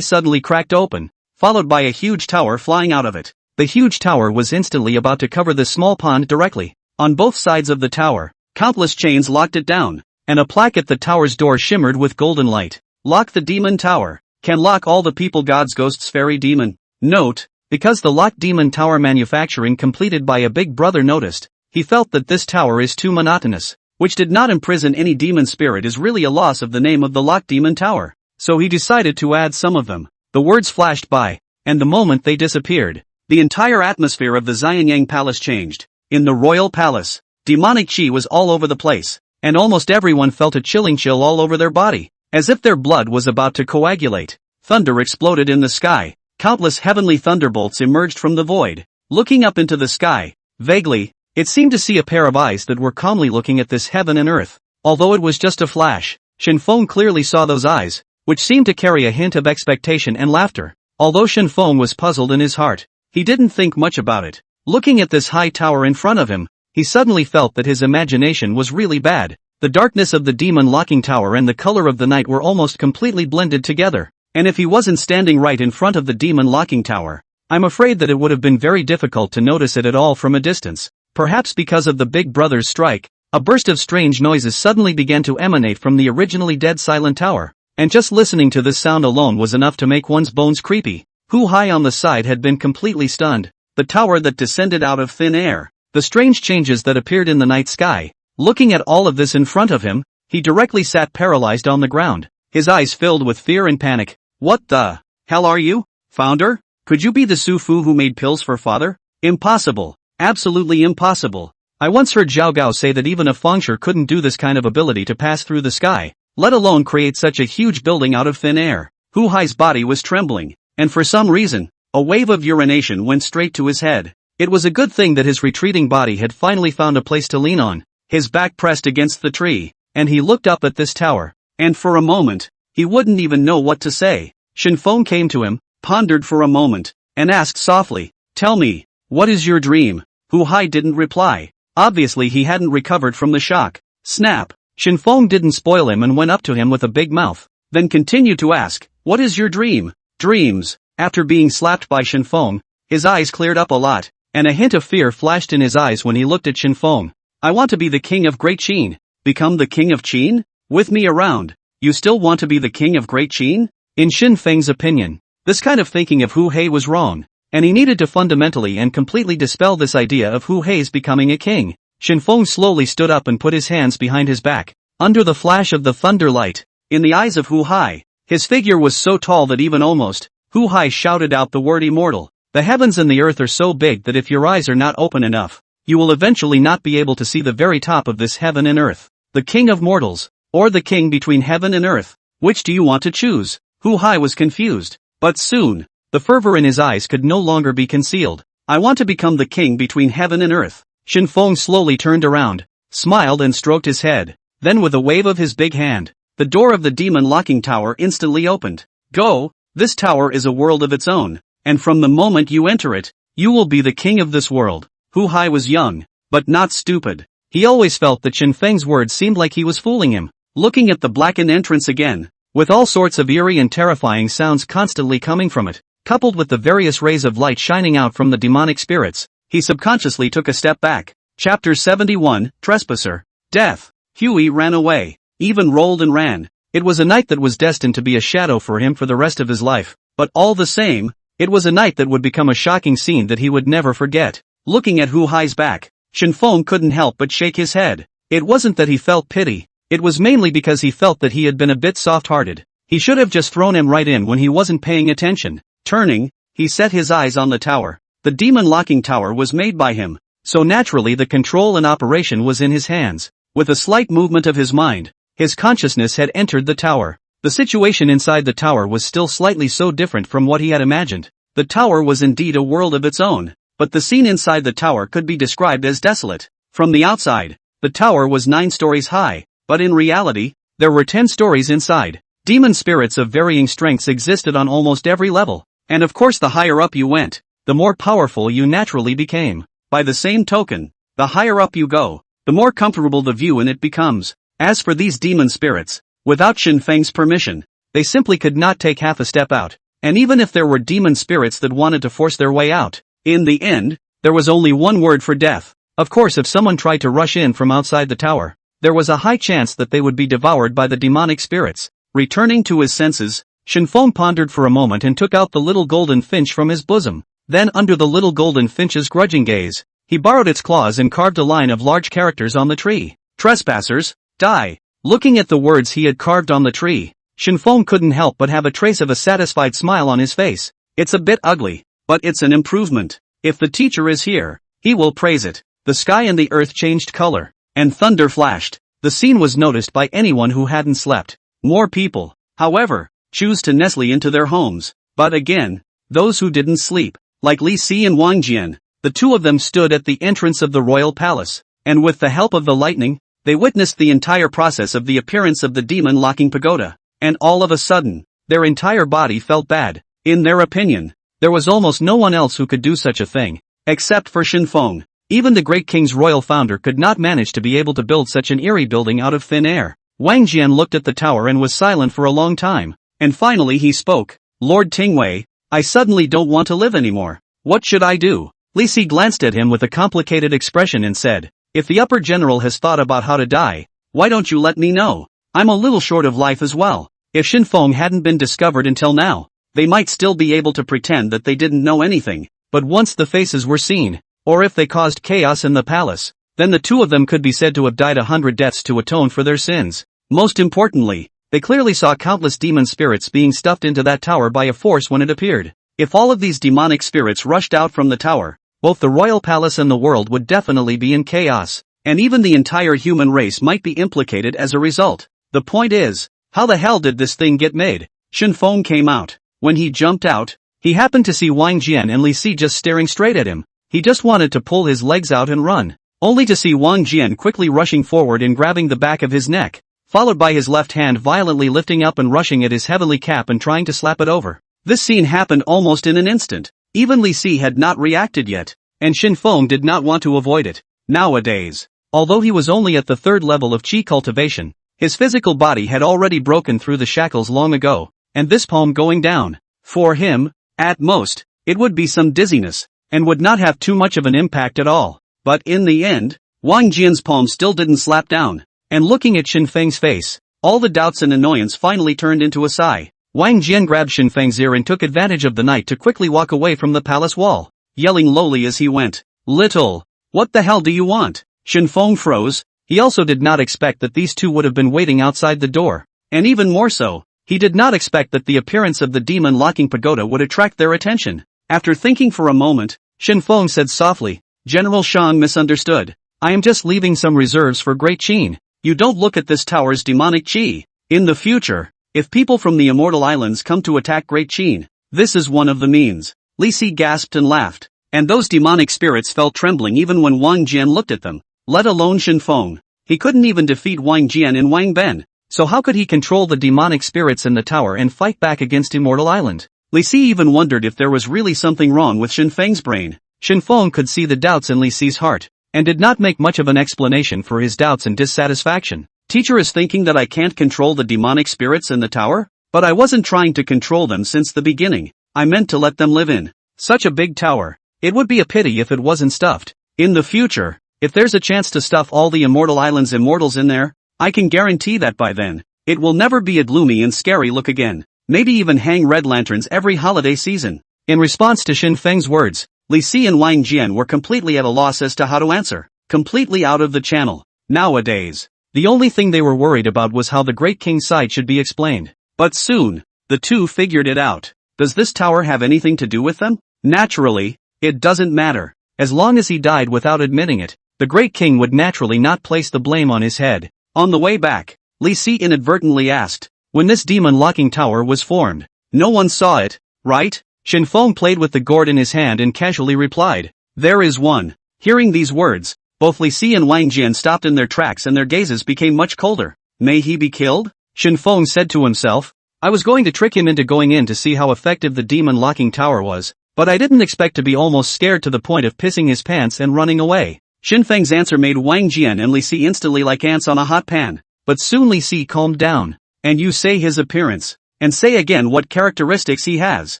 suddenly cracked open, followed by a huge tower flying out of it. The huge tower was instantly about to cover the small pond directly. On both sides of the tower, countless chains locked it down, and a plaque at the tower's door shimmered with golden light. "Lock the demon tower. Can lock all the people, gods, ghosts, fairy, demon." Note, because the locked demon tower manufacturing completed by a big brother noticed, he felt that this tower is too monotonous, which did not imprison any demon spirit is really a loss of the name of the locked demon tower. So he decided to add some of them. The words flashed by, and the moment they disappeared, the entire atmosphere of the Xianyang palace changed. In the royal palace, demonic chi was all over the place, and almost everyone felt a chilling chill all over their body, as if their blood was about to coagulate. Thunder exploded in the sky. Countless heavenly thunderbolts emerged from the void. Looking up into the sky, vaguely, it seemed to see a pair of eyes that were calmly looking at this heaven and earth. Although it was just a flash, Shen Feng clearly saw those eyes, which seemed to carry a hint of expectation and laughter. Although Shen Feng was puzzled in his heart, he didn't think much about it. Looking at this high tower in front of him, he suddenly felt that his imagination was really bad. The darkness of the demon locking tower and the color of the night were almost completely blended together. And if he wasn't standing right in front of the demon locking tower, I'm afraid that it would have been very difficult to notice it at all from a distance. Perhaps because of the big brother's strike, a burst of strange noises suddenly began to emanate from the originally dead silent tower. And just listening to this sound alone was enough to make one's bones creepy. Hu Hai on the side had been completely stunned. The tower that descended out of thin air, the strange changes that appeared in the night sky. Looking at all of this in front of him, he directly sat paralyzed on the ground, his eyes filled with fear and panic. "What the hell are you, founder? Could you be the Su Fu who made pills for father? Impossible. Absolutely impossible. I once heard Zhao Gao say that even a fengsher couldn't do this kind of ability to pass through the sky, let alone create such a huge building out of thin air." Hu Hai's body was trembling, and for some reason, a wave of urination went straight to his head. It was a good thing that his retreating body had finally found a place to lean on, his back pressed against the tree, and he looked up at this tower, and for a moment, he wouldn't even know what to say. Shen Feng came to him, pondered for a moment, and asked softly, "Tell me, what is your dream?" Hu Hai didn't reply. Obviously he hadn't recovered from the shock. Snap! Shen Feng didn't spoil him and went up to him with a big mouth, then continued to ask, "What is your dream?" Dreams. After being slapped by Shen Feng, his eyes cleared up a lot, and a hint of fear flashed in his eyes when he looked at Shen Feng. "I want to be the king of Great Qin." "Become the king of Qin? With me around, you still want to be the king of Great Qin?" In Shen Feng's opinion, this kind of thinking of Hu Hei was wrong, and he needed to fundamentally and completely dispel this idea of Hu Hei's becoming a king. Shen Feng slowly stood up and put his hands behind his back. Under the flash of the thunder light, in the eyes of Hu Hai, his figure was so tall that even almost, Hu Hai shouted out the word immortal. "The heavens and the earth are so big that if your eyes are not open enough, you will eventually not be able to see the very top of this heaven and earth. The king of mortals, or the king between heaven and earth. Which do you want to choose? Hu Hai was confused. But soon, the fervor in his eyes could no longer be concealed. I want to become the king between heaven and earth. Shen Feng slowly turned around, smiled and stroked his head. Then with a wave of his big hand, the door of the demon locking tower instantly opened. Go, this tower is a world of its own, and from the moment you enter it, you will be the king of this world. Hu Hai was young, but not stupid. He always felt that Shen Feng's words seemed like he was fooling him. Looking at the blackened entrance again, with all sorts of eerie and terrifying sounds constantly coming from it, coupled with the various rays of light shining out from the demonic spirits, he subconsciously took a step back. Chapter 71, Trespasser. Death. Huey ran away, even rolled and ran. It was a night that was destined to be a shadow for him for the rest of his life, but all the same, it was a night that would become a shocking scene that he would never forget. Looking at Hu Hai's back, Shen Feng couldn't help but shake his head. It wasn't that he felt pity, it was mainly because he felt that he had been a bit soft-hearted. He should have just thrown him right in when he wasn't paying attention. Turning, he set his eyes on the tower. The demon locking tower was made by him, so naturally the control and operation was in his hands. With a slight movement of his mind, his consciousness had entered the tower. The situation inside the tower was still slightly so different from what he had imagined. The tower was indeed a world of its own, but the scene inside the tower could be described as desolate. From the outside, the tower was 9 stories high, but in reality, there were 10 stories inside. Demon spirits of varying strengths existed on almost every level, and of course the higher up you went, the more powerful you naturally became. By the same token, the higher up you go, the more comfortable the view in it becomes. As for these demon spirits, without Shen Feng's permission, they simply could not take half a step out, and even if there were demon spirits that wanted to force their way out, in the end, there was only one word for death. Of course, if someone tried to rush in from outside the tower, there was a high chance that they would be devoured by the demonic spirits. Returning to his senses, Shen Feng pondered for a moment and took out the little golden finch from his bosom. Then under the little golden finch's grudging gaze, he borrowed its claws and carved a line of large characters on the tree. Trespassers, die. Looking at the words he had carved on the tree, Shen Feng couldn't help but have a trace of a satisfied smile on his face. It's a bit ugly, but it's an improvement. If the teacher is here, he will praise it. The sky and the earth changed color, and thunder flashed. The scene was noticed by anyone who hadn't slept. More people, however, choose to nestle into their homes. But again, those who didn't sleep, like Li Si and Wang Jian, the two of them stood at the entrance of the royal palace, and with the help of the lightning, they witnessed the entire process of the appearance of the demon locking pagoda. And all of a sudden, their entire body felt bad. In their opinion, there was almost no one else who could do such a thing, except for Shen Feng. Even the Great Qin's royal founder could not manage to be able to build such an eerie building out of thin air. Wang Jian looked at the tower and was silent for a long time, and finally he spoke. Lord Tingwei, I suddenly don't want to live anymore. What should I do? Li Si glanced at him with a complicated expression and said, if the upper general has thought about how to die, why don't you let me know? I'm a little short of life as well. If Shen Feng hadn't been discovered until now, they might still be able to pretend that they didn't know anything, but once the faces were seen, or if they caused chaos in the palace, then the two of them could be said to have died 100 deaths to atone for their sins. Most importantly, they clearly saw countless demon spirits being stuffed into that tower by a force when it appeared. If all of these demonic spirits rushed out from the tower, both the royal palace and the world would definitely be in chaos, and even the entire human race might be implicated as a result. The point is, how the hell did this thing get made? Shen Feng came out. When he jumped out, he happened to see Wang Jian and Li Si just staring straight at him. He just wanted to pull his legs out and run, only to see Wang Jian quickly rushing forward and grabbing the back of his neck, followed by his left hand violently lifting up and rushing at his heavenly cap and trying to slap it over. This scene happened almost in an instant. Even Li Si had not reacted yet, and Shen Feng did not want to avoid it. Nowadays, although he was only at the 3rd level of Qi cultivation, his physical body had already broken through the shackles long ago, and this palm going down, for him, at most, it would be some dizziness, and would not have too much of an impact at all. But in the end, Wang Jian's palm still didn't slap down, and looking at Shen Feng's face, all the doubts and annoyance finally turned into a sigh. Wang Jian grabbed Shen Feng's ear and took advantage of the night to quickly walk away from the palace wall, yelling lowly as he went, "Little, what the hell do you want?" Shen Feng froze. He also did not expect that these two would have been waiting outside the door, and even more so, he did not expect that the appearance of the demon locking pagoda would attract their attention. After thinking for a moment, Shen Feng said softly, General Shang misunderstood. I am just leaving some reserves for Great Qin. You don't look at this tower's demonic chi. In the future, if people from the Immortal Islands come to attack Great Qin, this is one of the means. Li Si gasped and laughed. And those demonic spirits fell trembling even when Wang Jian looked at them. Let alone Shen Feng. He couldn't even defeat Wang Jian and Wang Ben. So how could he control the demonic spirits in the tower and fight back against Immortal Island? Li Si even wondered if there was really something wrong with Shen Feng's brain. Shen Feng could see the doubts in Li Si's heart, and did not make much of an explanation for his doubts and dissatisfaction. Teacher is thinking that I can't control the demonic spirits in the tower? But I wasn't trying to control them since the beginning. I meant to let them live in such a big tower. It would be a pity if it wasn't stuffed. In the future, if there's a chance to stuff all the Immortal Island's immortals in there, I can guarantee that by then, it will never be a gloomy and scary look again. Maybe even hang red lanterns every holiday season. In response to Shen Feng's words, Li Si and Wang Jian were completely at a loss as to how to answer. Completely out of the channel. Nowadays, the only thing they were worried about was how the Great King's side should be explained. But soon, the two figured it out. Does this tower have anything to do with them? Naturally, it doesn't matter. As long as he died without admitting it, the Great King would naturally not place the blame on his head. On the way back, Li Si inadvertently asked, when this demon-locking tower was formed. No one saw it, right? Shen Feng played with the gourd in his hand and casually replied, there is one. Hearing these words, both Li Si and Wang Jian stopped in their tracks and their gazes became much colder. May he be killed? Shen Feng said to himself. I was going to trick him into going in to see how effective the demon-locking tower was, but I didn't expect to be almost scared to the point of pissing his pants and running away. Shen Feng's answer made Wang Jian and Li Si instantly like ants on a hot pan. But soon Li Si calmed down. And you say his appearance. And say again what characteristics he has.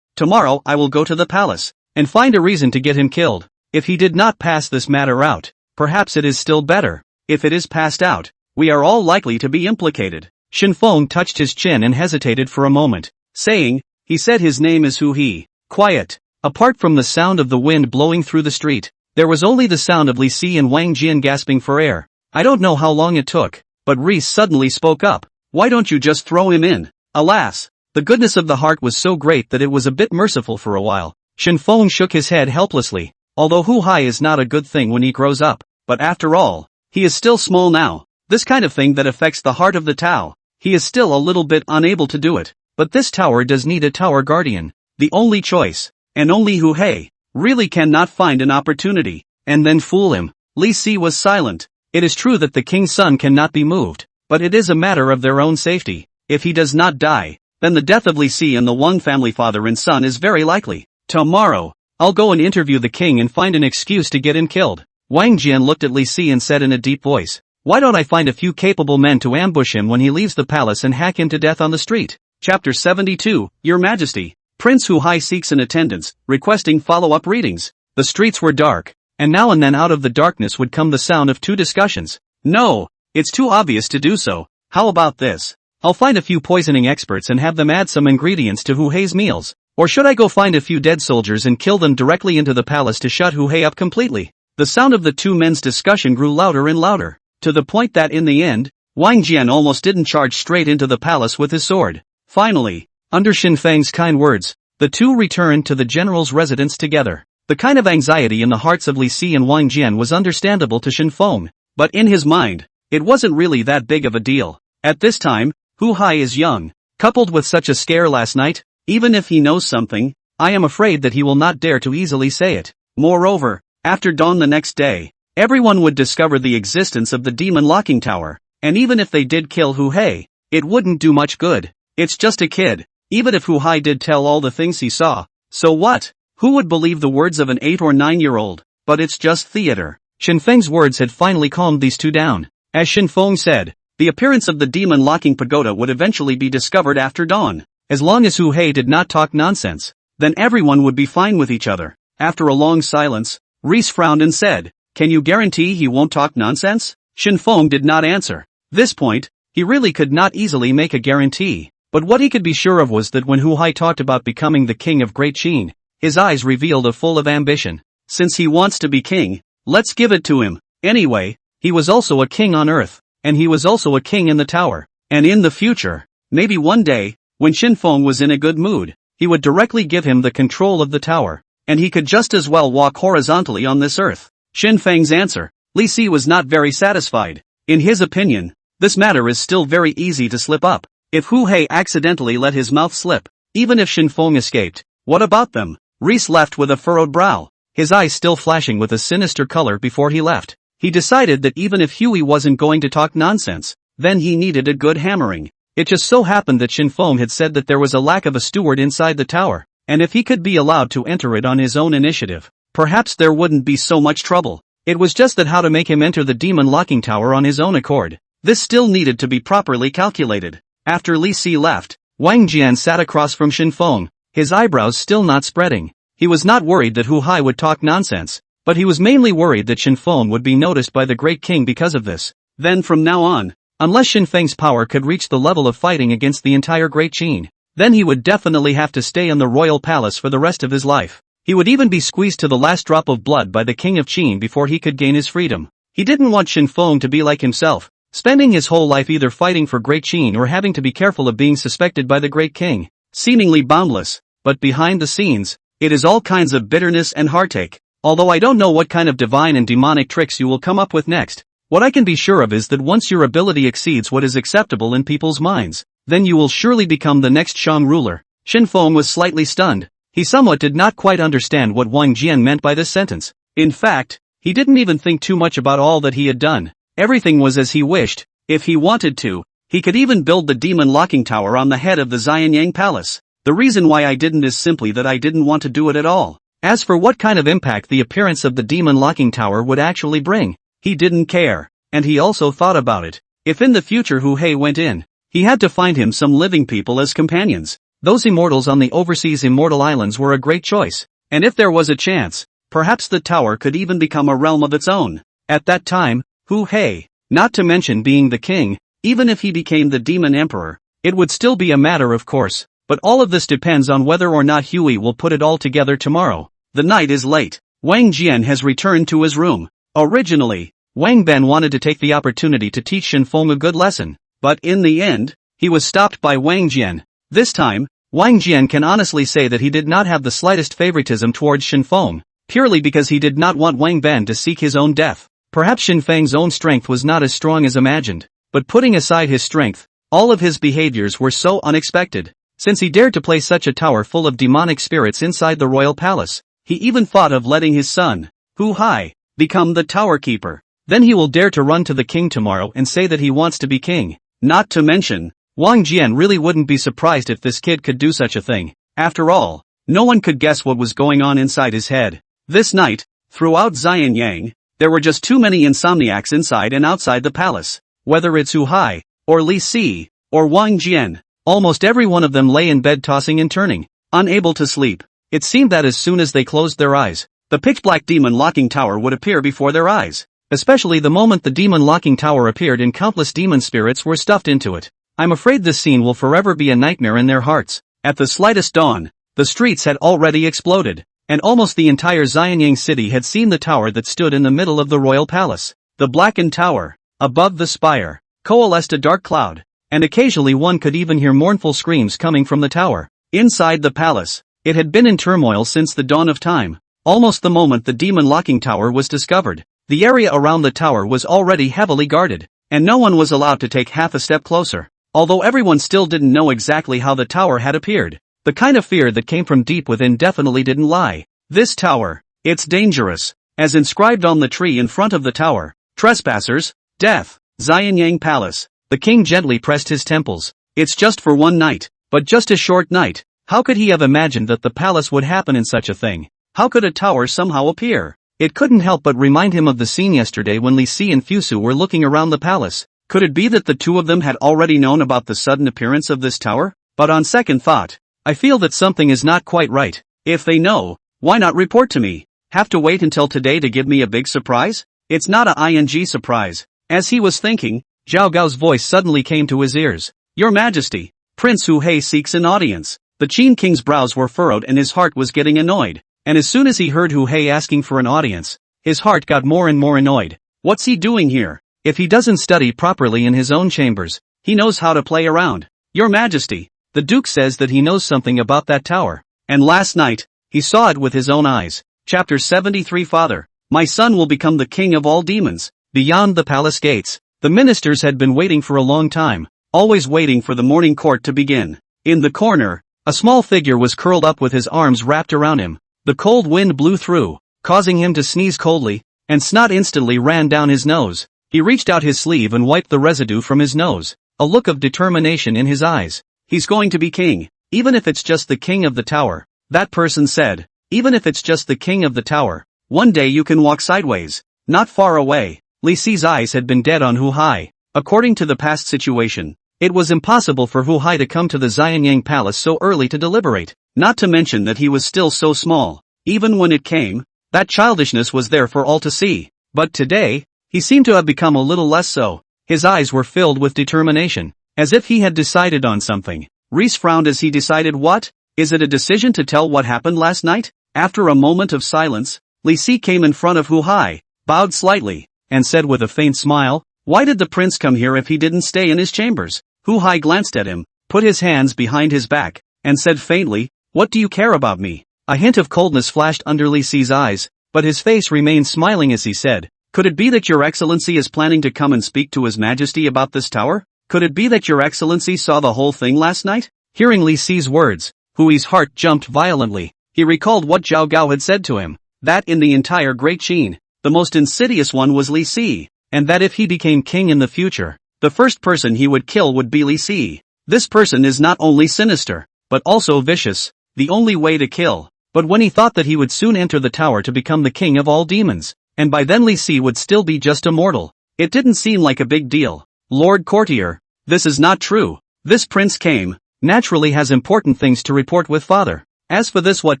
Tomorrow I will go to the palace, and find a reason to get him killed. If he did not pass this matter out, perhaps it is still better. If it is passed out, we are all likely to be implicated. Shen Feng touched his chin and hesitated for a moment, saying, he said his name is Hu He. Quiet. Apart from the sound of the wind blowing through the street, there was only the sound of Li Si and Wang Jian gasping for air. I don't know how long it took, but Reese suddenly spoke up. Why don't you just throw him in? Alas, the goodness of the heart was so great that it was a bit merciful for a while. Shen Feng shook his head helplessly. Although Hu Hai is not a good thing when he grows up, but after all, he is still small now. This kind of thing that affects the heart of the Tao. He is still a little bit unable to do it. But this tower does need a tower guardian. The only choice, and only Hu Hai, really cannot find an opportunity, and then fool him. Li Si was silent. It is true that the king's son cannot be moved, but it is a matter of their own safety. If he does not die, then the death of Li Si and the Wang family father and son is very likely. Tomorrow, I'll go and interview the king and find an excuse to get him killed. Wang Jian looked at Li Si and said in a deep voice, why don't I find a few capable men to ambush him when he leaves the palace and hack him to death on the street? Chapter 72, Your Majesty. Prince Hu Hai seeks an attendance, requesting follow-up readings. The streets were dark, and now and then out of the darkness would come the sound of two discussions. No, it's too obvious to do so. How about this? I'll find a few poisoning experts and have them add some ingredients to Hu Hei's meals. Or should I go find a few dead soldiers and kill them directly into the palace to shut Hu Hei up completely? The sound of the two men's discussion grew louder and louder, to the point that in the end, Wang Jian almost didn't charge straight into the palace with his sword. Finally, under Shen Feng's kind words, the two returned to the general's residence together. The kind of anxiety in the hearts of Li Si and Wang Jian was understandable to Shen Feng, but in his mind, it wasn't really that big of a deal. At this time, Hu Hai is young. Coupled with such a scare last night, even if he knows something, I am afraid that he will not dare to easily say it. Moreover, after dawn the next day, everyone would discover the existence of the demon locking tower, and even if they did kill Hu Hai, it wouldn't do much good. It's just a kid. Even if Hu Hai did tell all the things he saw, so what? Who would believe the words of an 8 or 9-year-old? But it's just theater. Shen Feng's words had finally calmed these two down. As Shen Feng said, the appearance of the demon-locking pagoda would eventually be discovered after dawn. As long as Hu Hai did not talk nonsense, then everyone would be fine with each other. After a long silence, Reese frowned and said, can you guarantee he won't talk nonsense? Shen Feng did not answer. This point, he really could not easily make a guarantee. But what he could be sure of was that when Hu Hai talked about becoming the king of Great Qin, his eyes revealed a full of ambition. Since he wants to be king, let's give it to him. Anyway, he was also a king on earth, and he was also a king in the tower. And in the future, maybe one day, when Shen Feng was in a good mood, he would directly give him the control of the tower, and he could just as well walk horizontally on this earth. Shen Feng's answer, Li Si was not very satisfied. In his opinion, this matter is still very easy to slip up. If Hu Hei accidentally let his mouth slip, even if Shen Feng escaped, what about them? Reese left with a furrowed brow, his eyes still flashing with a sinister color before he left. He decided that even if Huey wasn't going to talk nonsense, then he needed a good hammering. It just so happened that Shen Feng had said that there was a lack of a steward inside the tower, and if he could be allowed to enter it on his own initiative, perhaps there wouldn't be so much trouble. It was just that how to make him enter the demon locking tower on his own accord. This still needed to be properly calculated. After Li Si left, Wang Jian sat across from Shen Feng, his eyebrows still not spreading. He was not worried that Hu Hai would talk nonsense, but he was mainly worried that Shen Feng would be noticed by the Great King because of this. Then from now on, unless Shen Feng's power could reach the level of fighting against the entire Great Qin, then he would definitely have to stay in the royal palace for the rest of his life. He would even be squeezed to the last drop of blood by the King of Qin before he could gain his freedom. He didn't want Shen Feng to be like himself, spending his whole life either fighting for Great Qin or having to be careful of being suspected by the Great King. Seemingly boundless, but behind the scenes, it is all kinds of bitterness and heartache. Although I don't know what kind of divine and demonic tricks you will come up with next, what I can be sure of is that once your ability exceeds what is acceptable in people's minds, then you will surely become the next Shang ruler. Shen Feng was slightly stunned. He somewhat did not quite understand what Wang Jian meant by this sentence. In fact, he didn't even think too much about all that he had done. Everything was as he wished. If he wanted to, he could even build the demon locking tower on the head of the Xianyang palace. The reason why I didn't is simply that I didn't want to do it at all. As for what kind of impact the appearance of the demon locking tower would actually bring, he didn't care. And he also thought about it. If in the future Hu Hei went in, he had to find him some living people as companions. Those immortals on the overseas immortal islands were a great choice. And if there was a chance, perhaps the tower could even become a realm of its own. At that time, Hu Hei, not to mention being the king, even if he became the demon emperor, it would still be a matter of course. But all of this depends on whether or not Huey will put it all together tomorrow. The night is late. Wang Jian has returned to his room. Originally, Wang Ben wanted to take the opportunity to teach Shen Feng a good lesson, but in the end, he was stopped by Wang Jian. This time, Wang Jian can honestly say that he did not have the slightest favoritism towards Shen Feng, purely because he did not want Wang Ben to seek his own death. Perhaps Shen Feng's own strength was not as strong as imagined, but putting aside his strength, all of his behaviors were so unexpected. Since he dared to place such a tower full of demonic spirits inside the royal palace, he even thought of letting his son, Hu Hai, become the tower keeper. Then he will dare to run to the king tomorrow and say that he wants to be king. Not to mention, Wang Jian really wouldn't be surprised if this kid could do such a thing. After all, no one could guess what was going on inside his head. This night, throughout Xianyang, there were just too many insomniacs inside and outside the palace. Whether it's Hu Hai, or Li Si, or Wang Jian, almost every one of them lay in bed tossing and turning, unable to sleep. It seemed that as soon as they closed their eyes, the pitch-black demon locking tower would appear before their eyes. Especially the moment the demon locking tower appeared and countless demon spirits were stuffed into it. I'm afraid this scene will forever be a nightmare in their hearts. At the slightest dawn, the streets had already exploded, and almost the entire Xianyang city had seen the tower that stood in the middle of the royal palace. The blackened tower, above the spire, coalesced a dark cloud, and occasionally one could even hear mournful screams coming from the tower. Inside the palace, it had been in turmoil since the dawn of time, almost the moment the demon locking tower was discovered. The area around the tower was already heavily guarded, and no one was allowed to take half a step closer. Although everyone still didn't know exactly how the tower had appeared, the kind of fear that came from deep within definitely didn't lie. This tower, it's dangerous, as inscribed on the tree in front of the tower. Trespassers, death. Xianyang Palace. The king gently pressed his temples. It's just for one night, but just a short night. How could he have imagined that the palace would happen in such a thing? How could a tower somehow appear? It couldn't help but remind him of the scene yesterday when Li Si and Fusu were looking around the palace. Could it be that the two of them had already known about the sudden appearance of this tower? But on second thought, I feel that something is not quite right. If they know, why not report to me? Have to wait until today to give me a big surprise? It's not a ing surprise. As he was thinking, Zhao Gao's voice suddenly came to his ears. Your Majesty, Prince Hu Hei seeks an audience. The Qin King's brows were furrowed and his heart was getting annoyed. And as soon as he heard Hu Hei asking for an audience, his heart got more and more annoyed. What's he doing here? If he doesn't study properly in his own chambers, he knows how to play around. Your Majesty, the Duke says that he knows something about that tower. And last night, he saw it with his own eyes. Chapter 73 Father, My son will become the king of all demons. Beyond the palace gates, the ministers had been waiting for a long time, always waiting for the morning court to begin. In the corner, a small figure was curled up with his arms wrapped around him. The cold wind blew through, causing him to sneeze coldly, and snot instantly ran down his nose. He reached out his sleeve and wiped the residue from his nose, a look of determination in his eyes. He's going to be king, even if it's just the king of the tower. That person said, even if it's just the king of the tower. One day you can walk sideways. Not far away, Li Si's eyes had been dead on Hu Hai. According to the past situation, it was impossible for Hu Hai to come to the Xianyang palace so early to deliberate, not to mention that he was still so small. Even when it came, that childishness was there for all to see. But today, he seemed to have become a little less so. His eyes were filled with determination, as if he had decided on something. Reese frowned as he decided what? Is it a decision to tell what happened last night? After a moment of silence, Li Si came in front of Hu Hai, bowed slightly, and said with a faint smile, "Why did the prince come here if he didn't stay in his chambers?" Hu Hai glanced at him, put his hands behind his back, and said faintly, "What do you care about me?" A hint of coldness flashed under Li Si's eyes, but his face remained smiling as he said, "Could it be that your excellency is planning to come and speak to his majesty about this tower? Could it be that your excellency saw the whole thing last night?" Hearing Li Si's words, Hui's heart jumped violently. He recalled what Zhao Gao had said to him, that in the entire Great Qin, the most insidious one was Li Si, and that if he became king in the future, the first person he would kill would be Li Si. This person is not only sinister, but also vicious, the only way to kill. But when he thought that he would soon enter the tower to become the king of all demons, and by then Li Si would still be just a mortal, it didn't seem like a big deal. Lord Courtier, this is not true. This prince came, naturally has important things to report with father. As for this what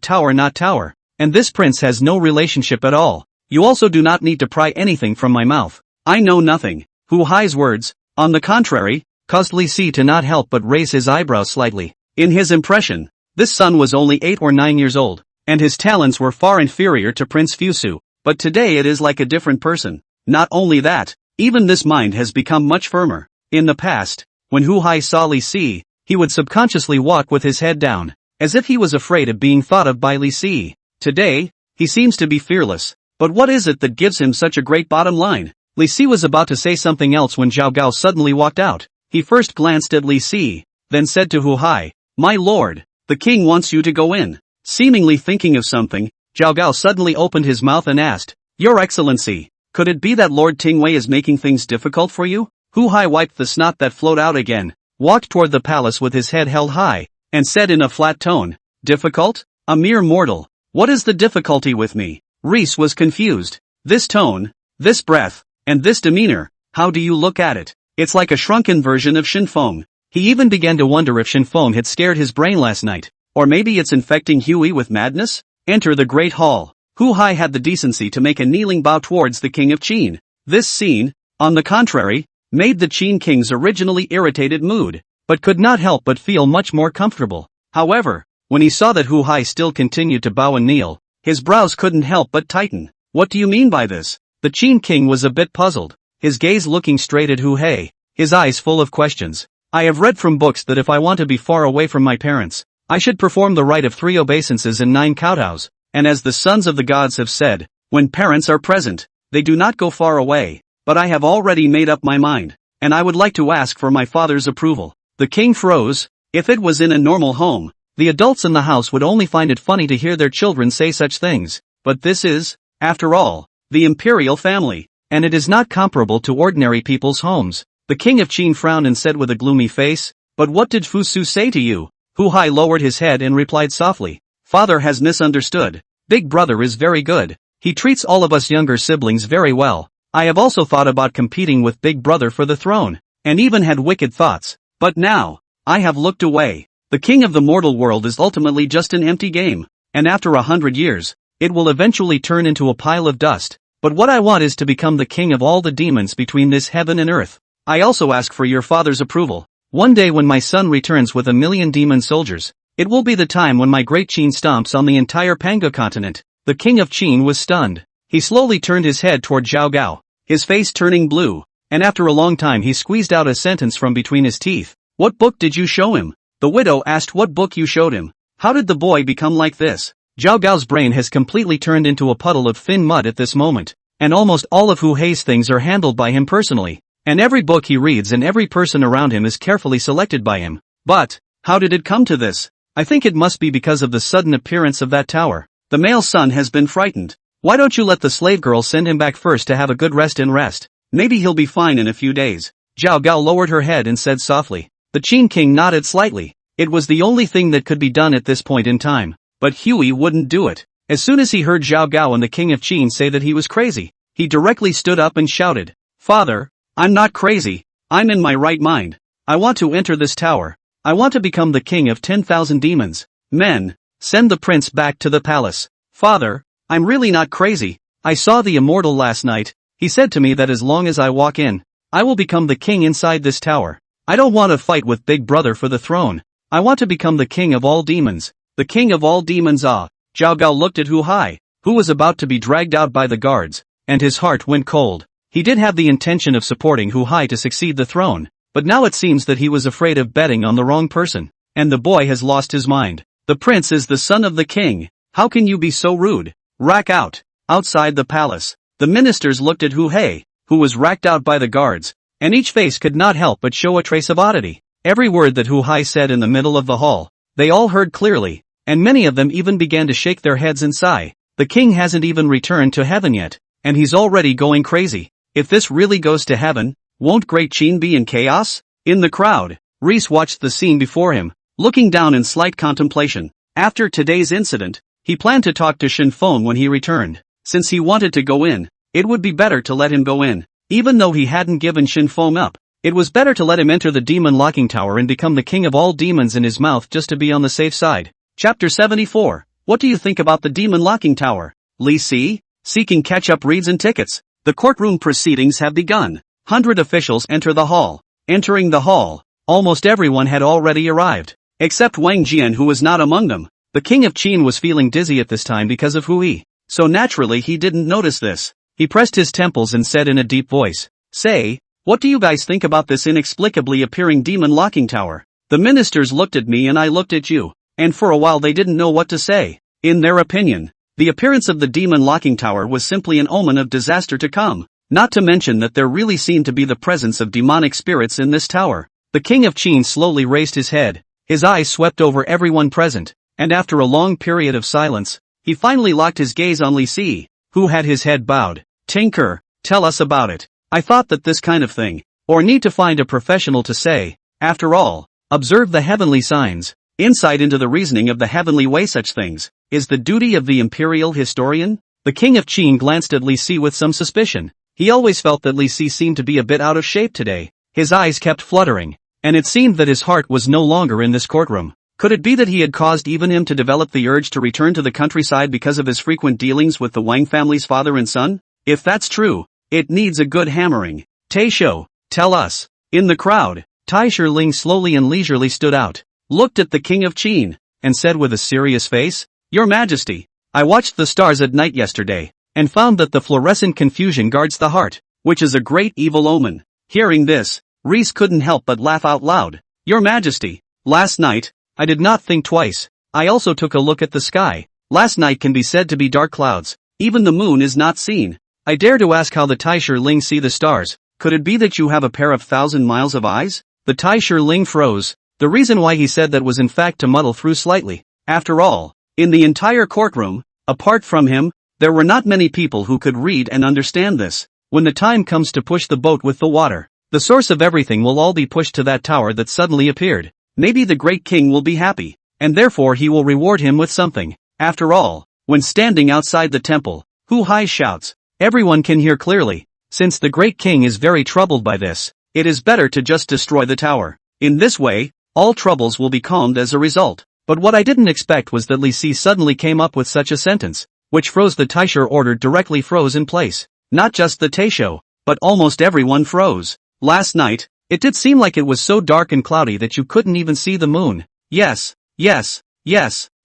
tower not tower, and this prince has no relationship at all. You also do not need to pry anything from my mouth. I know nothing. Hu Hai's words, on the contrary, caused Li Si to not help but raise his eyebrows slightly. In his impression, this son was only 8 or 9 years old, and his talents were far inferior to Prince Fusu, but today it is like a different person. Not only that, even this mind has become much firmer. In the past, when Hu Hai saw Li Si, he would subconsciously walk with his head down, as if he was afraid of being thought of by Li Si. Today, he seems to be fearless. But what is it that gives him such a great bottom line? Li Si was about to say something else when Zhao Gao suddenly walked out. He first glanced at Li Si, then said to Hu Hai, "My lord, the king wants you to go in." Seemingly thinking of something, Zhao Gao suddenly opened his mouth and asked, "Your excellency, could it be that Lord Tingwei is making things difficult for you?" Hu Hai wiped the snot that flowed out again, walked toward the palace with his head held high, and said in a flat tone, "Difficult? A mere mortal. What is the difficulty with me?" Reese was confused. This tone, this breath, and this demeanor, how do you look at it? It's like a shrunken version of Shen Feng. He even began to wonder if Shen Feng had scared his brain last night, or maybe it's infecting Huey with madness? Enter the great hall. Hu Hai had the decency to make a kneeling bow towards the king of Qin. This scene, on the contrary, made the Qin king's originally irritated mood, but could not help but feel much more comfortable. However, when he saw that Hu Hai still continued to bow and kneel, his brows couldn't help but tighten. What do you mean by this? The Qin king was a bit puzzled, his gaze looking straight at Hu Hai, his eyes full of questions. I have read from books that if I want to be far away from my parents, I should perform the rite of 3 obeisances and 9 kowtows, and as the sons of the gods have said, when parents are present, they do not go far away, but I have already made up my mind, and I would like to ask for my father's approval. The king froze. If it was in a normal home, the adults in the house would only find it funny to hear their children say such things, but this is, after all, the imperial family, and it is not comparable to ordinary people's homes. The king of Qin frowned and said with a gloomy face, "But what did Fusu say to you?" Hu Hai lowered his head and replied softly, "Father has misunderstood. Big brother is very good. He treats all of us younger siblings very well. I have also thought about competing with Big Brother for the throne, and even had wicked thoughts, but now, I have looked away. The king of the mortal world is ultimately just an empty game, and after 100 years, it will eventually turn into a pile of dust. But what I want is to become the king of all the demons between this heaven and earth. I also ask for your father's approval. One day when my son returns with 1,000,000 demon soldiers, it will be the time when my Great Qin stomps on the entire Panga continent." The king of Qin was stunned. He slowly turned his head toward Zhao Gao, his face turning blue, and after a long time he squeezed out a sentence from between his teeth. "What book did you show him?" The widow asked what book you showed him. "How did the boy become like this?" Zhao Gao's brain has completely turned into a puddle of thin mud at this moment, and almost all of Hu Hei's things are handled by him personally, and every book he reads and every person around him is carefully selected by him. But, how did it come to this? I think it must be because of the sudden appearance of that tower. The male son has been frightened. Why don't you let the slave girl send him back first to have a good rest and rest? Maybe he'll be fine in a few days. Zhao Gao lowered her head and said softly. The Qin king nodded slightly. It was the only thing that could be done at this point in time. But Huey wouldn't do it. As soon as he heard Zhao Gao and the king of Qin say that he was crazy, he directly stood up and shouted, "Father, I'm not crazy, I'm in my right mind. I want to enter this tower. I want to become the king of 10,000 demons. Men, send the prince back to the palace. Father, I'm really not crazy. I saw the immortal last night. He said to me that as long as I walk in, I will become the king inside this tower. I don't want to fight with Big Brother for the throne. I want to become the king of all demons. The king of all demons." Zhao Gao looked at Hu Hai, who was about to be dragged out by the guards, and his heart went cold. He did have the intention of supporting Hu Hai to succeed the throne, but now it seems that he was afraid of betting on the wrong person, and the boy has lost his mind. The prince is the son of the king. How can you be so rude? Rack out. Outside the palace, the ministers looked at Hu Hai, who was racked out by the guards, and each face could not help but show a trace of oddity. Every word that Hu Hai said in the middle of the hall, they all heard clearly, and many of them even began to shake their heads and sigh. The king hasn't even returned to heaven yet, and he's already going crazy. If this really goes to heaven, won't Great Qin be in chaos? In the crowd, Reese watched the scene before him, looking down in slight contemplation. After today's incident, he planned to talk to Shen Feng when he returned. Since he wanted to go in, it would be better to let him go in. Even though he hadn't given Shen Feng up, it was better to let him enter the demon locking tower and become the king of all demons in his mouth just to be on the safe side. Chapter 74. What do you think about the demon locking tower? Li Si, seeking catch-up reads and tickets. The courtroom proceedings have begun. 100 officials enter the hall. Entering the hall, almost everyone had already arrived, except Wang Jian, who was not among them. The king of Qin was feeling dizzy at this time because of Hui, so naturally he didn't notice this. He pressed his temples and said in a deep voice, "Say, what do you guys think about this inexplicably appearing demon locking tower?" The ministers looked at me and I looked at you, and for a while they didn't know what to say. In their opinion, the appearance of the demon locking tower was simply an omen of disaster to come, not to mention that there really seemed to be the presence of demonic spirits in this tower. The king of Qin slowly raised his head, his eyes swept over everyone present, and after a long period of silence, he finally locked his gaze on Li Si, who had his head bowed. "Tinker, tell us about it. I thought that this kind of thing, or need to find a professional to say. After all, observe the heavenly signs. Insight into the reasoning of the heavenly way such things, is the duty of the imperial historian." The king of Qin glanced at Li Si with some suspicion. He always felt that Li Si seemed to be a bit out of shape today. His eyes kept fluttering, and it seemed that his heart was no longer in this courtroom. Could it be that he had caused even him to develop the urge to return to the countryside because of his frequent dealings with the Wang family's father and son? If that's true, it needs a good hammering. "Taisho, tell us." In the crowd, Tai Shiling slowly and leisurely stood out, looked at the king of Qin, and said with a serious face, "Your Majesty, I watched the stars at night yesterday, and found that the fluorescent confusion guards the heart, which is a great evil omen." Hearing this, Reese couldn't help but laugh out loud. "Your Majesty, last night, I did not think twice. I also took a look at the sky. Last night can be said to be dark clouds. Even the moon is not seen. I dare to ask how the Tai Shiling see the stars. Could it be that you have a pair of 1,000 miles of eyes?" The Tai Shiling froze. The reason why he said that was in fact to muddle through slightly. After all, in the entire courtroom, apart from him, there were not many people who could read and understand this. When the time comes to push the boat with the water, the source of everything will all be pushed to that tower that suddenly appeared. Maybe the great king will be happy, and therefore he will reward him with something. After all, when standing outside the temple, Hu Hai shouts, everyone can hear clearly. Since the great king is very troubled by this, it is better to just destroy the tower. In this way, all troubles will be calmed as a result. But what I didn't expect was that Li Si suddenly came up with such a sentence, which froze the Taisho order directly froze in place. Not just the Taisho, but almost everyone froze. Last night, it did seem like it was so dark and cloudy that you couldn't even see the moon. Yes.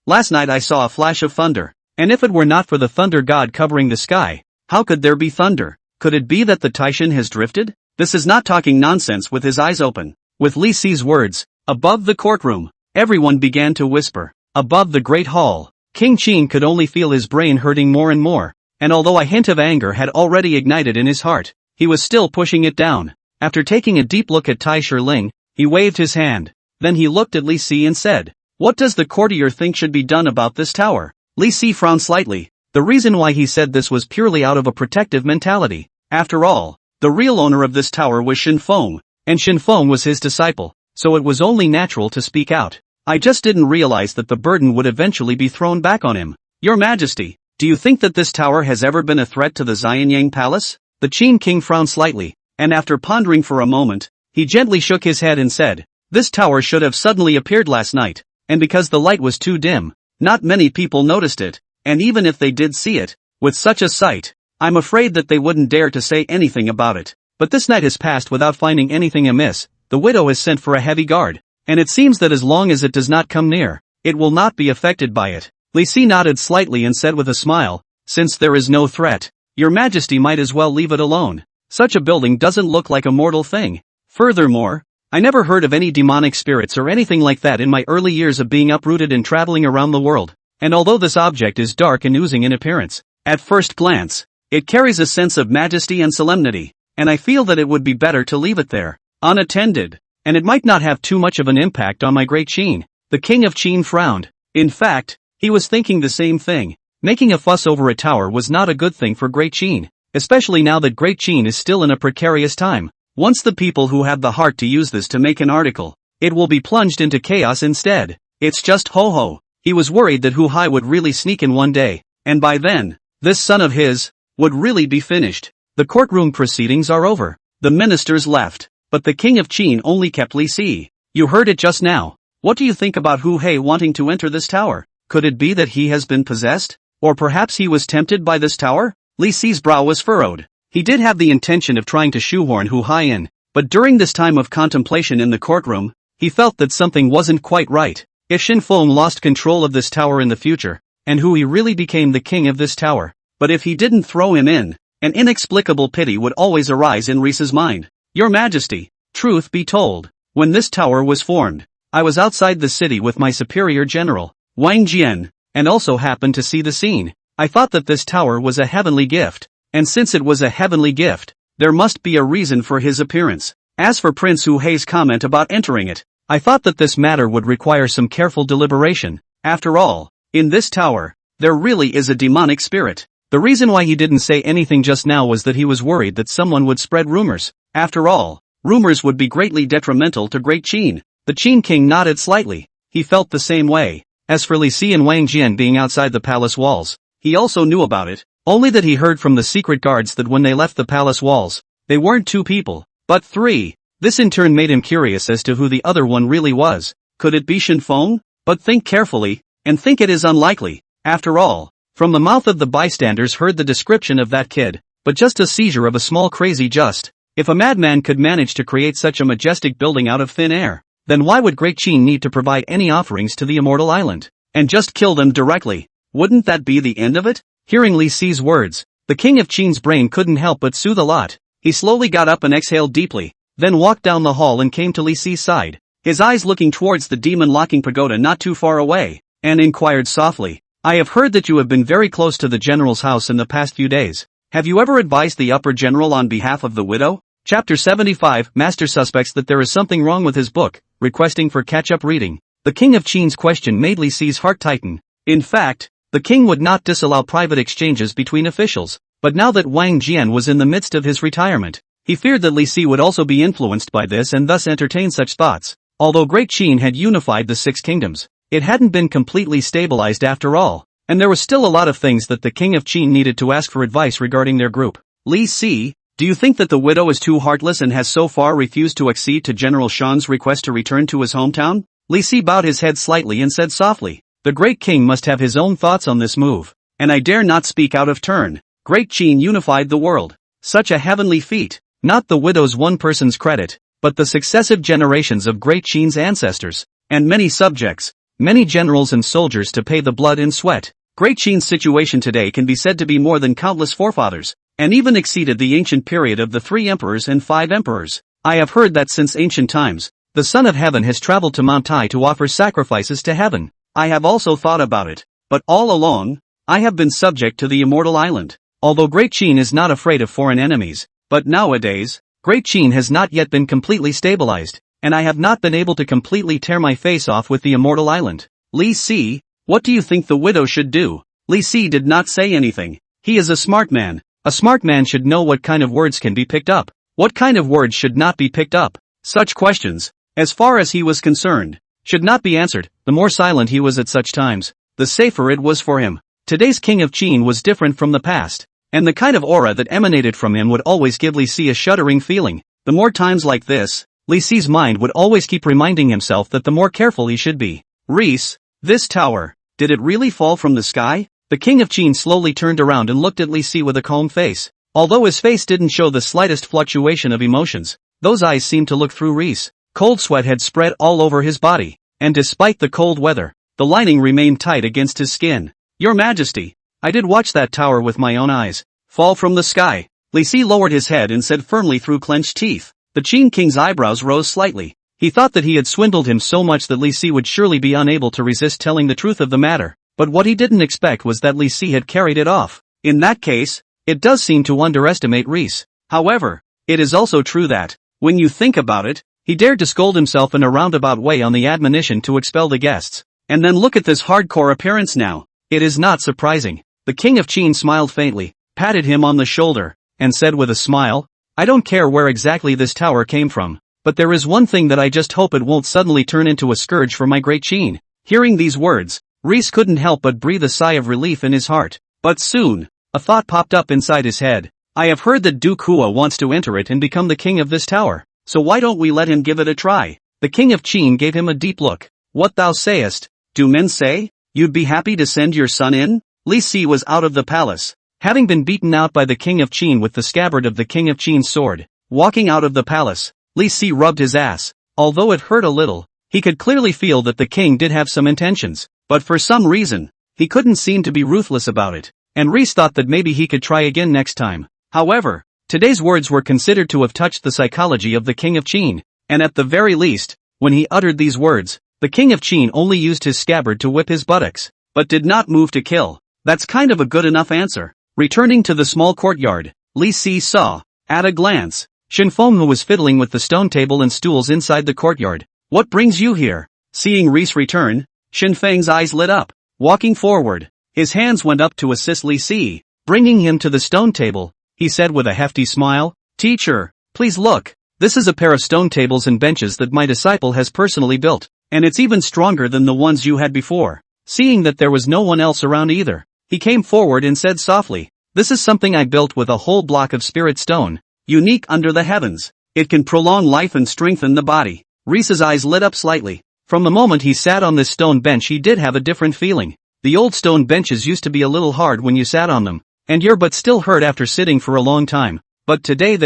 Last night I saw a flash of thunder, and if it were not for the thunder god covering the sky, how could there be thunder? Could it be that the Taishan has drifted? This is not talking nonsense with his eyes open. With Li Si's words, above the courtroom, everyone began to whisper. Above the great hall, King Qin could only feel his brain hurting more and more, and although a hint of anger had already ignited in his heart, he was still pushing it down. After taking a deep look at Tai Shiling, he waved his hand. Then he looked at Li Si and said, "What does the courtier think should be done about this tower?" Li Si frowned slightly. The reason why he said this was purely out of a protective mentality. After all, the real owner of this tower was Shen Feng, and Shen Feng was his disciple, so it was only natural to speak out. "I just didn't realize that the burden would eventually be thrown back on him. Your Majesty, do you think that this tower has ever been a threat to the Xianyang palace?" The Qin king frowned slightly, and after pondering for a moment, he gently shook his head and said, "This tower should have suddenly appeared last night, and because the light was too dim, not many people noticed it, and even if they did see it, with such a sight, I'm afraid that they wouldn't dare to say anything about it. But this night has passed without finding anything amiss. The widow has sent for a heavy guard, and it seems that as long as it does not come near, it will not be affected by it." Li Si nodded slightly and said with a smile, "Since there is no threat, Your Majesty might as well leave it alone. Such a building doesn't look like a mortal thing. Furthermore, I never heard of any demonic spirits or anything like that in my early years of being uprooted and traveling around the world, and although this object is dark and oozing in appearance, at first glance, it carries a sense of majesty and solemnity, and I feel that it would be better to leave it there, unattended, and it might not have too much of an impact on my Great Qin." The King of Qin frowned. In fact, he was thinking the same thing. Making a fuss over a tower was not a good thing for Great Qin, especially now that Great Qin is still in a precarious time. Once the people who have the heart to use this to make an article, it will be plunged into chaos instead. It's just ho-ho. He was worried that Hu Hai would really sneak in one day, and by then, this son of his would really be finished. The courtroom proceedings are over. The ministers left, but the King of Qin only kept Li Si. "You heard it just now. What do you think about Hu Hai wanting to enter this tower? Could it be that he has been possessed? Or perhaps he was tempted by this tower?" Li Si's brow was furrowed. He did have the intention of trying to shoehorn Hu Hai in, but during this time of contemplation in the courtroom, he felt that something wasn't quite right. If Shen Feng lost control of this tower in the future, and Hu Hai really became the king of this tower, but if he didn't throw him in, an inexplicable pity would always arise in Risa's mind. "Your Majesty, truth be told, when this tower was formed, I was outside the city with my superior general, Wang Jian, and also happened to see the scene. I thought that this tower was a heavenly gift, and since it was a heavenly gift, there must be a reason for his appearance. As for Prince Hu Hei's comment about entering it, I thought that this matter would require some careful deliberation. After all, in this tower, there really is a demonic spirit." The reason why he didn't say anything just now was that he was worried that someone would spread rumors. After all, rumors would be greatly detrimental to Great Qin. The Qin king nodded slightly. He felt the same way. As for Li Si and Wang Jian being outside the palace walls, he also knew about it, only that he heard from the secret guards that when they left the palace walls, they weren't 2 people, but 3. This in turn made him curious as to who the other one really was. Could it be Shen Feng? But think carefully, and think it is unlikely. After all, from the mouth of the bystanders heard the description of that kid, but just a seizure of a small crazy just. If a madman could manage to create such a majestic building out of thin air, then why would Great Qin need to provide any offerings to the immortal island, and just kill them directly? Wouldn't that be the end of it? Hearing Li Si's words, the King of Qin's brain couldn't help but soothe a lot. He slowly got up and exhaled deeply, then walked down the hall and came to Li Si's side, his eyes looking towards the demon-locking pagoda not too far away, and inquired softly, "I have heard that you have been very close to the general's house in the past few days. Have you ever advised the upper general on behalf of the widow?" Chapter 75 Master suspects that there is something wrong with his book, requesting for catch-up reading. The King of Qin's question made Li Si's heart tighten. In fact, the king would not disallow private exchanges between officials, but now that Wang Jian was in the midst of his retirement, he feared that Li Si would also be influenced by this and thus entertain such thoughts. Although Great Qin had unified the 6 kingdoms, it hadn't been completely stabilized after all, and there was still a lot of things that the King of Qin needed to ask for advice regarding their group. "Li Si, do you think that the widow is too heartless and has so far refused to accede to General Shan's request to return to his hometown?" Li Si bowed his head slightly and said softly, "The Great King must have his own thoughts on this move, and I dare not speak out of turn. Great Qin unified the world. Such a heavenly feat, not the widow's one person's credit, but the successive generations of Great Qin's ancestors, and many subjects, many generals and soldiers to pay the blood and sweat. Great Qin's situation today can be said to be more than countless forefathers, and even exceeded the ancient period of the 3 emperors and 5 emperors. I have heard that since ancient times, the Son of Heaven has traveled to Mount Tai to offer sacrifices to heaven. I have also thought about it. but all along, I have been subject to the immortal island. Although Great Qin is not afraid of foreign enemies, but nowadays, Great Qin has not yet been completely stabilized, and I have not been able to completely tear my face off with the immortal island. Li Si, what do you think the widow should do? Li Si did not say anything. He is a smart man. A smart man should know what kind of words can be picked up, what kind of words should not be picked up. Such questions, as far as he was concerned, should not be answered. The more silent he was at such times, the safer it was for him. Today's King of Qin was different from the past, and the kind of aura that emanated from him would always give Li Si a shuddering feeling. The more times like this, Li Si's mind would always keep reminding himself that the more careful he should be. Reese, this tower, did it really fall from the sky? The King of Qin slowly turned around and looked at Li Si with a calm face. Although his face didn't show the slightest fluctuation of emotions, those eyes seemed to look through Reese. Cold sweat had spread all over his body, and despite the cold weather, the lining remained tight against his skin. Your Majesty, I did watch that tower with my own eyes fall from the sky. Li Si lowered his head and said firmly through clenched teeth. The Qin King's eyebrows rose slightly. He thought that he had swindled him so much that Li Si would surely be unable to resist telling the truth of the matter. But what he didn't expect was that Li Si had carried it off. In that case, it does seem to underestimate Reese. However, it is also true that, when you think about it, he dared to scold himself in a roundabout way on the admonition to expel the guests. And then look at this hardcore appearance now. It is not surprising. The King of Qin smiled faintly, patted him on the shoulder, and said with a smile, I don't care where exactly this tower came from, but there is one thing that I just hope it won't suddenly turn into a scourge for my Great Qin. Hearing these words, Reese couldn't help but breathe a sigh of relief in his heart. But soon, a thought popped up inside his head. I have heard that Duke Hua wants to enter it and become the king of this tower, so why don't we let him give it a try? The King of Qin gave him a deep look. What thou sayest, do men say? You'd be happy to send your son in? Li Si was out of the palace, having been beaten out by the King of Qin with the scabbard of the King of Qin's sword. Walking out of the palace, Li Si rubbed his ass. Although it hurt a little, he could clearly feel that the king did have some intentions. But for some reason, he couldn't seem to be ruthless about it, and Reese thought that maybe he could try again next time. However, today's words were considered to have touched the psychology of the King of Qin, and at the very least, when he uttered these words, the King of Qin only used his scabbard to whip his buttocks, but did not move to kill. That's kind of a good enough answer. Returning to the small courtyard, Li Si saw, at a glance, Shen Feng, who was fiddling with the stone table and stools inside the courtyard. What brings you here? Seeing Reese return, Shen Feng's eyes lit up. Walking forward, his hands went up to assist Li Si. Bringing him to the stone table, he said with a hefty smile, Teacher, please look, this is a pair of stone tables and benches that my disciple has personally built, and it's even stronger than the ones you had before. Seeing that there was no one else around either, he came forward and said softly, this is something I built with a whole block of spirit stone, unique under the heavens. It can prolong life and strengthen the body. Reese's eyes lit up slightly. From the moment he sat on this stone bench he did have a different feeling. The old stone benches used to be a little hard when you sat on them, and your butt still hurt after sitting for a long time. But today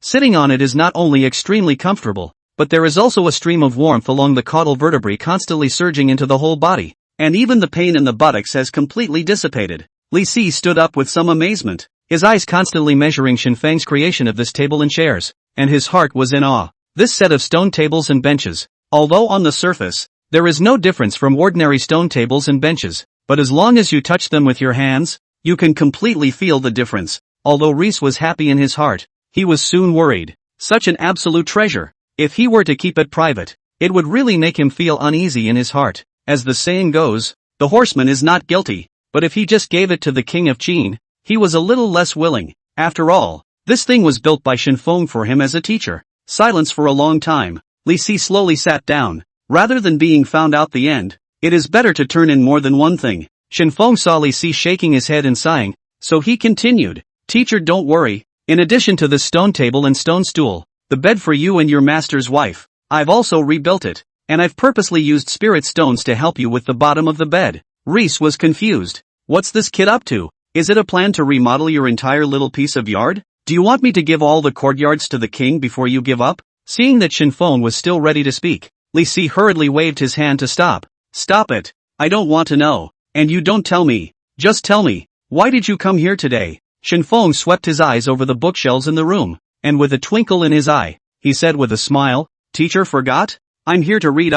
sitting on it is not only extremely comfortable, but there is also a stream of warmth along the caudal vertebrae constantly surging into the whole body, and even the pain in the buttocks has completely dissipated. Li Si stood up with some amazement, his eyes constantly measuring Shen Feng's creation of this table and chairs, and his heart was in awe. This set of stone tables and benches, although on the surface, there is no difference from ordinary stone tables and benches, but as long as you touch them with your hands, you can completely feel the difference. Although Reese was happy in his heart, he was soon worried. Such an absolute treasure. If he were to keep it private, it would really make him feel uneasy in his heart. As the saying goes, the horseman is not guilty, but if he just gave it to the King of Qin, he was a little less willing. After all, this thing was built by Shen Feng for him as a teacher. Silence for a long time. Li Si slowly sat down. Rather than being found out the end, it is better to turn in more than one thing. Shen Feng saw Li Si shaking his head and sighing, so he continued, Teacher, don't worry. In addition to the stone table and stone stool, the bed for you and your master's wife, I've also rebuilt it, and I've purposely used spirit stones to help you with the bottom of the bed. Reese was confused. What's this kid up to? Is it a plan to remodel your entire little piece of yard? Do you want me to give all the courtyards to the king before you give up? Seeing that Shen Feng was still ready to speak, Li Si hurriedly waved his hand to stop. Stop it. I don't want to know. And you don't tell me. Just tell me, why did you come here today? Shen Feng swept his eyes over the bookshelves in the room, and with a twinkle in his eye, he said with a smile, Teacher forgot? I'm here to read.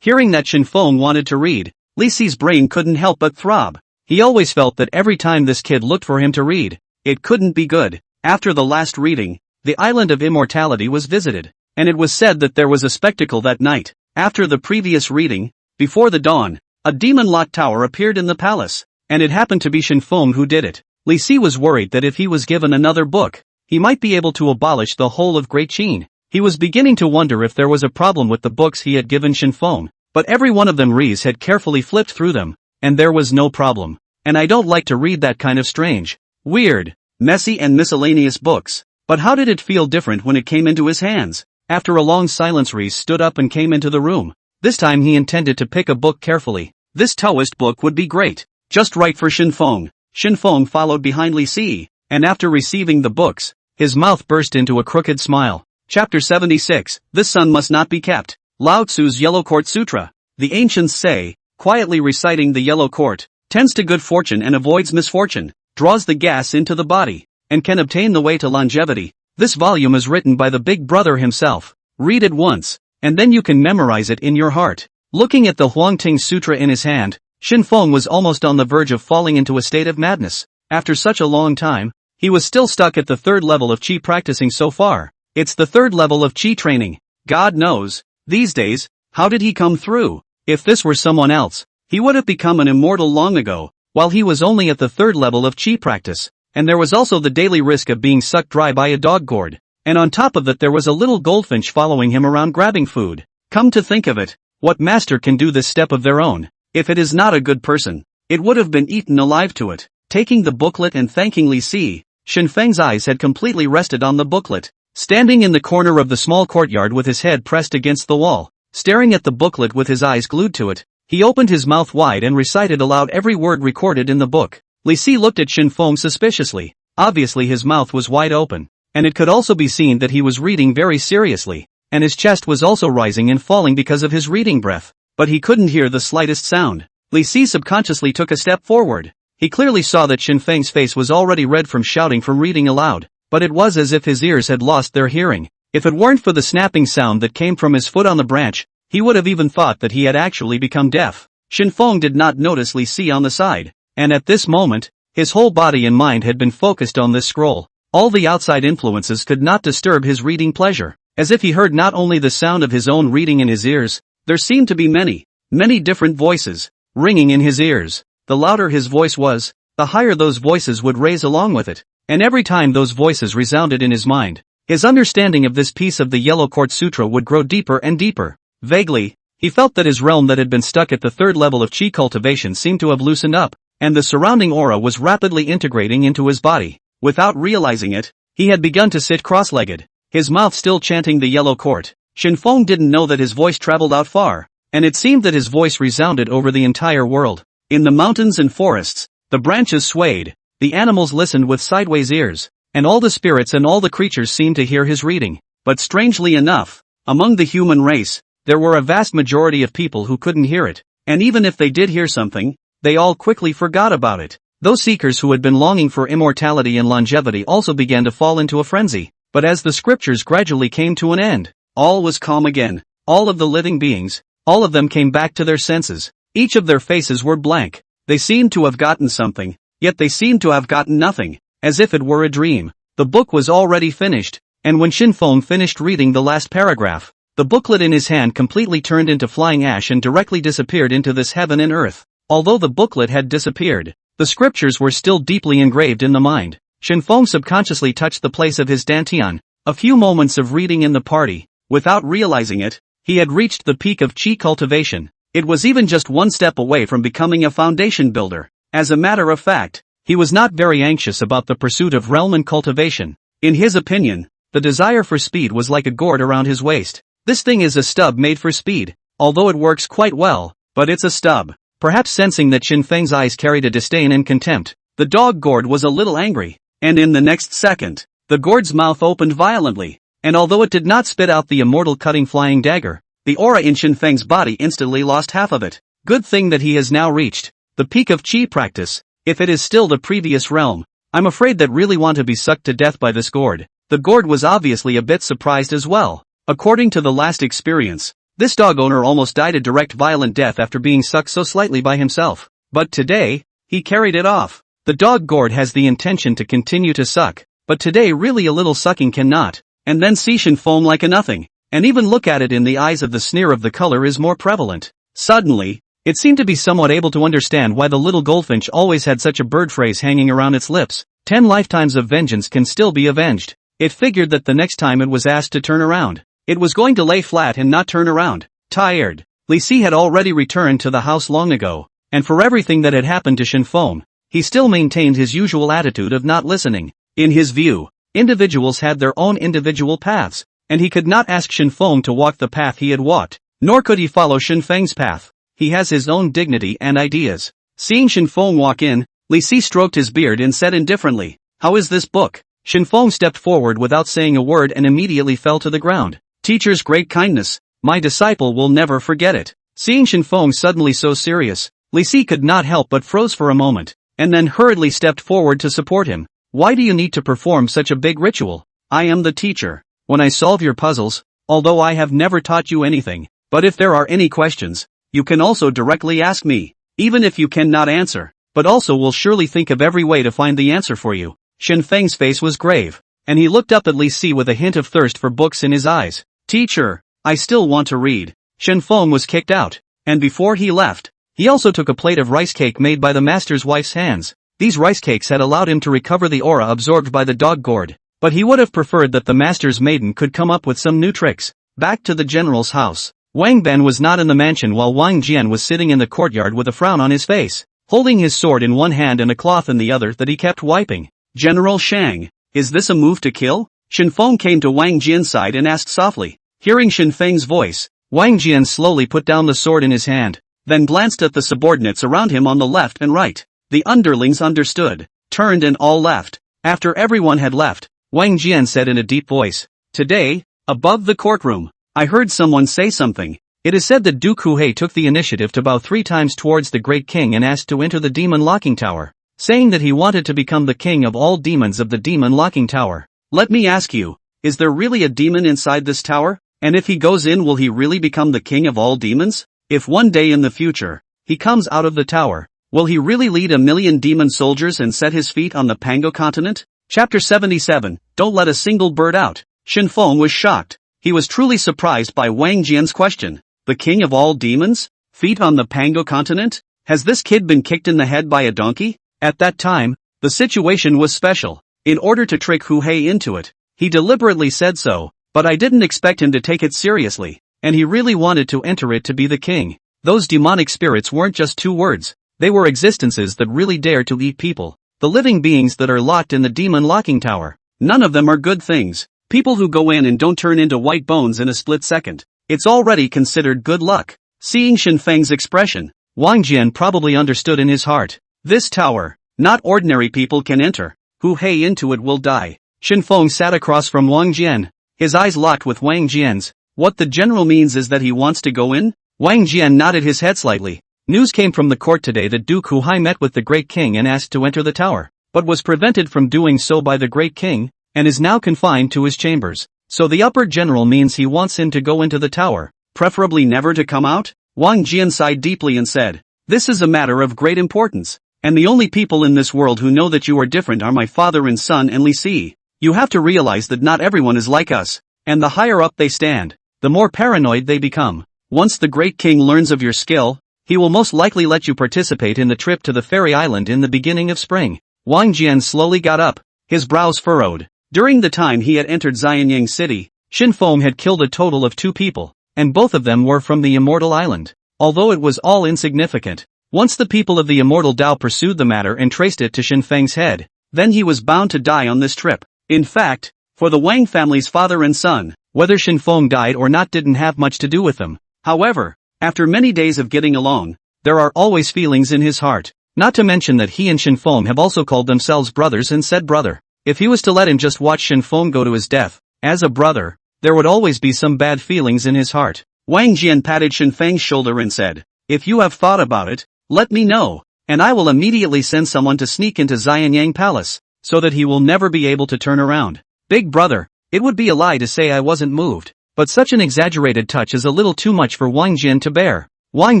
Hearing that Shen Feng wanted to read, Li Si's brain couldn't help but throb. He always felt that every time this kid looked for him to read, it couldn't be good. After the last reading, the island of immortality was visited, and it was said that there was a spectacle that night. After the previous reading, before the dawn, a demon-locked tower appeared in the palace, and it happened to be Shen Feng who did it. Li Si was worried that if he was given another book, he might be able to abolish the whole of Great Qin. He was beginning to wonder if there was a problem with the books he had given Shen Feng, but every one of them Rees had carefully flipped through them, and there was no problem. And I don't like to read that kind of strange, weird, messy and miscellaneous books. But how did it feel different when it came into his hands? After a long silence Rees stood up and came into the room. This time he intended to pick a book carefully. This Taoist book would be great, just right for Shen Feng. Shen Feng followed behind Li Si, and after receiving the books, his mouth burst into a crooked smile. Chapter 76, This Sun Must Not Be Kept. Lao Tzu's Yellow Court Sutra. The ancients say, quietly reciting the Yellow Court, tends to good fortune and avoids misfortune, draws the gas into the body, and can obtain the way to longevity. This volume is written by the Big Brother himself. Read it once, and then you can memorize it in your heart. Looking at the Huangting Sutra in his hand, Shen Feng was almost on the verge of falling into a state of madness. After such a long time, he was still stuck at the third level of Qi practicing so far. It's the third level of Qi training. God knows, these days, how did he come through? If this were someone else, he would have become an immortal long ago, while he was only at the third level of Qi practice. And there was also the daily risk of being sucked dry by a dog gourd. And on top of that there was a little goldfinch following him around grabbing food. Come to think of it, what master can do this step of their own? If it is not a good person, it would have been eaten alive to it. Taking the booklet and thanking Li Si, Shen Feng's eyes had completely rested on the booklet. Standing in the corner of the small courtyard with his head pressed against the wall, staring at the booklet with his eyes glued to it, he opened his mouth wide and recited aloud every word recorded in the book. Li Si looked at Shen Feng suspiciously. Obviously his mouth was wide open, and it could also be seen that he was reading very seriously, and his chest was also rising and falling because of his reading breath, but he couldn't hear the slightest sound. Li Si subconsciously took a step forward. He clearly saw that Shen Feng's face was already red from shouting from reading aloud, but it was as if his ears had lost their hearing. If it weren't for the snapping sound that came from his foot on the branch, he would have even thought that he had actually become deaf. Shen Feng did not notice Li Si on the side, and at this moment, his whole body and mind had been focused on this scroll. All the outside influences could not disturb his reading pleasure. As if he heard not only the sound of his own reading in his ears, there seemed to be many different voices, ringing in his ears. The louder his voice was, the higher those voices would raise along with it, and every time those voices resounded in his mind, his understanding of this piece of the Yellow Court Sutra would grow deeper and deeper. Vaguely, he felt that his realm that had been stuck at the third level of Qi cultivation seemed to have loosened up, and the surrounding aura was rapidly integrating into his body. Without realizing it, he had begun to sit cross-legged, his mouth still chanting the Yellow Court. Shen Feng didn't know that his voice traveled out far, and it seemed that his voice resounded over the entire world. In the mountains and forests, the branches swayed, the animals listened with sideways ears, and all the spirits and all the creatures seemed to hear his reading. But strangely enough, among the human race, there were a vast majority of people who couldn't hear it, and even if they did hear something, they all quickly forgot about it. Those seekers who had been longing for immortality and longevity also began to fall into a frenzy. But as the scriptures gradually came to an end, all was calm again. All of the living beings, all of them came back to their senses. Each of their faces were blank. They seemed to have gotten something, yet they seemed to have gotten nothing, as if it were a dream. The book was already finished, and when Shen Feng finished reading the last paragraph, the booklet in his hand completely turned into flying ash and directly disappeared into this heaven and earth. Although the booklet had disappeared, the scriptures were still deeply engraved in the mind. Shen Feng subconsciously touched the place of his dantian. A few moments of reading in the party, without realizing it, he had reached the peak of Qi cultivation. It was even just one step away from becoming a foundation builder. As a matter of fact, he was not very anxious about the pursuit of realm and cultivation. In his opinion, the desire for speed was like a gourd around his waist. This thing is a stub made for speed, although it works quite well, but it's a stub. Perhaps sensing that Shen Feng's eyes carried a disdain and contempt, the dog gourd was a little angry, and in the next second, the gourd's mouth opened violently, and although it did not spit out the immortal cutting flying dagger, the aura in Shen Feng's body instantly lost half of it. Good thing that he has now reached the peak of Qi practice. If it is still the previous realm, I'm afraid that really want to be sucked to death by this gourd. The gourd was obviously a bit surprised as well. According to the last experience, This dog owner almost died a direct violent death after being sucked so slightly by himself. But today, he carried it off. The dog gourd has the intention to continue to suck, but today really a little sucking cannot, and then see Shen Feng like a nothing, and even look at it in the eyes of the sneer of the color is more prevalent. Suddenly, it seemed to be somewhat able to understand why the little goldfinch always had such a bird phrase hanging around its lips. 10 lifetimes of vengeance can still be avenged. It figured that the next time it was asked to turn around, it was going to lay flat and not turn around. Tired, Li Si had already returned to the house long ago, and for everything that had happened to Shen Feng, he still maintained his usual attitude of not listening. In his view, individuals had their own individual paths, and he could not ask Shen Feng to walk the path he had walked, nor could he follow Shen Feng's path. He has his own dignity and ideas. Seeing Shen Feng walk in, Li Si stroked his beard and said indifferently, "How is this book?" Shen Feng stepped forward without saying a word and immediately fell to the ground. "Teacher's great kindness, my disciple will never forget it." Seeing Shen Feng suddenly so serious, Li Si could not help but froze for a moment, and then hurriedly stepped forward to support him. "Why do you need to perform such a big ritual? I am the teacher. When I solve your puzzles, although I have never taught you anything, but if there are any questions, you can also directly ask me, even if you cannot answer, but also will surely think of every way to find the answer for you." Shen Feng's face was grave, and he looked up at Li Si with a hint of thirst for books in his eyes. "Teacher, I still want to read." Shen Feng was kicked out, and before he left, he also took a plate of rice cake made by the master's wife's hands. These rice cakes had allowed him to recover the aura absorbed by the dog gourd, but he would have preferred that the master's maiden could come up with some new tricks. Back to the general's house. Wang Ben was not in the mansion while Wang Jian was sitting in the courtyard with a frown on his face, holding his sword in one hand and a cloth in the other that he kept wiping. "General Shang, is this a move to kill?" Shen Feng came to Wang Jian's side and asked softly. Hearing Shen Feng's voice, Wang Jian slowly put down the sword in his hand, then glanced at the subordinates around him on the left and right. The underlings understood, turned and all left. After everyone had left, Wang Jian said in a deep voice, "Today, above the courtroom, I heard someone say something. It is said that Duke Huhe took the initiative to bow 3 times towards the Great Qin and asked to enter the demon locking tower, saying that he wanted to become the king of all demons of the demon locking tower. Let me ask you, is there really a demon inside this tower? And if he goes in, will he really become the king of all demons? If one day in the future, he comes out of the tower, will he really lead 1,000,000 demon soldiers and set his feet on the Pango continent?" Chapter 77, Don't Let a Single Bird Out. Shen Feng was shocked. He was truly surprised by Wang Jian's question. The king of all demons? Feet on the Pango continent? Has this kid been kicked in the head by a donkey? At that time, the situation was special. In order to trick Huhe into it, he deliberately said so, but I didn't expect him to take it seriously, and he really wanted to enter it to be the king. Those demonic spirits weren't just 2 words, they were existences that really dare to eat people. The living beings that are locked in the demon locking tower. None of them are good things. People who go in and don't turn into white bones in a split second. It's already considered good luck. Seeing Shen Feng's expression, Wang Jian probably understood in his heart. This tower, not ordinary people can enter. Huhe into it will die. Shen Feng sat across from Wang Jian. His eyes locked with Wang Jian's. What the general means is that he wants to go in? Wang Jian nodded his head slightly. News came from the court today that Duke Huai met with the Great King and asked to enter the tower, but was prevented from doing so by the Great King, and is now confined to his chambers. So the upper general means he wants him to go into the tower, preferably never to come out? Wang Jian sighed deeply and said, "This is a matter of great importance, and the only people in this world who know that you are different are my father and son and Li Si. You have to realize that not everyone is like us, and the higher up they stand, the more paranoid they become. Once the Great King learns of your skill, he will most likely let you participate in the trip to the fairy island in the beginning of spring." Wang Jian slowly got up, his brows furrowed. During the time he had entered Xianyang city, Shen Feng had killed a total of 2 people, and both of them were from the Immortal Island. Although it was all insignificant, once the people of the Immortal Dao pursued the matter and traced it to Shen Feng's head, then he was bound to die on this trip. In fact, for the Wang family's father and son, whether Shen Feng died or not didn't have much to do with them. However, after many days of getting along, there are always feelings in his heart, not to mention that he and Shen Feng have also called themselves brothers and said brother. If he was to let him just watch Shen Feng go to his death, as a brother, there would always be some bad feelings in his heart. Wang Jian patted Shen Feng's shoulder and said, "If you have thought about it, let me know, and I will immediately send someone to sneak into Xianyang Palace, so that he will never be able to turn around." "Big brother, it would be a lie to say I wasn't moved. but such an exaggerated touch is a little too much for Wang Jian to bear. Wang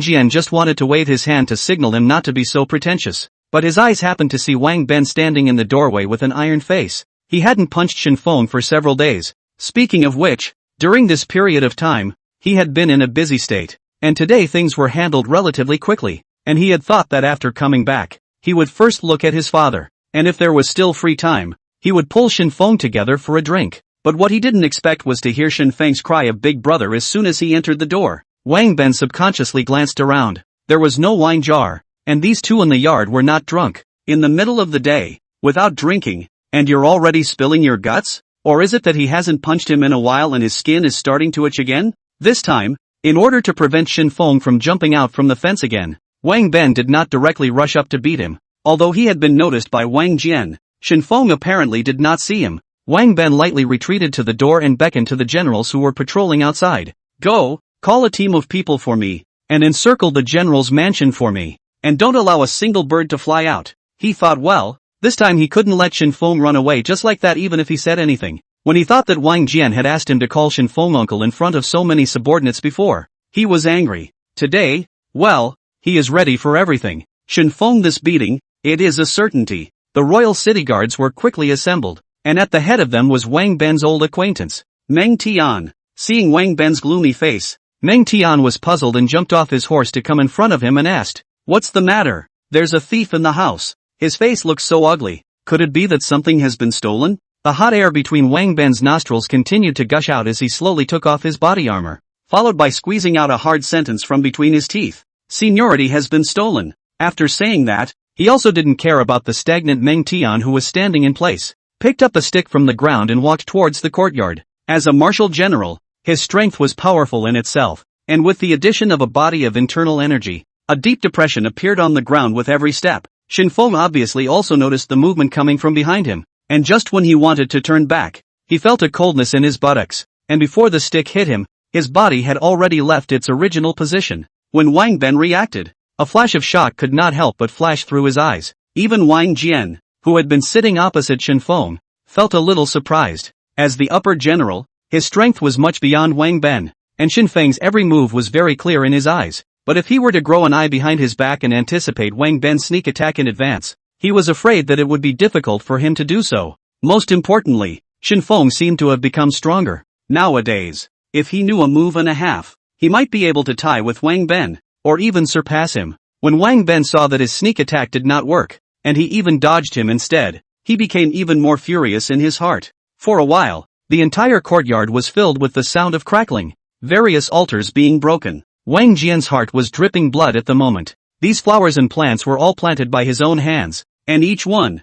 Jian just wanted to wave his hand to signal him not to be so pretentious, but his eyes happened to see Wang Ben standing in the doorway with an iron face. He hadn't punched Shen Feng for several days. Speaking of which, during this period of time, he had been in a busy state, and today things were handled relatively quickly, and he had thought that after coming back, he would first look at his father, and if there was still free time, he would pull Shen Feng together for a drink. But what he didn't expect was to hear Shen Feng's cry of big brother as soon as he entered the door. Wang Ben subconsciously glanced around. There was no wine jar, and these two in the yard were not drunk. In the middle of the day, without drinking, and you're already spilling your guts? Or is it that he hasn't punched him in a while and his skin is starting to itch again? This time, in order to prevent Shen Feng from jumping out from the fence again, Wang Ben did not directly rush up to beat him. Although he had been noticed by Wang Jian, Shen Feng apparently did not see him. Wang Ben lightly retreated to the door and beckoned to the generals who were patrolling outside. Go, call a team of people for me, and encircle the general's mansion for me, and don't allow a single bird to fly out. He thought, well, this time he couldn't let Shen Feng run away just like that even if he said anything. When he thought that Wang Jian had asked him to call Shen Feng uncle in front of so many subordinates before, he was angry. Today, well, he is ready for everything. Shen Feng this beating, it is a certainty. The royal city guards were quickly assembled, and at the head of them was Wang Ben's old acquaintance, Meng Tian. Seeing Wang Ben's gloomy face, Meng Tian was puzzled and jumped off his horse to come in front of him and asked, "What's the matter? There's a thief in the house." His face looks so ugly. Could it be that something has been stolen? The hot air between Wang Ben's nostrils continued to gush out as he slowly took off his body armor, followed by squeezing out a hard sentence from between his teeth. Seniority has been stolen. After saying that, he also didn't care about the stagnant Meng Tian who was standing in place, picked up a stick from the ground and walked towards the courtyard. As a martial general, his strength was powerful in itself, and with the addition of a body of internal energy, a deep depression appeared on the ground with every step. Shen Feng obviously also noticed the movement coming from behind him, and just when he wanted to turn back, he felt a coldness in his buttocks, and before the stick hit him, his body had already left its original position. When Wang Ben reacted, a flash of shock could not help but flash through his eyes. Even Wang Jian, who had been sitting opposite Shen Feng, felt a little surprised. As the upper general, his strength was much beyond Wang Ben, and Shen Feng's every move was very clear in his eyes. But if he were to grow an eye behind his back and anticipate Wang Ben's sneak attack in advance, he was afraid that it would be difficult for him to do so. Most importantly, Shen Feng seemed to have become stronger. Nowadays, if he knew a move and a half, he might be able to tie with Wang Ben, or even surpass him. When Wang Ben saw that his sneak attack did not work, and he even dodged him instead, he became even more furious in his heart. For a while, the entire courtyard was filled with the sound of crackling, various altars being broken. Wang Jian's heart was dripping blood at the moment. These flowers and plants were all planted by his own hands, and each one,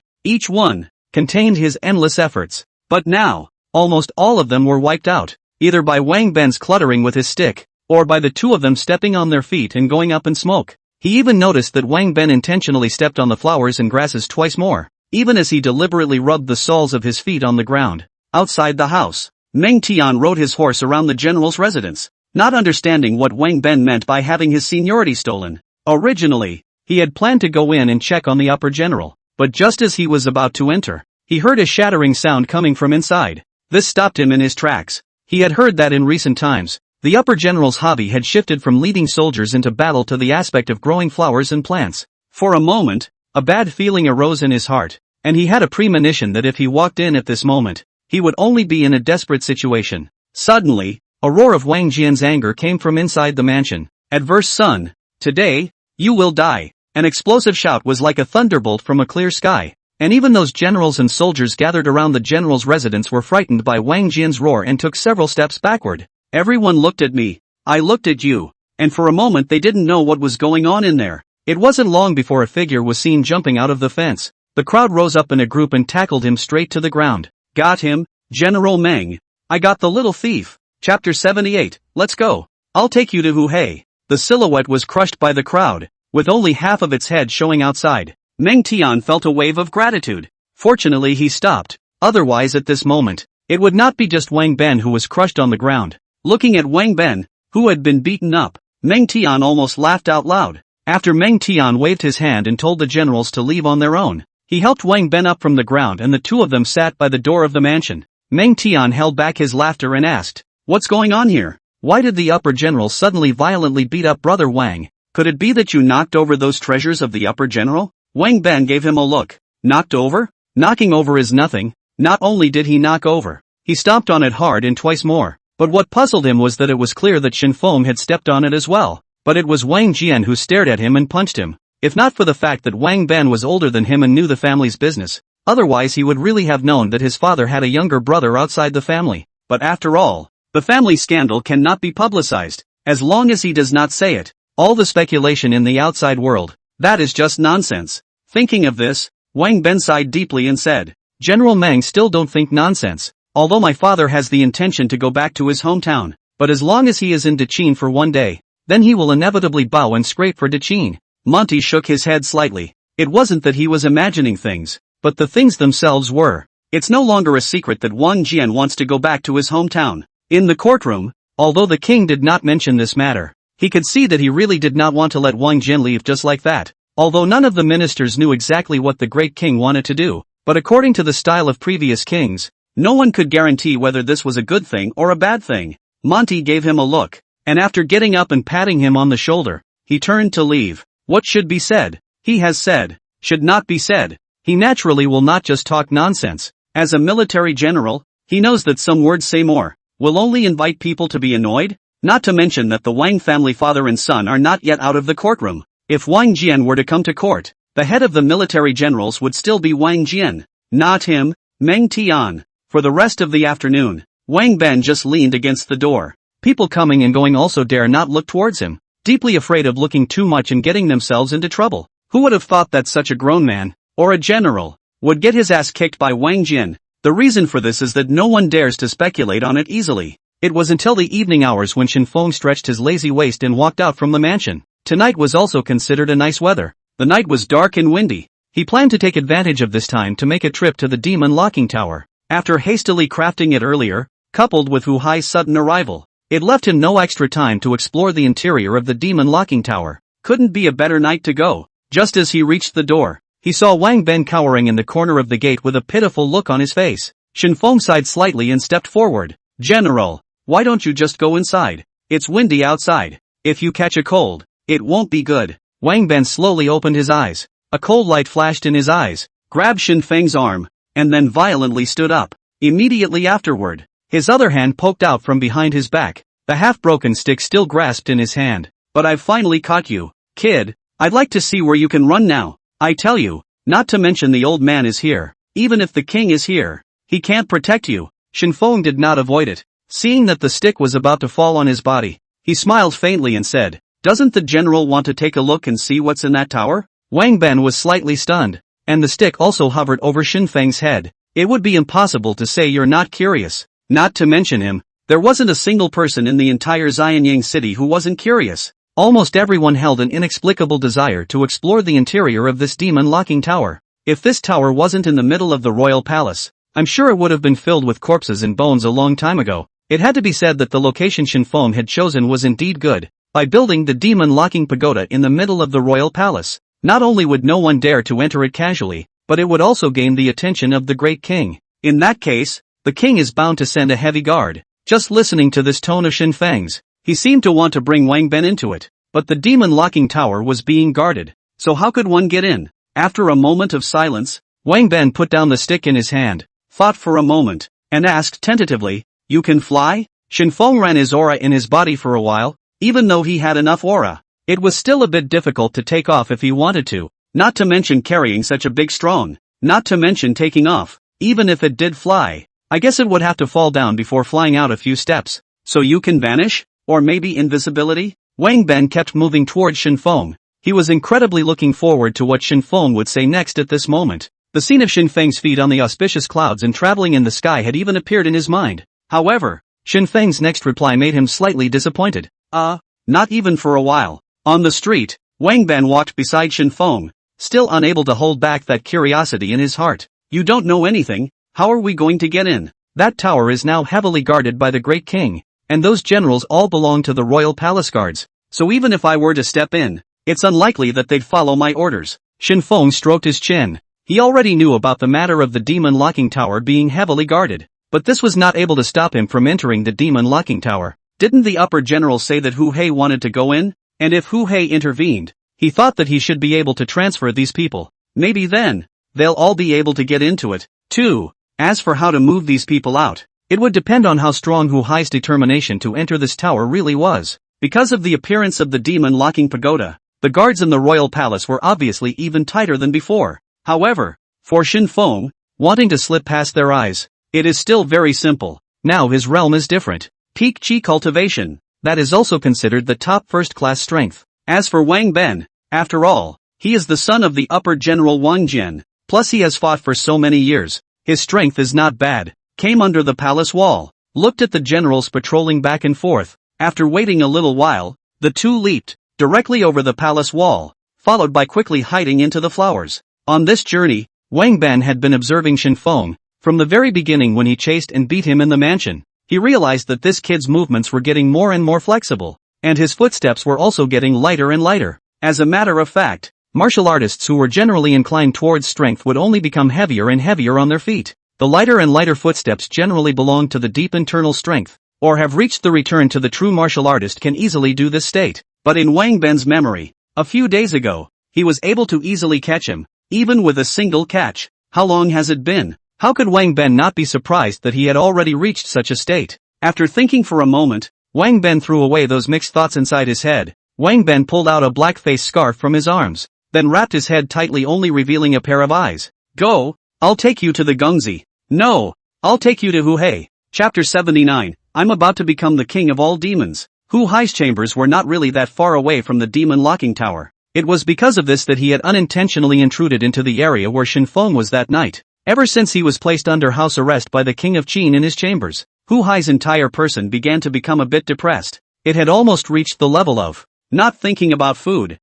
contained his endless efforts. But now, almost all of them were wiped out, either by Wang Ben's cluttering with his stick, or by the two of them stepping on their feet and going up in smoke. He even noticed that Wang Ben intentionally stepped on the flowers and grasses twice more, even as he deliberately rubbed the soles of his feet on the ground. Outside the house, Meng Tian rode his horse around the general's residence, not understanding what Wang Ben meant by having his seniority stolen. Originally, he had planned to go in and check on the upper general, but just as he was about to enter, he heard a shattering sound coming from inside. This stopped him in his tracks. He had heard that in recent times, the upper general's hobby had shifted from leading soldiers into battle to the aspect of growing flowers and plants. For a moment, a bad feeling arose in his heart, and he had a premonition that if he walked in at this moment, he would only be in a desperate situation. Suddenly, a roar of Wang Jian's anger came from inside the mansion. "Adverse son, today, you will die." An explosive shout was like a thunderbolt from a clear sky, and even those generals and soldiers gathered around the general's residence were frightened by Wang Jian's roar and took several steps backward. Everyone looked at me. I looked at you. And for a moment they didn't know what was going on in there. It wasn't long before a figure was seen jumping out of the fence. The crowd rose up in a group and tackled him straight to the ground. "Got him, General Meng. I got the little thief." Chapter 78, let's go. I'll take you to Huhei. The silhouette was crushed by the crowd, with only half of its head showing outside. Meng Tian felt a wave of gratitude. Fortunately he stopped, otherwise at this moment, it would not be just Wang Ben who was crushed on the ground. Looking at Wang Ben, who had been beaten up, Meng Tian almost laughed out loud. After Meng Tian waved his hand and told the generals to leave on their own, he helped Wang Ben up from the ground and the two of them sat by the door of the mansion. Meng Tian held back his laughter and asked, What's going on here? Why did the upper general suddenly violently beat up brother Wang? Could it be that you knocked over those treasures of the upper general? Wang Ben gave him a look. Knocked over? Knocking over is nothing. Not only did he knock over, he stomped on it hard and twice more. But what puzzled him was that it was clear that Shen Feng had stepped on it as well. But it was Wang Jian who stared at him and punched him. If not for the fact that Wang Ben was older than him and knew the family's business, otherwise he would really have known that his father had a younger brother outside the family. But after all, the family scandal cannot be publicized, as long as he does not say it. All the speculation in the outside world, that is just nonsense. Thinking of this, Wang Ben sighed deeply and said, General Meng still don't think nonsense, although my father has the intention to go back to his hometown, but as long as he is in Qin for one day, then he will inevitably bow and scrape for Qin. Monty shook his head slightly. It wasn't that he was imagining things, but the things themselves were. It's no longer a secret that Wang Jian wants to go back to his hometown. In the courtroom, although the king did not mention this matter, he could see that he really did not want to let Wang Jian leave just like that. Although none of the ministers knew exactly what the Great King wanted to do, but according to the style of previous kings, no one could guarantee whether this was a good thing or a bad thing. Monty gave him a look, and after getting up and patting him on the shoulder, he turned to leave. What should be said, he has said, should not be said. He naturally will not just talk nonsense. As a military general, he knows that some words say more, will only invite people to be annoyed, not to mention that the Wang family father and son are not yet out of the courtroom. If Wang Jian were to come to court, the head of the military generals would still be Wang Jian, not him, Meng Tian. For the rest of the afternoon, Wang Ben just leaned against the door. People coming and going also dare not look towards him, deeply afraid of looking too much and getting themselves into trouble. Who would have thought that such a grown man, or a general, would get his ass kicked by Wang Jian? The reason for this is that no one dares to speculate on it easily. It was until the evening hours when Shen Feng stretched his lazy waist and walked out from the mansion. Tonight was also considered a nice weather. The night was dark and windy. He planned to take advantage of this time to make a trip to the demon locking tower. After hastily crafting it earlier, coupled with Hu Hai's sudden arrival, it left him no extra time to explore the interior of the demon locking tower. Couldn't be a better night to go. Just as he reached the door, he saw Wang Ben cowering in the corner of the gate with a pitiful look on his face. Shen Feng sighed slightly and stepped forward. General, why don't you just go inside? It's windy outside. If you catch a cold, it won't be good. Wang Ben slowly opened his eyes. A cold light flashed in his eyes, grabbed Shen Feng's arm, and then violently stood up. Immediately afterward, his other hand poked out from behind his back, the half-broken stick still grasped in his hand. But I've finally caught you, kid. I'd like to see where you can run now. I tell you, not to mention the old man is here. Even if the king is here, he can't protect you. Shen Feng did not avoid it. Seeing that the stick was about to fall on his body, he smiled faintly and said, Doesn't the general want to take a look and see what's in that tower? Wang Ben was slightly stunned, and the stick also hovered over Shen Feng's head. It would be impossible to say you're not curious. Not to mention him, there wasn't a single person in the entire Xianyang city who wasn't curious. Almost everyone held an inexplicable desire to explore the interior of this demon locking tower. If this tower wasn't in the middle of the royal palace, I'm sure it would have been filled with corpses and bones a long time ago. It had to be said that the location Shen Feng had chosen was indeed good. By building the demon locking pagoda in the middle of the royal palace, not only would no one dare to enter it casually, but it would also gain the attention of the Great King. In that case, the king is bound to send a heavy guard. Just listening to this tone of Shen Feng's, he seemed to want to bring Wang Ben into it. But the demon locking tower was being guarded, so how could one get in? After a moment of silence, Wang Ben put down the stick in his hand, thought for a moment, and asked tentatively, You can fly? Shen Feng ran his aura in his body for a while. Even though he had enough aura, it was still a bit difficult to take off if he wanted to, not to mention carrying such a big strong, not to mention taking off. Even if it did fly, I guess it would have to fall down before flying out a few steps. So you can vanish? Or maybe invisibility? Wang Ben kept moving towards Shen Feng. He was incredibly looking forward to what Shen Feng would say next at this moment. The scene of Shen Feng's feet on the auspicious clouds and traveling in the sky had even appeared in his mind. However, Shen Feng's next reply made him slightly disappointed. Not even for a while. On the street, Wang Ben walked beside Shen Feng, still unable to hold back that curiosity in his heart. You don't know anything, how are we going to get in? That tower is now heavily guarded by the Great King, and those generals all belong to the royal palace guards, so even if I were to step in, it's unlikely that they'd follow my orders. Shen Feng stroked his chin. He already knew about the matter of the demon locking tower being heavily guarded, But this was not able to stop him from entering the demon locking tower. Didn't the upper general say that Hu Hei wanted to go in? And if Hu Hei intervened, he thought that he should be able to transfer these people. Maybe then, they'll all be able to get into it, too. As for how to move these people out, it would depend on how strong Hu Hai's determination to enter this tower really was. Because of the appearance of the demon locking pagoda, the guards in the royal palace were obviously even tighter than before. However, for Shen Feng, wanting to slip past their eyes, it is still very simple. Now his realm is different. Peak Qi cultivation, that is also considered the top first-class strength. As for Wang Ben, after all, he is the son of the upper general Wang Jian, plus he has fought for so many years. His strength is not bad. Came under the palace wall, looked at the generals patrolling back and forth. After waiting a little while, the two leaped directly over the palace wall, followed by quickly hiding into the flowers. On this journey, Wang Ben had been observing Shen Feng from the very beginning when he chased and beat him in the mansion. He realized that this kid's movements were getting more and more flexible, and his footsteps were also getting lighter and lighter. As a matter of fact, martial artists who were generally inclined towards strength would only become heavier and heavier on their feet. The lighter and lighter footsteps generally belong to the deep internal strength, or have reached the return to the true martial artist can easily do this state. But in Wang Ben's memory, a few days ago, he was able to easily catch him, even with a single catch. How long has it been? How could Wang Ben not be surprised that he had already reached such a state? After thinking for a moment, Wang Ben threw away those mixed thoughts inside his head. Wang Ben pulled out a black face scarf from his arms, then wrapped his head tightly, only revealing a pair of eyes. Go, I'll take you to the Gungzi. No, I'll take you to Hu Hei. Chapter 79, I'm about to become the king of all demons. Hu Hai's chambers were not really that far away from the demon locking tower. It was because of this that he had unintentionally intruded into the area where Shen Feng was that night. Ever since he was placed under house arrest by the king of Qin in his chambers, Hu Hai's entire person began to become a bit depressed. It had almost reached the level of not thinking about food,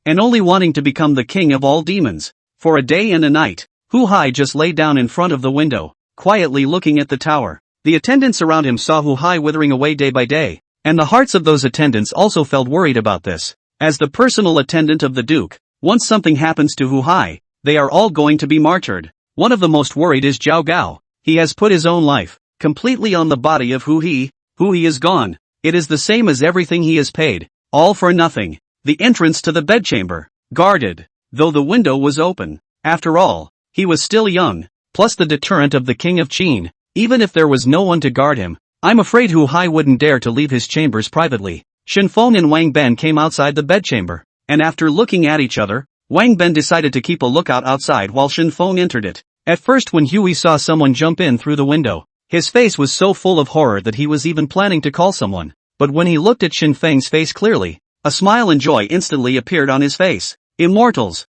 and only wanting to become the king of all demons. For a day and a night, Hu Hai just lay down in front of the window, quietly looking at the tower. The attendants around him saw Hu Hai withering away day by day, and the hearts of those attendants also felt worried about this. As the personal attendant of the Duke, once something happens to Hu Hai, they are all going to be martyred. One of the most worried is Zhao Gao. He has put his own life completely on the body of Hu He is gone. It is the same as everything he has paid, all for nothing. The entrance to the bedchamber, guarded, though the window was open. After all, he was still young, plus the deterrent of the king of Qin. Even if there was no one to guard him, I'm afraid Hu Hai wouldn't dare to leave his chambers privately. Shen Feng and Wang Ben came outside the bedchamber, and after looking at each other, Wang Ben decided to keep a lookout outside while Shen Feng entered it. At first, when Huey saw someone jump in through the window, his face was so full of horror that he was even planning to call someone. But when he looked at Shen Feng's face clearly, a smile and joy instantly appeared on his face. Immortals,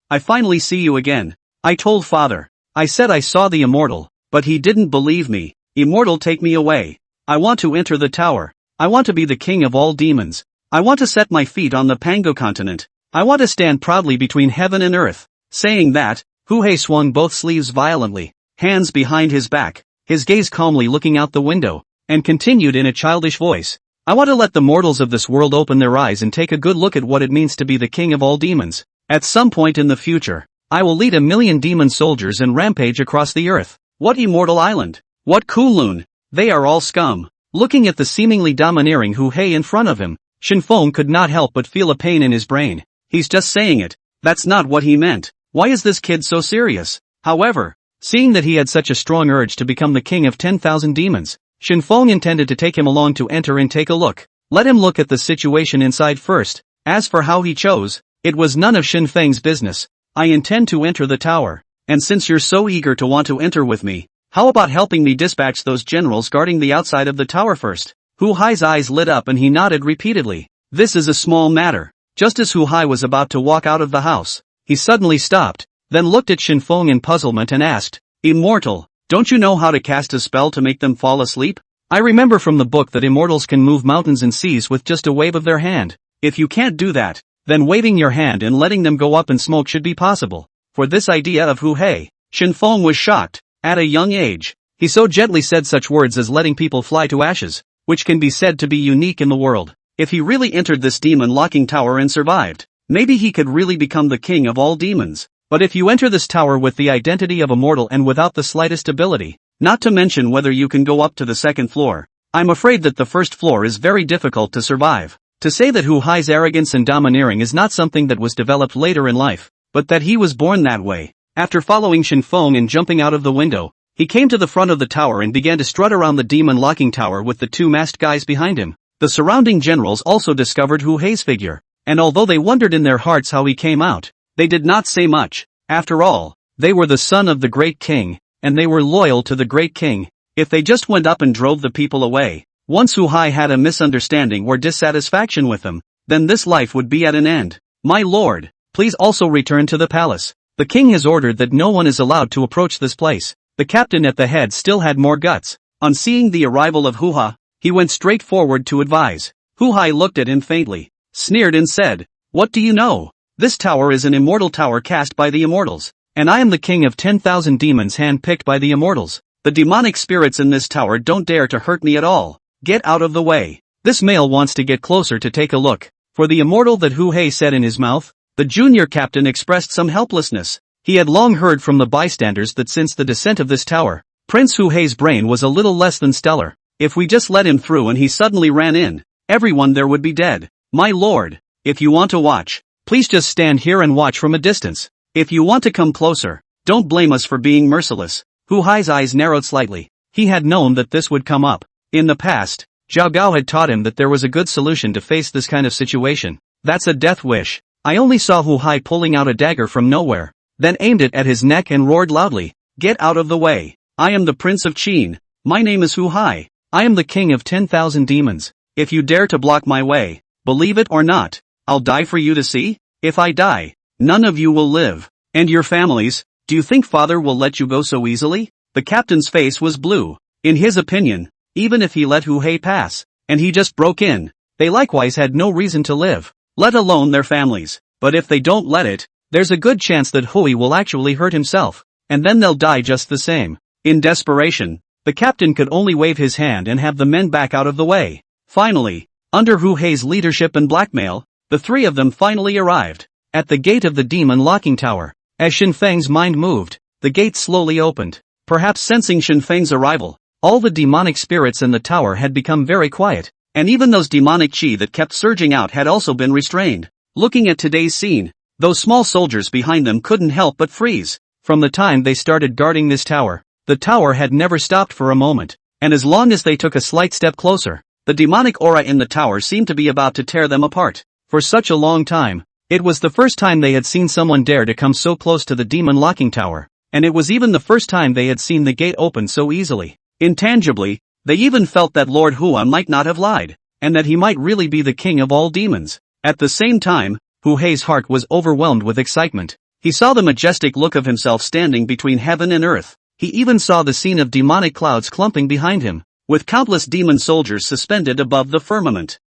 I finally see you again. I told father. I said I saw the immortal, but he didn't believe me. Immortal, take me away. I want to enter the tower. I want to be the king of all demons. I want to set my feet on the Pango continent. I want to stand proudly between heaven and earth. Saying that, Hu Hei swung both sleeves violently, hands behind his back, his gaze calmly looking out the window, and continued in a childish voice. I want to let the mortals of this world open their eyes and take a good look at what it means to be the king of all demons. At some point in the future, I will lead 1,000,000 demon soldiers and rampage across the earth. What immortal island? What Kunlun? They are all scum. Looking at the seemingly domineering Hu Hei in front of him, Shen Feng could not help but feel a pain in his brain. He's just saying it. That's not what he meant. Why is this kid so serious? However, seeing that he had such a strong urge to become the king of 10,000 demons, Shen Feng intended to take him along to enter and take a look. Let him look at the situation inside first. As for how he chose, it was none of Shen Feng's business. I intend to enter the tower, and since you're so eager to want to enter with me, how about helping me dispatch those generals guarding the outside of the tower first? Hu Hai's eyes lit up and he nodded repeatedly. This is a small matter. Just as Hu Hai was about to walk out of the house, he suddenly stopped, then looked at Shen Feng in puzzlement and asked, Immortal, don't you know how to cast a spell to make them fall asleep? I remember from the book that immortals can move mountains and seas with just a wave of their hand. If you can't do that, then waving your hand and letting them go up in smoke should be possible. For this idea of Hu Hei, Shen Feng was shocked. At a young age, he so gently said such words as letting people fly to ashes, which can be said to be unique in the world. If he really entered this demon locking tower and survived, maybe he could really become the king of all demons. But if you enter this tower with the identity of a mortal and without the slightest ability, not to mention whether you can go up to the second floor, I'm afraid that the first floor is very difficult to survive. To say that Hu Hai's arrogance and domineering is not something that was developed later in life, but that he was born that way. After following Shen Feng and jumping out of the window, he came to the front of the tower and began to strut around the demon locking tower with the two masked guys behind him. The surrounding generals also discovered Hu Hei's figure, and although they wondered in their hearts how he came out, they did not say much. After all, they were the son of the Great King, and they were loyal to the Great King. If they just went up and drove the people away, once Hu Hai had a misunderstanding or dissatisfaction with him, then this life would be at an end. My lord, please also return to the palace. The king has ordered that no one is allowed to approach this place. The captain at the head still had more guts. On seeing the arrival of Hu Hai, he went straight forward to advise. Hu Hai looked at him faintly, sneered and said, "What do you know? This tower is an immortal tower cast by the immortals, and I am the king of 10,000 demons hand-picked by the immortals. The demonic spirits in this tower don't dare to hurt me at all. Get out of the way." This male wants to get closer to take a look. For the immortal that Hu Hai said in his mouth, the junior captain expressed some helplessness. He had long heard from the bystanders that since the descent of this tower, Prince Hu Hei's brain was a little less than stellar. If we just let him through and he suddenly ran in, everyone there would be dead. My lord, if you want to watch, please just stand here and watch from a distance. If you want to come closer, don't blame us for being merciless. Hu Hai's eyes narrowed slightly. He had known that this would come up. In the past, Zhao Gao had taught him that there was a good solution to face this kind of situation. That's a death wish. I only saw Hu Hai pulling out a dagger from nowhere, then aimed it at his neck and roared loudly, "Get out of the way. I am the Prince of Qin. My name is Hu Hai. I am the king of 10,000 demons. If you dare to block my way, believe it or not, I'll die for you to see. If I die, none of you will live. And your families, do you think father will let you go so easily?" The captain's face was blue. In his opinion, even if he let Hu Hai pass, and he just broke in, they likewise had no reason to live, let alone their families. But if they don't let it, there's a good chance that Hui will actually hurt himself, and then they'll die just the same. In desperation, the captain could only wave his hand and have the men back out of the way. Finally, under Hu Hei's leadership and blackmail, the three of them finally arrived at the gate of the demon locking tower. As Shen Feng's mind moved, the gate slowly opened. Perhaps sensing Shen Feng's arrival, all the demonic spirits in the tower had become very quiet, and even those demonic chi that kept surging out had also been restrained. Looking at today's scene, those small soldiers behind them couldn't help but freeze. From the time they started guarding this tower, the tower had never stopped for a moment, and as long as they took a slight step closer, the demonic aura in the tower seemed to be about to tear them apart. For such a long time, it was the first time they had seen someone dare to come so close to the demon locking tower, and it was even the first time they had seen the gate open so easily. Intangibly, they even felt that Lord Hua might not have lied, and that he might really be the king of all demons. At the same time, Hu Hei's heart was overwhelmed with excitement. He saw the majestic look of himself standing between heaven and earth. He even saw the scene of demonic clouds clumping behind him, with countless demon soldiers suspended above the firmament.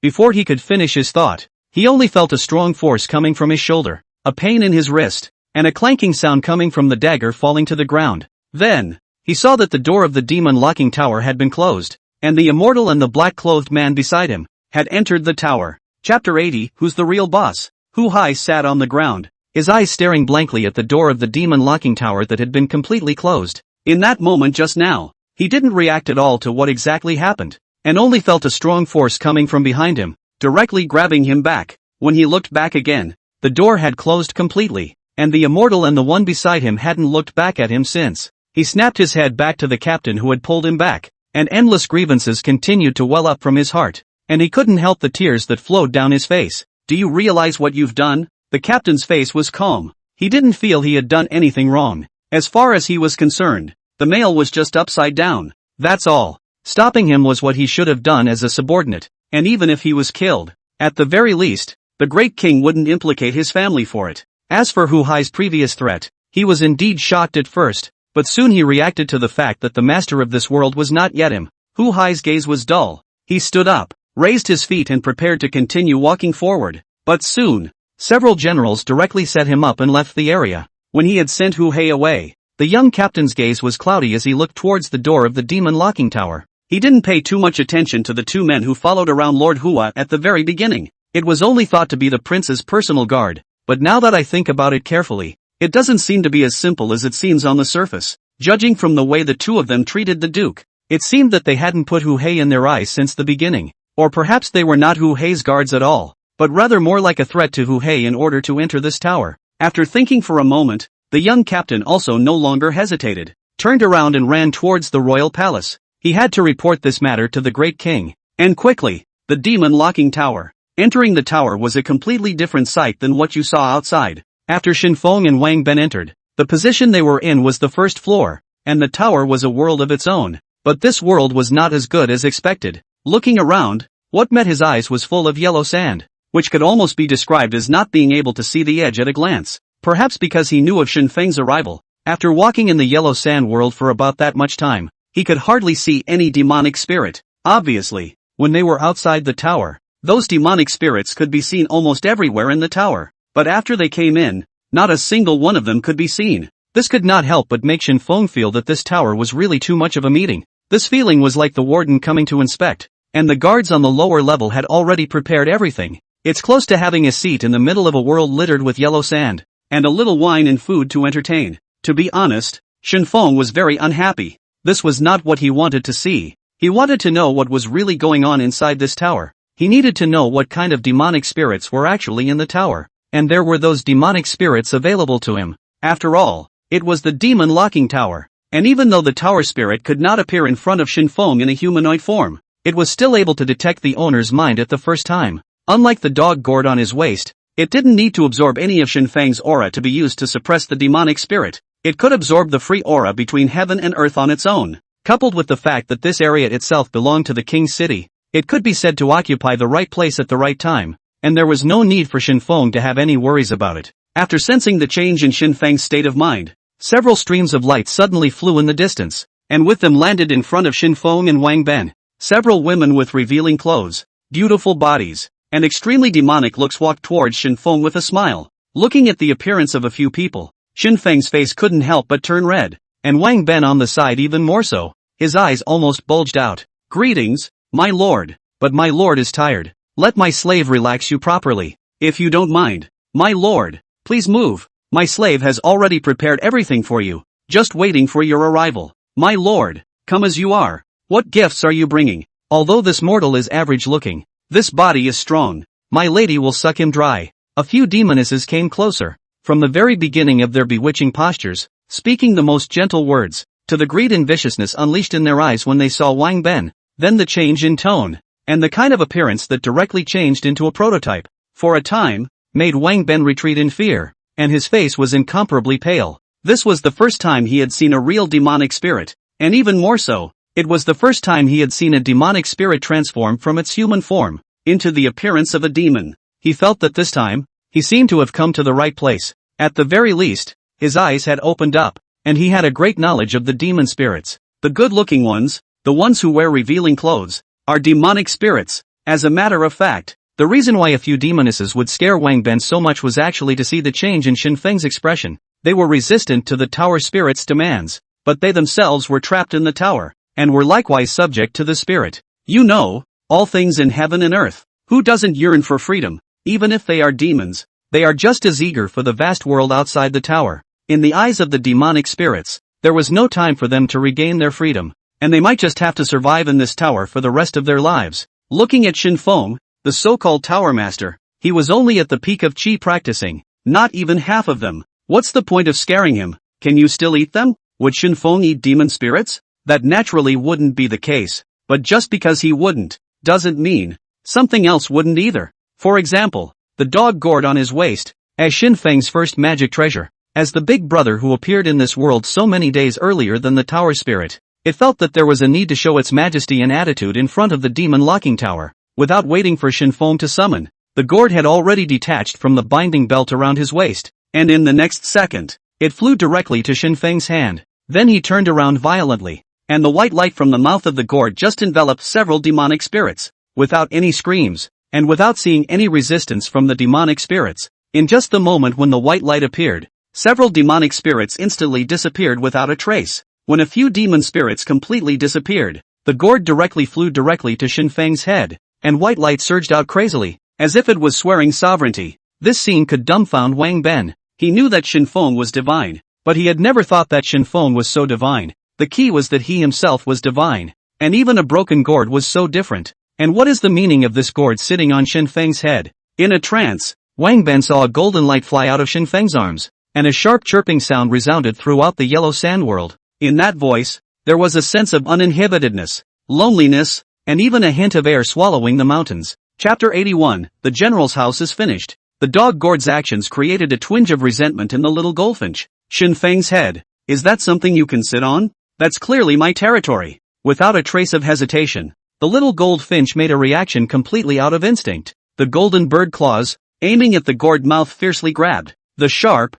Before he could finish his thought, he only felt a strong force coming from his shoulder, a pain in his wrist, and a clanking sound coming from the dagger falling to the ground. Then, he saw that the door of the demon locking tower had been closed, and the immortal and the black-clothed man beside him had entered the tower. Chapter 80, Who's the Real Boss? Hu Hai sat on the ground, his eyes staring blankly at the door of the demon locking tower that had been completely closed. In that moment just now, he didn't react at all to what exactly happened, and only felt a strong force coming from behind him, directly grabbing him back. When he looked back again, the door had closed completely, and the immortal and the one beside him hadn't looked back at him since. He snapped his head back to the captain who had pulled him back, and endless grievances continued to well up from his heart, and he couldn't help the tears that flowed down his face. "Do you realize what you've done?" The captain's face was calm. He didn't feel he had done anything wrong. As far as he was concerned, the male was just upside down. That's all. Stopping him was what he should have done as a subordinate, and even if he was killed, at the very least, the Great King wouldn't implicate his family for it. As for Hu Hai's previous threat, he was indeed shocked at first, but soon he reacted to the fact that the master of this world was not yet him. Hu Hai's gaze was dull. He stood up, raised his feet and prepared to continue walking forward. But soon, several generals directly set him up and left the area. When he had sent Hu Hai away, the young captain's gaze was cloudy as he looked towards the door of the demon locking tower. He didn't pay too much attention to the two men who followed around Lord Hua at the very beginning. It was only thought to be the prince's personal guard, but now that I think about it carefully, It doesn't seem to be as simple as it seems on the surface. Judging from the way the two of them treated the Duke, it seemed that they hadn't put Hu Hei in their eyes since the beginning. Or perhaps they were not Hu Hei's guards at all, but rather more like a threat to Hu Hei in order to enter this tower. After thinking for a moment, the young captain also no longer hesitated, turned around and ran towards the royal palace. He had to report this matter to the Great King. And quickly. The demon locking tower. Entering the tower was a completely different sight than what you saw outside. After Shen Feng and Wang Ben entered, the position they were in was the first floor, and the tower was a world of its own. But this world was not as good as expected. Looking around, what met his eyes was full of yellow sand, which could almost be described as not being able to see the edge at a glance. Perhaps because he knew of Shen Feng's arrival. After walking in the yellow sand world for about that much time, he could hardly see any demonic spirit. Obviously, when they were outside the tower, those demonic spirits could be seen almost everywhere in the tower. But after they came in, not a single one of them could be seen. This could not help but make Shen Feng feel that this tower was really too much of a meeting. This feeling was like the warden coming to inspect, and the guards on the lower level had already prepared everything. It's close to having a seat in the middle of a world littered with yellow sand, and a little wine and food to entertain. To be honest, Shen Feng was very unhappy. This was not what he wanted to see. He wanted to know what was really going on inside this tower. He needed to know what kind of demonic spirits were actually in the tower, and there were those demonic spirits available to him. After all, it was the demon locking tower, and even though the tower spirit could not appear in front of Shen Feng in a humanoid form, it was still able to detect the owner's mind at the first time. Unlike the dog gourd on his waist, it didn't need to absorb any of Shen Feng's aura to be used to suppress the demonic spirit. It could absorb the free aura between heaven and earth on its own. Coupled with the fact that this area itself belonged to the king's city, it could be said to occupy the right place at the right time, and there was no need for Shen Feng to have any worries about it. After sensing the change in Shen Feng's state of mind, several streams of light suddenly flew in the distance, and with them landed in front of Shen Feng and Wang Ben. Several women with revealing clothes, beautiful bodies, and extremely demonic looks walked towards Shen Feng with a smile. Looking at the appearance of a few people, Shen Feng's face couldn't help but turn red, and Wang Ben on the side even more so. His eyes almost bulged out. "Greetings, my lord, but my lord is tired. Let my slave relax you properly. If you don't mind, my lord, please move. My slave has already prepared everything for you, just waiting for your arrival. My lord, come as you are. What gifts are you bringing? Although this mortal is average looking, this body is strong. My lady will suck him dry." A few demonesses came closer, from the very beginning of their bewitching postures, speaking the most gentle words, to the greed and viciousness unleashed in their eyes when they saw Wang Ben, then the change in tone, and the kind of appearance that directly changed into a prototype, for a time, made Wang Ben retreat in fear, and his face was incomparably pale. This was the first time he had seen a real demonic spirit, and even more so, it was the first time he had seen a demonic spirit transform from its human form into the appearance of a demon. He felt that this time, he seemed to have come to the right place. At the very least, his eyes had opened up, and he had a great knowledge of the demon spirits. The good-looking ones, the ones who wear revealing clothes, are demonic spirits. As a matter of fact, the reason why a few demonesses would scare Wang Ben so much was actually to see the change in Shen Feng's expression. They were resistant to the tower spirit's demands, but they themselves were trapped in the tower, and were likewise subject to the spirit. You know, all things in heaven and earth. Who doesn't yearn for freedom? Even if they are demons, they are just as eager for the vast world outside the tower. In the eyes of the demonic spirits, there was no time for them to regain their freedom, and they might just have to survive in this tower for the rest of their lives. Looking at Shen Feng, the so-called tower master, he was only at the peak of qi practicing, not even half of them. What's the point of scaring him? Can you still eat them? Would Shen Feng eat demon spirits? That naturally wouldn't be the case, but just because he wouldn't, doesn't mean something else wouldn't either. For example, the dog gourd on his waist, as Shen Feng's first magic treasure. As the big brother who appeared in this world so many days earlier than the tower spirit, it felt that there was a need to show its majesty and attitude in front of the demon locking tower. Without waiting for Shen Feng to summon, the gourd had already detached from the binding belt around his waist, and in the next second, it flew directly to Shen Feng's hand. Then he turned around violently, and the white light from the mouth of the gourd just enveloped several demonic spirits, without any screams, and without seeing any resistance from the demonic spirits. In just the moment when the white light appeared, several demonic spirits instantly disappeared without a trace. When a few demon spirits completely disappeared, the gourd flew directly to Shen Feng's head, and white light surged out crazily, as if it was swearing sovereignty. This scene could dumbfound Wang Ben. He knew that Shen Feng was divine, but he had never thought that Shen Feng was so divine. The key was that he himself was divine. And even a broken gourd was so different. And what is the meaning of this gourd sitting on Shen Feng's head? In a trance, Wang Ben saw a golden light fly out of Shen Feng's arms, and a sharp chirping sound resounded throughout the yellow sand world. In that voice, there was a sense of uninhibitedness, loneliness, and even a hint of air swallowing the mountains. Chapter 81, The General's House is finished. The dog gourd's actions created a twinge of resentment in the little goldfinch. Shen Feng's head. Is that something you can sit on? That's clearly my territory. Without a trace of hesitation, the little goldfinch made a reaction completely out of instinct. The golden bird claws, aiming at the gourd mouth, fiercely grabbed. The sharp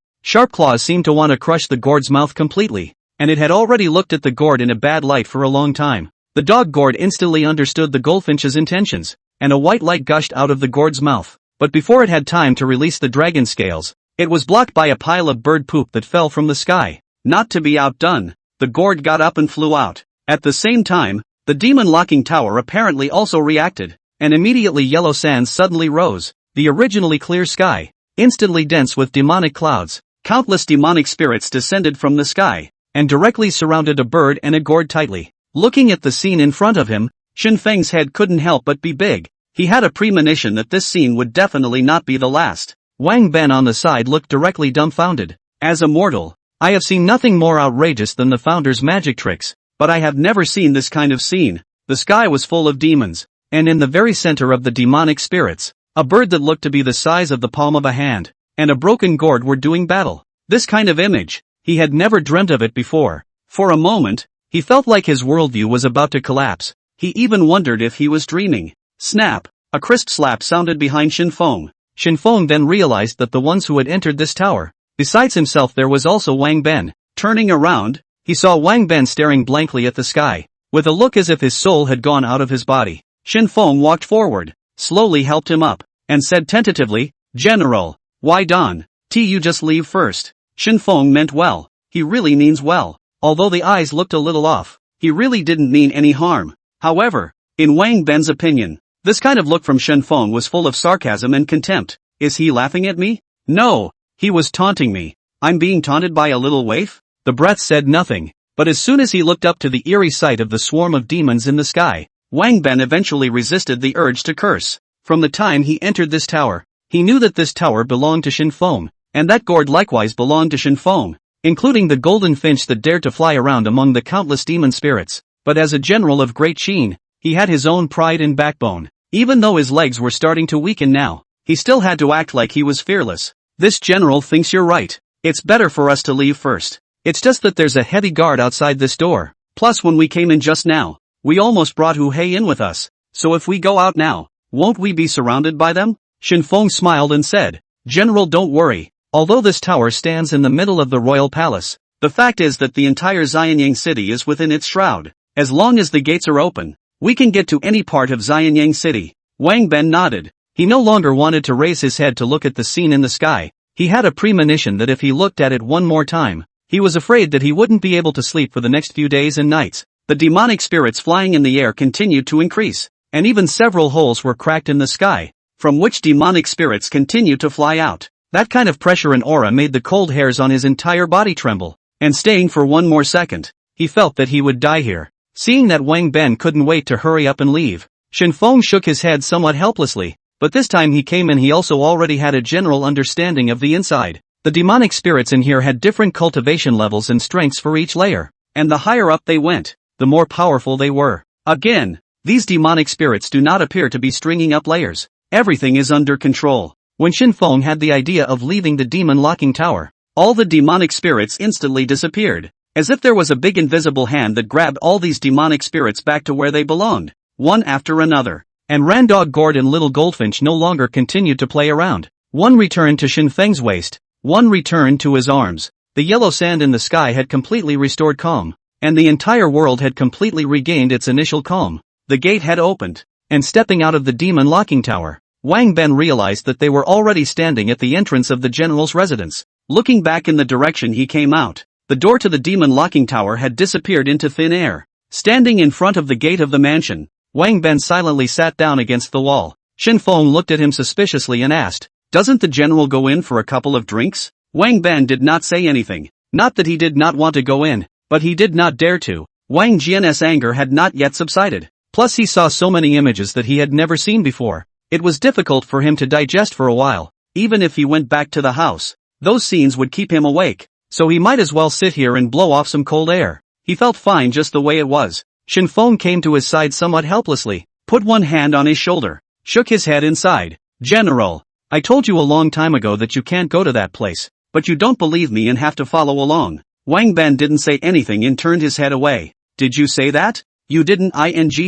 claws seemed to want to crush the gourd's mouth completely, and it had already looked at the gourd in a bad light for a long time. The dog gourd instantly understood the goldfinch's intentions, and a white light gushed out of the gourd's mouth. But before it had time to release the dragon scales, it was blocked by a pile of bird poop that fell from the sky. Not to be outdone, the gourd got up and flew out. At the same time, the demon locking tower apparently also reacted, and immediately yellow sands suddenly rose. The originally clear sky, instantly dense with demonic clouds. Countless demonic spirits descended from the sky, and directly surrounded a bird and a gourd tightly. Looking at the scene in front of him, Shen Feng's head couldn't help but be big. He had a premonition that this scene would definitely not be the last. Wang Ben on the side looked directly dumbfounded. As a mortal, I have seen nothing more outrageous than the founder's magic tricks, but I have never seen this kind of scene. The sky was full of demons, and in the very center of the demonic spirits, a bird that looked to be the size of the palm of a hand, and a broken gourd were doing battle. This kind of image, he had never dreamt of it before. For a moment, he felt like his worldview was about to collapse. He even wondered if he was dreaming. Snap! A crisp slap sounded behind Shen Feng. Shen Feng then realized that the ones who had entered this tower, besides himself, there was also Wang Ben. Turning around, he saw Wang Ben staring blankly at the sky, with a look as if his soul had gone out of his body. Shen Feng walked forward, slowly helped him up, and said tentatively, "General, why don't you just leave first?" Shen Feng meant well. He really means well. Although the eyes looked a little off, he really didn't mean any harm. However, in Wang Ben's opinion, this kind of look from Shen Feng was full of sarcasm and contempt. Is he laughing at me? No, he was taunting me. I'm being taunted by a little waif? The breath said nothing, but as soon as he looked up to the eerie sight of the swarm of demons in the sky, Wang Ben eventually resisted the urge to curse. From the time he entered this tower, he knew that this tower belonged to Shen Feng, and that gourd likewise belonged to Shen Feng, including the golden finch that dared to fly around among the countless demon spirits. But as a general of Great Qin, he had his own pride and backbone. Even though his legs were starting to weaken now, he still had to act like he was fearless. This general thinks you're right. It's better for us to leave first. It's just that there's a heavy guard outside this door. Plus when we came in just now, we almost brought Hu Hei in with us. So if we go out now, won't we be surrounded by them? Shen Feng smiled and said, "General, don't worry. Although this tower stands in the middle of the royal palace, the fact is that the entire Xianyang city is within its shroud. As long as the gates are open, we can get to any part of Xianyang city." Wang Ben nodded. He no longer wanted to raise his head to look at the scene in the sky. He had a premonition that if he looked at it one more time, he was afraid that he wouldn't be able to sleep for the next few days and nights. The demonic spirits flying in the air continued to increase, and even several holes were cracked in the sky, from which demonic spirits continued to fly out. That kind of pressure and aura made the cold hairs on his entire body tremble, and staying for one more second, he felt that he would die here. Seeing that Wang Ben couldn't wait to hurry up and leave, Shen Feng shook his head somewhat helplessly, but this time he came in, he also already had a general understanding of the inside. The demonic spirits in here had different cultivation levels and strengths for each layer, and the higher up they went, the more powerful they were. Again, these demonic spirits do not appear to be stringing up layers. Everything is under control. When Shen Feng had the idea of leaving the demon locking tower, all the demonic spirits instantly disappeared, as if there was a big invisible hand that grabbed all these demonic spirits back to where they belonged, one after another. And Randog Gourd and Little Goldfinch no longer continued to play around. One returned to Shen Feng's waist, one returned to his arms. The yellow sand in the sky had completely restored calm, and the entire world had completely regained its initial calm. The gate had opened, and stepping out of the demon locking tower, Wang Ben realized that they were already standing at the entrance of the general's residence. Looking back in the direction he came out, the door to the demon locking tower had disappeared into thin air. Standing in front of the gate of the mansion, Wang Ben silently sat down against the wall. Shen Feng looked at him suspiciously and asked, "Doesn't the general go in for a couple of drinks?" Wang Ben did not say anything. Not that he did not want to go in, but he did not dare to. Wang Jian's anger had not yet subsided. Plus he saw so many images that he had never seen before. It was difficult for him to digest for a while. Even if he went back to the house, those scenes would keep him awake. So he might as well sit here and blow off some cold air. He felt fine just the way it was. Shen Feng came to his side somewhat helplessly, put one hand on his shoulder, shook his head inside. General, I told you a long time ago that you can't go to that place, but you don't believe me and have to follow along. Wang Ben didn't say anything and turned his head away. Did you say that? You didn't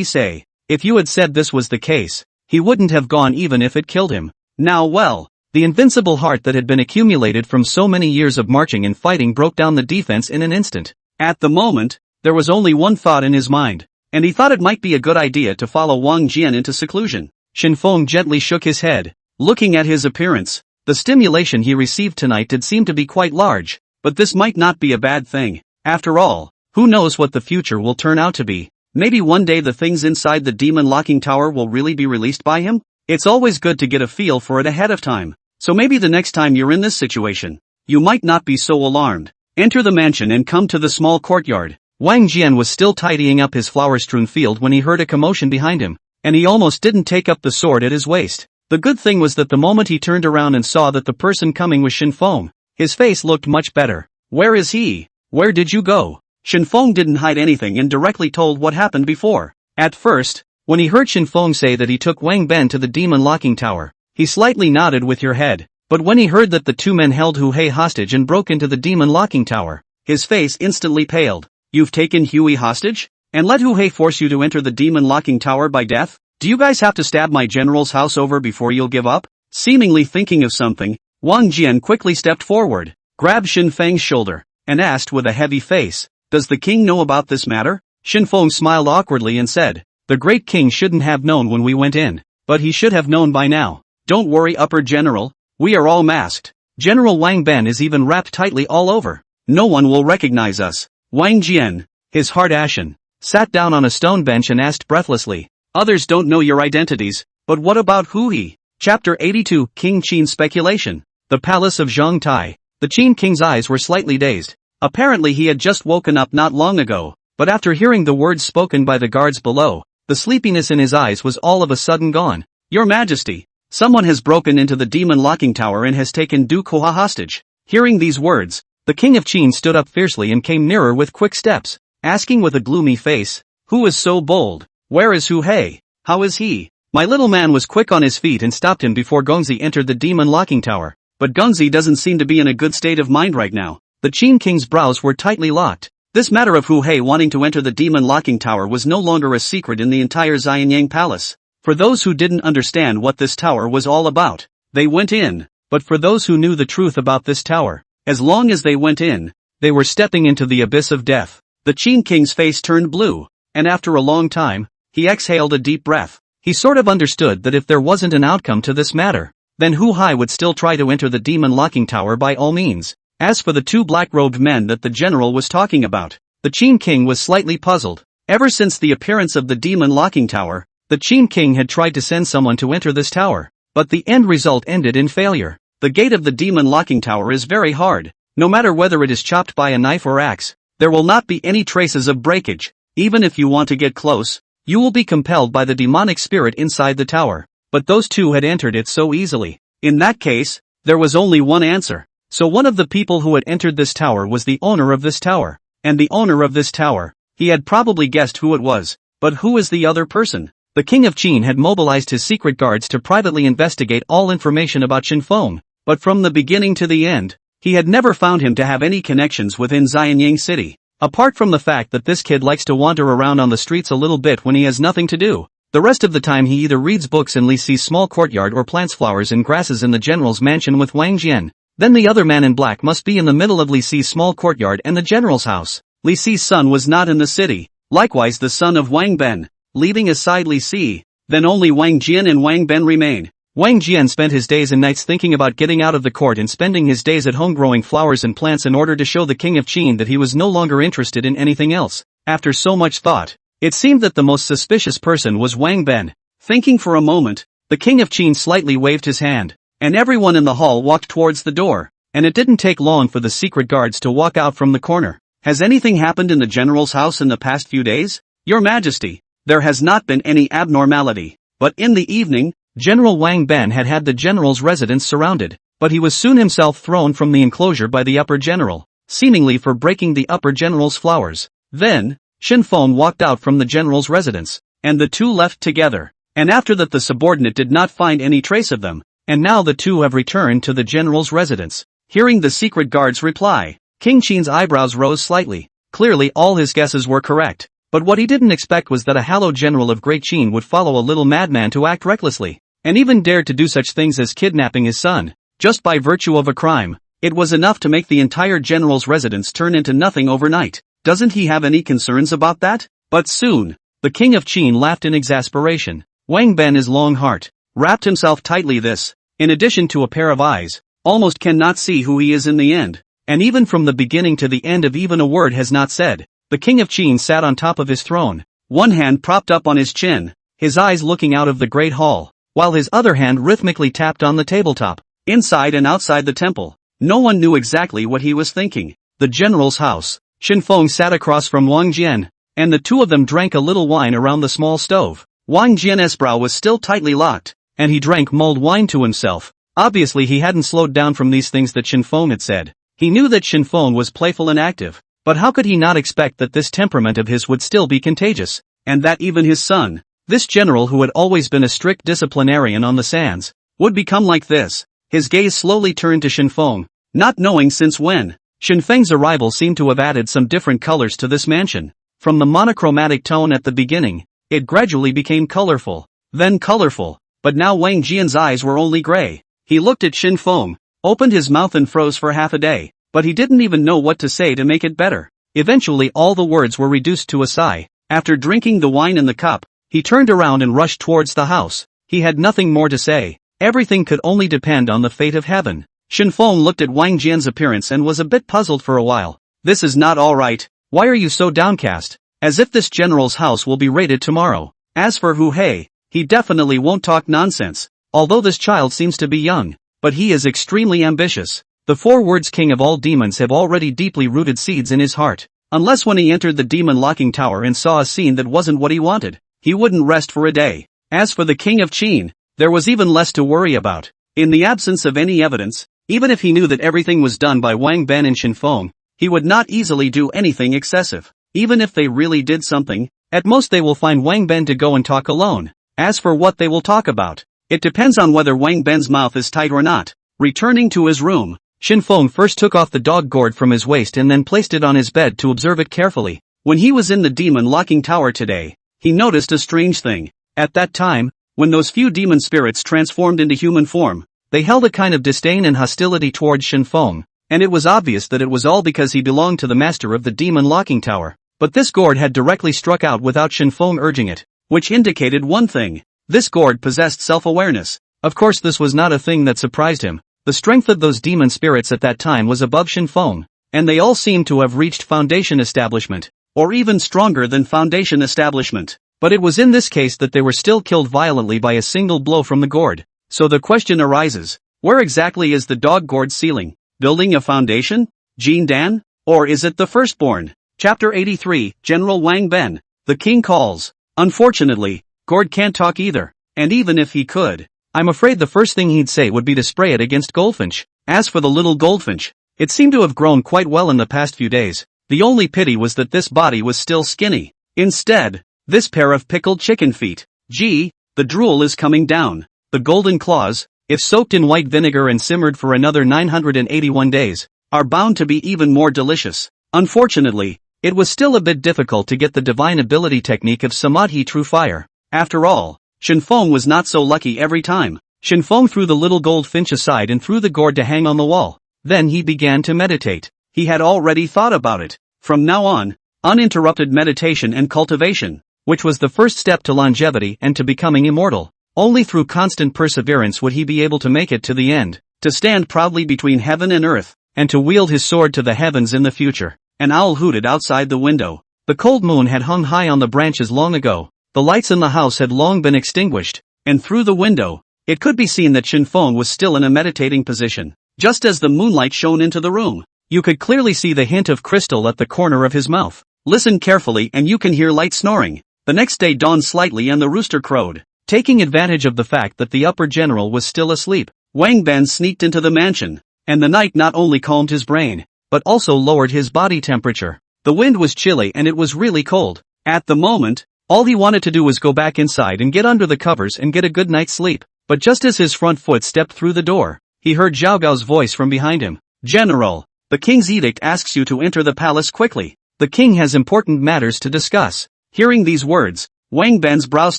say. If you had said this was the case, he wouldn't have gone even if it killed him. Now well, the invincible heart that had been accumulated from so many years of marching and fighting broke down the defense in an instant. At the moment, there was only one thought in his mind, and he thought it might be a good idea to follow Wang Jian into seclusion. Shen Feng gently shook his head, looking at his appearance. The stimulation he received tonight did seem to be quite large, but this might not be a bad thing. After all, who knows what the future will turn out to be? Maybe one day the things inside the demon locking tower will really be released by him? It's always good to get a feel for it ahead of time. So maybe the next time you're in this situation, you might not be so alarmed. Enter the mansion and come to the small courtyard. Wang Jian was still tidying up his flower-strewn field when he heard a commotion behind him, and he almost didn't take up the sword at his waist. The good thing was that the moment he turned around and saw that the person coming was Shen Feng, his face looked much better. Where is he? Where did you go? Shen Feng didn't hide anything and directly told what happened before. At first, when he heard Shen Feng say that he took Wang Ben to the demon locking tower, he slightly nodded with your head. But when he heard that the two men held Hu Hei hostage and broke into the demon locking tower, his face instantly paled. You've taken Huey hostage? And let Hu Hei force you to enter the demon locking tower by death? Do you guys have to stab my general's house over before you'll give up? Seemingly thinking of something, Wang Jian quickly stepped forward, grabbed Shen Feng's shoulder, and asked with a heavy face, does the king know about this matter? Shen Feng smiled awkwardly and said, the Great King shouldn't have known when we went in, but he should have known by now. Don't worry, Upper General, we are all masked. General Wang Ben is even wrapped tightly all over. No one will recognize us. Wang Jian, his heart ashen, sat down on a stone bench and asked breathlessly, others don't know your identities, but what about Hu? Chapter 82 King Qin Speculation. The Palace of Zhongtai. The Qin King's eyes were slightly dazed. Apparently he had just woken up not long ago, but after hearing the words spoken by the guards below, the sleepiness in his eyes was all of a sudden gone. Your Majesty, someone has broken into the demon locking tower and has taken Du Kuha hostage. Hearing these words, the King of Qin stood up fiercely and came nearer with quick steps, asking with a gloomy face, who is so bold? Where is Hu Hei? How is he? My little man was quick on his feet and stopped him before Gongzi entered the demon locking tower. But Gongzi doesn't seem to be in a good state of mind right now. The Qin King's brows were tightly locked. This matter of Hu Hei wanting to enter the demon locking tower was no longer a secret in the entire Xianyang palace. For those who didn't understand what this tower was all about, they went in. But for those who knew the truth about this tower, as long as they went in, they were stepping into the abyss of death. The Qin King's face turned blue, and after a long time, he exhaled a deep breath. He sort of understood that if there wasn't an outcome to this matter, then Hu Hei would still try to enter the demon locking tower by all means. As for the two black-robed men that the general was talking about, the Qin King was slightly puzzled. Ever since the appearance of the demon locking tower, the Qin King had tried to send someone to enter this tower, but the end result ended in failure. The gate of the demon locking tower is very hard. No matter whether it is chopped by a knife or axe, there will not be any traces of breakage. Even if you want to get close, you will be compelled by the demonic spirit inside the tower. But those two had entered it so easily. In that case, there was only one answer. So one of the people who had entered this tower was the owner of this tower. And the owner of this tower, he had probably guessed who it was. But who is the other person? The King of Qin had mobilized his secret guards to privately investigate all information about Shen Feng. But from the beginning to the end, he had never found him to have any connections within Xianyang City. Apart from the fact that this kid likes to wander around on the streets a little bit when he has nothing to do. The rest of the time he either reads books in Li Si's small courtyard or plants flowers and grasses in the general's mansion with Wang Jian. Then the other man in black must be in the middle of Li Si's small courtyard and the general's house. Li Si's son was not in the city. Likewise the son of Wang Ben. Leaving aside Li Si, then only Wang Jian and Wang Ben remained. Wang Jian spent his days and nights thinking about getting out of the court and spending his days at home growing flowers and plants in order to show the King of Qin that he was no longer interested in anything else. After so much thought, it seemed that the most suspicious person was Wang Ben. Thinking for a moment, the King of Qin slightly waved his hand, and everyone in the hall walked towards the door. and it didn't take long for the secret guards to walk out from the corner. Has anything happened in the general's house in the past few days? Your Majesty, there has not been any abnormality. But in the evening, General Wang Ben had had the general's residence surrounded, but he was soon himself thrown from the enclosure by the upper general, seemingly for breaking the upper general's flowers. Then, Shen Feng walked out from the general's residence, and the two left together. And after that the subordinate did not find any trace of them, and now the two have returned to the general's residence. Hearing the secret guard's reply, King Qin's eyebrows rose slightly. Clearly all his guesses were correct, but what he didn't expect was that a hallowed general of Great Qin would follow a little madman to act recklessly, and even dared to do such things as kidnapping his son, just by virtue of a crime. It was enough to make the entire general's residence turn into nothing overnight. Doesn't he have any concerns about that? But soon, the king of Qin laughed in exasperation. Wang Ben is long heart, wrapped himself tightly this, in addition to a pair of eyes, almost cannot see who he is in the end, and even from the beginning to the end of even a word has not said. The king of Qin sat on top of his throne, one hand propped up on his chin, his eyes looking out of the great hall, while his other hand rhythmically tapped on the tabletop. Inside and outside the temple, no one knew exactly what he was thinking. The general's house, Shen Feng sat across from Wang Jian, and the two of them drank a little wine around the small stove. Wang Jian's brow was still tightly locked, and he drank mulled wine to himself. Obviously he hadn't slowed down from these things that Shen Feng had said. He knew that Shen Feng was playful and active, but how could he not expect that this temperament of his would still be contagious, and that even his son, this general who had always been a strict disciplinarian on the sands, would become like this? His gaze slowly turned to Shen Feng, not knowing since when. Shen Feng's arrival seemed to have added some different colors to this mansion. From the monochromatic tone at the beginning, it gradually became colorful, then colorful, but now Wang Jian's eyes were only gray. He looked at Shen Feng, opened his mouth and froze for half a day, but he didn't even know what to say to make it better. Eventually all the words were reduced to a sigh. After drinking the wine in the cup, he turned around and rushed towards the house. He had nothing more to say. Everything could only depend on the fate of heaven. Shen Feng looked at Wang Jian's appearance and was a bit puzzled for a while. This is not all right. Why are you so downcast? As if this general's house will be raided tomorrow. As for Hu Hei, he definitely won't talk nonsense. Although this child seems to be young, but he is extremely ambitious. The 4 words king of all demons have already deeply rooted seeds in his heart. Unless when he entered the demon locking tower and saw a scene that wasn't what he wanted, he wouldn't rest for a day. As for the king of Qin, there was even less to worry about. In the absence of any evidence, even if he knew that everything was done by Wang Ben and Shen Feng, he would not easily do anything excessive. Even if they really did something, at most they will find Wang Ben to go and talk alone. As for what they will talk about, it depends on whether Wang Ben's mouth is tight or not. Returning to his room, Shen Feng first took off the dog gourd from his waist and then placed it on his bed to observe it carefully. When he was in the demon locking tower today, he noticed a strange thing. At that time, when those few demon spirits transformed into human form, they held a kind of disdain and hostility towards Shen Feng, and it was obvious that it was all because he belonged to the master of the demon locking tower. But this gourd had directly struck out without Shen Feng urging it, which indicated one thing. This gourd possessed self-awareness. Of course this was not a thing that surprised him. The strength of those demon spirits at that time was above Shen Feng, and they all seemed to have reached foundation establishment, or even stronger than foundation establishment. But it was in this case that they were still killed violently by a single blow from the gourd. So the question arises, where exactly is the dog gourd ceiling? Building a foundation? Jin Dan? Or is it the firstborn? Chapter 83, General Wang Ben. The king calls. Unfortunately, gourd can't talk either, and even if he could, I'm afraid the first thing he'd say would be to spray it against goldfinch. As for the little goldfinch, it seemed to have grown quite well in the past few days. The only pity was that this body was still skinny. Instead, this pair of pickled chicken feet. Gee, the drool is coming down. The golden claws, if soaked in white vinegar and simmered for another 981 days, are bound to be even more delicious. Unfortunately, it was still a bit difficult to get the divine ability technique of Samadhi True Fire. After all, Shen Feng was not so lucky every time. Shen Feng threw the little goldfinch aside and threw the gourd to hang on the wall. Then he began to meditate. He had already thought about it. From now on, uninterrupted meditation and cultivation, which was the first step to longevity and to becoming immortal. Only through constant perseverance would he be able to make it to the end, to stand proudly between heaven and earth, and to wield his sword to the heavens in the future. An owl hooted outside the window. The cold moon had hung high on the branches long ago. The lights in the house had long been extinguished, and through the window, it could be seen that Shen Feng was still in a meditating position. just as the moonlight shone into the room. You could clearly see the hint of crystal at the corner of his mouth. Listen carefully and you can hear light snoring. The next day dawned slightly and the rooster crowed. Taking advantage of the fact that the upper general was still asleep, Wang Ben sneaked into the mansion, and the night not only calmed his brain, but also lowered his body temperature. The wind was chilly and it was really cold. At the moment, all he wanted to do was go back inside and get under the covers and get a good night's sleep. But just as his front foot stepped through the door, he heard Zhao Gao's voice from behind him. General, the king's edict asks you to enter the palace quickly. The king has important matters to discuss. Hearing these words, Wang Ben's brows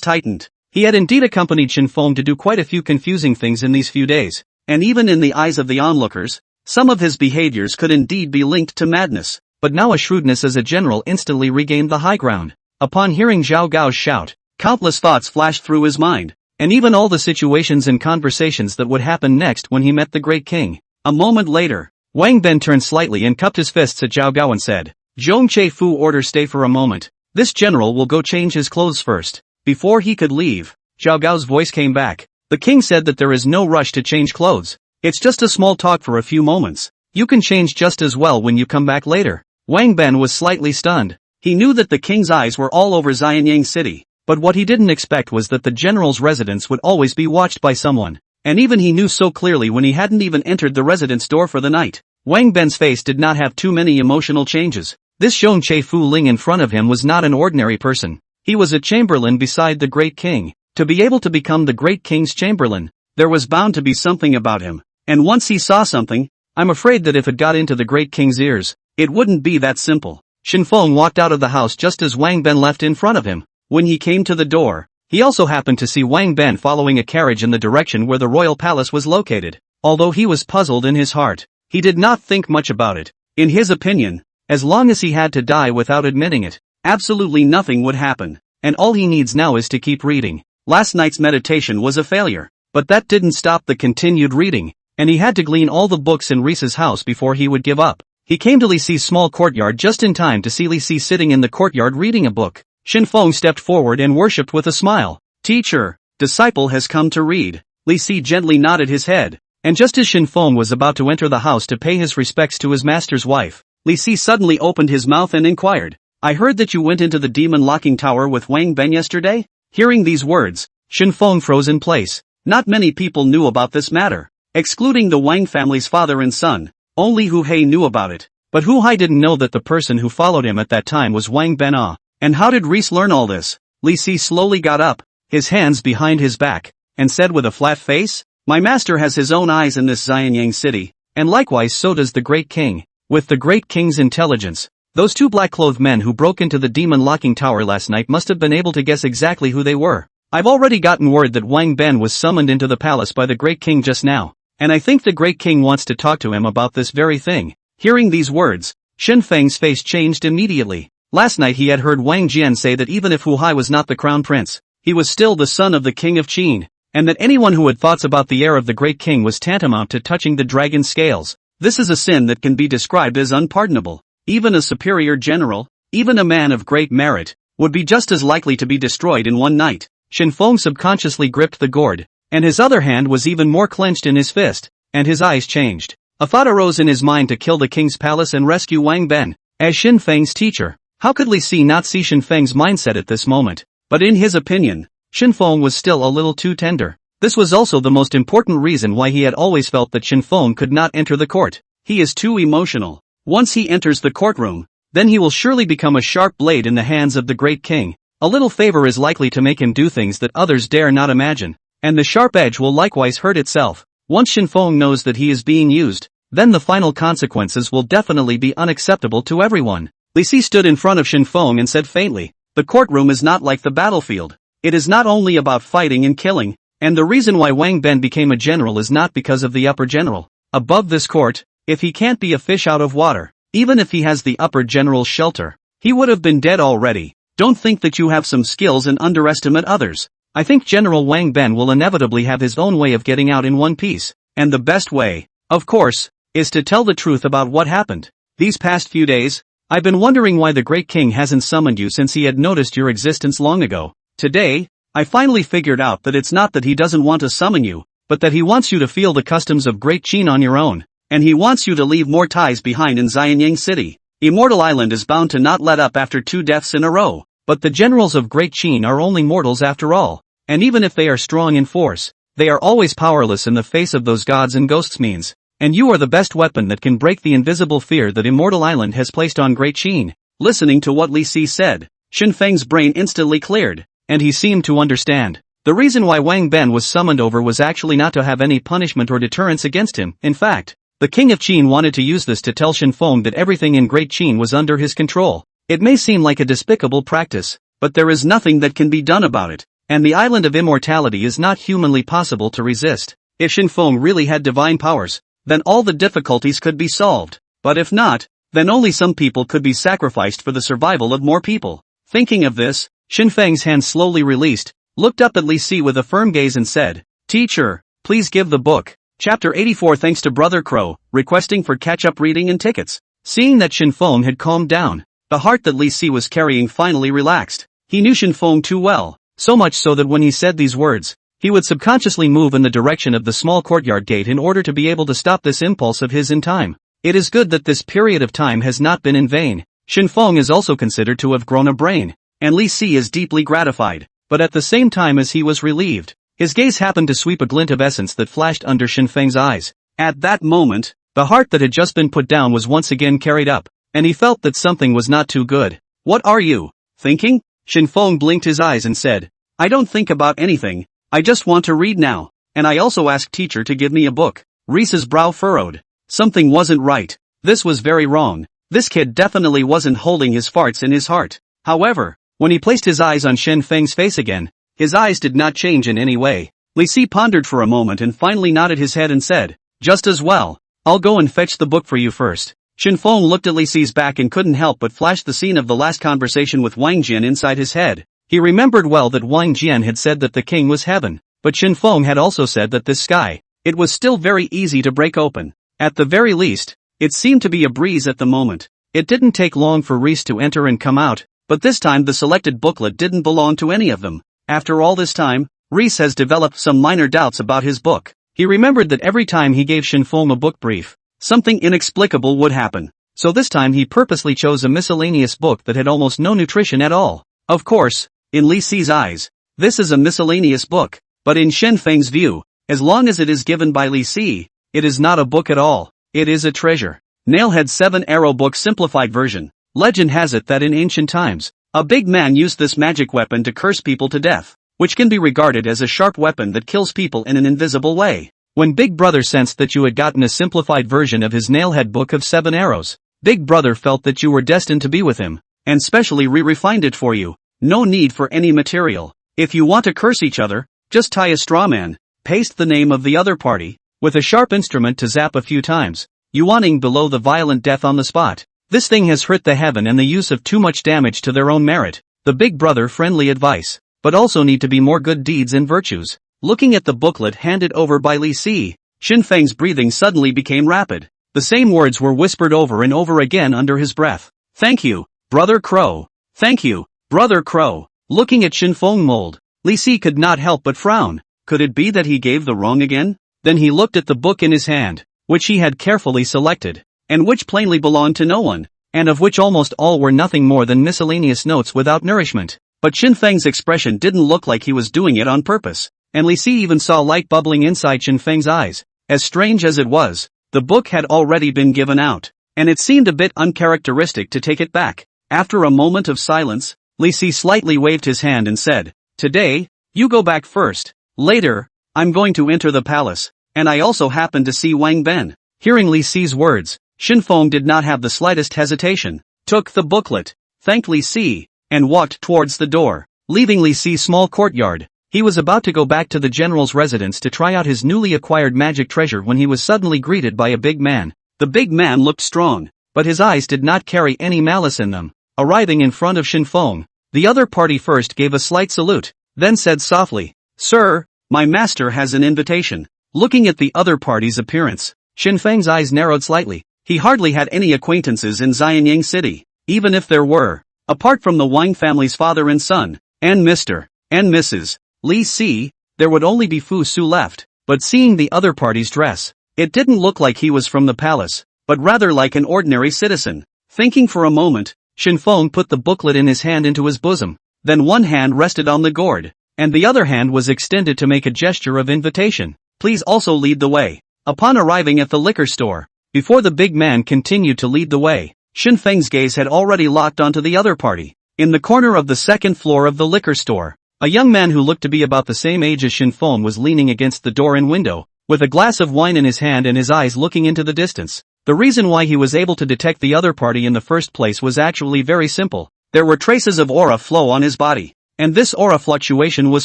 tightened. He had indeed accompanied Shen Feng to do quite a few confusing things in these few days, and even in the eyes of the onlookers, some of his behaviors could indeed be linked to madness. But now a shrewdness as a general instantly regained the high ground. Upon hearing Zhao Gao's shout, countless thoughts flashed through his mind, and even all the situations and conversations that would happen next when he met the Great King. A moment later, Wang Ben turned slightly and cupped his fists at Zhao Gao and said, Zhong Che Fu order stay for a moment. This general will go change his clothes first. Before he could leave, Zhao Gao's voice came back. The king said that there is no rush to change clothes. It's just a small talk for a few moments. You can change just as well when you come back later. Wang Ben was slightly stunned. He knew that the king's eyes were all over Xianyang city, but what he didn't expect was that the general's residence would always be watched by someone. And even he knew so clearly when he hadn't even entered the residence door for the night. Wang Ben's face did not have too many emotional changes. This Zhong Che Fu Ling in front of him was not an ordinary person. He was a chamberlain beside the Great King. To be able to become the Great King's chamberlain, there was bound to be something about him. And once he saw something, I'm afraid that if it got into the Great King's ears, it wouldn't be that simple. Shen Feng walked out of the house just as Wang Ben left in front of him. When he came to the door, he also happened to see Wang Ben following a carriage in the direction where the royal palace was located. Although he was puzzled in his heart, he did not think much about it. In his opinion, as long as he had to die without admitting it, absolutely nothing would happen, and all he needs now is to keep reading. Last night's meditation was a failure, but that didn't stop the continued reading, and he had to glean all the books in Risa's house before he would give up. He came to Li Si's small courtyard just in time to see Li Si sitting in the courtyard reading a book. Shen Feng stepped forward and worshipped with a smile. Teacher, disciple has come to read. Li Si gently nodded his head, and just as Shen Feng was about to enter the house to pay his respects to his master's wife, Li Si suddenly opened his mouth and inquired, I heard that you went into the demon locking tower with Wang Ben yesterday? Hearing these words, Shen Feng froze in place. Not many people knew about this matter. Excluding the Wang family's father and son, only Hu Hei knew about it. But Hu Hai didn't know that the person who followed him at that time was Wang Ben. And how did Reese learn all this? Li Si slowly got up, his hands behind his back, and said with a flat face, My master has his own eyes in this Xianyang city, and likewise so does the Great King. With the Great King's intelligence, those two black-clothed men who broke into the demon locking tower last night must have been able to guess exactly who they were. I've already gotten word that Wang Ben was summoned into the palace by the Great King just now, and I think the Great King wants to talk to him about this very thing. Hearing these words, Shen Feng's face changed immediately. Last night he had heard Wang Jian say that even if Hu Hai was not the crown prince, he was still the son of the king of Qin, and that anyone who had thoughts about the heir of the Great King was tantamount to touching the dragon scales. This is a sin that can be described as unpardonable. Even a superior general, even a man of great merit, would be just as likely to be destroyed in one night. Shen Feng subconsciously gripped the gourd, and his other hand was even more clenched in his fist, and his eyes changed. A thought arose in his mind to kill the king's palace and rescue Wang Ben. As Shen Feng's teacher, how could Li Si not see Shen Feng's mindset at this moment? But in his opinion, Shen Feng was still a little too tender. This was also the most important reason why he had always felt that Shen Feng could not enter the court. He is too emotional. Once he enters the courtroom, then he will surely become a sharp blade in the hands of the Great King. A little favor is likely to make him do things that others dare not imagine, and the sharp edge will likewise hurt itself. Once Shen Feng knows that he is being used, then the final consequences will definitely be unacceptable to everyone. Li Si stood in front of Shen Feng and said faintly, the courtroom is not like the battlefield. It is not only about fighting and killing, and the reason why Wang Ben became a general is not because of the upper general. Above this court, if he can't be a fish out of water, even if he has the upper general's shelter, he would have been dead already. Don't think that you have some skills and underestimate others. I think General Wang Ben will inevitably have his own way of getting out in one piece, and the best way, of course, is to tell the truth about what happened. These past few days, I've been wondering why the Great King hasn't summoned you since he had noticed your existence long ago. Today, I finally figured out that it's not that he doesn't want to summon you, but that he wants you to feel the customs of Great Qin on your own. and he wants you to leave more ties behind in Xianyang City. Immortal Island is bound to not let up after 2 deaths in a row. But the generals of Great Qin are only mortals after all, and even if they are strong in force, they are always powerless in the face of those gods and ghosts means. And you are the best weapon that can break the invisible fear that Immortal Island has placed on Great Qin. Listening to what Li Si said, Shen Feng's brain instantly cleared, and he seemed to understand. The reason why Wang Ben was summoned over was actually not to have any punishment or deterrence against him. In fact, the king of Qin wanted to use this to tell Shen Feng that everything in Great Qin was under his control. It may seem like a despicable practice, but there is nothing that can be done about it, and the island of immortality is not humanly possible to resist. If Shen Feng really had divine powers, then all the difficulties could be solved, but if not, then only some people could be sacrificed for the survival of more people. Thinking of this, Shen Feng's hand slowly released, looked up at Li Si with a firm gaze and said, "Teacher, please give the book." Chapter 84. Thanks to Brother Crow, requesting for catch-up reading and tickets. Seeing that Shen Feng had calmed down, the heart that Li Si was carrying finally relaxed. He knew Shen Feng too well, so much so that when he said these words, he would subconsciously move in the direction of the small courtyard gate in order to be able to stop this impulse of his in time. It is good that this period of time has not been in vain. Shen Feng is also considered to have grown a brain, and Li Si is deeply gratified, but at the same time as he was relieved, his gaze happened to sweep a glint of essence that flashed under Shen Feng's eyes. At that moment, the heart that had just been put down was once again carried up, and he felt that something was not too good. "What are you thinking?" Shen Feng blinked his eyes and said, "I don't think about anything, I just want to read now, and I also asked teacher to give me a book." Reese's brow furrowed. Something wasn't right. This was very wrong. This kid definitely wasn't holding his farts in his heart. However, when he placed his eyes on Shen Feng's face again, his eyes did not change in any way. Li Si pondered for a moment and finally nodded his head and said, "Just as well. I'll go and fetch the book for you first." Shen Feng looked at Li Si's back and couldn't help but flash the scene of the last conversation with Wang Jian inside his head. He remembered well that Wang Jian had said that the king was heaven, but Shen Feng had also said that this sky, it was still very easy to break open. At the very least, it seemed to be a breeze at the moment. It didn't take long for Reese to enter and come out, but this time the selected booklet didn't belong to any of them. After all this time, Reese has developed some minor doubts about his book. He remembered that every time he gave Shen Feng a book brief, something inexplicable would happen. So this time he purposely chose a miscellaneous book that had almost no nutrition at all. Of course, in Li Si's eyes, this is a miscellaneous book, but in Shen Feng's view, as long as it is given by Li Si, it is not a book at all, it is a treasure. Nailhead 7 Arrow Book Simplified Version. Legend has it that in ancient times, a big man used this magic weapon to curse people to death, which can be regarded as a sharp weapon that kills people in an invisible way. When Big Brother sensed that you had gotten a simplified version of his Nailhead Book of 7 Arrows, Big Brother felt that you were destined to be with him, and specially refined it for you. No need for any material. If you want to curse each other, just tie a straw man, paste the name of the other party, with a sharp instrument to zap a few times, wanting below the violent death on the spot. This thing has hurt the heaven and the use of too much damage to their own merit. The Big Brother friendly advice, but also need to be more good deeds and virtues. Looking at the booklet handed over by Li Si, Shen Feng's breathing suddenly became rapid. The same words were whispered over and over again under his breath. "Thank you, Brother Crow. Thank you, Brother Crow." Looking at Shen Feng mold, Li Si could not help but frown. Could it be that he gave the wrong again? Then he looked at the book in his hand, which he had carefully selected, and which plainly belonged to no one, and of which almost all were nothing more than miscellaneous notes without nourishment. But Shen Feng's expression didn't look like he was doing it on purpose, and Li Si even saw light bubbling inside Shen Feng's eyes. As strange as it was, the book had already been given out, and it seemed a bit uncharacteristic to take it back. After a moment of silence, Li Si slightly waved his hand and said, "Today, you go back first. Later, I'm going to enter the palace, and I also happen to see Wang Ben." Hearing Li Si's words, Shen Feng did not have the slightest hesitation, took the booklet, thanked Li Si, and walked towards the door. Leaving Li Si's small courtyard, he was about to go back to the general's residence to try out his newly acquired magic treasure when he was suddenly greeted by a big man. The big man looked strong, but his eyes did not carry any malice in them. Arriving in front of Shen Feng, the other party first gave a slight salute, then said softly, "Sir, my master has an invitation." Looking at the other party's appearance, Shen Feng's eyes narrowed slightly. He hardly had any acquaintances in Xianyang City, even if there were, apart from the Wang family's father and son, and Mr. and Mrs. Li Si, there would only be Fusu left. But seeing the other party's dress, It didn't look like he was from the palace, but rather like an ordinary citizen. Thinking for a moment, Shen Feng put the booklet in his hand into his bosom, then one hand rested on the gourd, and the other hand was extended to make a gesture of invitation. Please also lead the way. Upon arriving at the liquor store, before the big man continued to lead the way, Shen Feng's gaze had already locked onto the other party. In the corner of the second floor of the liquor store, a young man who looked to be about the same age as Shen Feng was leaning against the door and window, with a glass of wine in his hand and his eyes looking into the distance. The reason why he was able to detect the other party in the first place was actually very simple. There were traces of aura flow on his body, and this aura fluctuation was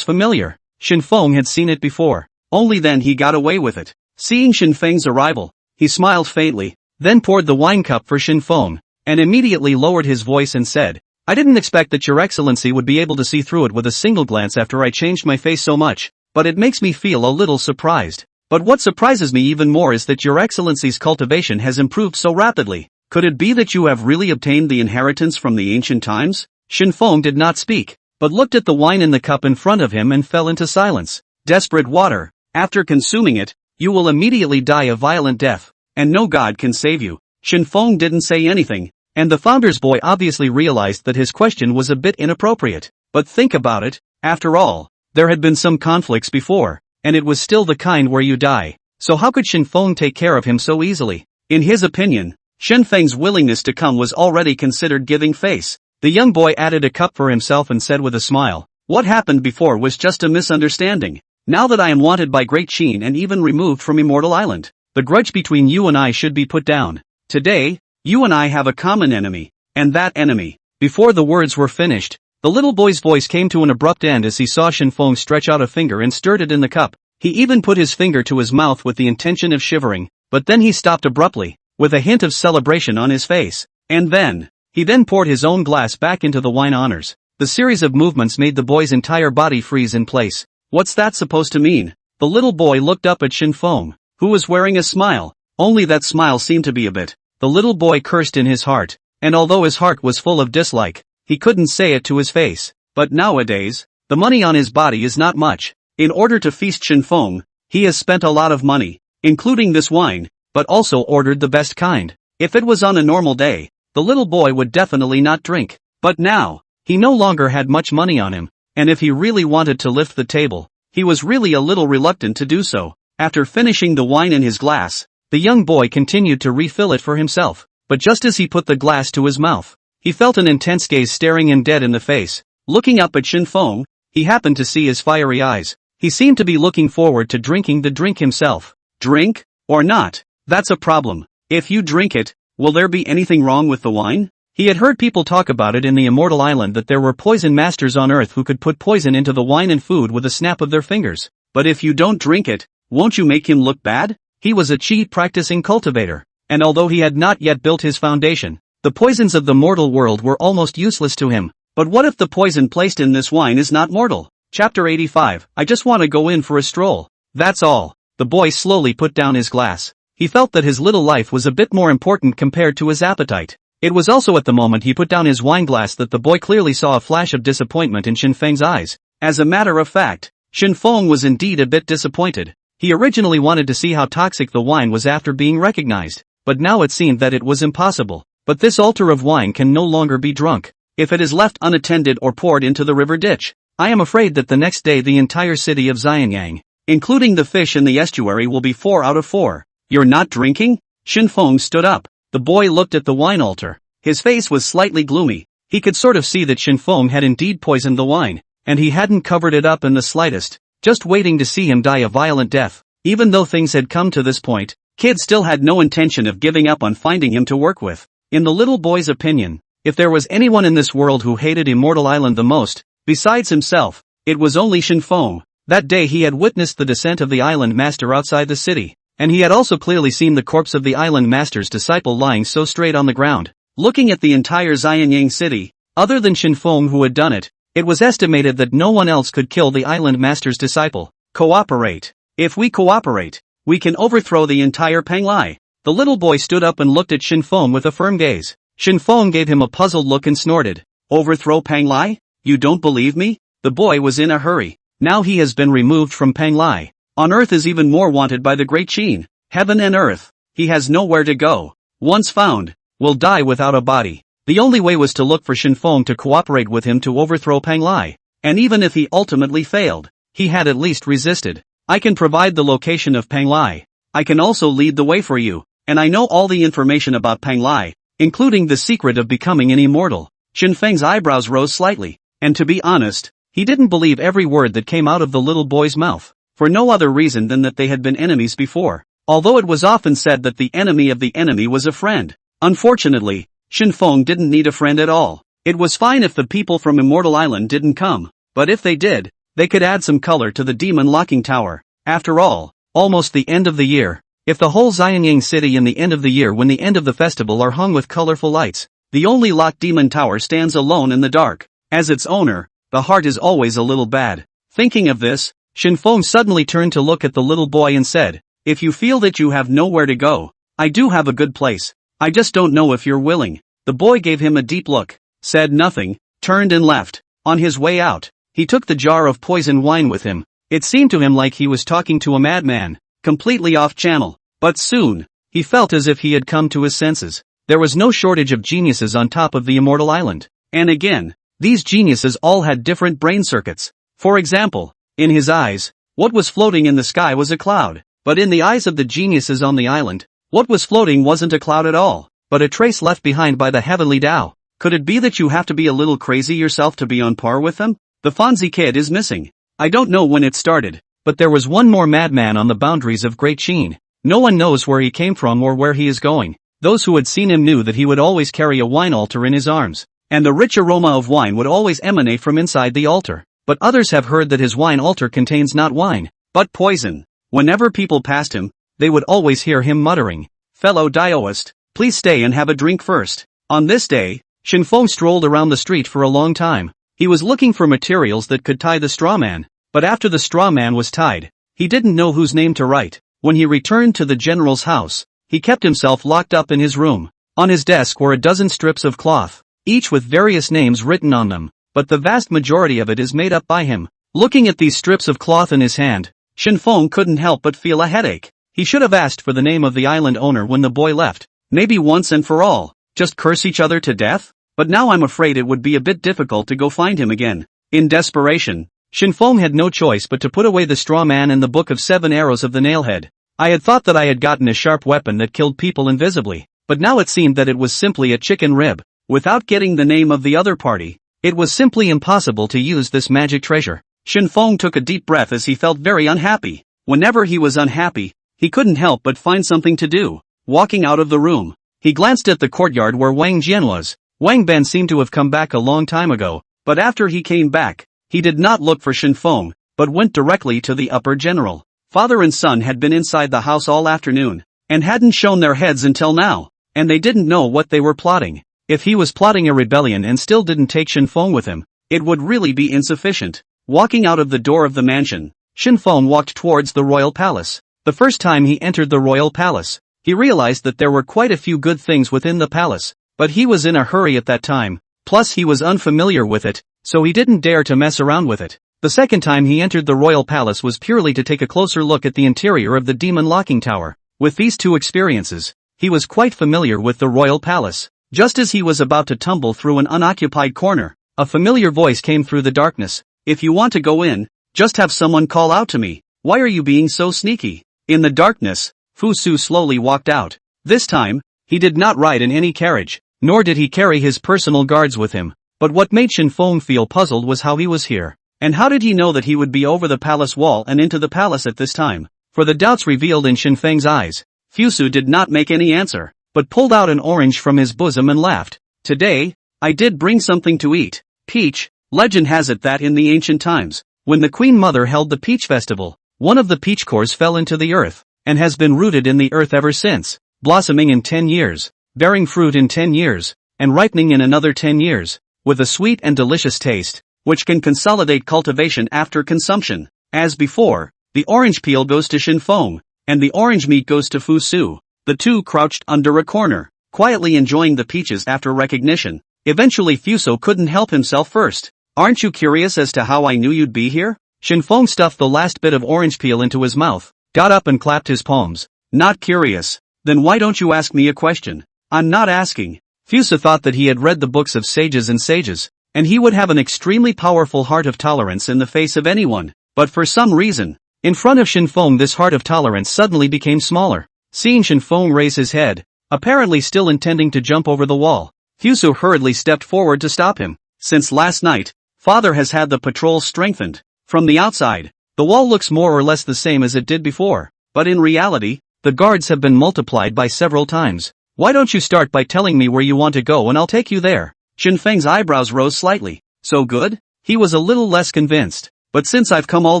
familiar. Shen Feng had seen it before, only then he got away with it. Seeing Shen Feng's arrival, he smiled faintly, then poured the wine cup for Shen Feng, and immediately lowered his voice and said, I didn't expect that your excellency would be able to see through it with a single glance after I changed my face so much, but it makes me feel a little surprised. But what surprises me even more is that your excellency's cultivation has improved so rapidly. Could it be that you have really obtained the inheritance from the ancient times? Shen Feng did not speak, but looked at the wine in the cup in front of him and fell into silence. Desperate water, after consuming it, you will immediately die a violent death, and no god can save you. Shen Feng didn't say anything, and the founder's boy obviously realized that his question was a bit inappropriate. But think about it, after all, there had been some conflicts before, and it was still the kind where you die, so how could Shen Feng take care of him so easily? In his opinion, Shen Feng's willingness to come was already considered giving face. The young boy added a cup for himself and said with a smile, what happened before was just a misunderstanding. Now that I am wanted by Great Qin and even removed from Immortal Island, the grudge between you and I should be put down. Today, you and I have a common enemy, and that enemy. Before the words were finished, the little boy's voice came to an abrupt end as he saw Shen Feng stretch out a finger and stirred it in the cup. He even put his finger to his mouth with the intention of shivering, but then he stopped abruptly, with a hint of celebration on his face. And then, he poured his own glass back into the wine honors. The series of movements made the boy's entire body freeze in place. What's that supposed to mean? The little boy looked up at Shen Feng, who was wearing a smile, only that smile seemed to be a bit. The little boy cursed in his heart, and although his heart was full of dislike, he couldn't say it to his face. But nowadays, the money on his body is not much. In order to feast Shen Feng, he has spent a lot of money, including this wine, but also ordered the best kind. If it was on a normal day, the little boy would definitely not drink. But now, he no longer had much money on him, and if he really wanted to lift the table, he was really a little reluctant to do so. After finishing the wine in his glass, the young boy continued to refill it for himself, but just as he put the glass to his mouth, he felt an intense gaze staring him dead in the face. Looking up at Shen Feng, he happened to see his fiery eyes. He seemed to be looking forward to drinking the drink himself. Drink? Or not? That's a problem. If you drink it, will there be anything wrong with the wine? He had heard people talk about it in the Immortal Island that there were poison masters on Earth who could put poison into the wine and food with a snap of their fingers. But if you don't drink it, won't you make him look bad? He was a cheat practicing cultivator, and although he had not yet built his foundation, the poisons of the mortal world were almost useless to him. But what if the poison placed in this wine is not mortal? Chapter 85, I just want to go in for a stroll. That's all. The boy slowly put down his glass. He felt that his little life was a bit more important compared to his appetite. It was also at the moment he put down his wine glass that the boy clearly saw a flash of disappointment in Shen Feng's eyes. As a matter of fact, Shen Feng was indeed a bit disappointed. He originally wanted to see how toxic the wine was after being recognized, but now it seemed that it was impossible. But this altar of wine can no longer be drunk if it is left unattended or poured into the river ditch. I am afraid that the next day the entire city of Xianyang, including the fish in the estuary, will be 4 out of 4. You're not drinking? Shen Feng stood up. The boy looked at the wine altar. His face was slightly gloomy. He could sort of see that Shen Feng had indeed poisoned the wine, and he hadn't covered it up in the slightest, just waiting to see him die a violent death. Even though things had come to this point, Kid still had no intention of giving up on finding him to work with. In the little boy's opinion, if there was anyone in this world who hated Immortal Island the most, besides himself, it was only Shen Feng. That day he had witnessed the descent of the island master outside the city, and he had also clearly seen the corpse of the island master's disciple lying so straight on the ground. Looking at the entire Xianyang city, other than Shen Feng who had done it, it was estimated that no one else could kill the island master's disciple. Cooperate. If we cooperate, we can overthrow the entire Penglai. The little boy stood up and looked at Shen Feng with a firm gaze. Shen Feng gave him a puzzled look and snorted. Overthrow Penglai? You don't believe me? The boy was in a hurry. Now he has been removed from Penglai. On Earth is even more wanted by the Great Qin. Heaven and earth. He has nowhere to go. Once found, will die without a body. The only way was to look for Shen Feng to cooperate with him to overthrow Pang Lai. And even if he ultimately failed, he had at least resisted. I can provide the location of Pang Lai. I can also lead the way for you, and I know all the information about Pang Lai, including the secret of becoming an immortal. Shen Feng's eyebrows rose slightly, and to be honest, he didn't believe every word that came out of the little boy's mouth, for no other reason than that they had been enemies before, although it was often said that the enemy was a friend. Unfortunately, Shen Feng didn't need a friend at all. It was fine if the people from Immortal Island didn't come, but if they did, they could add some color to the demon locking tower. After all, almost the end of the year. If the whole Xianyang city in the end of the year when the end of the festival are hung with colorful lights, the only locked demon tower stands alone in the dark. As its owner, the heart is always a little bad. Thinking of this, Shen Feng suddenly turned to look at the little boy and said, "If you feel that you have nowhere to go, I do have a good place. I just don't know if you're willing." The boy gave him a deep look, said nothing, turned and left. On his way out, he took the jar of poison wine with him. It seemed to him like he was talking to a madman, completely off channel. But soon, he felt as if he had come to his senses. There was no shortage of geniuses on top of the Immortal Island. And again, these geniuses all had different brain circuits. For example, in his eyes, what was floating in the sky was a cloud. But in the eyes of the geniuses on the island, what was floating wasn't a cloud at all, but a trace left behind by the heavenly Tao. Could it be that you have to be a little crazy yourself to be on par with them? The Fonzie kid is missing. I don't know when it started, but there was one more madman on the boundaries of Great Qin. No one knows where he came from or where he is going. Those who had seen him knew that he would always carry a wine altar in his arms, and the rich aroma of wine would always emanate from inside the altar. But others have heard that his wine altar contains not wine, but poison. Whenever people passed him, they would always hear him muttering, "Fellow Daoist, please stay and have a drink first." On this day, Shen Feng strolled around the street for a long time. He was looking for materials that could tie the straw man, but after the straw man was tied, he didn't know whose name to write. When he returned to the general's house, he kept himself locked up in his room. On his desk were a dozen strips of cloth, each with various names written on them, but the vast majority of it is made up by him. Looking at these strips of cloth in his hand, Shen Feng couldn't help but feel a headache. He should have asked for the name of the island owner when the boy left. Maybe once and for all, just curse each other to death? But now I'm afraid it would be a bit difficult to go find him again. In desperation, Shen Feng had no choice but to put away the straw man and the book of 7 arrows of the nailhead. I had thought that I had gotten a sharp weapon that killed people invisibly, but now it seemed that it was simply a chicken rib. Without getting the name of the other party, it was simply impossible to use this magic treasure. Shen Feng took a deep breath as he felt very unhappy. Whenever he was unhappy, he couldn't help but find something to do. Walking out of the room, he glanced at the courtyard where Wang Jian was. Wang Ben seemed to have come back a long time ago, but after he came back, he did not look for Shen Feng, but went directly to the upper general. Father and son had been inside the house all afternoon, and hadn't shown their heads until now, and they didn't know what they were plotting. If he was plotting a rebellion and still didn't take Shen Feng with him, it would really be insufficient. Walking out of the door of the mansion, Shen Feng walked towards the royal palace. The first time he entered the royal palace, he realized that there were quite a few good things within the palace, but he was in a hurry at that time, plus he was unfamiliar with it, so he didn't dare to mess around with it. The second time he entered the royal palace was purely to take a closer look at the interior of the demon locking tower. With these two experiences, he was quite familiar with the royal palace. Just as he was about to tumble through an unoccupied corner, a familiar voice came through the darkness. "If you want to go in, just have someone call out to me. Why are you being so sneaky?" In the darkness, Fusu slowly walked out. This time, he did not ride in any carriage, nor did he carry his personal guards with him. But what made Shen Feng feel puzzled was how he was here. And how did he know that he would be over the palace wall and into the palace at this time? For the doubts revealed in Shen Feng's eyes, Fusu did not make any answer, but pulled out an orange from his bosom and laughed. "Today, I did bring something to eat. Peach." Legend has it that in the ancient times, when the Queen Mother held the Peach Festival, one of the peach cores fell into the earth, and has been rooted in the earth ever since, blossoming in 10 years, bearing fruit in 10 years, and ripening in another 10 years, with a sweet and delicious taste, which can consolidate cultivation after consumption. As before, the orange peel goes to Shen Feng, and the orange meat goes to Fusu. The two crouched under a corner, quietly enjoying the peaches after recognition. Eventually Fusu couldn't help himself first. "Aren't you curious as to how I knew you'd be here?" Shen Feng stuffed the last bit of orange peel into his mouth, got up and clapped his palms. Not curious? Then why don't you ask me a question? I'm not asking. Fusu thought that he had read the books of sages, and he would have an extremely powerful heart of tolerance in the face of anyone, but for some reason, in front of Shen Feng this heart of tolerance suddenly became smaller. Seeing Shen Feng raise his head, apparently still intending to jump over the wall, Fusu hurriedly stepped forward to stop him. Since last night, Father has had the patrols strengthened. From the outside, the wall looks more or less the same as it did before, but in reality, the guards have been multiplied by several times. Why don't you start by telling me where you want to go and I'll take you there? Shen Feng's eyebrows rose slightly. So good? He was a little less convinced. But since I've come all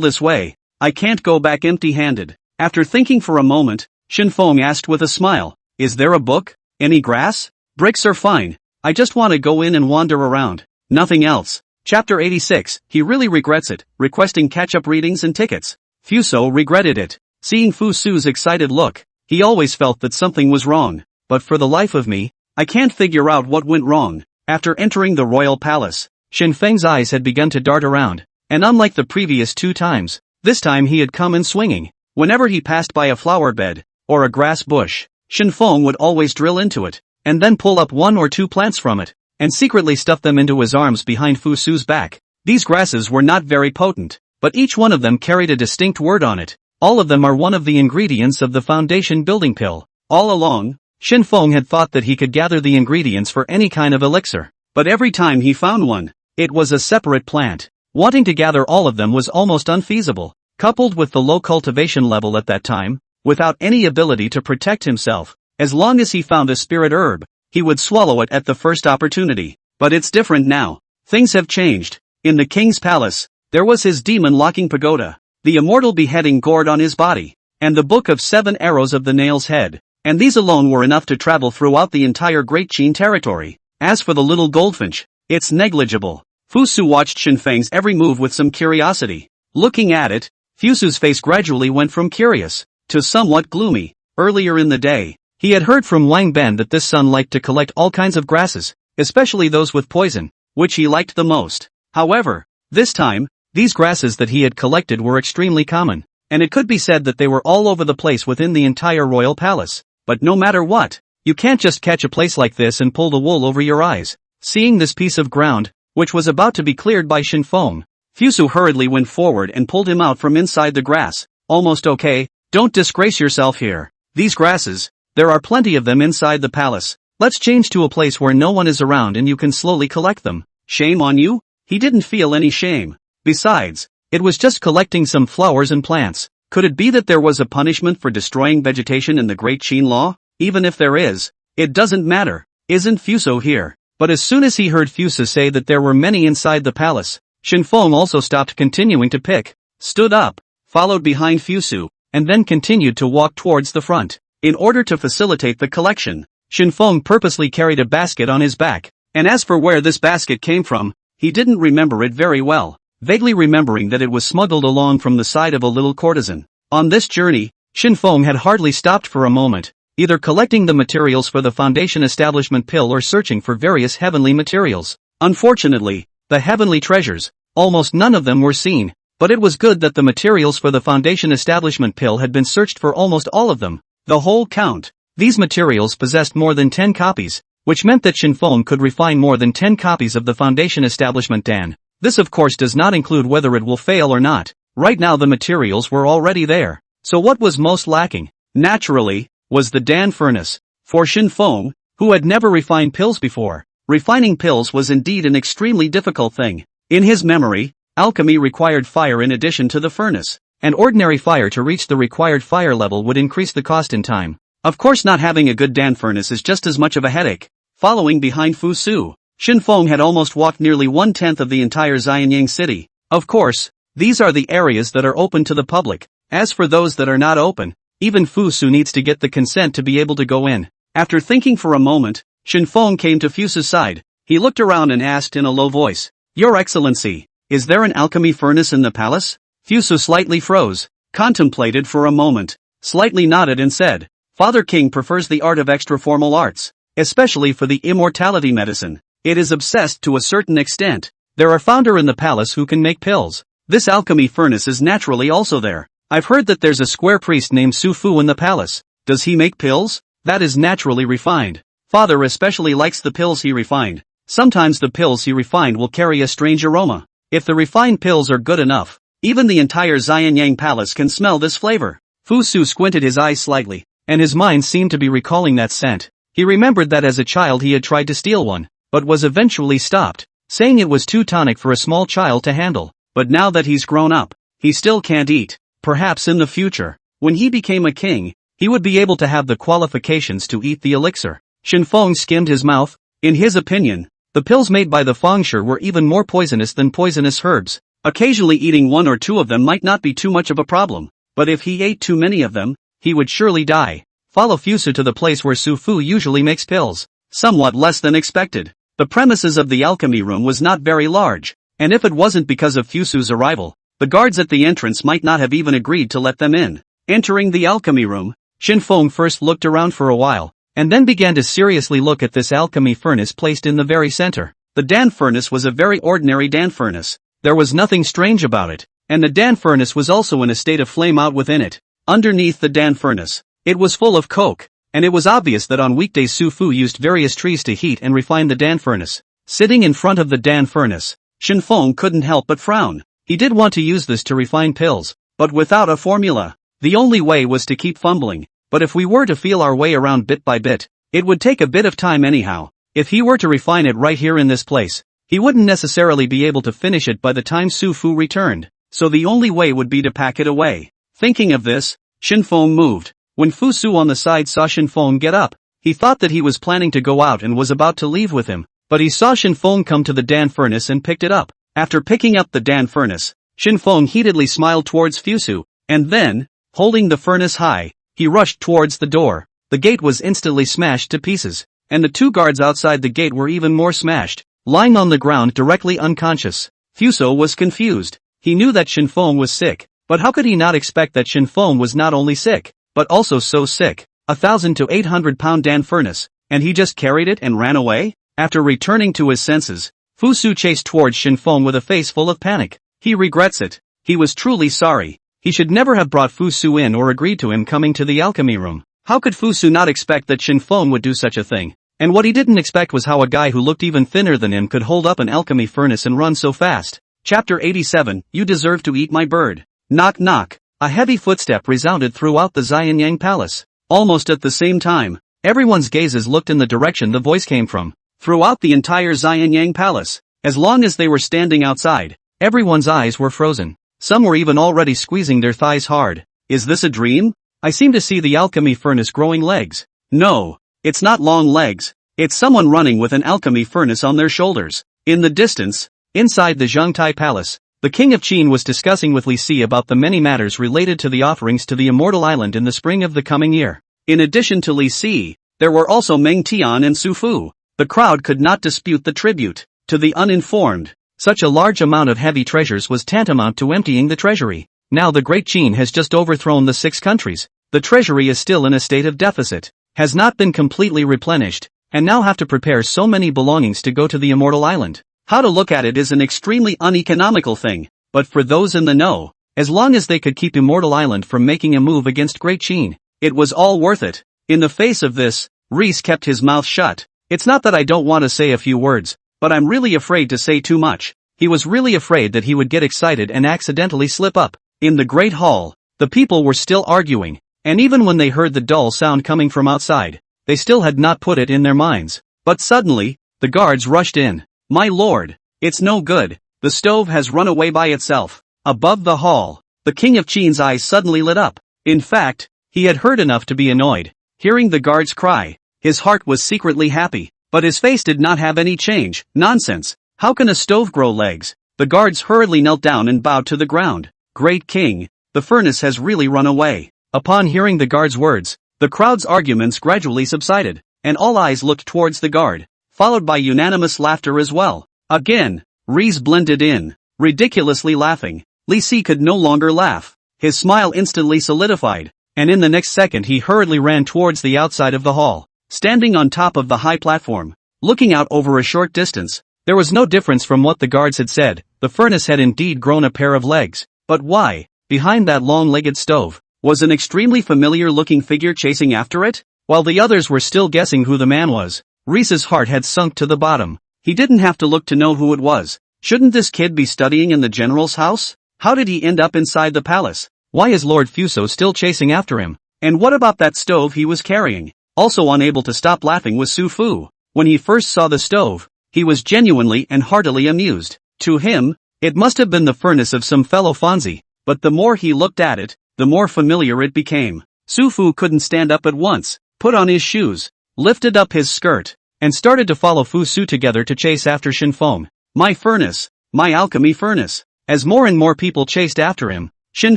this way, I can't go back empty-handed. After thinking for a moment, Shen Feng asked with a smile, is there a book? Any grass? Bricks are fine. I just want to go in and wander around. Nothing else. Chapter 86, he really regrets it, requesting catch-up readings and tickets. Fusu regretted it. Seeing Fusu's excited look, he always felt that something was wrong. But for the life of me, I can't figure out what went wrong. After entering the royal palace, Shen Feng's eyes had begun to dart around, and unlike the previous 2 times, this time he had come in swinging. Whenever he passed by a flower bed, or a grass bush, Shen Feng would always drill into it, and then pull up 1 or 2 plants from it, and secretly stuff them into his arms behind Fusu's back. These grasses were not very potent, but each one of them carried a distinct word on it. All of them are one of the ingredients of the foundation building pill. All along, Shen Feng had thought that he could gather the ingredients for any kind of elixir, but every time he found one, it was a separate plant. Wanting to gather all of them was almost unfeasible, coupled with the low cultivation level at that time, without any ability to protect himself. As long as he found a spirit herb, he would swallow it at the first opportunity. But it's different now. Things have changed. In the king's palace, there was his demon-locking pagoda, the immortal beheading gourd on his body, and the book of 7 arrows of the nail's head. And these alone were enough to travel throughout the entire Great Qin territory. As for the little goldfinch, it's negligible. Fusu watched Shen Feng's every move with some curiosity. Looking at it, Fusu's face gradually went from curious to somewhat gloomy. Earlier in the day, he had heard from Wang Ben that this son liked to collect all kinds of grasses, especially those with poison, which he liked the most. However, this time, these grasses that he had collected were extremely common, and it could be said that they were all over the place within the entire royal palace. But no matter what, you can't just catch a place like this and pull the wool over your eyes. Seeing this piece of ground, which was about to be cleared by Shen Feng, Fusu hurriedly went forward and pulled him out from inside the grass. Almost okay, don't disgrace yourself here. These grasses, there are plenty of them inside the palace. Let's change to a place where no one is around and you can slowly collect them. Shame on you? He didn't feel any shame. Besides, it was just collecting some flowers and plants. Could it be that there was a punishment for destroying vegetation in the Great Qin law? Even if there is, it doesn't matter. Isn't Fusu here? But as soon as he heard Fusu say that there were many inside the palace, Shen Feng also stopped continuing to pick, stood up, followed behind Fusu, and then continued to walk towards the front. In order to facilitate the collection, Shen Feng purposely carried a basket on his back, and as for where this basket came from, he didn't remember it very well, vaguely remembering that it was smuggled along from the side of a little courtesan. On this journey, Shen Feng had hardly stopped for a moment, either collecting the materials for the foundation establishment pill or searching for various heavenly materials. Unfortunately, the heavenly treasures, almost none of them were seen, but it was good that the materials for the foundation establishment pill had been searched for almost all of them. The whole count. These materials possessed more than 10 copies, which meant that Shen Feng could refine more than 10 copies of the foundation establishment dan. This of course does not include whether it will fail or not. Right now the materials were already there. So what was most lacking, naturally, was the Dan furnace. For Shen Feng, who had never refined pills before, refining pills was indeed an extremely difficult thing. In his memory, alchemy required fire in addition to the furnace, and ordinary fire to reach the required fire level would increase the cost in time. Of course not having a good Dan furnace is just as much of a headache. Following behind Fusu, Shen Feng had almost walked nearly 1/10 of the entire Xianyang city. Of course, these are the areas that are open to the public. As for those that are not open, even Fusu needs to get the consent to be able to go in. After thinking for a moment, Shen Feng came to Fusu's side. He looked around and asked in a low voice, "Your Excellency, is there an alchemy furnace in the palace?" Fusu slightly froze, contemplated for a moment, slightly nodded and said, "Father King prefers the art of extra-formal arts, especially for the immortality medicine. It is obsessed to a certain extent. There are founder in the palace who can make pills. This alchemy furnace is naturally also there. I've heard that there's a square priest named Su Fu in the palace. Does he make pills? That is naturally refined. Father especially likes the pills he refined. Sometimes the pills he refined will carry a strange aroma. If the refined pills are good enough, even the entire Xianyang palace can smell this flavor. Fusu squinted his eyes slightly, and his mind seemed to be recalling that scent. He remembered that as a child he had tried to steal one, but was eventually stopped, saying it was too tonic for a small child to handle. But now that he's grown up, he still can't eat. Perhaps in the future, when he became a king, he would be able to have the qualifications to eat the elixir. Shen Feng skimmed his mouth. In his opinion, the pills made by the Fengsher were even more poisonous than poisonous herbs. Occasionally eating one or two of them might not be too much of a problem, but if he ate too many of them, he would surely die. Follow Fusu to the place where Su Fu usually makes pills. Somewhat less than expected. The premises of the alchemy room was not very large, and if it wasn't because of Fusu's arrival, the guards at the entrance might not have even agreed to let them in. Entering the alchemy room, Shen Feng first looked around for a while, and then began to seriously look at this alchemy furnace placed in the very center. The Dan furnace was a very ordinary Dan furnace. There was nothing strange about it, and the Dan furnace was also in a state of flame out within it. Underneath the Dan furnace, it was full of coke, and it was obvious that on weekdays Su Fu used various trees to heat and refine the Dan furnace. Sitting in front of the Dan furnace, Shen Feng couldn't help but frown. He did want to use this to refine pills, but without a formula. The only way was to keep fumbling, but if we were to feel our way around bit by bit, it would take a bit of time anyhow. If he were to refine it right here in this place, he wouldn't necessarily be able to finish it by the time Su Fu returned, so the only way would be to pack it away. Thinking of this, Shen Feng moved. When Fusu on the side saw Shen Feng get up, he thought that he was planning to go out and was about to leave with him, but he saw Shen Feng come to the Dan furnace and picked it up. After picking up the Dan furnace, Shen Feng heatedly smiled towards Fusu, and then, holding the furnace high, he rushed towards the door. The gate was instantly smashed to pieces, and the two guards outside the gate were even more smashed, lying on the ground directly unconscious. Fusu was confused. He knew that Shen Feng was sick, but how could he not expect that Shen Feng was not only sick, but also so sick? 1,000 to 800 pound Dan furnace, and he just carried it and ran away? After returning to his senses, Fusu chased towards Shen Feng with a face full of panic. He regrets it. He was truly sorry. He should never have brought Fusu in or agreed to him coming to the alchemy room. How could Fusu not expect that Shen Feng would do such a thing? And what he didn't expect was how a guy who looked even thinner than him could hold up an alchemy furnace and run so fast. Chapter 87, You Deserve to Eat My Bird. Knock knock. A heavy footstep resounded throughout the Xianyang palace. Almost at the same time, everyone's gazes looked in the direction the voice came from. Throughout the entire Xianyang palace, as long as they were standing outside, everyone's eyes were frozen. Some were even already squeezing their thighs hard. Is this a dream? I seem to see the alchemy furnace growing legs. No. It's not long legs, it's someone running with an alchemy furnace on their shoulders. In the distance, inside the Zhangtai palace, the king of Qin was discussing with Li Si about the many matters related to the offerings to the immortal island in the spring of the coming year. In addition to Li Si, there were also Meng, Tian and Su Fu. The crowd could not dispute the tribute. To the uninformed, such a large amount of heavy treasures was tantamount to emptying the treasury. Now the Great Qin has just overthrown the 6 countries. The treasury is still in a state of deficit, has not been completely replenished, and now have to prepare so many belongings to go to the immortal island. How to look at it is an extremely uneconomical thing, but for those in the know, as long as they could keep immortal island from making a move against Great Qin, it was all worth it. In the face of this, Reese kept his mouth shut. It's not that I don't want to say a few words, but I'm really afraid to say too much. He was really afraid that he would get excited and accidentally slip up. In the great hall, the people were still arguing. And even when they heard the dull sound coming from outside, they still had not put it in their minds. But suddenly, the guards rushed in. My lord, it's no good, the stove has run away by itself. Above the hall, the king of Qin's eyes suddenly lit up. In fact, he had heard enough to be annoyed. Hearing the guards cry, his heart was secretly happy, but his face did not have any change. Nonsense, how can a stove grow legs? The guards hurriedly knelt down and bowed to the ground. Great king, the furnace has really run away. Upon hearing the guard's words, the crowd's arguments gradually subsided, and all eyes looked towards the guard, followed by unanimous laughter as well. Again, Reese blended in, ridiculously laughing. Li Si could no longer laugh. His smile instantly solidified, and in the next second he hurriedly ran towards the outside of the hall. Standing on top of the high platform, looking out over a short distance, there was no difference from what the guards had said. The furnace had indeed grown a pair of legs, but why, behind that long-legged stove, Was an extremely familiar-looking figure chasing after it? While the others were still guessing who the man was, Reese's heart had sunk to the bottom. He didn't have to look to know who it was. Shouldn't this kid be studying in the general's house? How did he end up inside the palace? Why is Lord Fusu still chasing after him? And what about that stove he was carrying? Also unable to stop laughing was Su Fu. When he first saw the stove, he was genuinely and heartily amused. To him, it must have been the furnace of some fellow Fonzie, but the more he looked at it, the more familiar it became. Su Fu couldn't stand up at once, put on his shoes, lifted up his skirt, and started to follow Fusu together to chase after Shen Feng. My furnace, my alchemy furnace. As more and more people chased after him, Shen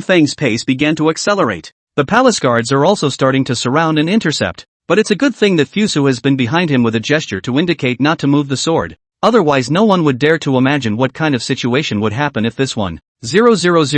Feng's pace began to accelerate. The palace guards are also starting to surround and intercept, but it's a good thing that Fusu has been behind him with a gesture to indicate not to move the sword. Otherwise no one would dare to imagine what kind of situation would happen if this 1,000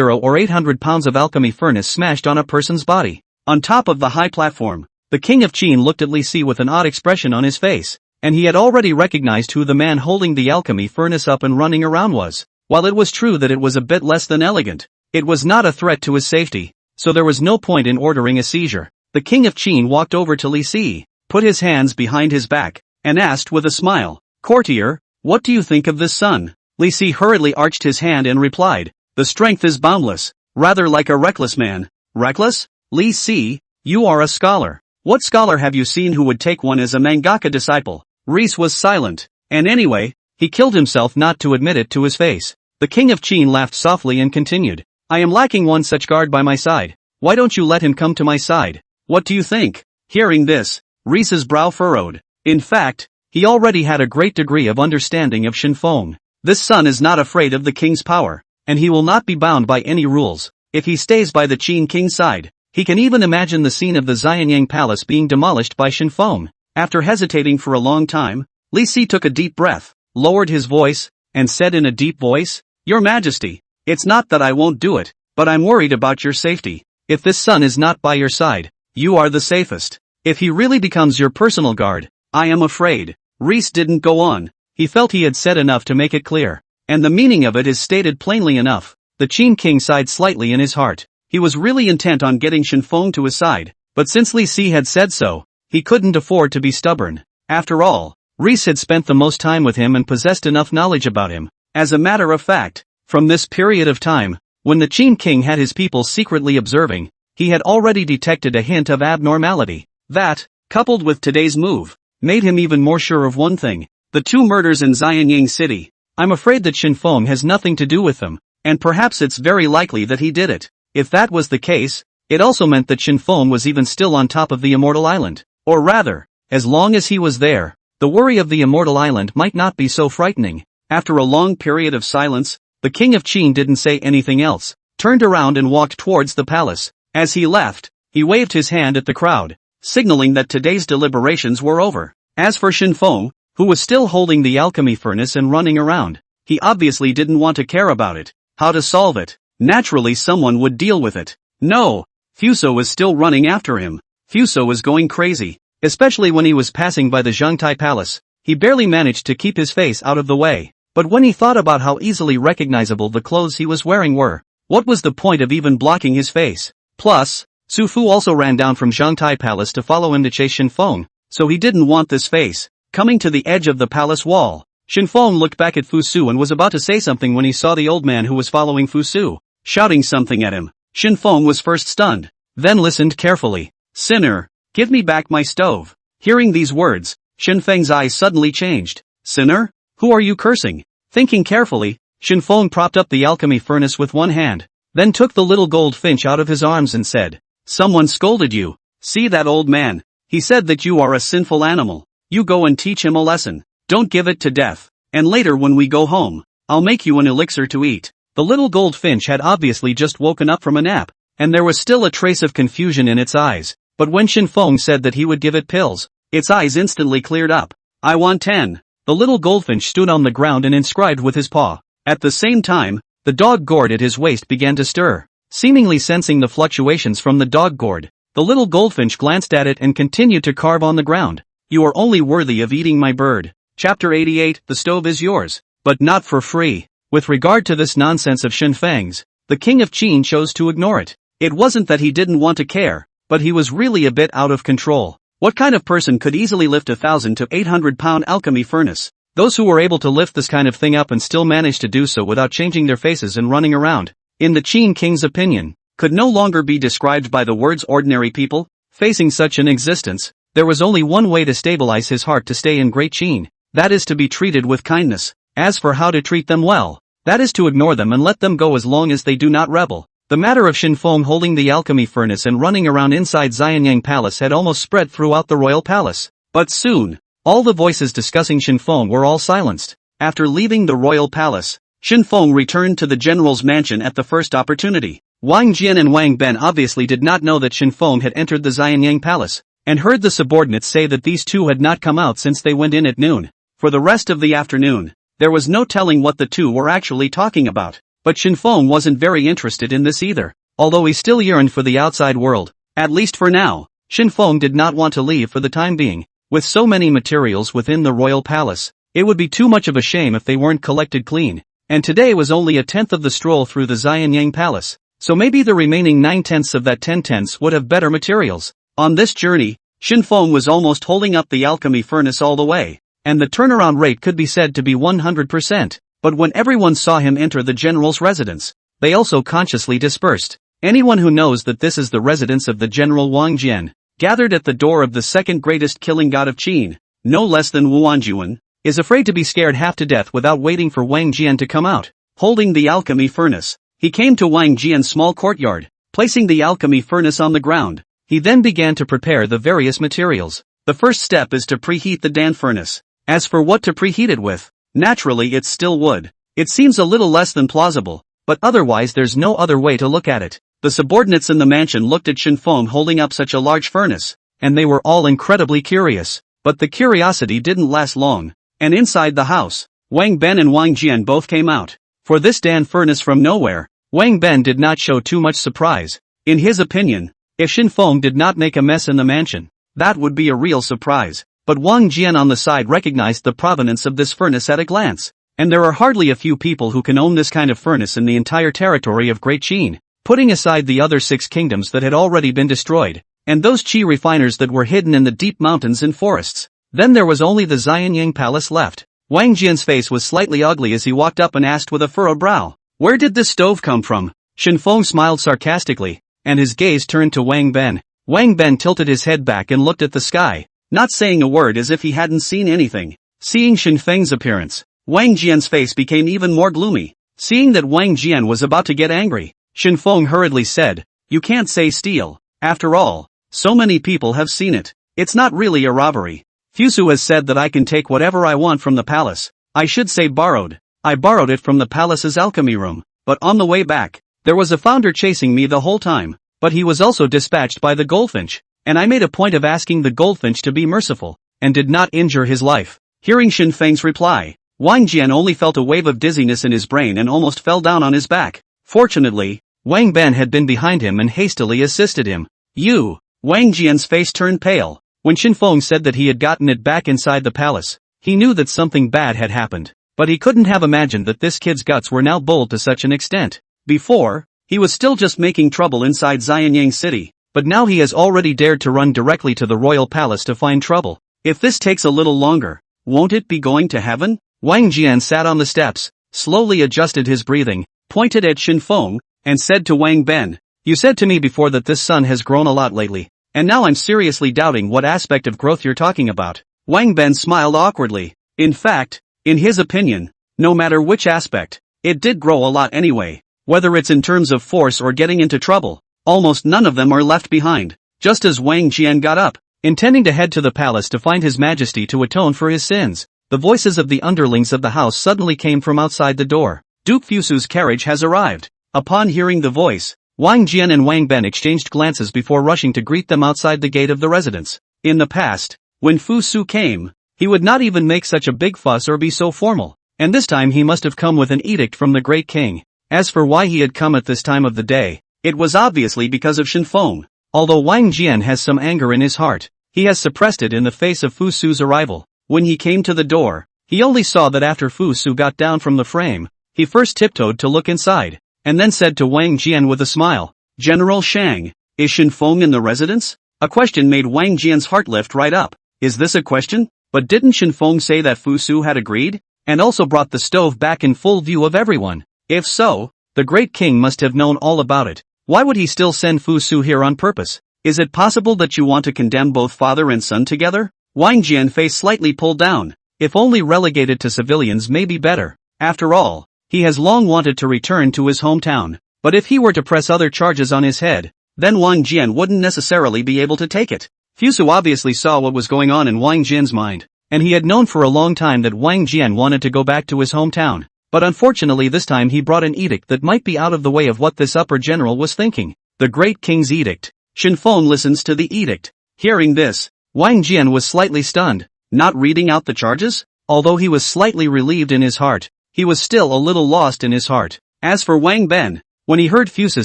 or 800 pounds of alchemy furnace smashed on a person's body. On top of the high platform, the king of Qin looked at Li Si with an odd expression on his face, and he had already recognized who the man holding the alchemy furnace up and running around was. While it was true that it was a bit less than elegant, it was not a threat to his safety, so there was no point in ordering a seizure. The king of Qin walked over to Li Si, put his hands behind his back, and asked with a smile, "Courtier, what do you think of this son?" Li Si hurriedly arched his hand and replied, "The strength is boundless, rather like a reckless man." "Reckless? Li Si, you are a scholar. What scholar have you seen who would take one as a mangaka disciple?" Reese was silent, and anyway, he killed himself not to admit it to his face. The king of Qin laughed softly and continued, "I am lacking one such guard by my side. Why don't you let him come to my side? What do you think?" Hearing this, Reese's brow furrowed. In fact, he already had a great degree of understanding of Shen Feng. This son is not afraid of the king's power, and he will not be bound by any rules. If he stays by the Qin king's side, he can even imagine the scene of the Xianyang palace being demolished by Shen Feng. After hesitating for a long time, Li Si took a deep breath, lowered his voice, and said in a deep voice, "Your Majesty, it's not that I won't do it, but I'm worried about your safety. If this son is not by your side, you are the safest. If he really becomes your personal guard, I am afraid." Reese didn't go on. He felt he had said enough to make it clear, and the meaning of it is stated plainly enough. The Qin king sighed slightly in his heart. He was really intent on getting Shen Feng to his side, but since Li Si had said so, he couldn't afford to be stubborn. After all, Reese had spent the most time with him and possessed enough knowledge about him. As a matter of fact, from this period of time, when the Qin king had his people secretly observing, he had already detected a hint of abnormality. That, coupled with today's move, made him even more sure of one thing: the two murders in Xianyang City. I'm afraid that Shen Feng has nothing to do with them, and perhaps it's very likely that he did it. If that was the case, it also meant that Shen Feng was even still on top of the Immortal Island. Or rather, as long as he was there, the worry of the Immortal Island might not be so frightening. After a long period of silence, the king of Qin didn't say anything else, turned around and walked towards the palace. As he left, he waved his hand at the crowd, signaling that today's deliberations were over. As for Shen Feng, who was still holding the alchemy furnace and running around, he obviously didn't want to care about it. How to solve it? Naturally someone would deal with it. No, Fusu was still running after him. Fusu was going crazy, especially when he was passing by the Zhangtai Palace. He barely managed to keep his face out of the way. But when he thought about how easily recognizable the clothes he was wearing were, what was the point of even blocking his face? Plus, Su Fu also ran down from Zhangtai Palace to follow him to chase Shen Feng, so he didn't want this face. Coming to the edge of the palace wall, Shen Feng looked back at Fusu and was about to say something when he saw the old man who was following Fusu, shouting something at him. Shen Feng was first stunned, then listened carefully. "Sinner, give me back my stove." Hearing these words, Shen Feng's eyes suddenly changed. "Sinner? Who are you cursing?" Thinking carefully, Shen Feng propped up the alchemy furnace with one hand, then took the little gold finch out of his arms and said, "Someone scolded you. See that old man? He said that you are a sinful animal. You go and teach him a lesson. Don't give it to death. And later when we go home, I'll make you an elixir to eat." The little gold finch had obviously just woken up from a nap, and there was still a trace of confusion in its eyes, but when Shen Feng said that he would give it pills, its eyes instantly cleared up. "I want 10. The little goldfinch stood on the ground and inscribed with his paw. At the same time, the dog gourd at his waist began to stir. Seemingly sensing the fluctuations from the dog gourd, the little goldfinch glanced at it and continued to carve on the ground. "You are only worthy of eating my bird." Chapter 88, The stove is yours, but not for free. With regard to this nonsense of Shen Feng's, the king of Qin chose to ignore it. It wasn't that he didn't want to care, but he was really a bit out of control. What kind of person could easily lift 1,000 to 800-pound alchemy furnace? Those who were able to lift this kind of thing up and still managed to do so without changing their faces and running around, in the Qin king's opinion, could no longer be described by the words ordinary people. Facing such an existence, there was only one way to stabilize his heart to stay in Great Qin, that is to be treated with kindness. As for how to treat them well, that is to ignore them and let them go as long as they do not rebel. The matter of Shen Feng holding the alchemy furnace and running around inside Xianyang Palace had almost spread throughout the royal palace. But soon, all the voices discussing Shen Feng were all silenced. After leaving the royal palace, Shen Feng returned to the general's mansion at the first opportunity. Wang Jian and Wang Ben obviously did not know that Shen Feng had entered the Xianyang Palace, and heard the subordinates say that these two had not come out since they went in at noon. For the rest of the afternoon, there was no telling what the two were actually talking about. But Shen Feng wasn't very interested in this either, although he still yearned for the outside world. At least for now, Shen Feng did not want to leave for the time being. With so many materials within the royal palace, it would be too much of a shame if they weren't collected clean, and today was only a tenth of the stroll through the Xianyang Palace, so maybe the remaining 9/10 of that 10/10 would have better materials. On this journey, Shen Feng was almost holding up the alchemy furnace all the way, and the turnaround rate could be said to be 100%. But when everyone saw him enter the general's residence, they also consciously dispersed. Anyone who knows that this is the residence of the general Wang Jian, gathered at the door of the second greatest killing god of Qin, no less than Wang Jian, is afraid to be scared half to death without waiting for Wang Jian to come out. Holding the alchemy furnace, he came to Wang Jian's small courtyard, placing the alchemy furnace on the ground. He then began to prepare the various materials. The first step is to preheat the Dan furnace. As for what to preheat it with, naturally it's still wood. It seems a little less than plausible, but otherwise there's no other way to look at it. The subordinates in the mansion looked at Shen Feng holding up such a large furnace, and they were all incredibly curious. But the curiosity didn't last long, and inside the house, Wang Ben and Wang Jian both came out. For this Dan furnace from nowhere, Wang Ben did not show too much surprise. In his opinion, if Shen Feng did not make a mess in the mansion, that would be a real surprise. But Wang Jian on the side recognized the provenance of this furnace at a glance, and there are hardly a few people who can own this kind of furnace in the entire territory of Great Qin, putting aside the other 6 kingdoms that had already been destroyed, and those qi refiners that were hidden in the deep mountains and forests. Then there was only the Xianyang Palace left. Wang Jian's face was slightly ugly as he walked up and asked with a furrowed brow, "Where did this stove come from?" Shen Feng smiled sarcastically, and his gaze turned to Wang Ben. Wang Ben tilted his head back and looked at the sky, not saying a word as if he hadn't seen anything. Seeing Shen Feng's appearance, Wang Jian's face became even more gloomy. Seeing that Wang Jian was about to get angry, Shen Feng hurriedly said, "You can't say steal. After all, so many people have seen it. It's not really a robbery. Fusu has said that I can take whatever I want from the palace. I should say borrowed. I borrowed it from the palace's alchemy room, but on the way back, there was a founder chasing me the whole time, but he was also dispatched by the goldfinch, and I made a point of asking the goldfinch to be merciful, and did not injure his life." Hearing Shen Feng's reply, Wang Jian only felt a wave of dizziness in his brain and almost fell down on his back. Fortunately, Wang Ben had been behind him and hastily assisted him. "You!" Wang Jian's face turned pale. When Shen Feng said that he had gotten it back inside the palace, he knew that something bad had happened, but he couldn't have imagined that this kid's guts were now bold to such an extent. Before, he was still just making trouble inside Xianyang City, but now he has already dared to run directly to the royal palace to find trouble. If this takes a little longer, won't it be going to heaven? Wang Jian sat on the steps, slowly adjusted his breathing, pointed at Shen Feng, and said to Wang Ben, "You said to me before that this son has grown a lot lately, and now I'm seriously doubting what aspect of growth you're talking about." Wang Ben smiled awkwardly. In fact, in his opinion, no matter which aspect, it did grow a lot anyway. Whether it's in terms of force or getting into trouble, almost none of them are left behind. Just as Wang Jian got up, intending to head to the palace to find His Majesty to atone for his sins, the voices of the underlings of the house suddenly came from outside the door. "Duke Fusu's carriage has arrived." Upon hearing the voice, Wang Jian and Wang Ben exchanged glances before rushing to greet them outside the gate of the residence. In the past, when Fusu came, he would not even make such a big fuss or be so formal, and this time he must have come with an edict from the Great King. As for why he had come at this time of the day, it was obviously because of Shen Feng. Although Wang Jian has some anger in his heart, he has suppressed it in the face of Fusu's arrival. When he came to the door, he only saw that after Fusu got down from the frame, he first tiptoed to look inside, and then said to Wang Jian with a smile, General Shang, is Shen Feng in the residence? A question made Wang Jian's heart lift right up. Is this a question? But didn't Shen Feng say that Fusu had agreed? And also brought the stove back in full view of everyone? If so, the Great King must have known all about it. Why would he still send Fusu here on purpose? Is it possible that you want to condemn both father and son together? Wang Jian face slightly pulled down. If only relegated to civilians may be better. After all, he has long wanted to return to his hometown. But if he were to press other charges on his head, then Wang Jian wouldn't necessarily be able to take it. Fusu obviously saw what was going on in Wang Jian's mind, and he had known for a long time that Wang Jian wanted to go back to his hometown. But unfortunately this time he brought an edict that might be out of the way of what this upper general was thinking. The Great King's edict. Shen Feng listens to the edict. Hearing this, Wang Jian was slightly stunned. Not reading out the charges? Although he was slightly relieved in his heart, he was still a little lost in his heart. As for Wang Ben, when he heard Fusu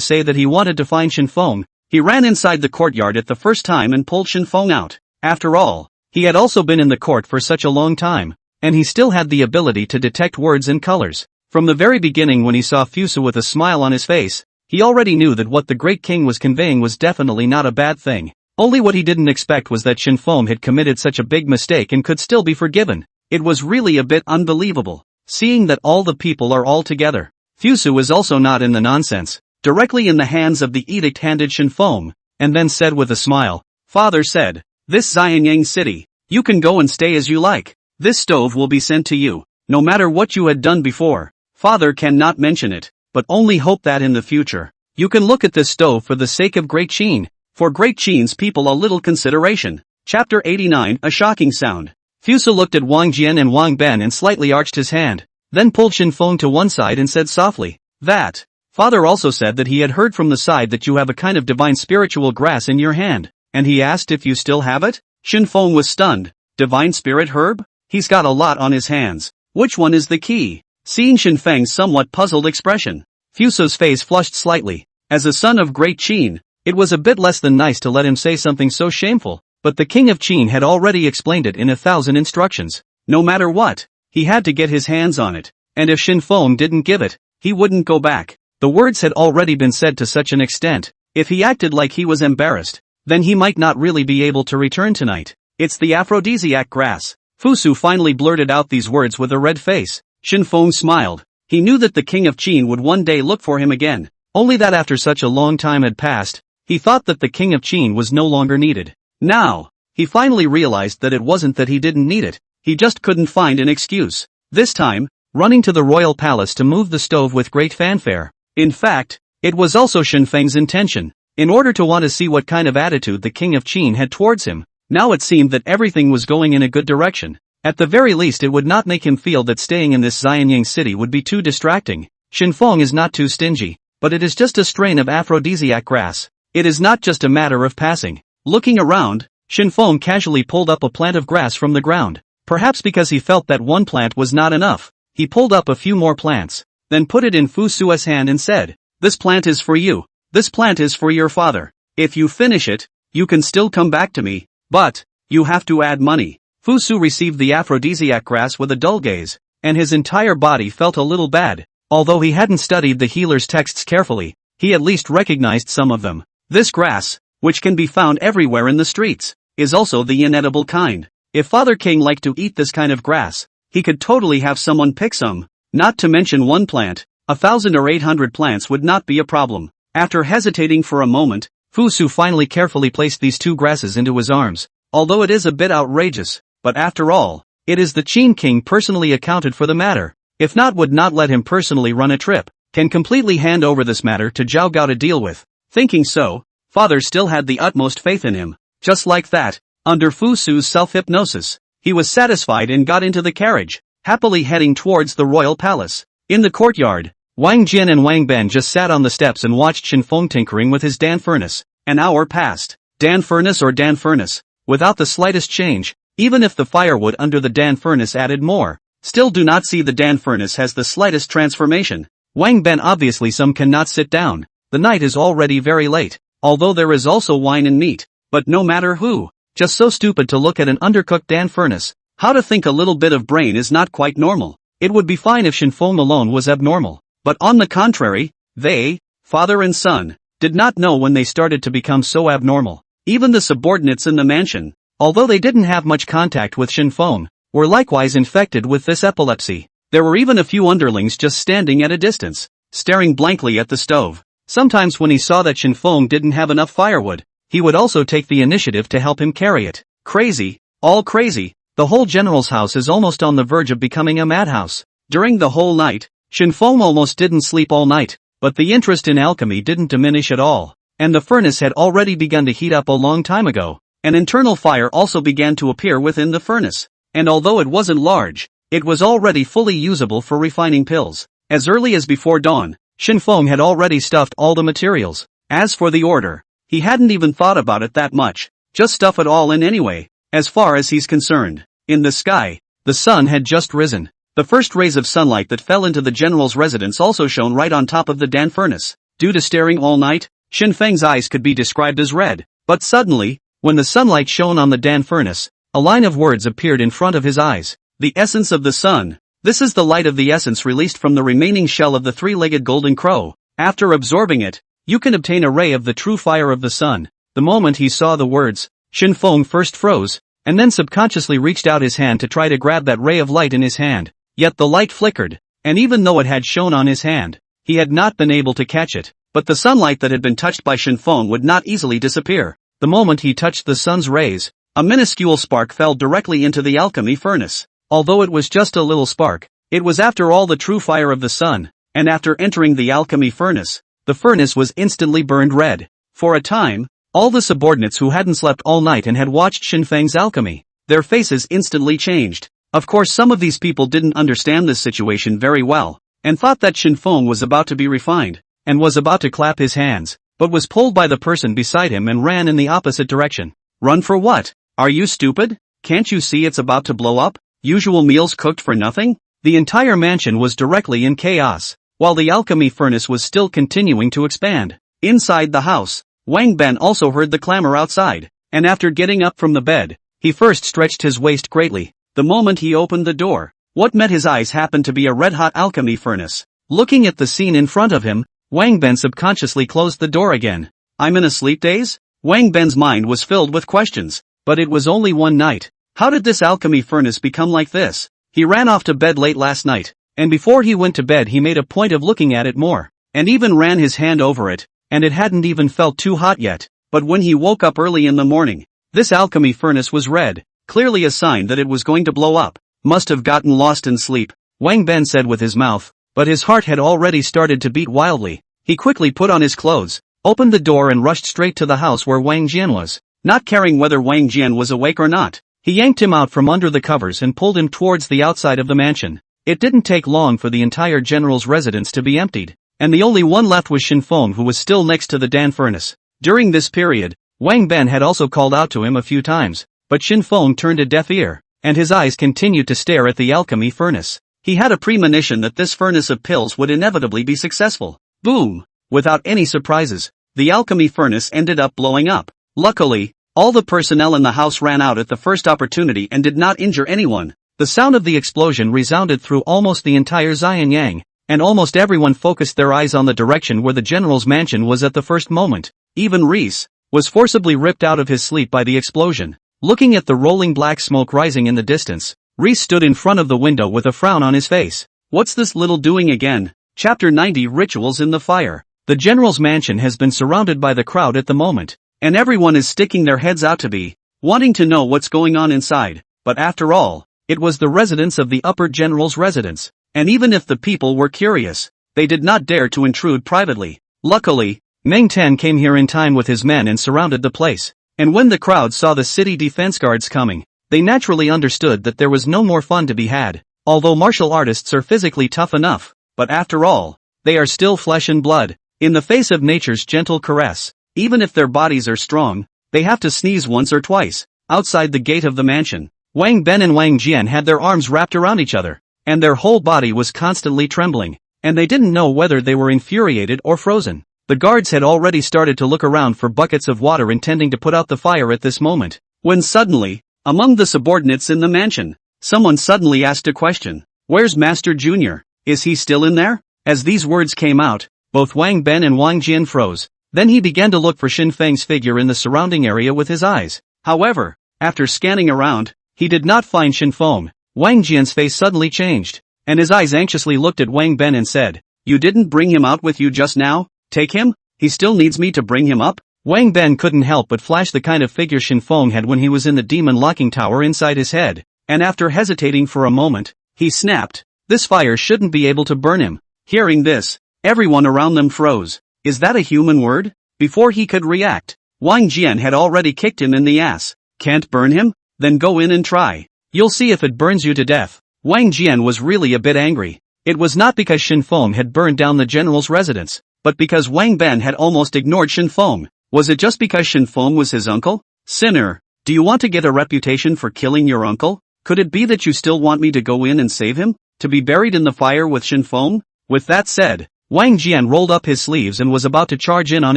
say that he wanted to find Shen Feng, he ran inside the courtyard at the first time and pulled Shen Feng out. After all, he had also been in the court for such a long time, and he still had the ability to detect words and colors. From the very beginning when he saw Fusu with a smile on his face, he already knew that what the Great King was conveying was definitely not a bad thing. Only what he didn't expect was that Shen Feng had committed such a big mistake and could still be forgiven. It was really a bit unbelievable, seeing that all the people are all together. Fusu is also not in the nonsense. Directly in the hands of the edict handed Shen Feng, and then said with a smile, "Father said, this Xianyang city, you can go and stay as you like. This stove will be sent to you, no matter what you had done before. Father cannot mention it, but only hope that in the future, you can look at this stove for the sake of Great Qin. For Great Qin's people a little consideration." Chapter 89, a shocking sound. Fusu looked at Wang Jian and Wang Ben and slightly arched his hand, then pulled Shen Feng to one side and said softly, "That. Father also said that he had heard from the side that you have a kind of divine spiritual grass in your hand, and he asked if you still have it?" Shen Feng was stunned. Divine spirit herb? He's got a lot on his hands. Which one is the key? Seeing Shen Feng's somewhat puzzled expression, Fusu's face flushed slightly. As a son of Great Qin, it was a bit less than nice to let him say something so shameful, but the King of Qin had already explained it in 1,000 instructions. No matter what, he had to get his hands on it, and if Shen Feng didn't give it, he wouldn't go back. The words had already been said to such an extent. If he acted like he was embarrassed, then he might not really be able to return tonight. "It's the aphrodisiac grass." Fusu finally blurted out these words with a red face. Shen Feng smiled. He knew that the King of Qin would one day look for him again. Only that after such a long time had passed, he thought that the King of Qin was no longer needed. Now, he finally realized that it wasn't that he didn't need it, he just couldn't find an excuse. This time, running to the royal palace to move the stove with great fanfare. In fact, it was also Shen Feng's intention, in order to want to see what kind of attitude the King of Qin had towards him. Now it seemed that everything was going in a good direction. At the very least it would not make him feel that staying in this Xianyang city would be too distracting. Shen Feng is not too stingy, but it is just a strain of aphrodisiac grass. It is not just a matter of passing. Looking around, Shen Feng casually pulled up a plant of grass from the ground. Perhaps because he felt that one plant was not enough, he pulled up a few more plants, then put it in Fusu's hand and said, "This plant is for you. This plant is for your father. If you finish it, you can still come back to me, but you have to add money." Fusu received the aphrodisiac grass with a dull gaze, and his entire body felt a little bad. Although he hadn't studied the healer's texts carefully, he at least recognized some of them. This grass, which can be found everywhere in the streets, is also the inedible kind. If Father King liked to eat this kind of grass, he could totally have someone pick some. Not to mention one plant, 1,000 or 800 plants would not be a problem. After hesitating for a moment, Fusu finally carefully placed these two grasses into his arms. Although it is a bit outrageous, but after all, it is the Qin King personally accounted for the matter. If not, would not let him personally run a trip, can completely hand over this matter to Zhao Gao to deal with. Thinking so, Father still had the utmost faith in him. Just like that, under Fusu's self-hypnosis, he was satisfied and got into the carriage, happily heading towards the royal palace. In the courtyard, Wang Jian and Wang Ben just sat on the steps and watched Shen Feng tinkering with his Dan furnace. An hour passed. Dan furnace or Dan furnace, without the slightest change, even if the firewood under the Dan furnace added more. Still do not see the Dan furnace has the slightest transformation. Wang Ben obviously some cannot sit down. The night is already very late, although there is also wine and meat, but no matter who, just so stupid to look at an undercooked Dan furnace. How to think a little bit of brain is not quite normal. It would be fine if Shen Feng alone was abnormal, but on the contrary, they, father and son, did not know when they started to become so abnormal. Even the subordinates in the mansion, although they didn't have much contact with Shen Feng, were likewise infected with this epilepsy. There were even a few underlings just standing at a distance, staring blankly at the stove. Sometimes when he saw that Shen Feng didn't have enough firewood, he would also take the initiative to help him carry it. Crazy, all crazy. The whole general's house is almost on the verge of becoming a madhouse. During the whole night, Shen Feng almost didn't sleep all night, but the interest in alchemy didn't diminish at all, and the furnace had already begun to heat up a long time ago. An internal fire also began to appear within the furnace, and although it wasn't large, it was already fully usable for refining pills. As early as before dawn, Shen Feng had already stuffed all the materials. As for the order, he hadn't even thought about it that much. Just stuff it all in anyway, as far as he's concerned. In the sky, the sun had just risen. The first rays of sunlight that fell into the general's residence also shone right on top of the Dan furnace. Due to staring all night, Shen Feng's eyes could be described as red. But suddenly, when the sunlight shone on the Dan furnace, a line of words appeared in front of his eyes. The essence of the sun. This is the light of the essence released from the remaining shell of the three-legged golden crow. After absorbing it, you can obtain a ray of the true fire of the sun. The moment he saw the words, Shen Feng first froze, and then subconsciously reached out his hand to try to grab that ray of light in his hand. Yet the light flickered, and even though it had shone on his hand, he had not been able to catch it. But the sunlight that had been touched by Shen Feng would not easily disappear. The moment he touched the sun's rays, a minuscule spark fell directly into the alchemy furnace. Although it was just a little spark, it was after all the true fire of the sun, and after entering the alchemy furnace, the furnace was instantly burned red. For a time, all the subordinates who hadn't slept all night and had watched Shen Feng's alchemy, their faces instantly changed. Of course, some of these people didn't understand this situation very well, and thought that Shen Feng was about to be refined, and was about to clap his hands, but was pulled by the person beside him and ran in the opposite direction. Run for what? Are you stupid? Can't you see it's about to blow up? Usual meals cooked for nothing? The entire mansion was directly in chaos, while the alchemy furnace was still continuing to expand. Inside the house, Wang Ben also heard the clamor outside, and after getting up from the bed, he first stretched his waist greatly. The moment he opened the door, what met his eyes happened to be a red-hot alchemy furnace. Looking at the scene in front of him, Wang Ben subconsciously closed the door again. I'm in a sleep daze? Wang Ben's mind was filled with questions, but it was only one night. How did this alchemy furnace become like this? He ran off to bed late last night, and before he went to bed he made a point of looking at it more, and even ran his hand over it, and it hadn't even felt too hot yet. But when he woke up early in the morning, this alchemy furnace was red, clearly a sign that it was going to blow up. Must have gotten lost in sleep, Wang Ben said with his mouth, but his heart had already started to beat wildly. He quickly put on his clothes, opened the door and rushed straight to the house where Wang Jian was. Not caring whether Wang Jian was awake or not, he yanked him out from under the covers and pulled him towards the outside of the mansion. It didn't take long for the entire general's residence to be emptied, and the only one left was Shen Feng, who was still next to the Dan furnace. During this period, Wang Ben had also called out to him a few times, but Shen Feng turned a deaf ear, and his eyes continued to stare at the alchemy furnace. He had a premonition that this furnace of pills would inevitably be successful. Boom! Without any surprises, the alchemy furnace ended up blowing up. Luckily, all the personnel in the house ran out at the first opportunity and did not injure anyone. The sound of the explosion resounded through almost the entire Xianyang, and almost everyone focused their eyes on the direction where the general's mansion was at the first moment. Even Reese was forcibly ripped out of his sleep by the explosion. Looking at the rolling black smoke rising in the distance, Reese stood in front of the window with a frown on his face. What's this little doing again? Chapter 90 Rituals in the Fire. The general's mansion has been surrounded by the crowd at the moment, and everyone is sticking their heads out to be wanting to know what's going on inside. But after all, it was the residence of the upper general's residence, and even if the people were curious, they did not dare to intrude privately. Luckily, Meng came here in time with his men and surrounded the place, and when the crowd saw the city defense guards coming, they naturally understood that there was no more fun to be had. Although martial artists are physically tough enough, but after all, they are still flesh and blood, in the face of nature's gentle caress. Even if their bodies are strong, they have to sneeze once or twice. Outside the gate of the mansion, Wang Ben and Wang Jian had their arms wrapped around each other, and their whole body was constantly trembling, and they didn't know whether they were infuriated or frozen. The guards had already started to look around for buckets of water intending to put out the fire at this moment, when suddenly, among the subordinates in the mansion, someone suddenly asked a question. Where's Master Junior? Is he still in there? As these words came out, both Wang Ben and Wang Jian froze. Then he began to look for Shen Feng's figure in the surrounding area with his eyes. However, after scanning around, he did not find Shen Feng. Wang Jian's face suddenly changed, and his eyes anxiously looked at Wang Ben and said, "You didn't bring him out with you just now? Take him? He still needs me to bring him up?" Wang Ben couldn't help but flash the kind of figure Shen Feng had when he was in the demon locking tower inside his head, and after hesitating for a moment, he snapped, "This fire shouldn't be able to burn him." Hearing this, everyone around them froze. Is that a human word? Before he could react, Wang Jian had already kicked him in the ass. Can't burn him? Then go in and try. You'll see if it burns you to death. Wang Jian was really a bit angry. It was not because Shen Feng had burned down the general's residence, but because Wang Ben had almost ignored Shen Feng. Was it just because Shen Feng was his uncle? Sinner, do you want to get a reputation for killing your uncle? Could it be that you still want me to go in and save him? To be buried in the fire with Shen Feng? With that said, Wang Jian rolled up his sleeves and was about to charge in on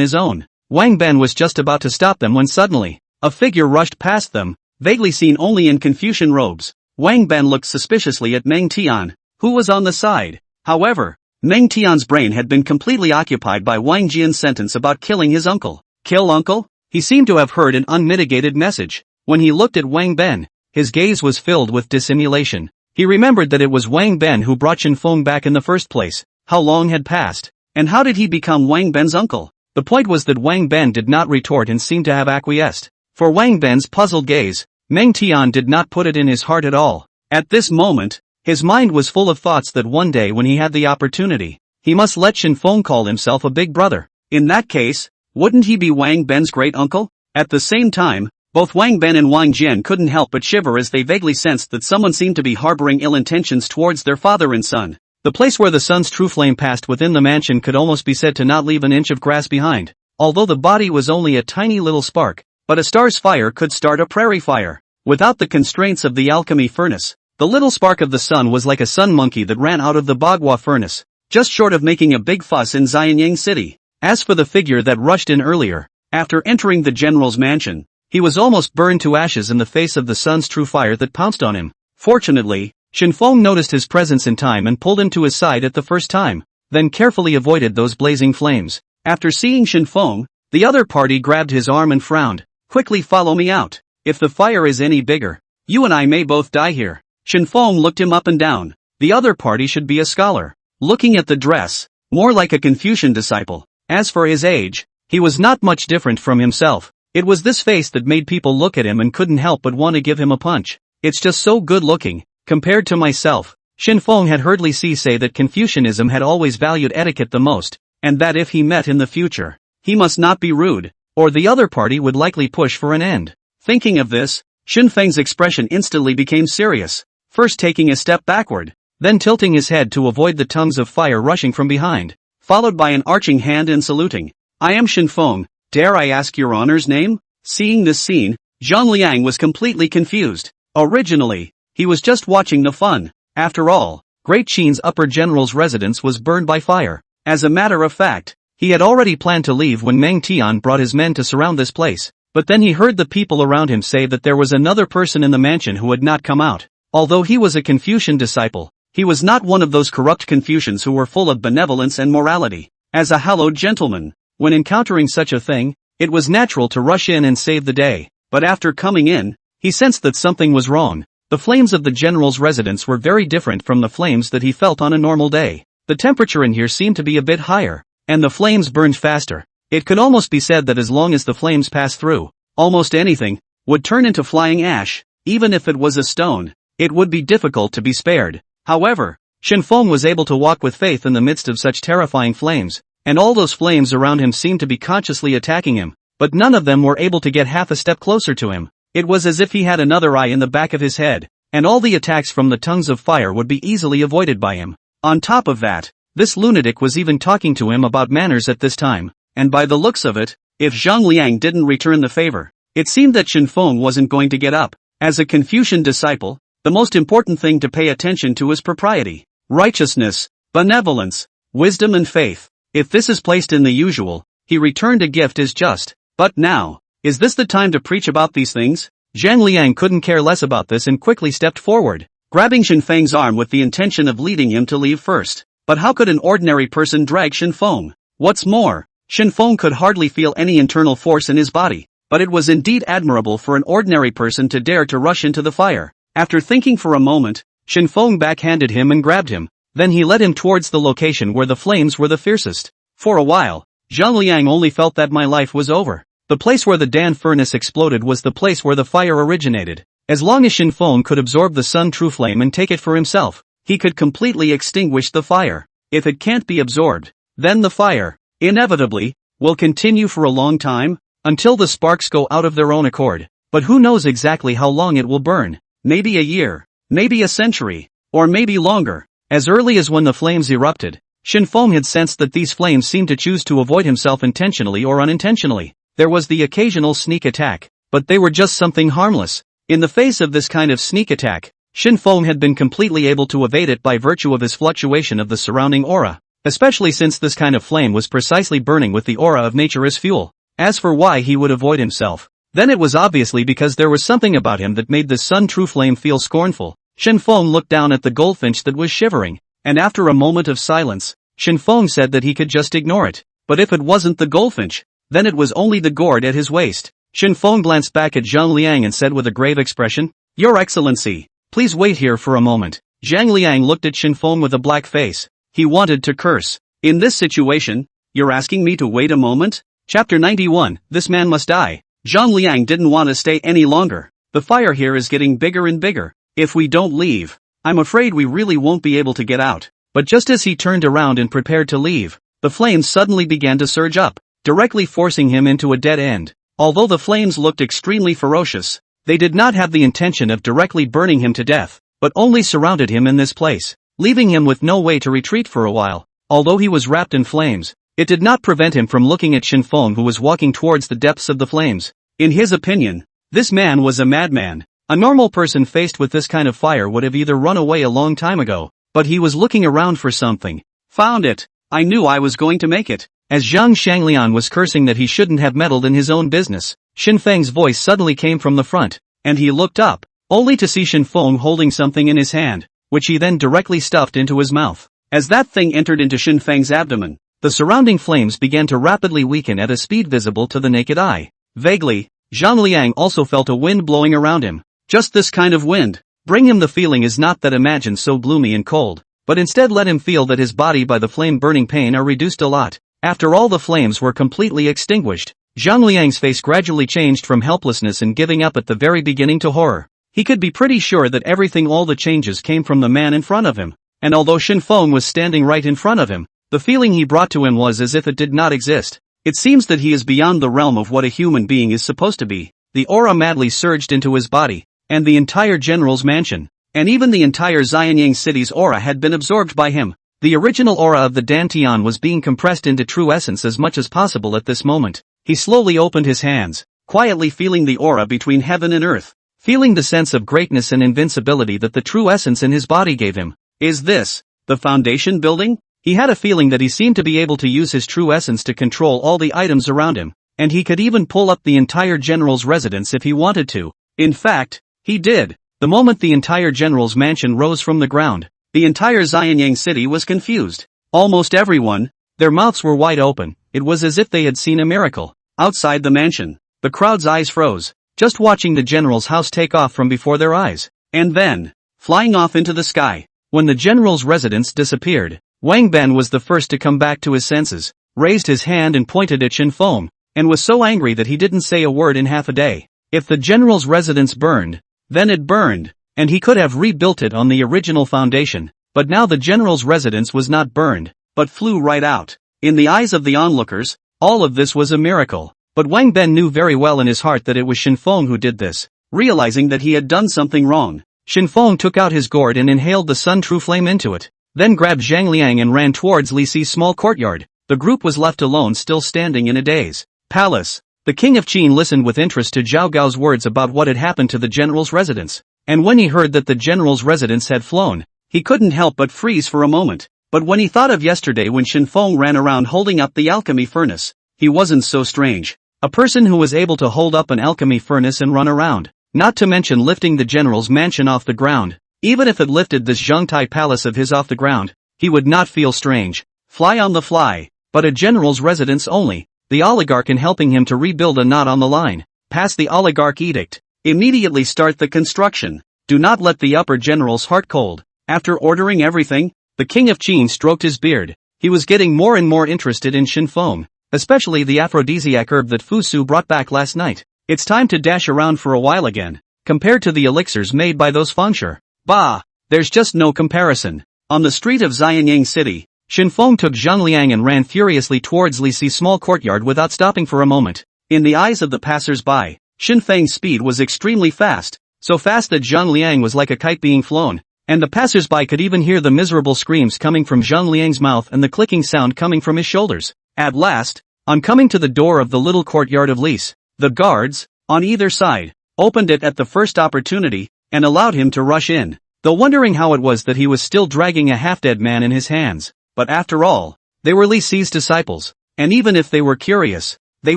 his own. Wang Ben was just about to stop them when suddenly, a figure rushed past them, vaguely seen only in Confucian robes. Wang Ben looked suspiciously at Meng Tian, who was on the side. However, Meng Tian's brain had been completely occupied by Wang Jian's sentence about killing his uncle. Kill uncle? He seemed to have heard an unmitigated message. When he looked at Wang Ben, his gaze was filled with dissimulation. He remembered that it was Wang Ben who brought Shen Feng back in the first place. How long had passed? And how did he become Wang Ben's uncle? The point was that Wang Ben did not retort and seemed to have acquiesced. For Wang Ben's puzzled gaze, Meng Tian did not put it in his heart at all. At this moment, his mind was full of thoughts that one day when he had the opportunity, he must let Shen Feng call himself a big brother. In that case, wouldn't he be Wang Ben's great uncle? At the same time, both Wang Ben and Wang Jian couldn't help but shiver as they vaguely sensed that someone seemed to be harboring ill intentions towards their father and son. The place where the sun's true flame passed within the mansion could almost be said to not leave an inch of grass behind, although the body was only a tiny little spark, but a star's fire could start a prairie fire. Without the constraints of the alchemy furnace, the little spark of the sun was like a sun monkey that ran out of the Bagua furnace, just short of making a big fuss in Xianyang city. As for the figure that rushed in earlier, after entering the general's mansion, he was almost burned to ashes in the face of the sun's true fire that pounced on him. Fortunately, Shen Feng noticed his presence in time and pulled him to his side at the first time, then carefully avoided those blazing flames. After seeing Shen Feng, the other party grabbed his arm and frowned. Quickly follow me out. If the fire is any bigger, you and I may both die here. Shen Feng looked him up and down. The other party should be a scholar. Looking at the dress, more like a Confucian disciple. As for his age, he was not much different from himself. It was this face that made people look at him and couldn't help but want to give him a punch. It's just so good looking. Compared to myself, Shen Feng had heard Li Si say that Confucianism had always valued etiquette the most, and that if he met in the future, he must not be rude, or the other party would likely push for an end. Thinking of this, Shen Feng's expression instantly became serious, first taking a step backward, then tilting his head to avoid the tongues of fire rushing from behind, followed by an arching hand and saluting. I am Shen Feng, dare I ask your honor's name? Seeing this scene, Zhang Liang was completely confused. Originally, he was just watching the fun. After all, Great Qin's upper general's residence was burned by fire. As a matter of fact, he had already planned to leave when Meng Tian brought his men to surround this place, but then he heard the people around him say that there was another person in the mansion who had not come out. Although he was a Confucian disciple, he was not one of those corrupt Confucians who were full of benevolence and morality. As a hallowed gentleman, when encountering such a thing, it was natural to rush in and save the day. But after coming in, he sensed that something was wrong. The flames of the general's residence were very different from the flames that he felt on a normal day. The temperature in here seemed to be a bit higher, and the flames burned faster. It could almost be said that as long as the flames passed through, almost anything would turn into flying ash. Even if it was a stone, it would be difficult to be spared. However, Shen Feng was able to walk with faith in the midst of such terrifying flames, and all those flames around him seemed to be consciously attacking him, but none of them were able to get half a step closer to him. It was as if he had another eye in the back of his head, and all the attacks from the tongues of fire would be easily avoided by him. On top of that, this lunatic was even talking to him about manners at this time, and by the looks of it, if Zhang Liang didn't return the favor, it seemed that Shen Feng wasn't going to get up. As a Confucian disciple, the most important thing to pay attention to is propriety, righteousness, benevolence, wisdom and faith. If this is placed in the usual, he returned a gift is just. But now, is this the time to preach about these things? Zhang Liang couldn't care less about this and quickly stepped forward, grabbing Shen Feng's arm with the intention of leading him to leave first. But how could an ordinary person drag Shen Feng? What's more, Shen Feng could hardly feel any internal force in his body, but it was indeed admirable for an ordinary person to dare to rush into the fire. After thinking for a moment, Shen Feng backhanded him and grabbed him, then he led him towards the location where the flames were the fiercest. For a while, Xianyang only felt that my life was over. The place where the Dan furnace exploded was the place where the fire originated. As long as Shen Feng could absorb the sun true flame and take it for himself, he could completely extinguish the fire. If it can't be absorbed, then the fire, inevitably, will continue for a long time, until the sparks go out of their own accord. But who knows exactly how long it will burn? Maybe a year, maybe a century, or maybe longer. As early as when the flames erupted, Shen Feng had sensed that these flames seemed to choose to avoid himself intentionally or unintentionally. There was the occasional sneak attack, but they were just something harmless. In the face of this kind of sneak attack, Shen Feng had been completely able to evade it by virtue of his fluctuation of the surrounding aura, especially since this kind of flame was precisely burning with the aura of nature as fuel. As for why he would avoid himself, then it was obviously because there was something about him that made this sun true flame feel scornful. Shen Feng looked down at the goldfinch that was shivering, and after a moment of silence, Shen Feng said that he could just ignore it. But if it wasn't the goldfinch, then it was only the gourd at his waist. Shen Feng glanced back at Zhang Liang and said with a grave expression, "Your Excellency, please wait here for a moment." Zhang Liang looked at Shen Feng with a black face. He wanted to curse. In this situation, you're asking me to wait a moment? Chapter 91, This man must die. Zhang Liang didn't want to stay any longer. The fire here is getting bigger and bigger. If we don't leave, I'm afraid we really won't be able to get out. But just as he turned around and prepared to leave, the flames suddenly began to surge up, directly forcing him into a dead end. Although the flames looked extremely ferocious, they did not have the intention of directly burning him to death, but only surrounded him in this place, leaving him with no way to retreat for a while. Although he was wrapped in flames, it did not prevent him from looking at Shen Feng, who was walking towards the depths of the flames. In his opinion, this man was a madman. A normal person faced with this kind of fire would have either run away a long time ago, but he was looking around for something. Found it. I knew I was going to make it. As Zhang Shanglian was cursing that he shouldn't have meddled in his own business, Shen Feng's voice suddenly came from the front, and he looked up, only to see Shen Feng holding something in his hand, which he then directly stuffed into his mouth. As that thing entered into Shen Feng's abdomen, the surrounding flames began to rapidly weaken at a speed visible to the naked eye. Vaguely, Zhang Liang also felt a wind blowing around him. Just this kind of wind. Bring him the feeling is not that imagined so gloomy and cold, but instead let him feel that his body by the flame burning pain are reduced a lot. After all the flames were completely extinguished, Zhang Liang's face gradually changed from helplessness and giving up at the very beginning to horror. He could be pretty sure that all the changes came from the man in front of him, and although Shen Feng was standing right in front of him, the feeling he brought to him was as if it did not exist. It seems that he is beyond the realm of what a human being is supposed to be. The aura madly surged into his body, and the entire general's mansion, and even the entire Xianyang city's aura had been absorbed by him. The original aura of the Dan Tian was being compressed into true essence as much as possible at this moment. He slowly opened his hands, quietly feeling the aura between heaven and earth, feeling the sense of greatness and invincibility that the true essence in his body gave him. Is this the foundation building? He had a feeling that he seemed to be able to use his true essence to control all the items around him, and he could even pull up the entire general's residence if he wanted to. In fact, he did. The moment the entire general's mansion rose from the ground, the entire Xianyang city was confused. Almost everyone, their mouths were wide open. It was as if they had seen a miracle. Outside the mansion, the crowd's eyes froze, just watching the general's house take off from before their eyes, and then, flying off into the sky. When the general's residence disappeared, Wang Ben was the first to come back to his senses, raised his hand and pointed at Shen Feng, and was so angry that he didn't say a word in half a day. If the general's residence burned, then it burned, and he could have rebuilt it on the original foundation, but now the general's residence was not burned, but flew right out. In the eyes of the onlookers, all of this was a miracle, but Wang Ben knew very well in his heart that it was Shen Feng who did this. Realizing that he had done something wrong, Shen Feng took out his gourd and inhaled the sun true flame into it, then grabbed Zhang Liang and ran towards Li Si's small courtyard. The group was left alone, still standing in a daze. Palace. The king of Qin listened with interest to Zhao Gao's words about what had happened to the general's residence, and when he heard that the general's residence had flown, he couldn't help but freeze for a moment. But when he thought of yesterday when Shen Feng ran around holding up the alchemy furnace, he wasn't so strange. A person who was able to hold up an alchemy furnace and run around, not to mention lifting the general's mansion off the ground, even if it lifted this Zhongtai palace of his off the ground, he would not feel strange. Fly on the fly. but a general's residence only, the oligarch in helping him to rebuild a knot on the line. Pass the oligarch edict. Immediately start the construction. Do not let the upper general's heart cold. After ordering everything, the king of Qin stroked his beard. He was getting more and more interested in Shen Feng, especially the aphrodisiac herb that Fusu brought back last night. It's time to dash around for a while again. Compared to the elixirs made by those fengshi, bah, there's just no comparison. On the street of Xianyang city, Shen Feng took Zhang Liang and ran furiously towards Li Si's small courtyard without stopping for a moment. In the eyes of the passers-by, Shen Feng's speed was extremely fast, so fast that Zhang Liang was like a kite being flown, and the passers-by could even hear the miserable screams coming from Zhang Liang's mouth and the clicking sound coming from his shoulders. At last, on coming to the door of the little courtyard of Lis, the guards, on either side, opened it at the first opportunity, and allowed him to rush in, though wondering how it was that he was still dragging a half-dead man in his hands. But after all, they were Li Si's disciples, and even if they were curious, they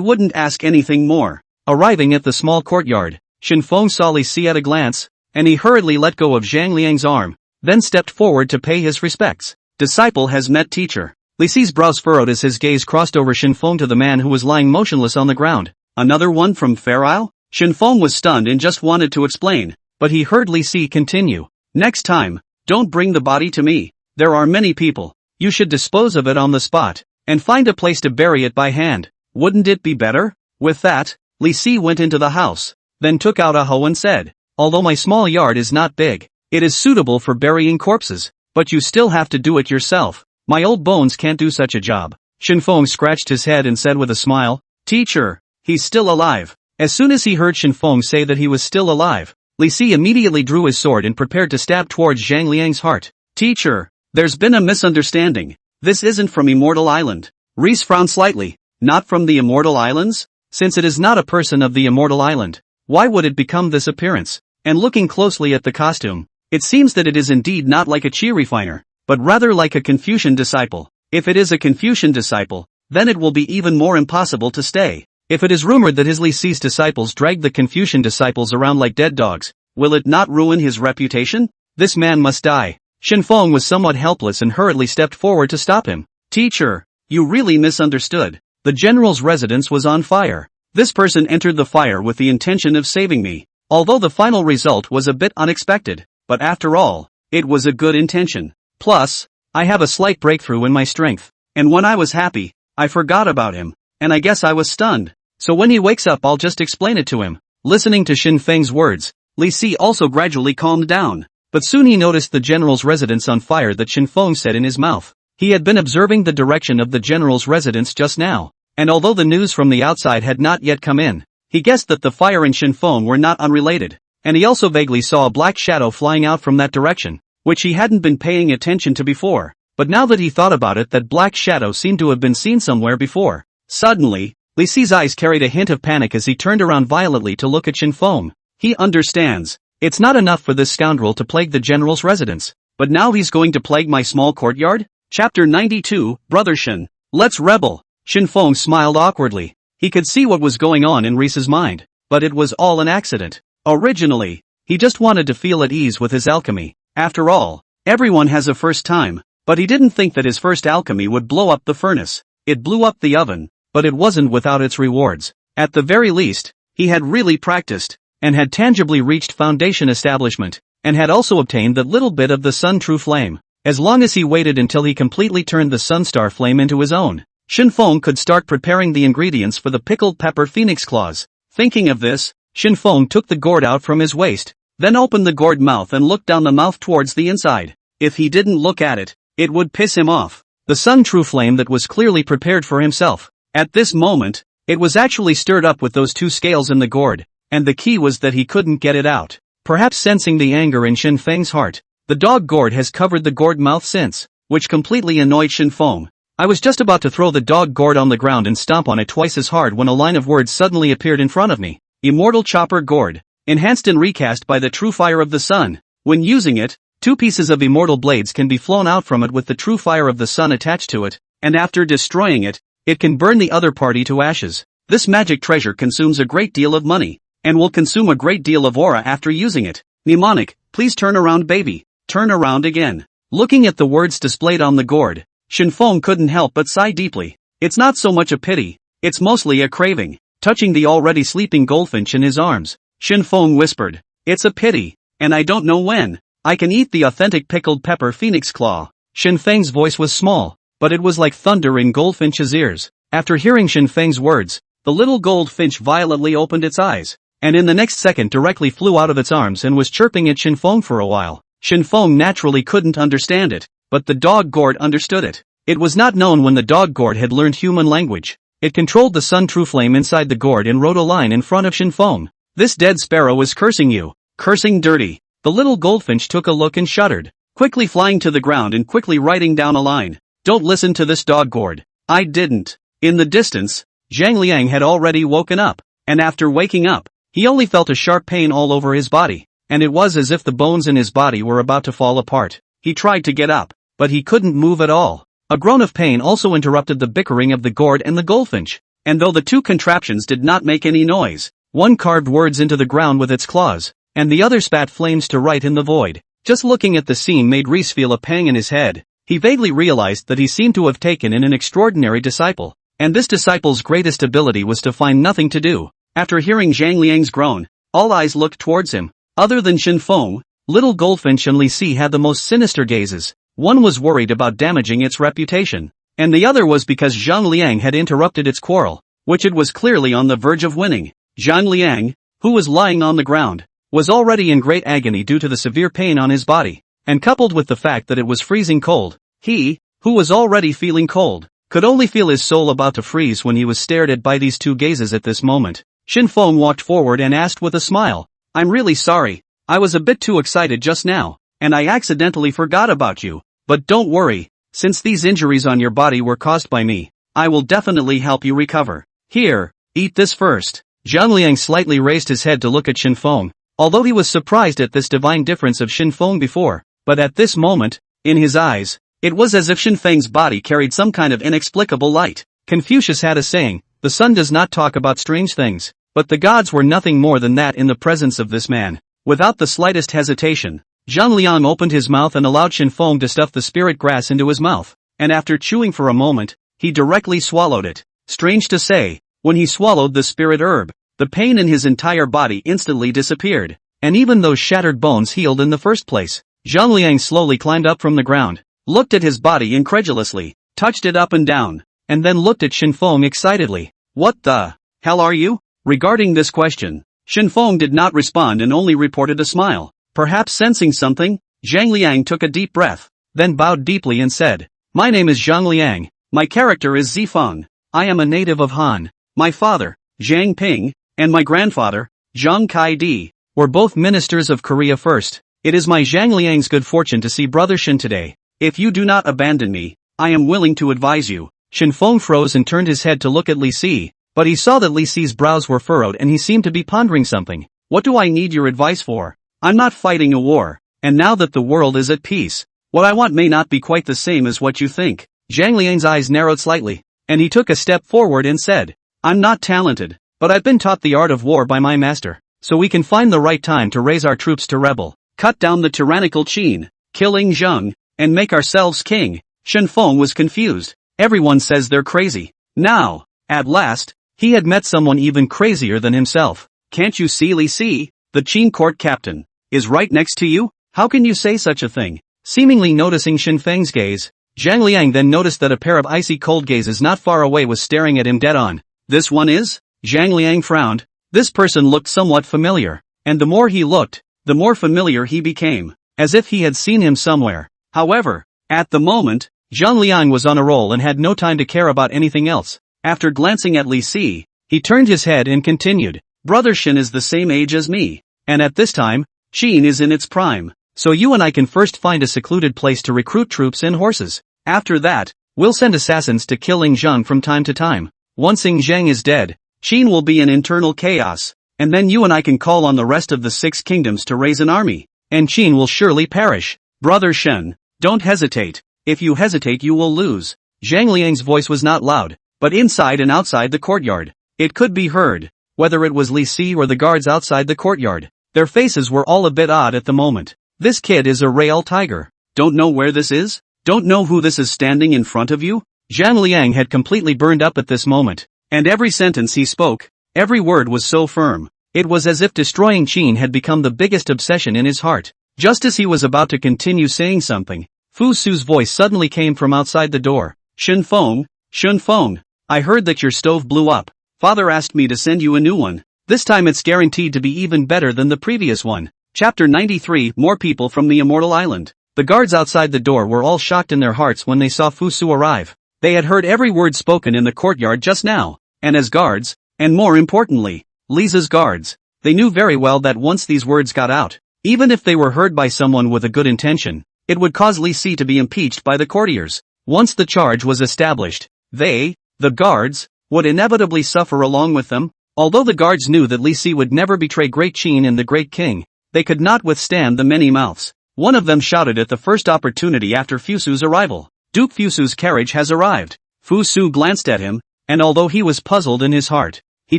wouldn't ask anything more. Arriving at the small courtyard, Shen Feng saw Li Si at a glance, and he hurriedly let go of Zhang Liang's arm, then stepped forward to pay his respects. Disciple has met teacher. Li Si's brows furrowed as his gaze crossed over Shen Feng to the man who was lying motionless on the ground. Another one from Fair Isle? Shen Feng was stunned and just wanted to explain, but he heard Li Si continue. Next time, don't bring the body to me. There are many people. You should dispose of it on the spot, and find a place to bury it by hand. Wouldn't it be better? With that, Li Si went into the house, then took out a hoe and said, although my small yard is not big, it is suitable for burying corpses, but you still have to do it yourself. My old bones can't do such a job. Shen Feng scratched his head and said with a smile, teacher, he's still alive. As soon as he heard Shen Feng say that he was still alive, Li Si immediately drew his sword and prepared to stab towards Zhang Liang's heart. Teacher, there's been a misunderstanding. This isn't from Immortal Island. Reese frowned slightly. Not from the Immortal Islands? Since it is not a person of the Immortal Island, why would it become this appearance? And looking closely at the costume, it seems that it is indeed not like a qi refiner, but rather like a Confucian disciple. If it is a Confucian disciple, then it will be even more impossible to stay. If it is rumored that his Li Si's disciples dragged the Confucian disciples around like dead dogs, will it not ruin his reputation? This man must die. Shen Feng was somewhat helpless and hurriedly stepped forward to stop him. Teacher, you really misunderstood. The general's residence was on fire. This person entered the fire with the intention of saving me. Although the final result was a bit unexpected, but after all, it was a good intention. Plus, I have a slight breakthrough in my strength. And when I was happy, I forgot about him. And I guess I was stunned. So when he wakes up I'll just explain it to him. Listening to Shen Feng's words, Li Si also gradually calmed down. But soon he noticed the general's residence on fire that Shen Feng said in his mouth. He had been observing the direction of the general's residence just now, and although the news from the outside had not yet come in, he guessed that the fire and Shen Feng were not unrelated, and he also vaguely saw a black shadow flying out from that direction, which he hadn't been paying attention to before, but now that he thought about it, that black shadow seemed to have been seen somewhere before. Suddenly, Li Si's eyes carried a hint of panic as he turned around violently to look at Shen Feng. He understands. It's not enough for this scoundrel to plague the general's residence, but now he's going to plague my small courtyard? Chapter 92, Brother Shen, let's rebel. Shen Feng smiled awkwardly. He could see what was going on in Reese's mind, but it was all an accident. Originally, he just wanted to feel at ease with his alchemy. After all, everyone has a first time, but he didn't think that his first alchemy would blow up the furnace. It blew up the oven, but it wasn't without its rewards. At the very least, he had really practiced, and had tangibly reached foundation establishment, and had also obtained that little bit of the sun true flame. As long as he waited until he completely turned the sunstar flame into his own, Shen Feng could start preparing the ingredients for the pickled pepper phoenix claws. Thinking of this, Shen Feng took the gourd out from his waist, then opened the gourd mouth and looked down the mouth towards the inside. If he didn't look at it, it would piss him off. The sun true flame that was clearly prepared for himself. At this moment, it was actually stirred up with those two scales in the gourd, and the key was that he couldn't get it out. Perhaps sensing the anger in Shen Feng's heart, the dog gourd has covered the gourd mouth since, which completely annoyed Shen Feng. I was just about to throw the dog gourd on the ground and stomp on it twice as hard when a line of words suddenly appeared in front of me. Immortal Chopper Gourd, enhanced and recast by the true fire of the sun. When using it, 2 pieces of immortal blades can be flown out from it with the true fire of the sun attached to it, and after destroying it, it can burn the other party to ashes. This magic treasure consumes a great deal of money, and will consume a great deal of aura after using it. Mnemonic, please turn around baby, turn around again. Looking at the words displayed on the gourd, Shen Feng couldn't help but sigh deeply. It's not so much a pity, it's mostly a craving. Touching the already sleeping goldfinch in his arms, Shen Feng whispered, "It's a pity, and I don't know when. I can eat the authentic pickled pepper phoenix claw." Shen Feng's voice was small, but it was like thunder in Goldfinch's ears. After hearing Shen Feng's words, the little goldfinch violently opened its eyes, and in the next second directly flew out of its arms and was chirping at Shen Feng for a while. Shen Feng naturally couldn't understand it, but the dog gourd understood it. It was not known when the dog gourd had learned human language. It controlled the sun true flame inside the gourd and wrote a line in front of Shen Feng. "This dead sparrow is cursing you. Cursing dirty." The little goldfinch took a look and shuddered, quickly flying to the ground and quickly writing down a line. "Don't listen to this dog gourd." "I didn't." In the distance, Zhang Liang had already woken up, and after waking up, he only felt a sharp pain all over his body, and it was as if the bones in his body were about to fall apart. He tried to get up, but he couldn't move at all. A groan of pain also interrupted the bickering of the gourd and the goldfinch, and though the two contraptions did not make any noise, one carved words into the ground with its claws, and the other spat flames to write in the void. Just looking at the scene made Reese feel a pang in his head. He vaguely realized that he seemed to have taken in an extraordinary disciple, and this disciple's greatest ability was to find nothing to do. After hearing Zhang Liang's groan, all eyes looked towards him. Other than Shen Feng, little goldfinch and Li Si had the most sinister gazes. One was worried about damaging its reputation, and the other was because Zhang Liang had interrupted its quarrel, which it was clearly on the verge of winning. Zhang Liang, who was lying on the ground, was already in great agony due to the severe pain on his body, and coupled with the fact that it was freezing cold, he, who was already feeling cold, could only feel his soul about to freeze when he was stared at by these two gazes at this moment. Shen Feng walked forward and asked with a smile, "I'm really sorry, I was a bit too excited just now, and I accidentally forgot about you, but don't worry, since these injuries on your body were caused by me, I will definitely help you recover. Here, eat this first." Zhang Liang slightly raised his head to look at Shen Feng, although he was surprised at this divine difference of Shen Feng before, but at this moment, in his eyes, it was as if Shen Feng's body carried some kind of inexplicable light. Confucius had a saying, "The sun does not talk about strange things," but the gods were nothing more than that in the presence of this man. Without the slightest hesitation, Zhang Liang opened his mouth and allowed Shen Feng to stuff the spirit grass into his mouth, and after chewing for a moment, he directly swallowed it. Strange to say, when he swallowed the spirit herb, the pain in his entire body instantly disappeared, and even those shattered bones healed in the first place. Zhang Liang slowly climbed up from the ground, looked at his body incredulously, touched it up and down, and then looked at Shen Feng excitedly. "What the hell are you?" Regarding this question, Shen Feng did not respond and only reported a smile. Perhaps sensing something, Zhang Liang took a deep breath, then bowed deeply and said, "My name is Zhang Liang, my character is Zifeng. I am a native of Han. My father, Changping, and my grandfather, Zhang Kai-di, were both ministers of Korea first. It is my Zhang Liang's good fortune to see Brother Shen today. If you do not abandon me, I am willing to advise you." Shen Feng froze and turned his head to look at Li Si, but he saw that Li Si's brows were furrowed and he seemed to be pondering something. "What do I need your advice for? I'm not fighting a war, and now that the world is at peace, what I want may not be quite the same as what you think." Zhang Liang's eyes narrowed slightly, and he took a step forward and said, "I'm not talented, but I've been taught the art of war by my master, so we can find the right time to raise our troops to rebel, cut down the tyrannical Qin, killing Zheng, and make ourselves king." Shen Feng was confused. Everyone says they're crazy. Now, at last, he had met someone even crazier than himself. "Can't you see Li Si, the Qin court captain, is right next to you? How can you say such a thing?" Seemingly noticing Shen Feng's gaze, Zhang Liang then noticed that a pair of icy cold gazes not far away was staring at him dead on. "This one is?" Zhang Liang frowned. This person looked somewhat familiar, and the more he looked, the more familiar he became, as if he had seen him somewhere. However, at the moment, Zhang Liang was on a roll and had no time to care about anything else. After glancing at Li Si, he turned his head and continued, "Brother Shen is the same age as me, and at this time, Qin is in its prime, so you and I can first find a secluded place to recruit troops and horses. After that, we'll send assassins to kill Zheng from time to time. Once Zheng is dead, Qin will be in internal chaos, and then you and I can call on the rest of the 6 kingdoms to raise an army, and Qin will surely perish. Brother Shen, don't hesitate. If you hesitate you will lose." Zhang Liang's voice was not loud, but inside and outside the courtyard, it could be heard. Whether it was Li Si or the guards outside the courtyard, their faces were all a bit odd at the moment. "This kid is a real tiger. Don't know where this is? Don't know who this is standing in front of you?" Zhang Liang had completely burned up at this moment, and every sentence he spoke, every word was so firm. It was as if destroying Qin had become the biggest obsession in his heart. Just as he was about to continue saying something, Fusu's voice suddenly came from outside the door. Shen Feng, I heard that your stove blew up. Father asked me to send you a new one. This time it's guaranteed to be even better than the previous one. Chapter 93 More people from the Immortal Island. The guards outside the door were all shocked in their hearts when they saw Fusu arrive. They had heard every word spoken in the courtyard just now, and as guards, and more importantly, Lisa's guards, they knew very well that once these words got out, even if they were heard by someone with a good intention, it would cause Li Si to be impeached by the courtiers. Once the charge was established, they, the guards, would inevitably suffer along with them. Although the guards knew that Li Si would never betray Great Qin and the Great King, they could not withstand the many mouths. One of them shouted at the first opportunity after Fusu's arrival, Duke Fusu's carriage has arrived. Fusu glanced at him, and although he was puzzled in his heart, he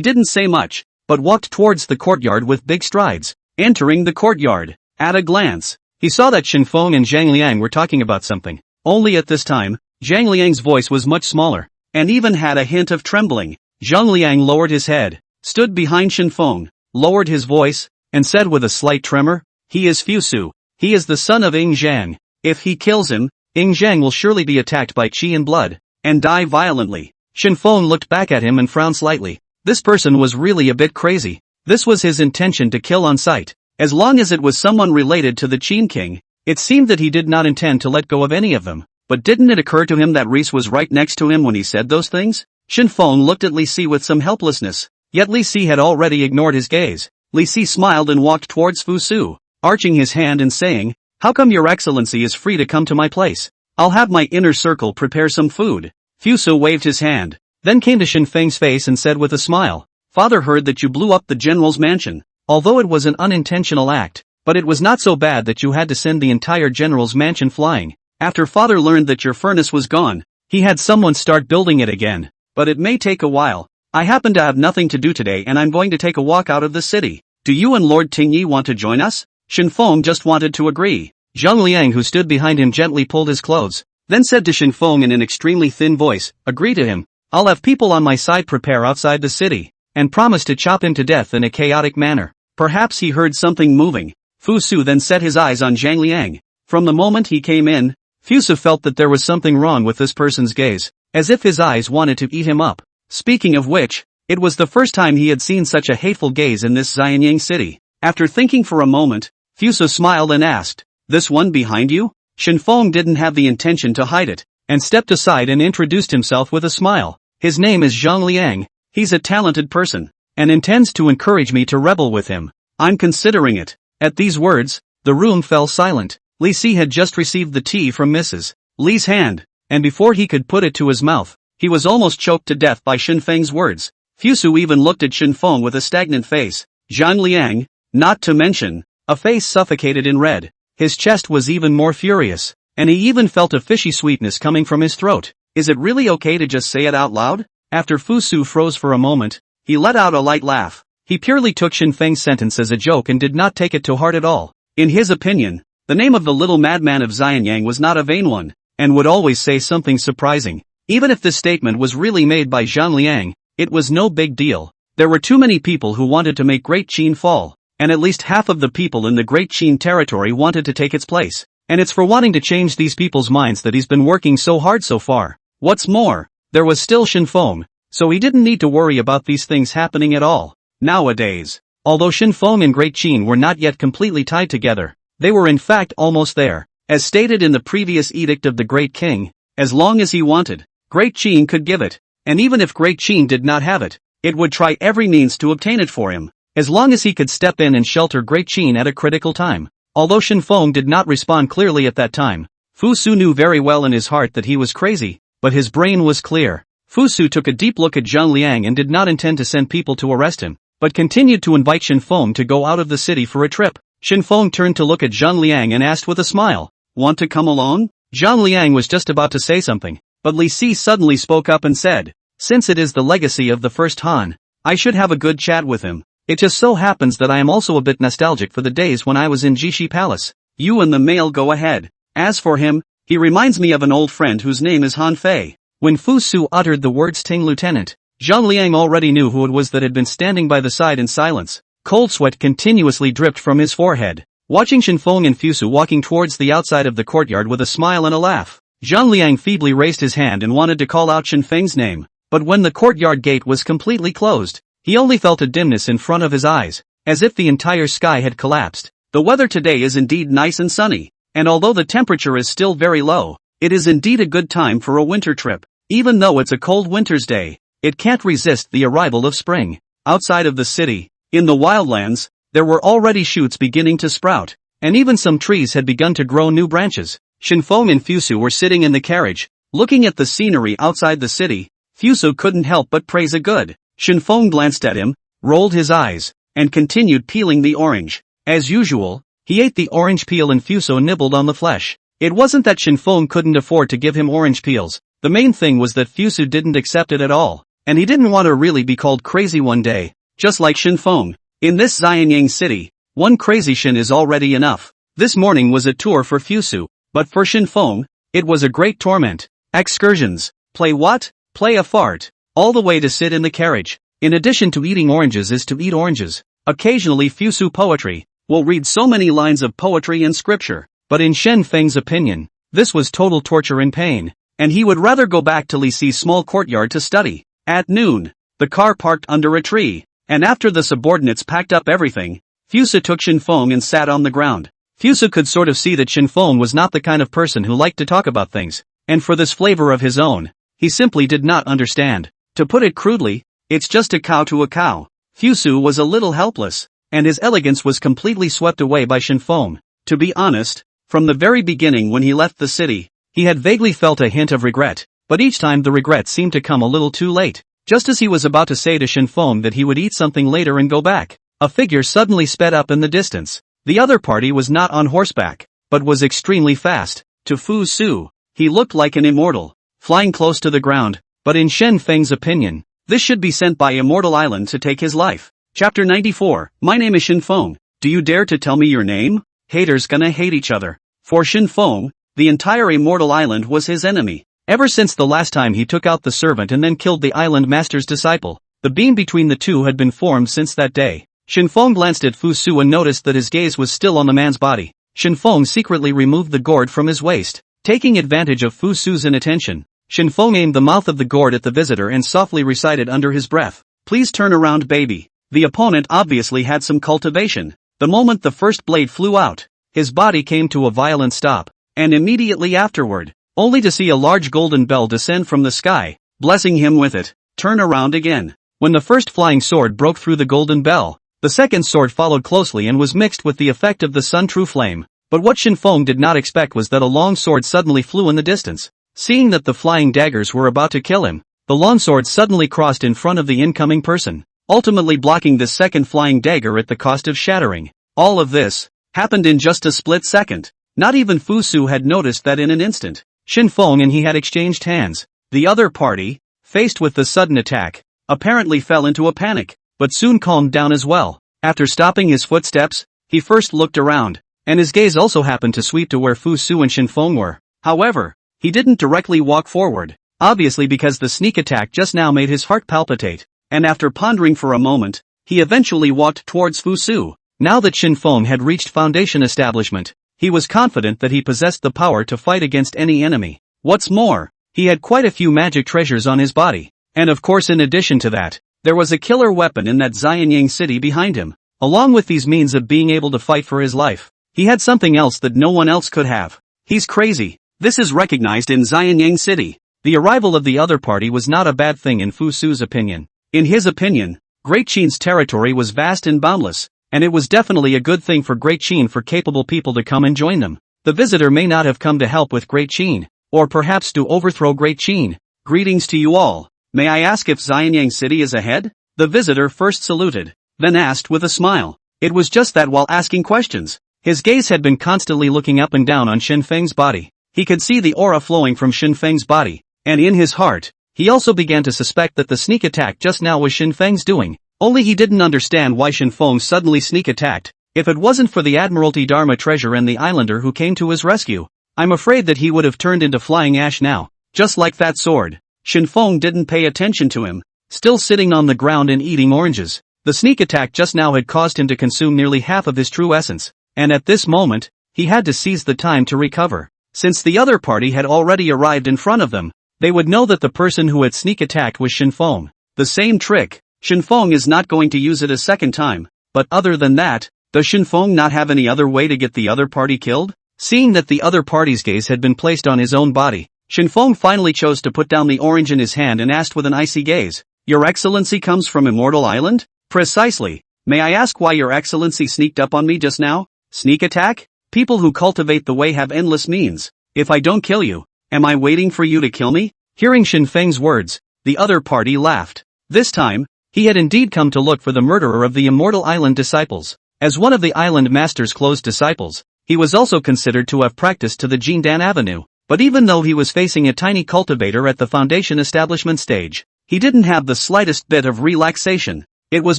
didn't say much, but walked towards the courtyard with big strides. Entering the courtyard, at a glance, he saw that Shen Feng and Zhang Liang were talking about something. Only at this time, Zhang Liang's voice was much smaller, and even had a hint of trembling. Zhang Liang lowered his head, stood behind Shen Feng, lowered his voice, and said with a slight tremor, he is Fusu. He is the son of Ying Zhang. If he kills him, Ying Zhang will surely be attacked by qi and blood, and die violently. Shen Feng looked back at him and frowned slightly. This person was really a bit crazy. This was his intention to kill on sight. As long as it was someone related to the Qin king, it seemed that he did not intend to let go of any of them. But didn't it occur to him that Reese was right next to him when he said those things? Shen Feng looked at Li Si with some helplessness, yet Li Si had already ignored his gaze. Li Si smiled and walked towards Fusu, arching his hand and saying, how come your excellency is free to come to my place? I'll have my inner circle prepare some food. Fusu waved his hand, then came to Shen Feng's face and said with a smile, Father heard that you blew up the general's mansion. Although it was an unintentional act, but it was not so bad that you had to send the entire general's mansion flying. After Father learned that your furnace was gone, he had someone start building it again. But it may take a while. I happen to have nothing to do today and I'm going to take a walk out of the city. Do you and Lord Tingyi want to join us? Shen Feng just wanted to agree. Zhang Liang, who stood behind him, gently pulled his clothes, then said to Shen Feng in an extremely thin voice, agree to him. I'll have people on my side prepare outside the city, and promise to chop him to death in a chaotic manner. Perhaps he heard something moving. Fusu then set his eyes on Zhang Liang. From the moment he came in, Fusu felt that there was something wrong with this person's gaze, as if his eyes wanted to eat him up. Speaking of which, it was the first time he had seen such a hateful gaze in this Xianyang city. After thinking for a moment, Fusu smiled and asked, this one behind you? Shen Feng didn't have the intention to hide it, and stepped aside and introduced himself with a smile. His name is Zhang Liang. He's a talented person, and intends to encourage me to rebel with him. I'm considering it. At these words, the room fell silent. Li Si had just received the tea from Mrs. Li's hand, and before he could put it to his mouth, he was almost choked to death by Shen Feng's words. Fusu even looked at Shen Feng with a stagnant face. Zhang Liang, not to mention, a face suffocated in red. His chest was even more furious, and he even felt a fishy sweetness coming from his throat. Is it really okay to just say it out loud? After Fusu froze for a moment, he let out a light laugh. He purely took Shen Feng's sentence as a joke and did not take it to heart at all. In his opinion, the name of the little madman of Xianyang was not a vain one, and would always say something surprising. Even if this statement was really made by Zhang Liang, it was no big deal. There were too many people who wanted to make Great Qin fall, and at least half of the people in the Great Qin territory wanted to take its place. And it's for wanting to change these people's minds that he's been working so hard so far. What's more, there was still Shen Feng, so he didn't need to worry about these things happening at all. Nowadays, although Shen Feng and Great Qin were not yet completely tied together, they were in fact almost there. As stated in the previous edict of the Great King, as long as he wanted, Great Qin could give it, and even if Great Qin did not have it, it would try every means to obtain it for him, as long as he could step in and shelter Great Qin at a critical time. Although Shen Feng did not respond clearly at that time, Fusu knew very well in his heart that he was crazy, but his brain was clear. Fusu took a deep look at Zhang Liang and did not intend to send people to arrest him, but continued to invite Shen Feng to go out of the city for a trip. Shen Feng turned to look at Zhang Liang and asked with a smile, want to come along? Zhang Liang was just about to say something, but Li Si suddenly spoke up and said, since it is the legacy of the first Han, I should have a good chat with him. It just so happens that I am also a bit nostalgic for the days when I was in Jishi Palace. You and the male go ahead. As for him, he reminds me of an old friend whose name is Han Fei. When Fusu uttered the words Ting Lieutenant, Zhang Liang already knew who it was that had been standing by the side in silence. Cold sweat continuously dripped from his forehead. Watching Shen Feng and Fusu walking towards the outside of the courtyard with a smile and a laugh, Zhang Liang feebly raised his hand and wanted to call out Shen Feng's name, but when the courtyard gate was completely closed, he only felt a dimness in front of his eyes, as if the entire sky had collapsed. The weather today is indeed nice and sunny, and although the temperature is still very low, it is indeed a good time for a winter trip. Even though it's a cold winter's day, it can't resist the arrival of spring. Outside of the city, in the wildlands, there were already shoots beginning to sprout, and even some trees had begun to grow new branches. Shen Feng and Fusu were sitting in the carriage, looking at the scenery outside the city. Fusu couldn't help but praise a good. Shen Feng glanced at him, rolled his eyes, and continued peeling the orange. As usual, he ate the orange peel and Fusu nibbled on the flesh. It wasn't that Shen Feng couldn't afford to give him orange peels, the main thing was that Fusu didn't accept it at all, and he didn't want to really be called crazy one day, just like Shen Feng. In this Xianyang city, one crazy Shen is already enough. This morning was a tour for Fusu, but for Shen Feng, it was a great torment. Excursions. Play what? Play a fart. All the way to sit in the carriage. In addition to eating oranges is to eat oranges. Occasionally Fusu poetry. Will read so many lines of poetry and scripture, but in Shen Feng's opinion, this was total torture and pain, and he would rather go back to Lisi's small courtyard to study. At noon, the car parked under a tree, and after the subordinates packed up everything, Fusu took Shen Feng and sat on the ground. Fusu could sort of see that Shen Feng was not the kind of person who liked to talk about things, and for this flavor of his own, he simply did not understand. To put it crudely, it's just a cow to a cow. Fusu was a little helpless, and his elegance was completely swept away by Shen Feng. To be honest, from the very beginning when he left the city, he had vaguely felt a hint of regret, but each time the regret seemed to come a little too late. Just as he was about to say to Shen Feng that he would eat something later and go back, a figure suddenly sped up in the distance. The other party was not on horseback, but was extremely fast. To Fusu, he looked like an immortal, flying close to the ground, but in Shen Feng's opinion, this should be sent by Immortal Island to take his life. Chapter 94, My name is Shen Feng. Do you dare to tell me your name? Haters gonna hate each other. For Shen Feng, the entire Immortal Island was his enemy. Ever since the last time he took out the servant and then killed the island master's disciple, the beam between the two had been formed since that day. Shen Feng glanced at Fusu and noticed that his gaze was still on the man's body. Shen Feng secretly removed the gourd from his waist. Taking advantage of Fusu's inattention, Shen Feng aimed the mouth of the gourd at the visitor and softly recited under his breath, "Please turn around, baby." The opponent obviously had some cultivation. The moment the first blade flew out, his body came to a violent stop, and immediately afterward, only to see a large golden bell descend from the sky, blessing him with it. Turn around again. When the first flying sword broke through the golden bell, the second sword followed closely and was mixed with the effect of the sun true flame. But what Shen Feng did not expect was that a long sword suddenly flew in the distance. Seeing that the flying daggers were about to kill him, the long sword suddenly crossed in front of the incoming person, ultimately blocking the second flying dagger at the cost of shattering. All of this happened in just a split second. Not even Fusu had noticed that in an instant. Shen Feng and he had exchanged hands. The other party, faced with the sudden attack, apparently fell into a panic, but soon calmed down as well. After stopping his footsteps, he first looked around, and his gaze also happened to sweep to where Fusu and Shen Feng were. However, he didn't directly walk forward, obviously because the sneak attack just now made his heart palpitate, and after pondering for a moment, he eventually walked towards Fusu. Now that Shen Feng had reached foundation establishment, he was confident that he possessed the power to fight against any enemy. What's more, he had quite a few magic treasures on his body, and of course in addition to that, there was a killer weapon in that Xianyang city behind him. Along with these means of being able to fight for his life, he had something else that no one else could have. He's crazy. This is recognized in Xianyang city. The arrival of the other party was not a bad thing in Fusu's opinion. In his opinion, Great Qin's territory was vast and boundless, and it was definitely a good thing for Great Qin for capable people to come and join them. The visitor may not have come to help with Great Qin, or perhaps to overthrow Great Qin. Greetings to you all. May I ask if Xianyang city is ahead? The visitor first saluted, then asked with a smile. It was just that while asking questions, his gaze had been constantly looking up and down on Shen Feng's body. He could see the aura flowing from Shen Feng's body, and in his heart, he also began to suspect that the sneak attack just now was Shen Feng's doing. Only he didn't understand why Shen Feng suddenly sneak attacked. If it wasn't for the Admiralty Dharma treasure and the islander who came to his rescue, I'm afraid that he would have turned into flying ash now, just like that sword. Shen Feng didn't pay attention to him, still sitting on the ground and eating oranges. The sneak attack just now had caused him to consume nearly half of his true essence, and at this moment, he had to seize the time to recover. Since the other party had already arrived in front of them, they would know that the person who had sneak attacked was Shen Feng. The same trick. Shen Feng is not going to use it a second time, but other than that, does Shen Feng not have any other way to get the other party killed? Seeing that the other party's gaze had been placed on his own body, Shen Feng finally chose to put down the orange in his hand and asked with an icy gaze, "Your Excellency comes from Immortal Island?" "Precisely. May I ask why Your Excellency sneaked up on me just now?" "Sneak attack? People who cultivate the way have endless means. If I don't kill you, am I waiting for you to kill me?" Hearing Shen Feng's words, the other party laughed. This time, he had indeed come to look for the murderer of the Immortal Island disciples. As one of the Island Master's close disciples, he was also considered to have practiced to the Jindan Avenue. But even though he was facing a tiny cultivator at the foundation establishment stage, he didn't have the slightest bit of relaxation. It was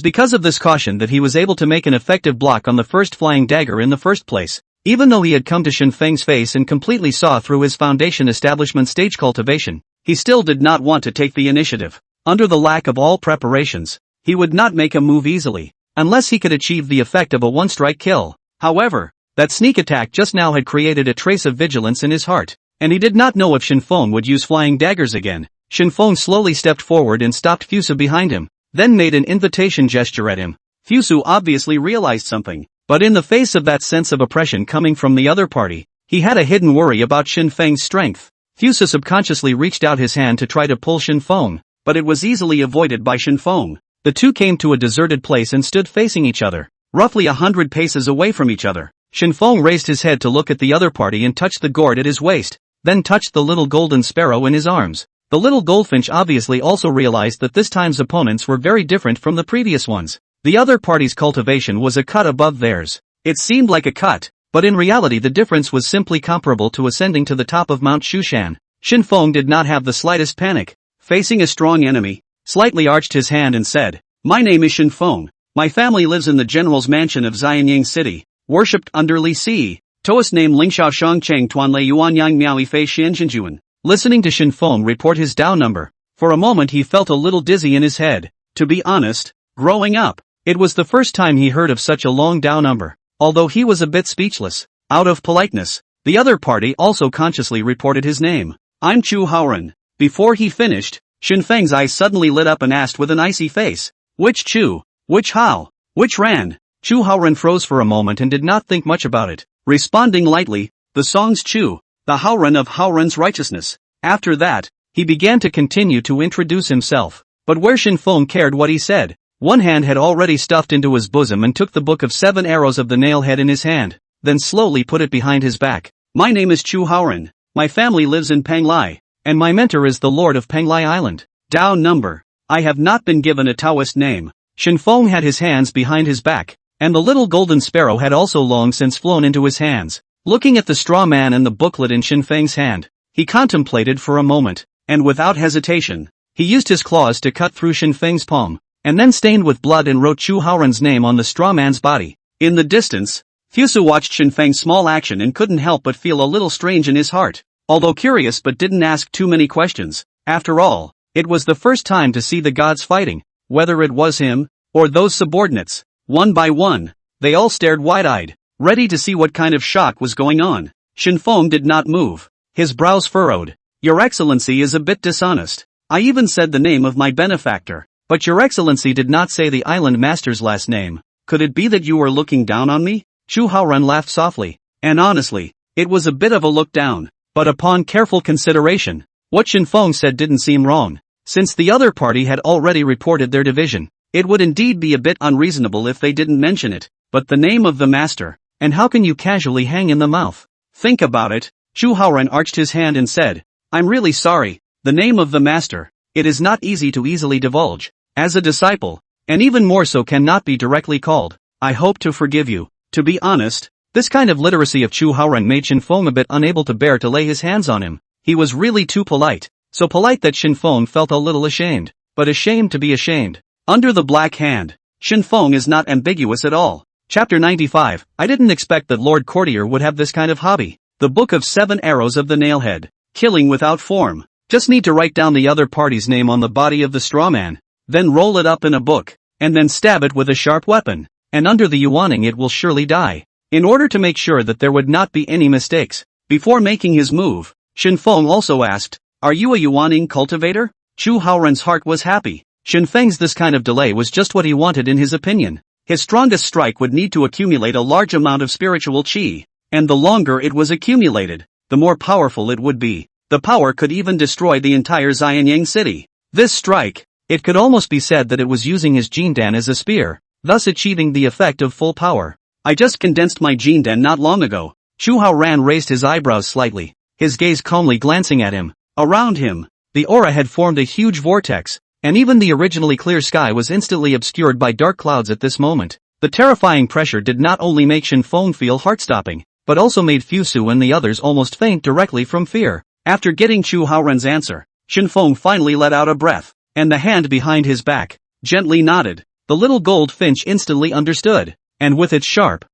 because of this caution that he was able to make an effective block on the first flying dagger in the first place. Even though he had come to Shen Feng's face and completely saw through his foundation establishment stage cultivation, he still did not want to take the initiative. Under the lack of all preparations, he would not make a move easily, unless he could achieve the effect of a one-strike kill. However, that sneak attack just now had created a trace of vigilance in his heart, and he did not know if Shen Feng would use flying daggers again. Shen Feng slowly stepped forward and stopped Fusu behind him, then made an invitation gesture at him. Fusu obviously realized something, but in the face of that sense of oppression coming from the other party, he had a hidden worry about Shen Feng's strength. Fusu subconsciously reached out his hand to try to pull Shen Feng, but it was easily avoided by Shen Feng. The two came to a deserted place and stood facing each other, roughly 100 paces away from each other. Shen Feng raised his head to look at the other party and touched the gourd at his waist, then touched the little golden sparrow in his arms. The little goldfinch obviously also realized that this time's opponents were very different from the previous ones. The other party's cultivation was a cut above theirs. It seemed like a cut, but in reality the difference was simply comparable to ascending to the top of Mount Shushan. Shen Feng did not have the slightest panic. Facing a strong enemy, slightly arched his hand and said, "My name is Shen Feng. My family lives in the general's mansion of Xianyang City, worshipped under Li Si. Toast name Lingxiao Shang Cheng Tuan Lei Yuan Yang Miao Fei Xianzhenjuan." Listening to Shen Feng report his Dao number, for a moment he felt a little dizzy in his head. To be honest, growing up, it was the first time he heard of such a long Dao number. Although he was a bit speechless, out of politeness, the other party also consciously reported his name. "I'm Chu Haoren." Before he finished, Shen Feng's eyes suddenly lit up and asked with an icy face, "Which Chu? Which Hao? Which Ran?" Chu Haoren froze for a moment and did not think much about it, responding lightly, "The song's Chu, the Haoren of Haoren's righteousness." After that, he began to continue to introduce himself, but where Shen Feng cared what he said. One hand had already stuffed into his bosom and took the book of 7 arrows of the nail head in his hand, then slowly put it behind his back. "My name is Chu Haoren, my family lives in Penglai, and my mentor is the Lord of Penglai Island." Dao number. I have not been given a Taoist name. Shen Feng had his hands behind his back, and the little golden sparrow had also long since flown into his hands. Looking at the straw man and the booklet in Shen Feng's hand, he contemplated for a moment, and without hesitation, he used his claws to cut through Shen Feng's palm, and then stained with blood and wrote Chu Haoren's name on the straw man's body. In the distance, Fusu watched Shen Feng's small action and couldn't help but feel a little strange in his heart, although curious but didn't ask too many questions. After all, it was the first time to see the gods fighting, whether it was him, or those subordinates. One by one, they all stared wide-eyed, ready to see what kind of shock was going on. Shen Feng did not move, his brows furrowed. "Your Excellency is a bit dishonest. I even said the name of my benefactor, but Your Excellency did not say the island master's last name. Could it be that you were looking down on me?" Chu Haoren laughed softly, and honestly, it was a bit of a look down, but upon careful consideration, what Shen Feng said didn't seem wrong. Since the other party had already reported their division, it would indeed be a bit unreasonable if they didn't mention it. But the name of the master, and how can you casually hang in the mouth? Think about it. Chu Haoren arched his hand and said, "I'm really sorry, the name of the master, it is not easy to easily divulge. As a disciple, and even more so cannot be directly called. I hope to forgive you." To be honest, this kind of literacy of Chu Haoren made Shen Feng a bit unable to bear to lay his hands on him. He was really too polite, so polite that Shen Feng felt a little ashamed, but ashamed to be ashamed. Under the black hand, Shen Feng is not ambiguous at all. Chapter 95, I didn't expect that Lord Courtier would have this kind of hobby. The Book of 7 Arrows of the Nailhead. Killing without form. Just need to write down the other party's name on the body of the straw man, then roll it up in a book, and then stab it with a sharp weapon, and under the yuaning it will surely die. In order to make sure that there would not be any mistakes, before making his move, Shen Feng also asked, "Are you a yuaning cultivator?" Chu Haoren's heart was happy. Shen Feng's this kind of delay was just what he wanted in his opinion. His strongest strike would need to accumulate a large amount of spiritual qi, and the longer it was accumulated, the more powerful it would be. The power could even destroy the entire Xianyang city. This strike, it could almost be said that it was using his Jindan as a spear, thus achieving the effect of full power. I just condensed my Jindan not long ago. Chu Haoren raised his eyebrows slightly, his gaze calmly glancing at him. Around him, the aura had formed a huge vortex, and even the originally clear sky was instantly obscured by dark clouds at this moment. The terrifying pressure did not only make Shen Feng feel heart-stopping, but also made Fusu and the others almost faint directly from fear. After getting Chu Haoren's answer, Shen Feng finally let out a breath, and the hand behind his back gently nodded. The little gold finch instantly understood, and with its sharp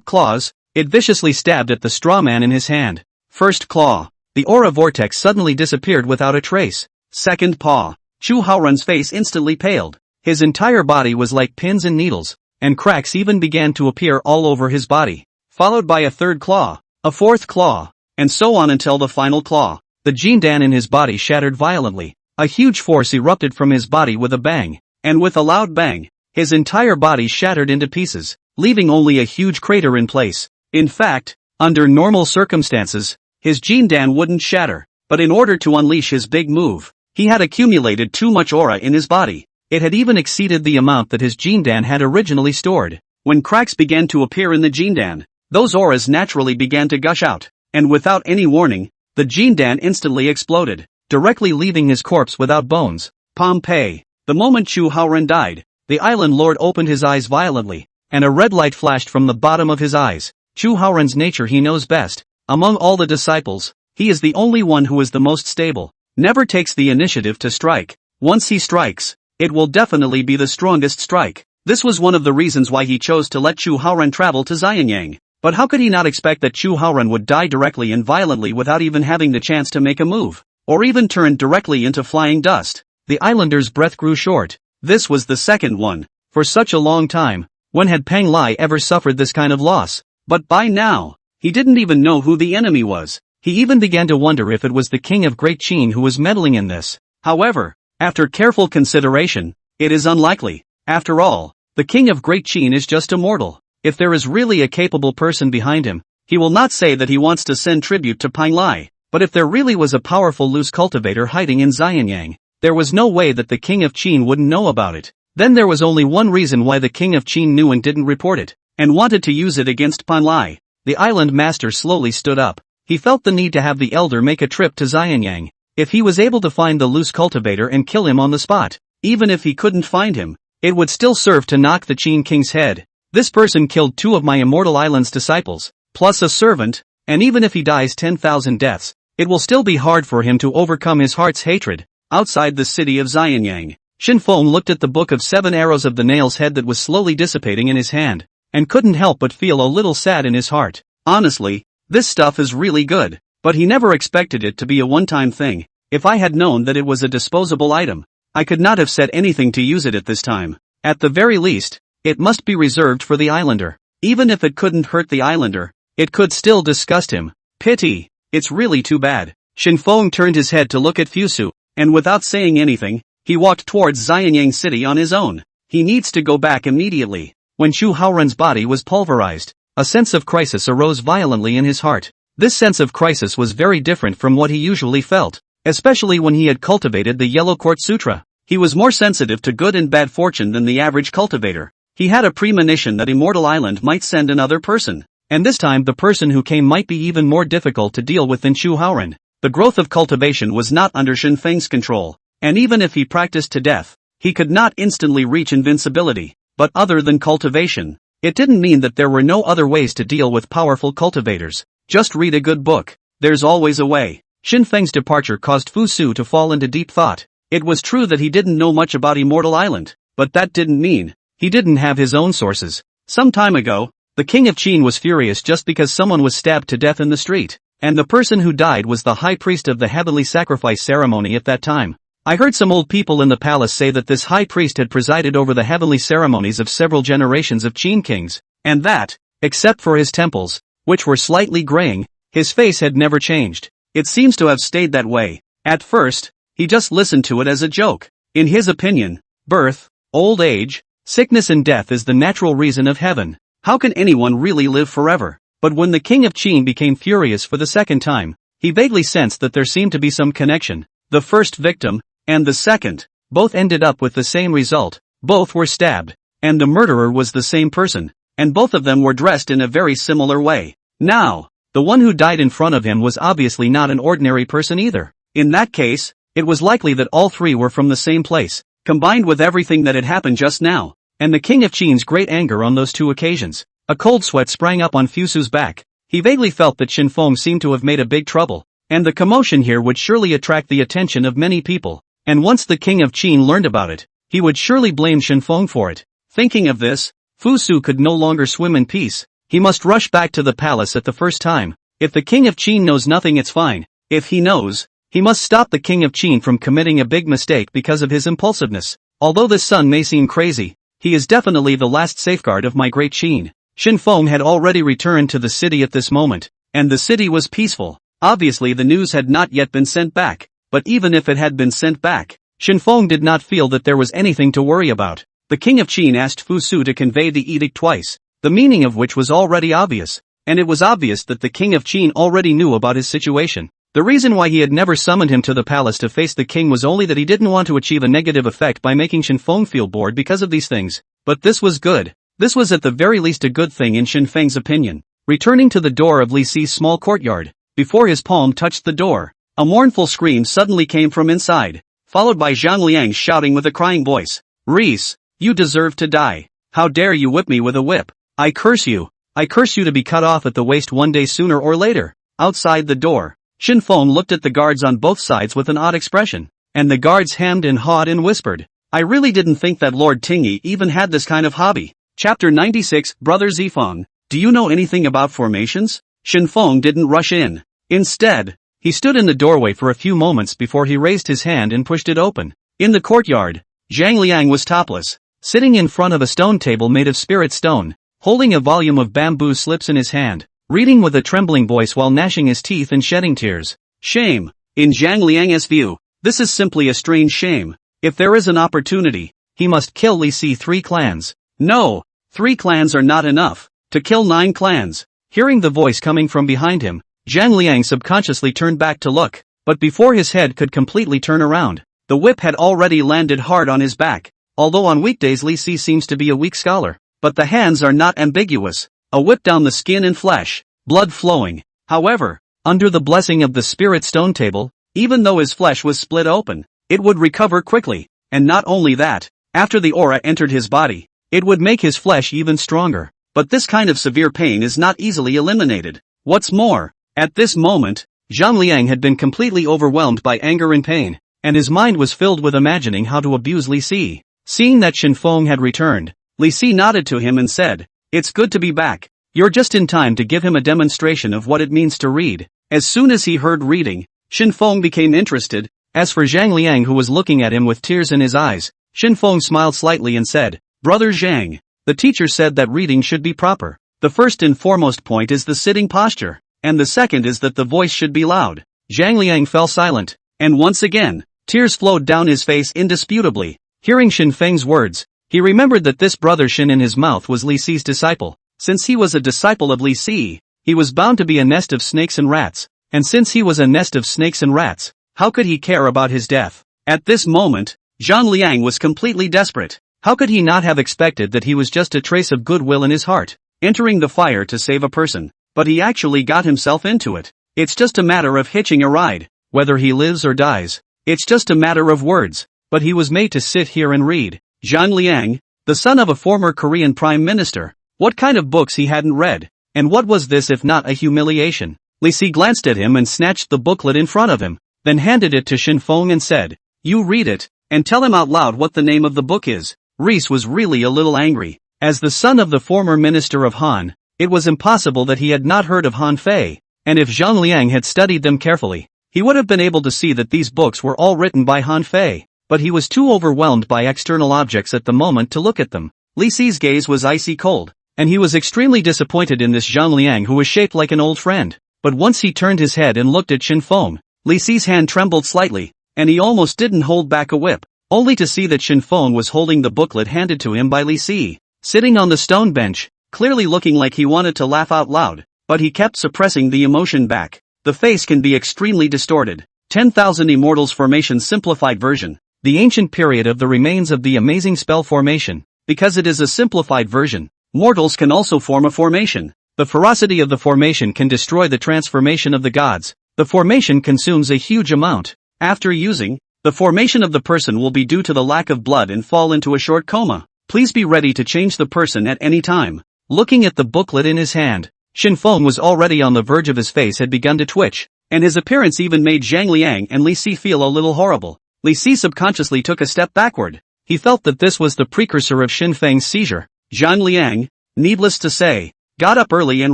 claws, it viciously stabbed at the straw man in his hand. First claw. The aura vortex suddenly disappeared without a trace. Second paw. Chu Haoren's face instantly paled. His entire body was like pins and needles, and cracks even began to appear all over his body. Followed by a third claw, a fourth claw, and so on until the final claw. The Jindan in his body shattered violently. A huge force erupted from his body with a bang, and with a loud bang, his entire body shattered into pieces, leaving only a huge crater in place. In fact, under normal circumstances, his Jindan wouldn't shatter, but in order to unleash his big move, he had accumulated too much aura in his body. It had even exceeded the amount that his Jindan had originally stored. When cracks began to appear in the Jindan, those auras naturally began to gush out, and without any warning, the Jindan instantly exploded, directly leaving his corpse without bones. Pompeii. The moment Chu Haoren died, the island lord opened his eyes violently, and a red light flashed from the bottom of his eyes. Chu Haoren's nature he knows best. Among all the disciples, he is the only one who is the most stable, never takes the initiative to strike. Once he strikes, it will definitely be the strongest strike. This was one of the reasons why he chose to let Chu Haoren travel to Xianyang. But how could he not expect that Chu Haoren would die directly and violently without even having the chance to make a move, or even turn directly into flying dust? The islander's breath grew short. This was the second one. For such a long time, when had Peng Lai ever suffered this kind of loss? But by now, he didn't even know who the enemy was. He even began to wonder if it was the king of Great Qin who was meddling in this. However, after careful consideration, it is unlikely. After all, the king of Great Qin is just a mortal. If there is really a capable person behind him, he will not say that he wants to send tribute to Peng Lai. But if there really was a powerful loose cultivator hiding in Xianyang, there was no way that the king of Qin wouldn't know about it. Then there was only one reason why the king of Qin knew and didn't report it, and wanted to use it against Peng Lai. The island master slowly stood up. He felt the need to have the elder make a trip to Xianyang. If he was able to find the loose cultivator and kill him on the spot, even if he couldn't find him, it would still serve to knock the Qin king's head. This person killed 2 of my Immortal Island's disciples, plus a servant, and even if he dies 10,000 deaths, it will still be hard for him to overcome his heart's hatred. Outside the city of Xianyang, Shen Feng looked at the book of 7 arrows of the nail's head that was slowly dissipating in his hand, and couldn't help but feel a little sad in his heart. Honestly, this stuff is really good, but he never expected it to be a one-time thing. If I had known that it was a disposable item, I could not have said anything to use it at this time. At the very least, it must be reserved for the islander. Even if it couldn't hurt the islander, it could still disgust him. Pity. It's really too bad. Shen Feng turned his head to look at Fusu, and without saying anything, he walked towards Xianyang city on his own. He needs to go back immediately. When Chu Haoren's body was pulverized, a sense of crisis arose violently in his heart. This sense of crisis was very different from what he usually felt, especially when he had cultivated the Yellow Court Sutra. He was more sensitive to good and bad fortune than the average cultivator. He had a premonition that Immortal Island might send another person, and this time the person who came might be even more difficult to deal with than Chu Haoren. The growth of cultivation was not under Shen Feng's control, and even if he practiced to death, he could not instantly reach invincibility. But other than cultivation, it didn't mean that there were no other ways to deal with powerful cultivators. Just read a good book. There's always a way. Shen Feng's departure caused Fusu to fall into deep thought. It was true that he didn't know much about Immortal Island, but that didn't mean he didn't have his own sources. Some time ago, the king of Qin was furious just because someone was stabbed to death in the street. and the person who died was the high priest of the heavenly sacrifice ceremony at that time. I heard some old people in the palace say that this high priest had presided over the heavenly ceremonies of several generations of Qin kings, and that, except for his temples, which were slightly graying, his face had never changed. It seems to have stayed that way. At first, he just listened to it as a joke. In his opinion, birth, old age, sickness and death is the natural reason of heaven. How can anyone really live forever? But when the king of Qin became furious for the second time, he vaguely sensed that there seemed to be some connection. The first victim, and the second, both ended up with the same result. Both were stabbed, and the murderer was the same person, and both of them were dressed in a very similar way. Now, the one who died in front of him was obviously not an ordinary person either. In that case, it was likely that all three were from the same place, combined with everything that had happened just now, and the king of Qin's great anger on those two occasions. A cold sweat sprang up on Fusu's back. He vaguely felt that Shen Feng seemed to have made a big trouble, and the commotion here would surely attract the attention of many people, and once the king of Qin learned about it, he would surely blame Shen Feng for it. Thinking of this, Fusu could no longer swim in peace. He must rush back to the palace at the first time. If the king of Qin knows nothing, it's fine. If he knows, he must stop the king of Qin from committing a big mistake because of his impulsiveness. Although this son may seem crazy, he is definitely the last safeguard of my Great Qin. Shen Feng had already returned to the city at this moment, and the city was peaceful. Obviously the news had not yet been sent back, but even if it had been sent back, Shen Feng did not feel that there was anything to worry about. The king of Qin asked Fusu to convey the edict twice, the meaning of which was already obvious, and it was obvious that the king of Qin already knew about his situation. The reason why he had never summoned him to the palace to face the king was only that he didn't want to achieve a negative effect by making Shen Feng feel bored because of these things. But this was good. This was at the very least a good thing in Shen Feng's opinion. Returning to the door of Li Si's small courtyard, before his palm touched the door, a mournful scream suddenly came from inside, followed by Zhang Liang shouting with a crying voice, "Reese, you deserve to die. How dare you whip me with a whip? I curse you to be cut off at the waist one day sooner or later." Outside the door, Shen Feng looked at the guards on both sides with an odd expression, and the guards hemmed and hawed and whispered, "I really didn't think that Lord Tingyi even had this kind of hobby." Chapter 96 Brother Zifeng, do you know anything about formations? Shen Feng didn't rush in. Instead, he stood in the doorway for a few moments before he raised his hand and pushed it open. In the courtyard, Zhang Liang was topless, sitting in front of a stone table made of spirit stone, holding a volume of bamboo slips in his hand, reading with a trembling voice while gnashing his teeth and shedding tears. Shame. In Zhang Liang's view, this is simply a strange shame. If there is an opportunity, he must kill Li Si 3 clans. No, 3 clans are not enough. To kill 9 clans. Hearing the voice coming from behind him, Zhang Liang subconsciously turned back to look, but before his head could completely turn around, the whip had already landed hard on his back. Although on weekdays Li Si seems to be a weak scholar, but the hands are not ambiguous. A whip down the skin and flesh, blood flowing. However, under the blessing of the spirit stone table, even though his flesh was split open, it would recover quickly, and not only that, after the aura entered his body, it would make his flesh even stronger. But this kind of severe pain is not easily eliminated. What's more, at this moment, Zhang Liang had been completely overwhelmed by anger and pain, and his mind was filled with imagining how to abuse Li Si. Seeing that Shen Feng had returned, Li Si nodded to him and said, "It's good to be back. You're just in time to give him a demonstration of what it means to read." As soon as he heard reading, Shen Feng became interested. As for Zhang Liang, who was looking at him with tears in his eyes, Shen Feng smiled slightly and said, "Brother Zhang, the teacher said that reading should be proper. The first and foremost point is the sitting posture, and the second is that the voice should be loud." Zhang Liang fell silent, and once again, tears flowed down his face indisputably. Hearing Shen Feng's words, he remembered that this brother Shen in his mouth was Li Si's disciple. Since he was a disciple of Li Si, he was bound to be a nest of snakes and rats, and since he was a nest of snakes and rats, how could he care about his death? At this moment, Zhang Liang was completely desperate. How could he not have expected that he was just a trace of goodwill in his heart, entering the fire to save a person? But he actually got himself into it. It's just a matter of hitching a ride, whether he lives or dies. It's just a matter of words. But he was made to sit here and read. Zhang Liang, the son of a former Korean prime minister. What kind of books he hadn't read? And what was this if not a humiliation? Li Si glanced at him and snatched the booklet in front of him, then handed it to Shen Feng and said, "You read it, and tell him out loud what the name of the book is." Reese was really a little angry. As the son of the former minister of Han, it was impossible that he had not heard of Han Fei, and if Zhang Liang had studied them carefully, he would have been able to see that these books were all written by Han Fei, but he was too overwhelmed by external objects at the moment to look at them. Li Si's gaze was icy cold, and he was extremely disappointed in this Zhang Liang who was shaped like an old friend. But once he turned his head and looked at Shen Feng, Li Si's hand trembled slightly, and he almost didn't hold back a whip, only to see that Shen Feng was holding the booklet handed to him by Li Si, sitting on the stone bench, clearly looking like he wanted to laugh out loud, but he kept suppressing the emotion back. The face can be extremely distorted. 10,000 Immortals Formation Simplified Version. The ancient period of the remains of the amazing spell formation. Because it is a simplified version, mortals can also form a formation. The ferocity of the formation can destroy the transformation of the gods. The formation consumes a huge amount. After using, the formation of the person will be due to the lack of blood and fall into a short coma. Please be ready to change the person at any time. Looking at the booklet in his hand, Shen Feng was already on the verge of his face had begun to twitch, and his appearance even made Zhang Liang and Li Si feel a little horrible. Li Si subconsciously took a step backward. He felt that this was the precursor of Shen Feng's seizure. Zhang Liang, needless to say, got up early and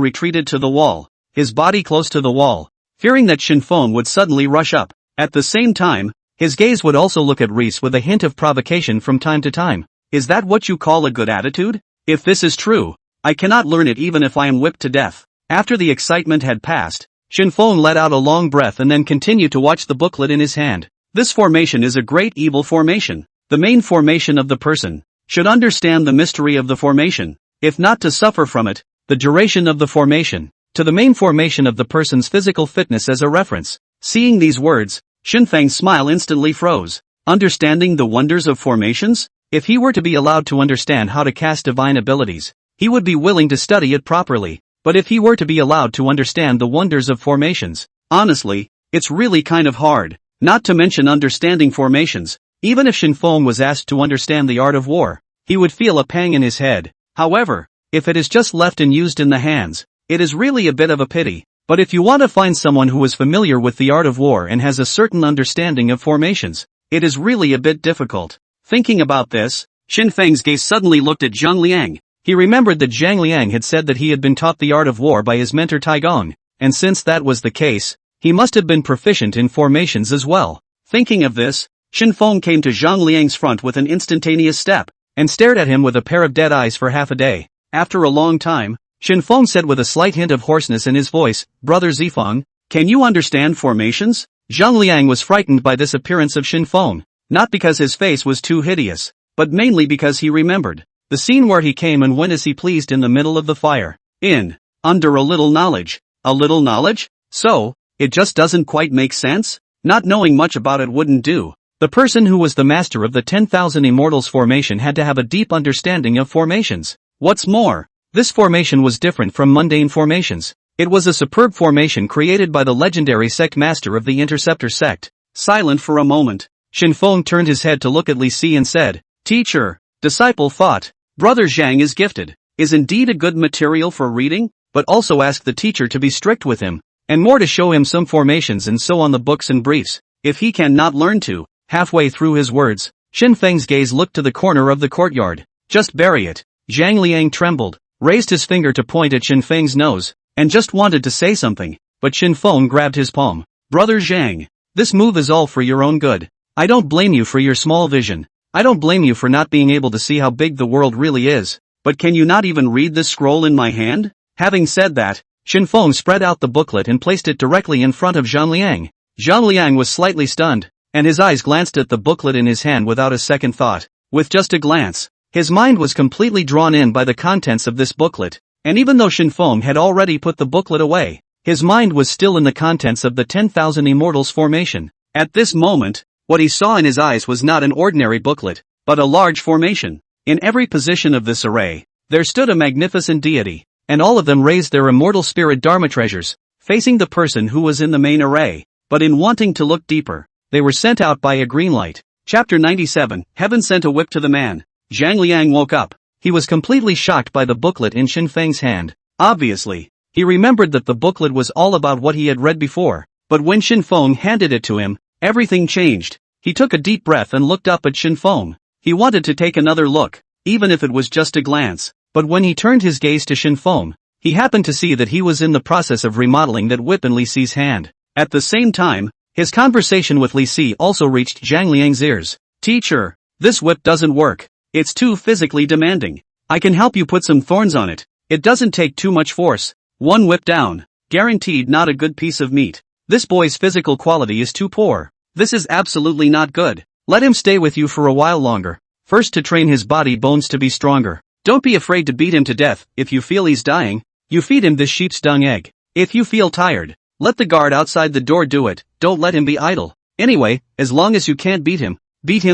retreated to the wall, his body close to the wall, fearing that Shen Feng would suddenly rush up. At the same time, his gaze would also look at Reese with a hint of provocation from time to time. Is that what you call a good attitude? If this is true, I cannot learn it even if I am whipped to death. After the excitement had passed, Shen Feng let out a long breath and then continued to watch the booklet in his hand. This formation is a great evil formation. The main formation of the person should understand the mystery of the formation, if not to suffer from it, the duration of the formation, to the main formation of the person's physical fitness as a reference. Seeing these words, Shen Feng's smile instantly froze. Understanding the wonders of formations? If he were to be allowed to understand how to cast divine abilities, he would be willing to study it properly. But if he were to be allowed to understand the wonders of formations, honestly, it's really kind of hard, not to mention understanding formations. Even if Shen Feng was asked to understand the art of war, he would feel a pang in his head. However, if it is just left and used in the hands, it is really a bit of a pity. But if you want to find someone who is familiar with the art of war and has a certain understanding of formations, it is really a bit difficult. Thinking about this, Shen Feng's gaze suddenly looked at Zhang Liang. He remembered that Zhang Liang had said that he had been taught the art of war by his mentor Taigong, and since that was the case, he must have been proficient in formations as well. Thinking of this, Shen Feng came to Zhang Liang's front with an instantaneous step, and stared at him with a pair of dead eyes for half a day. After a long time, Shen Feng said with a slight hint of hoarseness in his voice, "Brother Zifeng, can you understand formations?" Zhang Liang was frightened by this appearance of Shen Feng, not because his face was too hideous, but mainly because he remembered the scene where he came and went as he pleased in the middle of the fire. Under a little knowledge. A little knowledge? So, it just doesn't quite make sense? Not knowing much about it wouldn't do. The person who was the master of the 10,000 Immortals formation had to have a deep understanding of formations. What's more, this formation was different from mundane formations. It was a superb formation created by the legendary sect master of the Interceptor sect. Silent for a moment, Shen Feng turned his head to look at Li Si and said, "Teacher, disciple thought, Brother Zhang is gifted, is indeed a good material for reading, but also ask the teacher to be strict with him, and more to show him some formations and so on the books and briefs, if he can not learn to." Halfway through his words, Shen Feng's gaze looked to the corner of the courtyard. "Just bury it." Zhang Liang trembled, raised his finger to point at Shen Feng's nose, and just wanted to say something, but Shen Feng grabbed his palm. "Brother Zhang, this move is all for your own good. I don't blame you for your small vision. I don't blame you for not being able to see how big the world really is, but can you not even read this scroll in my hand?" Having said that, Shen Feng spread out the booklet and placed it directly in front of Zhang Liang. Zhang Liang was slightly stunned, and his eyes glanced at the booklet in his hand without a second thought. With just a glance, his mind was completely drawn in by the contents of this booklet, and even though Shen Feng had already put the booklet away, his mind was still in the contents of the 10,000 Immortals formation. At this moment, what he saw in his eyes was not an ordinary booklet, but a large formation. In every position of this array, there stood a magnificent deity, and all of them raised their immortal spirit dharma treasures, facing the person who was in the main array, but in wanting to look deeper, they were sent out by a green light. Chapter 97, Heaven sent a whip to the man. Zhang Liang woke up. He was completely shocked by the booklet in Shen Feng's hand. Obviously, he remembered that the booklet was all about what he had read before, but when Shen Feng handed it to him, everything changed. He took a deep breath and looked up at Shen Feng. He wanted to take another look, even if it was just a glance, but when he turned his gaze to Shen Feng, He happened to see that he was in the process of remodeling that whip in Li Si's hand. At the same time, his conversation with Li Si also reached Zhang Liang's ears. Teacher, this whip doesn't work. It's too physically demanding. I can help you put some thorns on it. It doesn't take too much force. One whip down. Guaranteed not a good piece of meat. This boy's physical quality is too poor. This is absolutely not good. Let him stay with you for a while longer. First to train his body bones to be stronger. Don't be afraid to beat him to death. If you feel he's dying, you feed him this sheep's dung egg. If you feel tired, let the guard outside the door do it. Don't let him be idle. Anyway, as long as you can't beat him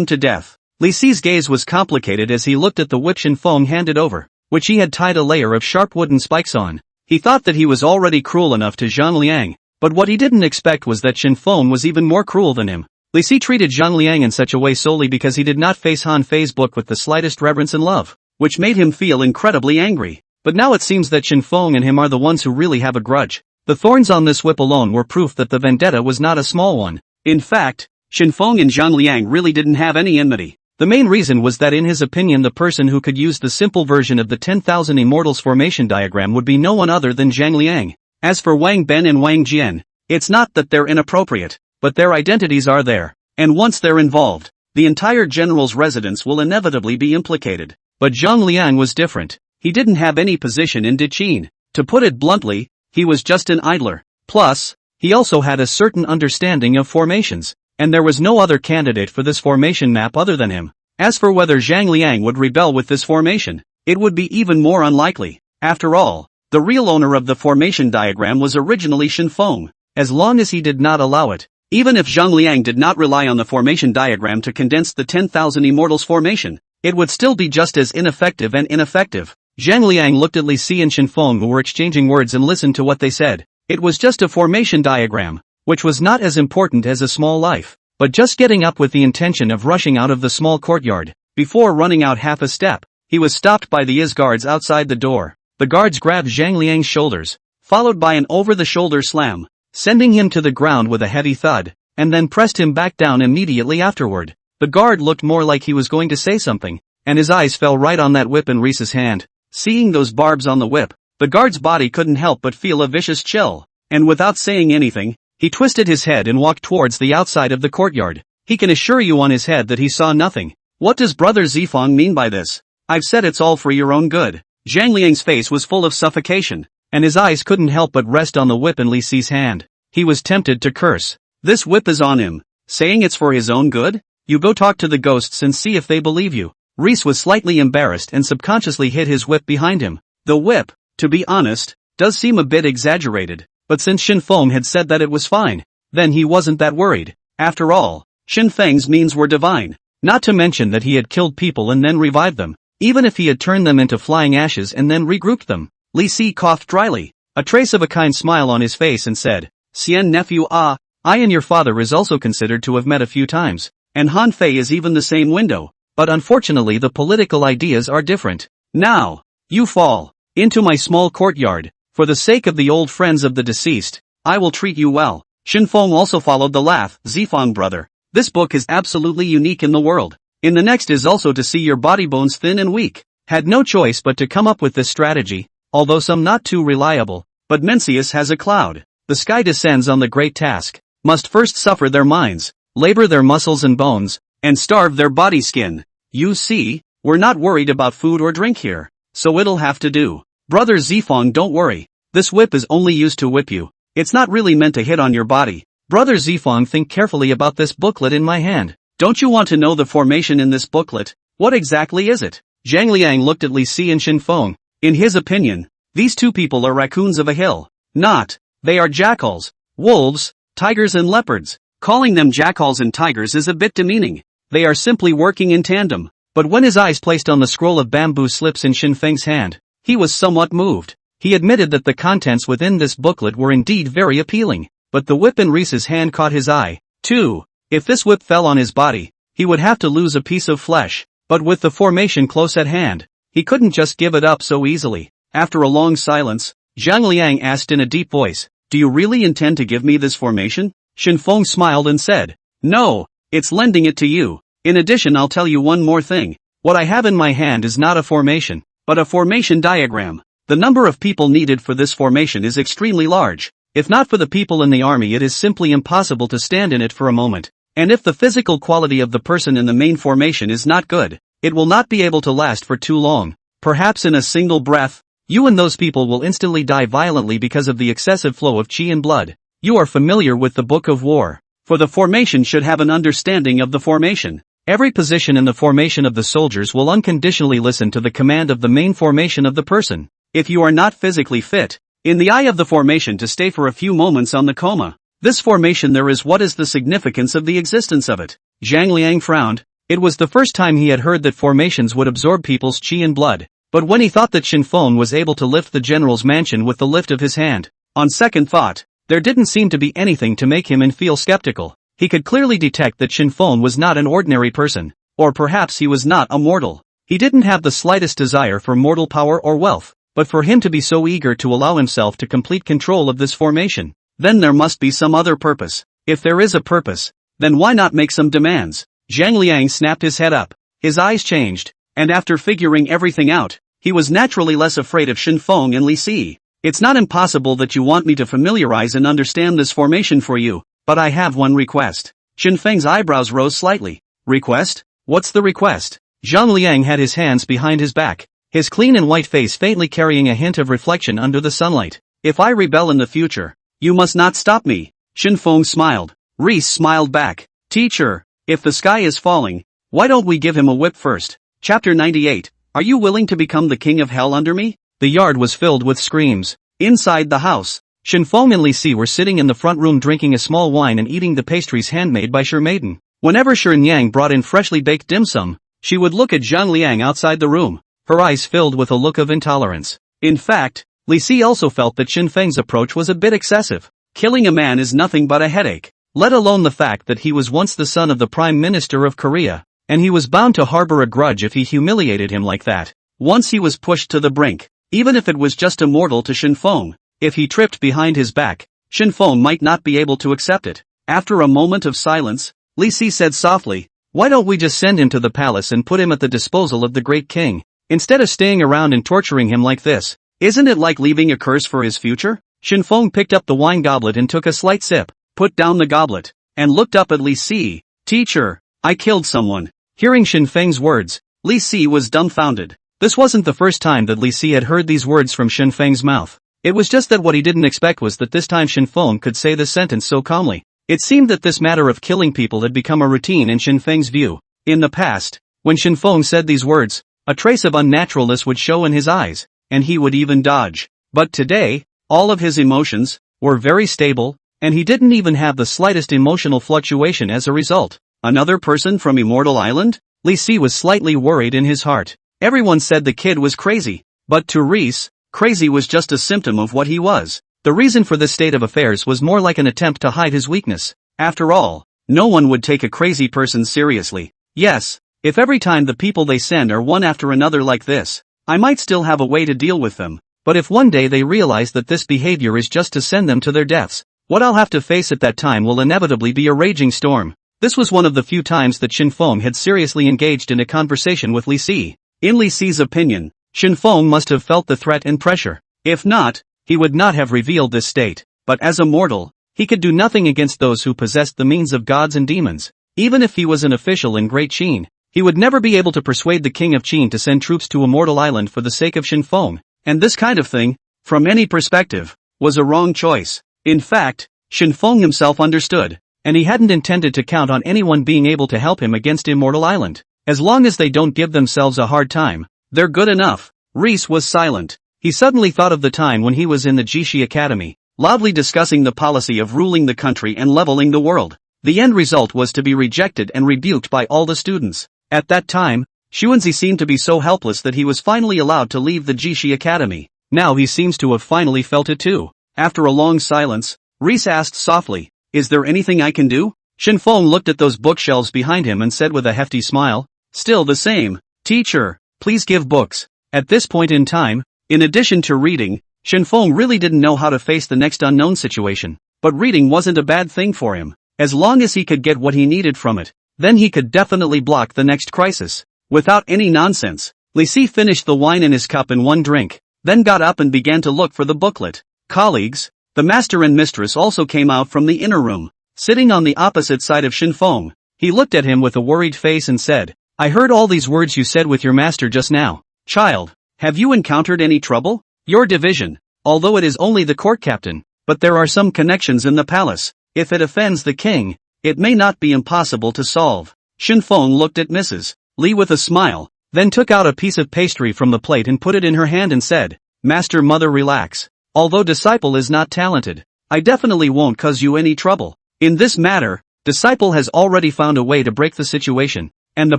to death. Li Si's gaze was complicated as he looked at the whip Shen Feng handed over, which he had tied a layer of sharp wooden spikes on. He thought that he was already cruel enough to Zhang Liang, but what he didn't expect was that Shen Feng was even more cruel than him. Li Si treated Zhang Liang in such a way solely because he did not face Han Fei's book with the slightest reverence and love, which made him feel incredibly angry. But now it seems that Shen Feng and him are the ones who really have a grudge. The thorns on this whip alone were proof that the vendetta was not a small one. In fact, Shen Feng and Zhang Liang really didn't have any enmity. The main reason was that in his opinion the person who could use the simple version of the 10,000 Immortals formation diagram would be no one other than Zhang Liang. As for Wang Ben and Wang Jian, it's not that they're inappropriate, but their identities are there. And once they're involved, the entire general's residence will inevitably be implicated. But Zhang Liang was different. He didn't have any position in Qin. To put it bluntly, he was just an idler. Plus, he also had a certain understanding of formations, and there was no other candidate for this formation map other than him. As for whether Zhang Liang would rebel with this formation, it would be even more unlikely. After all, the real owner of the formation diagram was originally Shen Feng, as long as he did not allow it. Even if Zhang Liang did not rely on the formation diagram to condense the 10,000 Immortals formation, it would still be just as ineffective and ineffective. Zhang Liang looked at Li Si and Shen Feng who were exchanging words and listened to what they said. It was just a formation diagram, which was not as important as a small life, but just getting up with the intention of rushing out of the small courtyard. Before running out half a step, he was stopped by the guards outside the door. The guards grabbed Zhang Liang's shoulders, followed by an over-the-shoulder slam, sending him to the ground with a heavy thud, and then pressed him back down immediately afterward. The guard looked more like he was going to say something, and his eyes fell right on that whip in Reese's hand. Seeing those barbs on the whip, the guard's body couldn't help but feel a vicious chill, and without saying anything, he twisted his head and walked towards the outside of the courtyard. He can assure you on his head that he saw nothing. What does Brother Zifeng mean by this? I've said it's all for your own good. Zhang Liang's face was full of suffocation, and his eyes couldn't help but rest on the whip in Li Si's hand. He was tempted to curse. This whip is on him, saying it's for his own good? You go talk to the ghosts and see if they believe you. Reese was slightly embarrassed and subconsciously hid his whip behind him. The whip, to be honest, does seem a bit exaggerated, but since Shen Feng had said that it was fine, then he wasn't that worried. After all, Shen Feng's means were divine, not to mention that he had killed people and then revived them, even if he had turned them into flying ashes and then regrouped them. Li Si coughed dryly, a trace of a kind smile on his face and said, Xian nephew I and your father is also considered to have met a few times, and Han Fei is even the same window. But unfortunately the political ideas are different. Now, you fall into my small courtyard. For the sake of the old friends of the deceased, I will treat you well. Shen Feng also followed the laugh. Zifeng brother, this book is absolutely unique in the world. In the next is also to see your body bones thin and weak. Had no choice but to come up with this strategy, although some not too reliable. But Mencius has a cloud. The sky descends on the great task. Must first suffer their minds, labor their muscles and bones, and starve their body skin. You see, we're not worried about food or drink here, so it'll have to do. Brother Zifeng, don't worry. This whip is only used to whip you. It's not really meant to hit on your body. Brother Zifeng, think carefully about this booklet in my hand. Don't you want to know the formation in this booklet? What exactly is it? Zhang Liang looked at Li Si and Shen Feng. In his opinion, these two people are raccoons of a hill. Not. They are jackals, wolves, tigers and leopards. Calling them jackals and tigers is a bit demeaning. They are simply working in tandem. But when his eyes placed on the scroll of bamboo slips in Shen Feng's hand, he was somewhat moved. He admitted that the contents within this booklet were indeed very appealing, but the whip in Reese's hand caught his eye, too. If this whip fell on his body, he would have to lose a piece of flesh, but with the formation close at hand, he couldn't just give it up so easily. After a long silence, Zhang Liang asked in a deep voice, do you really intend to give me this formation? Shen Feng smiled and said, no. It's lending it to you. In addition, I'll tell you one more thing. What I have in my hand is not a formation, but a formation diagram. The number of people needed for this formation is extremely large. If not for the people in the army, it is simply impossible to stand in it for a moment. And if the physical quality of the person in the main formation is not good, it will not be able to last for too long. Perhaps in a single breath, you and those people will instantly die violently because of the excessive flow of qi and blood. You are familiar with the Book of War. For the formation should have an understanding of the formation. Every position in the formation of the soldiers will unconditionally listen to the command of the main formation of the person. If you are not physically fit, in the eye of the formation to stay for a few moments on the coma. This formation there is what is the significance of the existence of it? Zhang Liang frowned. It was the first time he had heard that formations would absorb people's qi and blood. But when he thought that Shen Feng was able to lift the general's mansion with the lift of his hand, on second thought, there didn't seem to be anything to make him feel skeptical. He could clearly detect that Shen Feng was not an ordinary person, or perhaps he was not a mortal. He didn't have the slightest desire for mortal power or wealth, but for him to be so eager to allow himself to complete control of this formation, then there must be some other purpose. If there is a purpose, then why not make some demands? Zhang Liang snapped his head up. His eyes changed, and after figuring everything out, he was naturally less afraid of Shen Feng and Li Si. It's not impossible that you want me to familiarize and understand this formation for you, but I have one request. Shen Feng's eyebrows rose slightly. Request? What's the request? Zhang Liang had his hands behind his back, his clean and white face faintly carrying a hint of reflection under the sunlight. If I rebel in the future, you must not stop me. Shen Feng smiled. Reese smiled back. Teacher, if the sky is falling, why don't we give him a whip first? Chapter 98. Are you willing to become the king of hell under me? The yard was filled with screams. Inside the house, Shen Feng and Li Si were sitting in the front room drinking a small wine and eating the pastries handmade by Maiden. Whenever Xianyang brought in freshly baked dim sum, she would look at Zhang Liang outside the room, her eyes filled with a look of intolerance. In fact, Li Si also felt that Shen Feng's approach was a bit excessive. Killing a man is nothing but a headache, let alone the fact that he was once the son of the Prime Minister of Korea, and he was bound to harbor a grudge if he humiliated him like that. Once he was pushed to the brink, even if it was just a mortal to Shen Feng, if he tripped behind his back, Shen Feng might not be able to accept it. After a moment of silence, Li Si said softly, why don't we just send him to the palace and put him at the disposal of the Great King, instead of staying around and torturing him like this? Isn't it like leaving a curse for his future? Shen Feng picked up the wine goblet and took a slight sip, put down the goblet, and looked up at Li Si. Teacher, I killed someone. Hearing Shen Feng's words, Li Si was dumbfounded. This wasn't the first time that Li Si had heard these words from Shen Feng's mouth. It was just that what he didn't expect was that this time Shen Feng could say this sentence so calmly. It seemed that this matter of killing people had become a routine in Shen Feng's view. In the past, when Shen Feng said these words, a trace of unnaturalness would show in his eyes, and he would even dodge. But today, all of his emotions were very stable, and he didn't even have the slightest emotional fluctuation as a result. Another person from Immortal Island? Li Si was slightly worried in his heart. Everyone said the kid was crazy, but to Reese, crazy was just a symptom of what he was. The reason for this state of affairs was more like an attempt to hide his weakness. After all, no one would take a crazy person seriously. Yes, if every time the people they send are one after another like this, I might still have a way to deal with them. But if one day they realize that this behavior is just to send them to their deaths, what I'll have to face at that time will inevitably be a raging storm. This was one of the few times that Shen Feng had seriously engaged in a conversation with Li Si. In Li Si's opinion, Shen Feng must have felt the threat and pressure. If not, he would not have revealed this state. But as a mortal, he could do nothing against those who possessed the means of gods and demons. Even if he was an official in Great Qin, he would never be able to persuade the king of Qin to send troops to Immortal Island for the sake of Shen Feng. And this kind of thing, from any perspective, was a wrong choice. In fact, Shen Feng himself understood, and he hadn't intended to count on anyone being able to help him against Immortal Island. As long as they don't give themselves a hard time, they're good enough. Reese was silent. He suddenly thought of the time when he was in the Jishi Academy, loudly discussing the policy of ruling the country and leveling the world. The end result was to be rejected and rebuked by all the students. At that time, Xuanzi seemed to be so helpless that he was finally allowed to leave the Jishi Academy. Now he seems to have finally felt it too. After a long silence, Reese asked softly, is there anything I can do? Shen Feng looked at those bookshelves behind him and said with a hefty smile, still the same. Teacher, please give books. At this point in time, in addition to reading, Shen Feng really didn't know how to face the next unknown situation. But reading wasn't a bad thing for him. As long as he could get what he needed from it, then he could definitely block the next crisis. Without any nonsense, Li Si finished the wine in his cup in one drink. then got up and began to look for the booklet. Colleagues, the master and mistress also came out from the inner room. Sitting on the opposite side of Shen Feng, he looked at him with a worried face and said, I heard all these words you said with your master just now. Child, have you encountered any trouble? Your division, although it is only the court captain, but there are some connections in the palace. If it offends the king, it may not be impossible to solve. Shen Feng looked at Mrs. Li with a smile, then took out a piece of pastry from the plate and put it in her hand and said, Master mother relax. Although disciple is not talented, I definitely won't cause you any trouble. In this matter, disciple has already found a way to break the situation, and the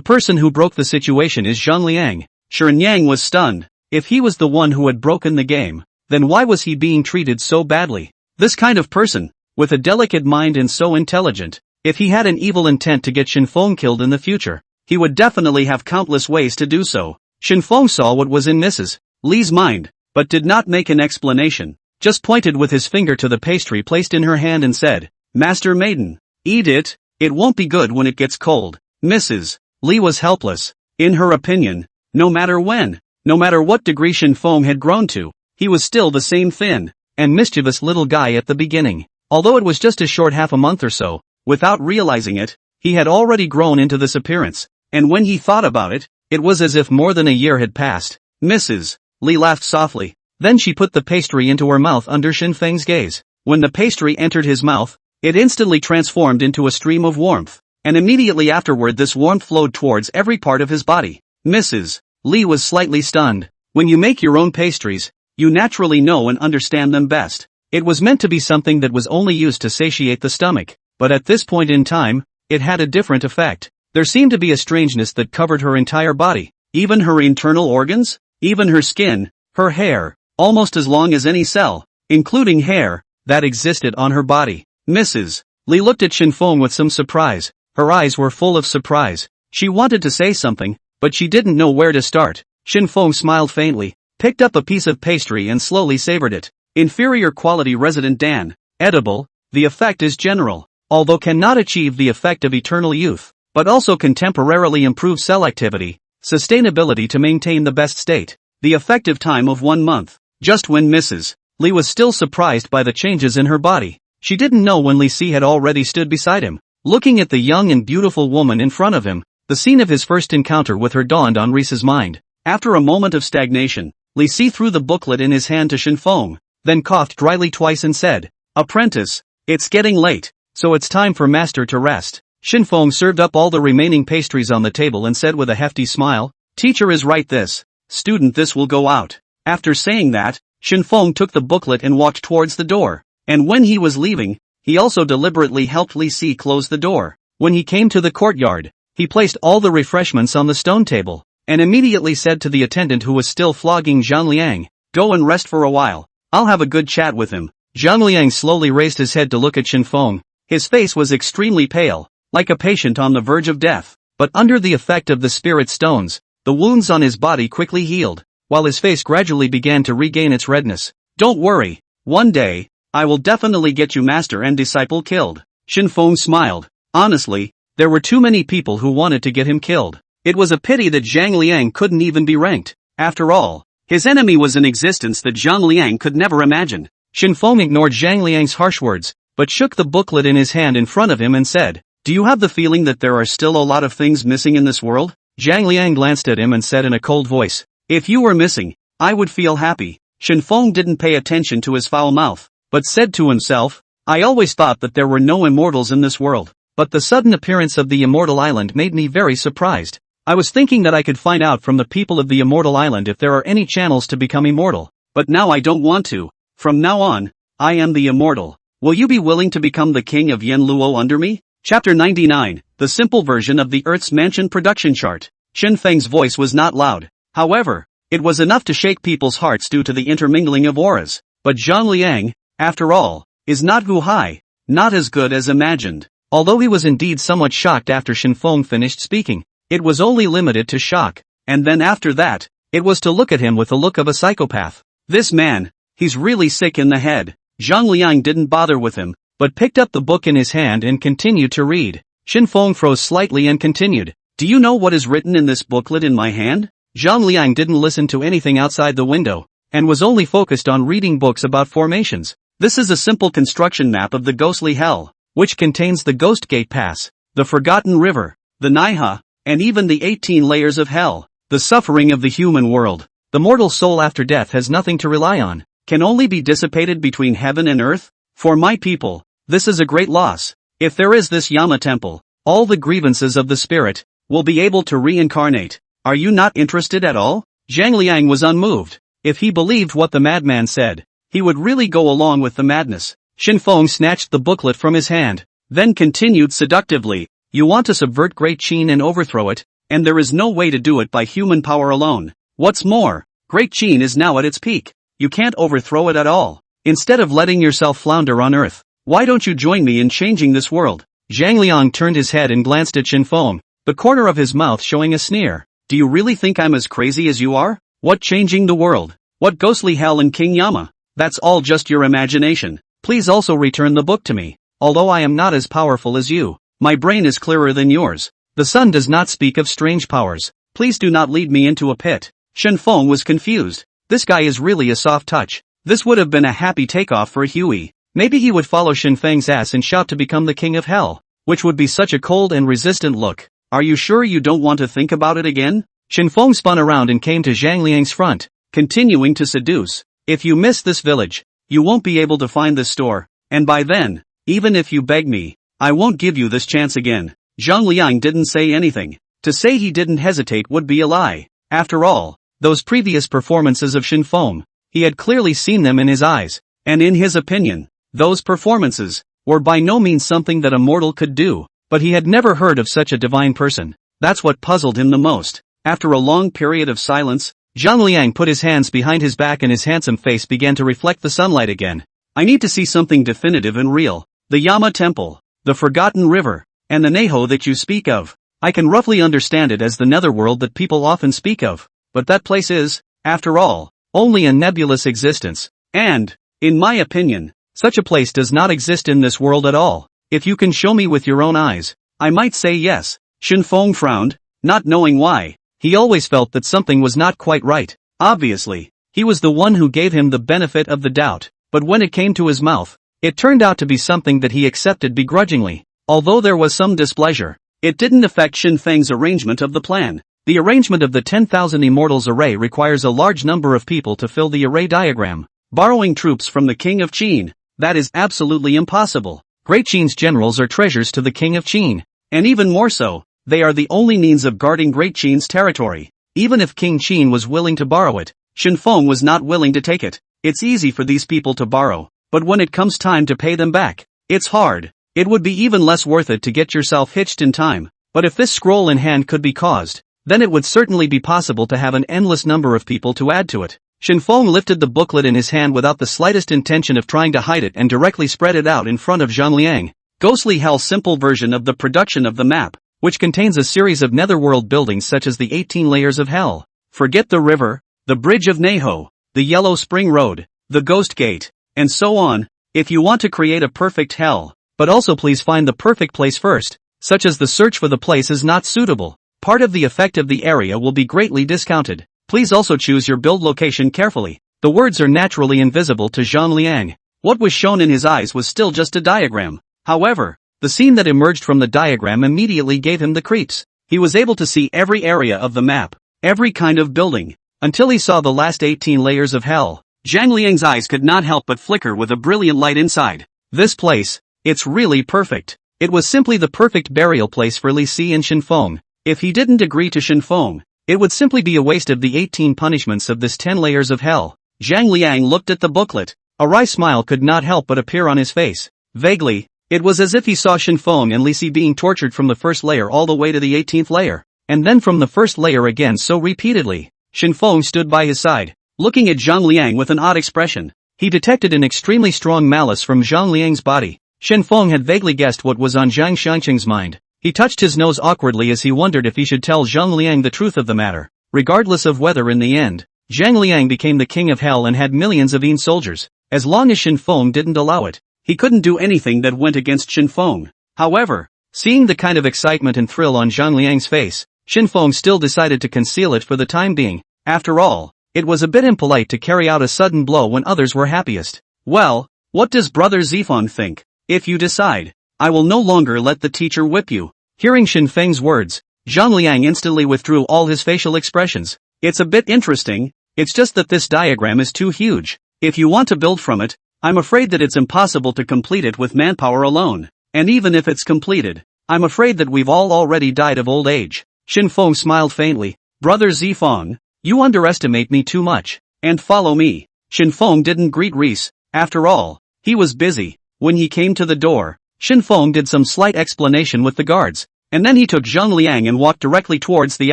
person who broke the situation is Xianyang. Xianyang was stunned. If he was the one who had broken the game, then why was he being treated so badly? This kind of person, with a delicate mind and so intelligent, if he had an evil intent to get Shen Feng killed in the future, he would definitely have countless ways to do so. Shen Feng saw what was in Mrs. Li's mind, but did not make an explanation, just pointed with his finger to the pastry placed in her hand and said, Master maiden, eat it, it won't be good when it gets cold. Mrs. Li was helpless. In her opinion, no matter what degree Shen Feng had grown to, he was still the same thin and mischievous little guy at the beginning. Although it was just a short half a month or so, without realizing it, he had already grown into this appearance, and when he thought about it, it was as if more than a year had passed. Mrs. Li laughed softly. Then she put the pastry into her mouth under Shen Feng's gaze. When the pastry entered his mouth, it instantly transformed into a stream of warmth, and immediately afterward this warmth flowed towards every part of his body. Mrs. Li was slightly stunned. When you make your own pastries, you naturally know and understand them best. It was meant to be something that was only used to satiate the stomach, but at this point in time, it had a different effect. There seemed to be a strangeness that covered her entire body, even her internal organs, even her skin, her hair, almost as long as any cell, including hair, that existed on her body. Mrs. Li looked at Shen Feng with some surprise. Her eyes were full of surprise. She wanted to say something, but she didn't know where to start. Shen Feng smiled faintly, picked up a piece of pastry and slowly savored it. Inferior quality resident Dan. Edible, the effect is general, although cannot achieve the effect of eternal youth, but also can temporarily improve cell activity, sustainability to maintain the best state. The effective time of 1 month. Just when Mrs. Li was still surprised by the changes in her body, she didn't know when Li Si had already stood beside him, looking at the young and beautiful woman in front of him. The scene of his first encounter with her dawned on Rice's mind. After a moment of stagnation, Li Si threw the booklet in his hand to Shen Feng, then coughed dryly twice and said, Apprentice, it's getting late, so it's time for master to rest. Shen Feng served up all the remaining pastries on the table and said with a hefty smile, Teacher is right, this student this will go out. After saying that, Shen Feng took the booklet and walked towards the door, and when he was leaving, he also deliberately helped Li Si close the door. When he came to the courtyard, he placed all the refreshments on the stone table, and immediately said to the attendant who was still flogging Xianyang, Go and rest for a while. I'll have a good chat with him. Xianyang slowly raised his head to look at Shen Feng. His face was extremely pale, like a patient on the verge of death, but under the effect of the spirit stones, the wounds on his body quickly healed, while his face gradually began to regain its redness. Don't worry, one day, I will definitely get you master and disciple killed. Shen Feng smiled. Honestly, there were too many people who wanted to get him killed. It was a pity that Zhang Liang couldn't even be ranked. After all, his enemy was an existence that Zhang Liang could never imagine. Shen Feng ignored Zhang Liang's harsh words, but shook the booklet in his hand in front of him and said, Do you have the feeling that there are still a lot of things missing in this world? Zhang Liang glanced at him and said in a cold voice, If you were missing, I would feel happy. Shen Feng didn't pay attention to his foul mouth, but said to himself, I always thought that there were no immortals in this world, but the sudden appearance of the immortal island made me very surprised. I was thinking that I could find out from the people of the immortal island if there are any channels to become immortal, but now I don't want to. From now on, I am the immortal. Will you be willing to become the king of Yen Luo under me? Chapter 99, the simple version of the Earth's Mansion production chart. Shen Feng's voice was not loud. However, it was enough to shake people's hearts due to the intermingling of auras. But Zhang Liang, after all, is not Hu Hai, not as good as imagined. Although he was indeed somewhat shocked after Shen Feng finished speaking, it was only limited to shock, and then after that, it was to look at him with the look of a psychopath. This man, he's really sick in the head. Zhang Liang didn't bother with him, but picked up the book in his hand and continued to read. Shen Feng froze slightly and continued, Do you know what is written in this booklet in my hand? Zhang Liang didn't listen to anything outside the window, and was only focused on reading books about formations. This is a simple construction map of the ghostly hell, which contains the Ghost Gate Pass, the Forgotten River, the Manhwa, and even the 18 layers of hell. The suffering of the human world, the mortal soul after death has nothing to rely on, can only be dissipated between heaven and earth. For my people, this is a great loss. If there is this Yama temple, all the grievances of the spirit will be able to reincarnate. Are you not interested at all? Zhang Liang was unmoved. If he believed what the madman said, he would really go along with the madness. Shen Feng snatched the booklet from his hand, then continued seductively. You want to subvert Great Qin and overthrow it, and there is no way to do it by human power alone. What's more, Great Qin is now at its peak. You can't overthrow it at all. Instead of letting yourself flounder on earth, why don't you join me in changing this world? Zhang Liang turned his head and glanced at Shen Feng, the corner of his mouth showing a sneer. Do you really think I'm as crazy as you are? What changing the world? What ghostly hell and King Yama? That's all just your imagination. Please also return the book to me. Although I am not as powerful as you, my brain is clearer than yours. The sun does not speak of strange powers. Please do not lead me into a pit. Shen Feng was confused. This guy is really a soft touch. This would have been a happy takeoff for Huey. Maybe he would follow Shen Feng's ass and shout to become the king of hell, which would be such a cold and resistant look. Are you sure you don't want to think about it again? Shen Feng spun around and came to Zhang Liang's front, continuing to seduce. If you miss this village, you won't be able to find this store, and by then, even if you beg me, I won't give you this chance again. Zhang Liang didn't say anything. To say he didn't hesitate would be a lie. After all, those previous performances of Shen Feng, he had clearly seen them in his eyes, and in his opinion, those performances were by no means something that a mortal could do, but he had never heard of such a divine person. That's what puzzled him the most. After a long period of silence, Zhang Liang put his hands behind his back and his handsome face began to reflect the sunlight again. I need to see something definitive and real. The Yama Temple, the Forgotten River, and the Neho that you speak of. I can roughly understand it as the netherworld that people often speak of, but that place is, after all, only a nebulous existence, and, in my opinion, such a place does not exist in this world at all. If you can show me with your own eyes, I might say yes. Shen Feng frowned, not knowing why. He always felt that something was not quite right. Obviously, he was the one who gave him the benefit of the doubt, but when it came to his mouth, it turned out to be something that he accepted begrudgingly. Although there was some displeasure, it didn't affect Shen Feng's arrangement of the plan. The arrangement of the 10,000 Immortals array requires a large number of people to fill the array diagram. Borrowing troops from the King of Qin, that is absolutely impossible. Great Qin's generals are treasures to the King of Qin, and even more so, they are the only means of guarding Great Qin's territory. Even if King Qin was willing to borrow it, Shen Feng was not willing to take it. It's easy for these people to borrow, but when it comes time to pay them back, it's hard. It would be even less worth it to get yourself hitched in time. But if this scroll in hand could be caused, then it would certainly be possible to have an endless number of people to add to it. Shen Feng lifted the booklet in his hand without the slightest intention of trying to hide it and directly spread it out in front of Zhang Liang. Ghostly Hell's simple version of the production of the map, which contains a series of netherworld buildings such as the 18 layers of hell. Forget the river, the bridge of Neho, the Yellow Spring Road, the Ghost Gate, and so on. If you want to create a perfect hell, but also please find the perfect place first, such as the search for the place is not suitable. Part of the effect of the area will be greatly discounted. Please also choose your build location carefully. The words are naturally invisible to Zhang Liang. What was shown in his eyes was still just a diagram. However, the scene that emerged from the diagram immediately gave him the creeps. He was able to see every area of the map, every kind of building, until he saw the last 18 layers of hell. Zhang Liang's eyes could not help but flicker with a brilliant light inside. This place, it's really perfect. It was simply the perfect burial place for Li Si and Shen Feng. If he didn't agree to Shen Feng, it would simply be a waste of the 18 punishments of this 10 layers of hell. Zhang Liang looked at the booklet. A wry smile could not help but appear on his face. Vaguely, it was as if he saw Shen Feng and Li Si being tortured from the first layer all the way to the 18th layer, and then from the first layer again so repeatedly. Shen Feng stood by his side, looking at Zhang Liang with an odd expression. He detected an extremely strong malice from Zhang Liang's body. Shen Feng had vaguely guessed what was on Zhang Xiangqing's mind. He touched his nose awkwardly as he wondered if he should tell Zhang Liang the truth of the matter. Regardless of whether in the end, Zhang Liang became the king of hell and had millions of soldiers, as long as Shen Feng didn't allow it, he couldn't do anything that went against Shen Feng. However, seeing the kind of excitement and thrill on Zhang Liang's face, Shen Feng still decided to conceal it for the time being. After all, It was a bit impolite to carry out a sudden blow when others were happiest. Well, what does Brother Zifeng think? If you decide, I will no longer let the teacher whip you. Hearing Shen Feng's words, Zhang Liang instantly withdrew all his facial expressions. It's a bit interesting, it's just that this diagram is too huge. If you want to build from it, I'm afraid that it's impossible to complete it with manpower alone. And even if it's completed, I'm afraid that we've all already died of old age. Shen Feng smiled faintly. Brother Zifeng, you underestimate me too much. And follow me. Shen Feng didn't greet Reese. After all, he was busy. When he came to the door, Shen Feng did some slight explanation with the guards, and then he took Zhang Liang and walked directly towards the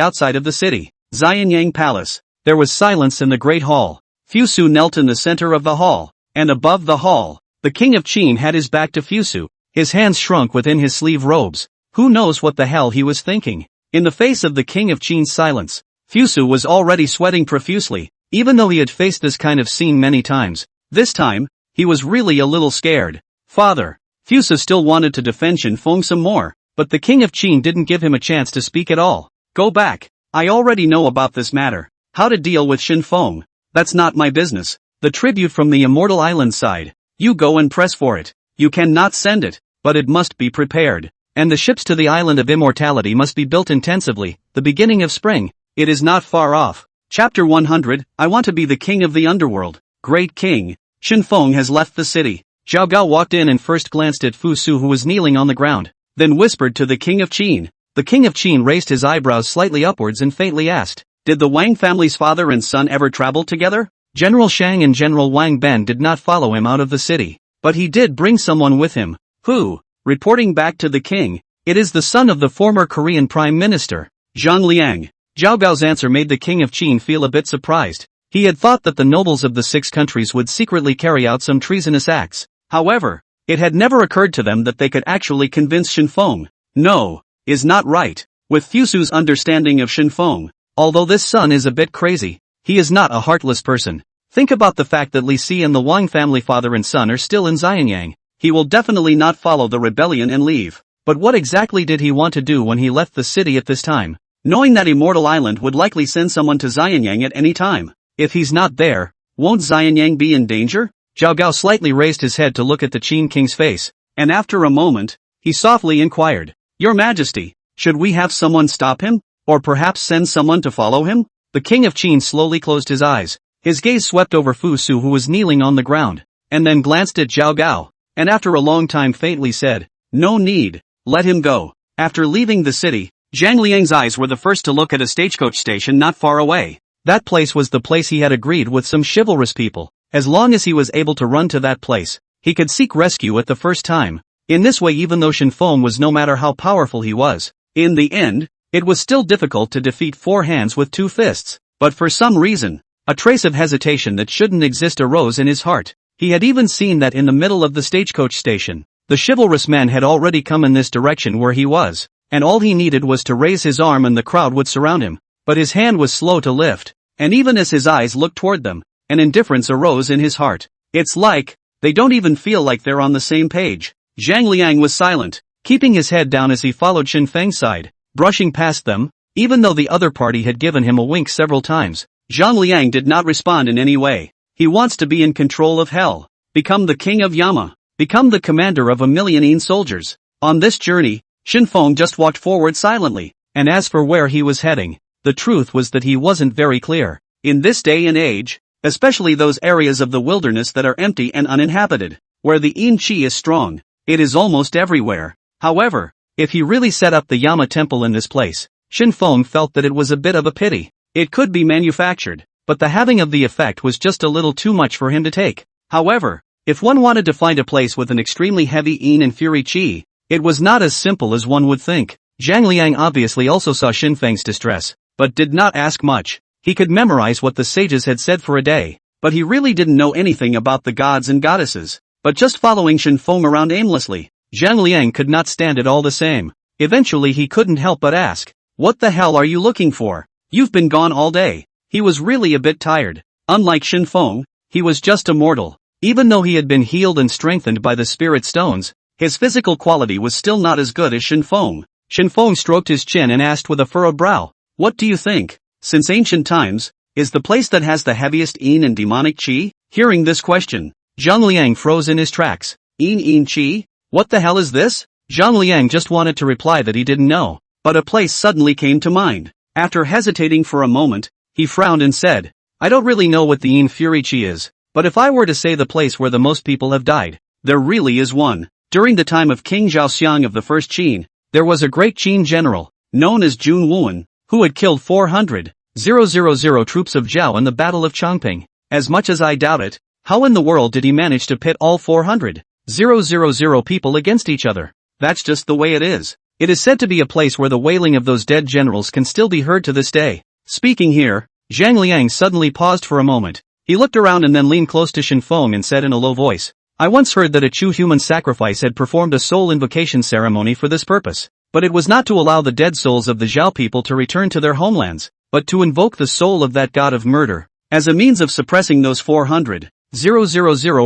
outside of the city. Xianyang Palace. There was silence in the great hall. Fusu knelt in the center of the hall, and above the hall, the king of Qin had his back to Fusu. His hands shrunk within his sleeve robes. Who knows what the hell he was thinking? In the face of the king of Qin's silence, Fusu was already sweating profusely, even though he had faced this kind of scene many times. This time, he was really a little scared. Father. Fusu still wanted to defend Shen Feng some more, but the king of Qin didn't give him a chance to speak at all. Go back. I already know about this matter. How to deal with Shen Feng. That's not my business. The tribute from the Immortal Island side. You go and press for it. You cannot send it, but it must be prepared. And the ships to the island of immortality must be built intensively. The beginning of spring. It is not far off. Chapter 100. I want to be the king of the underworld. Great King. Shen Feng has left the city. Zhao Gao walked in and first glanced at Fusu, who was kneeling on the ground, then whispered to the king of Qin. The king of Qin raised his eyebrows slightly upwards and faintly asked, did the Wang family's father and son ever travel together? General Shang and General Wang Ben did not follow him out of the city, but he did bring someone with him. Who? Reporting back to the king, it is the son of the former Korean Prime Minister, Zhang Liang. Zhao Gao's answer made the king of Qin feel a bit surprised. He had thought that the nobles of the 6 countries would secretly carry out some treasonous acts. However, it had never occurred to them that they could actually convince Shen Feng. No, is not right. With Fusu's understanding of Shen Feng, although this son is a bit crazy, he is not a heartless person. Think about the fact that Li Si and the Wang family father and son are still in Xianyang. He will definitely not follow the rebellion and leave. But what exactly did he want to do when he left the city at this time? Knowing that Immortal Island would likely send someone to Xianyang at any time. If he's not there, won't Xianyang be in danger? Zhao Gao slightly raised his head to look at the Qin king's face, and after a moment, he softly inquired, Your Majesty, should we have someone stop him, or perhaps send someone to follow him? The king of Qin slowly closed his eyes. His gaze swept over Fusu, who was kneeling on the ground, and then glanced at Zhao Gao, and after a long time faintly said, No need, let him go. After leaving the city, Zhang Liang's eyes were the first to look at a stagecoach station not far away. That place was the place he had agreed with some chivalrous people. As long as he was able to run to that place, he could seek rescue at the first time. In this way, even though Shen Feng was no matter how powerful he was, in the end, it was still difficult to defeat 4 hands with 2 fists. But for some reason, a trace of hesitation that shouldn't exist arose in his heart. He had even seen that in the middle of the stagecoach station, the chivalrous man had already come in this direction where he was, and all he needed was to raise his arm and the crowd would surround him. But his hand was slow to lift, and even as his eyes looked toward them, an indifference arose in his heart. It's like, they don't even feel like they're on the same page. Zhang Liang was silent, keeping his head down as he followed Shen Feng's side, brushing past them, even though the other party had given him a wink several times. Zhang Liang did not respond in any way. He wants to be in control of hell, become the king of Yama, become the commander of 1,000,000 soldiers. On this journey, Shen Feng just walked forward silently, and as for where he was heading, the truth was that he wasn't very clear. In this day and age, especially those areas of the wilderness that are empty and uninhabited, where the yin qi is strong, it is almost everywhere. However, if he really set up the Yama temple in this place, Shen Feng felt that it was a bit of a pity. It could be manufactured, but the having of the effect was just a little too much for him to take. However, if one wanted to find a place with an extremely heavy yin and fury qi, it was not as simple as one would think. Zhang Liang obviously also saw Shen Feng's distress, but did not ask much. He could memorize what the sages had said for a day, but he really didn't know anything about the gods and goddesses. But just following Shen Feng around aimlessly, Zhang Liang could not stand it all the same. Eventually he couldn't help but ask, What the hell are you looking for? You've been gone all day. He was really a bit tired. Unlike Shen Feng, he was just a mortal. Even though he had been healed and strengthened by the spirit stones, his physical quality was still not as good as Shen Feng. Shen Feng stroked his chin and asked with a furrowed brow, What do you think? Since ancient times, is the place that has the heaviest yin and demonic qi? Hearing this question, Zhang Liang froze in his tracks. Yin qi? What the hell is this? Zhang Liang just wanted to reply that he didn't know, but a place suddenly came to mind. After hesitating for a moment, he frowned and said, I don't really know what the yin fury qi is, but if I were to say the place where the most people have died, there really is one. During the time of King Xianyang of the first Qin, there was a Great Qin general, known as Jun Wuan, who had killed 400,000 troops of Zhao in the Battle of Changping. As much as I doubt it, how in the world did he manage to pit all 400,000 people against each other? That's just the way it is. It is said to be a place where the wailing of those dead generals can still be heard to this day. Speaking here, Zhang Liang suddenly paused for a moment. He looked around and then leaned close to Shen Feng and said in a low voice, I once heard that a true human sacrifice had performed a soul invocation ceremony for this purpose, but it was not to allow the dead souls of the Zhao people to return to their homelands, but to invoke the soul of that god of murder, as a means of suppressing those 400,000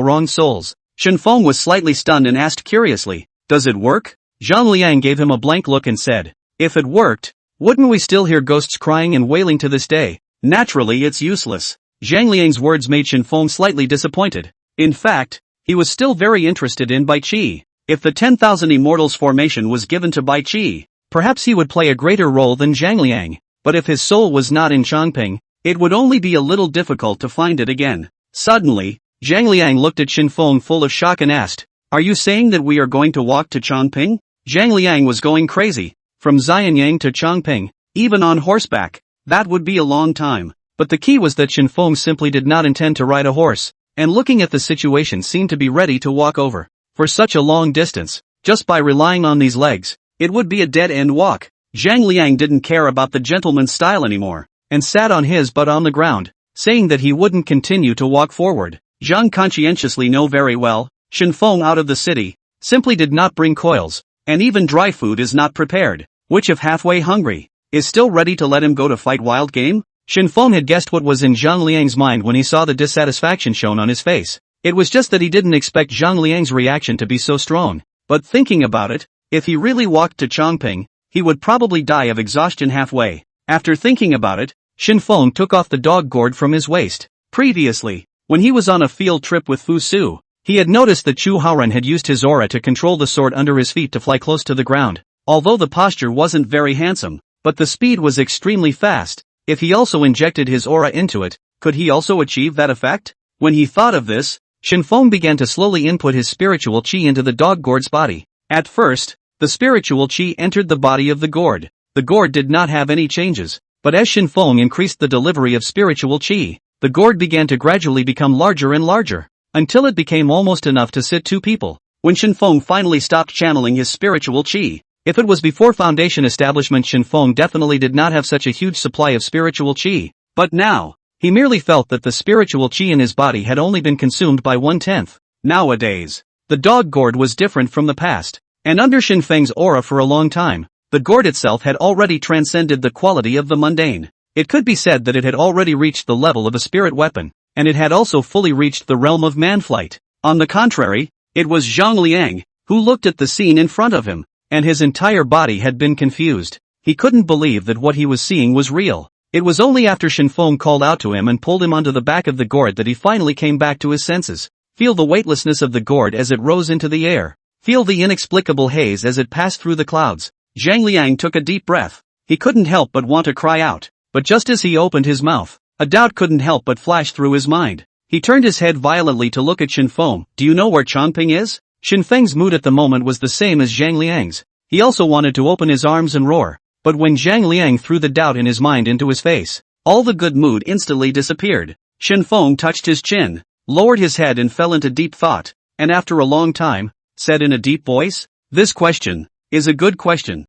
wronged souls. Shen Feng was slightly stunned and asked curiously, does it work? Zhang Liang gave him a blank look and said, if it worked, wouldn't we still hear ghosts crying and wailing to this day? Naturally it's useless. Zhang Liang's words made Shen Feng slightly disappointed. In fact, he was still very interested in Bai Qi. If the 10,000 Immortals formation was given to Bai Qi, perhaps he would play a greater role than Zhang Liang, but if his soul was not in Changping, it would only be a little difficult to find it again. Suddenly, Zhang Liang looked at Shen Feng full of shock and asked, are you saying that we are going to walk to Changping? Zhang Liang was going crazy. From Xianyang to Changping, even on horseback, that would be a long time. But the key was that Shen Feng simply did not intend to ride a horse, and looking at the situation seemed to be ready to walk over. For such a long distance, just by relying on these legs, it would be a dead-end walk. Zhang Liang didn't care about the gentleman's style anymore, and sat on his butt on the ground, saying that he wouldn't continue to walk forward. Zhang conscientiously know very well, Shen Feng out of the city, simply did not bring coils, and even dry food is not prepared, which if halfway hungry, is still ready to let him go to fight wild game? Shen Feng had guessed what was in Zhang Liang's mind when he saw the dissatisfaction shown on his face. It was just that he didn't expect Zhang Liang's reaction to be so strong. But thinking about it, if he really walked to Changping, he would probably die of exhaustion halfway. After thinking about it, Shen Feng took off the dog gourd from his waist. Previously, when he was on a field trip with Fusu, he had noticed that Chu Haoran had used his aura to control the sword under his feet to fly close to the ground. Although the posture wasn't very handsome, but the speed was extremely fast. If he also injected his aura into it, could he also achieve that effect? When he thought of this, Shen Feng began to slowly input his spiritual qi into the dog gourd's body. At first, the spiritual qi entered the body of the gourd. The gourd did not have any changes, but as Shen Feng increased the delivery of spiritual qi, the gourd began to gradually become larger and larger, until it became almost enough to sit two people. When Shen Feng finally stopped channeling his spiritual qi, if it was before Foundation establishment, Shen Feng definitely did not have such a huge supply of spiritual qi, but now, he merely felt that the spiritual qi in his body had only been consumed by 1/10. Nowadays, the dog gourd was different from the past, and under Shen Feng's aura for a long time, the gourd itself had already transcended the quality of the mundane. It could be said that it had already reached the level of a spirit weapon, and it had also fully reached the realm of man-flight. On the contrary, it was Zhang Liang, who looked at the scene in front of him, and his entire body had been confused. He couldn't believe that what he was seeing was real. It was only after Shen Feng called out to him and pulled him onto the back of the gourd that he finally came back to his senses. Feel the weightlessness of the gourd as it rose into the air. Feel the inexplicable haze as it passed through the clouds. Zhang Liang took a deep breath. He couldn't help but want to cry out, but just as he opened his mouth, a doubt couldn't help but flash through his mind. He turned his head violently to look at Shen Feng. Do you know where Changping is? Shen Feng's mood at the moment was the same as Zhang Liang's. He also wanted to open his arms and roar, but when Zhang Liang threw the doubt in his mind into his face, all the good mood instantly disappeared. Shen Feng touched his chin, lowered his head and fell into deep thought, and after a long time, said in a deep voice, "This question is a good question.